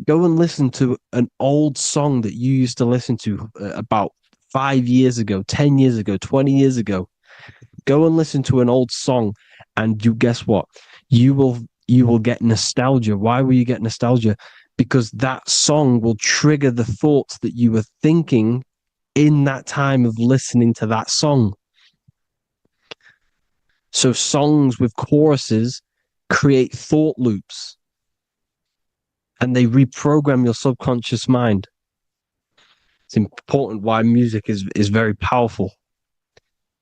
Go and listen to an old song that you used to listen to about 5 years ago, 10 years ago, 20 years ago. Go and listen to an old song and you guess what? You will get nostalgia. Why will you get nostalgia? Because that song will trigger the thoughts that you were thinking in that time of listening to that song. So songs with choruses create thought loops, and they reprogram your subconscious mind. It's important why music is very powerful.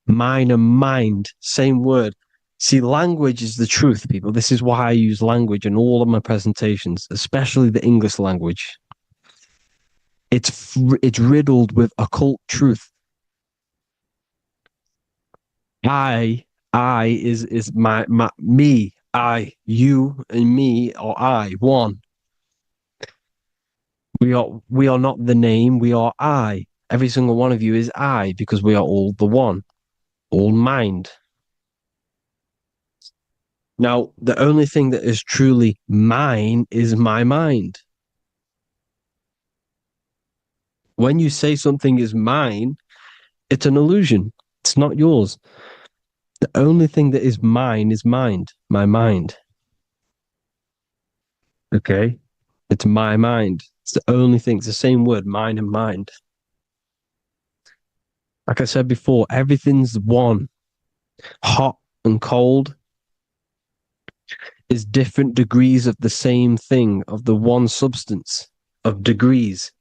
Mind and mind, same word. See, language is the truth, people. This is why I use language in all of my presentations, especially the English language. It's riddled with occult truth. I is my me, I, you and me, or I, one. We are not the name, we are I. Every single one of you is I, because we are all the one, all mind. Now, the only thing that is truly mine is my mind. When you say something is mine, it's an illusion. It's not yours. The only thing that is mine is mind, my mind. Okay? It's my mind. It's the only thing. It's the same word, mind and mind. Like I said before, everything's one. Hot and cold is different degrees of the same thing, of the one substance, of degrees.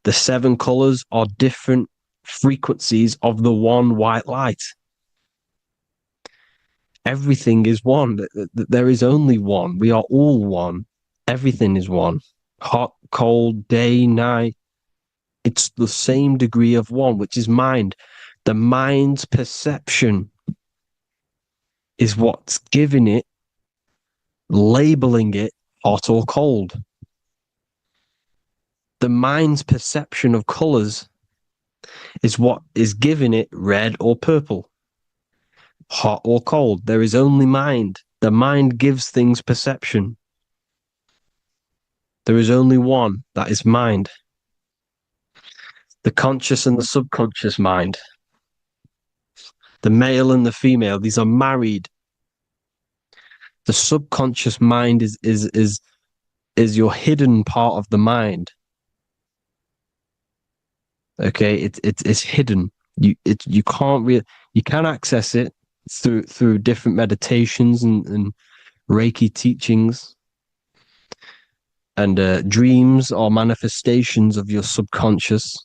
The 7 colors are different frequencies of the one white light. Everything is one. There is only one. We are all one. Everything is one. Hot, cold, day, night. It's the same degree of one, which is mind. The mind's perception is what's giving it, labeling it hot or cold. The mind's perception of colors is what is giving it red or purple, hot or cold. There is only mind. The mind gives things perception. There is only one, that is mind. The conscious and the subconscious mind. The male and the female, these are married. The subconscious mind is your hidden part of the mind. Okay, it's hidden. You can access it through different meditations and Reiki teachings and dreams or manifestations of your subconscious.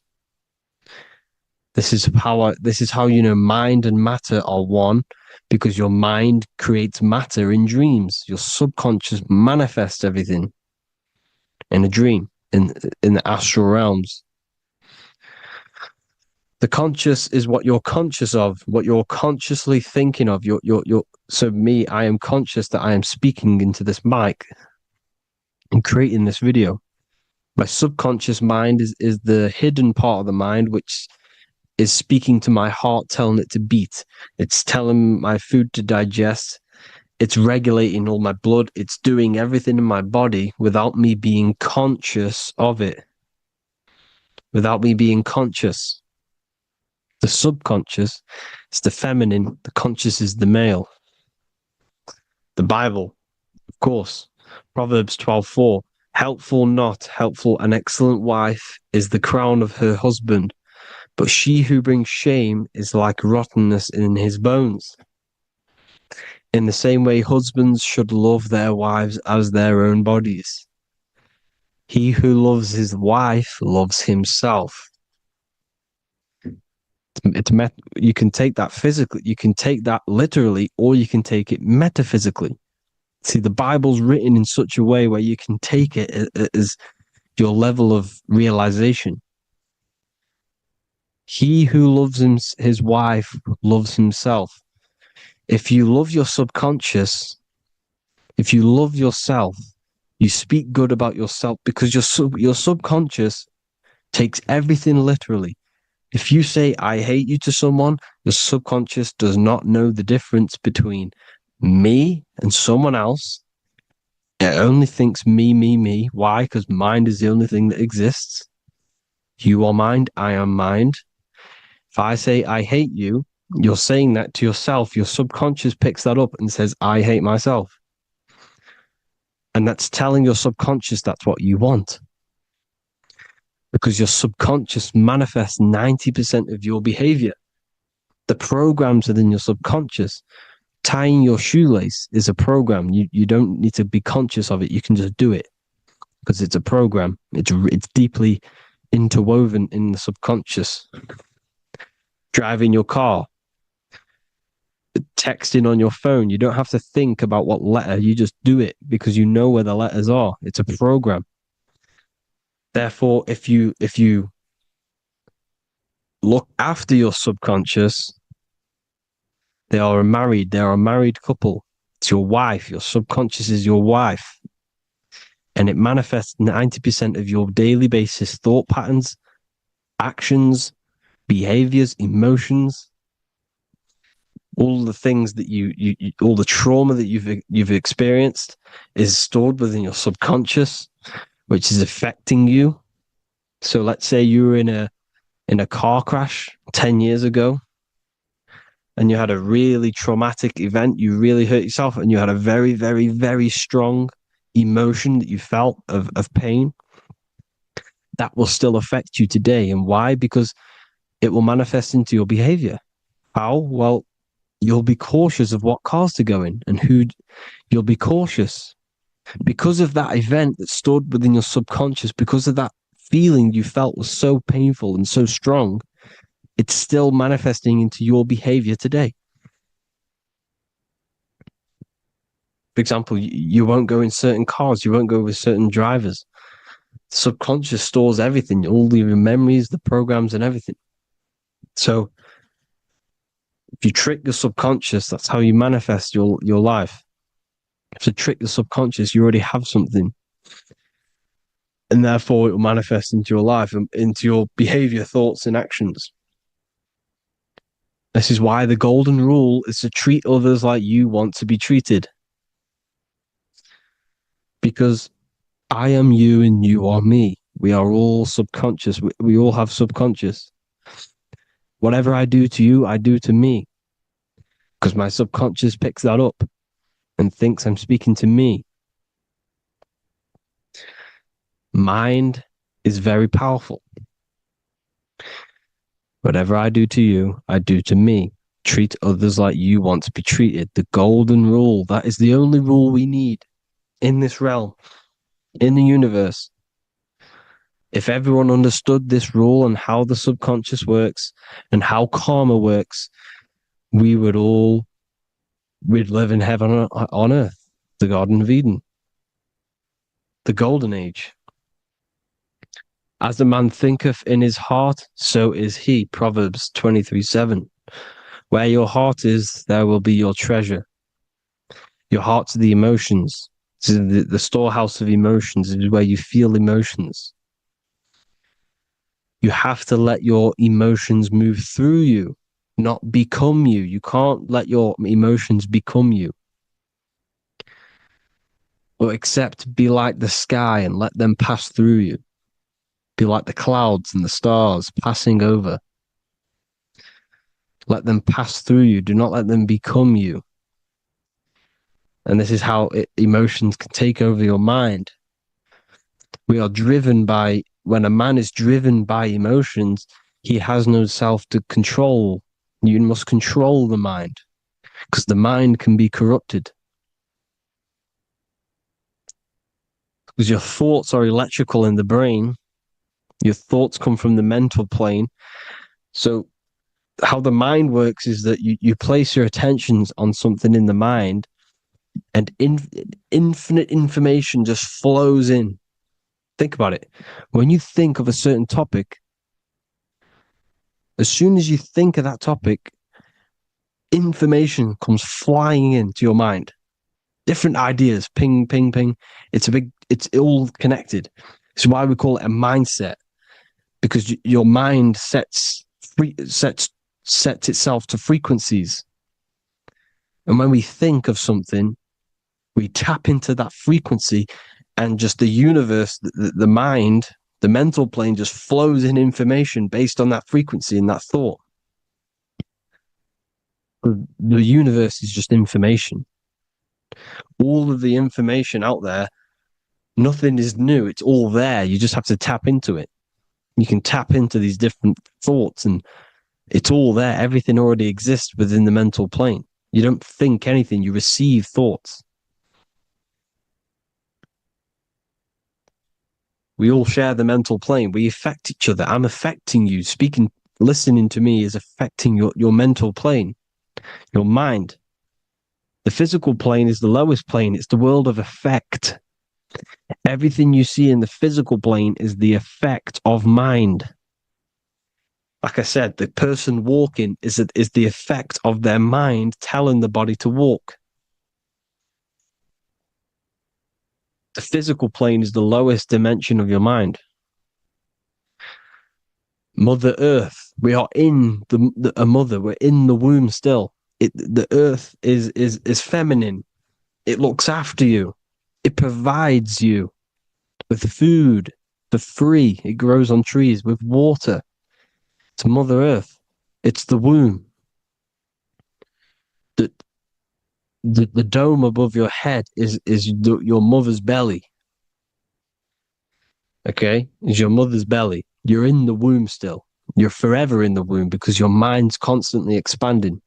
This is how you know mind and matter are one, because your mind creates matter in dreams. Your subconscious manifests everything in a dream, in the astral realms. The conscious is what you're conscious of, what you're consciously thinking of. So me, I am conscious that I am speaking into this mic and creating this video. My subconscious mind is the hidden part of the mind, which is speaking to my heart, telling it to beat. It's telling my food to digest. It's regulating all my blood. It's doing everything in my body without me being conscious of it. Without me being conscious. The subconscious is the feminine. The conscious is the male. The Bible, of course. Proverbs 12:4. Helpful, not helpful, an excellent wife is the crown of her husband, but she who brings shame is like rottenness in his bones. In the same way, husbands should love their wives as their own bodies. He who loves his wife loves himself. You can take that physically, you can take that literally, or you can take it metaphysically. See, the Bible's written in such a way where you can take it as your level of realization. He who loves his wife loves himself. If you love your subconscious, if you love yourself, you speak good about yourself, because your subconscious takes everything literally. If you say, I hate you to someone, your subconscious does not know the difference between me and someone else. It only thinks me. Why? Because mind is the only thing that exists. You are mind, I am mind. If I say, I hate you, you're saying that to yourself. Your subconscious picks that up and says, I hate myself. And that's telling your subconscious that's what you want. Because your subconscious manifests 90% of your behavior. The programs within your subconscious tying your shoelace is a program. You don't need to be conscious of it. You can just do it because it's a program. It's deeply interwoven in the subconscious. Driving your car, texting on your phone, you don't have to think about what letter. You just do it because you know where the letters are. It's a program. Therefore, if you look after your subconscious, they are a married couple. It's your wife. Your subconscious is your wife. And it manifests 90% of your daily basis thought patterns, actions, behaviors, emotions, all the things that you all the trauma that you've experienced is stored within your subconscious, which is affecting you. So let's say you were in a car crash 10 years ago and you had a really traumatic event, you really hurt yourself, and you had a very, very, very strong emotion that you felt of pain. That will still affect you today. And why? Because it will manifest into your behavior. How? Well, you'll be cautious of what cars to go in and who. You'll be cautious because of that event that stored within your subconscious, because of that feeling you felt was so painful and so strong. It's still manifesting into your behavior today. For example, you won't go in certain cars, you won't go with certain drivers. The subconscious stores everything, all your memories, the programs, and everything. So if you trick the subconscious, that's how you manifest your life. If you trick the subconscious, you already have something. And therefore, it will manifest into your life and into your behavior, thoughts, and actions. This is why the golden rule is to treat others like you want to be treated. Because I am you and you are me. We are all subconscious. We all have subconscious. Whatever I do to you, I do to me. Because my subconscious picks that up and thinks I'm speaking to me. Mind is very powerful. Whatever I do to you, I do to me. Treat others like you want to be treated. The golden rule. That is the only rule we need in this realm, in the universe. If everyone understood this rule and how the subconscious works and how karma works, we'd live in heaven on earth, the Garden of Eden, the golden age. As a man thinketh in his heart, so is he. Proverbs 23:7. Where your heart is, there will be your treasure. Your heart's the emotions. This is the storehouse of emotions. This is where you feel emotions. You have to let your emotions move through you, not become you. You can't let your emotions become you. Or except be like the sky and let them pass through you. Be like the clouds and the stars passing over. Let them pass through you. Do not let them become you. And this is how emotions can take over your mind. We are driven by, when a man is driven by emotions, he has no self to control. You must control the mind because the mind can be corrupted. Because your thoughts are electrical in the brain. Your thoughts come from the mental plane. So how the mind works is that you place your attentions on something in the mind and infinite information just flows in. Think about it. When you think of a certain topic, as soon as you think of that topic, information comes flying into your mind. Different ideas, ping, ping, ping. It's all connected. It's why we call it a mindset, because your mind sets itself to frequencies. And when we think of something, we tap into that frequency, and just the universe, the mind, the mental plane just flows in information based on that frequency and that thought. The universe is just information. All of the information out there, nothing is new. It's all there. You just have to tap into it. You can tap into these different thoughts and it's all there. Everything already exists within the mental plane. You don't think anything, you receive thoughts. We all share the mental plane. We affect each other. I'm affecting you. Speaking, listening to me is affecting your mental plane, your mind. The physical plane is the lowest plane. It's the world of effect. Everything you see in the physical plane is the effect of mind. Like I said, the person walking is the effect of their mind telling the body to walk. The physical plane is the lowest dimension of your mind. Mother Earth, we are in a mother. We're in the womb still. The Earth is feminine. It looks after you. It provides you with food for free. It grows on trees with water. It's Mother Earth. It's the womb. The dome above your head is your mother's belly. Okay? Is your mother's belly. You're in the womb still. You're forever in the womb because your mind's constantly expanding.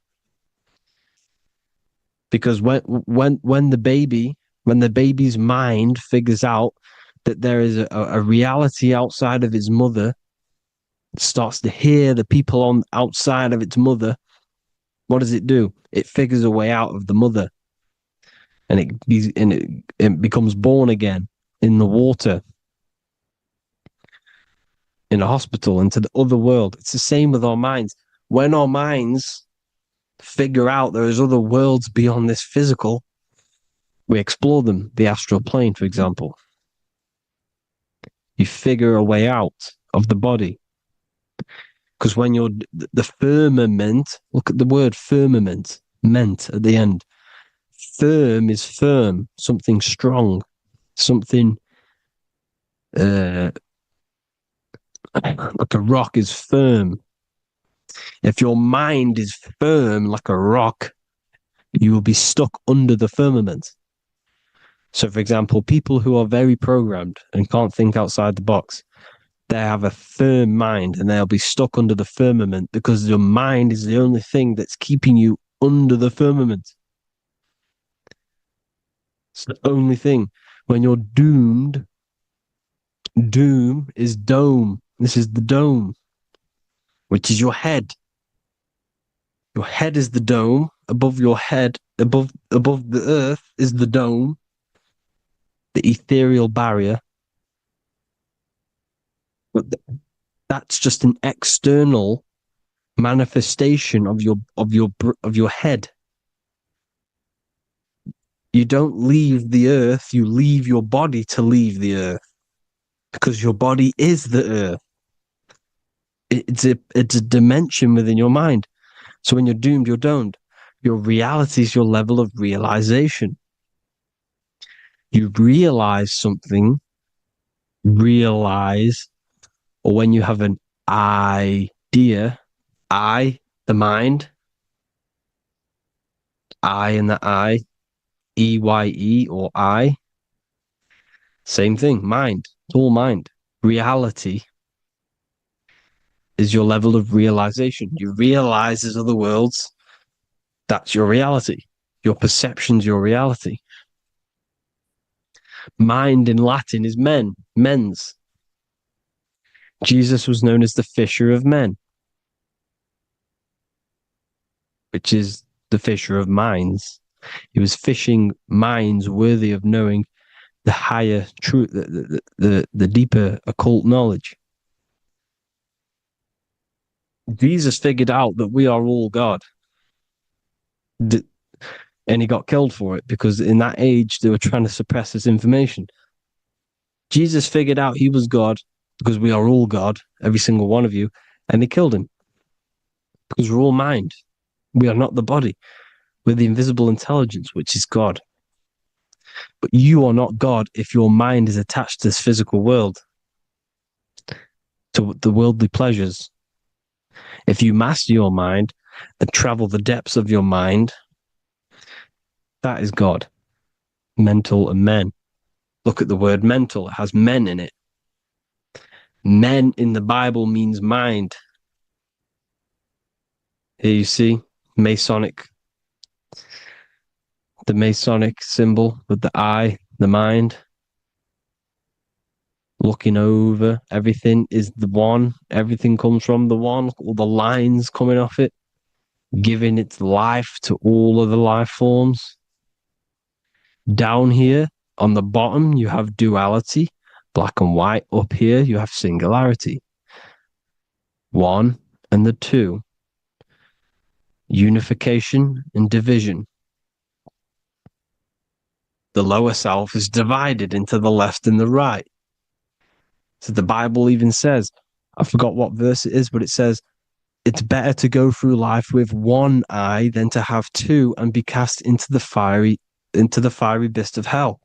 Because when the baby's mind figures out that there is a reality outside of its mother, it starts to hear the people on outside of its mother, what does it do? It figures a way out of the mother, and it becomes born again in the water, in a hospital, into the other world. It's the same with our minds. When our minds figure out there is other worlds beyond this physical, we explore them. The astral plane, for example. You figure a way out of the body. Because when you're the firmament, look at the word firmament, meant at the end. Firm is firm, something strong, something like a rock is firm. If your mind is firm like a rock, you will be stuck under the firmament. So, for example, people who are very programmed and can't think outside the box, they have a firm mind and they'll be stuck under the firmament because your mind is the only thing that's keeping you under the firmament. It's the only thing. When you're doomed, doom is dome. This is the dome, which is your head. Your head is the dome. Above your head, above the earth is the dome, the ethereal barrier. But that's just an external manifestation of your head. You don't leave the earth, you leave your body to leave the earth. Because your body is the earth. It's a dimension within your mind. So when you're doomed, you're domed. Your reality is your level of realization. You realize something, or when you have an idea, the mind, and the EYE or I, same thing, mind, it's all mind. Reality is your level of realization. You realize there's other worlds. That's your reality. Your perception's your reality. Mind in Latin is mens. Jesus was known as the fisher of men, which is the fisher of minds. He was fishing minds worthy of knowing the higher truth, the deeper occult knowledge. Jesus figured out that we are all God. And he got killed for it because in that age, they were trying to suppress this information. Jesus figured out he was God because we are all God, every single one of you, and they killed him because we're all mind. We are not the body. We're the invisible intelligence, which is God. But you are not God if your mind is attached to this physical world, to the worldly pleasures. If you master your mind and travel the depths of your mind, that is God. Mental and men. Look at the word mental. It has men in it. Men in the Bible means mind. Here you see Masonic The Masonic symbol with the eye, the mind, looking over everything is the one. Everything comes from the one. All the lines coming off it, giving its life to all of the life forms. Down here on the bottom, you have duality, black and white. Up here, you have singularity. One and the two. Unification and division. The lower self is divided into the left and the right. So the Bible even says, I forgot what verse it is, but it says, it's better to go through life with one eye than to have two and be cast into the fiery abyss of hell.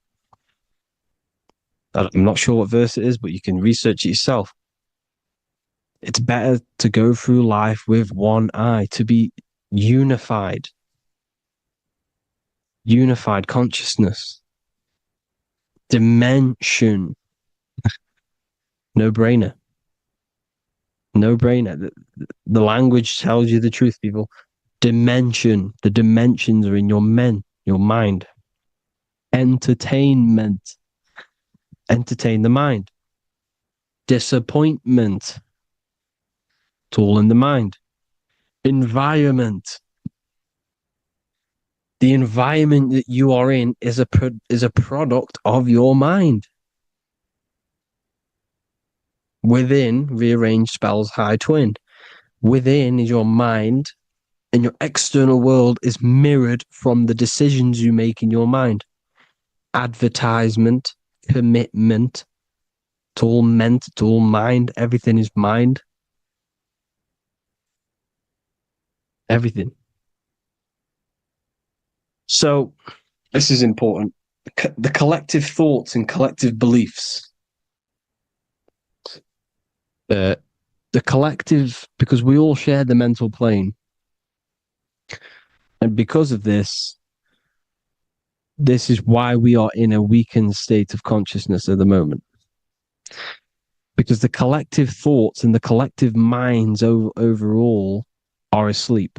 I'm not sure what verse it is, but you can research it yourself. It's better to go through life with one eye, to be unified. Unified consciousness. Dimension. No-brainer. No-brainer. The language tells you the truth, people. Dimension. The dimensions are in your mind. Entertainment. Entertain the mind. Disappointment. It's all in the mind. Environment. The environment that you are in is a product of your mind. Within, rearranged spells high twin. Within is your mind, and your external world is mirrored from the decisions you make in your mind. Advertisement, commitment, it's all meant, it's all mind. Everything is mind. Everything. So, this is important. The collective thoughts and collective beliefs. The collective, because we all share the mental plane. And because of this is why we are in a weakened state of consciousness at the moment. Because the collective thoughts and the collective minds overall are asleep.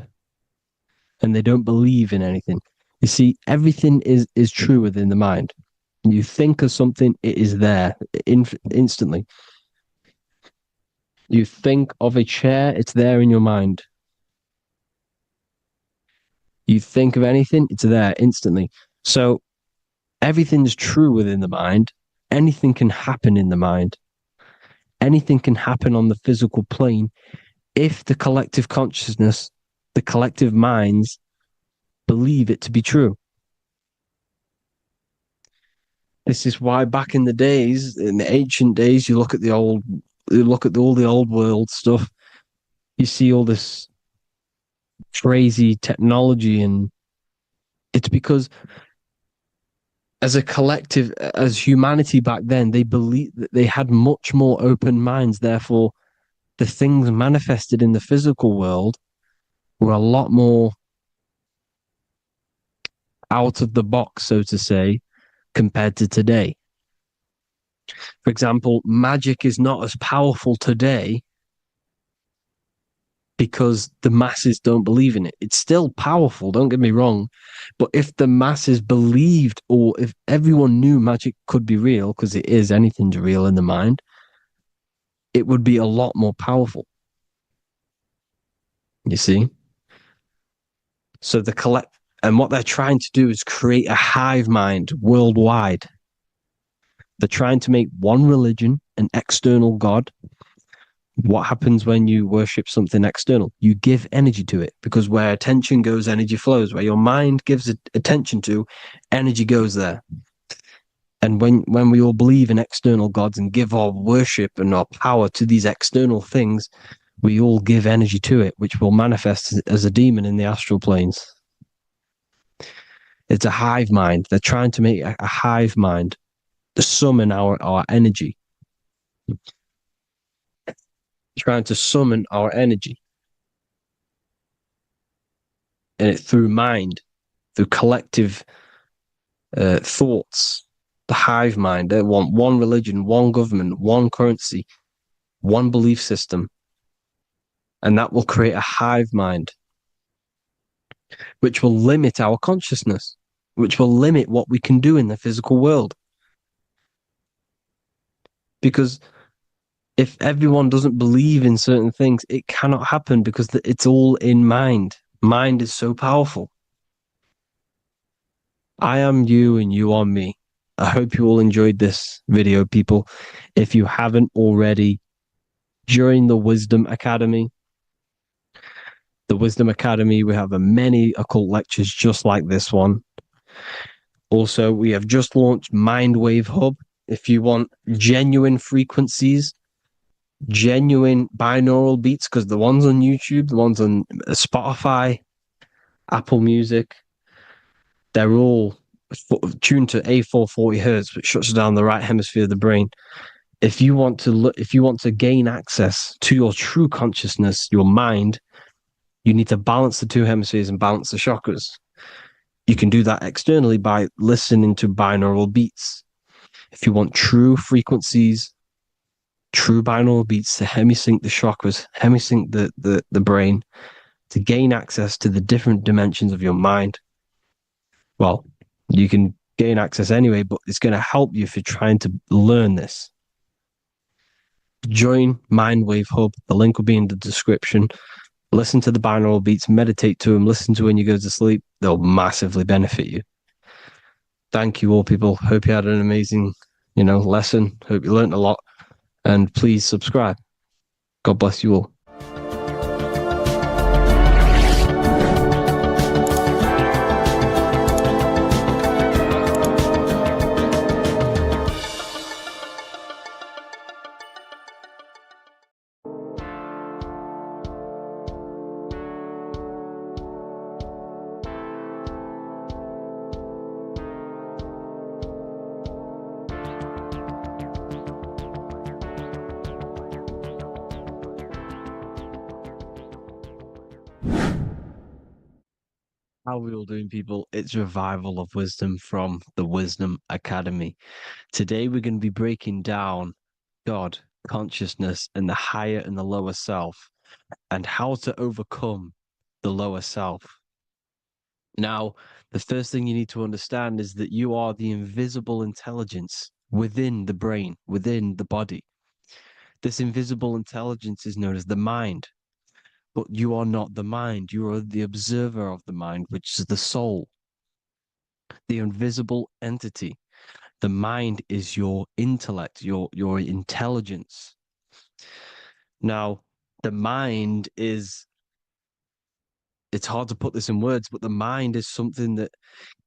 And they don't believe in anything. You see, everything is true within the mind. You think of something, it is there instantly. You think of a chair, it's there in your mind. You think of anything, it's there instantly. So everything's true within the mind. Anything can happen in the mind. Anything can happen on the physical plane if the collective consciousness, the collective minds, believe it to be true. This is why back in the days, in the ancient days, you look at all the old world stuff, you see all this crazy technology, and it's because as a collective, as humanity back then, they believed that they had much more open minds. Therefore, the things manifested in the physical world were a lot more out of the box, so to say, compared to today. For example, magic is not as powerful today because the masses don't believe in it. It's still powerful, don't get me wrong, but if the masses believed, or if everyone knew magic could be real, because it is, anything's real in the mind, it would be a lot more powerful. You see? So and what they're trying to do is create a hive mind worldwide. They're trying to make one religion, an external God. What happens when you worship something external? You give energy to it, because where attention goes, energy flows. Where your mind gives attention to, energy goes there. And when we all believe in external gods and give our worship and our power to these external things, we all give energy to it, which will manifest as a demon in the astral planes. It's a hive mind. They're trying to make a hive mind to summon our energy. Trying to summon our energy. And it through mind, through collective thoughts. The hive mind. They want one religion, one government, one currency, one belief system. And that will create a hive mind. which will limit our consciousness, which will limit what we can do in the physical world. Because if everyone doesn't believe in certain things, it cannot happen because it's all in mind. Mind is so powerful. I am you and you are me. I hope you all enjoyed this video, people. If you haven't already, join the Wisdom Academy. The Wisdom Academy, we have many occult lectures just like this one. Also, we have just launched Mindwave Hub. If you want genuine frequencies, genuine binaural beats, because the ones on YouTube, the ones on Spotify, Apple Music, they're all tuned to A440 hertz, which shuts down the right hemisphere of the brain. If you want to gain access to your true consciousness, your mind, you need to balance the two hemispheres and balance the chakras. You can do that externally by listening to binaural beats. If you want true frequencies, true binaural beats to hemisync the chakras, hemisync the brain, to gain access to the different dimensions of your mind, well, you can gain access anyway, but it's going to help you if you're trying to learn this. Join Mindwave Hub. The link will be in the description. Listen to the binaural beats, meditate to them, listen to when you go to sleep. They'll massively benefit you. Thank you all, people. Hope you had an amazing, lesson. Hope you learned a lot. And please subscribe. God bless you all. How are we all doing, people? It's Revival of Wisdom from the Wisdom Academy. Today we're going to be breaking down God, consciousness, and the higher and the lower self, and how to overcome the lower self. Now, the first thing you need to understand is that you are the invisible intelligence within the brain, within the body. This invisible intelligence is known as the mind. But you are not the mind. You are the observer of the mind, which is the soul, the invisible entity. The mind is your intellect, your intelligence. Now, the mind is, it's hard to put this in words, but the mind is something that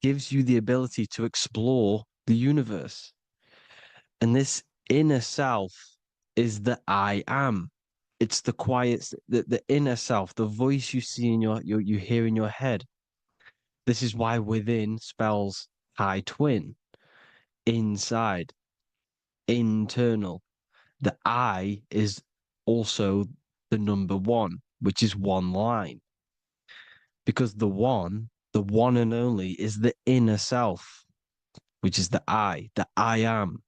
gives you the ability to explore the universe. And this inner self is the I am. It's the quiet, the inner self, the voice you see in you hear in your head. This is why within spells high twin, inside, internal. The I is also the number one, which is one line. Because the one and only, is the inner self, which is the I am.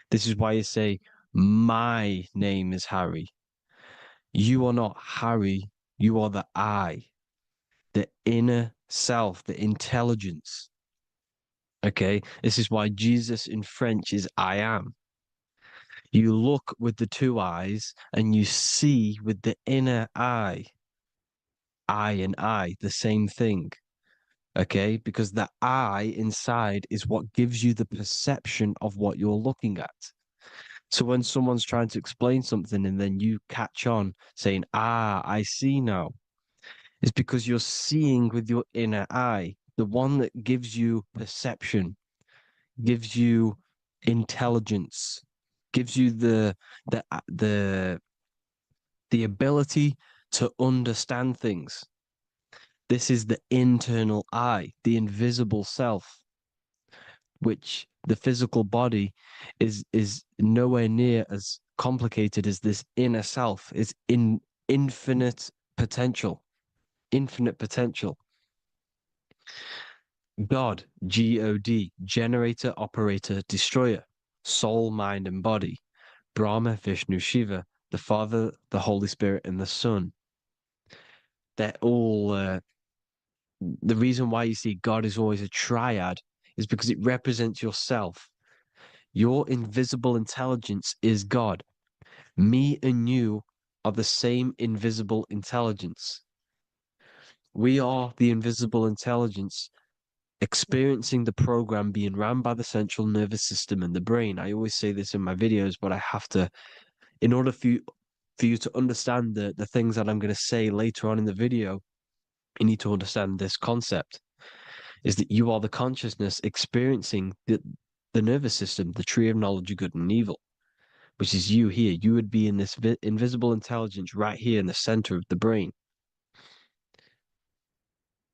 This is why you say, my name is Harry. You are not Harry, you are the I, the inner self, the intelligence. Okay, this is why Jesus in French is I am. You look with the two eyes and you see with the inner eye. I and I, the same thing. Okay, because the I inside is what gives you the perception of what you're looking at. So when someone's trying to explain something and then you catch on saying, I see now, it's because you're seeing with your inner eye, the one that gives you perception, gives you intelligence, gives you the ability to understand things. This is the internal eye, the invisible self, which the physical body is nowhere near as complicated as this inner self. Is in infinite potential. God, G-O-D, generator, operator, destroyer, soul, mind, and body. Brahma, Vishnu, Shiva, the Father, the Holy Spirit, and the Son. They're all the reason why you see God is always a triad is because it represents yourself. Your invisible intelligence is God. Me and you are the same invisible intelligence. We are the invisible intelligence experiencing the program being run by the central nervous system and the brain. I always say this in my videos, but I have to, in order for you to understand the things that I'm going to say later on in the video, you need to understand this concept, is that you are the consciousness experiencing the nervous system, the tree of knowledge of good and evil, which is you here. You would be in this invisible intelligence right here in the center of the brain.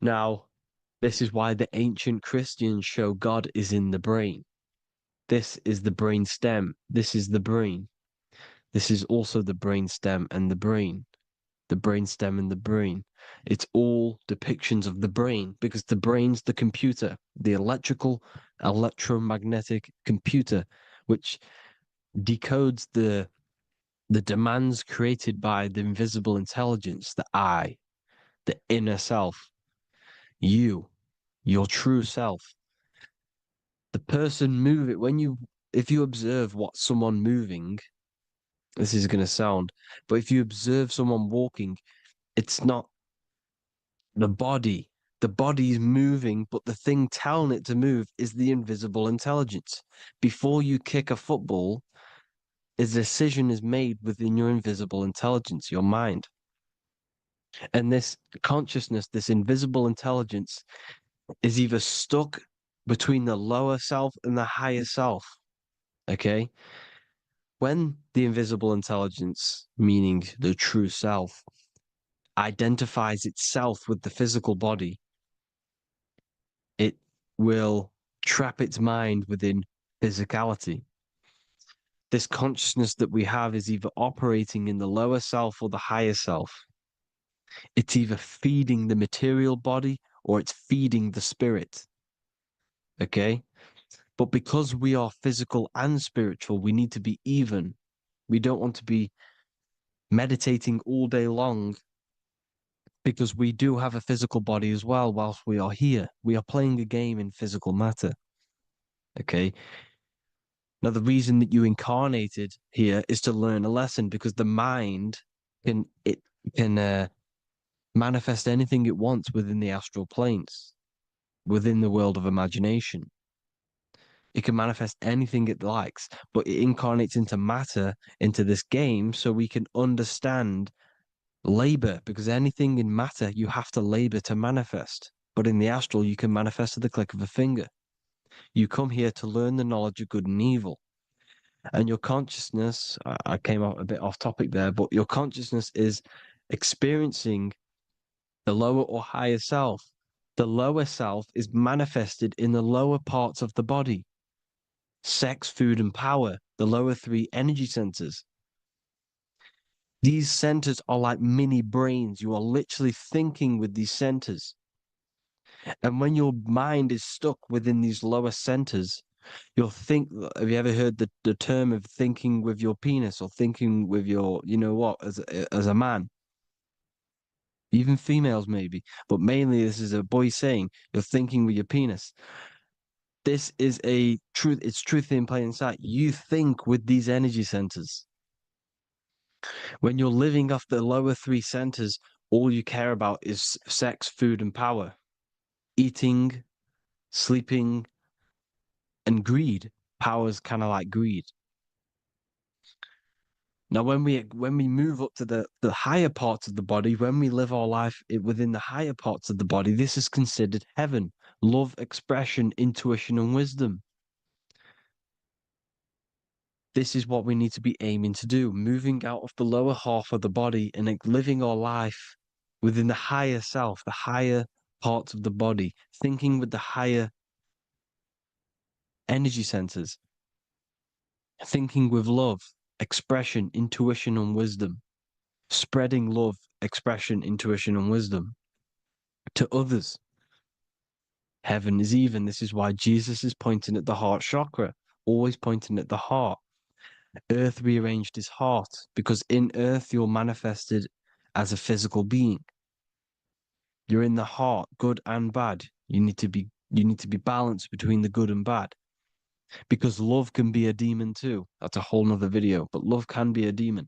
Now, this is why the ancient Christians show God is in the brain. This is the brain stem. This is the brain. This is also the brain stem and the brain. The brain stem and the brain. It's all depictions of the brain because the brain's the computer, the electromagnetic computer, which decodes the demands created by the invisible intelligence, the I, the inner self, you, your true self. The person moving, if you observe what someone moving, this is going to sound, but if you observe someone walking, it's not the body. The body is moving, but the thing telling it to move is the invisible intelligence. Before you kick a football, a decision is made within your invisible intelligence, your mind. And this consciousness, this invisible intelligence, is either stuck between the lower self and the higher self. Okay? When the invisible intelligence, meaning the true self, identifies itself with the physical body, it will trap its mind within physicality. This consciousness that we have is either operating in the lower self or the higher self. It's either feeding the material body or it's feeding the spirit. Okay? But because we are physical and spiritual, we need to be even. We don't want to be meditating all day long because we do have a physical body as well whilst we are here. We are playing a game in physical matter. Okay? Now, the reason that you incarnated here is to learn a lesson because the mind can manifest anything it wants within the astral planes, within the world of imagination. It can manifest anything it likes, but it incarnates into matter, into this game, so we can understand labor, because anything in matter, you have to labor to manifest. But in the astral, you can manifest at the click of a finger. You come here to learn the knowledge of good and evil. And your consciousness, I came out a bit off topic there, but your consciousness is experiencing the lower or higher self. The lower self is manifested in the lower parts of the body. Sex, food, and power, the lower three energy centers. These centers are like mini brains. You are literally thinking with these centers. And when your mind is stuck within these lower centers, you'll think, have you ever heard the term of thinking with your penis or thinking with your, you know what, as a man? Even females maybe, but mainly this is a boy saying you're thinking with your penis. This is a truth, it's truth in plain sight. You think with these energy centers. When you're living off the lower three centers, all you care about is sex, food, and power. Eating, sleeping, and greed. Power's kind of like greed. Now, when we move up to the higher parts of the body, when we live our life within the higher parts of the body, this is considered heaven, love, expression, intuition, and wisdom. This is what we need to be aiming to do, moving out of the lower half of the body and living our life within the higher self, the higher parts of the body, thinking with the higher energy centers, thinking with love, expression, intuition, and wisdom, spreading love, expression, intuition, and wisdom to others. Heaven is even. This is why Jesus is pointing at the heart chakra, always pointing at the heart. Earth rearranged his heart because in earth you're manifested as a physical being. You're in the heart, good and bad. You need to be balanced between the good and bad. Because love can be a demon too. That's a whole nother video, but love can be a demon.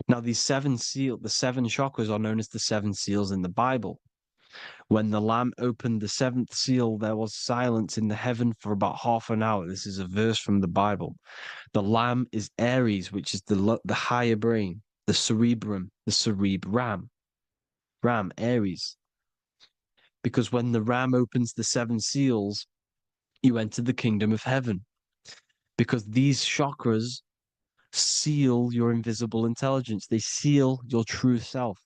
Now, the seven chakras are known as the seven seals in the Bible. When the Lamb opened the seventh seal, there was silence in the heaven for about half an hour. This is a verse from the Bible. The Lamb is Aries, which is the higher brain, the cerebrum, the cerebram, Aries. Because when the Ram opens the seven seals, you enter the kingdom of heaven. Because these chakras seal your invisible intelligence. They seal your true self.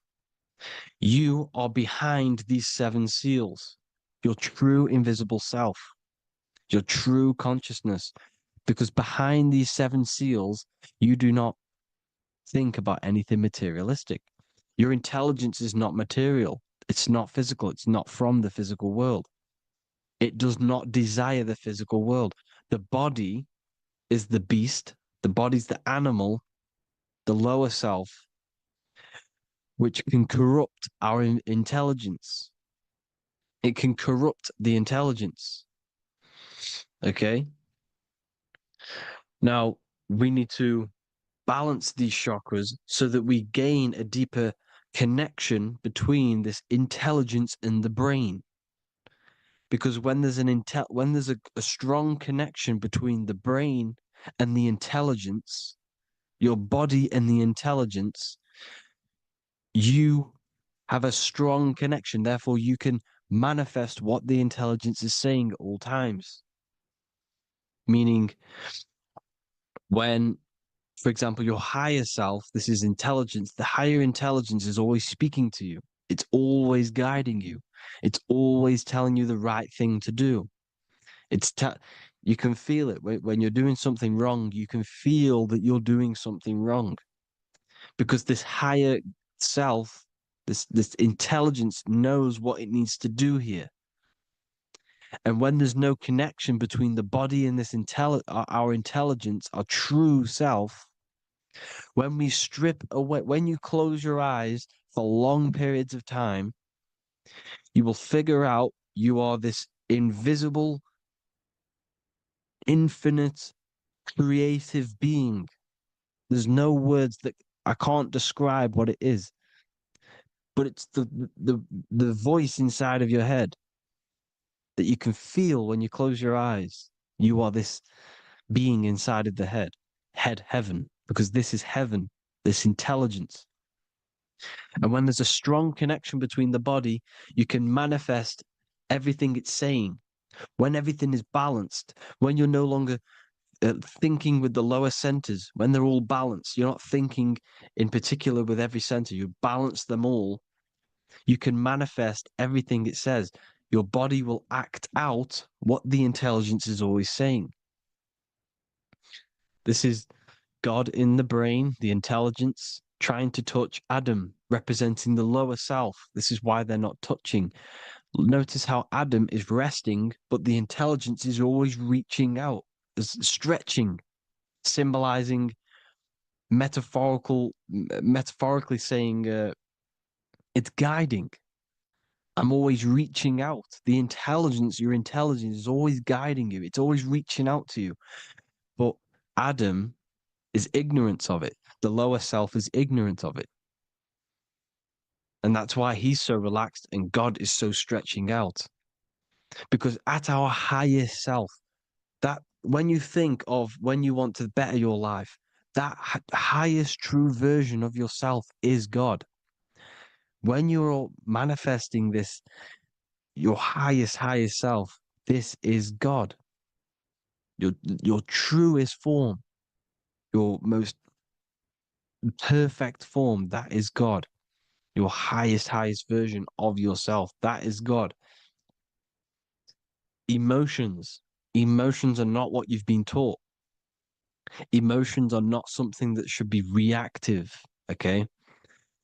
You are behind these seven seals, your true invisible self, your true consciousness. Because behind these seven seals, you do not think about anything materialistic. Your intelligence is not material. It's not physical. It's not from the physical world. It does not desire the physical world. The body is the beast. The body's the animal, the lower self, which can corrupt our intelligence. It can corrupt the intelligence. Okay? Now, we need to balance these chakras so that we gain a deeper connection between this intelligence and the brain. Because when there's a strong connection between the brain and the intelligence, your body and the intelligence, you have a strong connection. Therefore, you can manifest what the intelligence is saying at all times. Meaning, when, for example, your higher self, this is intelligence, the higher intelligence is always speaking to you. It's always guiding you. It's always telling you the right thing to do. You can feel it when you're doing something wrong. You can feel that you're doing something wrong, because this higher self, this intelligence knows what it needs to do here. And when there's no connection between the body and this our intelligence, our true self, when we strip away, when you close your eyes for long periods of time, you will figure out you are this invisible, infinite, creative being. There's no words that I can't describe what it is, but it's the voice inside of your head that you can feel when you close your eyes. You are this being inside of the heaven, because this is heaven, this intelligence. And when there's a strong connection between the body, you can manifest everything it's saying. When everything is balanced, when you're no longer thinking with the lower centers, when they're all balanced, you're not thinking in particular with every center, you balance them all, you can manifest everything it says. Your body will act out what the intelligence is always saying. This is God in the brain, the intelligence, trying to touch Adam, representing the lower self. This is why they're not touching. Notice how Adam is resting, but the intelligence is always reaching out, stretching, symbolizing metaphorically saying it's guiding. I'm always reaching out. The intelligence, your intelligence is always guiding you. It's always reaching out to you. But Adam is ignorant of it. The lower self is ignorant of it. And that's why he's so relaxed and God is so stretching out. Because at our highest self, that when you think of when you want to better your life, that highest true version of yourself is God. When you're manifesting this, your highest self, this is God. Your truest form, your most perfect form, that is God. Your highest version of yourself, that is God. Emotions are not what you've been taught. Emotions are not something that should be reactive. Okay,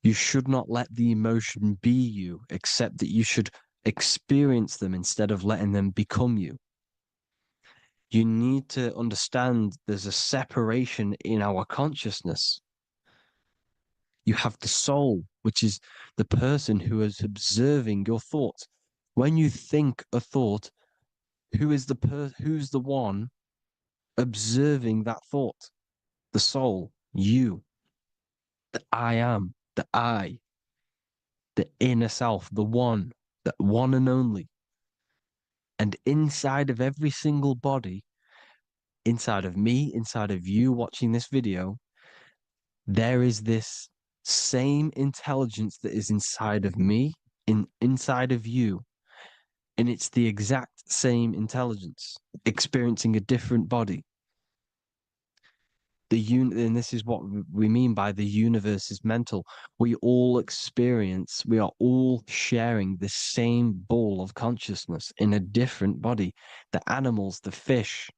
you should not let the emotion be you, except that you should experience them instead of letting them become you. You need to understand there's a separation in our consciousness. You have the soul, which is the person who is observing your thoughts. When you think a thought, who's the one observing that thought? The soul, you, the I am, the I, the inner self, the one and only. And inside of every single body, inside of me, inside of you watching this video, there is this same intelligence that is inside of me, inside of you. And it's the exact same intelligence, experiencing a different body. And this is what we mean by the universe is mental. We all are all sharing the same ball of consciousness in a different body. The animals, the fish,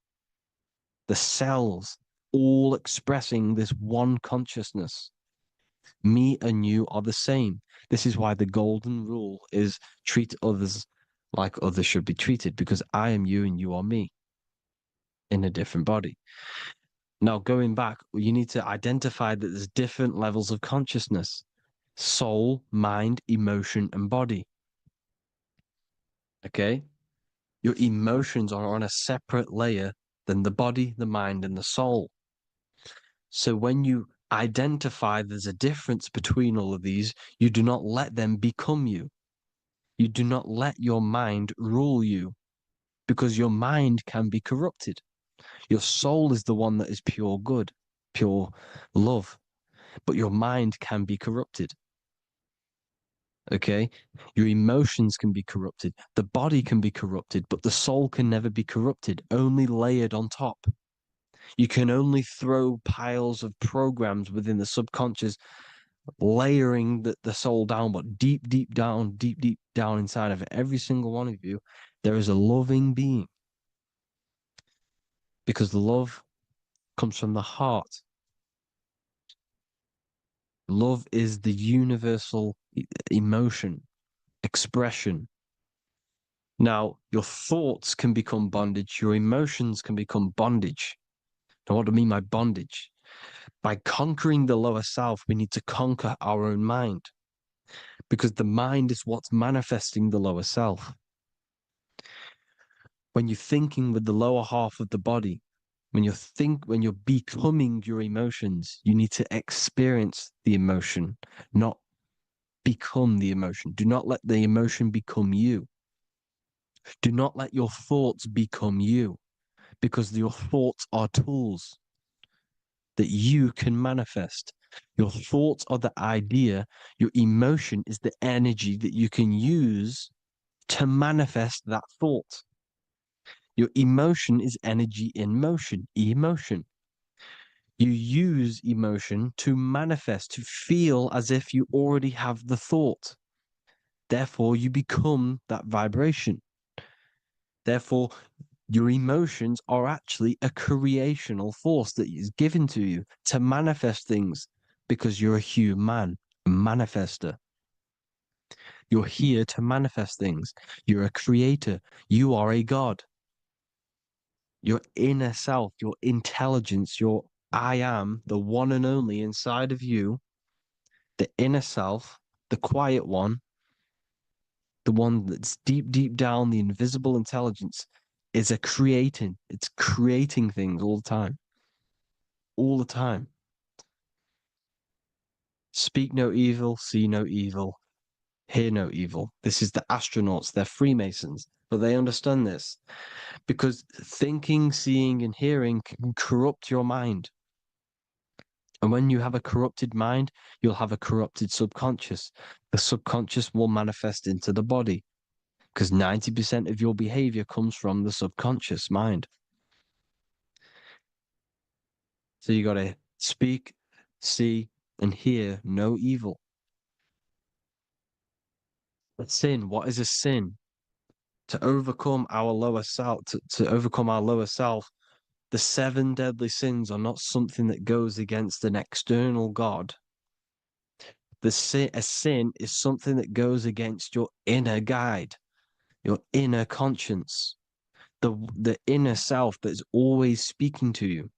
the cells, all expressing this one consciousness. Me and you are the same. This is why the golden rule is treat others like others should be treated, because I am you and you are me in a different body. Now, going back, you need to identify that there's different levels of consciousness: soul, mind, emotion, and body. Okay? Your emotions are on a separate layer than the body, the mind, and the soul. So when you identify there's a difference between all of these, you do not let them become you. You do not let your mind rule you, because your mind can be corrupted. Your soul is the one that is pure good, pure love, but your mind can be corrupted. Okay? Your emotions can be corrupted. The body can be corrupted, but the soul can never be corrupted, only layered on top. You can only throw piles of programs within the subconscious, layering the soul down, but deep down inside of every single one of you, there is a loving being. Because love comes from the heart. Love is the universal emotion, expression. Now, your thoughts can become bondage, your emotions can become bondage. Now, what do I mean by bondage? By conquering the lower self, we need to conquer our own mind, because the mind is what's manifesting the lower self. When you're thinking with the lower half of the body, when you're becoming your emotions, you need to experience the emotion, not become the emotion. Do not let the emotion become you. Do not let your thoughts become you, because your thoughts are tools that you can manifest. Your thoughts are the idea. Your emotion is the energy that you can use to manifest that thought. Your emotion is energy in motion, emotion. You use emotion to manifest, to feel as if you already have the thought. Therefore, you become that vibration. Therefore, your emotions are actually a creational force that is given to you to manifest things, because you're a human, a manifester. You're here to manifest things. You're a creator. You are a god. Your inner self, your intelligence, your I am, the one and only inside of you, the inner self, the quiet one, the one that's deep down, the invisible intelligence, is it's creating things all the time. All the time. Speak no evil, see no evil, hear no evil. This is the astronauts, they're Freemasons, but they understand this, because thinking, seeing, and hearing can corrupt your mind. And when you have a corrupted mind, you'll have a corrupted subconscious. The subconscious will manifest into the body, because 90% of your behavior comes from the subconscious mind. So you got to speak, see, and hear no evil. A sin, what is a sin? To overcome our lower self, to overcome our lower self, the 7 deadly sins are not something that goes against an external God. A sin is something that goes against your inner guide, your inner conscience, the inner self that is always speaking to you.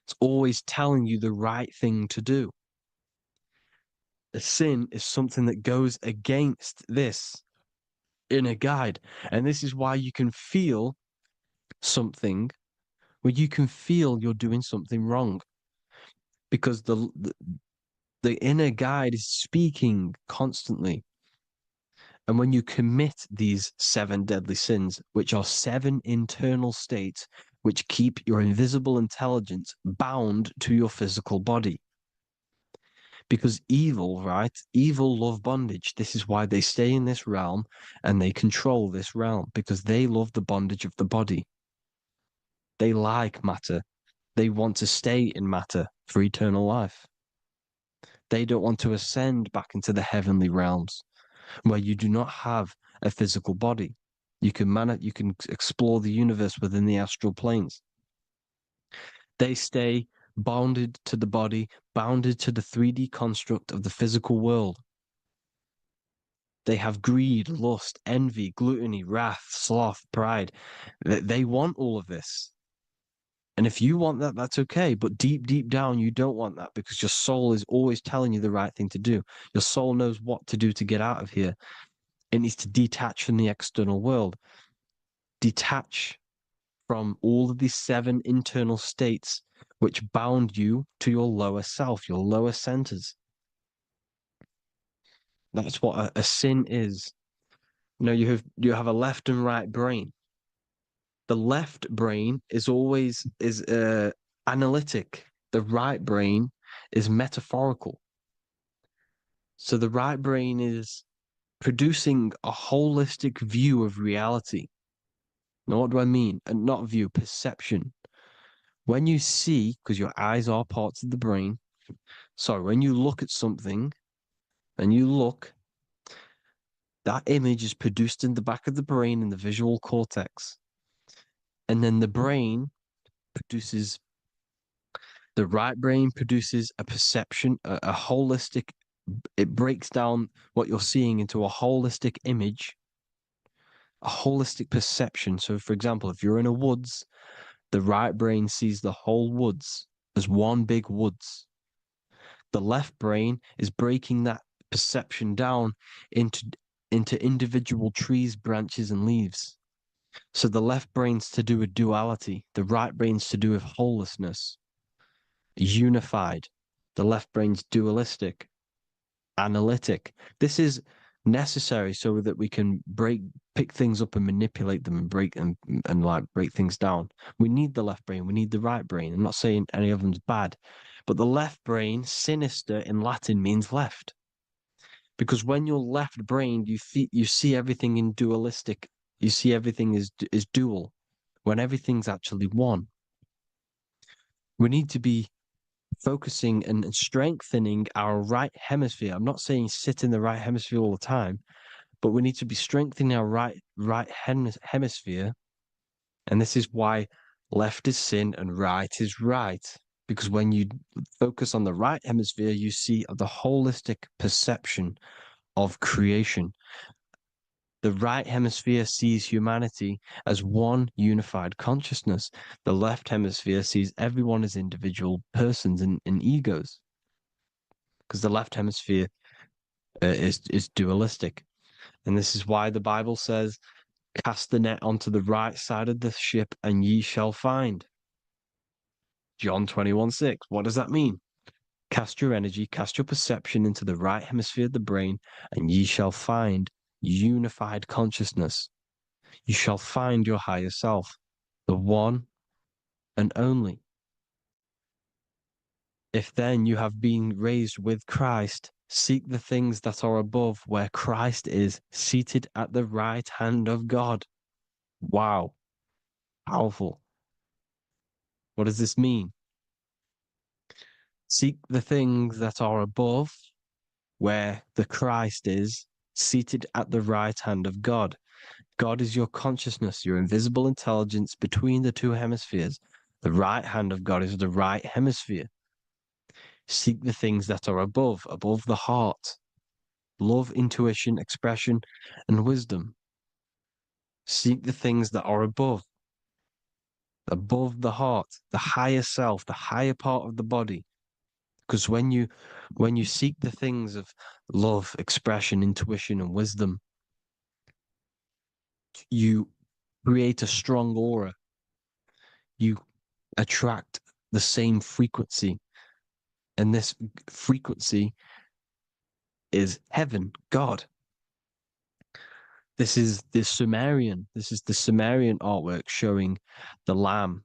It's always telling you the right thing to do. A sin is something that goes against this inner guide. And this is why you can feel something where you can feel you're doing something wrong. Because the inner guide is speaking constantly. And when you commit these 7 deadly sins, which are 7 internal states which keep your invisible intelligence bound to your physical body. Because evil, right? Evil love bondage. This is why they stay in this realm and they control this realm, because they love the bondage of the body. They like matter. They want to stay in matter for eternal life. They don't want to ascend back into the heavenly realms where you do not have a physical body. You can explore the universe within the astral planes. They stay bounded to the body, bounded to the 3D construct of the physical world. They have greed, lust, envy, gluttony, wrath, sloth, pride. They want all of this. And if you want that, that's okay. But deep, deep down, you don't want that because your soul is always telling you the right thing to do. Your soul knows what to do to get out of here. It needs to detach from the external world. Detach from all of these 7 internal states which bound you to your lower self, your lower centers. That's what a sin is. You know, you have a left and right brain. The left brain is always analytic. The right brain is metaphorical. So the right brain is producing a holistic view of reality. Now, what do I mean? And not view, perception. When you see, because your eyes are parts of the brain, so when you look at something and you look, that image is produced in the back of the brain in the visual cortex. And then the right brain produces a perception, a holistic, it breaks down what you're seeing into a holistic image, a holistic perception. So, for example, if you're in a woods, the right brain sees the whole woods as one big woods. The left brain is breaking that perception down into individual trees, branches, and leaves. So the left brain's to do with duality, the right brain's to do with wholeness, unified. The left brain's dualistic, analytic. This is necessary so that we can pick things up and manipulate them and break things down. We need the left brain, we need the right brain. I'm not saying any of them's bad, but the left brain, sinister in Latin, means left. Because when you're left-brained, you see everything in dualistic. You see everything is dual, when everything's actually one. We need to be focusing and strengthening our right hemisphere. I'm not saying sit in the right hemisphere all the time, but we need to be strengthening our right hemisphere. And this is why left is sin and right is right. Because when you focus on the right hemisphere, you see the holistic perception of creation. The right hemisphere sees humanity as one unified consciousness. The left hemisphere sees everyone as individual persons and egos. Because the left hemisphere is dualistic. And this is why the Bible says, cast the net onto the right side of the ship and ye shall find. John 21:6. What does that mean? Cast your energy, cast your perception into the right hemisphere of the brain, and ye shall find unified consciousness. You shall find your higher self, the one and only. If then you have been raised with Christ, seek the things that are above, where Christ is seated at the right hand of God. Wow. Powerful. What does this mean? Seek the things that are above, where the Christ is seated at the right hand of God. God is your consciousness, your invisible intelligence between the 2 hemispheres. The right hand of God is the right hemisphere. Seek the things that are above the heart. Love, intuition, expression, and wisdom. Seek the things that are above the heart, the higher self, the higher part of the body. Because when you seek the things of love, expression, intuition, and wisdom, you create a strong aura. You attract the same frequency. And this frequency is heaven, God. This is the Sumerian artwork showing the lamb.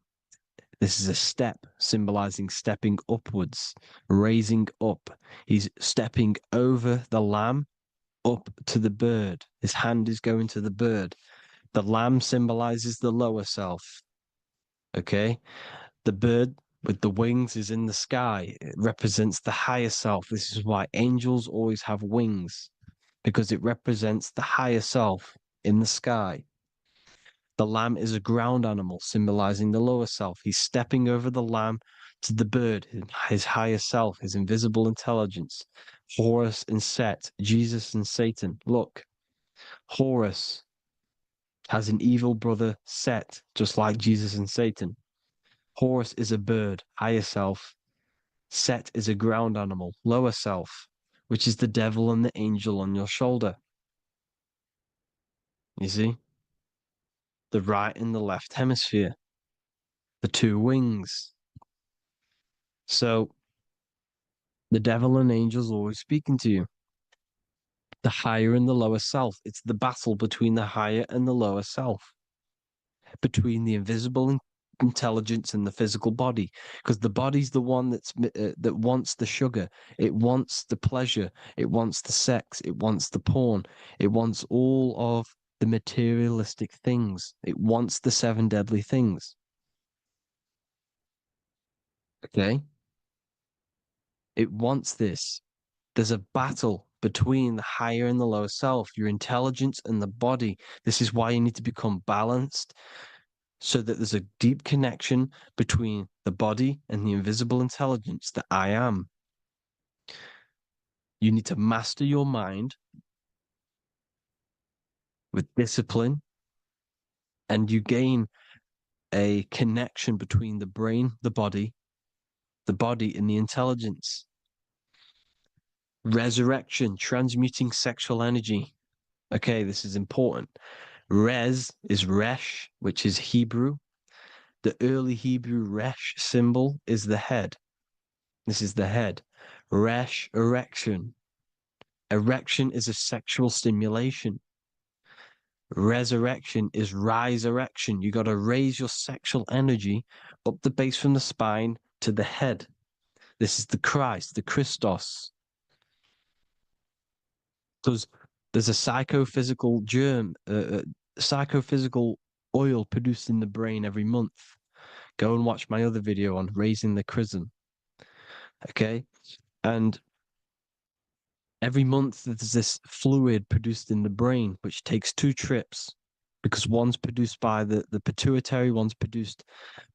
This is a step symbolizing stepping upwards, raising up. He's stepping over the lamb up to the bird. His hand is going to the bird. The lamb symbolizes the lower self. Okay? The bird with the wings is in the sky. It represents the higher self. This is why angels always have wings, because it represents the higher self in the sky. The lamb is a ground animal, symbolizing the lower self. He's stepping over the lamb to the bird, his higher self, his invisible intelligence. Horus and Set, Jesus and Satan. Look, Horus has an evil brother, Set, just like Jesus and Satan. Horus is a bird, higher self. Set is a ground animal, lower self, which is the devil and the angel on your shoulder. You see? The right and the left hemisphere, the two wings. So the devil and angels always speaking to you. The higher and the lower self. It's the battle between the higher and the lower self, between the invisible intelligence and the physical body, because the body's the one that wants the sugar, it wants the pleasure, it wants the sex, it wants the porn, it wants all of the materialistic things, it wants the 7 deadly things. Okay, it wants this. There's a battle between the higher and the lower self, your intelligence and the body. This is why you need to become balanced, so that there's a deep connection between the body and the invisible intelligence, the I am. You need to master your mind with discipline, and you gain a connection between the brain, the body and the intelligence. Resurrection, transmuting sexual energy. Okay, this is important. Res is Resh, which is Hebrew. The early Hebrew Resh symbol is the head. This is the head. Resh, erection. Erection is a sexual stimulation. Resurrection is rise erection. You got to raise your sexual energy up the base from the spine to the head. This is the Christ, the Christos. Because there's a psychophysical germ, psychophysical oil produced in the brain every month. Go and watch my other video on raising the chrism. Okay? And every month there's this fluid produced in the brain, which takes 2 trips, because one's produced by the pituitary, one's produced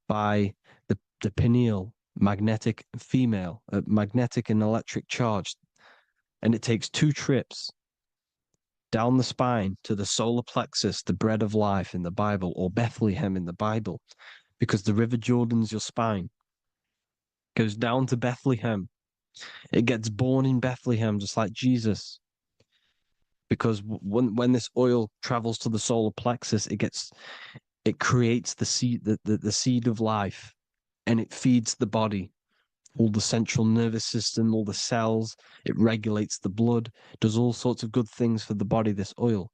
by the pineal, magnetic female, magnetic and electric charge. And it takes 2 trips down the spine to the solar plexus, the bread of life in the Bible, or Bethlehem in the Bible, because the River Jordan's your spine. Goes down to Bethlehem. It gets born in Bethlehem, just like Jesus. Because when this oil travels to the solar plexus, it creates the seed, the seed of life, and it feeds the body, all the central nervous system, all the cells. It regulates the blood, does all sorts of good things for the body, this oil.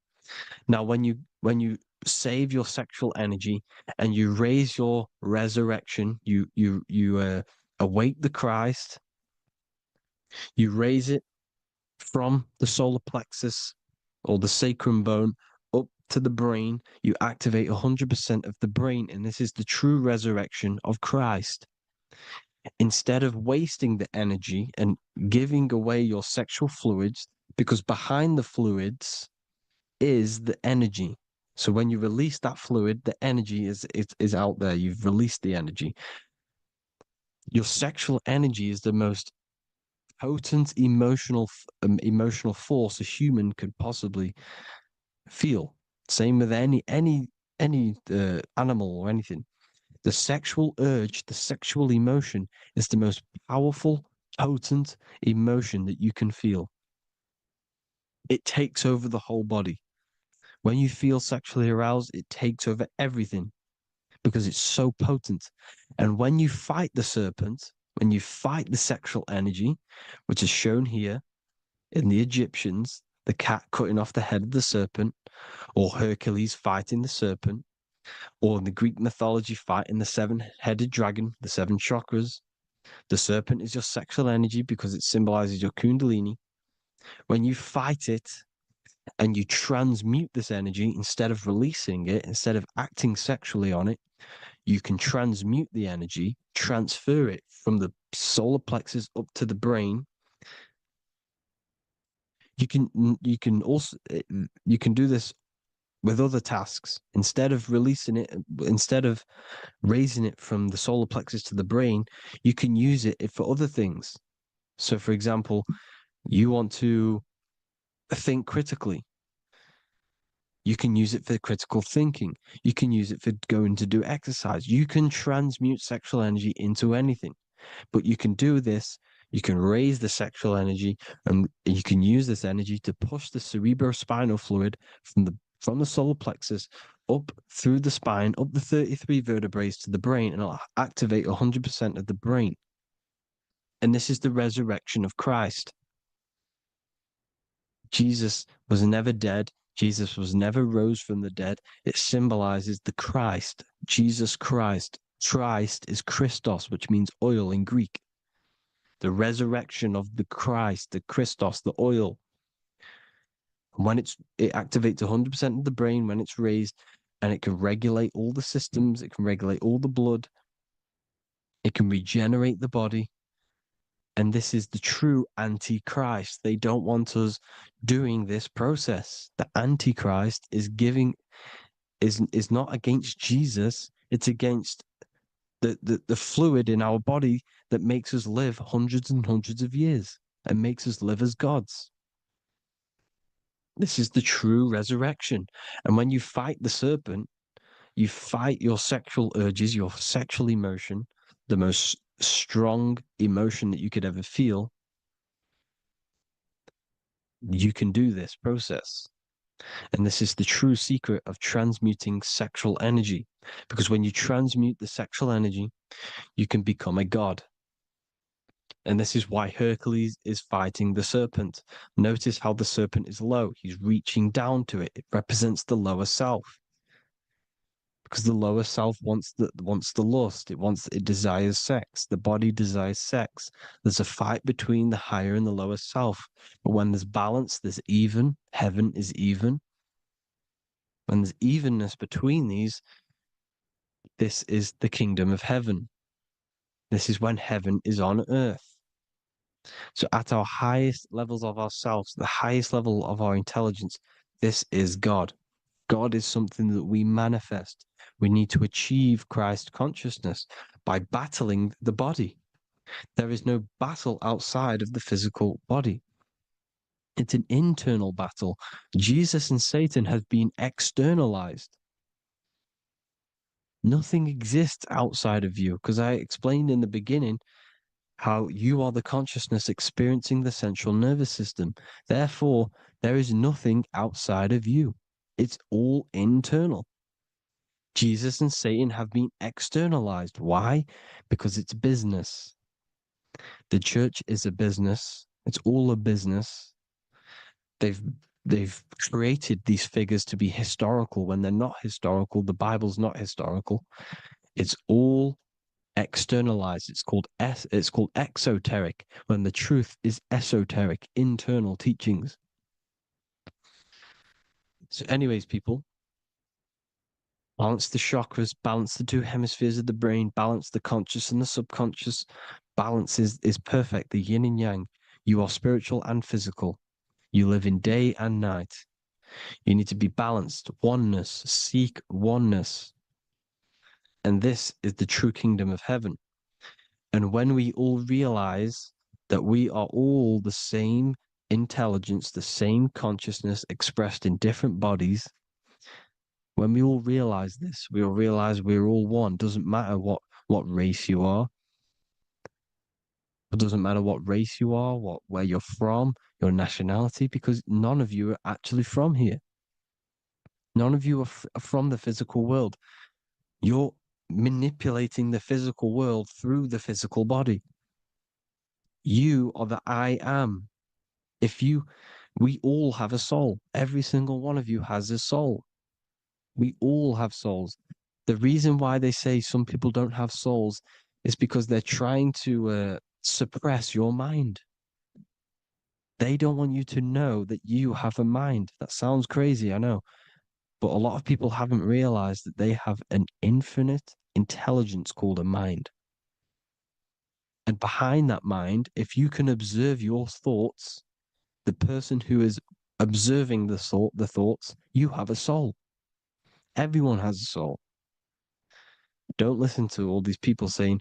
Now, when you save your sexual energy and you raise your resurrection, you awake the Christ, you raise it from the solar plexus or the sacrum bone up to the brain, you activate 100% of the brain, and this is the true resurrection of Christ. Instead of wasting the energy and giving away your sexual fluids, because behind the fluids is the energy. So when you release that fluid, the energy is out there. You've released the energy. Your sexual energy is the most potent emotional force a human could possibly feel. Same with any animal or anything. The sexual urge, the sexual emotion is the most powerful potent emotion that you can feel. It takes over the whole body. When you feel sexually aroused, it takes over everything because it's so potent. And when you fight the serpent, when you fight the sexual energy, which is shown here in the Egyptians, the cat cutting off the head of the serpent, or Hercules fighting the serpent, or in the Greek mythology fighting the seven-headed dragon, the seven chakras. The serpent is your sexual energy because it symbolizes your kundalini. When you fight it and you transmute this energy instead of releasing it, instead of acting sexually on it, you can transmute the energy, transfer it from the solar plexus up to the brain. You can also you can do this with other tasks. Instead of releasing it, instead of raising it from the solar plexus to the brain, you can use it for other things. So, for example, you want to think critically. You can use it for critical thinking. You can use it for going to do exercise. You can transmute sexual energy into anything. But you can do this, you can raise the sexual energy, and you can use this energy to push the cerebrospinal fluid from the solar plexus up through the spine, up the 33 vertebrae to the brain, and it'll activate 100% of the brain. And this is the resurrection of Christ. Jesus was never dead. Jesus was never rose from the dead. It symbolizes the Christ, Jesus Christ. Christ is Christos, which means oil in Greek. The resurrection of the Christ, the Christos, the oil. When it activates 100% of the brain when it's raised, and it can regulate all the systems, it can regulate all the blood, it can regenerate the body. And this is the true Antichrist. They don't want us doing this process. The Antichrist is not against Jesus, it's against the fluid in our body that makes us live hundreds and hundreds of years and makes us live as gods. This is the true resurrection. And when you fight the serpent, you fight your sexual urges, your sexual emotion, the most strong emotion that you could ever feel. You can do this process. And this is the true secret of transmuting sexual energy. Because when you transmute the sexual energy, you can become a god. And this is why Hercules is fighting the serpent. Notice how the serpent is low. He's reaching down to it. It represents the lower self. Because the lower self wants the lust. It desires sex. The body desires sex. There's a fight between the higher and the lower self. But when there's balance, there's even. Heaven is even. When there's evenness between these, this is the kingdom of heaven. This is when heaven is on earth. So at our highest levels of ourselves, the highest level of our intelligence, this is God. God is something that we manifest. We need to achieve Christ consciousness by battling the body. There is no battle outside of the physical body. It's an internal battle. Jesus and Satan have been externalized. Nothing exists outside of you, because I explained in the beginning how you are the consciousness experiencing the central nervous system. Therefore, there is nothing outside of you. It's all internal. Jesus and Satan have been externalized. Why? Because it's business. The church is a business. It's all a business. They've created these figures to be historical when they're not historical. The Bible's not historical. It's all externalized. It's called exoteric when the truth is esoteric, internal teachings. So anyways, people, balance the chakras, balance the two hemispheres of the brain, balance the conscious and the subconscious. Balance is perfect, the yin and yang. You are spiritual and physical. You live in day and night. You need to be balanced. Oneness. Seek oneness. And this is the true kingdom of heaven. And when we all realize that we are all the same intelligence, the same consciousness expressed in different bodies, when we all realize this, we all realize we're all one. Doesn't matter what race you are. It doesn't matter what race you are, where you're from, your nationality, because none of you are actually from here. None of you are from the physical world. You're manipulating the physical world through the physical body. You are the I am. We all have a soul. Every single one of you has a soul. We all have souls. The reason why they say some people don't have souls is because they're trying to suppress your mind. They don't want you to know that you have a mind. That sounds crazy, I know. But a lot of people haven't realized that they have an infinite intelligence called a mind. And behind that mind, if you can observe your thoughts, the person who is observing the thoughts, you have a soul. Everyone has a soul. Don't listen to all these people saying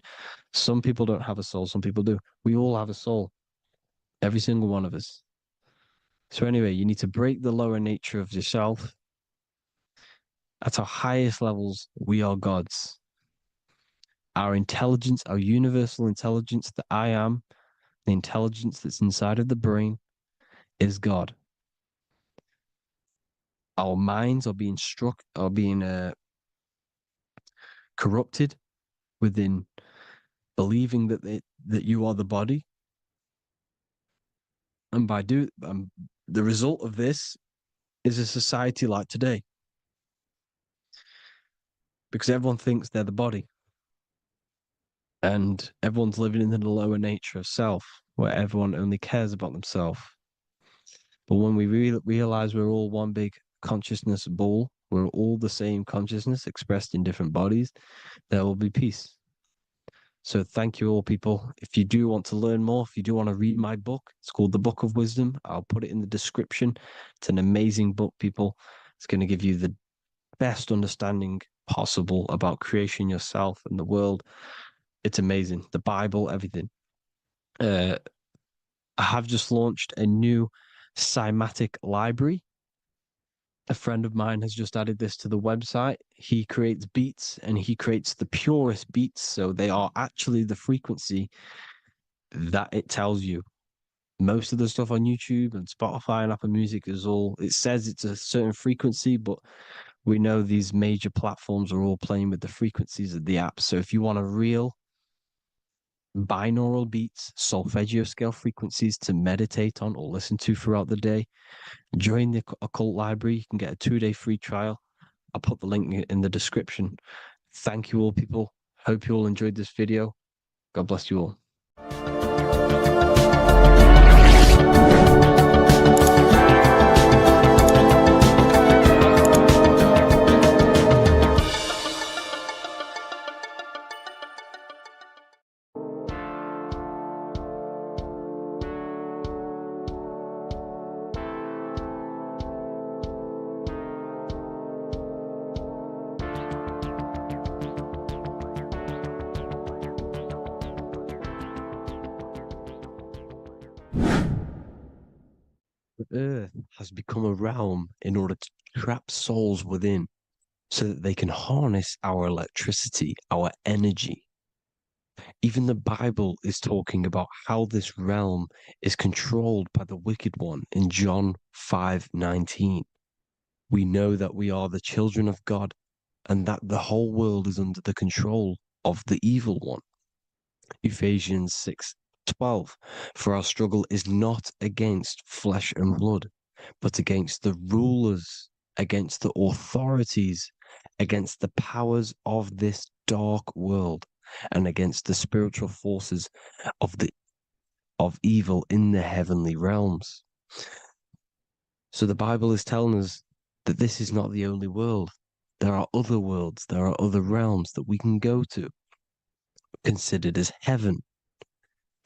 some people don't have a soul, some people do. We all have a soul. Every single one of us. So anyway, you need to break the lower nature of yourself. At our highest levels, we are gods. Our intelligence, our universal intelligence, the I am, the intelligence that's inside of the brain, is God. Our minds are being corrupted within believing that you are the body, and the result of this is a society like today, because everyone thinks they're the body, and everyone's living in the lower nature of self, where everyone only cares about themselves. But when we realize we're all one big consciousness ball, we're all the same consciousness expressed in different bodies, there will be peace. So thank you all, people. If you do want to learn more, if you do want to read my book, it's called The Book of Wisdom. I'll put it in the description. It's an amazing book, people. It's going to give you the best understanding possible about creation, yourself, and the world. It's amazing. The Bible, everything. I have just launched a new cymatic library. A friend of mine has just added this to the website. He creates beats, and he creates the purest beats. So they are actually the frequency that it tells you. Most of the stuff on YouTube and Spotify and Apple Music it says it's a certain frequency, but we know these major platforms are all playing with the frequencies of the app. So if you want a real binaural beats, solfeggio scale frequencies to meditate on or listen to throughout the day, join the Occult library. You can get a 2-day free trial. I'll put the link in the description. Thank you all, people. Hope you all enjoyed this video. God bless you all. Earth has become a realm in order to trap souls within so that they can harness our electricity, our energy. Even the Bible is talking about how this realm is controlled by the wicked one in John 5:19. We know that we are the children of God and that the whole world is under the control of the evil one. Ephesians 6:12. For our struggle is not against flesh and blood, but against the rulers, against the authorities, against the powers of this dark world, and against the spiritual forces of evil in the heavenly realms. So the Bible is telling us that this is not the only world. There are other worlds, there are other realms that we can go to, considered as heaven.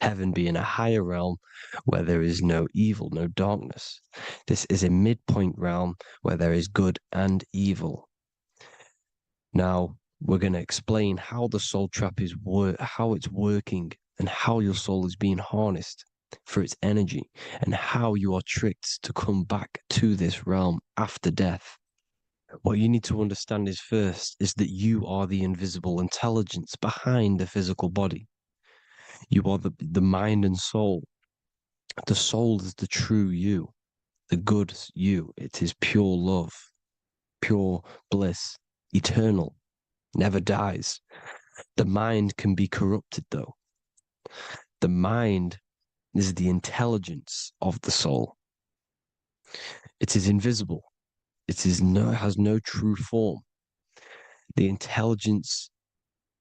Heaven being a higher realm where there is no evil, no darkness. This is a midpoint realm where there is good and evil. Now, we're going to explain how the soul trap is how it's working, and how your soul is being harnessed for its energy, and how you are tricked to come back to this realm after death. What you need to understand is first is that you are the invisible intelligence behind the physical body. You are the mind and soul. The soul is the true you, the good you. It is pure love, pure bliss, eternal, never dies. The mind can be corrupted, though. The mind is the intelligence of the soul. It is invisible. It has no true form. The intelligence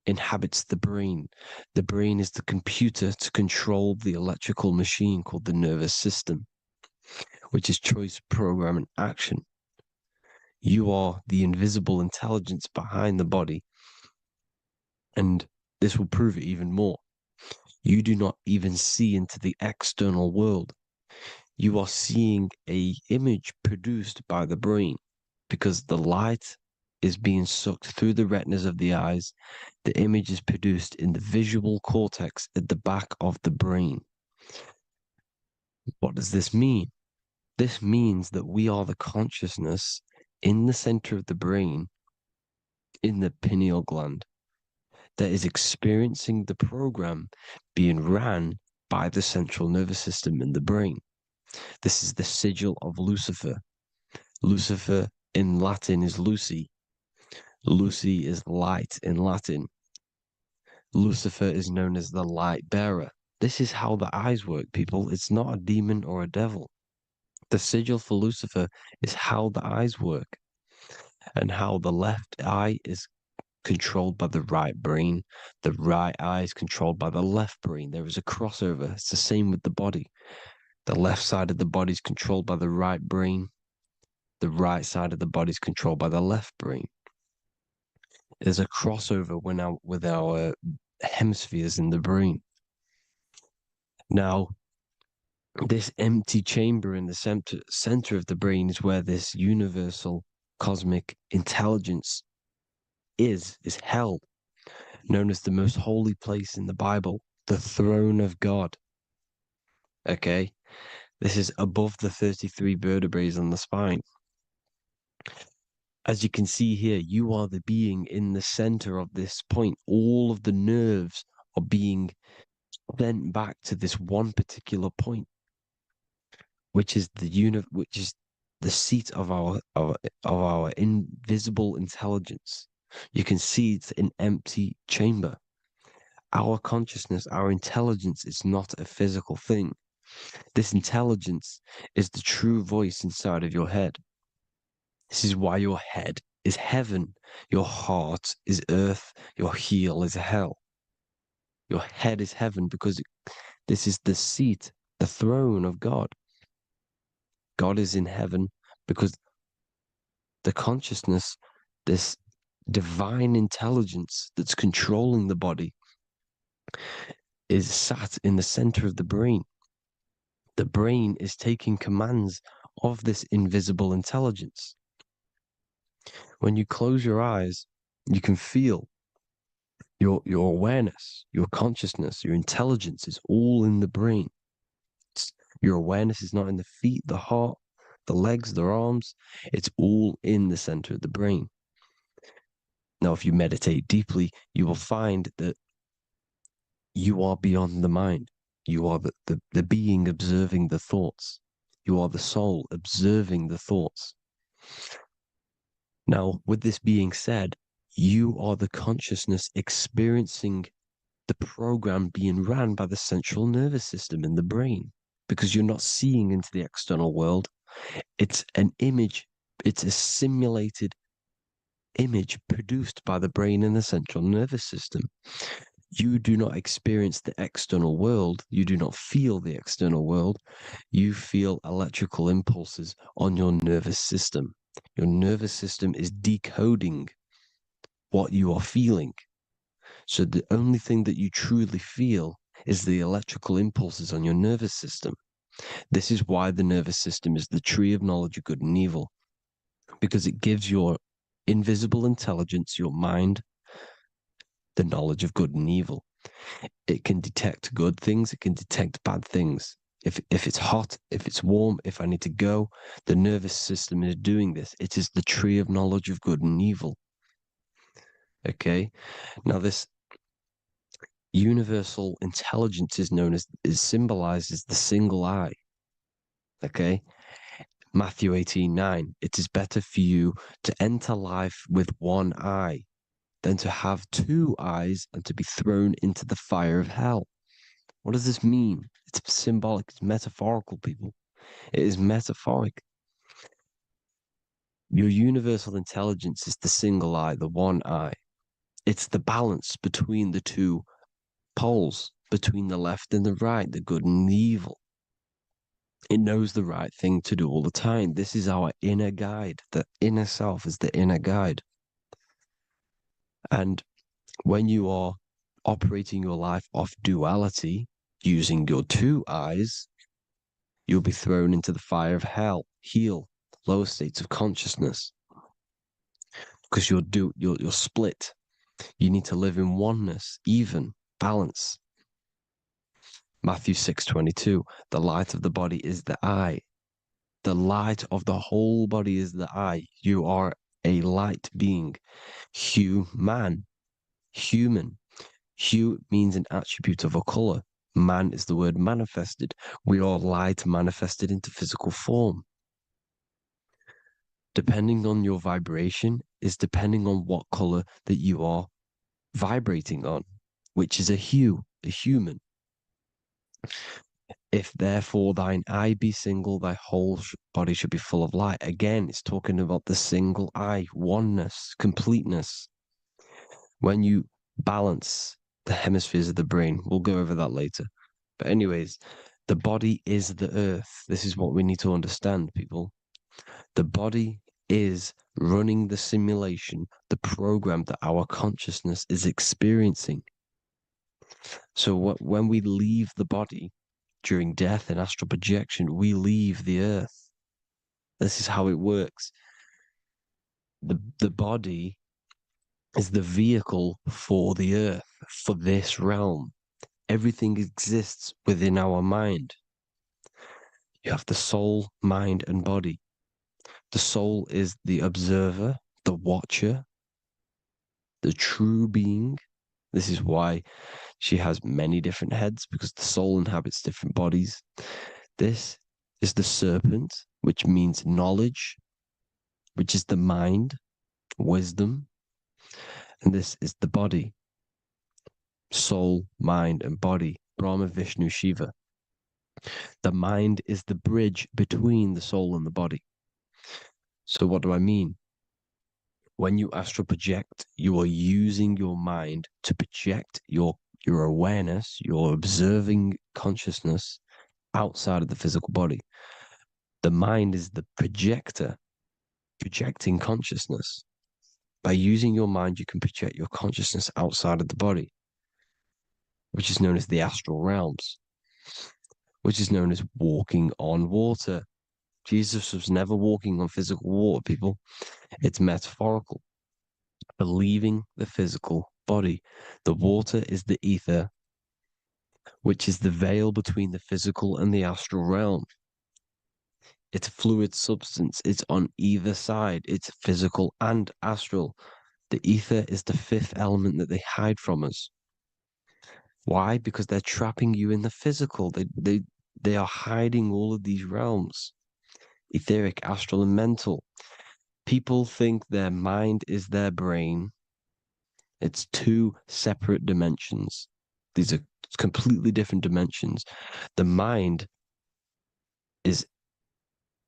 inhabits the brain. The brain is the computer to control the electrical machine called the nervous system, which is choice, program, and action. You are the invisible intelligence behind the body, and this will prove it even more. You do not even see into the external world. You are seeing an image produced by the brain because the light is being sucked through the retinas of the eyes. The image is produced in the visual cortex at the back of the brain. What does this mean? This means that we are the consciousness in the center of the brain, in the pineal gland, that is experiencing the program being ran by the central nervous system in the brain. This is the sigil of Lucifer. Lucifer in Latin is Lucy. Lucy is light in Latin. Lucifer is known as the light bearer. This is how the eyes work, people. It's not a demon or a devil. The sigil for Lucifer is how the eyes work, and how the left eye is controlled by the right brain. The right eye is controlled by the left brain. There is a crossover. It's the same with the body. The left side of the body is controlled by the right brain. The right side of the body is controlled by the left brain. There's a crossover with our hemispheres in the brain. Now, this empty chamber in the center of the brain is where this universal cosmic intelligence is held, known as the most holy place in the Bible, the throne of God. Okay? This is above the 33 vertebrae on the spine. As you can see here, you are the being in the center of this point. All of the nerves are being sent back to this one particular point, which is the seat of our invisible intelligence. You can see it's an empty chamber. Our consciousness, our intelligence is not a physical thing. This intelligence is the true voice inside of your head. This is why your head is heaven, your heart is earth, your heel is hell. Your head is heaven because this is the seat, the throne of God. God is in heaven because the consciousness, this divine intelligence that's controlling the body, is sat in the center of the brain. The brain is taking commands of this invisible intelligence. When you close your eyes, you can feel your awareness, your consciousness, your intelligence is all in the brain. Your awareness is not in the feet, the heart, the legs, the arms. It's all in the center of the brain. Now, if you meditate deeply, you will find that you are beyond the mind. You are the being observing the thoughts. You are the soul observing the thoughts. Now, with this being said, you are the consciousness experiencing the program being ran by the central nervous system in the brain, because you're not seeing into the external world. It's an image, it's a simulated image produced by the brain and the central nervous system. You do not experience the external world. You do not feel the external world. You feel electrical impulses on your nervous system. Your nervous system is decoding what you are feeling. So the only thing that you truly feel is the electrical impulses on your nervous system. This is why the nervous system is the tree of knowledge of good and evil, because it gives your invisible intelligence, your mind, the knowledge of good and evil. It can detect good things, it can detect bad things. If it's hot, if it's warm, if I need to go, the nervous system is doing this. It is the tree of knowledge of good and evil. Okay? Now this universal intelligence is symbolized as the single eye. Okay? Matthew 18:9. It is better for you to enter life with one eye than to have two eyes and to be thrown into the fire of hell. What does this mean? It's symbolic, it's metaphorical, people. It is metaphoric. Your universal intelligence is the single eye, the one eye. It's the balance between the two poles, between the left and the right, the good and the evil. It knows the right thing to do all the time. This is our inner guide. The inner self is the inner guide. And when you are operating your life off duality, using your two eyes, you'll be thrown into the fire of hell, lower states of consciousness. Because you're split. You need to live in oneness, even, balance. Matthew 6:22, the light of the body is the eye. The light of the whole body is the eye. You are a light being. Human. Hue means an attribute of a color. Man is the word manifested. We are light manifested into physical form. Depending on your vibration is depending on what color that you are vibrating on, which is a hue, a human. If therefore thine eye be single, thy whole body should be full of light. Again, it's talking about the single eye, oneness, completeness. When you balance the hemispheres of the brain, we'll go over that later. But anyways, the body is the earth. This is what we need to understand, people. The body is running the simulation, the program that our consciousness is experiencing. So when we leave the body, during death and astral projection, we leave the earth. This is how it works. The body is the vehicle for the earth, for this realm. Everything exists within our mind. You have the soul, mind, and body. The soul is the observer, the watcher, the true being. This is why she has many different heads, because the soul inhabits different bodies. This is the serpent, which means knowledge, which is the mind, wisdom. And this is the body, soul, mind, and body, Brahma, Vishnu, Shiva. The mind is the bridge between the soul and the body. So what do I mean? When you astral project, you are using your mind to project your awareness, your observing consciousness outside of the physical body. The mind is the projector, projecting consciousness. By using your mind, you can project your consciousness outside of the body, which is known as the astral realms, which is known as walking on water. Jesus was never walking on physical water, people. It's metaphorical. Believing the physical body. The water is the ether, which is the veil between the physical and the astral realm. It's a fluid substance. It's on either side. It's physical and astral. The ether is the fifth element that they hide from us. Why? Because they're trapping you in the physical. They are hiding all of these realms. Etheric, astral, and mental. People think their mind is their brain. It's two separate dimensions. These are completely different dimensions. The mind is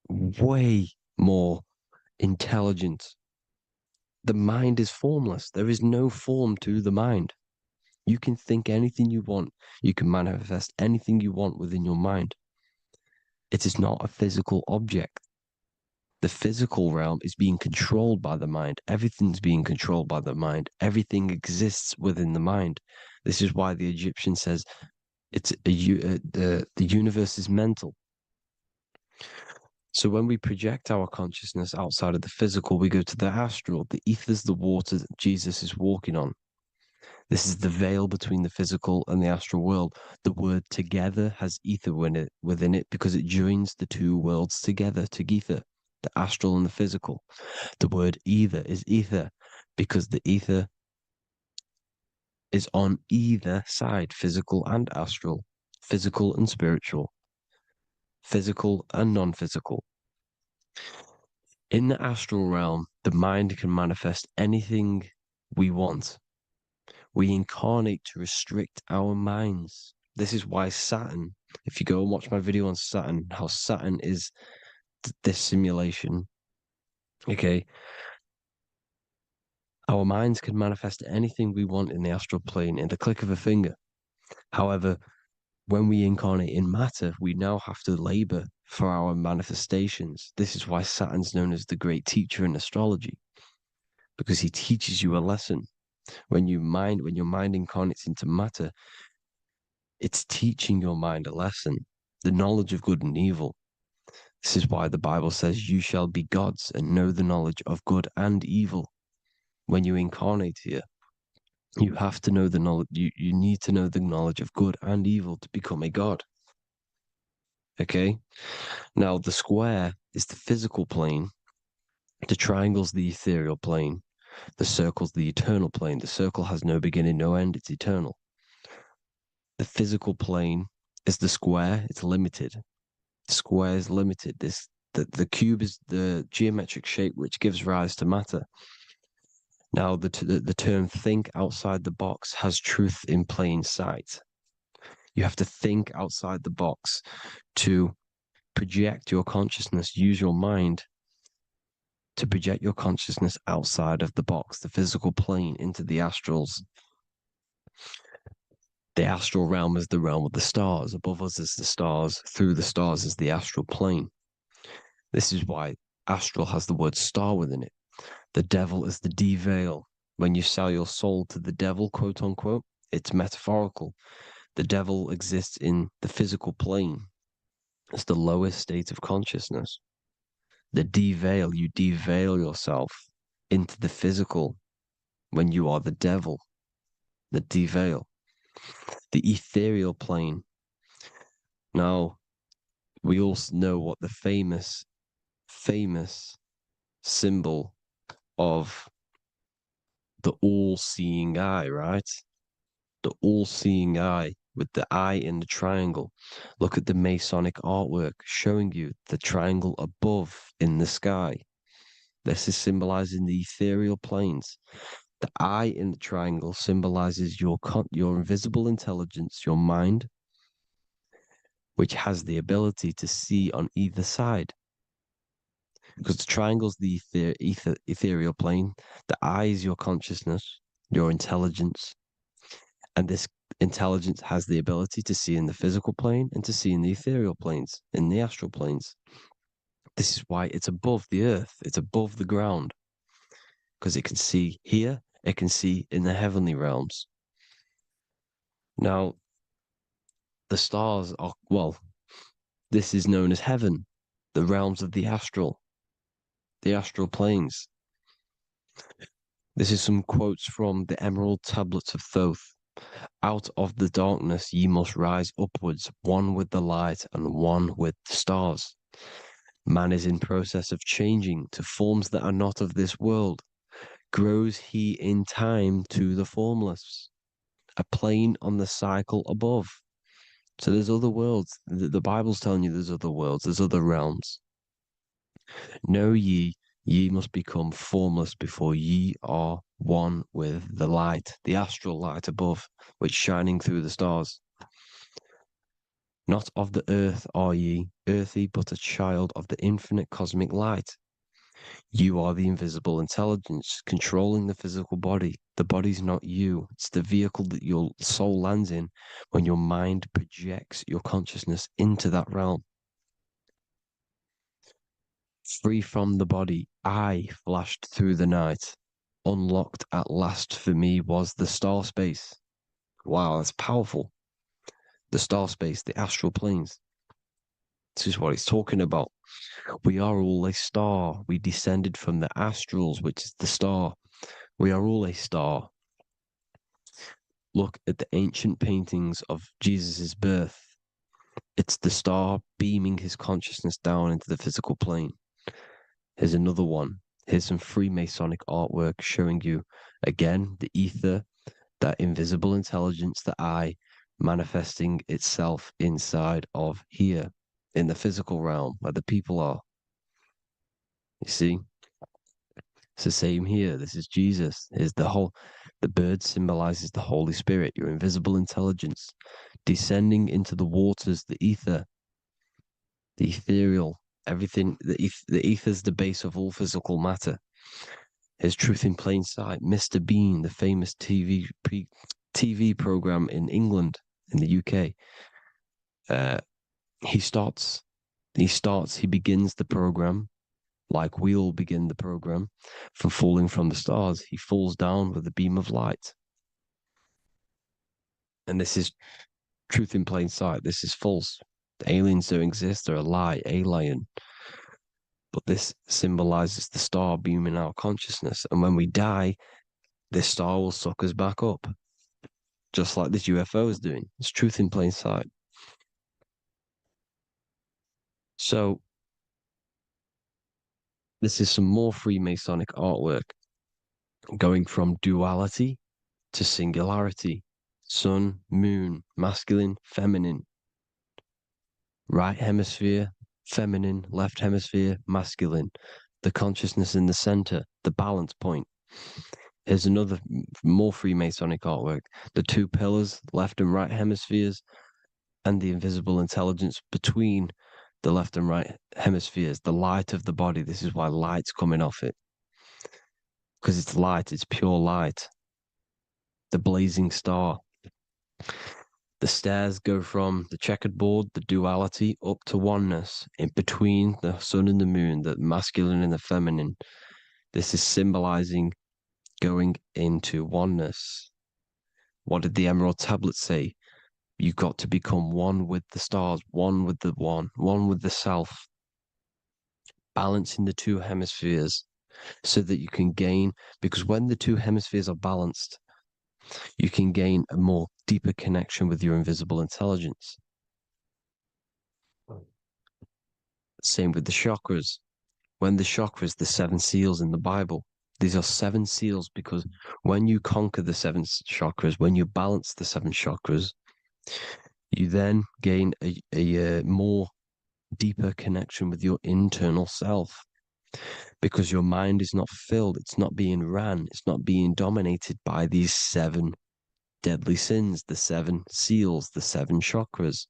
way more intelligent. The mind is formless. There is no form to the mind. You can think anything you want. You can manifest anything you want within your mind. It is not a physical object. The physical realm is being controlled by the mind. Everything's being controlled by the mind. Everything exists within the mind. This is why the Egyptian says the universe is mental. So when we project our consciousness outside of the physical, we go to the astral. The ether is the water that Jesus is walking on. This is the veil between the physical and the astral world. The word together has ether within it because it joins the two worlds together, together, the astral and the physical. The word either is ether because the ether is on either side, physical and astral, physical and spiritual, physical and non-physical. In the astral realm, the mind can manifest anything we want. We incarnate to restrict our minds. This is why Saturn, if you go and watch my video on Saturn, how Saturn is this simulation, okay? Our minds can manifest anything we want in the astral plane in the click of a finger. However, when we incarnate in matter, we now have to labor for our manifestations. This is why Saturn's known as the great teacher in astrology, because he teaches you a lesson. When your mind incarnates into matter, it's teaching your mind a lesson, the knowledge of good and evil. This is why the Bible says, you shall be gods and know the knowledge of good and evil. When you incarnate here, you have to know the knowledge, you need to know the knowledge of good and evil to become a god. Okay? Now, the square is the physical plane, the triangle's the ethereal plane, the circle's the eternal plane. The circle has no beginning, no end, it's eternal. The physical plane is the square, it's limited. The square is limited. The cube is the geometric shape which gives rise to matter. Now, the term think outside the box has truth in plain sight. You have to think outside the box to project your consciousness, use your mind to project your consciousness outside of the box, the physical plane, into the astrals. The astral realm is the realm of the stars. Above us is the stars. Through the stars is the astral plane. This is why astral has the word star within it. The devil is the deveil. When you sell your soul to the devil, quote unquote, it's metaphorical. The devil exists in the physical plane. It's the lowest state of consciousness. The deveil, you deveil yourself into the physical when you are the devil. The deveil. The ethereal plane. Now, we also know what the famous symbol of the all-seeing eye, right? The all-seeing eye with the eye in the triangle. Look at the Masonic artwork showing you the triangle above in the sky. This is symbolizing the ethereal planes. The eye in the triangle symbolizes your invisible intelligence, your mind, which has the ability to see on either side. Because the triangle's the ethereal plane. The eye is your consciousness, your intelligence. And this intelligence has the ability to see in the physical plane and to see in the ethereal planes, in the astral planes. This is why it's above the earth. It's above the ground. Because it can see here, it can see in the heavenly realms. Now, the stars are, well, this is known as heaven, the realms of the astral planes. This is some quotes from the Emerald Tablets of Thoth. Out of the darkness ye must rise upwards, one with the light and one with the stars. Man is in process of changing to forms that are not of this world. Grows he in time to the formless, a plane on the cycle above. So there's other worlds. The Bible's telling you there's other worlds, there's other realms. Know ye must become formless before ye are one with the light, the astral light above, which shining through the stars. Not of the earth are ye, earthy, but a child of the infinite cosmic light. You are the invisible intelligence controlling the physical body. The body's not you. It's the vehicle that your soul lands in when your mind projects your consciousness into that realm. Free from the body, I flashed through the night. Unlocked at last for me was the star space. Wow, that's powerful. The star space, the astral planes. This is what it's talking about. We are all a star. We descended from the astrals, which is the star. We are all a star. Look at the ancient paintings of Jesus' birth. It's the star beaming his consciousness down into the physical plane. Here's another one. Here's some Freemasonic artwork showing you, again, the ether, that invisible intelligence, the I, manifesting itself inside of here in the physical realm where the people are. You see? It's the same here. This is Jesus. Is the bird symbolizes the Holy Spirit, your invisible intelligence, descending into the waters, the ether, the ethereal, everything. The ether is the base of all physical matter. His truth in plain sight. Mr. Bean, the famous TV program in England, in the UK. He begins the program like we all begin the program from falling from the stars. He falls down with a beam of light. And this is truth in plain sight. This is false. The aliens don't exist. They're a lie, alien. But this symbolizes the star beaming our consciousness. And when we die, this star will suck us back up. Just like this UFO is doing. It's truth in plain sight. So, this is some more Freemasonic artwork going from duality to singularity. Sun, moon, masculine, feminine. Right hemisphere, feminine, left hemisphere, masculine. The consciousness in the center, the balance point. Here's another more Freemasonic artwork. The two pillars, left and right hemispheres, and the invisible intelligence between the left and right hemispheres, the light of the body. This is why light's coming off it. Because it's light, it's pure light. The blazing star. The stairs go from the checkered board, the duality, up to oneness, in between the sun and the moon, the masculine and the feminine. This is symbolizing going into oneness. What did the Emerald Tablet say? You've got to become one with the stars, one with the one with the self. Balancing the two hemispheres so that you can gain, because when the two hemispheres are balanced, you can gain a more deeper connection with your invisible intelligence. Same with the chakras. When the chakras, the seven seals in the Bible, these are seven seals because when you conquer the seven chakras, when you balance the seven chakras, you then gain a more deeper connection with your internal self because your mind is not filled, it's not being ran, it's not being dominated by these seven deadly sins, the seven seals, the seven chakras.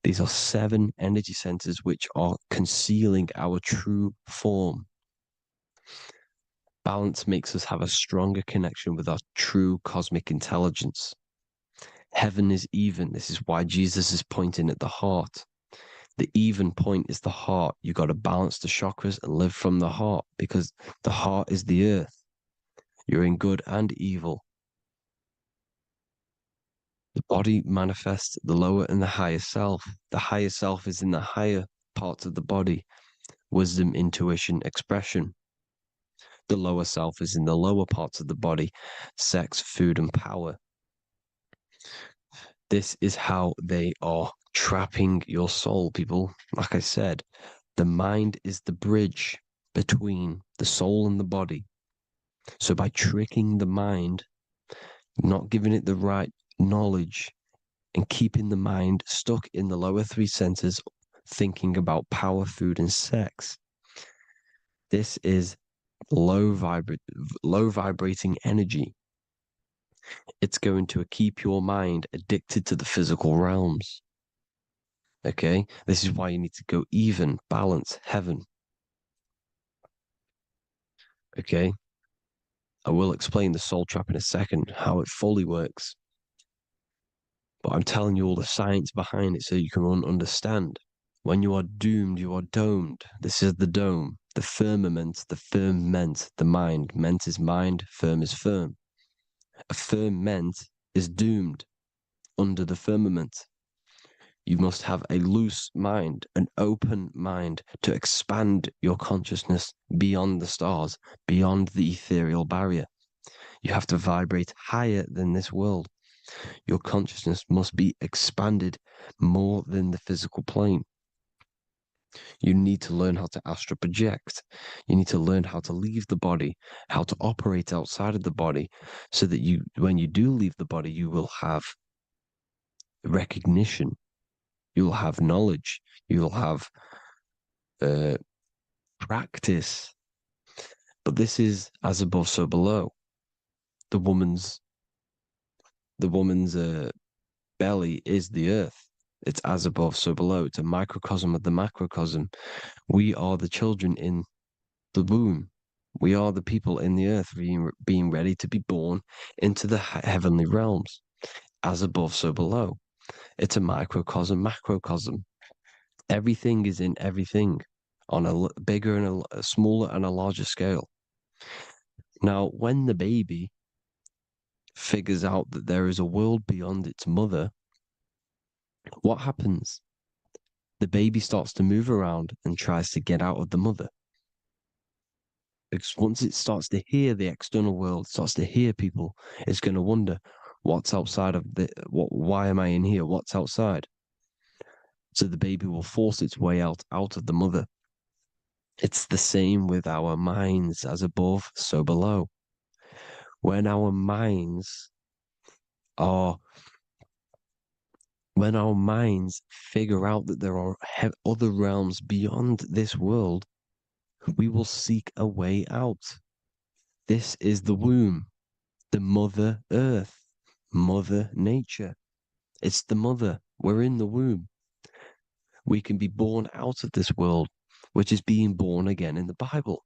These are seven energy centers which are concealing our true form. Balance makes us have a stronger connection with our true cosmic intelligence. Heaven is even. This is why Jesus is pointing at the heart. The even point is the heart. You got to balance the chakras and live from the heart because the heart is the earth. You're in good and evil. The body manifests the lower and the higher self. The higher self is in the higher parts of the body. Wisdom, intuition, expression. The lower self is in the lower parts of the body. Sex, food, and power. This is how they are trapping your soul, people. Like I said, the mind is the bridge between the soul and the body. So by tricking the mind, not giving it the right knowledge, and keeping the mind stuck in the lower three centers, thinking about power, food, and sex, this is low vibrating energy. It's going to keep your mind addicted to the physical realms. Okay, this is why you need to go even, balance, heaven. Okay, I will explain the soul trap in a second, how it fully works. But I'm telling you all the science behind it so you can understand. When you are doomed, you are domed. This is the dome, the firmament, the firmament, the mind. Ment is mind, firm is firm. A firmament is doomed under the firmament. You must have a loose mind, an open mind to expand your consciousness beyond the stars, beyond the ethereal barrier. You have to vibrate higher than this world. Your consciousness must be expanded more than the physical plane. You need to learn how to astral project. You need to learn how to leave the body, how to operate outside of the body, so that you, when you do leave the body, you will have recognition, you'll have knowledge, you'll have practice. But this is as above, so below. The woman's belly is the earth. It's as above, so below. It's a microcosm of the macrocosm. We are the children in the womb. We are the people in the earth being ready to be born into the heavenly realms. As above, so below. It's a microcosm, macrocosm. Everything is in everything on a bigger and a smaller and a larger scale. Now, when the baby figures out that there is a world beyond its mother, what happens? The baby starts to move around and tries to get out of the mother. Because once it starts to hear the external world, starts to hear people, it's going to wonder, what's outside of why am I in here? What's outside? So the baby will force its way out of the mother. It's the same with our minds, as above, so below. When our minds figure out that there are other realms beyond this world, we will seek a way out. This is the womb, the Mother Earth, Mother Nature. It's the mother. We're in the womb. We can be born out of this world, which is being born again in the Bible.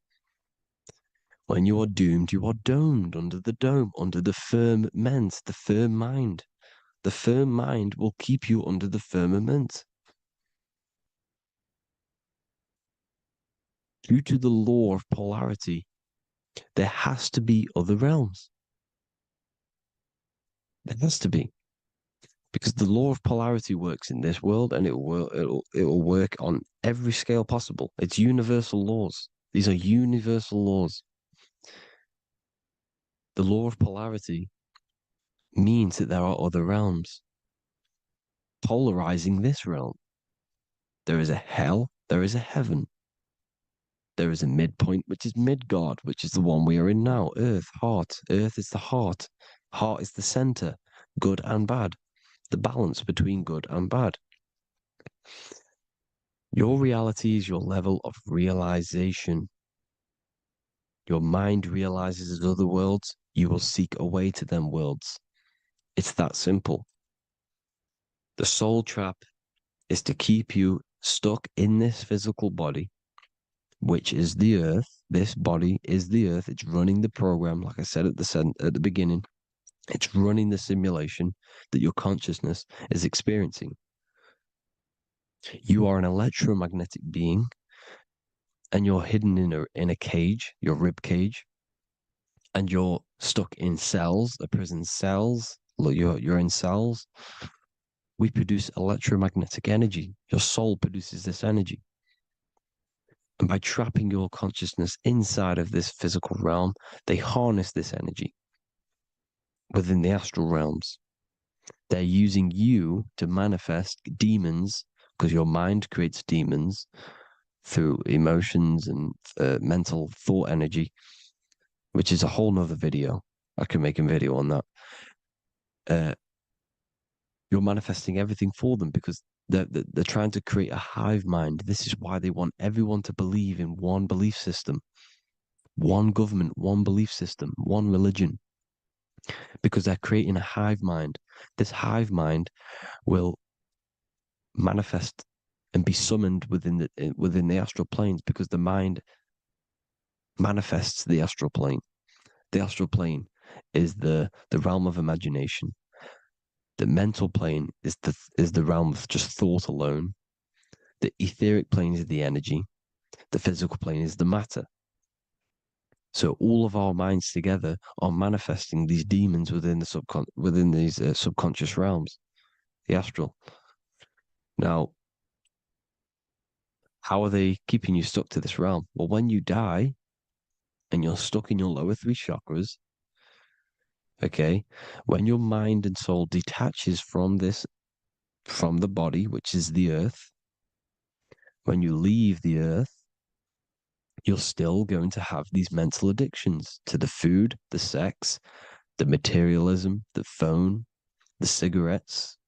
When you are doomed, you are domed under the dome, under the firmament, the firm mind. The firm mind will keep you under the firmament. Due to the law of polarity, there has to be other realms. There has to be. Because the law of polarity works in this world, and it will work on every scale possible. It's universal laws. These are universal laws. The law of polarity means that there are other realms polarizing this realm. There is a hell, there is a heaven. There is a midpoint, which is Midgard, which is the one we are in now. Earth, heart. Earth is the heart. Heart is the center, good and bad. The balance between good and bad. Your reality is your level of realization. Your mind realizes other worlds, you will seek a way to them worlds. It's that simple. The soul trap is to keep you stuck in this physical body, which is the earth. This body is the earth. It's running the program, like I said at the beginning. It's running the simulation that your consciousness is experiencing. You are an electromagnetic being, and you're hidden in a cage, your rib cage, and you're stuck in cells, a prison cells. Look, you're in cells. We produce electromagnetic energy. Your soul produces this energy. And by trapping your consciousness inside of this physical realm, they harness this energy within the astral realms. They're using you to manifest demons, because your mind creates demons through emotions and mental thought energy, which is a whole nother video. I can make a video on that. You're manifesting everything for them because they're trying to create a hive mind. This is why they want everyone to believe in one belief system, one government, one belief system, one religion, because they're creating a hive mind. This hive mind will manifest and be summoned within the astral planes, because the mind manifests the astral plane. The astral plane is the realm of imagination. The mental plane is the realm of just thought alone. The etheric plane is the energy. The physical plane is the matter. So all of our minds together are manifesting these demons within these subconscious realms, the astral. Now, how are they keeping you stuck to this realm? Well, when you die and you're stuck in your lower three chakras, okay, when your mind and soul detaches from the body, which is the earth, when you leave the earth, you're still going to have these mental addictions to the food, the sex, the materialism, the phone, the cigarettes,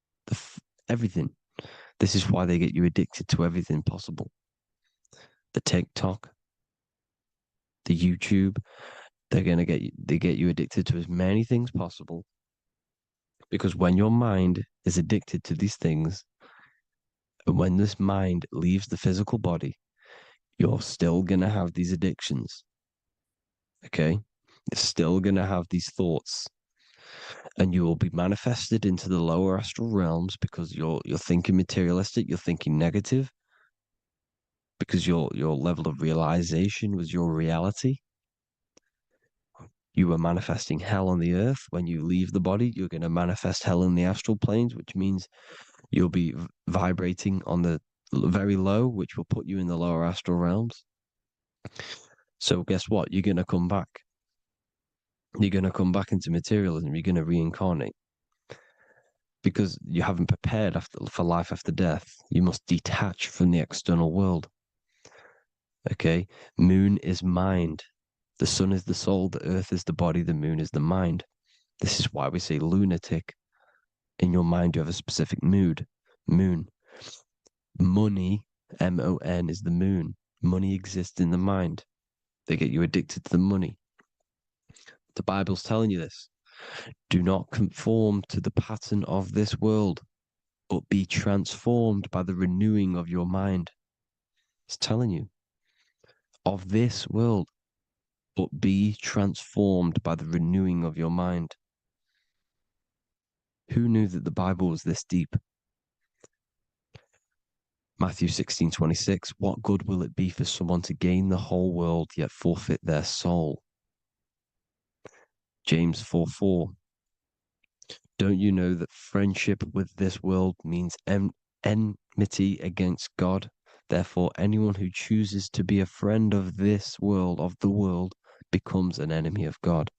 everything. This is why they get you addicted to everything possible. The TikTok, the YouTube, they get you addicted to as many things possible. Because when your mind is addicted to these things, and when this mind leaves the physical body, you're still going to have these addictions. Okay? You're still going to have these thoughts. And you will be manifested into the lower astral realms because you're thinking materialistic, you're thinking negative, because your level of realization was your reality. You were manifesting hell on the earth. When you leave the body, you're going to manifest hell in the astral planes, which means you'll be vibrating on the very low, which will put you in the lower astral realms. So guess what? You're going to come back. You're going to come back into materialism. You're going to reincarnate. Because you haven't prepared for life after death. You must detach from the external world. Okay? Moon is mind. The sun is the soul. The earth is the body. The moon is the mind. This is why we say lunatic. In your mind, you have a specific mood. Moon. Money, M-O-N, is the moon. Money exists in the mind. They get you addicted to the money. The Bible's telling you this. Do not conform to the pattern of this world, but be transformed by the renewing of your mind. It's telling you. Of this world, but be transformed by the renewing of your mind. Who knew that the Bible was this deep? Matthew 16:26, what good will it be for someone to gain the whole world yet forfeit their soul? James 4:4, don't you know that friendship with this world means enmity against God? Therefore, anyone who chooses to be a friend of this world, of the world, becomes an enemy of God.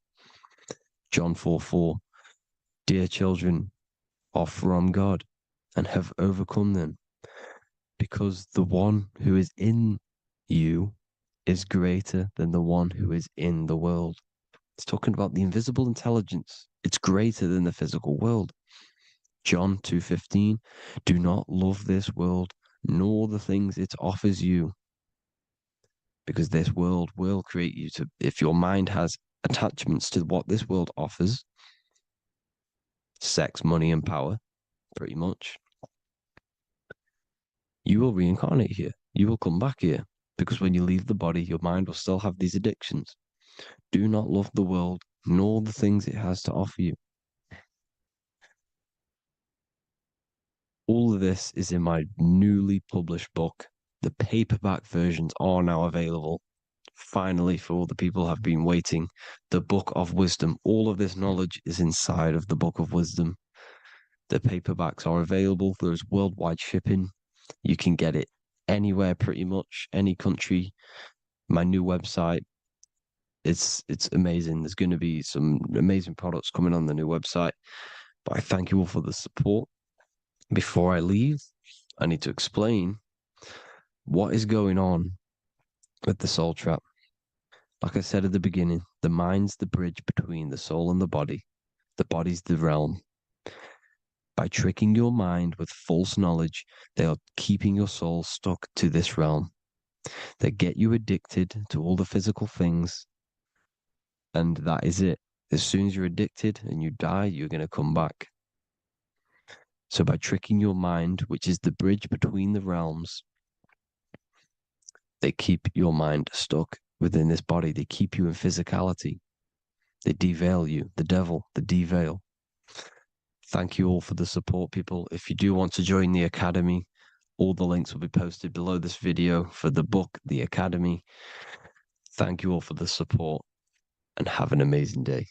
John 4:4, dear children, are from God and have overcome them, because the one who is in you is greater than the one who is in the world. It's talking about the invisible intelligence. It's greater than the physical world. John 2:15, do not love this world, nor the things it offers you, because this world will create you to, if your mind has attachments to what this world offers, sex, money, and power, pretty much, you will reincarnate here. You will come back here, because when you leave the body, your mind will still have these addictions. Do not love the world, nor the things it has to offer you. All of this is in my newly published book. The paperback versions are now available. Finally, for all the people who have been waiting, the Book of Wisdom. All of this knowledge is inside of the Book of Wisdom. The paperbacks are available. There's worldwide shipping. You can get it anywhere, pretty much, any country. My new website, it's amazing. There's going to be some amazing products coming on the new website. But I thank you all for the support. Before I leave, I need to explain what is going on with the soul trap. Like I said at the beginning, the mind's the bridge between the soul and the body. The body's the realm. By tricking your mind with false knowledge, they are keeping your soul stuck to this realm. They get you addicted to all the physical things, and that is it. As soon as you're addicted and you die, you're going to come back. So by tricking your mind, which is the bridge between the realms, they keep your mind stuck within this body. They keep you in physicality. They deveil you, the devil, the deveil. Thank you all for the support, people. If you do want to join the Academy, all the links will be posted below this video for the book, The Academy. Thank you all for the support and have an amazing day.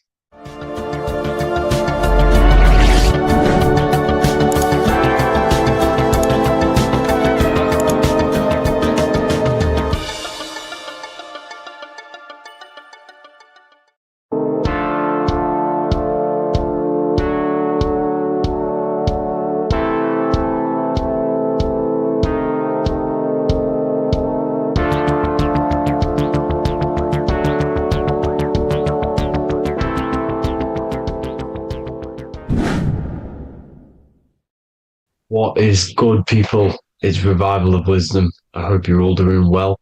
What is good, people? It's Revival of Wisdom. I hope you're all doing well.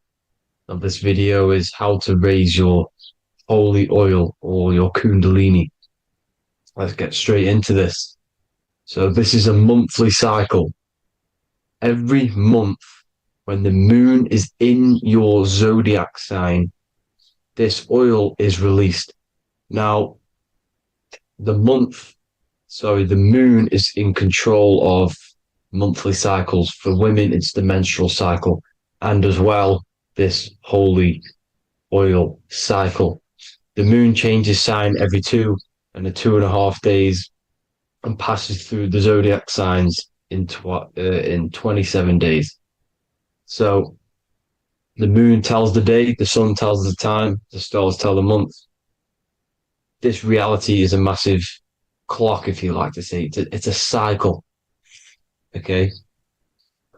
And this video is how to raise your holy oil or your kundalini. Let's get straight into this. So this is a monthly cycle. Every month, when the moon is in your zodiac sign, this oil is released. Now, the moon is in control of monthly cycles. For women, it's the menstrual cycle, and as well, this holy oil cycle. The moon changes sign every 2.5 days and passes through the zodiac signs in 27 days. So the moon tells the day, the sun tells the time, the stars tell the month. This reality is a massive clock, if you like to say. It's a cycle. Okay.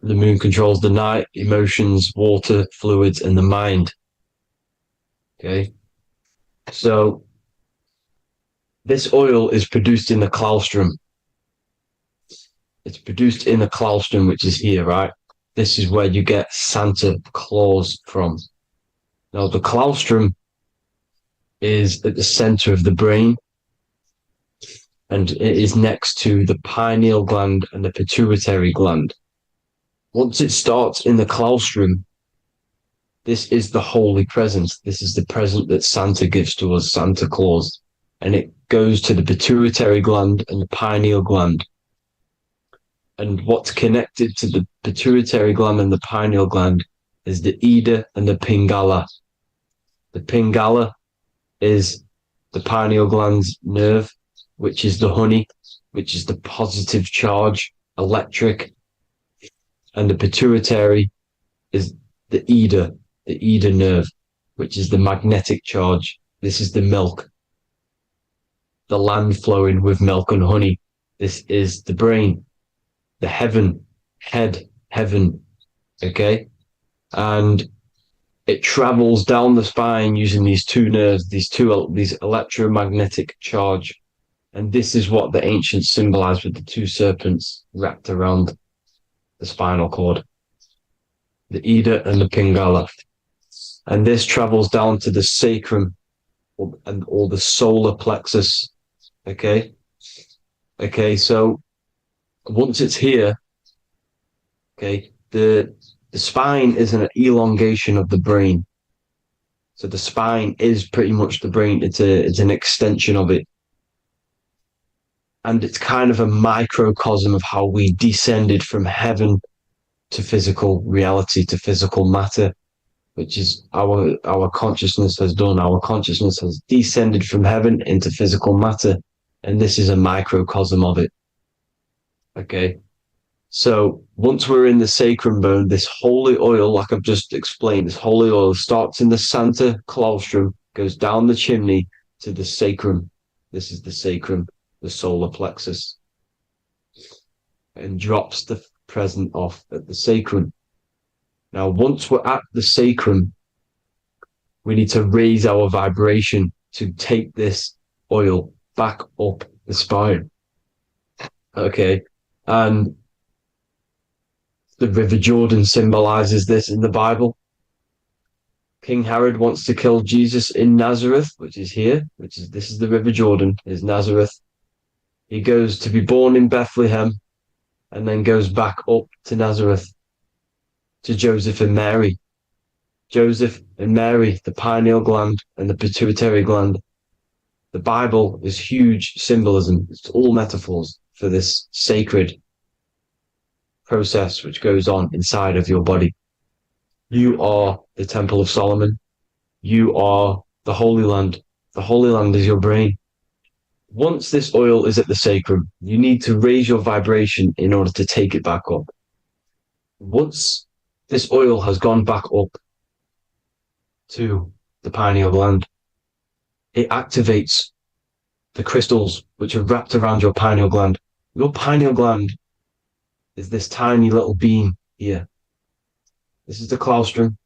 The moon controls the night, emotions, water, fluids, and the mind. Okay. So this oil is produced in the claustrum. It's produced in the claustrum, which is here, right? This is where you get Santa Claus from. Now, the claustrum is at the center of the brain, and it is next to the pineal gland and the pituitary gland. Once it starts in the claustrum, this is the holy presence. This is the present that Santa gives to us, Santa Claus. And it goes to the pituitary gland and the pineal gland. And what's connected to the pituitary gland and the pineal gland is the Ida and the Pingala. The Pingala is the pineal gland's nerve, which is the honey, which is the positive charge, electric. And the pituitary is the Ida nerve, which is the magnetic charge. This is the milk, the land flowing with milk and honey. This is the brain, the heaven, okay? And it travels down the spine using these two nerves, these electromagnetic charge. And this is what the ancients symbolized with the two serpents wrapped around the spinal cord, the Ida and the Pingala. And this travels down to the sacrum or the solar plexus. Okay. So once it's here, okay, the spine is an elongation of the brain. So the spine is pretty much the brain. It's an extension of it. And it's kind of a microcosm of how we descended from heaven to physical reality, to physical matter, which is our consciousness has done. Our consciousness has descended from heaven into physical matter. And this is a microcosm of it. Okay. So once we're in the sacrum bone, this holy oil, like I've just explained, this holy oil starts in the Santa claustrum, goes down the chimney to the sacrum. This is the sacrum, the solar plexus, and drops the present off at the sacrum. Now, once we're at the sacrum, we need to raise our vibration to take this oil back up the spine. Okay. And the River Jordan symbolizes this in the Bible. King Herod wants to kill Jesus in Nazareth, which is here, this is the River Jordan, is Nazareth. He goes to be born in Bethlehem and then goes back up to Nazareth to Joseph and Mary. Joseph and Mary, the pineal gland and the pituitary gland. The Bible is huge symbolism. It's all metaphors for this sacred process which goes on inside of your body. You are the Temple of Solomon. You are the Holy Land. The Holy Land is your brain. Once this oil is at the sacrum, you need to raise your vibration in order to take it back up. Once this oil has gone back up to the pineal gland, it activates the crystals which are wrapped around your pineal gland. Your pineal gland is this tiny little beam here. This is the claustrum.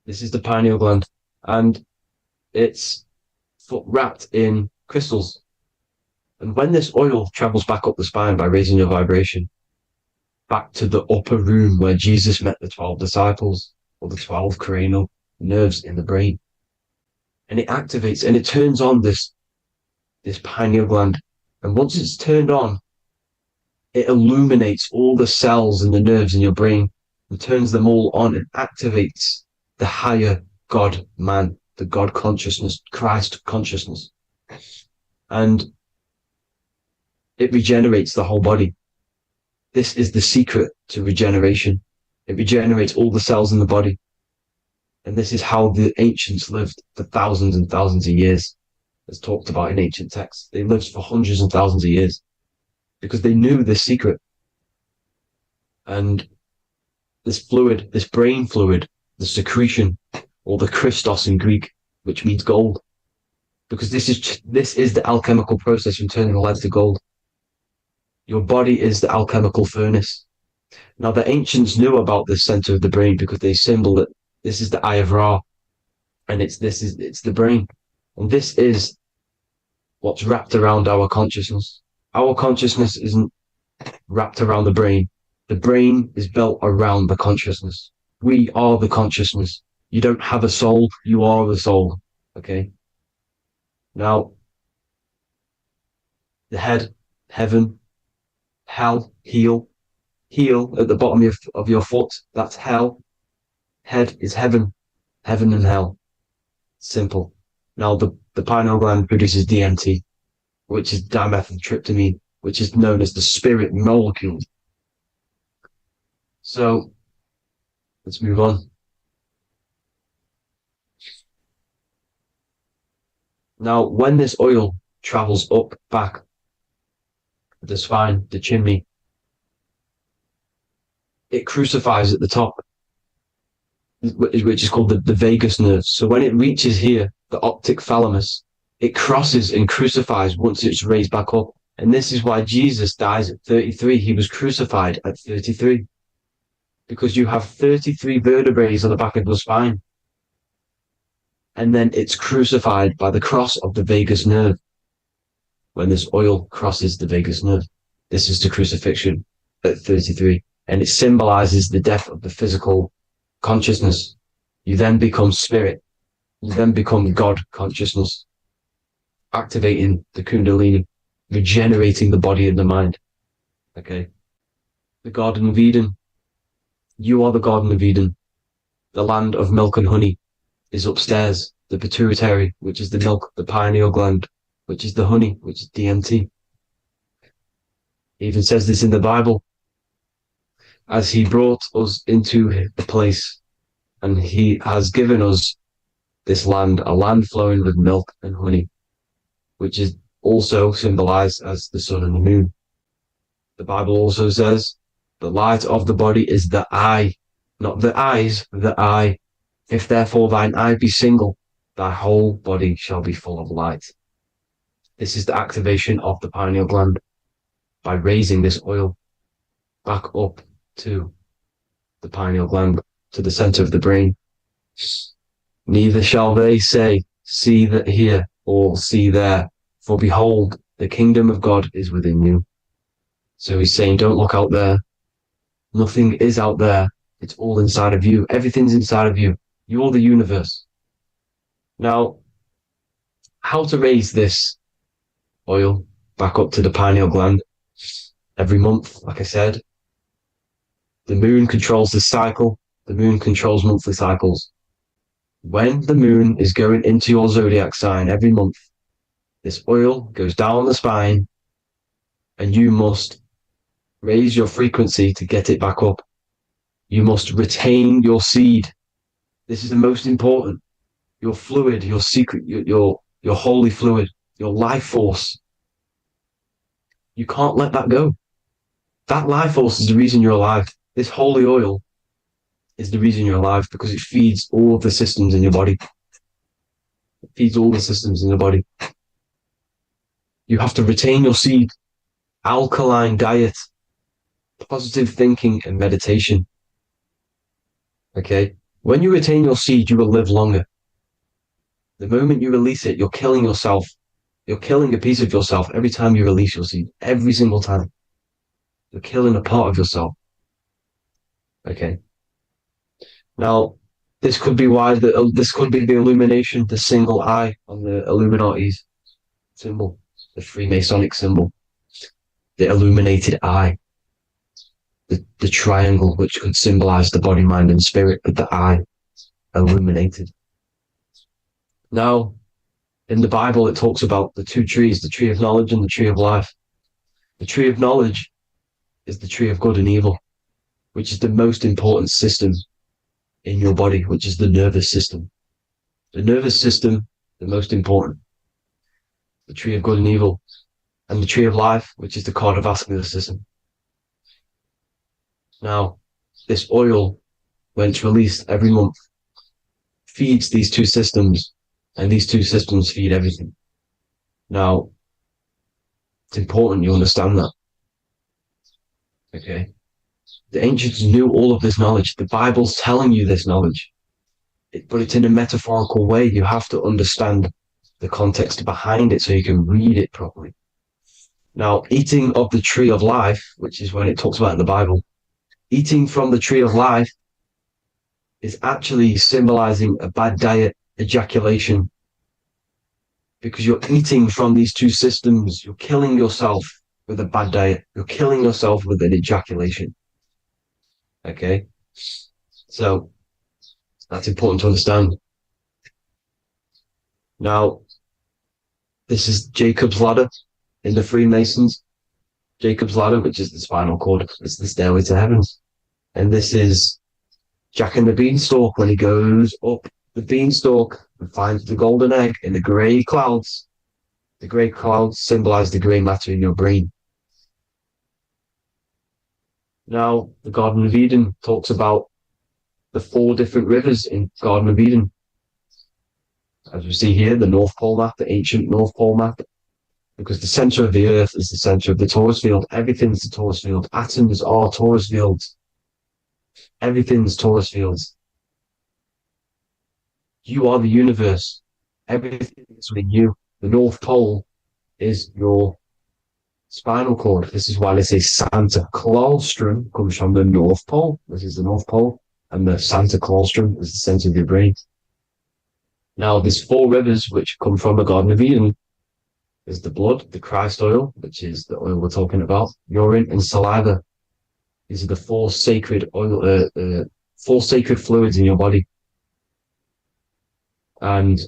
This is the pineal gland. And it's wrapped in crystals. And when this oil travels back up the spine by raising your vibration, back to the upper room where Jesus met the 12 disciples, or the 12 cranial nerves in the brain. And it activates and it turns on this pineal gland. And once it's turned on, it illuminates all the cells and the nerves in your brain and turns them all on and activates the higher God man, the God consciousness, Christ consciousness. And it regenerates the whole body. This is the secret to regeneration. It regenerates all the cells in the body. And this is how the ancients lived for thousands and thousands of years, as talked about in ancient texts. They lived for hundreds and thousands of years because they knew this secret. And this fluid, this brain fluid, the secretion, or the Christos in Greek, which means gold, because this is the alchemical process from turning lead to gold. Your body is the alchemical furnace. Now, the ancients knew about this center of the brain because they symbol that this is the eye of Ra, and it's the brain, and this is what's wrapped around our consciousness. Our consciousness isn't wrapped around the brain. The brain is built around the consciousness. We are the consciousness. You don't have a soul, you are the soul. Okay? Now, the head, heaven, hell, heel at the bottom of your foot, that's hell. Head is heaven and hell. Simple. Now, the pineal gland produces DMT, which is dimethyltryptamine, which is known as the spirit molecule. So, let's move on. Now, when this oil travels up, back, the spine, the chimney, it crucifies at the top, which is called the vagus nerve. So when it reaches here, the optic thalamus, it crosses and crucifies once it's raised back up. And this is why Jesus dies at 33. He was crucified at 33. Because you have 33 vertebrae on the back of your spine. And then it's crucified by the cross of the vagus nerve. When this oil crosses the vagus nerve, this is the crucifixion at 33. And it symbolizes the death of the physical consciousness. You then become spirit. You then become God consciousness, activating the Kundalini, regenerating the body and the mind. Okay. The Garden of Eden. You are the Garden of Eden. The land of milk and honey is upstairs. The pituitary, which is the milk, the pineal gland, which is the honey, which is DMT. It even says this in the Bible. As he brought us into the place, and he has given us this land, a land flowing with milk and honey, which is also symbolized as the sun and the moon. The Bible also says, the light of the body is the eye, not the eyes, the eye. If therefore thine eye be single, thy whole body shall be full of light. This is the activation of the pineal gland by raising this oil back up to the pineal gland, to the center of the brain. Neither shall they say, see that here, or see there, for behold, the kingdom of God is within you. So he's saying, don't look out there. Nothing is out there. It's all inside of you. Everything's inside of you. You're the universe. Now, how to raise this oil back up to the pineal gland? Every month, like I said, the moon controls the cycle. The moon controls monthly cycles. When the moon is going into your zodiac sign every month, this oil goes down the spine and you must raise your frequency to get it back up. You must retain your seed. This is the most important. Your fluid, your secret, your holy fluid, your life force. You can't let that go. That life force is the reason you're alive. This holy oil is the reason you're alive because it feeds all of the systems in your body. It feeds all the systems in your body. You have to retain your seed, alkaline diet, positive thinking and meditation. Okay? When you retain your seed, you will live longer. The moment you release it, you're killing yourself. You're killing a piece of yourself every time you release your seed. Every single time. You're killing a part of yourself. Okay. Now, this could be why this could be the illumination, the single eye on the Illuminati's symbol, the Freemasonic symbol, the illuminated eye, the triangle, which could symbolize the body, mind, and spirit, but the eye illuminated. Now, in the Bible, it talks about the two trees, the tree of knowledge and the tree of life. The tree of knowledge is the tree of good and evil, which is the most important system in your body, which is the nervous system. The nervous system, the most important. The tree of good and evil, and the tree of life, which is the cardiovascular system. Now, this oil, when it's released every month, feeds these two systems, and these two systems feed everything. Now, it's important you understand that. Okay? The ancients knew all of this knowledge. The Bible's telling you this knowledge. But it's in a metaphorical way. You have to understand the context behind it so you can read it properly. Now, eating of the tree of life, which is when it talks about in the Bible, eating from the tree of life is actually symbolizing a bad diet, ejaculation, because you're eating from these two systems. You're killing yourself with a bad diet. You're killing yourself with an ejaculation. Okay? So, that's important to understand. Now, this is Jacob's ladder in the Freemasons. Jacob's ladder, which is the spinal cord. It's the stairway to heaven. And this is Jack and the Beanstalk when he goes up the beanstalk and finds the golden egg in the grey clouds. The grey clouds symbolize the grey matter in your brain. Now, the Garden of Eden talks about the 4 different rivers in Garden of Eden. As we see here, the North Pole map, the ancient North Pole map, because the center of the earth is the center of the torus field. Everything's the torus field. Atoms are torus fields. Everything's torus fields. You are the universe. Everything is within you. The North Pole is your spinal cord. This is why they say Santa Claustrum comes from the North Pole. This is the North Pole. And the Santa Claustrum is the center of your brain. Now, there's 4 rivers which come from the Garden of Eden. There's the blood, the Christ oil, which is the oil we're talking about, urine, and saliva. These are the 4 sacred oil, 4 sacred fluids in your body. And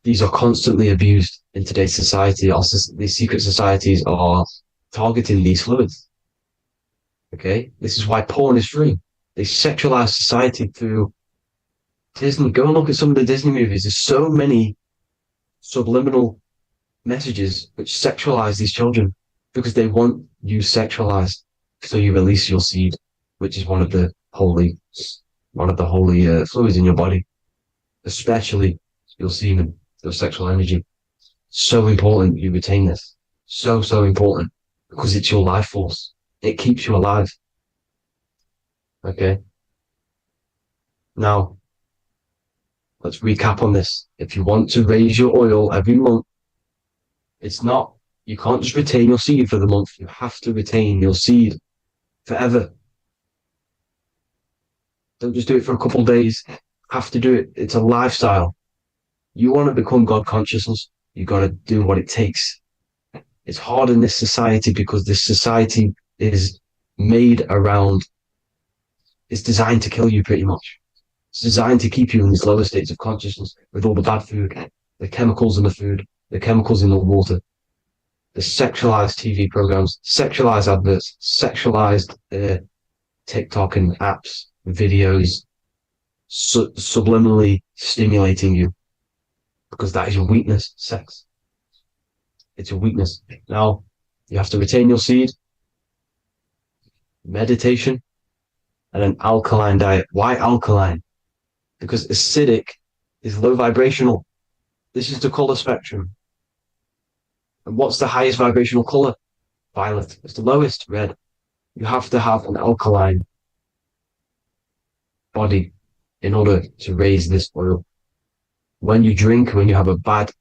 these are constantly abused in today's society. Also, these secret societies are targeting these fluids. Okay? This is why porn is free. They sexualize society through Disney. Go and look at some of the Disney movies. There's so many subliminal messages which sexualize these children because they want you sexualized. So you release your seed, which is one of the holy fluids in your body, especially your semen, your sexual energy. So important you retain this. So important because it's your life force. It keeps you alive. Okay. Now, let's recap on this. If you want to raise your oil every month, you can't just retain your seed for the month. You have to retain your seed forever. Don't just do it for a couple of days. You have to do it. It's a lifestyle. You want to become God consciousness, you got to do what it takes. It's hard in this society because this society is made around, it's designed to kill you pretty much. It's designed to keep you in these lower states of consciousness with all the bad food, the chemicals in the food, the chemicals in the water, the sexualized TV programs, sexualized adverts, sexualized TikTok and apps, videos, subliminally stimulating you because that is your weakness, sex. It's your weakness. Now, you have to retain your seed, meditation, and an alkaline diet. Why alkaline? Because acidic is low vibrational. This is the color spectrum. And what's the highest vibrational color? Violet. It's the lowest, red. You have to have an alkaline body in order to raise this oil. When you drink, when you have a bad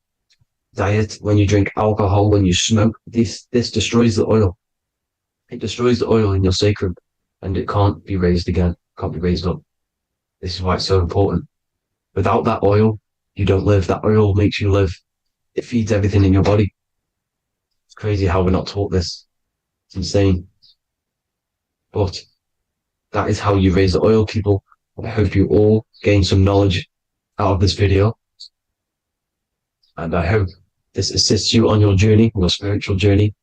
diet, when you drink alcohol, when you smoke, this destroys the oil. It destroys the oil in your sacrum. and it can't be raised again, can't be raised up. This is why it's so important. Without that oil, you don't live. That oil makes you live. It feeds everything in your body. It's crazy how we're not taught this. It's insane. But that is how you raise the oil, people. I hope you all gain some knowledge out of this video. And I hope this assists you on your journey, your spiritual journey.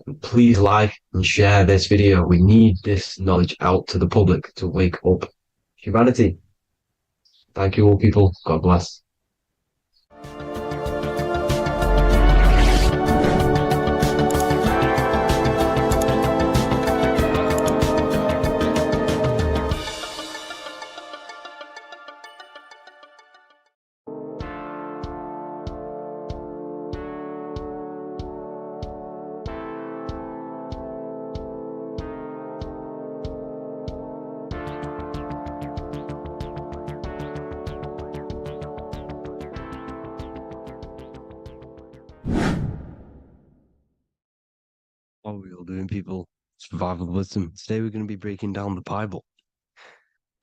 And please like and share this video. We need this knowledge out to the public to wake up humanity. Thank you all, people. God bless. What are we all doing, people? Survival wisdom. Today we're going to be breaking down the Bible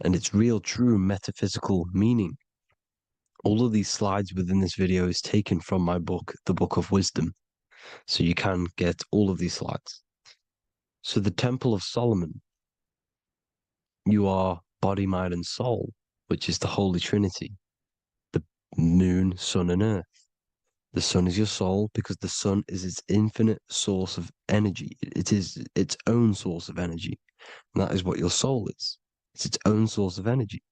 and its real, true metaphysical meaning. All of these slides within this video is taken from my book, The Book of Wisdom. So you can get all of these slides. So the Temple of Solomon, you are body, mind, and soul, which is the Holy Trinity. The moon, sun, and earth. The sun is your soul because the sun is its infinite source of energy. It is its own source of energy. And that is what your soul is. It's its own source of energy.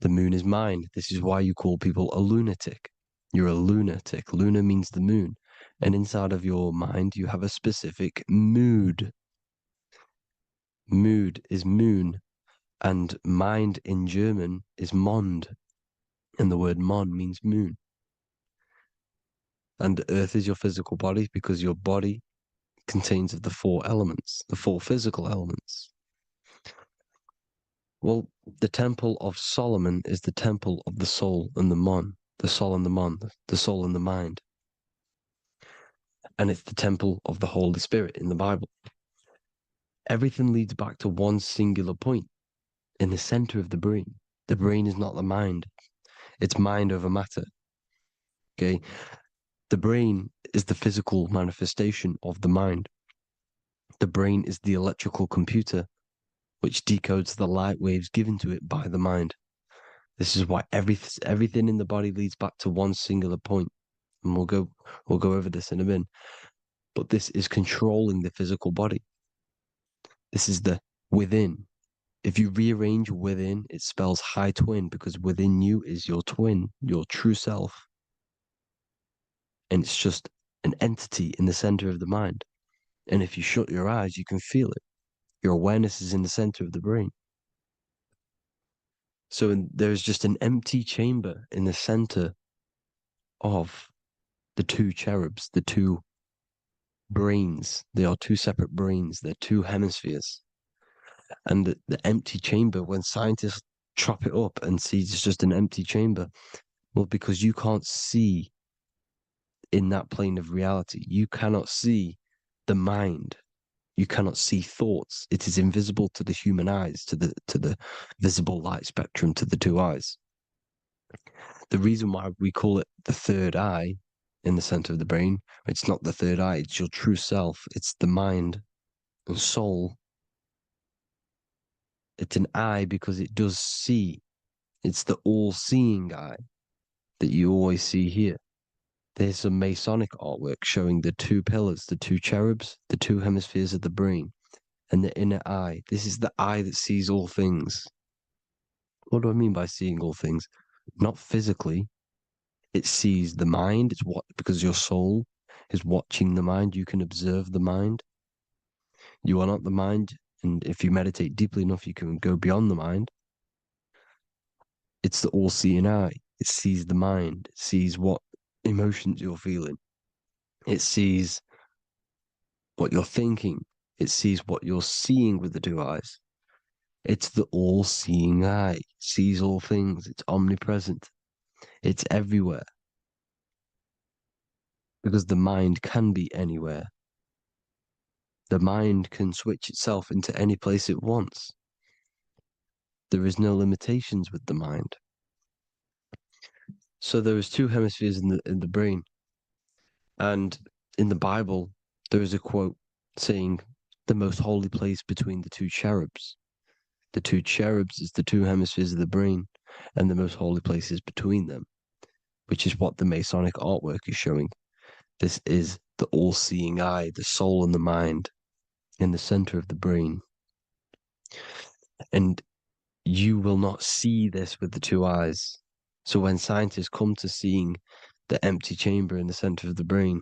The moon is mind. This is why you call people a lunatic. You're a lunatic. Luna means the moon. And inside of your mind, you have a specific mood. Mood is moon. And mind in German is Mond. And the word Mon means moon. And earth is your physical body because your body contains of the four elements, the four physical elements. Well, the Temple of Solomon is the temple of the soul and the mon, the soul and the mon, the soul and the mind. And it's the temple of the Holy Spirit in the Bible. Everything leads back to one singular point in the center of the brain. The brain is not the mind. It's mind over matter. Okay? The brain is the physical manifestation of the mind. The brain is the electrical computer which decodes the light waves given to it by the mind. This is why everything in the body leads back to one singular point. And we'll go over this in a minute. But this is controlling the physical body. This is the within. If you rearrange within, it spells high twin because within you is your twin, your true self. And it's just an entity in the center of the mind. And if you shut your eyes, you can feel it. Your awareness is in the center of the brain. So there's just an empty chamber in the center of the two cherubs, the two brains. They are two separate brains. They're two hemispheres. And the empty chamber, when scientists chop it up and see it's just an empty chamber, well, because you can't see in that plane of reality. You cannot see the mind. You cannot see thoughts. It is invisible to the human eyes, to the visible light spectrum, to the two eyes. The reason why we call it the third eye in the center of the brain, it's not the third eye, it's your true self. It's the mind and soul. It's an eye because it does see. It's the all-seeing eye that you always see here. There's some Masonic artwork showing the two pillars, the two cherubs, the two hemispheres of the brain, and the inner eye. This is the eye that sees all things. What do I mean by seeing all things? Not physically. It sees the mind. It's what, because your soul is watching the mind. You can observe the mind. You are not the mind. And if you meditate deeply enough, you can go beyond the mind. It's the all-seeing eye. It sees the mind. It sees what emotions you're feeling. It sees what you're thinking. It sees what you're seeing with the two eyes. It's the all-seeing eye. It sees all things. It's omnipresent. It's everywhere. Because the mind can be anywhere. The mind can switch itself into any place it wants. There is no limitations with the mind. So there is two hemispheres in the brain. And in the Bible, there is a quote saying, the most holy place between the two cherubs. The two cherubs is the two hemispheres of the brain, and the most holy place is between them, which is what the Masonic artwork is showing. This is the all-seeing eye, the soul and the mind in the center of the brain. And you will not see this with the two eyes. So when scientists come to seeing the empty chamber in the center of the brain,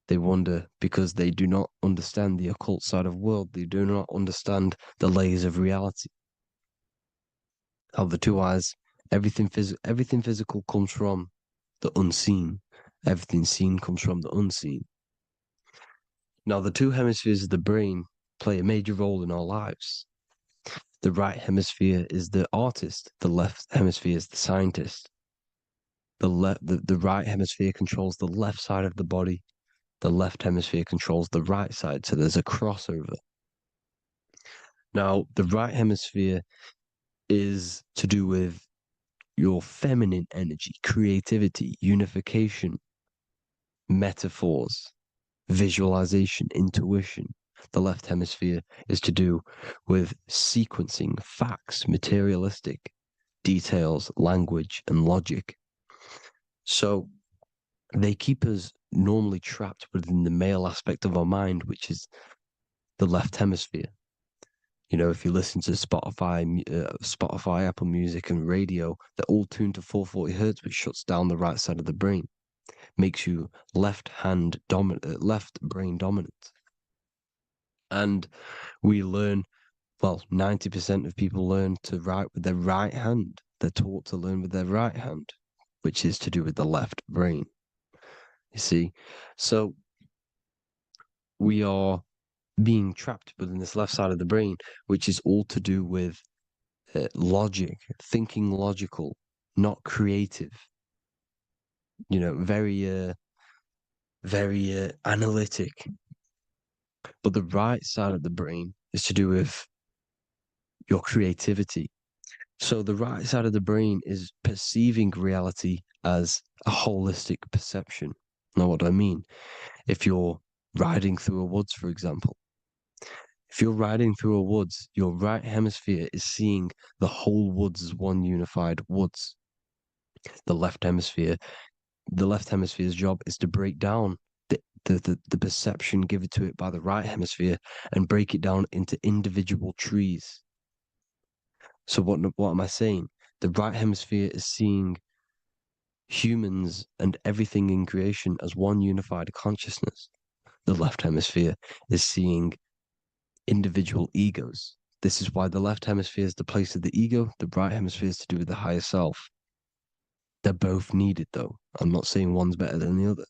they wonder because they do not understand the occult side of the world. They do not understand the layers of reality. How the two eyes, everything physical comes from the unseen. Everything seen comes from the unseen. Now, the two hemispheres of the brain play a major role in our lives. The right hemisphere is the artist. The left hemisphere is the scientist. The right hemisphere controls the left side of the body. The left hemisphere controls the right side. So there's a crossover. Now, the right hemisphere is to do with your feminine energy, creativity, unification, metaphors, visualization, intuition. The left hemisphere is to do with sequencing, facts, materialistic details, language, and logic. So they keep us normally trapped within the male aspect of our mind, which is the left hemisphere. You know, if you listen to Spotify, Apple Music, and radio, they're all tuned to 440 hertz, which shuts down the right side of the brain, makes you left brain dominant. And we learn, well, 90% of people learn to write with their right hand. They're taught to learn with their right hand, which is to do with the left brain. You see, so we are being trapped within this left side of the brain, which is all to do with logic, thinking logical, not creative. You know, very analytic. But the right side of the brain is to do with your creativity. So the right side of the brain is perceiving reality as a holistic perception. Now, what do I mean? If you're riding through a woods, for example, if you're riding through a woods, your right hemisphere is seeing the whole woods as one unified woods. The left hemisphere's job is to break down the perception given to it by the right hemisphere and break it down into individual trees. So what am I saying? The right hemisphere is seeing humans and everything in creation as one unified consciousness. The left hemisphere is seeing individual egos. This is why the left hemisphere is the place of the ego, the right hemisphere is to do with the higher self. They're both needed, though. I'm not saying one's better than the other.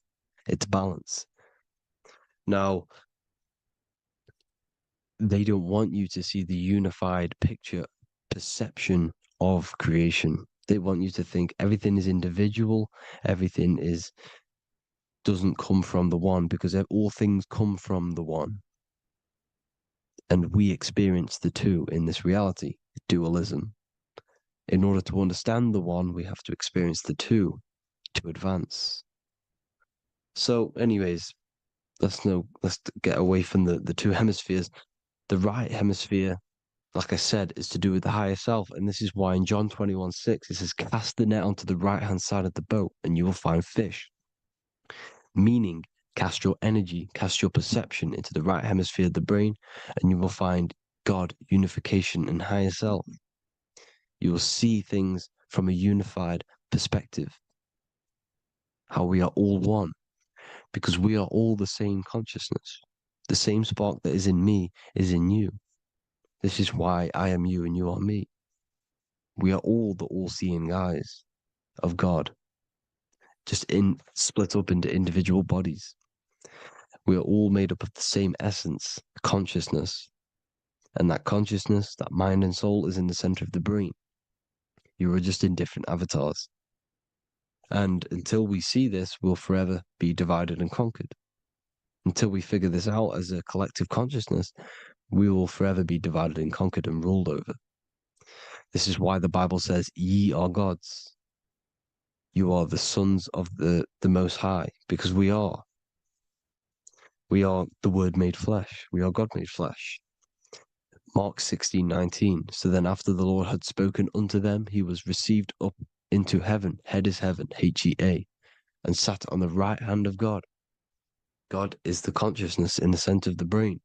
It's balance. Now, they don't want you to see the unified picture, perception of creation. They want you to think everything is individual, everything doesn't come from the one, because all things come from the one. And we experience the two in this reality, dualism. In order to understand the one, we have to experience the two to advance. So, anyways, let's get away from the two hemispheres. The right hemisphere, like I said, is to do with the higher self. And this is why in John 21:6, it says, cast the net onto the right-hand side of the boat and you will find fish. Meaning, cast your energy, cast your perception into the right hemisphere of the brain, and you will find God, unification, and higher self. You will see things from a unified perspective. How we are all one, because we are all the same consciousness. The same spark that is in me is in you. This is why I am you and you are me. We are all the all-seeing eyes of God, just split up into individual bodies. We are all made up of the same essence, consciousness. And that consciousness, that mind and soul, is in the center of the brain. You are just in different avatars. And until we see this, we'll forever be divided and conquered. Until we figure this out as a collective consciousness, we will forever be divided and conquered and ruled over. This is why the Bible says, ye are gods. You are the sons of the Most High, because we are. We are the Word made flesh. We are God made flesh. Mark 16:19. So then after the Lord had spoken unto them, he was received up into heaven. Head is heaven, H-E-A, and sat on the right hand of God. God is the consciousness in the center of the brain.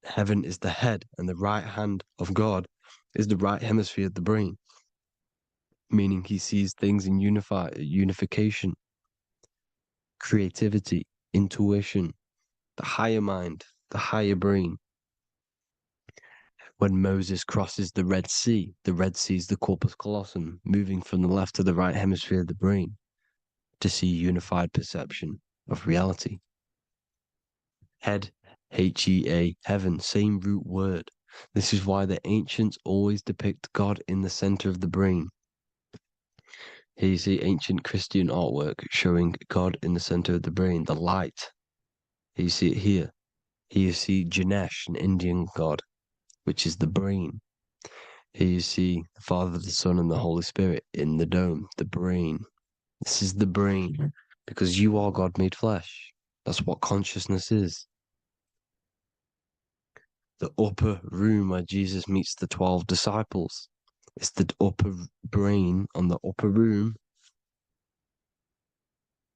Heaven is the head, and the right hand of God is the right hemisphere of the brain, meaning he sees things in unification, creativity, intuition, the higher mind, the higher brain. When Moses crosses the Red Sea is the corpus callosum, moving from the left to the right hemisphere of the brain to see unified perception of reality. Head, H-E-A, heaven, same root word. This is why the ancients always depict God in the center of the brain. Here you see ancient Christian artwork showing God in the center of the brain, the light. Here you see it here. Here you see Ganesh, an Indian god, which is the brain. Here you see the Father, the Son, and the Holy Spirit in the dome, the brain. This is the brain, because you are God made flesh. That's what consciousness is. The upper room where Jesus meets the 12 disciples. It's the upper brain on the upper room.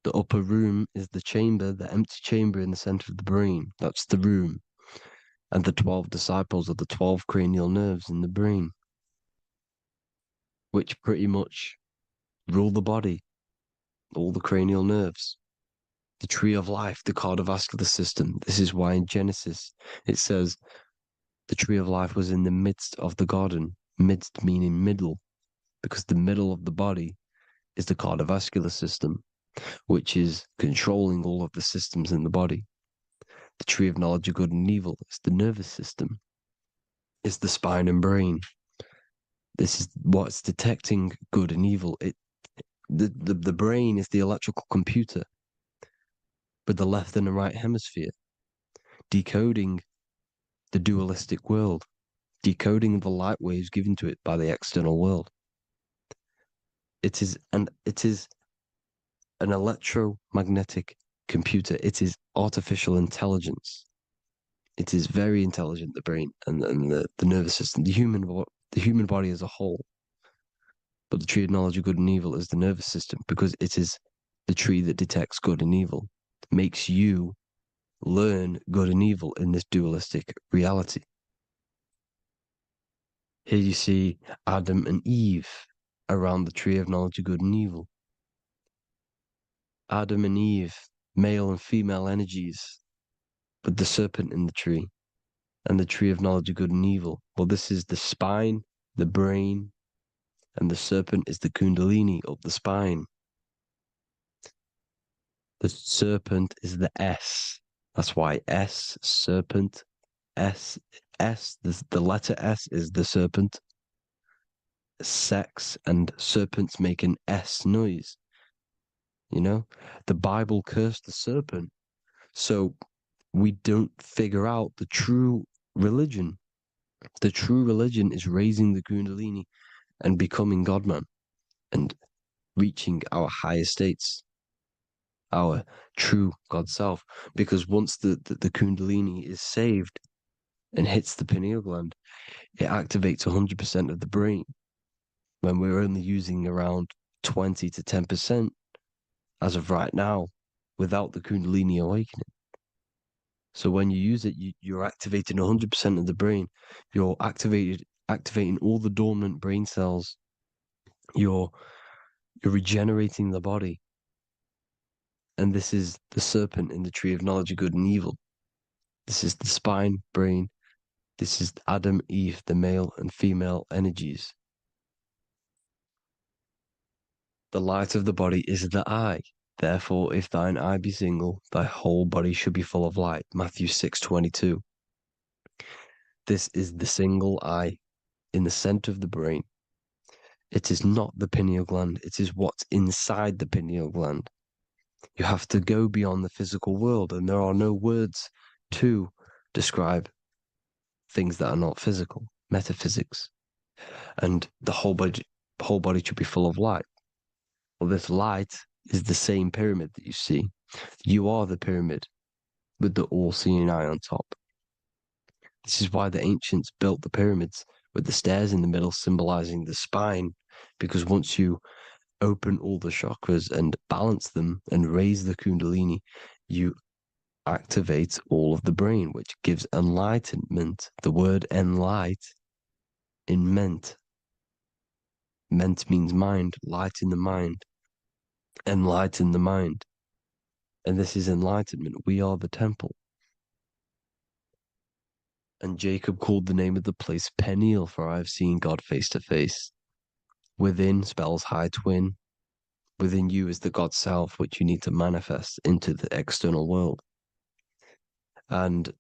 The upper room is the chamber, the empty chamber in the center of the brain. That's the room. And the 12 disciples are the 12 cranial nerves in the brain, which pretty much rule the body, all the cranial nerves. The tree of life, the cardiovascular system. This is why in Genesis it says the tree of life was in the midst of the garden. Midst meaning middle, because the middle of the body is the cardiovascular system, which is controlling all of the systems in the body. The tree of knowledge of good and evil is the nervous system. It's the spine and brain. This is what's detecting good and evil. The brain is the electrical computer with the left and the right hemisphere, decoding the dualistic world, decoding the light waves given to it by the external world. It is an electromagnetic computer. It is artificial intelligence. It is very intelligent, the brain and the nervous system, the human body as a whole. But the tree of knowledge of good and evil is the nervous system, because it is the tree that detects good and evil, makes you learn good and evil in this dualistic reality. Here you see Adam and Eve around the tree of knowledge of good and evil. Adam and Eve, male and female energies, with the serpent in the tree, and the tree of knowledge of good and evil. Well, this is the spine, the brain, and the serpent is the kundalini up the spine. The serpent is the S. That's why S, serpent, S, the letter S is the serpent. Sex and serpents make an S noise. You know, the Bible cursed the serpent. So we don't figure out the true religion. The true religion is raising the kundalini and becoming God-man and reaching our higher states, our true God self. Because once the kundalini is saved and hits the pineal gland, it activates 100% of the brain, when we're only using around 20 to 10% as of right now without the kundalini awakening. So when you use it, you're activating 100% of the brain. You're activating all the dormant brain cells. You're regenerating the body. And this is the serpent in the tree of knowledge of good and evil. This is the spine, brain. This is Adam, Eve, the male and female energies. The light of the body is the eye. Therefore, if thine eye be single, thy whole body should be full of light. Matthew 6:22. This is the single eye in the center of the brain. It is not the pineal gland. It is what's inside the pineal gland. You have to go beyond the physical world, and there are no words to describe things that are not physical, metaphysics. And the whole body should be full of light. Well, this light is the same pyramid that you see. You are the pyramid with the all-seeing eye on top. This is why the ancients built the pyramids with the stairs in the middle symbolizing the spine, because once you open all the chakras and balance them and raise the kundalini, you activate all of the brain, which gives enlightenment. The word enlight in ment. Ment means mind, light in the mind. Enlighten the mind. And this is enlightenment. We are the temple. And Jacob called the name of the place Peniel, for I have seen God face to face. Within spells high twin. Within you is the God self, which you need to manifest into the external world. And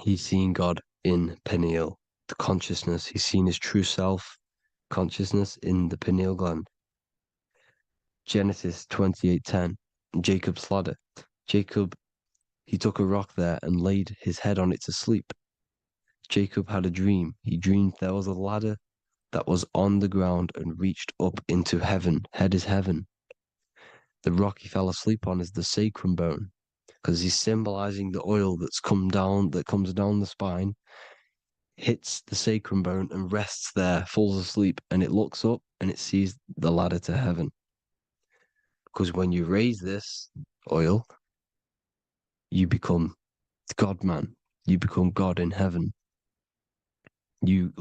he's seen God in Peniel, the consciousness. He's seen his true self consciousness in the pineal gland. Genesis 28:10, Jacob's ladder. Jacob, he took a rock there and laid his head on it to sleep. Jacob had a dream. He dreamed there was a ladder that was on the ground and reached up into heaven. Head is heaven. The rock he fell asleep on is the sacrum bone, because he's symbolizing the oil that comes down the spine, hits the sacrum bone and rests there, falls asleep, and it looks up and it sees the ladder to heaven. Because when you raise this oil, you become God man. You become God in heaven. You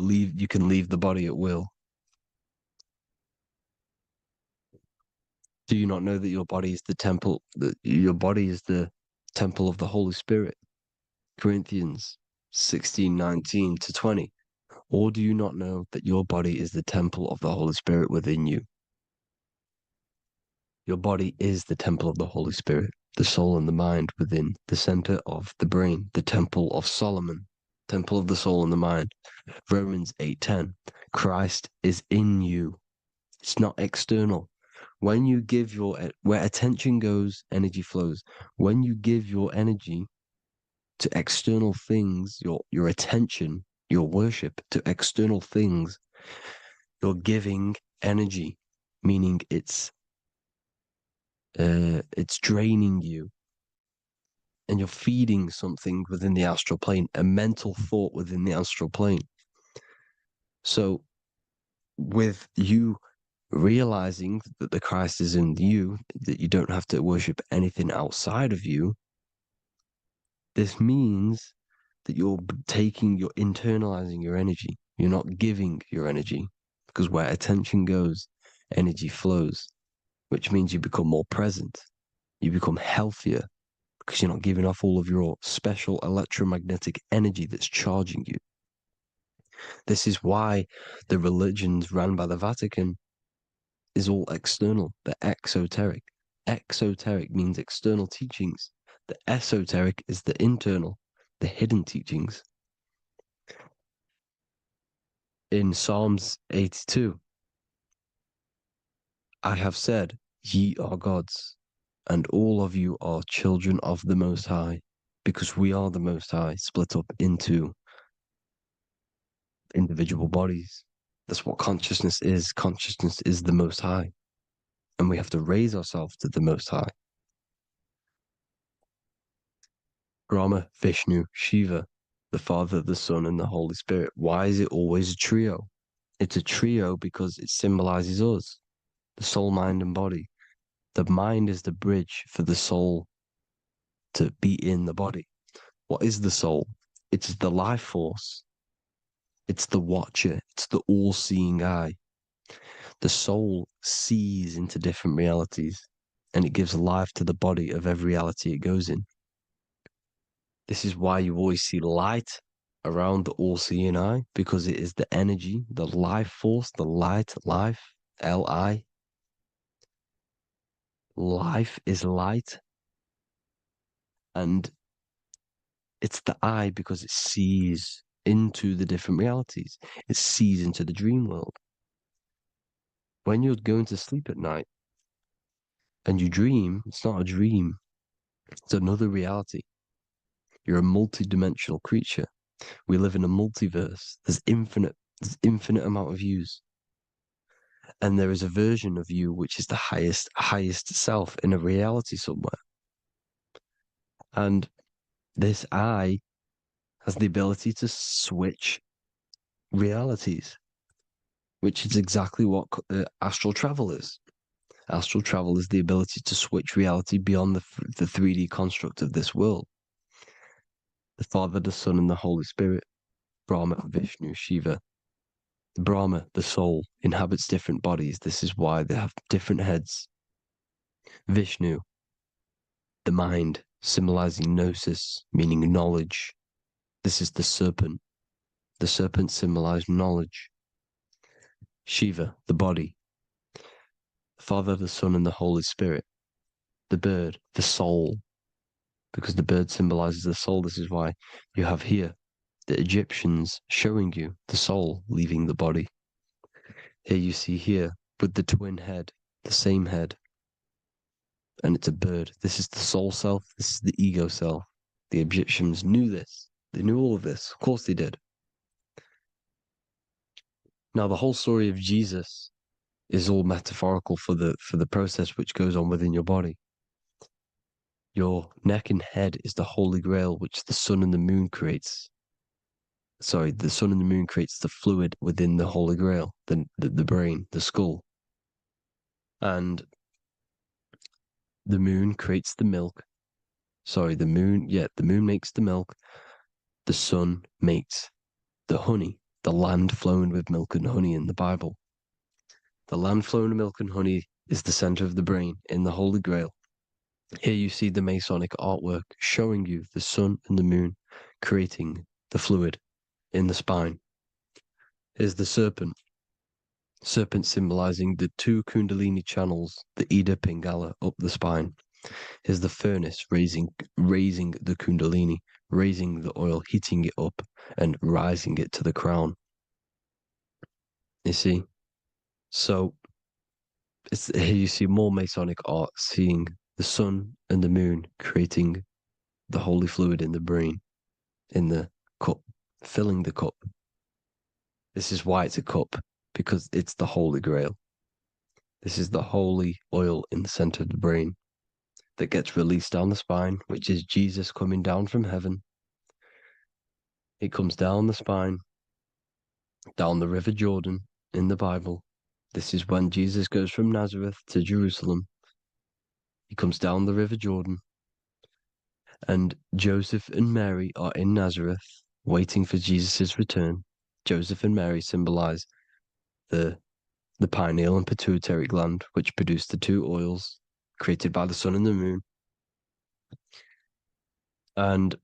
can leave the body at will. Do you not know that your body is the temple, that your body is the temple of the Holy Spirit? Corinthians 16:19-20. Or do you not know that your body is the temple of the Holy Spirit within you? Your body is the temple of the Holy Spirit, the soul and the mind within, the center of the brain, the temple of Solomon, temple of the soul and the mind. Romans 8:10. Christ is in you. It's not external. When you give where attention goes, energy flows. When you give your energy to external things, your attention, your worship to external things, you're giving energy, meaning it's draining you, and you're feeding something within the astral plane, a mental thought within the astral plane. So with you realizing that the Christ is in you, that you don't have to worship anything outside of you, this means that you're internalizing your energy. You're not giving your energy, because where attention goes, energy flows, which means you become more present. You become healthier because you're not giving off all of your special electromagnetic energy that's charging you. This is why the religions run by the Vatican is all external. They're exoteric. Exoteric means external teachings. The esoteric is the internal, the hidden teachings. In Psalms 82, I have said, ye are gods, and all of you are children of the Most High, because we are the Most High, split up into individual bodies. That's what consciousness is. Consciousness is the Most High, and we have to raise ourselves to the Most High. Brahma, Vishnu, Shiva, the Father, the Son, and the Holy Spirit. Why is it always a trio? It's a trio because it symbolizes us, the soul, mind, and body. The mind is the bridge for the soul to be in the body. What is the soul? It's the life force. It's the watcher. It's the all-seeing eye. The soul sees into different realities, and it gives life to the body of every reality it goes in. This is why you always see light around the all-seeing eye, because it is the energy, the life force, the light, life, L-I. Life is light, and it's the eye because it sees into the different realities. It sees into the dream world. When you're going to sleep at night, And you dream, it's not a dream, it's another reality. You're a multi-dimensional creature. We live in a multiverse. There's infinite amount of yous. And there is a version of you which is the highest self in a reality somewhere. And this I has the ability to switch realities, which is exactly what astral travel is. Astral travel is the ability to switch reality beyond the 3D construct of this world. The Father, the Son, and the Holy Spirit, Brahma, Vishnu, Shiva. Brahma, the soul, inhabits different bodies. This is why they have different heads. Vishnu, the mind, symbolizing gnosis, meaning knowledge. This is the serpent. The serpent symbolized knowledge. Shiva, the body. Father, the Son, and the Holy Spirit. The bird, the soul, because the bird symbolizes the soul. This is why you have here the Egyptians showing you the soul leaving the body. Here you see here with the twin head, the same head, and it's a bird. This is the soul self. This is the ego self. The Egyptians knew this. They knew all of this. Of course they did. Now the whole story of Jesus is all metaphorical for the process which goes on within your body. Your neck and head is the holy grail which the sun and the moon creates. Sorry, the sun and the moon creates the fluid within the holy grail, the brain, the skull. And the moon creates the milk. Sorry, the moon makes the milk. The sun makes the honey, the land flowing with milk and honey in the Bible. The land flowing with milk and honey is the center of the brain in the Holy Grail. Here you see the Masonic artwork showing you the sun and the moon creating the fluid in the spine. Here's the serpent. Serpent symbolizing the two Kundalini channels, the Ida Pingala up the spine. Here's the furnace raising the Kundalini, raising the oil, heating it up, and rising it to the crown. You see? So here you see more Masonic art, seeing the sun and the moon creating the holy fluid in the brain, in the cup, filling the cup. This is why it's a cup, because it's the Holy Grail. This is the holy oil in the center of the brain that gets released down the spine, which is Jesus coming down from heaven. It comes down the spine, down the River Jordan in the Bible. This is when Jesus goes from Nazareth to Jerusalem. He comes down the River Jordan, and Joseph and Mary are in Nazareth waiting for Jesus' return. Joseph and Mary symbolize the pineal and pituitary gland, which produce the two oils created by the sun and the moon. And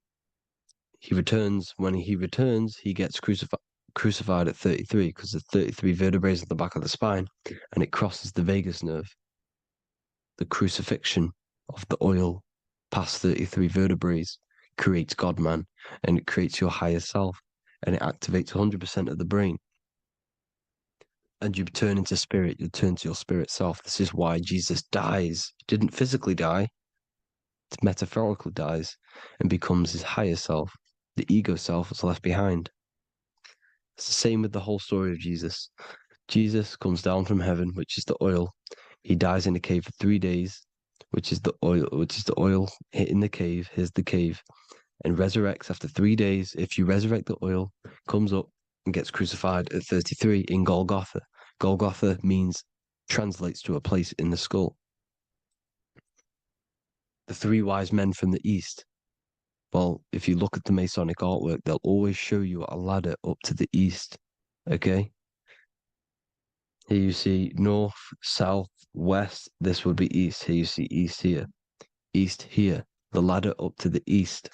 he returns. When he returns, he gets crucified at 33, because there's 33 vertebrae at the back of the spine, and it crosses the vagus nerve. The crucifixion of the oil past 33 vertebrae creates God-man, and it creates your higher self, and it activates 100% of the brain. And you turn into spirit, you turn to your spirit self. This is why Jesus dies. He didn't physically die, it metaphorically dies, and becomes his higher self. The ego self is left behind. It's the same with the whole story of Jesus. Jesus comes down from heaven, which is the oil. He dies in a cave for 3 days, which is the oil hitting the cave. Here's the cave, and resurrects after 3 days. If you resurrect the oil, comes up and gets crucified at 33 in Golgotha. Golgotha translates to a place in the skull. The three wise men from the east. Well, if you look at the Masonic artwork, they'll always show you a ladder up to the east. Okay? Here you see north, south, west. This would be east. Here you see east here. East here. The ladder up to the east.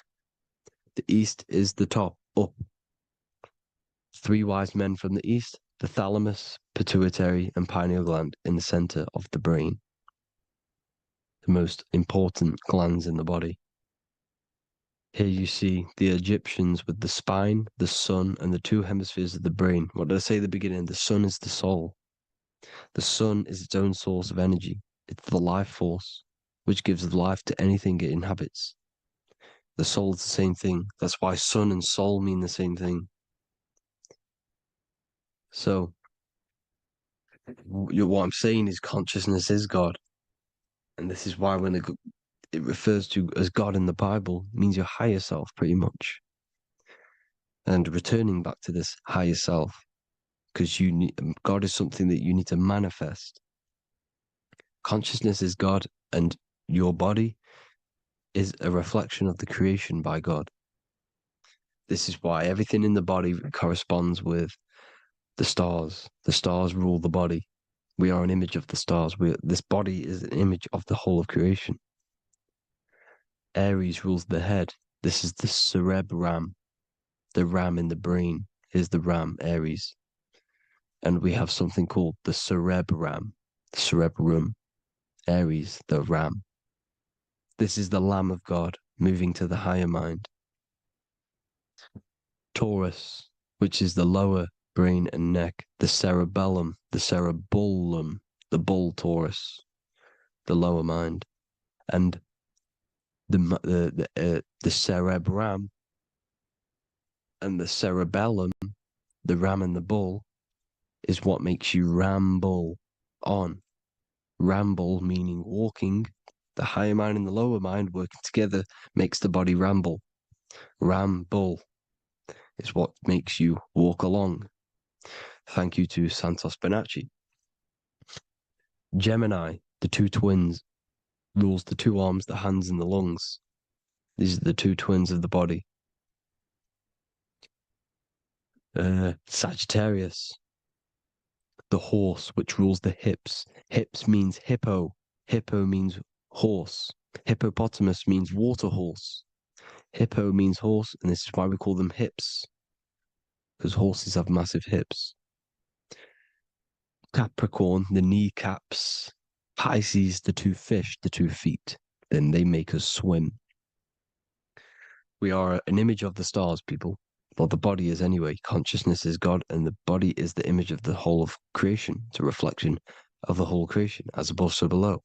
The east is the top, up. Three wise men from the east. The thalamus, pituitary, and pineal gland in the center of the brain. The most important glands in the body. Here you see the Egyptians with the spine, the sun, and the two hemispheres of the brain. What did I say at the beginning? The sun is the soul. The sun is its own source of energy. It's the life force, which gives life to anything it inhabits. The soul is the same thing. That's why sun and soul mean the same thing. So, what I'm saying is consciousness is God. And this is why when it refers to as God in the Bible, it means your higher self, pretty much. And returning back to this higher self, because God is something that you need to manifest. Consciousness is God, and your body is a reflection of the creation by God. This is why everything in the body corresponds with the stars. The stars rule the body. We are an image of the stars. This body is an image of the whole of creation. Aries rules the head. This is the cerebrum, the ram in the brain. Is the ram, Aries. And we have something called the cerebrum, Aries, the ram. This is the Lamb of God moving to the higher mind. Taurus, which is the lower brain and neck, the cerebellum, the bull Taurus, the lower mind, and the cerebrum and the cerebellum, the ram and the bull, is what makes you ramble on. Ramble meaning walking. The higher mind and the lower mind working together makes the body ramble. Ramble is what makes you walk along. Thank you to Santos Bonacci. Gemini, the two twins, rules the two arms, the hands, and the lungs. These are the two twins of the body. Sagittarius, the horse, which rules the hips. Hips means hippo. Hippo means horse. Hippopotamus means water horse. Hippo means horse, and this is why we call them hips, because horses have massive hips. Capricorn, the kneecaps. Pisces, the two fish, the 2 feet. Then they make us swim. We are an image of the stars, people. Well, the body is anyway. Consciousness is God, and the body is the image of the whole of creation. It's a reflection of the whole creation, as above, so below.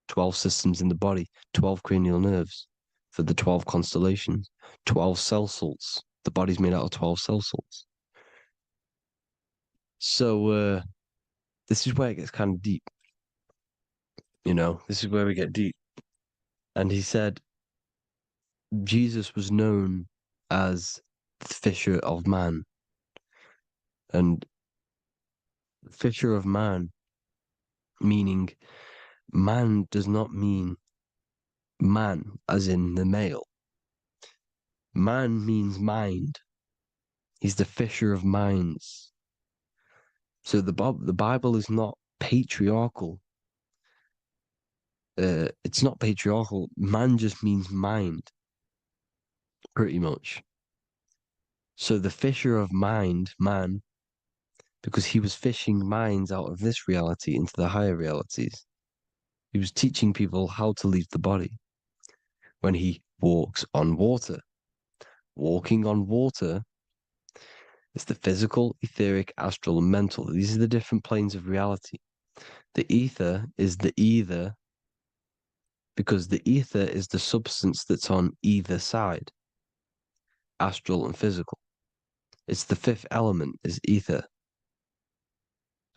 12 systems in the body, 12 cranial nerves for the 12 constellations, 12 cell salts. The body's made out of 12 cell salts. So, this is where it gets kind of deep. You know, this is where we get deep. And he said, Jesus was known as the fisher of man. And fisher of man, meaning man does not mean man as in the male. Man means mind. He's the fisher of minds. So the Bible is not patriarchal. It's not patriarchal. Man just means mind, pretty much. So the fisher of mind, man, because he was fishing minds out of this reality into the higher realities. He was teaching people how to leave the body when he walks on water. Walking on water is the physical, etheric, astral, and mental. These are the different planes of reality. The ether is the either, because the ether is the substance that's on either side, astral and physical. It's the fifth element, is ether.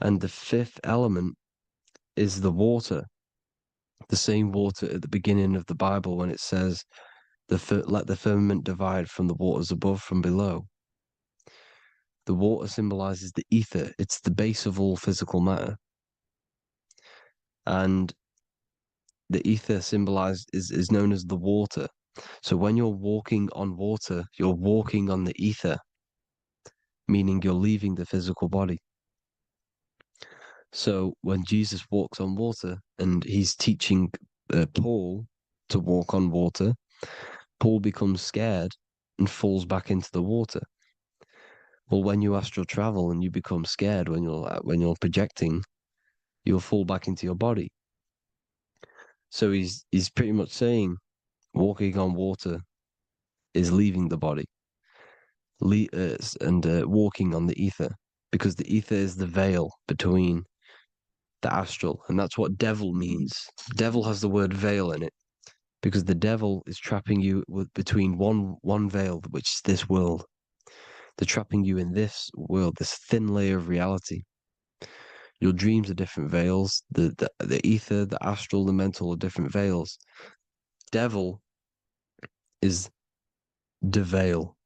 And the fifth element is the water. The same water at the beginning of the Bible when it says, let the firmament divide from the waters above from below. The water symbolizes the ether. It's the base of all physical matter. And the ether symbolized is known as the water. So when you're walking on water, you're walking on the ether, meaning you're leaving the physical body. So when Jesus walks on water and he's teaching Paul to walk on water, Paul becomes scared and falls back into the water. Well, when you astral travel and you become scared when you're projecting, you'll fall back into your body. So he's pretty much saying walking on water is leaving the body, and walking on the ether, because the ether is the veil between the astral, and that's what devil means. Devil has the word veil in it, because the devil is trapping you between one veil, which is this world. They're trapping you in this world, this thin layer of reality. Your dreams are different veils. The ether, the astral, the mental are different veils. Devil is deveil.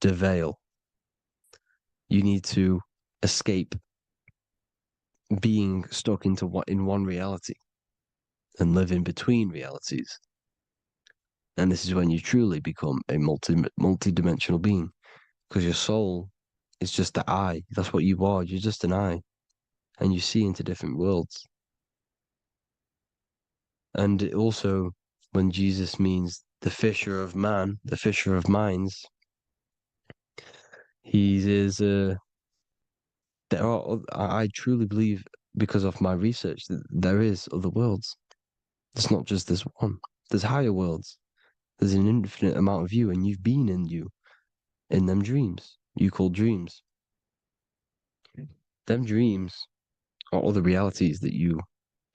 Deveil. You need to escape being stuck in one reality and live in between realities. And this is when you truly become a multi-dimensional being, because your soul is just the eye. That's what you are. You're just an eye, and you see into different worlds. And it also, when Jesus means the fisher of man, the fisher of minds, he is I truly believe, because of my research, that there is other worlds. It's not just this one. There's higher worlds. There's an infinite amount of you, and you've been in you, in them dreams you call dreams. Them dreams are other realities that you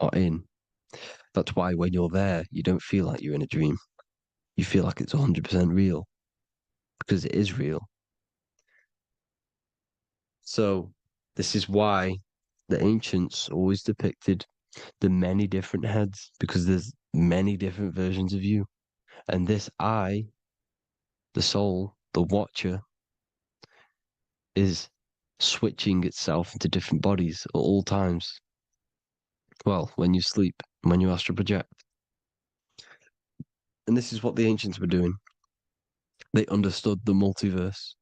are in. That's why when you're there, you don't feel like you're in a dream. You feel like it's 100% real, because it is real. So this is why the ancients always depicted the many different heads, because there's many different versions of you. And this I, the soul, the watcher, is switching itself into different bodies at all times. Well, when you sleep, when you astral project. And this is what the ancients were doing. They understood the multiverse,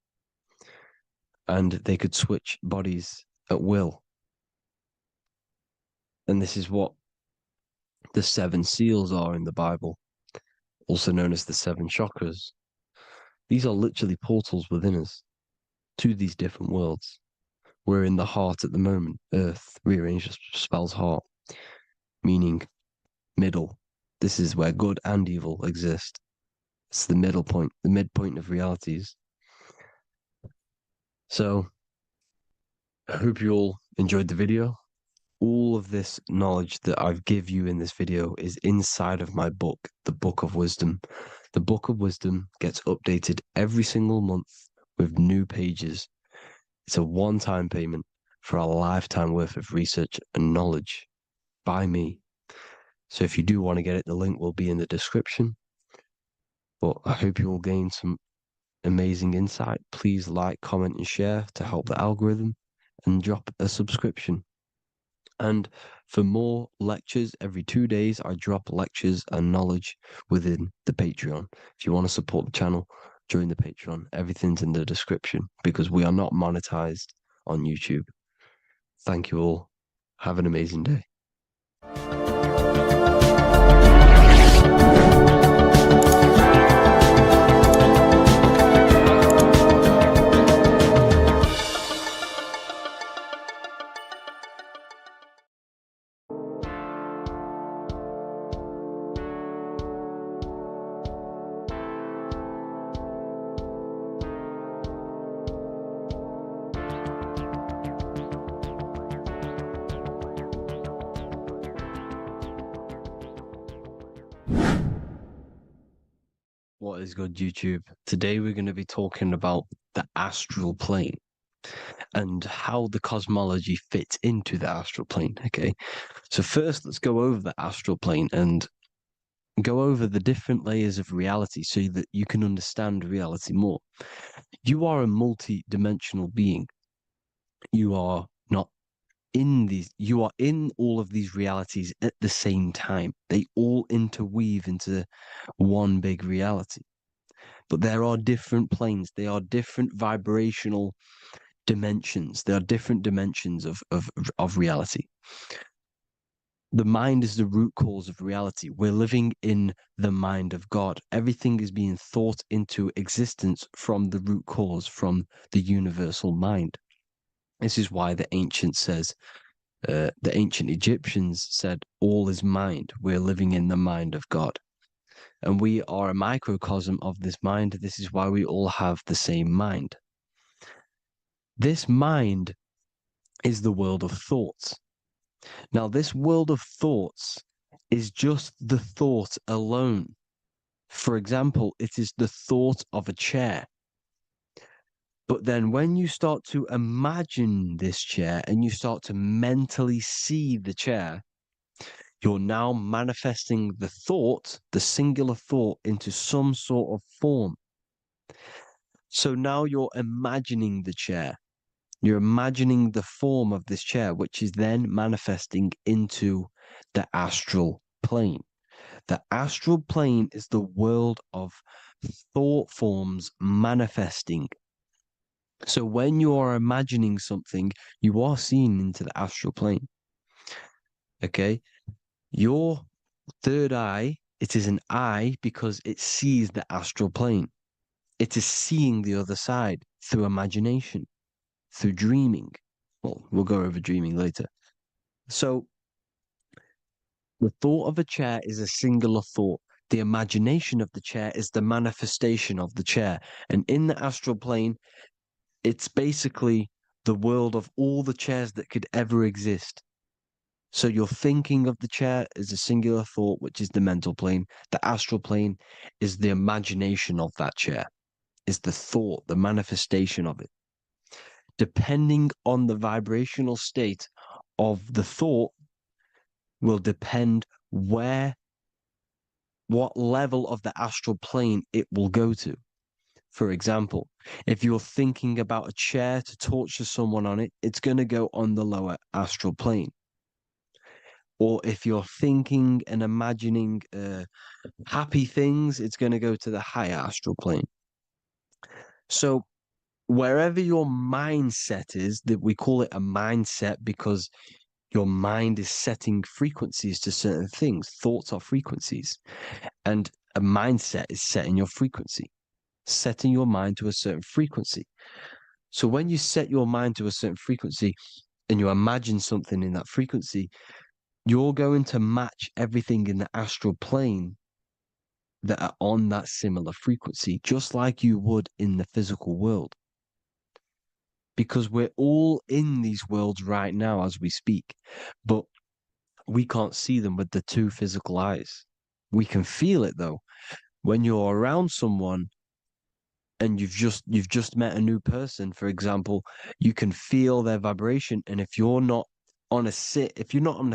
and they could switch bodies at will. And this is what the 7 seals are in the Bible, also known as the 7 chakras. These are literally portals within us to these different worlds. We're in the heart at the moment. Earth rearranged spells heart, meaning middle. This is where good and evil exist. It's the middle point, the midpoint of realities. So I hope you all enjoyed the video. All of this knowledge that I've give you in this video is inside of my book, the Book of Wisdom. The Book of Wisdom gets updated every single month with new pages. It's a one-time payment for a lifetime worth of research and knowledge by me. So if you do want to get it, the link will be in the description. But I hope you will gain some amazing insight. Please like, comment, and share to help the algorithm, and drop a subscription. And for more lectures, every 2 days, I drop lectures and knowledge within the Patreon. If you want to support the channel, join the Patreon. Everything's in the description, because we are not monetized on YouTube. Thank you all. Have an amazing day. What is good, YouTube? Today we're going to be talking about the astral plane and how the cosmology fits into the astral plane. Okay, so first let's go over the astral plane and go over the different layers of reality so that you can understand reality more. You are a multi-dimensional being. You are not in these, you are in all of these realities at the same time. They all interweave into one big reality. But there are different planes. They are different vibrational dimensions. There are different dimensions of reality. The mind is the root cause of reality. We're living in the mind of God. Everything is being thought into existence from the root cause, from the universal mind. This is why the ancient Egyptians said, all is mind. We're living in the mind of God. And we are a microcosm of this mind. This is why we all have the same mind. This mind is the world of thoughts. Now, this world of thoughts is just the thought alone. For example, it is the thought of a chair. But then when you start to imagine this chair and you start to mentally see the chair, you're now manifesting the thought, the singular thought, into some sort of form. So now you're imagining the chair. You're imagining the form of this chair, which is then manifesting into the astral plane. The astral plane is the world of thought forms manifesting. So when you are imagining something, you are seeing into the astral plane. Okay? Your third eye, it is an eye because it sees the astral plane. It is seeing the other side through imagination, through dreaming. Well, we'll go over dreaming later. So the thought of a chair is a singular thought. The imagination of the chair is the manifestation of the chair. And in the astral plane, it's basically the world of all the chairs that could ever exist. So you're thinking of the chair as a singular thought, which is the mental plane. The astral plane is the imagination of that chair, is the thought, the manifestation of it. Depending on the vibrational state of the thought will depend what level of the astral plane it will go to. For example, if you're thinking about a chair to torture someone on it, it's going to go on the lower astral plane. Or if you're thinking and imagining happy things, it's going to go to the higher astral plane. So wherever your mindset is, that we call it a mindset because your mind is setting frequencies to certain things. Thoughts are frequencies. And a mindset is setting your frequency, setting your mind to a certain frequency. So when you set your mind to a certain frequency and you imagine something in that frequency, you're going to match everything in the astral plane that are on that similar frequency, just like you would in the physical world. Because we're all in these worlds right now as we speak, but we can't see them with the two physical eyes. We can feel it though. When you're around someone and you've just met a new person, for example, you can feel their vibration. And if you're not on a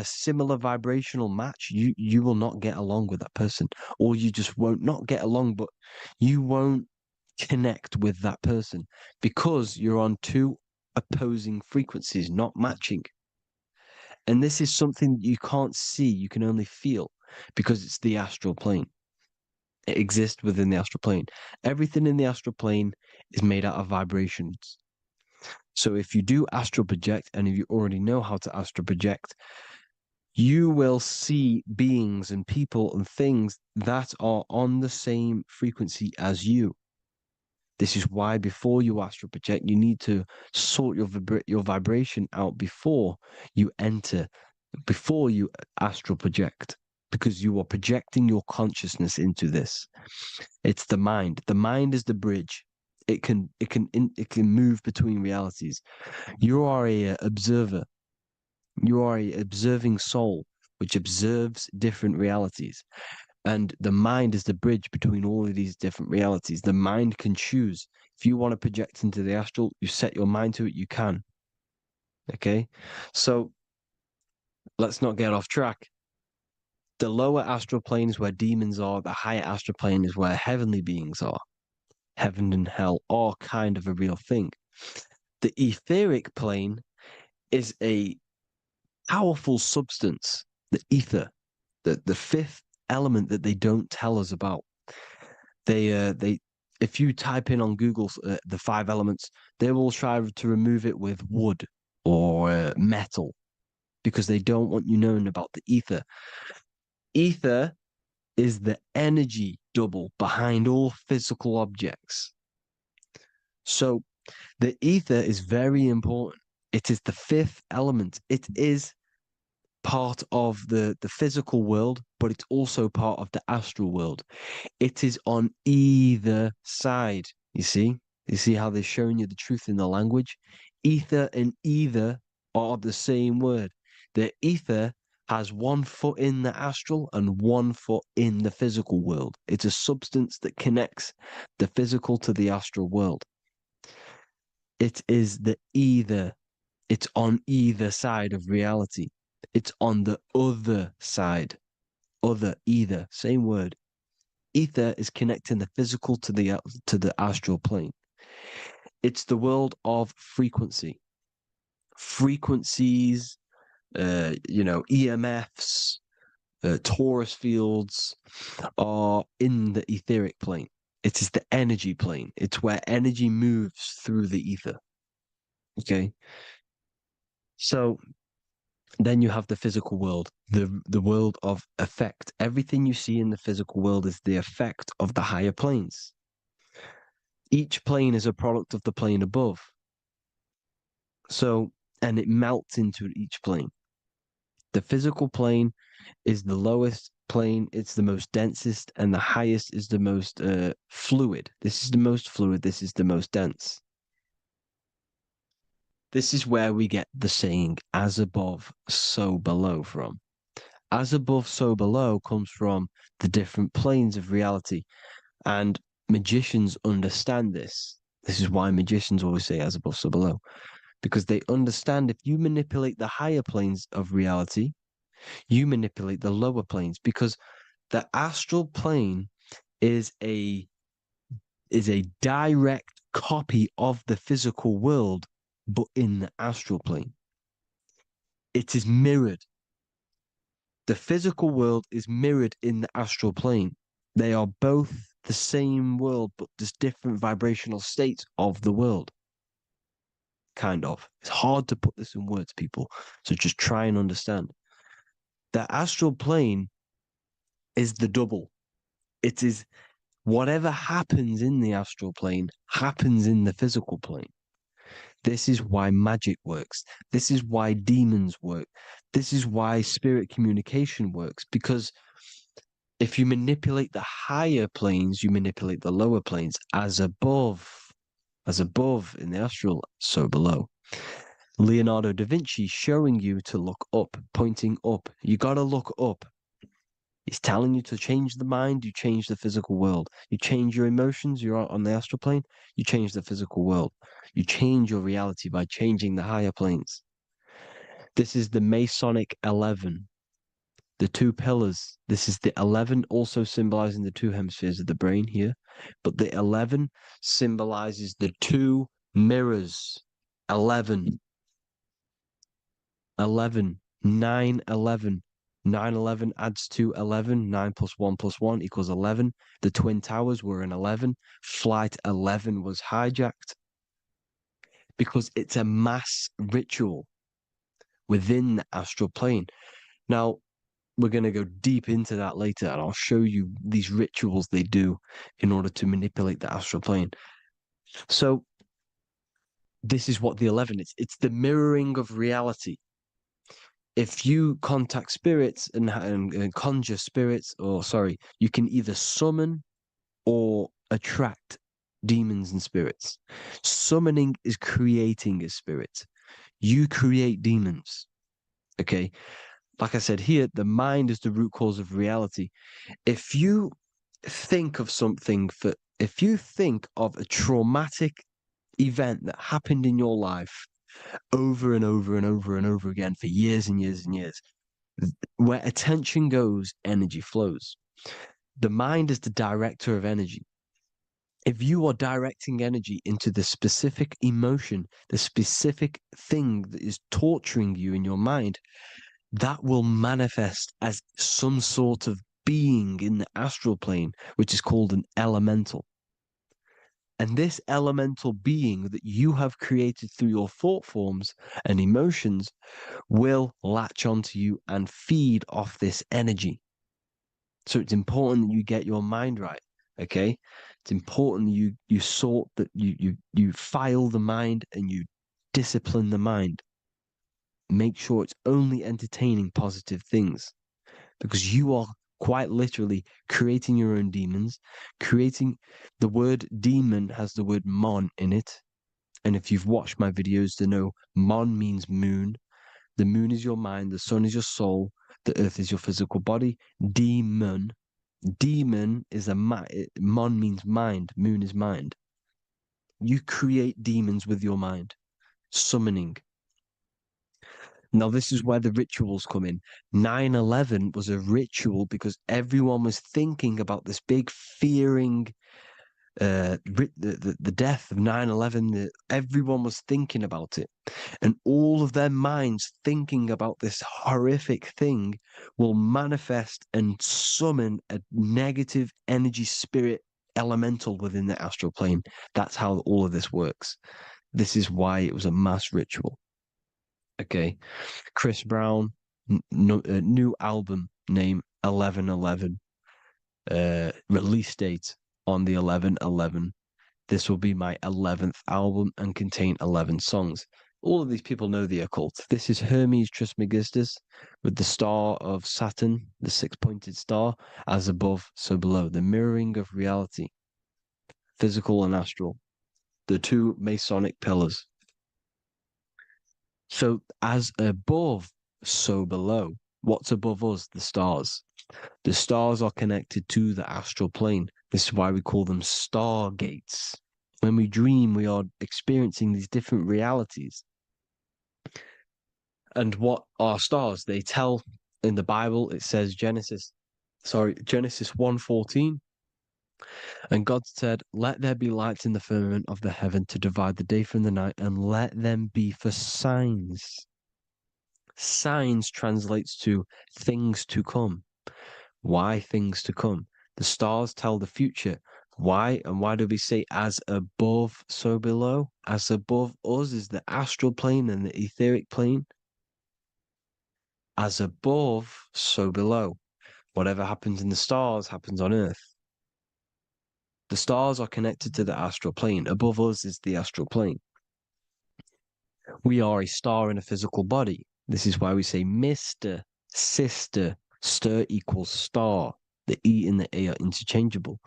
similar vibrational match, you will not get along with that person, or you just won't not get along, but you won't connect with that person because you're on two opposing frequencies, not matching. And this is something that you can't see, you can only feel because it's the astral plane. It exists within the astral plane. Everything in the astral plane is made out of vibrations. So if you do astral project, and if you already know how to astral project, you will see beings and people and things that are on the same frequency as you. This is why before you astral project, you need to sort your vibration out before you astral project, because you are projecting your consciousness into this. It's the mind. The mind is the bridge. It can move between realities. You are a observer. You are a observing soul which observes different realities. And the mind is the bridge between all of these different realities. The mind can choose. If you want to project into the astral, you set your mind to it, you can. Okay? So let's not get off track. The lower astral plane is where demons are. The higher astral plane is where heavenly beings are. Heaven and hell are kind of a real thing. The etheric plane is a powerful substance, the ether, the fifth element that they don't tell us about. If you type in on Google the 5 elements, they will try to remove it with wood or metal because they don't want you knowing about the ether. Ether is the energy double behind all physical objects. So the ether is very important. It is the 5th element. It is part of the physical world, but it's also part of the astral world. It is on either side. You see how they're showing you the truth in the language? Ether and ether are the same word. The ether has 1 foot in the astral and 1 foot in the physical world. It's a substance that connects the physical to the astral world. It is the either. It's on either side of reality. It's on the other side. Other, either, same word. Ether is connecting the physical to the astral plane. It's the world of frequency. Frequencies, EMFs, torus fields are in the etheric plane. It is the energy plane. It's where energy moves through the ether. Okay. So then you have the physical world, the world of effect. Everything you see in the physical world is the effect of the higher planes. Each plane is a product of the plane above. So, and it melts into each plane. The physical plane is the lowest plane, it's the most densest, and the highest is the most fluid. This is the most fluid, this is the most dense. This is where we get the saying, as above, so below from. As above, so below comes from the different planes of reality. And magicians understand this. This is why magicians always say as above, so below. Because they understand if you manipulate the higher planes of reality, you manipulate the lower planes. Because the astral plane is a direct copy of the physical world, but in the astral plane. It is mirrored. The physical world is mirrored in the astral plane. They are both the same world, but just different vibrational states of the world. Kind of. It's hard to put this in words, people. So just try and understand. The astral plane is the double. It is whatever happens in the astral plane happens in the physical plane. This is why magic works. This is why demons work. This is why spirit communication works. Because if you manipulate the higher planes, you manipulate the lower planes. As above in the astral, so below. Leonardo da Vinci showing you to look up, pointing up. You got to look up. He's telling you to change the mind, you change the physical world. You change your emotions, you're on the astral plane, you change the physical world. You change your reality by changing the higher planes. This is the Masonic 11, the 2 pillars. This is the 11 also symbolizing the 2 hemispheres of the brain here. But the 11 symbolizes the 2 mirrors. 11, 9, 11. 9, 11 adds to 11. 9 plus 1 plus 1 equals 11. The Twin Towers were an 11. Flight 11 was hijacked. Because it's a mass ritual within the astral plane. Now, we're going to go deep into that later, and I'll show you these rituals they do in order to manipulate the astral plane. So, this is what the 11 is. It's the mirroring of reality. If you contact spirits and conjure spirits, you can either summon or attract demons and spirits. Summoning is creating a spirit. You create demons. Okay? Like I said here, the mind is the root cause of reality. If you think of if you think of a traumatic event that happened in your life over and over and over and over again for years and years and years, where attention goes, energy flows. The mind is the director of energy. If you are directing energy into the specific emotion, the specific thing that is torturing you in your mind, that will manifest as some sort of being in the astral plane, which is called an elemental. And this elemental being that you have created through your thought forms and emotions will latch onto you and feed off this energy. So it's important that you get your mind right, okay? It's important that you sort that you file the mind and you discipline the mind. Make sure it's only entertaining positive things, because you are quite literally creating your own demons. The word demon has the word mon in it. And if you've watched my videos, to know Mon means moon. The moon is your mind. The sun is your soul. The earth is your physical body. Demon. Demon is Mon means mind. Moon is mind. You create demons with your mind. Summoning. Now, this is where the rituals come in. 9/11 was a ritual because everyone was thinking about this big fearing, the death of 9/11. Everyone was thinking about it. And all of their minds thinking about this horrific thing will manifest and summon a negative energy spirit elemental within the astral plane. That's how all of this works. This is why it was a mass ritual. Okay. Chris Brown, new album name 11/11. Release date on the 11/11. This will be my 11th album and contain 11 songs. All of these people know the occult. This is Hermes Trismegistus with the star of Saturn, the six-pointed star, as above, so below. The mirroring of reality, physical and astral. The two Masonic pillars. So as above, so below. What's above us? The stars. The stars are connected to the astral plane. This is why we call them stargates. When we dream, we are experiencing these different realities. And what are stars? They tell in the Bible, it says Genesis 1:14. And God said, "Let there be lights in the firmament of the heaven to divide the day from the night, and let them be for signs." Signs translates to things to come. Why things to come? The stars tell the future. Why? And why do we say as above, so below? As above us is the astral plane and the etheric plane. As above, so below. Whatever happens in the stars happens on Earth. The stars are connected to the astral plane. Above us is the astral plane. We are a star in a physical body. This is why we say Mr., sister, stir equals star. The E and the A are interchangeable.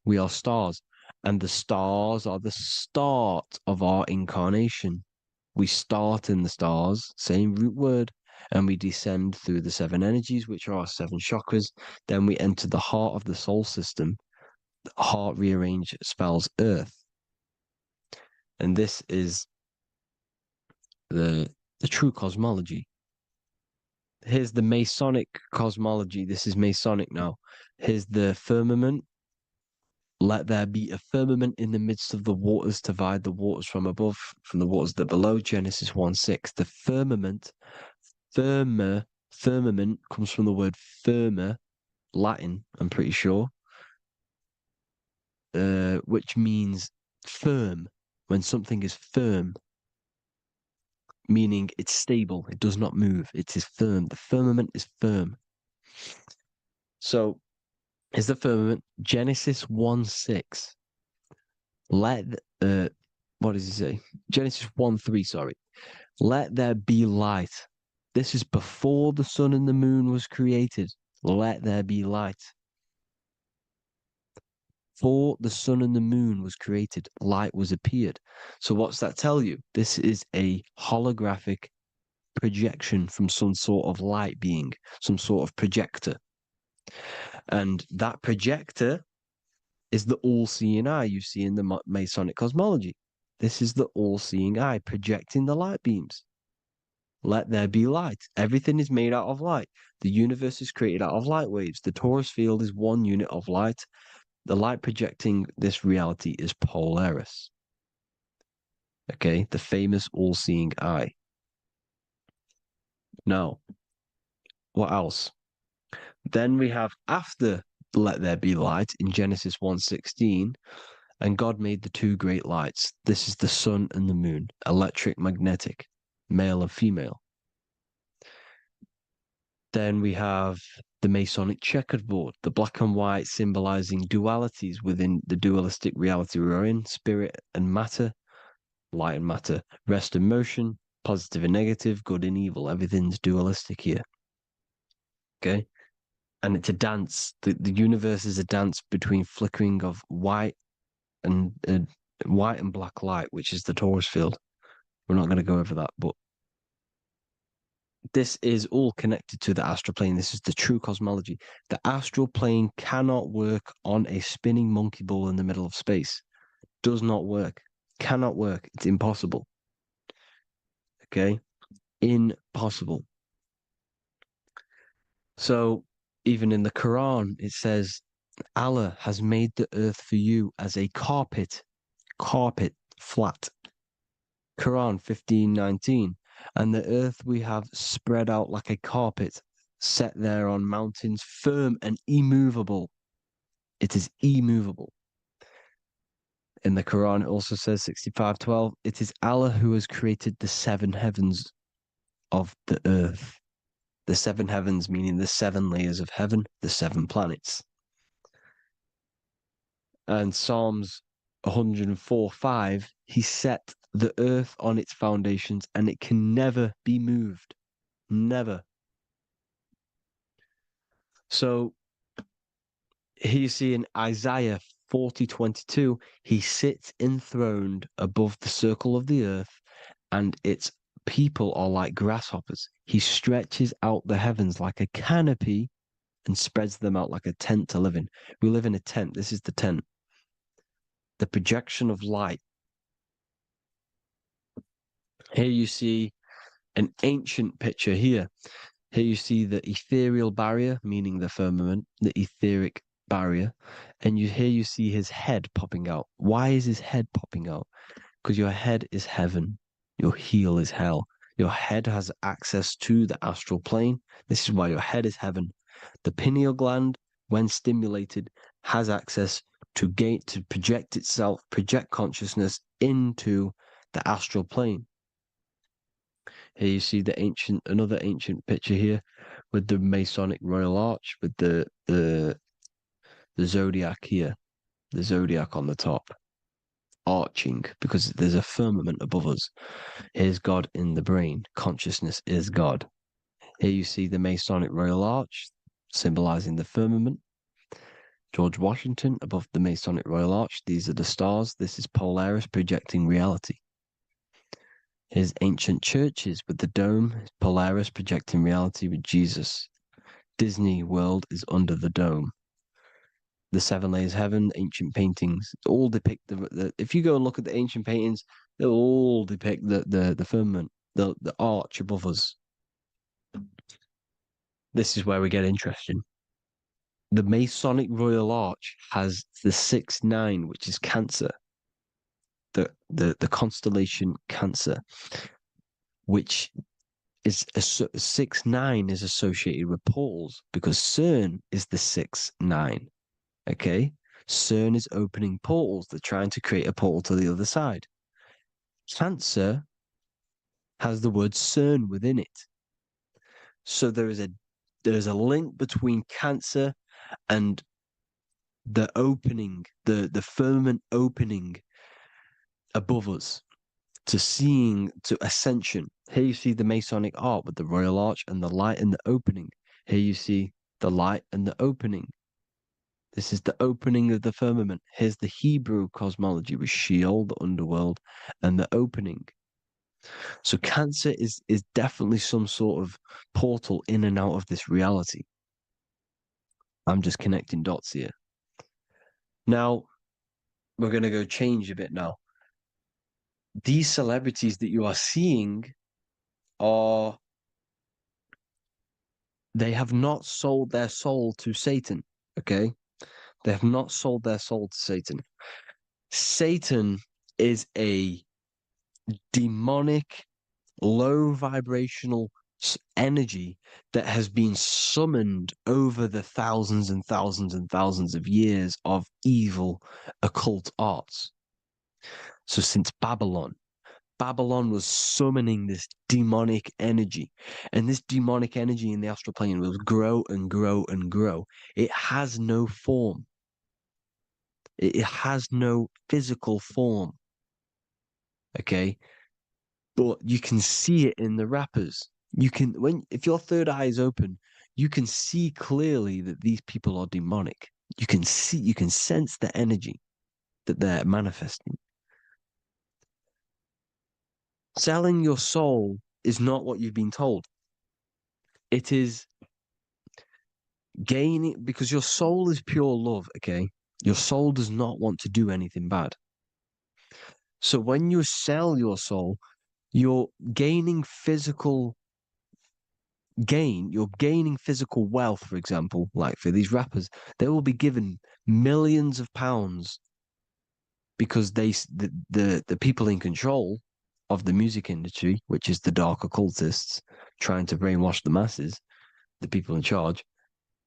We are stars, and the stars are the start of our incarnation. We start in the stars, same root word, and we descend through the seven energies, which are our seven chakras. Then we enter the heart of the soul system. The heart rearranged spells earth. And this is the true cosmology. Here's the Masonic cosmology. This is Masonic now. Here's the firmament. Let there be a firmament in the midst of the waters to divide the waters from above, from the waters that below. Genesis 1:6. The firmament, firmament comes from the word firma, Latin, I'm pretty sure, which means firm. When something is firm, meaning it's stable, it does not move, it is firm. The firmament is firm. So, is the firmament Genesis 1:6. What does he say? Genesis 1:3, sorry. Let there be light. This is before the sun and the moon was created. Let there be light. Before the sun and the moon was created, light was appeared. So what's that tell you? This is a holographic projection from some sort of light being, some sort of projector. And that projector is the all-seeing eye you see in the Masonic cosmology. This is the all-seeing eye projecting the light beams. Let there be light. Everything is made out of light. The universe is created out of light waves. The torus field is one unit of light. The light projecting this reality is Polaris. Okay, the famous all-seeing eye. Now, what else? Then we have after let there be light in Genesis 1:16, and God made the two great lights. This is the sun and the moon, electric, magnetic, male and female. Then we have the Masonic checkerboard, the black and white symbolizing dualities within the dualistic reality we're in, spirit and matter, light and matter, rest and motion, positive and negative, good and evil. Everything's dualistic here. Okay? And it's a dance. The universe is a dance between flickering of white and white and black light, which is the Taurus field. We're not going to go over that, but this is all connected to the astral plane. This is the true cosmology. The astral plane cannot work on a spinning monkey ball in the middle of space. Does not work. Cannot work. It's impossible. Okay? Impossible. So even in the Quran, it says, Allah has made the earth for you as a carpet, flat. Quran 15:19. And the earth we have spread out like a carpet, set there on mountains, firm and immovable. It is immovable. In the Quran, it also says 65:12, it is Allah who has created the 7 heavens of the earth. The 7 heavens, meaning the 7 layers of heaven, the 7 planets. And Psalms 104:5, he set the earth on its foundations and it can never be moved. Never. So here you see in Isaiah 40:22, he sits enthroned above the circle of the earth and its people are like grasshoppers. He stretches out the heavens like a canopy and spreads them out like a tent to live in. We live in a tent. This is the tent. The projection of light. Here you see an ancient picture here. Here you see the ethereal barrier, meaning the firmament, the etheric barrier. And here you see his head popping out. Why is his head popping out? Because your head is heaven. Your heel is hell. Your head has access to the astral plane. This is why your head is heaven. The pineal gland, when stimulated, has access to project itself, project consciousness into the astral plane. Here you see another ancient picture here with the Masonic Royal Arch, with the zodiac here, the zodiac on the top, arching, because there's a firmament above us. Here's God in the brain. Consciousness is God. Here you see the Masonic Royal Arch, symbolizing the firmament. George Washington above the Masonic Royal Arch. These are the stars. This is Polaris projecting reality. Here's ancient churches with the dome. Polaris projecting reality with Jesus. Disney World is under the dome. The 7 layers of heaven, ancient paintings, all depict if you go and look at the ancient paintings, they'll all depict the firmament, the arch above us. This is where we get interesting. The Masonic Royal Arch has the 6-9, which is Cancer. The constellation Cancer, which is 6-9 is associated with portals because CERN is the 6-9. Okay, CERN is opening portals. They're trying to create a portal to the other side. Cancer has the word CERN within it, so there is a link between Cancer and the opening, the firmament opening above us to ascension. Here you see the Masonic art with the Royal Arch and the light and the opening. Here you see the light and the opening. This is the opening of the firmament. Here's the Hebrew cosmology with Sheol, the underworld, and the opening. So Cancer is definitely some sort of portal in and out of this reality. I'm just connecting dots here. Now, we're going to go change a bit now. These celebrities that you are seeing they have not sold their soul to Satan, okay? They have not sold their soul to Satan. Satan is a demonic, low vibrational energy that has been summoned over the thousands and thousands and thousands of years of evil occult arts. So since Babylon was summoning this demonic energy, and this demonic energy in the astral plane will grow and grow and grow. It has no form. It has no physical form. Okay? But you can see it in the rappers. If your third eye is open, you can see clearly that these people are demonic. You can sense the energy that they're manifesting. Selling your soul is not what you've been told. It is gaining, because your soul is pure love, okay? Your soul does not want to do anything bad. So when you sell your soul, you're gaining physical gain, you're gaining physical wealth, for example, like for these rappers, they will be given millions of pounds because the people in control of the music industry, which is the dark occultists trying to brainwash the masses, the people in charge,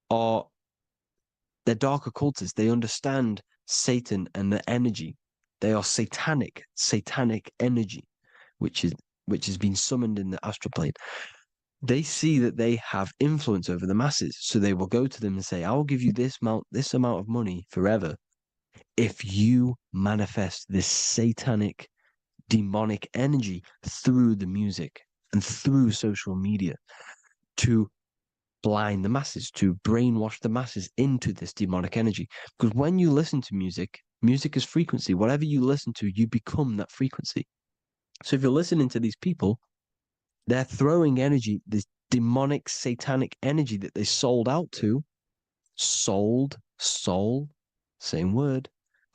they're dark occultists. They understand Satan and the energy. They are satanic energy, which has been summoned in the astral plane. They see that they have influence over the masses, so they will go to them and say, "I will give you this amount of money forever if you manifest this satanic, demonic energy through the music and through social media to blind the masses, to brainwash the masses into this demonic energy." Because when you listen to music, music is frequency. Whatever you listen to, you become that frequency. So if you're listening to these people, they're throwing energy, this demonic, satanic energy that they sold out to. Sold, soul, same word.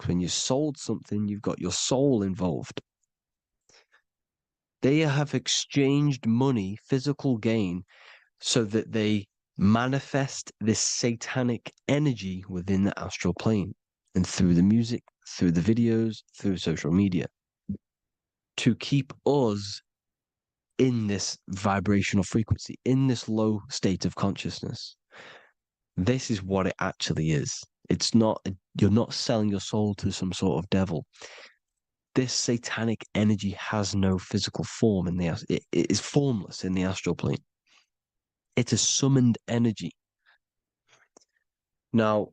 When you sold something, you've got your soul involved. They have exchanged money, physical gain, so that they manifest this satanic energy within the astral plane and through the music, through the videos, through social media to keep us in this vibrational frequency, in this low state of consciousness. This is what it actually is. It's not, you're not selling your soul to some sort of devil. This satanic energy has no physical form it is formless in the astral plane. It's a summoned energy. Now,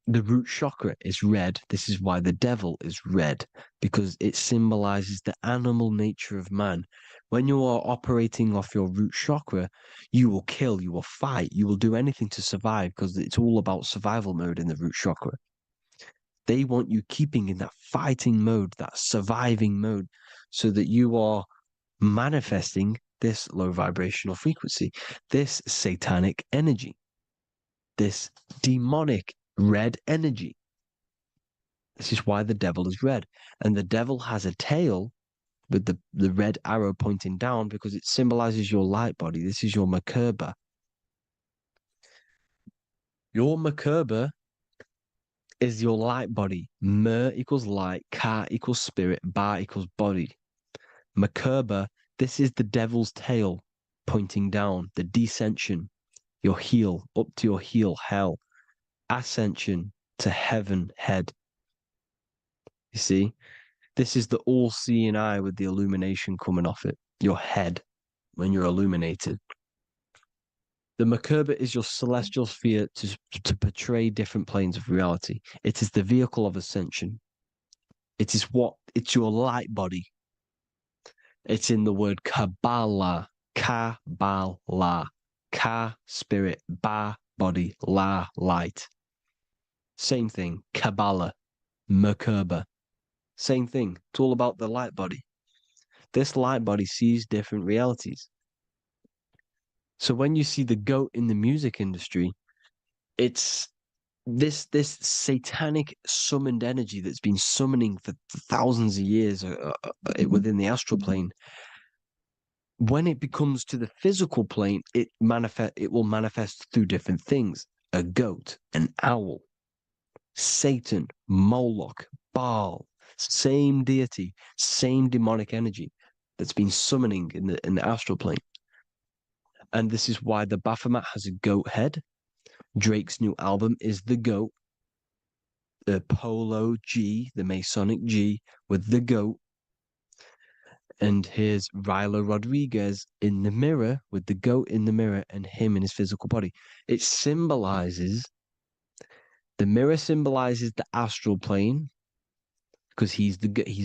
the root chakra is red. This is why the devil is red, because it symbolizes the animal nature of man. When you are operating off your root chakra, you will kill, you will fight, you will do anything to survive, because it's all about survival mode in the root chakra. They want you keeping in that fighting mode, that surviving mode, so that you are manifesting this low vibrational frequency, this satanic energy, this demonic red energy. This is why the devil is red. And the devil has a tail with the red arrow pointing down because it symbolizes your light body. This is your Merkaba. Your Merkaba is your light body. Mer equals light, Ka equals spirit, Ba equals body. Merkaba, this is the devil's tail pointing down, the descension, your heel, up to your heel, hell. Ascension, to heaven, head. You see? This is the all-seeing eye with the illumination coming off it, your head, when you're illuminated. The Merkaba is your celestial sphere to portray different planes of reality. It is the vehicle of ascension. It's your light body. It's in the word Kabbalah, Kabbalah, Ka, spirit, Ba, body, La, light. Same thing, Kabbalah, Merkaba. Same thing. It's all about the light body. This light body sees different realities. So when you see the goat in the music industry, it's this satanic summoned energy that's been summoning for thousands of years within the astral plane. When it becomes to the physical plane, it will manifest through different things. A goat, an owl, Satan, Moloch, Baal, same deity, same demonic energy that's been summoning in the astral plane. And this is why the Baphomet has a goat head. Drake's new album is the goat. The Polo G, the Masonic G, with the goat. And here's Rylo Rodriguez in the mirror with the goat in the mirror and him in his physical body. It symbolizes, the mirror symbolizes the astral plane, because he's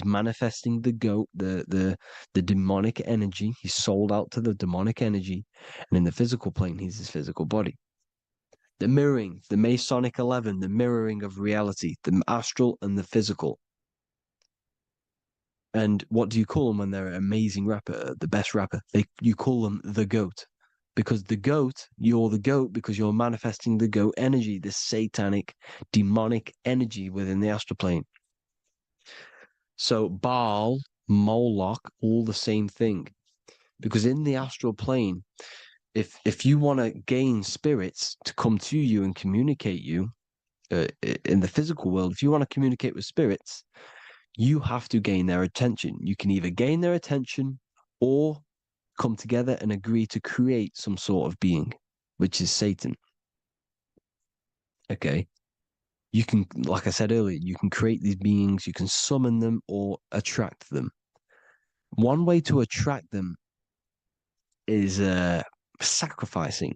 manifesting the goat, the demonic energy. He's sold out to the demonic energy, and in the physical plane, he's his physical body. The mirroring, the Masonic 11, the mirroring of reality, the astral and the physical. And what do you call them when they're an amazing rapper, the best rapper? You call them the GOAT. Because the GOAT, you're the GOAT because you're manifesting the GOAT energy, this satanic, demonic energy within the astral plane. So Baal, Moloch, all the same thing. Because in the astral plane, if you want to gain spirits to come to you and communicate you in the physical world, if you want to communicate with spirits, you have to gain their attention. You can either gain their attention or come together and agree to create some sort of being, which is Satan. Okay. You can, like I said earlier, you can create these beings, you can summon them or attract them. One way to attract them is sacrificing.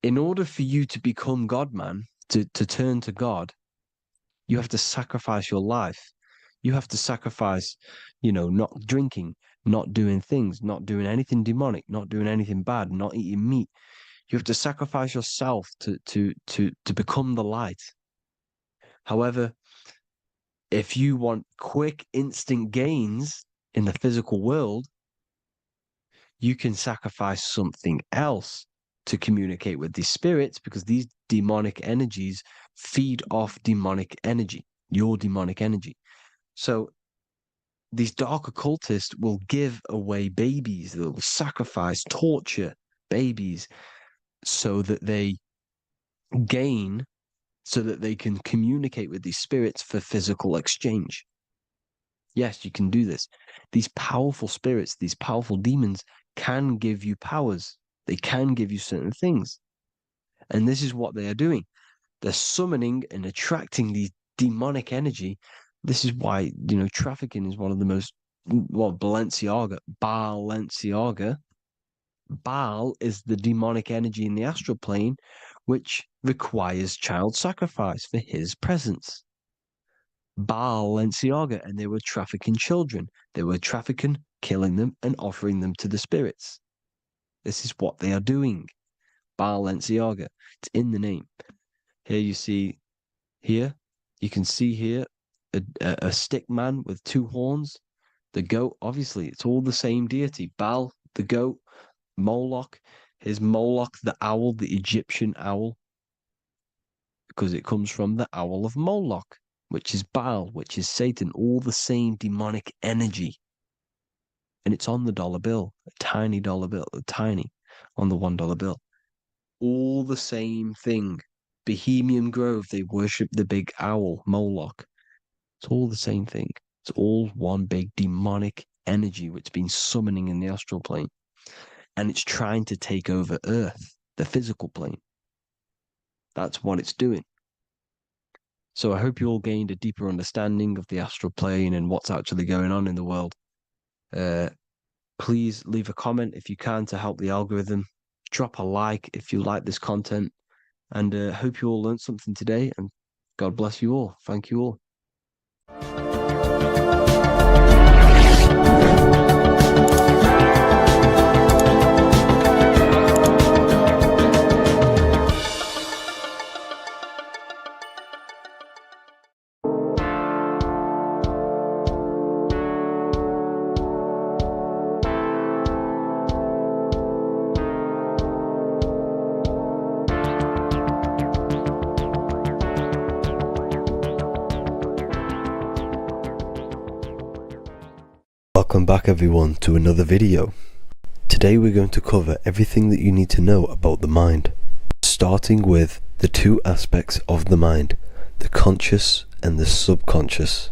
In order for you to become God, man, to turn to God, you have to sacrifice your life. You have to sacrifice, not drinking, not doing things, not doing anything demonic, not doing anything bad, not eating meat. You have to sacrifice yourself to become the light. However, if you want quick, instant gains in the physical world, you can sacrifice something else to communicate with these spirits, because these demonic energies feed off demonic energy, your demonic energy. So these dark occultists will give away babies, they'll sacrifice, torture babies so that they gain, so that they can communicate with these spirits for physical exchange. Yes, you can do this. These powerful spirits, these powerful demons can give you powers. They can give you certain things. And this is what they are doing. They're summoning and attracting these demonic energy. This is why, trafficking is one of the most, Balenciaga. Baal is the demonic energy in the astral plane, which requires child sacrifice for his presence. Balenciaga, and they were trafficking children. They were trafficking, killing them, and offering them to the spirits. This is what they are doing. Balenciaga. It's in the name. Here you see, you can see here a stick man with two horns. The goat, obviously, it's all the same deity. Baal, the goat. Moloch, here's Moloch, the owl, the Egyptian owl, because it comes from the owl of Moloch, which is Baal, which is Satan, all the same demonic energy. And it's on the dollar bill, a tiny dollar bill, tiny, on the $1 bill. All the same thing. Bohemian Grove, they worship the big owl, Moloch. It's all the same thing. It's all one big demonic energy which has been summoning in the astral plane. And it's trying to take over Earth, the physical plane. That's what it's doing. So I hope you all gained a deeper understanding of the astral plane and what's actually going on in the world. Please leave a comment if you can to help the algorithm. Drop a like if you like this content. And hope you all learned something today. And God bless you all. Thank you all. Welcome back everyone to another video. Today we're going to cover everything that you need to know about the mind, starting with the two aspects of the mind, the conscious and the subconscious.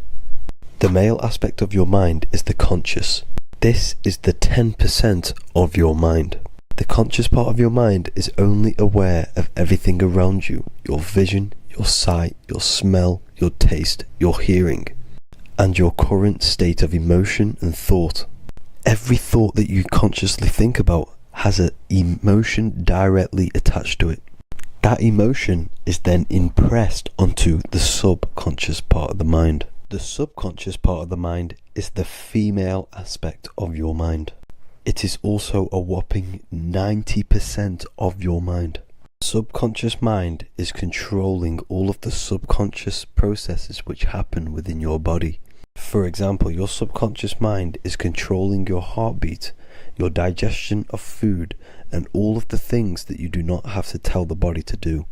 The male aspect of your mind is the conscious. This is the 10% of your mind. The conscious part of your mind is only aware of everything around you, your vision, your sight, your smell, your taste, your hearing, and your current state of emotion and thought. Every thought that you consciously think about has an emotion directly attached to it. That emotion is then impressed onto the subconscious part of the mind. The subconscious part of the mind is the female aspect of your mind. It is also a whopping 90% of your mind. Subconscious mind is controlling all of the subconscious processes which happen within your body. For example, your subconscious mind is controlling your heartbeat, your digestion of food, and all of the things that you do not have to tell the body to do.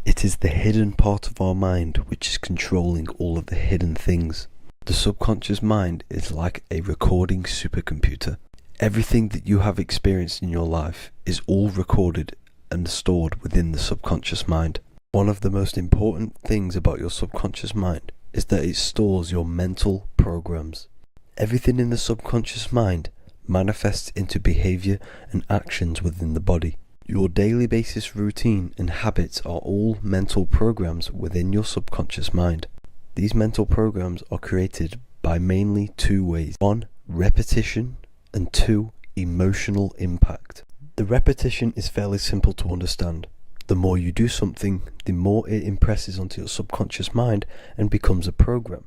It is the hidden part of our mind which is controlling all of the hidden things. The subconscious mind is like a recording supercomputer. Everything that you have experienced in your life is all recorded and stored within the subconscious mind. One of the most important things about your subconscious mind is that it stores your mental programs. Everything in the subconscious mind manifests into behavior and actions within the body. Your daily basis routine and habits are all mental programs within your subconscious mind. These mental programs are created by mainly two ways. 1, repetition, and 2, emotional impact. The repetition is fairly simple to understand. The more you do something, the more it impresses onto your subconscious mind and becomes a program.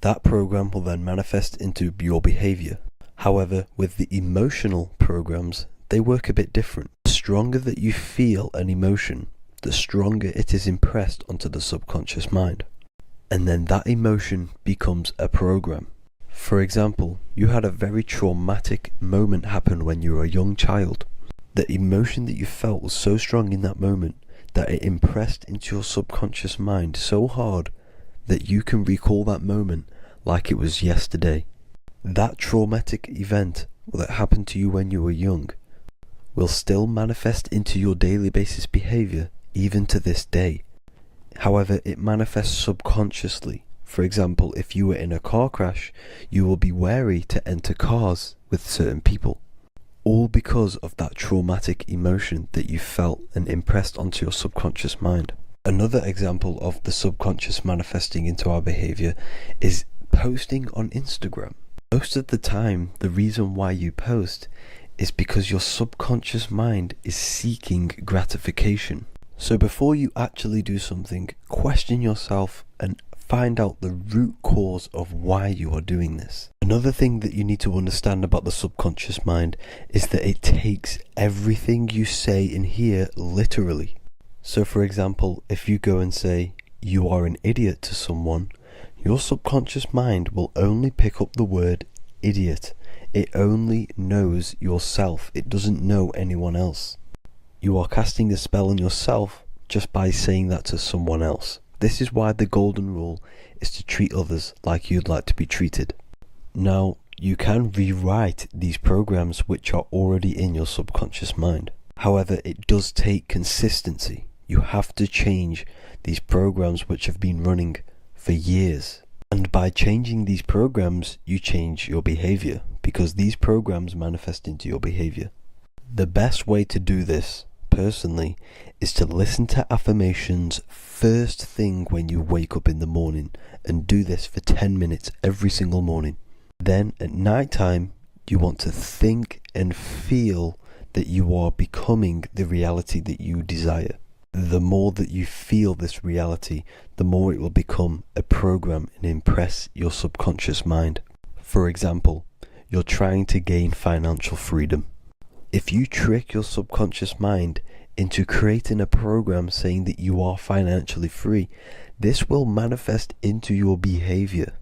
That program will then manifest into your behavior. However, with the emotional programs, they work a bit different. The stronger that you feel an emotion, the stronger it is impressed onto the subconscious mind. And then that emotion becomes a program. For example, you had a very traumatic moment happen when you were a young child. The emotion that you felt was so strong in that moment that it impressed into your subconscious mind so hard that you can recall that moment like it was yesterday. That traumatic event that happened to you when you were young will still manifest into your daily basis behavior even to this day. However, it manifests subconsciously. For example, if you were in a car crash, you will be wary to enter cars with certain people. All because of that traumatic emotion that you felt and impressed onto your subconscious mind. Another example of the subconscious manifesting into our behavior is posting on Instagram. Most of the time, the reason why you post is because your subconscious mind is seeking gratification. So before you actually do something, question yourself and find out the root cause of why you are doing this. Another thing that you need to understand about the subconscious mind is that it takes everything you say and hear literally. So for example, if you go and say, "You are an idiot" to someone, your subconscious mind will only pick up the word idiot. It only knows yourself. It doesn't know anyone else. You are casting a spell on yourself just by saying that to someone else. This is why the golden rule is to treat others like you'd like to be treated. Now, you can rewrite these programs which are already in your subconscious mind. However, it does take consistency. You have to change these programs which have been running for years. And by changing these programs, you change your behavior, because these programs manifest into your behavior. The best way to do this, personally, is to listen to affirmations first thing when you wake up in the morning, and do this for 10 minutes every single morning. Then at night time, you want to think and feel that you are becoming the reality that you desire. The more that you feel this reality, the more it will become a program and impress your subconscious mind. For example, you're trying to gain financial freedom. If you trick your subconscious mind into creating a program saying that you are financially free, this will manifest into your behavior.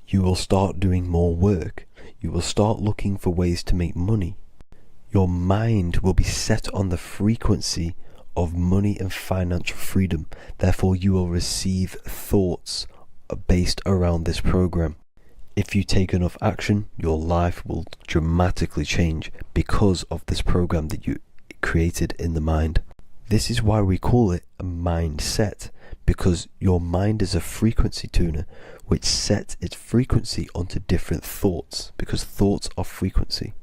You will start doing more work. You will start looking for ways to make money. Your mind will be set on the frequency of money and financial freedom. Therefore, you will receive thoughts based around this program. If you take enough action, your life will dramatically change because of this program that you created in the mind. This is why we call it a mindset, because your mind is a frequency tuner which sets its frequency onto different thoughts, because thoughts are frequency.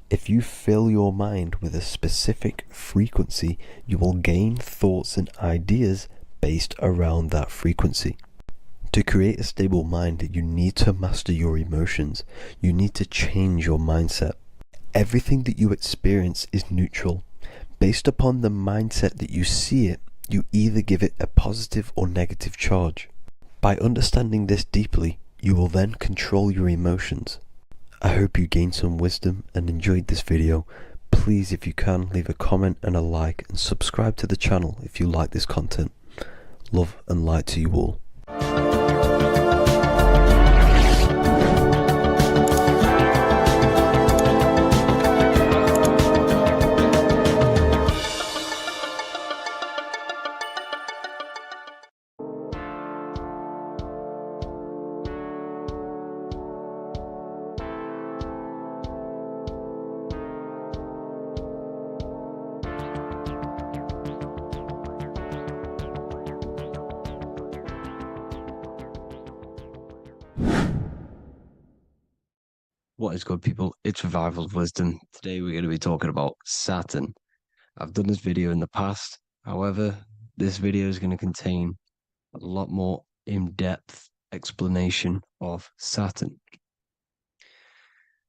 If you fill your mind with a specific frequency, you will gain thoughts and ideas based around that frequency. To create a stable mind, you need to master your emotions. You need to change your mindset. Everything that you experience is neutral. Based upon the mindset that you see it, you either give it a positive or negative charge. By understanding this deeply, you will then control your emotions. I hope you gained some wisdom and enjoyed this video. Please, if you can, leave a comment and a like, and subscribe to the channel if you like this content. Love and light to you all. What is good, people? It's Revival of Wisdom. Today we're going to be talking about Saturn. I've done this video in the past. However, this video is going to contain a lot more in-depth explanation of Saturn.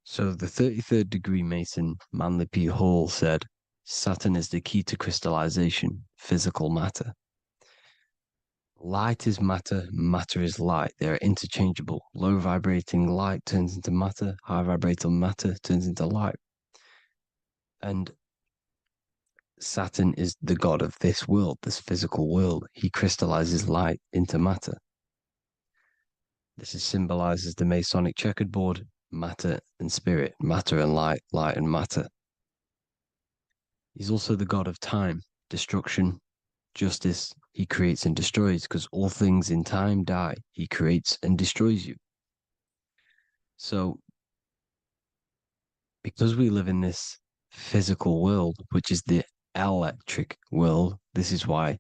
So the 33rd degree Mason, Manly P. Hall, said, Saturn is the key to crystallization, physical matter. Light is matter, matter is light. They are interchangeable. Low vibrating light turns into matter, high vibrating matter turns into light. And Saturn is the god of this world, this physical world. He crystallizes light into matter. This is symbolized as the Masonic checkerboard, matter and spirit, matter and light, light and matter. He's also the god of time, destruction, justice. He creates and destroys, because all things in time die. He creates and destroys you. So, because we live in this physical world, which is the electric world, this is why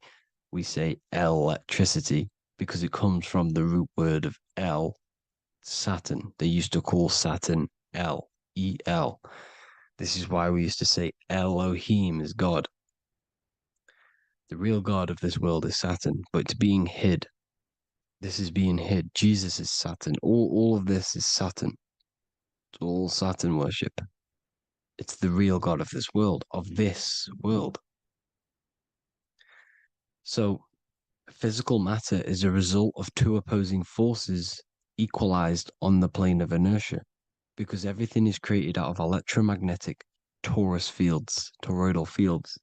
we say electricity, because it comes from the root word of El, Saturn. They used to call Saturn El, E-L. This is why we used to say Elohim is God. The real God of this world is Saturn, but it's being hid. This is being hid. Jesus is Saturn. All of this is Saturn. It's all Saturn worship. It's the real God of this world, So, physical matter is a result of two opposing forces equalized on the plane of inertia, because everything is created out of electromagnetic toroidal fields.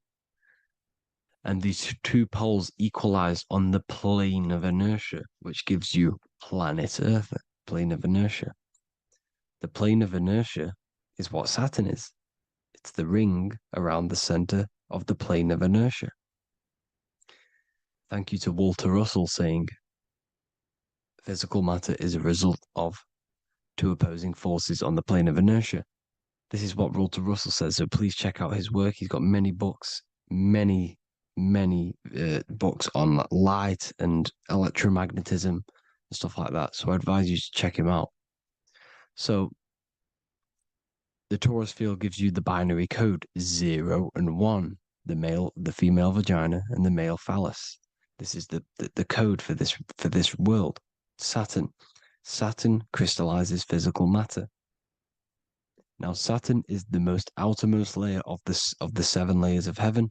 And these two poles equalize on the plane of inertia, which gives you planet Earth, plane of inertia. The plane of inertia is what Saturn is. It's the ring around the center of the plane of inertia. Thank you to Walter Russell saying, physical matter is a result of two opposing forces on the plane of inertia. This is what Walter Russell says, so please check out his work. He's got many books, many books on light and electromagnetism and stuff like that. So I advise you to check him out. So the torus field gives you the binary code 0 and 1, the female vagina and the male phallus. This is the code for this world. Saturn crystallizes physical matter. Now Saturn is the most outermost layer of the 7 layers of heaven,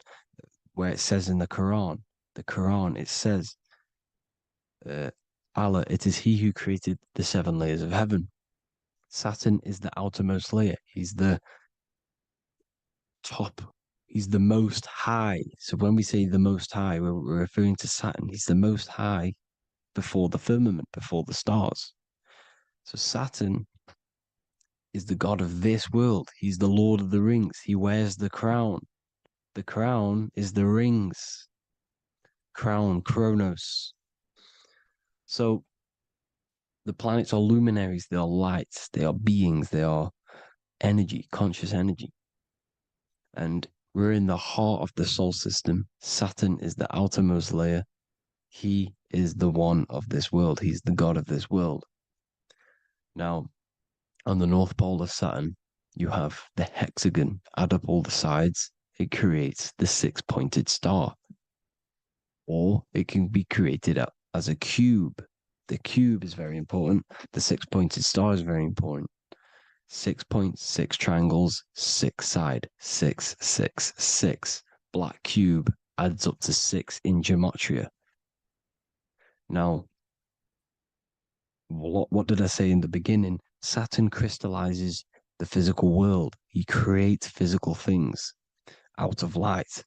where it says in the Quran, it says, Allah, it is He who created the 7 layers of heaven. Saturn is the outermost layer. He's the top. He's the most high. So when we say the most high, we're referring to Saturn. He's the most high before the firmament, before the stars. So Saturn is the god of this world. He's the Lord of the Rings. He wears the crown. The crown is the rings. Crown, Chronos. So the planets are luminaries, they are lights, they are beings, they are energy, conscious energy. And we're in the heart of the solar system. Saturn is the outermost layer. He is the one of this world. He's the god of this world. Now, on the North Pole of Saturn, you have the hexagon. Add up all the sides, it creates the 6-pointed star. Or it can be created as a cube. The cube is very important. The 6-pointed star is very important. 6 points, 6 triangles, 6 side, 6, 6, 6. Black cube adds up to 6 in gematria. Now, what did I say in the beginning? Saturn crystallizes the physical world. He creates physical things out of light.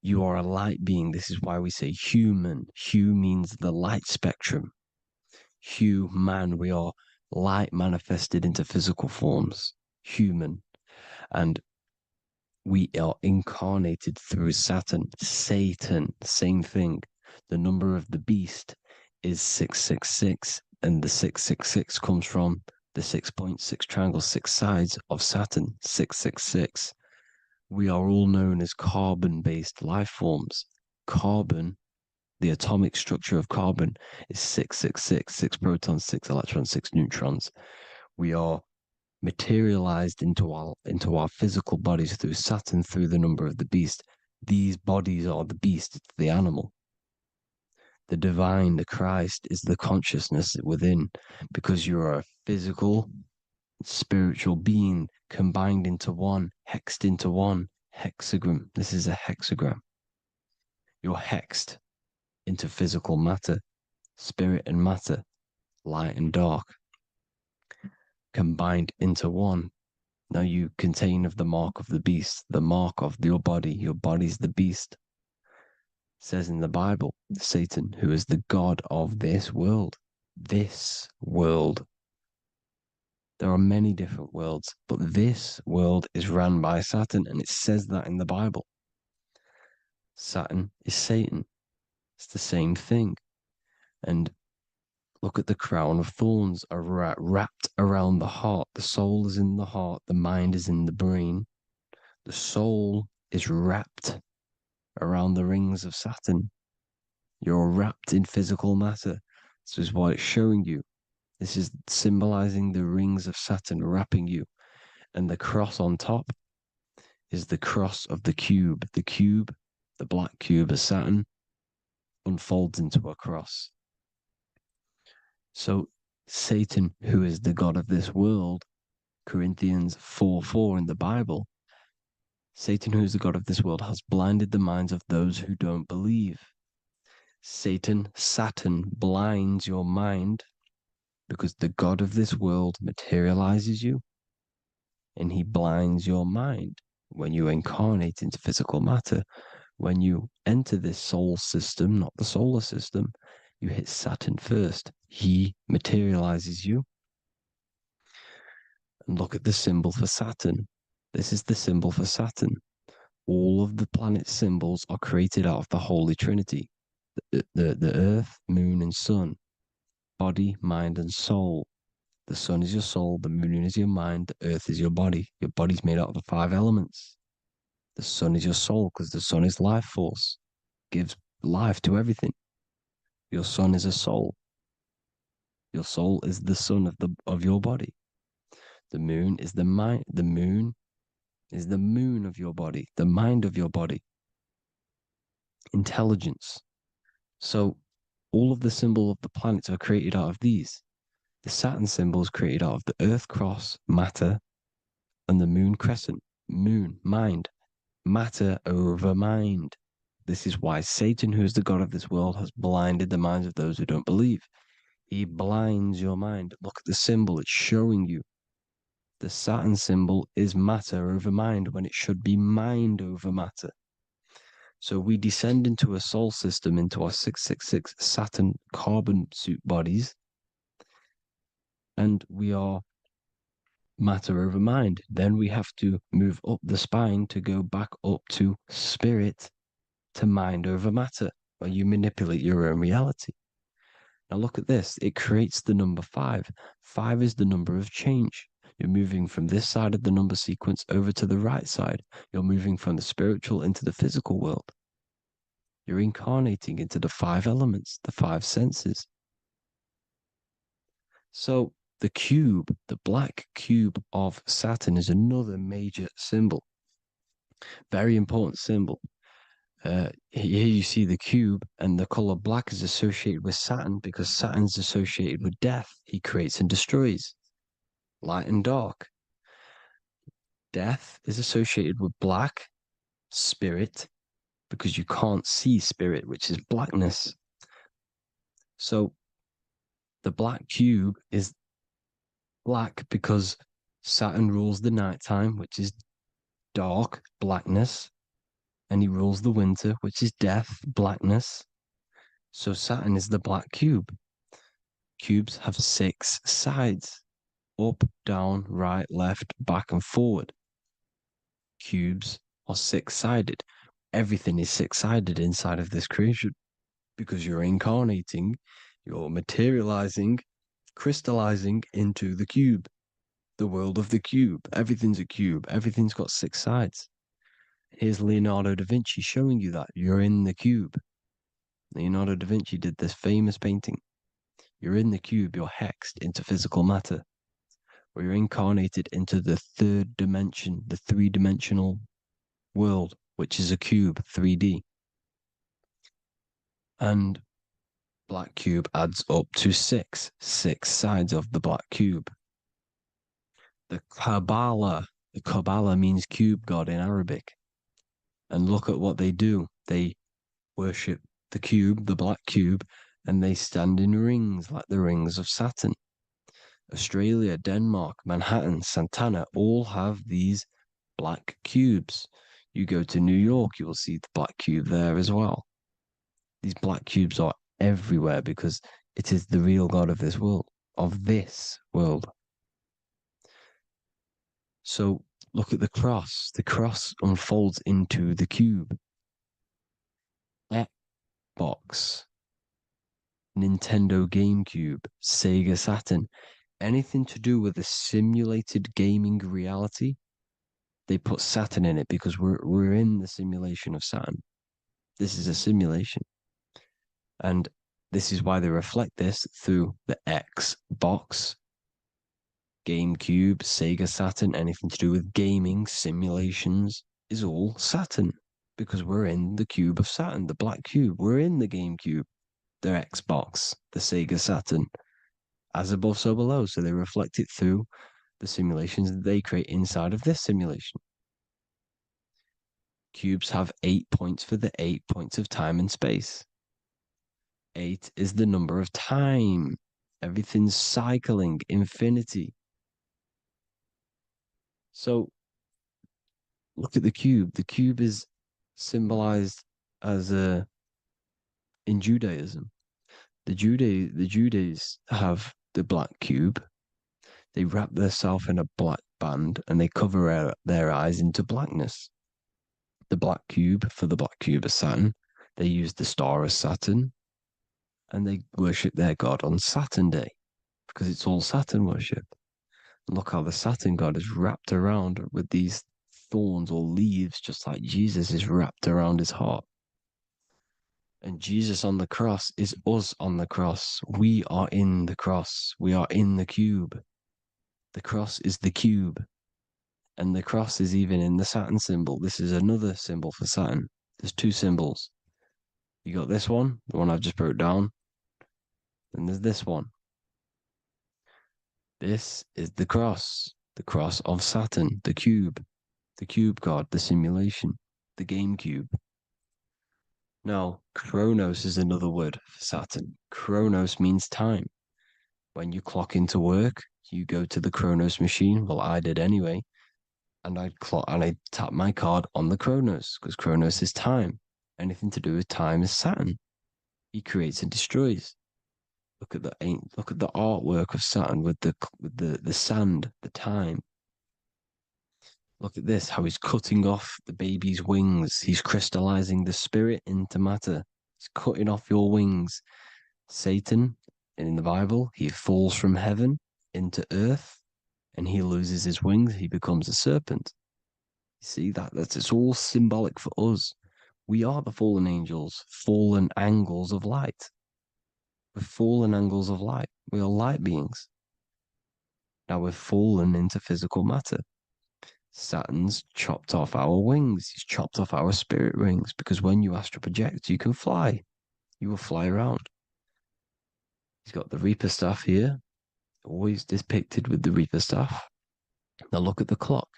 You are a light being. This is why we say human. Hue means the light spectrum. Hue, man, we are light manifested into physical forms, human. And we are incarnated through Saturn. Satan, same thing. The number of the beast is 666, and the 666 comes from the 6.6 triangle, 6 sides of Saturn, 666. We are all known as carbon-based life forms. Carbon, the atomic structure of carbon, is 666, 6 protons, 6 electrons, 6 neutrons. We are materialized into our physical bodies through Saturn, through the number of the beast. These bodies are the beast, it's the animal. The divine, the Christ, is the consciousness within, because you're a physical, spiritual being combined into one, hexed into one. Hexagram. This is a hexagram. You're hexed into physical matter, spirit and matter, light and dark, combined into one. Now you contain of the mark of the beast, the mark of your body. Your body's the beast. It says in the Bible, Satan, who is the god of this world. This world. There are many different worlds, but this world is run by Saturn, and it says that in the Bible. Saturn is Satan. It's the same thing. And look at the crown of thorns are wrapped around the heart. The soul is in the heart. The mind is in the brain. The soul is wrapped around the rings of Saturn. You're wrapped in physical matter. This is what it's showing you. This is symbolizing the rings of Saturn wrapping you. And the cross on top is the cross of the cube. The cube, the black cube of Saturn, unfolds into a cross. So Satan, who is the god of this world, Corinthians 4:4 in the Bible, Satan, who is the god of this world, has blinded the minds of those who don't believe. Saturn blinds your mind because the god of this world materializes you and he blinds your mind when you incarnate into physical matter. When you enter this soul system, not the solar system, you hit Saturn first. He materializes you. And look at the symbol for Saturn. This is the symbol for Saturn. All of the planet symbols are created out of the Holy Trinity. The Earth, Moon, and Sun. Body, mind, and soul. The Sun is your soul, the Moon is your mind, the Earth is your body. Your body's made out of the 5 elements. The Sun is your soul because the Sun is life force. Gives life to everything. Your Sun is a soul. Your soul is the sun of your body. The Moon is the mind. The Moon is the moon of your body, the mind of your body. Intelligence. So all of the symbol of the planets are created out of these. The Saturn symbol is created out of the Earth cross, matter, and the Moon crescent, moon, mind, matter over mind. This is why Satan, who is the god of this world, has blinded the minds of those who don't believe. He blinds your mind. Look at the symbol, it's showing you. The Saturn symbol is matter over mind when it should be mind over matter. So we descend into a soul system, into our 666 Saturn carbon suit bodies, and we are matter over mind. Then we have to move up the spine to go back up to spirit, to mind over matter, where you manipulate your own reality. Now look at this. It creates the number 5. 5 is the number of change. You're moving from this side of the number sequence over to the right side. You're moving from the spiritual into the physical world. You're incarnating into the 5 elements, the 5 senses. So the cube, the black cube of Saturn, is another major symbol. Very important symbol. Here you see the cube, and the color black is associated with Saturn because Saturn's associated with death. He creates and destroys. Light and dark. Death is associated with black, spirit, because you can't see spirit, which is blackness. So the black cube is black because Saturn rules the nighttime, which is dark, blackness, and he rules the winter, which is death, blackness. So Saturn is the black cube. Cubes have 6 sides. Up, down, right, left, back, and forward. Cubes are 6-sided. Everything is 6-sided inside of this creation because you're incarnating, you're materializing, crystallizing into the cube, the world of the cube. Everything's a cube. Everything's got 6 sides. Here's Leonardo da Vinci showing you that you're in the cube. Leonardo da Vinci did this famous painting. You're in the cube, you're hexed into physical matter. or you're incarnated into the third dimension, the three-dimensional world, which is a cube, 3D. And black cube adds up to six sides of the black cube. The Kabbalah means cube god in Arabic. And look at what they do. They worship the cube, the black cube, and they stand in rings like the rings of Saturn. Australia, Denmark, Manhattan, Santana all have these black cubes. You go to New York, you will see the black cube there as well. These black cubes are everywhere because it is the real God of this world, So look at the cross. The cross unfolds into the cube. Xbox, Nintendo GameCube, Sega Saturn, anything to do with a simulated gaming reality, they put Saturn in it because we're in the simulation of Saturn. This is a simulation. And this is why they reflect this through the Xbox, GameCube, Sega Saturn, anything to do with gaming, simulations, is all Saturn. Because we're in the cube of Saturn, the black cube. We're in the GameCube, the Xbox, the Sega Saturn. As above, so below. So they reflect it through the simulations that they create inside of this simulation. Cubes have 8 points for the 8 points of time and space. 8 is the number of time. Everything's cycling, infinity. So look at the cube. The cube is symbolized as in Judaism. The Judays have the black cube. They wrap themselves in a black band and they cover their eyes into blackness. The black cube, for the black cube of Saturn, they use the star of Saturn and they worship their god on Saturn Day because it's all Saturn worship. And look how the Saturn god is wrapped around with these thorns or leaves, just like Jesus is wrapped around his heart. And Jesus on the cross is us on the cross. We are in the cross. We are in the cube. The cross is the cube. And the cross is even in the Saturn symbol. This is another symbol for Saturn. There's two symbols. You got this one, the one I've just broke down. And there's this one. This is the cross of Saturn, the cube god, the simulation, the game cube. Now, Chronos is another word for Saturn. Chronos means time. When you clock into work, you go to the Chronos machine. Well, I did anyway. And I tap my card on the Chronos because Chronos is time. Anything to do with time is Saturn. He creates and destroys. Look at the artwork of Saturn with the sand, the time. Look at this, how he's cutting off the baby's wings. He's crystallizing the spirit into matter. He's cutting off your wings. Satan, in the Bible, he falls from heaven into earth and he loses his wings. He becomes a serpent. You see, it's all symbolic for us. We are the fallen angels, fallen angles of light. We're fallen angles of light. We are light beings. Now we're fallen into physical matter. Saturn's chopped off our wings. He's chopped off our spirit wings because when you astral project, you can fly. You will fly around. He's got the Reaper staff here, always depicted with the Reaper staff. Now look at the clock.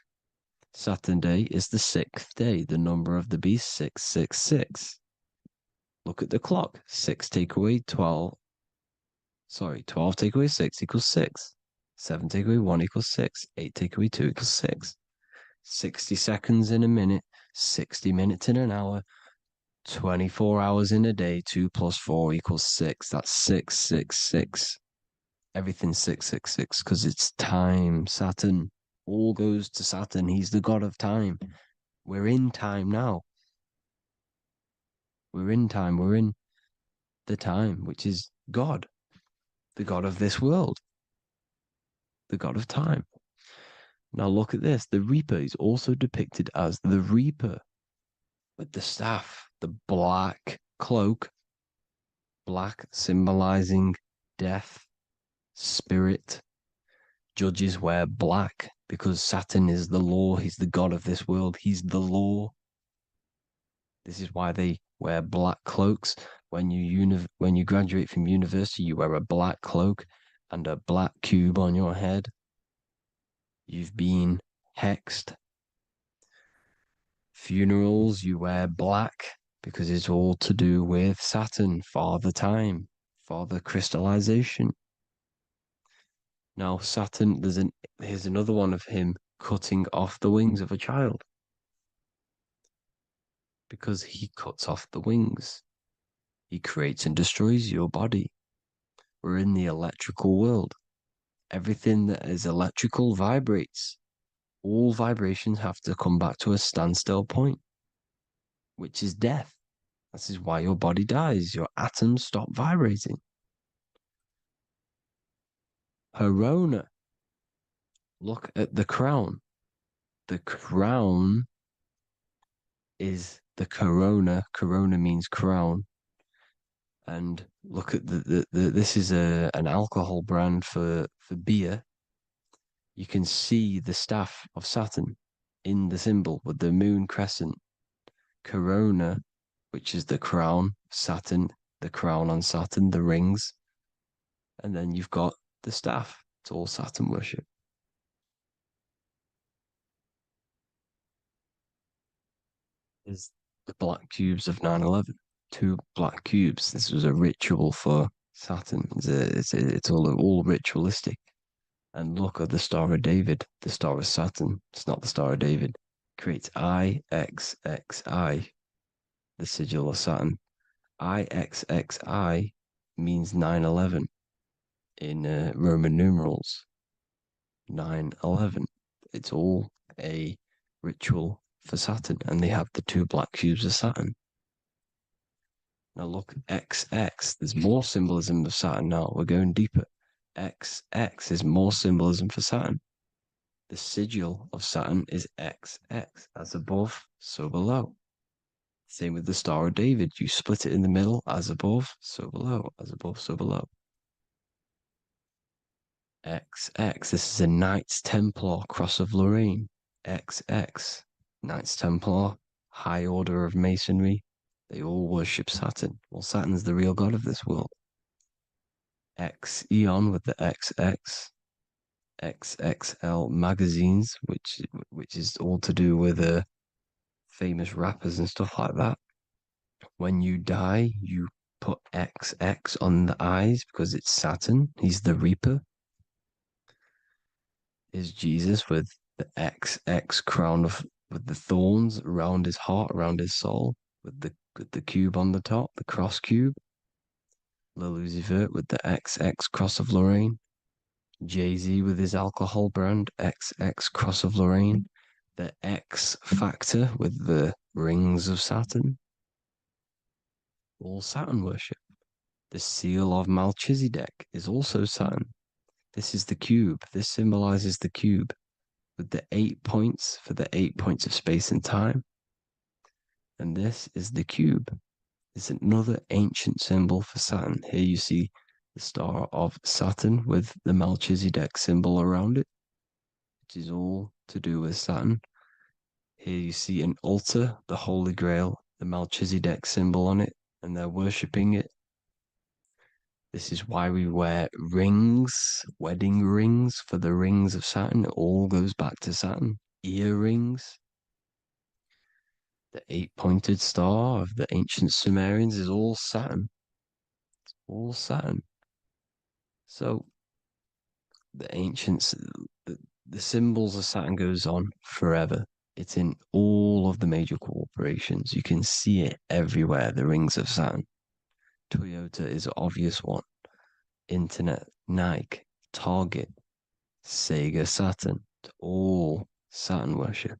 Saturn Day is the 6th day, the number of the beast, 666. Look at the clock. 6 take away 12. 12 take away 6 equals 6. 7 take away 1 equals 6. 8 take away 2 equals 6. 60 seconds in a minute, 60 minutes in an hour, 24 hours in a day, 2 plus 4 equals 6. That's 666. Everything's 666 because it's time. Saturn all goes to Saturn. He's the god of time. We're in time now. We're in time. We're in the time, which is God, the god of this world, the god of time. Now look at this. The Reaper is also depicted as the Reaper with the staff, the black cloak, black symbolizing death, spirit, Judges wear black because Saturn is the law. He's the god of this world. He's the law. This is why they wear black cloaks. When you graduate from university, you wear a black cloak and a black cube on your head. You've been hexed. Funerals, you wear black because it's all to do with Saturn, Father Time, Father Crystallization. Now, Saturn, here's another one of him cutting off the wings of a child. Because he cuts off the wings. He creates and destroys your body. We're in the electrical world. Everything that is electrical vibrates. All vibrations have to come back to a standstill point, which is death. This is why your body dies. Your atoms stop vibrating. Corona. Look at the crown. The crown is the corona. Corona means crown. And look at this is an alcohol brand for beer. You can see the staff of Saturn in the symbol with the moon crescent. Corona, which is the crown, Saturn, the crown on Saturn, the rings. And then you've got the staff. It's all Saturn worship. Is the black cubes of 9/11. 2 black cubes. This was a ritual for Saturn. It's all ritualistic. And look at the Star of David, the Star of Saturn. It's not the Star of David. Creates IXXI, the sigil of Saturn. IXXI means 9/11 in Roman numerals. 9/11. It's all a ritual for Saturn, and they have the 2 black cubes of Saturn. Now look, XX. There's more symbolism of Saturn now. We're going deeper. XX is more symbolism for Saturn. The sigil of Saturn is XX, as above, so below. Same with the Star of David. You split it in the middle, as above, so below, as above, so below. XX, this is a Knights Templar cross of Lorraine. XX, Knights Templar, high order of Masonry. They all worship Saturn. Well, Saturn's the real god of this world. X Eon with the XX. XXL magazines, which is all to do with famous rappers and stuff like that. When you die, you put XX on the eyes because it's Saturn. He's the Reaper. Is Jesus with the XX crown with the thorns around his heart, around his soul, with the cube on the top, the cross cube. Lil Uzi Vert with the XX cross of Lorraine. Jay-Z with his alcohol brand, XX cross of Lorraine. The X Factor with the rings of Saturn. All Saturn worship. The seal of Melchizedek is also Saturn. This is the cube. This symbolizes the cube with the 8 points for the 8 points of space and time. And this is the cube. It's another ancient symbol for Saturn. Here you see the star of Saturn with the Melchizedek symbol around it, which is all to do with Saturn. Here you see an altar, the Holy Grail, the Melchizedek symbol on it, and they're worshipping it. This is why we wear rings, wedding rings for the rings of Saturn. It all goes back to Saturn. Earrings. The 8-pointed star of the ancient Sumerians is all Saturn. It's all Saturn. So the ancients, the symbols of Saturn goes on forever. It's in all of the major corporations. You can see it everywhere, the rings of Saturn. Toyota is an obvious one. Internet, Nike, Target, Sega, Saturn. It's all Saturn worship.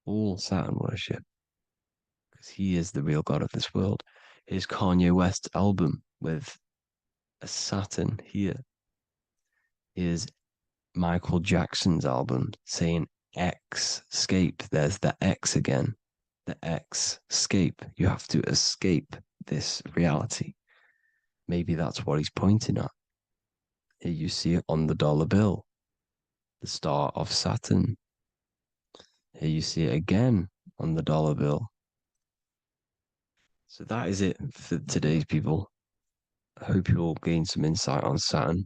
All Saturn worship. Because he is the real god of this world. Here's Kanye West's album with a Saturn here. Here's Michael Jackson's album saying X, escape. There's the X again. The X, escape. You have to escape this reality. Maybe that's what he's pointing at. Here you see it on the dollar bill, the star of Saturn. Here you see it again on the dollar bill. So that is it for today's people. I hope you all gain some insight on Saturn.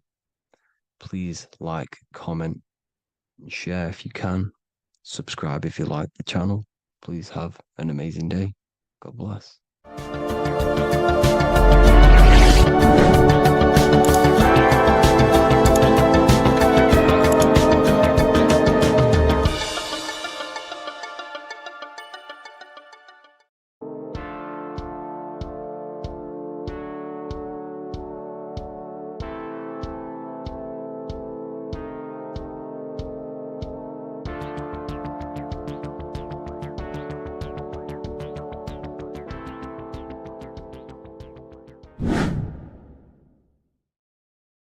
Please like, comment, and share if you can. Subscribe if you like the channel. Please have an amazing day. God bless.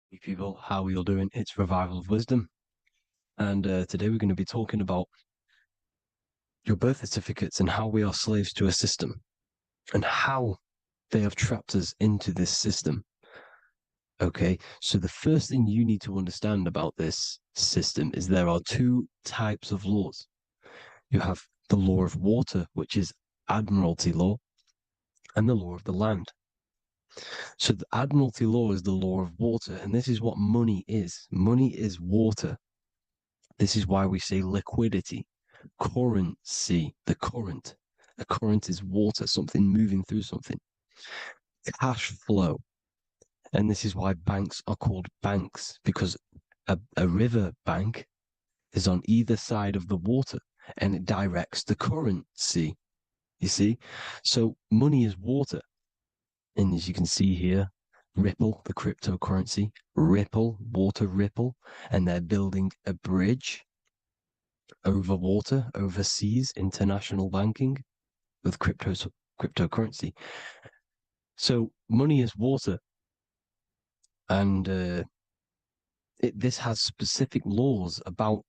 Hey people, how are you all doing? It's Revival of Wisdom, and today we're going to be talking about your birth certificates and how we are slaves to a system and how they have trapped us into this system. Okay, so the first thing you need to understand about this system is there are two types of laws. You have the law of water, which is Admiralty law, and the law of the land. So the Admiralty law is the law of water, and this is what money is. Money is water. This is why we say liquidity, currency, the current. A current is water, something moving through something. Cash flow. And this is why banks are called banks, because a river bank is on either side of the water and it directs the currency. You see? So money is water. And as you can see here, Ripple, the cryptocurrency, Ripple, water Ripple, and they're building a bridge over water, overseas, international banking with cryptocurrency. So money is water, and this has specific laws about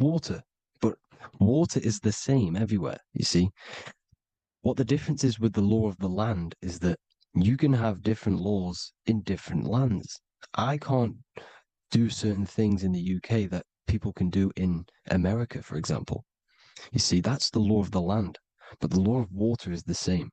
water, but water is the same everywhere, you see. What the difference is with the law of the land is that you can have different laws in different lands. I can't do certain things in the UK that people can do in America, for example. You see, that's the law of the land, but the law of water is the same.